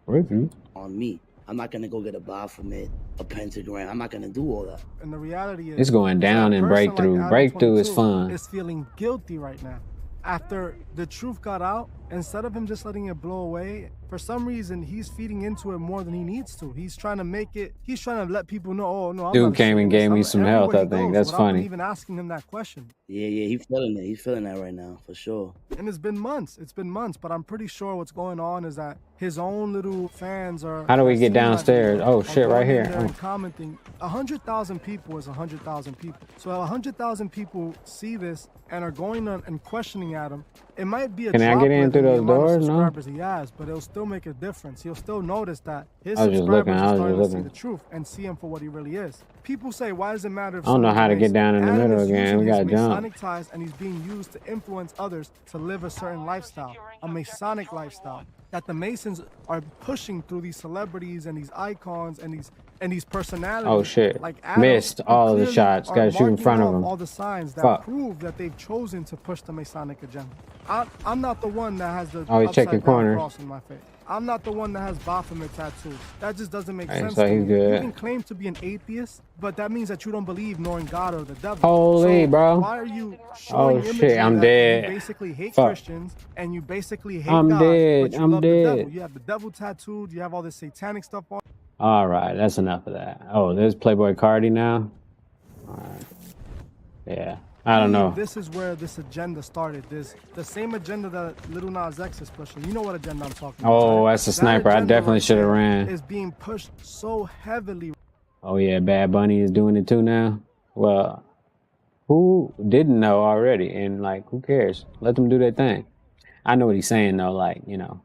On me. I'm not gonna go get a Baphomet, a pentagram. I'm not gonna do all that. And the reality is, it's going down in Breakthrough. Like Breakthrough is fun. Is feeling guilty right now. After the truth got out, instead of him just letting it blow away, for some reason he's feeding into it more than he needs to. He's trying to make it. He's trying to let people know. Oh no, I'm dude came and gave me some health. I think that's funny. Even asking him that question. Yeah, he's feeling it. He's feeling that right now for sure. And it's been months. But I'm pretty sure what's going on is that his own little fans are. How do we get downstairs? Oh shit, right here. And commenting. 100,000 people is 100,000 people. So 100,000 people see this and are going on and questioning at him. It might be a Can I get in through those doors? No. He has, but it'll still make a difference. He'll still notice that his subscribers are starting to see the truth and see him for what he really is. People say, why does it matter if I don't know how to get down in the middle again. We got Masonic ties, and he's being used to influence others to live a certain lifestyle, a Masonic lifestyle that the Masons are pushing through these celebrities and these icons and these personalities. Oh shit! Like Adam, missed all of the shots. Got to shoot in front of him. All the signs that prove that they've chosen to push the Masonic agenda. I'm not the one that has the always check your corners. Cross in my face. I'm not the one that has Baphomet tattoos. That just doesn't make sense. So he's good. You can claim to be an atheist, but that means that you don't believe nor in God or the devil. Holy, bro. Why are you showing images shit, I'm that dead. You basically hate Christians and you basically hate I'm God, dead. but you love the devil. You have the devil tattooed. You have all this satanic stuff on. All right, that's enough of that. Oh, there's Playboy Cardi now. All right. Yeah. I don't know. This is where this agenda started. This the same agenda that Lil Nas X is pushing. You know what agenda I'm talking about. Oh, that's a sniper. I definitely should have ran. Is being pushed so heavily. Oh yeah, Bad Bunny is doing it too now. Well, who didn't know already? And like, who cares? Let them do their thing. I know what he's saying though. Like, you know,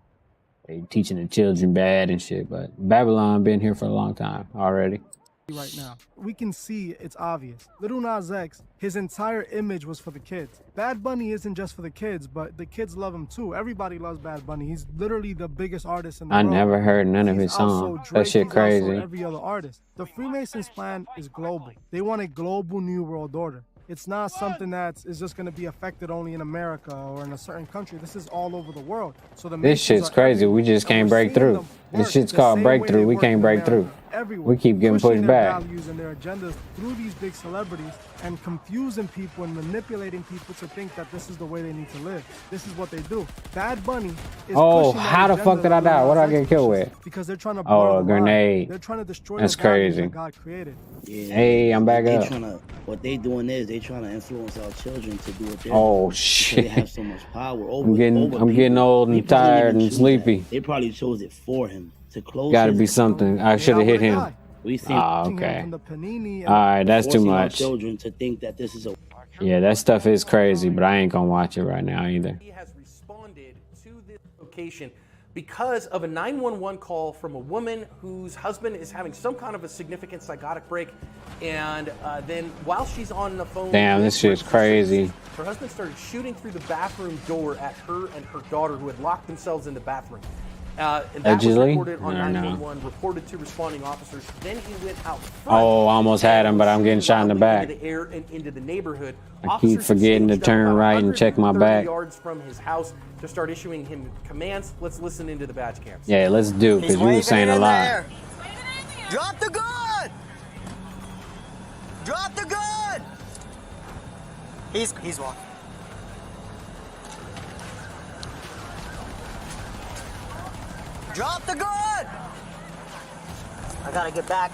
they teaching the children bad and shit. But Babylon been here for a long time already. Right now, we can see it's obvious. Lil Nas X, his entire image was for the kids. Bad Bunny isn't just for the kids, but the kids love him too. Everybody loves Bad Bunny. He's literally the biggest artist in the world. I never heard none of his songs. That shit crazy. Every other artist. The Freemasons' plan is global. They want a global new world order. It's not something that is just going to be affected only in America or in a certain country. This is all over the world. So this shit's crazy. We just can't break through. This shit's called breakthrough. We can't break through. We keep getting pushed back. Values and their agendas through these big celebrities and confusing people and manipulating people to think that this is the way they need to live. This is what they do. Bad Bunny is how the fuck did I die? What did I get killed with? Because they're trying to a grenade. They're trying to destroy That's crazy. that God created. Yeah, hey, I'm back up. What they doing is they trying to influence our children to do what they're doing. Shit. They have so much power over. I'm getting old and tired and sleepy. They probably chose it for him to close. Got to be something. I should have hit him. Okay. All right, that's too much. Children to think that this is a. Yeah, that stuff is crazy, but I ain't gonna watch it right now either. He has responded to this location because of a 911 call from a woman whose husband is having some kind of a significant psychotic break, and then while she's on the phone, damn, this shit's crazy. Her husband started shooting through the bathroom door at her and her daughter, who had locked themselves in the bathroom. And that was reported on 911, reported to responding officers. Then he went out front. Oh, I almost had him, but I'm getting shot in the back. Into the air and into the neighborhood. I keep forgetting to turn right and check my back. Yards from his house to start issuing him commands. Let's listen into the badge cams. Yeah, let's do, because you were saying a lot. Drop the gun! Drop the gun! He's walking. Drop the gun! I gotta get back.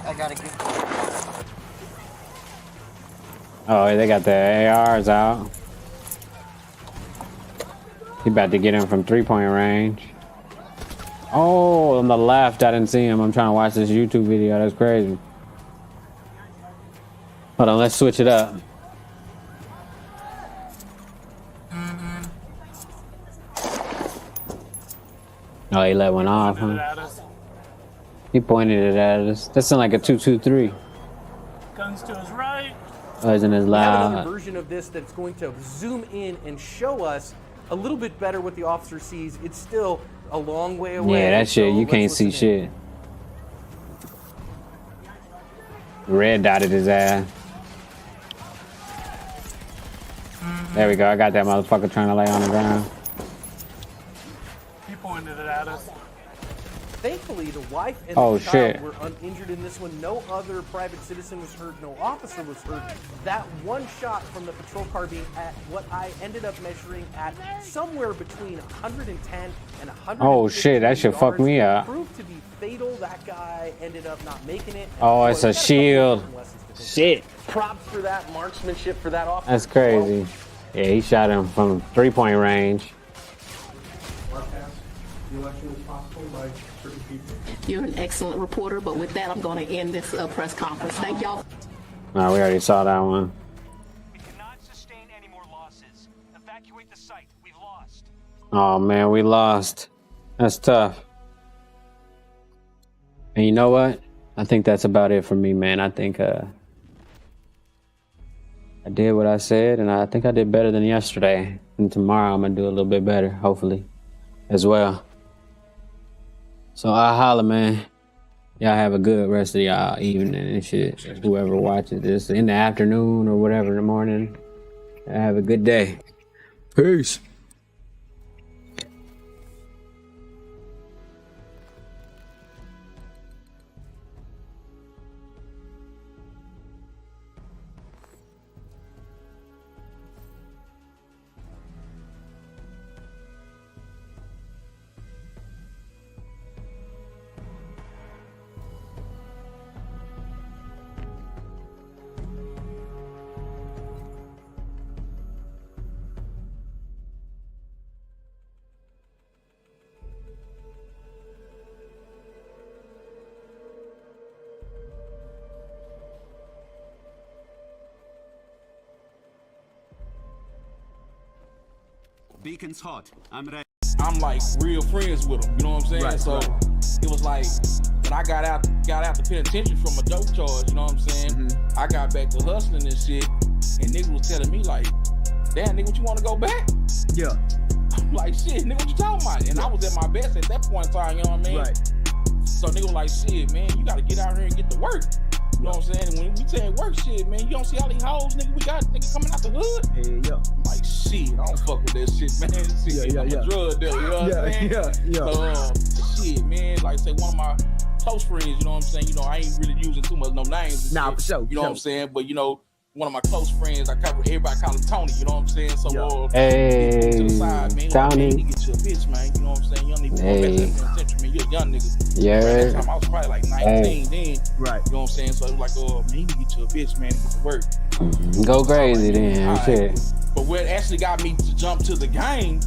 Oh, they got the ARs out. He about to get him from 3-point range. Oh, on the left, I didn't see him. I'm trying to watch this YouTube video. That's crazy. Hold on, let's switch it up. Oh, he let one off, huh? He pointed it at us. That sounded like a 2-2-3. Guns to his right. Wasn't as We have loud. another version of this that's going to zoom in and show us a little bit better what the officer sees. It's still a long way away. Yeah, that shit, so you can't let's see listen in. shit. Red dotted his ass. There we go. I got that motherfucker trying to lay on the ground. He pointed it at us. Thankfully, the wife and Oh, the shit. child were uninjured in this one. No other private citizen was hurt. No officer was hurt. That one shot from the patrol car being at what I ended up measuring at somewhere between 110 and 150 Oh shit, that shit fucked me up. proved to be fatal. That guy ended up not making it. Oh, it's a shield. Shit. Props for that marksmanship for that officer. That's crazy. Yeah, he shot him from 3-point range. The election was possible by certain people. You're an excellent reporter, but with that, I'm going to end this press conference. Thank y'all. No, we already saw that one. Oh man, we lost. That's tough. And you know what? I think that's about it for me, man. I think I did what I said, and I think I did better than yesterday. And tomorrow I'm gonna do a little bit better, hopefully, as well. So I'll holla, man. Y'all have a good rest of y'all evening and shit. Whoever watches this in the afternoon or whatever in the morning, have a good day. Peace. Beacon's hot. I'm ready. I'm like real friends with him, you know what I'm saying? Right, so it was like when I got out the penitentiary from a dope charge, you know what I'm saying? I got back to hustling and shit, and niggas was telling me like, damn nigga, what you want to go back? Yeah. I'm like, shit, nigga, what you talking about? And I was at my best at that point in time, you know what I mean? Right. So nigga was like, shit, man, you gotta get out here and get to work. You know what I'm saying? And when we saying work shit, man, you don't see all these hoes, nigga, we got nigga coming out the hood. Hey, yo. I'm like, shit, I don't fuck with that shit, man. Shit, I'm a drug dealer, you know what I'm saying? So, shit, man, like say one of my close friends, you know what I'm saying? You know, I ain't really using too much no names. Nah, shit, for sure. You know what I'm saying? But you know, one of my close friends, everybody call him Tony, you know what I'm saying? So, hey, to the side, man, Tony. Like, man, you need to get you a bitch, man. You know what I'm saying? You don't need to go back to the penitentiary, man. You're a young nigga. Yeah. At that time, I was probably like 19 then. Right. You know what I'm saying? So it was like, oh, man, you need to get you a bitch, man, to get to work. Go crazy then, shit. But what actually got me to jump to the game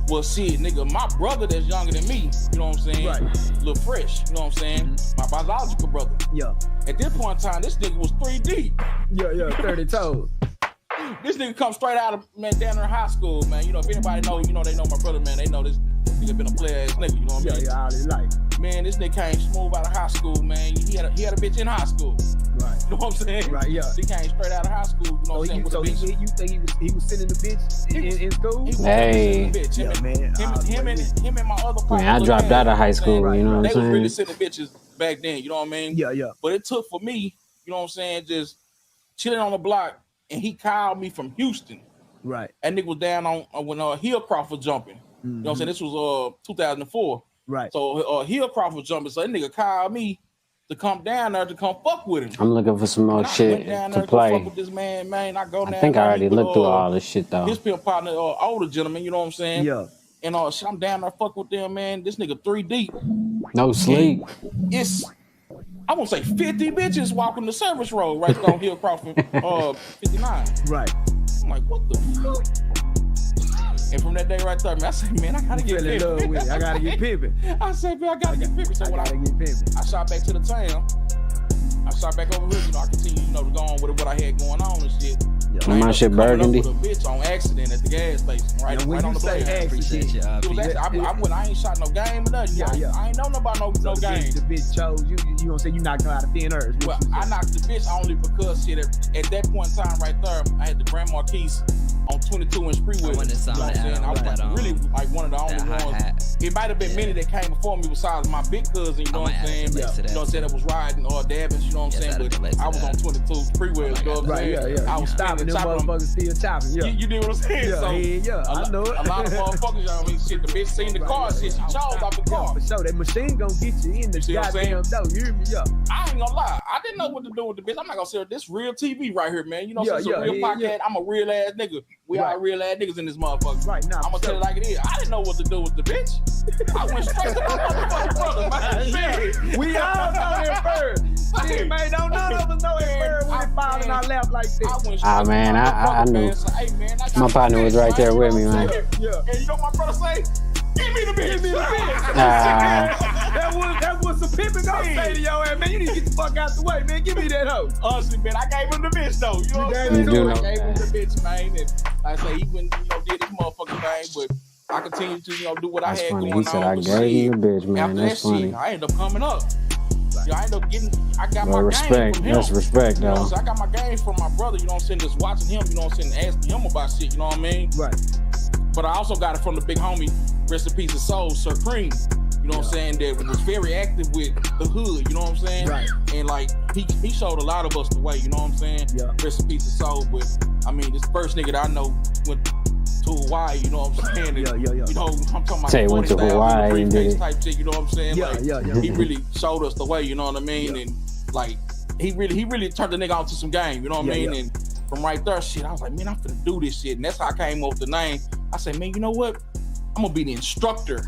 was shit, nigga, my brother that's younger than me, you know what I'm saying? Right. Little fresh, you know what I'm saying? My biological brother. Yeah. At this point in time, this nigga was 3 deep. Yeah, 30 toes. This nigga come straight out of, man, down there in high school, man. You know, if anybody know, you know, they know my brother, man. They know this nigga been a player ass nigga, you know what I mean? Yeah, all his life. Man, this nigga came smooth out of high school, man. He had a bitch in high school. Right. You know what I'm saying? Right, yeah. He came straight out of high school, you know what I'm saying? So you think he was sending the bitch in school? Hey. Him and my other partner. Man, I dropped out of high school, you know what I'm They was really saying? sending bitches back then, you know what I mean? Yeah. But it took for me, you know what I'm saying, just chilling on the block, and he called me from Houston. Right. That nigga was down on when Hillcroft was jumping. You know what I'm saying? This was 2004. Right. So Hillcroft was jumping, so that nigga called me to come down there to come fuck with him. I'm looking for some more shit to Fuck play. with this man, I go down I think I there, already he looked through put, all this shit though. His pimp partner, older gentleman, you know what I'm saying? Yeah. And shit, I'm down there fuck with them, man. This nigga 3 deep. No sleep. It's I won't say 50 bitches walking the service road right there on Hillcroft 59. Right. I'm like, what the fuck? And from that day right there, man, I said, man, I gotta get pimping. I gotta get pimping. I said, man, I gotta get pimping. So when I shot back to the town, I shot back over here, you know, I continued, you know, to go on with what I had going on and shit. My shit burgundy. With a bitch on accident at the gas station, right? When right you on the say accident, I ain't shot no game or nothing. I ain't know about no game. The bitch chose you. You gonna say you knocked her out of thin earth? Well, I knocked the bitch only because shit. At that point in time, right there, I had the Grand Marquis on 22-inch freeway. I was really like one of the only ones. It might have been many that came before me besides my big cousin. You know what I'm saying? You know what I'm saying? That was riding or dabbing. You know what I'm saying? But I was on 22 freeway. You know what I'm saying? I was stopping. Them motherfuckers still chopping. You did what I'm saying? I know it. A lot of motherfuckers, I mean, shit. The bitch seen the car. Shit, she chose off the car. For sure, that machine gonna get you in the goddamn door. You hear me? I ain't gonna lie. I didn't know what to do with the bitch. I'm not gonna say this real TV right here, man. You know, since it's a real podcast, I'm a real ass nigga. We all real ass niggas in this motherfucker. Right now, I'm gonna tell it like it is. I didn't know what to do with the bitch. I went straight to my motherfucking brother, man. We all know that bird. Shit, man, don't none of us know that bird when it fall in our lap like that. I knew. My partner was right there with me, man. And you know what my brother say? Give me the bitch. Give me the bitch. That was some pimping gonna say to your ass, man. You need to get the fuck out the way, man. Give me that hoe. Honestly, man, I gave him the bitch though. You know what I'm saying? I gave him the bitch, man. And like I say, he went, did his motherfucking thing, but I continued to, do what I had going on. He said, I gave you the bitch, man. That's funny. I ended up coming up. I ended up getting, I got my respect. game from him. That's respect, though. So I got my game from my brother, you know what I'm saying, just watching him, you know what I'm saying, asking him about shit, you know what I mean? Right. But I also got it from the big homie, rest in peace of soul, Sir Cream, you know what I'm saying, that was very active with the hood, you know what I'm saying? Right. And like, he showed a lot of us the way, you know what I'm saying? Yeah. Rest in peace of soul, but I mean, this first nigga that I know went to Hawaii, you know what I'm saying? And, you know, I'm talking about Say went to Hawaii and did it. Type shit, you know what I'm saying? Yeah, He really showed us the way, you know what I mean? And like, he really turned the nigga out to some game, you know what I mean? And from right there, shit, I was like, man, I'm finna do this shit. And that's how I came up with the name. I said, man, you know what? I'm gonna be the instructor.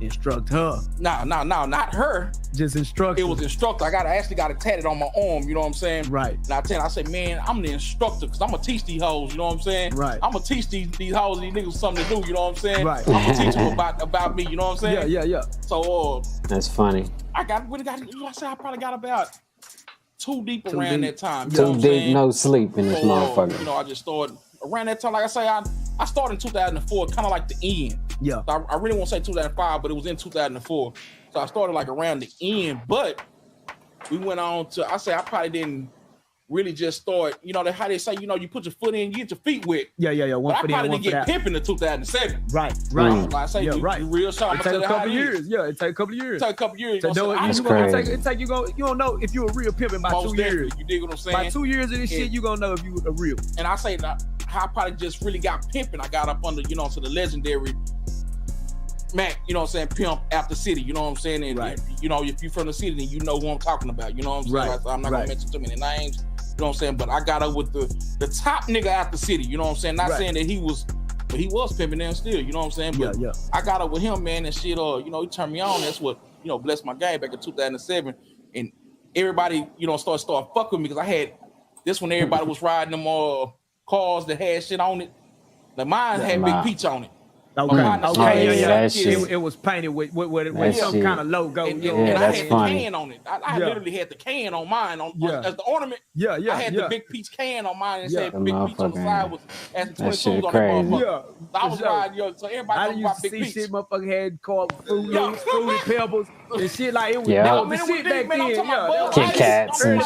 Instruct her. No, not her. Just instructor. It was instructor. I actually got it tatted on my arm, you know what I'm saying? Right. And I said, man, I'm the instructor because I'm gonna teach these hoes, you know what I'm saying? Right. I'm gonna teach these hoes, these niggas something to do, you know what I'm saying? Right. I'm gonna teach them about me, you know what I'm saying? Yeah. So that's funny. I probably got about 2 deep around that time. Too deep, no sleep in this motherfucker. You know, I just started around that time. Like I say, I started in 2004, kind of like the end. Yeah. So I really won't say 2005, but it was in 2004. So I started like around the end, but we went on to, I probably didn't really just start, how they say, you put your foot in, you get your feet wet. Yeah. One but foot in, I probably one didn't foot get out. pimping in 2007. Right. Like I say, right. You real sharp. It take a couple years. Yeah, it take a couple years. It take a couple years. It take you don't know if you a real pimp in about 2 years. You dig what I'm saying? By 2 years of this shit, you gonna know if you a real. And I say that how I probably just really got pimping. I got up under, to the legendary Mac, you know what I'm saying, pimp after city, you know what I'm saying? And if you're from the city, then you know who I'm talking about, you know what I'm saying? Right. I'm not gonna mention too many names, you know what I'm saying? But I got up with the top nigga after city, you know what I'm saying? Not saying that he was pimping them still, you know what I'm saying? But I got up with him, man, and shit, he turned me on. That's what, blessed my game back in 2007. And everybody, started fucking with me because I had this when everybody was riding them cars that had shit on it. Like mine had Big Peach on it. Okay. It was painted with some kind of logo. And I had the can on it. I literally had the can on mine as the ornament. I had the Big Peach can on mine and said Big Peach on the side with as the 22s on the motherfucker. So I was riding, so everybody knew about Big Peach. Shit, motherfucker had called Fruity Pebbles and shit like it was. The shit back then. Kit Kats and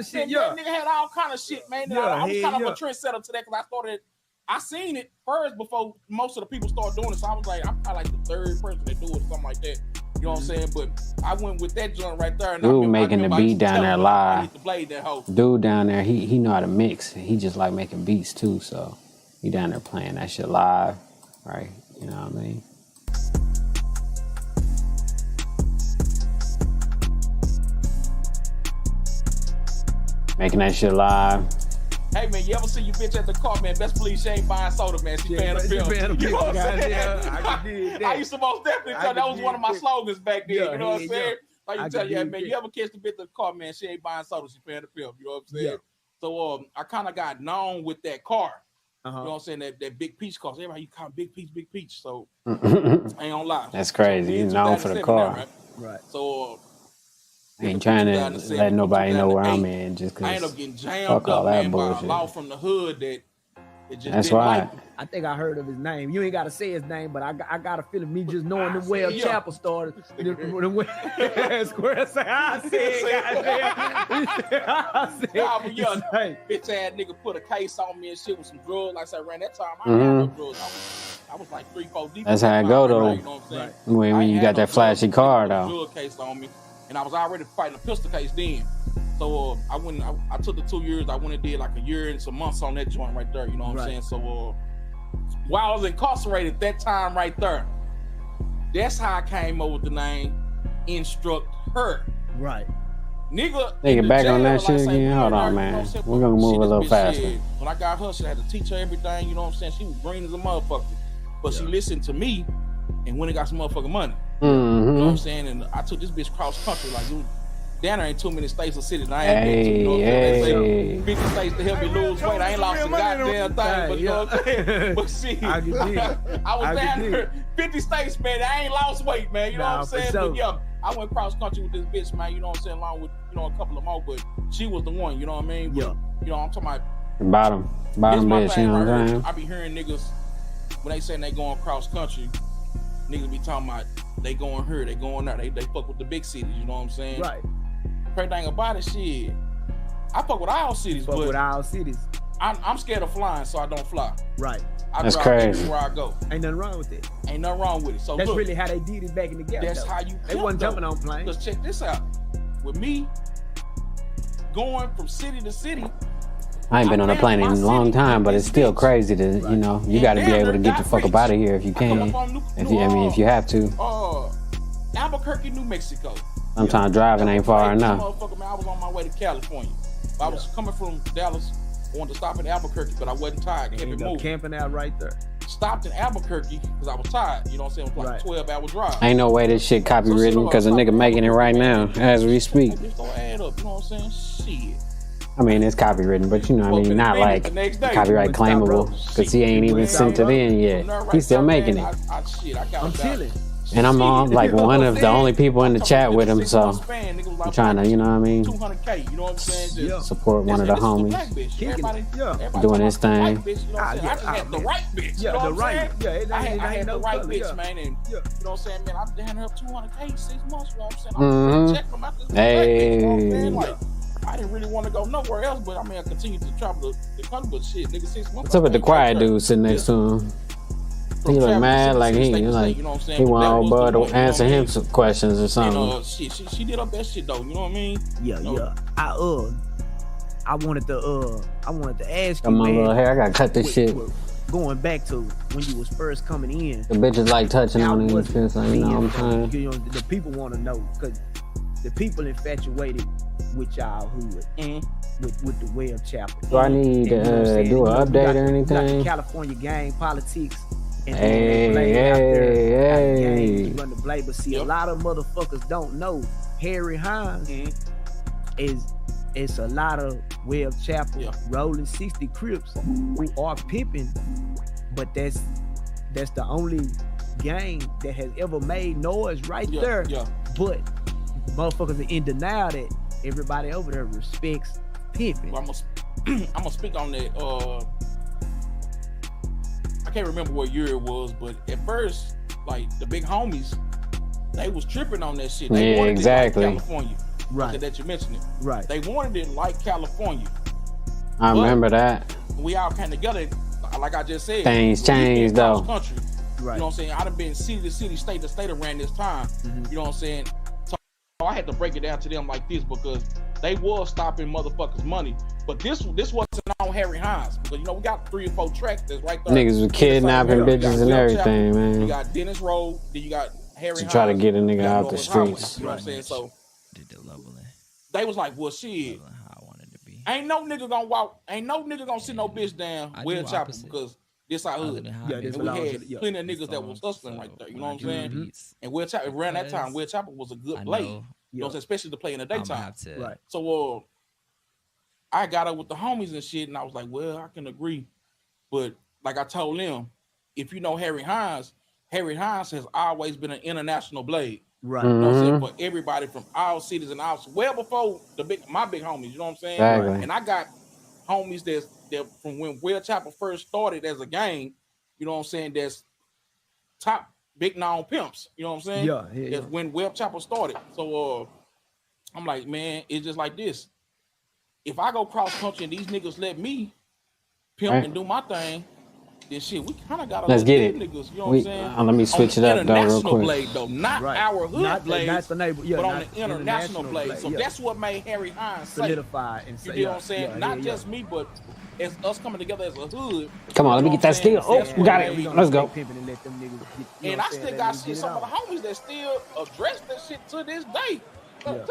shit. Nigga had all kind of shit, man. I was kind of a trendsetter to that because I seen it first before most of the people started doing it. So I was like, I'm probably like the third person to do it or something like that. You know what I'm saying? But I went with that joint right there. And dude making the beat down there live. That dude down there, he know how to mix. He just like making beats too. So he down there playing that shit live. Right? You know what I mean? Making that shit live. Hey man, you ever see your bitch at the car, man? Best believe she ain't buying soda, man. She paying a bill. You know what I'm saying? I used to most definitely tell that was one of my slogans back then. You know what I'm saying? Like you tell you, man, you ever catch the bitch at the car, man? She ain't buying soda, she paying a bill. You know what I'm saying? So I kind of got known with that car. You know what I'm saying? That Big Peach car. So everybody you call Big Peach. So I ain't gonna lie. That's crazy. He's known for the car. Right. So I ain't trying to let nobody know where I'm in just I end because up getting jammed fuck all up, that man, by a bullshit. law from the hood that it just That's didn't right. like me. I think I heard of his name. You ain't got to say his name, but I got a feeling me just knowing the way of Chapel started. The way Square say, I said, Nah, but young bitch ass nigga put a case on me and shit with some drugs. Like I said, around that time, I didn't have no drugs. I was like 3-4 deep. That's how it go though. You know what I'm saying? When you got that flashy car though. Drug case on me, and I was already fighting a pistol case then. So I took the 2 years. I went and did like a year and some months on that joint right there. You know what I'm saying? So while I was incarcerated that time right there, that's how I came up with the name Instructor. Right. Nigga back on that jail, shit like, say, again. Hold on, man. We're gonna move a little faster. Shit. When I got her, she had to teach her everything. You know what I'm saying? She was green as a motherfucker, but she listened to me and went and got some motherfucking money. You know what I'm saying? And I took this bitch cross country. Like, dude, down there ain't too many states or cities I ain't been to. You know what I'm saying? They say 50 states to help me lose weight. I ain't lost a goddamn thing, but you know what I'm saying? But shit, I was down there 50 states, man. I ain't lost weight, man. You know what I'm saying? But yeah, I went cross country with this bitch, man. You know what I'm saying? Along with, you know, a couple of more, but she was the one. You know what I mean? But, you know, I'm talking about Bottom bitch, you know what I'm saying? I be hearing niggas when they saying they going cross country, niggas be talking about they going here, they going there, they fuck with the big cities, you know what I'm saying? Right. Crazy thing about it, shit, I fuck with all cities, but with all cities. I'm scared of flying, so I don't fly. Right. That's crazy. Everywhere I go. Ain't nothing wrong with it. Ain't nothing wrong with it. So that's look, really how they did it back in the gap. That's how you. They wasn't jumping on planes. Let's check this out. With me going from city to city. I ain't been on a plane in a long time, but it's still crazy to, you know, you got to be able to get the fuck up out of here if you can. If you have to. Albuquerque, New Mexico. Sometimes driving ain't far enough. Motherfucker, man, I was on my way to California. I was coming from Dallas, wanted to stop in Albuquerque, but I wasn't tired. Kept it moving. Camping out right there. Stopped in Albuquerque because I was tired. You know what I'm saying? It was like a 12-hour drive. Ain't no way this shit copywritten because a nigga making it right now as we speak. Bitch, don't add up. You know what I'm saying? Shit. I mean, it's copywritten, but you know, I mean, not like copyright claimable because he ain't even sent it in yet. He's still making it. I'm chilling. And I'm on like one of the only people in the chat with him, so I'm trying to, you know what I mean, 200K, you know what I'm saying? Just support one of the homies doing his thing. I just had the right bitch. Yeah, the right. Yeah, I had the right bitch, man, and you know what I'm saying, man. I've been up 200K 6 months. You know what I'm saying? Check them out. Hey. I didn't really want to go nowhere else, but I mean, I continue to travel the country, but shit, nigga, 6 months. What's up with the quiet dude sitting next to him? He look mad, like he want old bud to answer him some questions or something. And, she did up that shit though, you know what I mean? Yeah. I wanted to ask you, my little hair, I gotta cut this shit. Going back to when you was first coming in, the bitches like touching on these shit, like, you know what I'm saying? You know, the people want to know because the people infatuated with y'all hood, with the way of Chapel. Do I need to do an update or anything? The California gang politics. And hey. Run the blade, but see, a lot of motherfuckers don't know Harry Hines it's a lot of Webb Chapel rolling 60 Crips who are pimping, but that's the only gang that has ever made noise right there. But motherfuckers are in denial that everybody over there respects pimping. Well, I'm gonna speak on that. I can't remember what year it was, but at first, like the big homies, they was tripping on that shit. They wanted exactly. It like California, right? That you mentioned it, right? They wanted it like California. I remember that. We all came together, like I just said. Things changed though. Country, right? You know what I'm saying? I done been city to city, state to state around this time. You know what I'm saying? So I had to break it down to them like this because they was stopping motherfuckers' money. But this wasn't on Harry Hines because you know we got 3 or 4 tracks that's right there. Niggas were kidnapping bitches and everything, man. You got Dennis Road, then you got Harry Hines. To try to get a nigga out the streets. You know what I'm saying? So they was like, well, shit. Ain't no nigga gonna sit no bitch down Will Chapel because this our hood. And we had plenty of niggas that was hustling right there. You know what I'm saying? And Will Chapel around that time, Will Chapel was a good blade. You know what I'm saying? Especially to play in the daytime. Right. So I got up with the homies and shit, and I was like, well, I can agree. But like I told them, if you know Harry Hines has always been an international blade. Right. You know what I'm saying? For everybody from all cities and all, well before my big homies, you know what I'm saying? Exactly. And I got homies that from when Will Chopper first started as a gang, you know what I'm saying, that's top big known pimps, you know what I'm saying? Yeah. That's when Will Chopper started. So I'm like, man, it's just like this. If I go cross country and these niggas let me pimp and do my thing, then shit, we kind of got to let's get it. Niggas, you know what I'm saying? Let me switch it up though real quick. Blade, though, not our hood blade, not the neighbor, but on the international blade. So that's what made Harry Hines solidify and say, you know what I'm saying? Not just me, but as us coming together as a hood. Come on, let me get that steal. Oh, we got it. Let's go. And I still got shit. Some of the homies that still address that shit to this day. Tell them.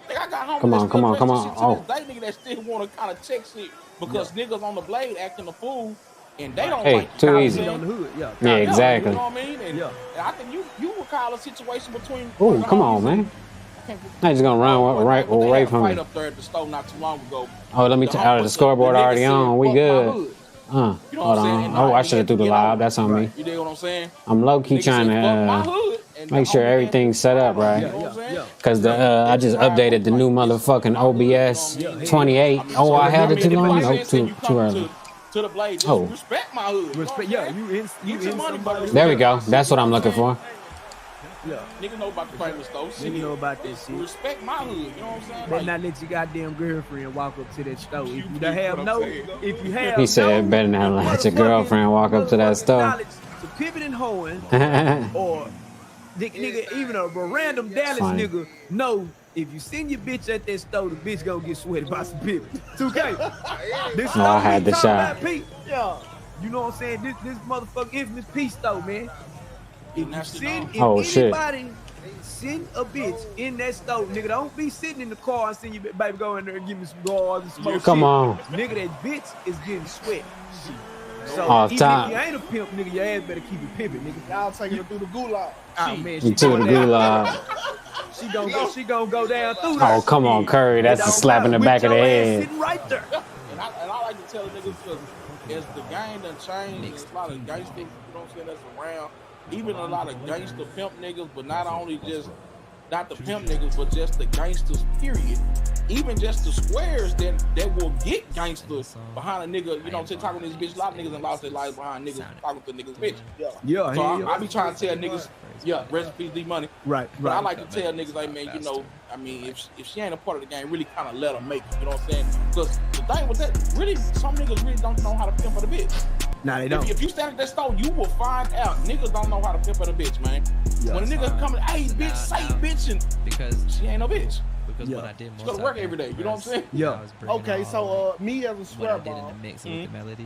I got homies come on. To this day, nigga, that still want to kind of check shit because niggas on the blade acting a fool. And they don't like too easy. On the hood. Yeah, exactly. You know what I mean? And I think you would call a situation between. Oh, come on, man. I just gonna run right away from me. Up there at the store not too long ago. Oh, let me tell you, the scoreboard already on. We good. Hold on. Oh, I should have threw the live. That's on me. You dig what I'm saying? I'm low key trying to make sure everything's set up right. Cause I just updated the new motherfucking OBS 28. Oh, I held it too long. No, too early. To the blade, just respect my hood. Respect, you in money, there we go. That's what I'm looking for. Yeah, niggas know about the famous though. Niggas know about that shit. Respect my hood. You know what I'm saying? Better not let your goddamn girlfriend walk up to that store. If you have he said, better not let your girlfriend walk up to that store. To pivot and hoeing, or nigga, even a random Dallas nigga know. If you send your bitch at that store, the bitch gonna get sweaty by some pivot. 2K. This I had the shot. Yeah. You know what I'm saying? This motherfucking infamous P store, man. If you send anybody send a bitch in that store, nigga, don't be sitting in the car and send your baby go in there and give me some guards and smoke. Come on. Nigga, that bitch is getting sweat. So even if you ain't a pimp, nigga, your ass better keep it pimping, nigga. Y'all taking her through the gulag. Oh man, she to the gulag. She gonna go down through that. Oh, come on, Curry. That's a slap in the back of the head. Sitting right there. And I like to tell the niggas, because as the game done changed, there's a lot of gangsters, you know what I'm saying, that's around. Even a lot of gangster pimp niggas, but not only just, not the pimp niggas, but just the gangsters, period. Even just the squares that will get gangsters behind a nigga, you know what I'm saying, talking to this bitch. A lot of niggas done lost their lives behind niggas talking to niggas bitch. Yeah. So I be trying to tell niggas, rest in peace, D-Money. Right. But I like to tell niggas, like, man, you know, I mean, if she ain't a part of the game, really kind of let her make it, you know what I'm saying? Because the thing with that, really, some niggas really don't know how to pimp for the bitch. Nah, they don't. If you stand at that store, you will find out niggas don't know how to pimp for the bitch, man. When a nigga come, hey, bitch, say bitch, and because she ain't no bitch. Because what I did most, she go to work every day. You know what I'm saying? Yeah. Okay, so me as a swear ball,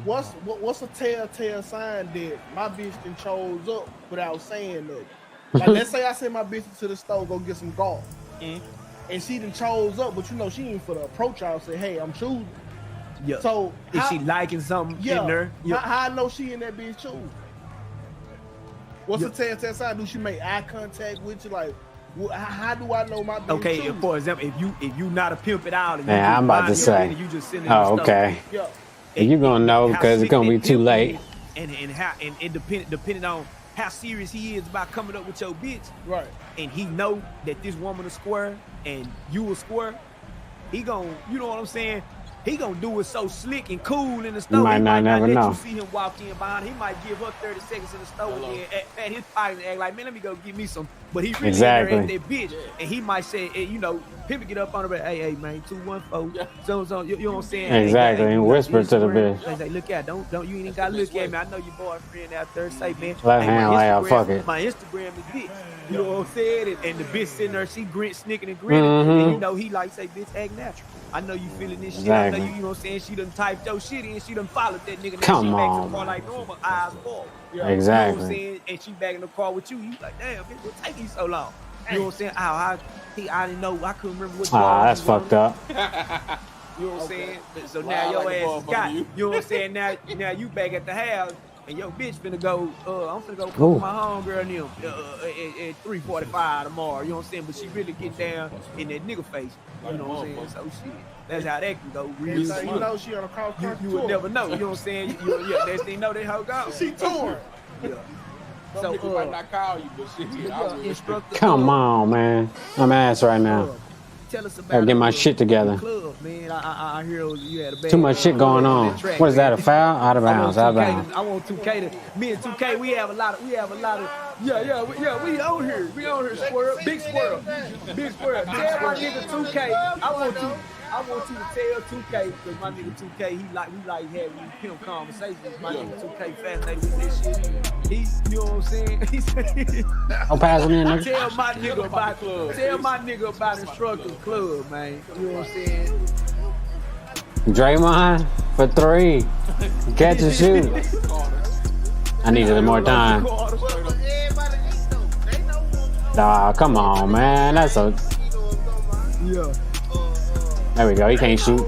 what's a telltale sign that my bitch done chose up without saying nothing? Like, let's say I send my bitch to the store, go get some golf, and she done chose up, but you know she ain't for the approach. I'll say, hey, I'm choosing. Yeah. So if she liking something in there, how I know she in that bitch choosing? What's the telltale sign? Do she make eye contact with you? Like, how do I know my bitch? Okay, for example, if you not a pimp it out, and I'm about to say. You just sitting in the okay. Yeah. And you gonna know because it's gonna be too late. And depending on how serious he is about coming up with your bitch, right? And he know that this woman is square and you a square, he gon', you know what I'm saying? He gonna do it so slick and cool in the store. You might not never know. You see him walk in behind. He might give her 30 seconds in the store and then at his pocket and act like, man, let me go get me some. But he really in there at that bitch, and he might say, you know, people get up on her, hey, man, 214. So you know what I'm saying? Exactly, and whisper to the bitch. They say, look at, don't you ain't gotta look at me. I know your boyfriend out there. Say, man, left hand layout, fuck it. My Instagram is bitch. You know what I'm saying? And the bitch sitting there, she snicking and grinning, and you know he like say, bitch, act natural. I know you feeling this shit. I know you know what I'm saying? She done typed your shit in. She done followed that nigga. Come on. She makes the car like normal, eyes forward. Exactly. You know what I'm saying? And she back in the car with you. You like, damn, bitch, what take you so long? You know what I'm saying? I didn't know. I couldn't remember what. That's fucked up. You know what I'm saying? So now your ass got. You know what I'm saying? Now you back at the house. And your bitch finna go, I'm finna go cook my homegirl and them at 3:45 tomorrow, you know what I'm saying? But she really get down in that nigga face, you know what I'm saying? So shit, that's how that can go. Real you know she on a cross country you would never know, you know what I'm saying? Next thing you know, that hoe gone. She torn. Yeah. Some niggas might not call you, but shit, I will. Instructor. Come on, man. I'm ass right now. Tell us about Gotta get my shit together. Club, man. I hear you had a bad Too much shit going on. What is that? A foul? Out of bounds. Out of bounds. I want 2K to. Me and 2K, we have a lot of. Yeah. We on here. We on here. Squirrel, big squirrel. Tell my nigga 2K. I want you to tell 2K because my nigga 2K, we like having these pimp conversations. My nigga 2K fascinated with this shit. You know what I'm saying? He said, I'll pass me in, nigga. Tell my nigga about Instructor Club, man. You know what I'm saying? Draymond for 3. Catch and shoot. I needed more time. Nah, come on, man. That's a. Yeah. There we go. He can't shoot.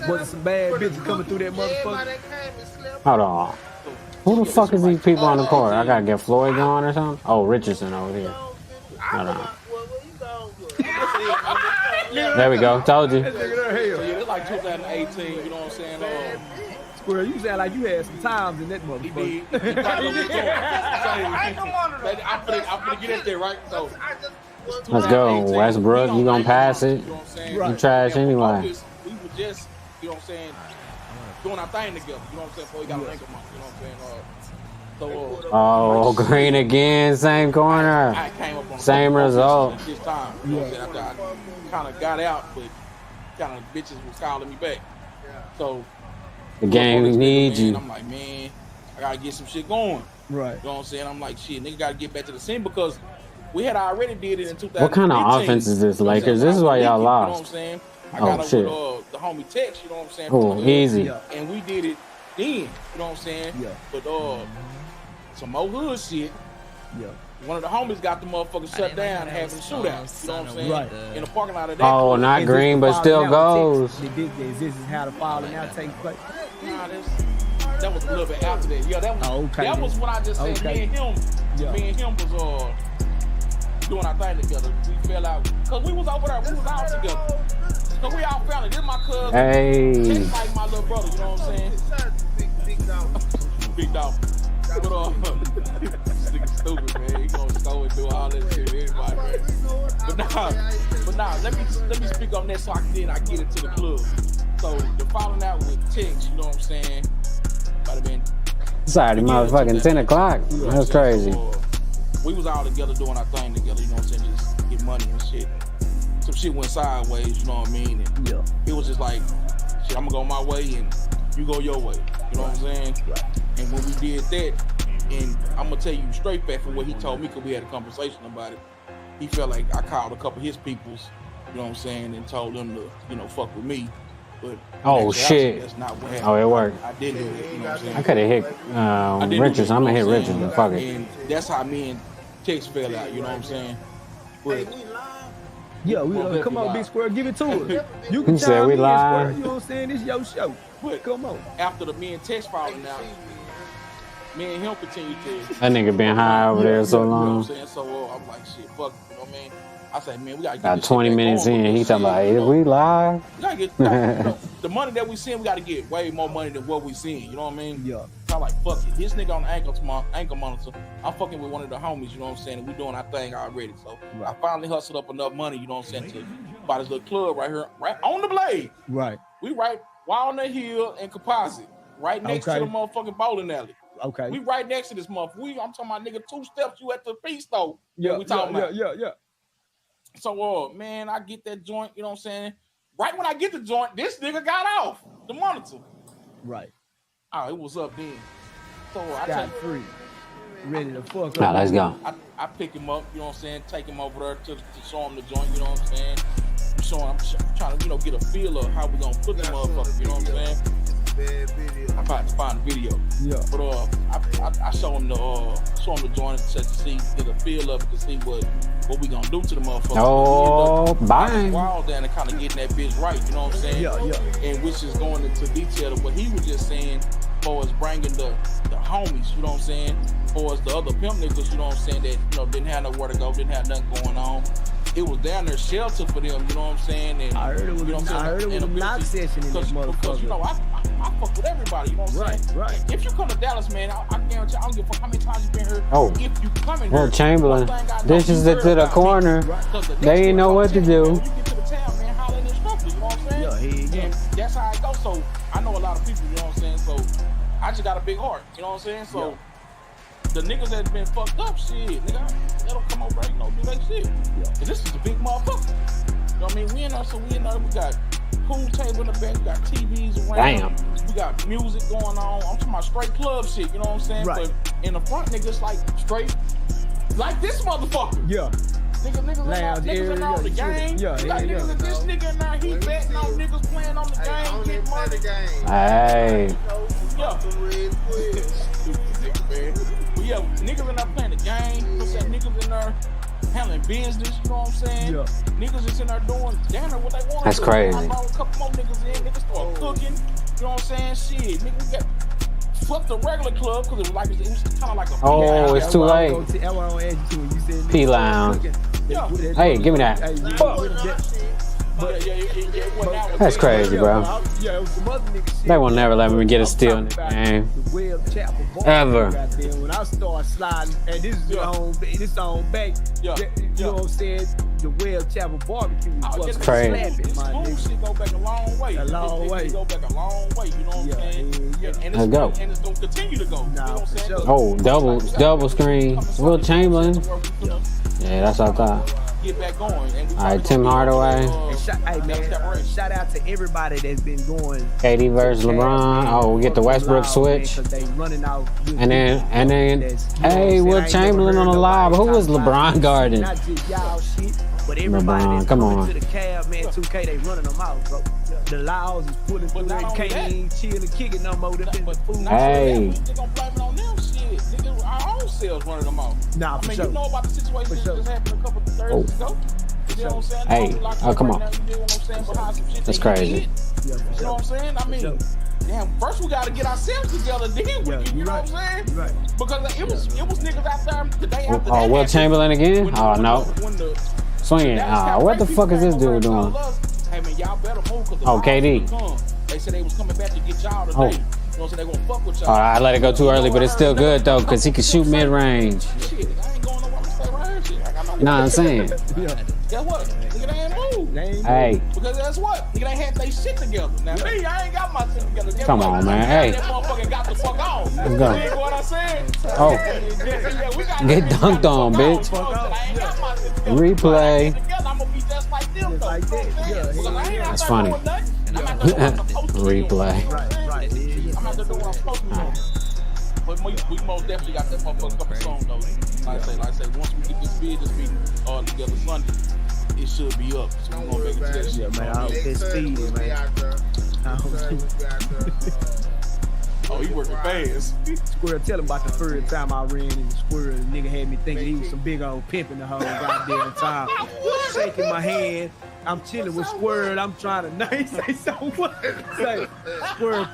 Wasn't some bad bitches coming through that motherfucker. Hold on. Who the fuck is these people on the court? I gotta get Floyd going or something? Oh, Richardson over here. Hold on. There we go. Told you. It's like 2018, you know what I'm saying? Squirrel, you sound like you had some times in that motherfucker. I'm gonna get at there, right? So. Let's go, Westbrook. You gonna pass it? You trash anyway. We were just, you know what I'm saying, doing our thing together. You know what I'm saying? Before we got an ankle month, you know what I'm saying? Oh, Green again, same corner. I came up on same result. This time, you know what I'm saying? I kind of got out, but kind of bitches was calling me back. So the game needs you. I'm like, man, I gotta get some shit going. Right. You know what I'm saying? I'm like, shit, nigga gotta get back to the scene because we had already did it in 2015. What kind of offense is this, Lakers? This is why y'all lost. You know what I'm saying? I got shit. With the homie Tex, you know what I'm saying? Oh, easy. And we did it then, you know what I'm saying? Yeah. But some more hood shit. Yeah. One of the homies got the motherfucker shut down and having a shootout. You know what I'm saying? Right. In the parking lot of that. Oh, not Green, but still goes. This is how the falling out takes place. Nah, that was a little bit after that. Yeah, that was that was when I just said me and him was doing our thing together. We fell out because we was over there. We was out together. So we all family. This my cousin. Hey. Just like my little brother. You know what I'm saying? Big dog. But this nigga stupid, man. He gonna go and do all that shit. Everybody, man. But nah. Let me speak on that so I get into the club. So the falling out with Tex, you know what I'm saying? Might have been. It's already motherfucking 10 o'clock. That's crazy. We was all together doing our thing together, you know what I'm saying? Just get money and shit. Some shit went sideways, you know what I mean? And it was just like, shit, I'm gonna go my way and you go your way. You know what I'm saying? Right. And when we did that, and I'm gonna tell you straight back from what he told me, because we had a conversation about it, he felt like I called a couple of his peoples, you know what I'm saying, and told them to, you know, fuck with me. But oh shit! That's not what happened. Oh, it worked. I didn't do it, you know what I'm saying? I could have hit Richards. I'm gonna hit Richards and fuck it. And that's how me and Tex fell out, you know what I'm saying? But yeah, we come on, Big Square, give it to us. You can chime we in, live. Square, you know what I'm saying? This your show. But come on. After me and Tex falling out, me and him continued to. That nigga been high over there so long. You know what I'm saying? So I'm like, shit, fuck, you know what I mean? I say, man, we gotta get about 20 minutes in, he talking about, hey, we live? We gotta get, you know, the money that we seeing, we gotta get way more money than what we seeing. You know what I mean? Yeah. So I'm like, fuck it. This nigga on the ankle monitor, I'm fucking with one of the homies, you know what I'm saying? And we doing our thing already. So I finally hustled up enough money, you know what I'm saying, to buy this little club right here, right on the blade. Right. We right Walnut Hill and Composite, right next to the motherfucking bowling alley. Okay. We right next to this motherfucker. I'm talking about, nigga, 2 steps, you at the feast though. Yeah. We talking about. Yeah. So, man, I get that joint, you know what I'm saying? Right when I get the joint, this nigga got off the monitor. Right. Oh, it was up then. So I got free. Ready to fuck up. Nah, let's go. I pick him up, you know what I'm saying? Take him over there to show him the joint, you know what I'm saying? I'm trying to, you know, get a feel of how we gonna put the motherfucker, you know what I'm saying? I'm about to find the video. Yeah. But I show him the joint to see, get a feel of it, to see what we gonna do to the motherfucker. Oh, bye. Wild down and kind of getting that bitch right, you know what I'm saying? Yeah. And which is going into detail of what he was just saying, for us bringing the homies, you know what I'm saying? For us the other pimp niggas, you know what I'm saying, that, you know, didn't have nowhere to go, didn't have nothing going on. It was down there shelter for them, you know what I'm saying? And I heard it was, you know I heard it was a knock session in this motherfucker. Because, you know, I fuck with everybody, you know what I'm saying? Right. If you come to Dallas, man, I guarantee I don't give a fuck how many times you Oh, if you come in well, here, Chamberlain dishes it to the corner. They ain't know what to do. When you get to the town, man, holler at the instructor, you know what I'm saying? Yeah. And that's how it goes. So I know a lot of people, you know what I'm saying? So I just got a big heart, you know what I'm saying? So the niggas that's been fucked up, shit, nigga, they don't come over, you know, do that shit. Cause this is a big motherfucker. You know what I mean? We in there, we got pool table in the back, we got TVs around. Damn. We got music going on. I'm talking about straight club shit, you know what I'm saying? Right. But in the front, niggas like straight, like this motherfucker. Yeah. Niggas in there on the game. Yeah, We got niggas in this nigga in there, he betting on niggas playing on the game, get money. Hey. But yeah, niggas in there playing the game. What's that? Niggas in there handling business, you know what I'm saying? Yeah. Niggas just in there doing damn what they want. That's crazy. I brought a couple more niggas in, niggas start cooking, you know what I'm saying? Shit, niggas got fucked the regular club because it was kind of like a Oh, it's too late. P Lounge. Hey, give me that. That's crazy, bro. They will never let me get a steal in the game. Ever. When I start sliding, and this is on back, you know what I'm saying? The Webb Chapel barbecue was crazy. This food shit go back a long way. A long way. It go back a long way, you know what I'm saying? And Let's go. And it's gonna continue to go. You know what I'm saying? Oh, double screen. Will Chamberlain. Yeah, that's what I thought. Get back going. All right, Tim Hardaway. Hey man, shout out to everybody that's been going. KD versus LeBron. Oh, we get the Westbrook switch. And then, hey, Will Chamberlain on the live. Who was LeBron guarding? Not just y'all shit, but everybody LeBron, that's come coming on. to the cab, man. 2K, they running them out, bro. The Laws is pulling through. They can't even chill and kick it no more. They been the food. Hey. They gonna blame it on them shit. Nigga, our own selves running them out. Nah, I for mean, sure. you know about the situation that just happened a couple of Thursdays ago. You know what I'm saying? Hey, oh, come on. That's crazy. You know what I'm saying? I mean, damn, first we gotta get ourselves together, then you know what I'm saying? Right. Because it was niggas out there the day after Oh, that Will happened. Chamberlain again? Oh, no. When the Swing it. Oh, what the fuck is this dude doing? Hey man, y'all better move because Oh, KD. They said they was coming back to get y'all today. Oh. You know what I'm saying? They gonna fuck with y'all. Oh, I let it go too early, but it's still good though, because he can shoot mid range. Shit, I ain't going nowhere. I'm stay right here. Shit. I got no You know what I'm saying? Guess what? Nigga, they ain't moved. Hey. Because that's what? Nigga, they had they shit together. Now me, I ain't got my shit together. Guess Come what? on, man. Hey. That motherfucker got the fuck off. Let's go. You know what I'm saying? Oh. Yeah, we got Get dunked on, bitch. Replay. I'm gonna be just like them, though. Like that. That's funny. Replay. Right. I'm not doing what I'm supposed to do. But we most definitely got that motherfucker couple songs though. Like I say, once we get this business meeting together Sunday, it should be up. So we're gonna make it to that shit. Yeah, man, I hope it's speedy, man. Oh, he working fast. Squirrel, tell him about the first time I ran into Squirrel. The nigga had me thinking he was some big old pimp in the whole goddamn time. Shaking my hand. I'm chilling with Squirrel. I'm trying to say so what? Say, Squirrel.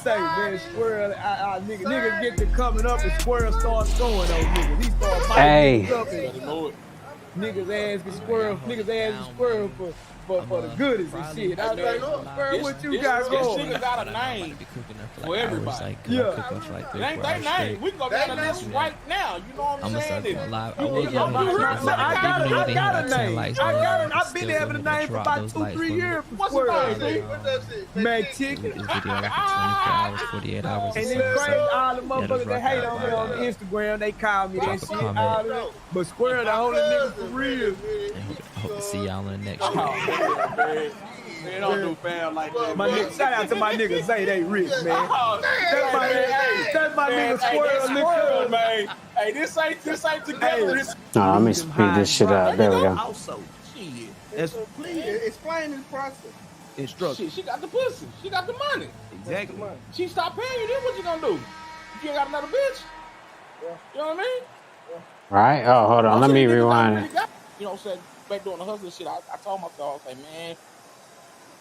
Say, man, Squirrel. Nigga get to coming up and Squirrel starts going on niggas. He starts biting niggas up and niggas asking Squirrel for the goodies and shit. I was like, look, Squirrel, what you got going? This nigga got a name for everybody. Yeah. It ain't their name. We can go down the list right now. You know what I'm saying? I got a name. I've been having a name for about 2-3 years. What's the name? Mac Chicken. Do this video like 24 hours, 48 hours. And then crazy, all the motherfuckers that hate on me on Instagram, they call me that shit. All of that. But Squirrel, the only nigga for real. I hope to see y'all in the next Oh, man. They don't do fam like that. My nigga, shout out to my niggas, Zay, they rich, man. Oh, That's my nigga Squirrel, man. Hey, this ain't together. No, let me speed this shit up. There we go. Also, shit. Please explain this process. Instruction. Shit, she got the pussy. She got the money. Exactly. She stopped paying you, then what you gonna do? You ain't got another bitch? Yeah. You know what I mean? Right? Oh, hold on. Let me rewind it. You know what I'm saying? Back doing the hustler shit, I told myself, I was like, man,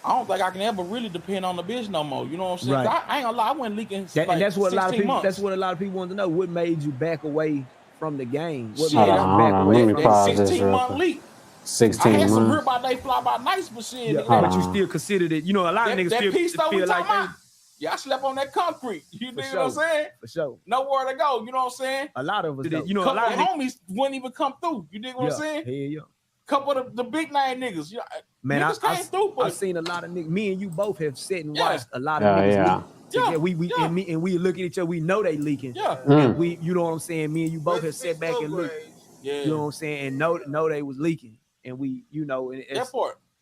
I don't think I can ever really depend on the bitch no more. You know what I'm saying? Right. I ain't gonna lie, I went leaking. And that's what a lot of people. Months. That's what a lot of people want to know. What made you back away from the game? What Hold made you on, back hold on. away Let me from pause that this 16-month real leak. 16 I had some months. hurt by day, fly by nights, but shit. Yeah, nigga, but you still considered it. You know, a lot of niggas that still piece though we feel like talking about, Yeah, I slept on that concrete. You know what I'm saying? For sure. Nowhere to go. You know what I'm saying? A lot of us, you know, couple a lot of homies wouldn't even come through. You dig what I'm saying? Yeah. Couple of the big name niggas. Man, niggas came through. But I've seen a lot of niggas. Me and you both have sat and watched a lot of niggas leak. And we look at each other. We know they leaking. Yeah. And we, you know what I'm saying? Me and you both have sat back and looked. Yeah. You know what I'm saying? And know they was leaking. And we, you know,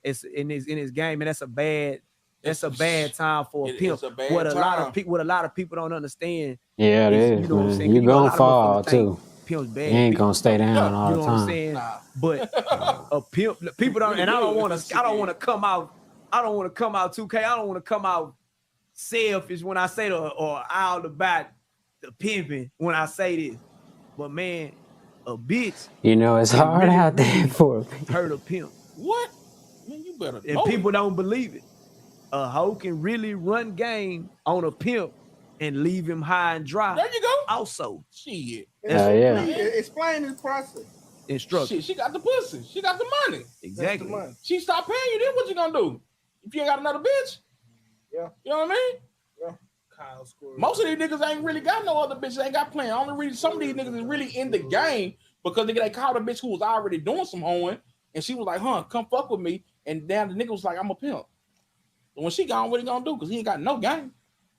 it's in his game, and that's a bad time for a pimp. What a lot of people don't understand. Yeah, it is. You know what I'm saying? You're gonna fall too. Pimp's bad. You ain't gonna stay down all you know the what I'm time. saying? But a pimp, people don't, and I don't want to come out 2K. I don't want to come out selfish when I say or out about the pimping when I say this. But man, a bitch. You know, it's hard really out there for a pimp. Hurt a pimp. What? Man, you better. And people don't believe it. A hoe can really run game on a pimp and leave him high and dry. There you go. Also, shit. Yeah. Explain this process. Instruction. Shit, she got the pussy. She got the money. Exactly. The money. She stopped paying you. Then what you gonna do? If you ain't got another bitch? Yeah. You know what I mean? Yeah. Kyle scored. Most of these niggas ain't really got no other bitches. Ain't got playing. Only reason some of these niggas is really in the game because they called a bitch who was already doing some hoeing, and she was like, come fuck with me. And then the nigga was like, I'm a pimp. And when she gone, what he gonna do? Because he ain't got no game.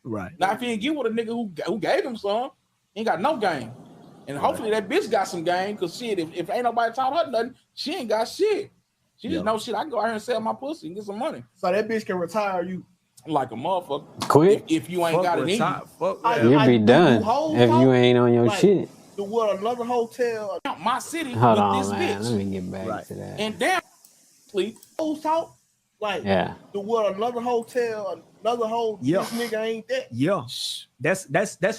Right. Now, if he ain't get with a nigga who gave him some, he ain't got no game. And hopefully that bitch got some game, because shit, if ain't nobody taught her nothing, she ain't got shit. She just know shit. I can go out here and sell my pussy and get some money. So that bitch can retire you. Like a motherfucker. Quit. If you ain't got it in you. You'll be done if you ain't on your shit. The what, another hotel? My city Hold with on, this man. bitch. Let me get back to that. And damn, whole talk? Like, yeah. The what, another hotel, another whole, this nigga ain't that? Yeah. That's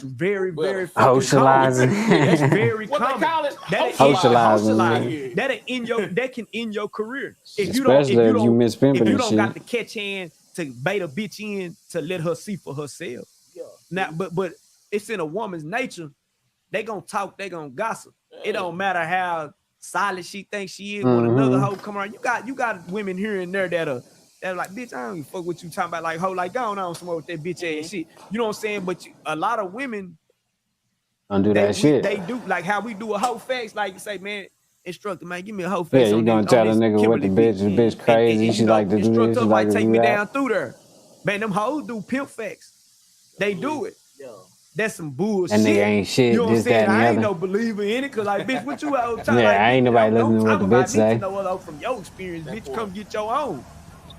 very, very socializing. That's very what common. They call it? Socializing. That can end your career. If Especially if you miss pimping if you and don't shit. got the catch hand to bait a bitch in to let her see for herself. Yeah. Now, but it's in a woman's nature. They gonna talk, they gonna gossip. It don't matter how solid she thinks she is when another hoe come around. You got women here and there that are like, bitch, I don't even fuck what you talking about. Like, hoe, like, go on somewhere with that bitch ass shit. You know what I'm saying? But a lot of women don't do that shit. They do like how we do a hoe facts. Like you say, man, instructor, man, give me a hoe face. Yeah, you gonna tell a nigga what the bitch crazy. She like to do this. She like to take do me that. down through there. Man, them hoes do pimp facts. They do it. Yeah. That's some bullshit. That nigga ain't shit. You know what I'm This, saying? that, and the I ain't other. no believer in it, cause like, bitch, what you out talking? Yeah, like, ain't nobody listening to what the bitch say. No other from your experience, bitch. Come get your own.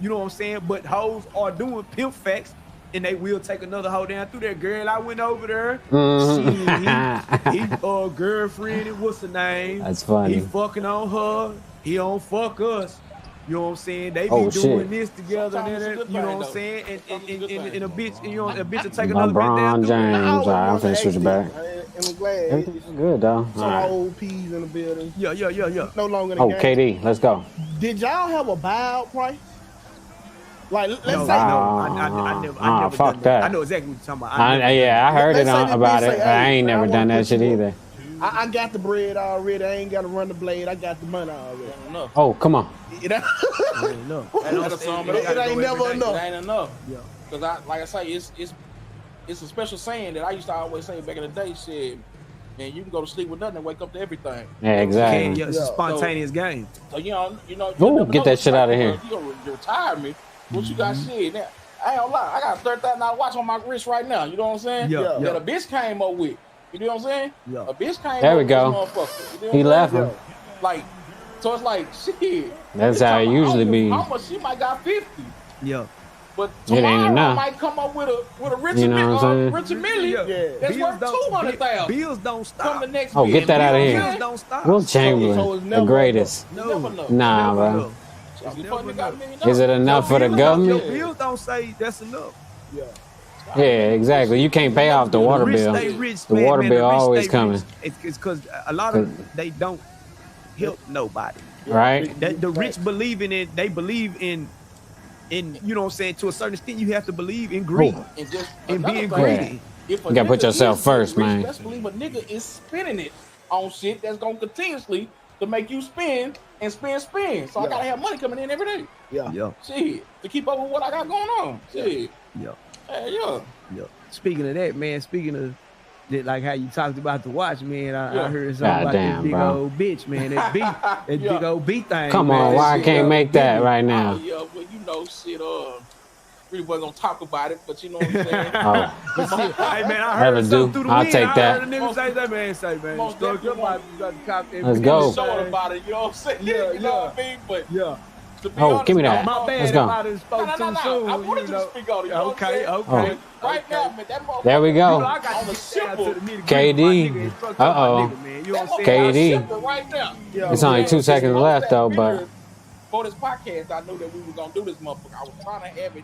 You know what I'm saying? But hoes are doing pimp facts, and they will take another hoe down through there. Girl, I went over there. He girlfriend, and what's the name? That's funny. He fucking on her. He don't fuck us. You know what I'm saying? They be doing this together, and then, you know what I'm saying? And a bitch, you know, a bitch will take another bitch down LeBron through there. James. All right, I'm finna switch it back. And I'm glad. Everything's good, though. Some All right. old peas in the building. Yeah. No longer in the Oh, game. KD, let's go. Did y'all have a buyout price? Like, let's say I never fuck done that. I know exactly what you're talking about. I heard Let's say this about bitch it. say, I hey, ain't never I done wanna that put shit you either. I got the bread already. I ain't got to run the blade. I got the money already. Oh, come on. It ain't never enough. It ain't enough. Yeah. Because like I say, it's a special saying that I used to always say back in the day. Said, man, you can go to sleep with nothing and wake up to everything. Yeah, exactly. It's a spontaneous game. So you know. Ooh, get that shit out of here. You gonna retire me? What you got shit? Now, I ain't gonna lie. I got a $30,000 watch on my wrist right now. You know what I'm saying? Yeah. That a bitch came up with. You know what I'm saying? Yeah. A bitch came There up we with go. this motherfucker. You know He what I'm left saying? him. Like, so it's like, shit. That's how it usually be. How much she might got 50. Yeah. But It ain't tomorrow I enough. might come up with a Richard You know what I'm saying? Richard Millie that's worth 200,000. Bills don't stop. Come the next Oh, week. get that out of Bills here. don't stop. Will Chamberlain, the greatest. Never know. Nah, bro. Never Is it enough for the Your government? bills don't say that's enough. Yeah, exactly. You can't pay off the water rich bill. stay rich, The man, water man, bill the rich always stay coming. rich. It's because a lot of them, they don't help nobody. Right? The rich believe in it. They believe in you know what I'm saying. To a certain extent, you have to believe in greed And just and being another thing, greedy. if a You gotta put nigga yourself is first, rich, man. Best believe a nigga is spending it on shit that's gonna continuously to make you spend and spend. So I gotta have money coming in every day. Yeah. Yeah. Shit. To keep up with what I got going on. Shit. Yeah. Yeah. Speaking of that, man. Speaking of that, like how you talked about the watch, man. I heard something God about damn, that big bro. old bitch, man. That beat, that big old beat thing. Come man. on, why I can't make that right now? Yeah, well, you know, shit. Really wasn't gonna talk about it, but you know what I'm saying. But shit, hey man, I Never heard do. something through the I'll wind. take I that. heard a nigga say that, man. Say, man, Most struck your definitely. body, you got to cop that. Let's bitch. go. Showing about it, you know what I'm saying? Yeah, You know what I mean? But yeah. to be Oh, honest, give me that. My bad Let's if go. I done spoke No. too soon. I wanted you you know. to speak on it. You know what I'm Okay, saying? okay. Right now, man, that motherfucker. There we go. You know, I got On to the get down to the nitty-gritty. KD. My nigga instructed my Uh-oh. nigga, man. You know what I'm saying? KD. Right now. It's only 2 seconds left, though, but For this podcast, I knew that we were gonna do this motherfucker. I was trying to have it here.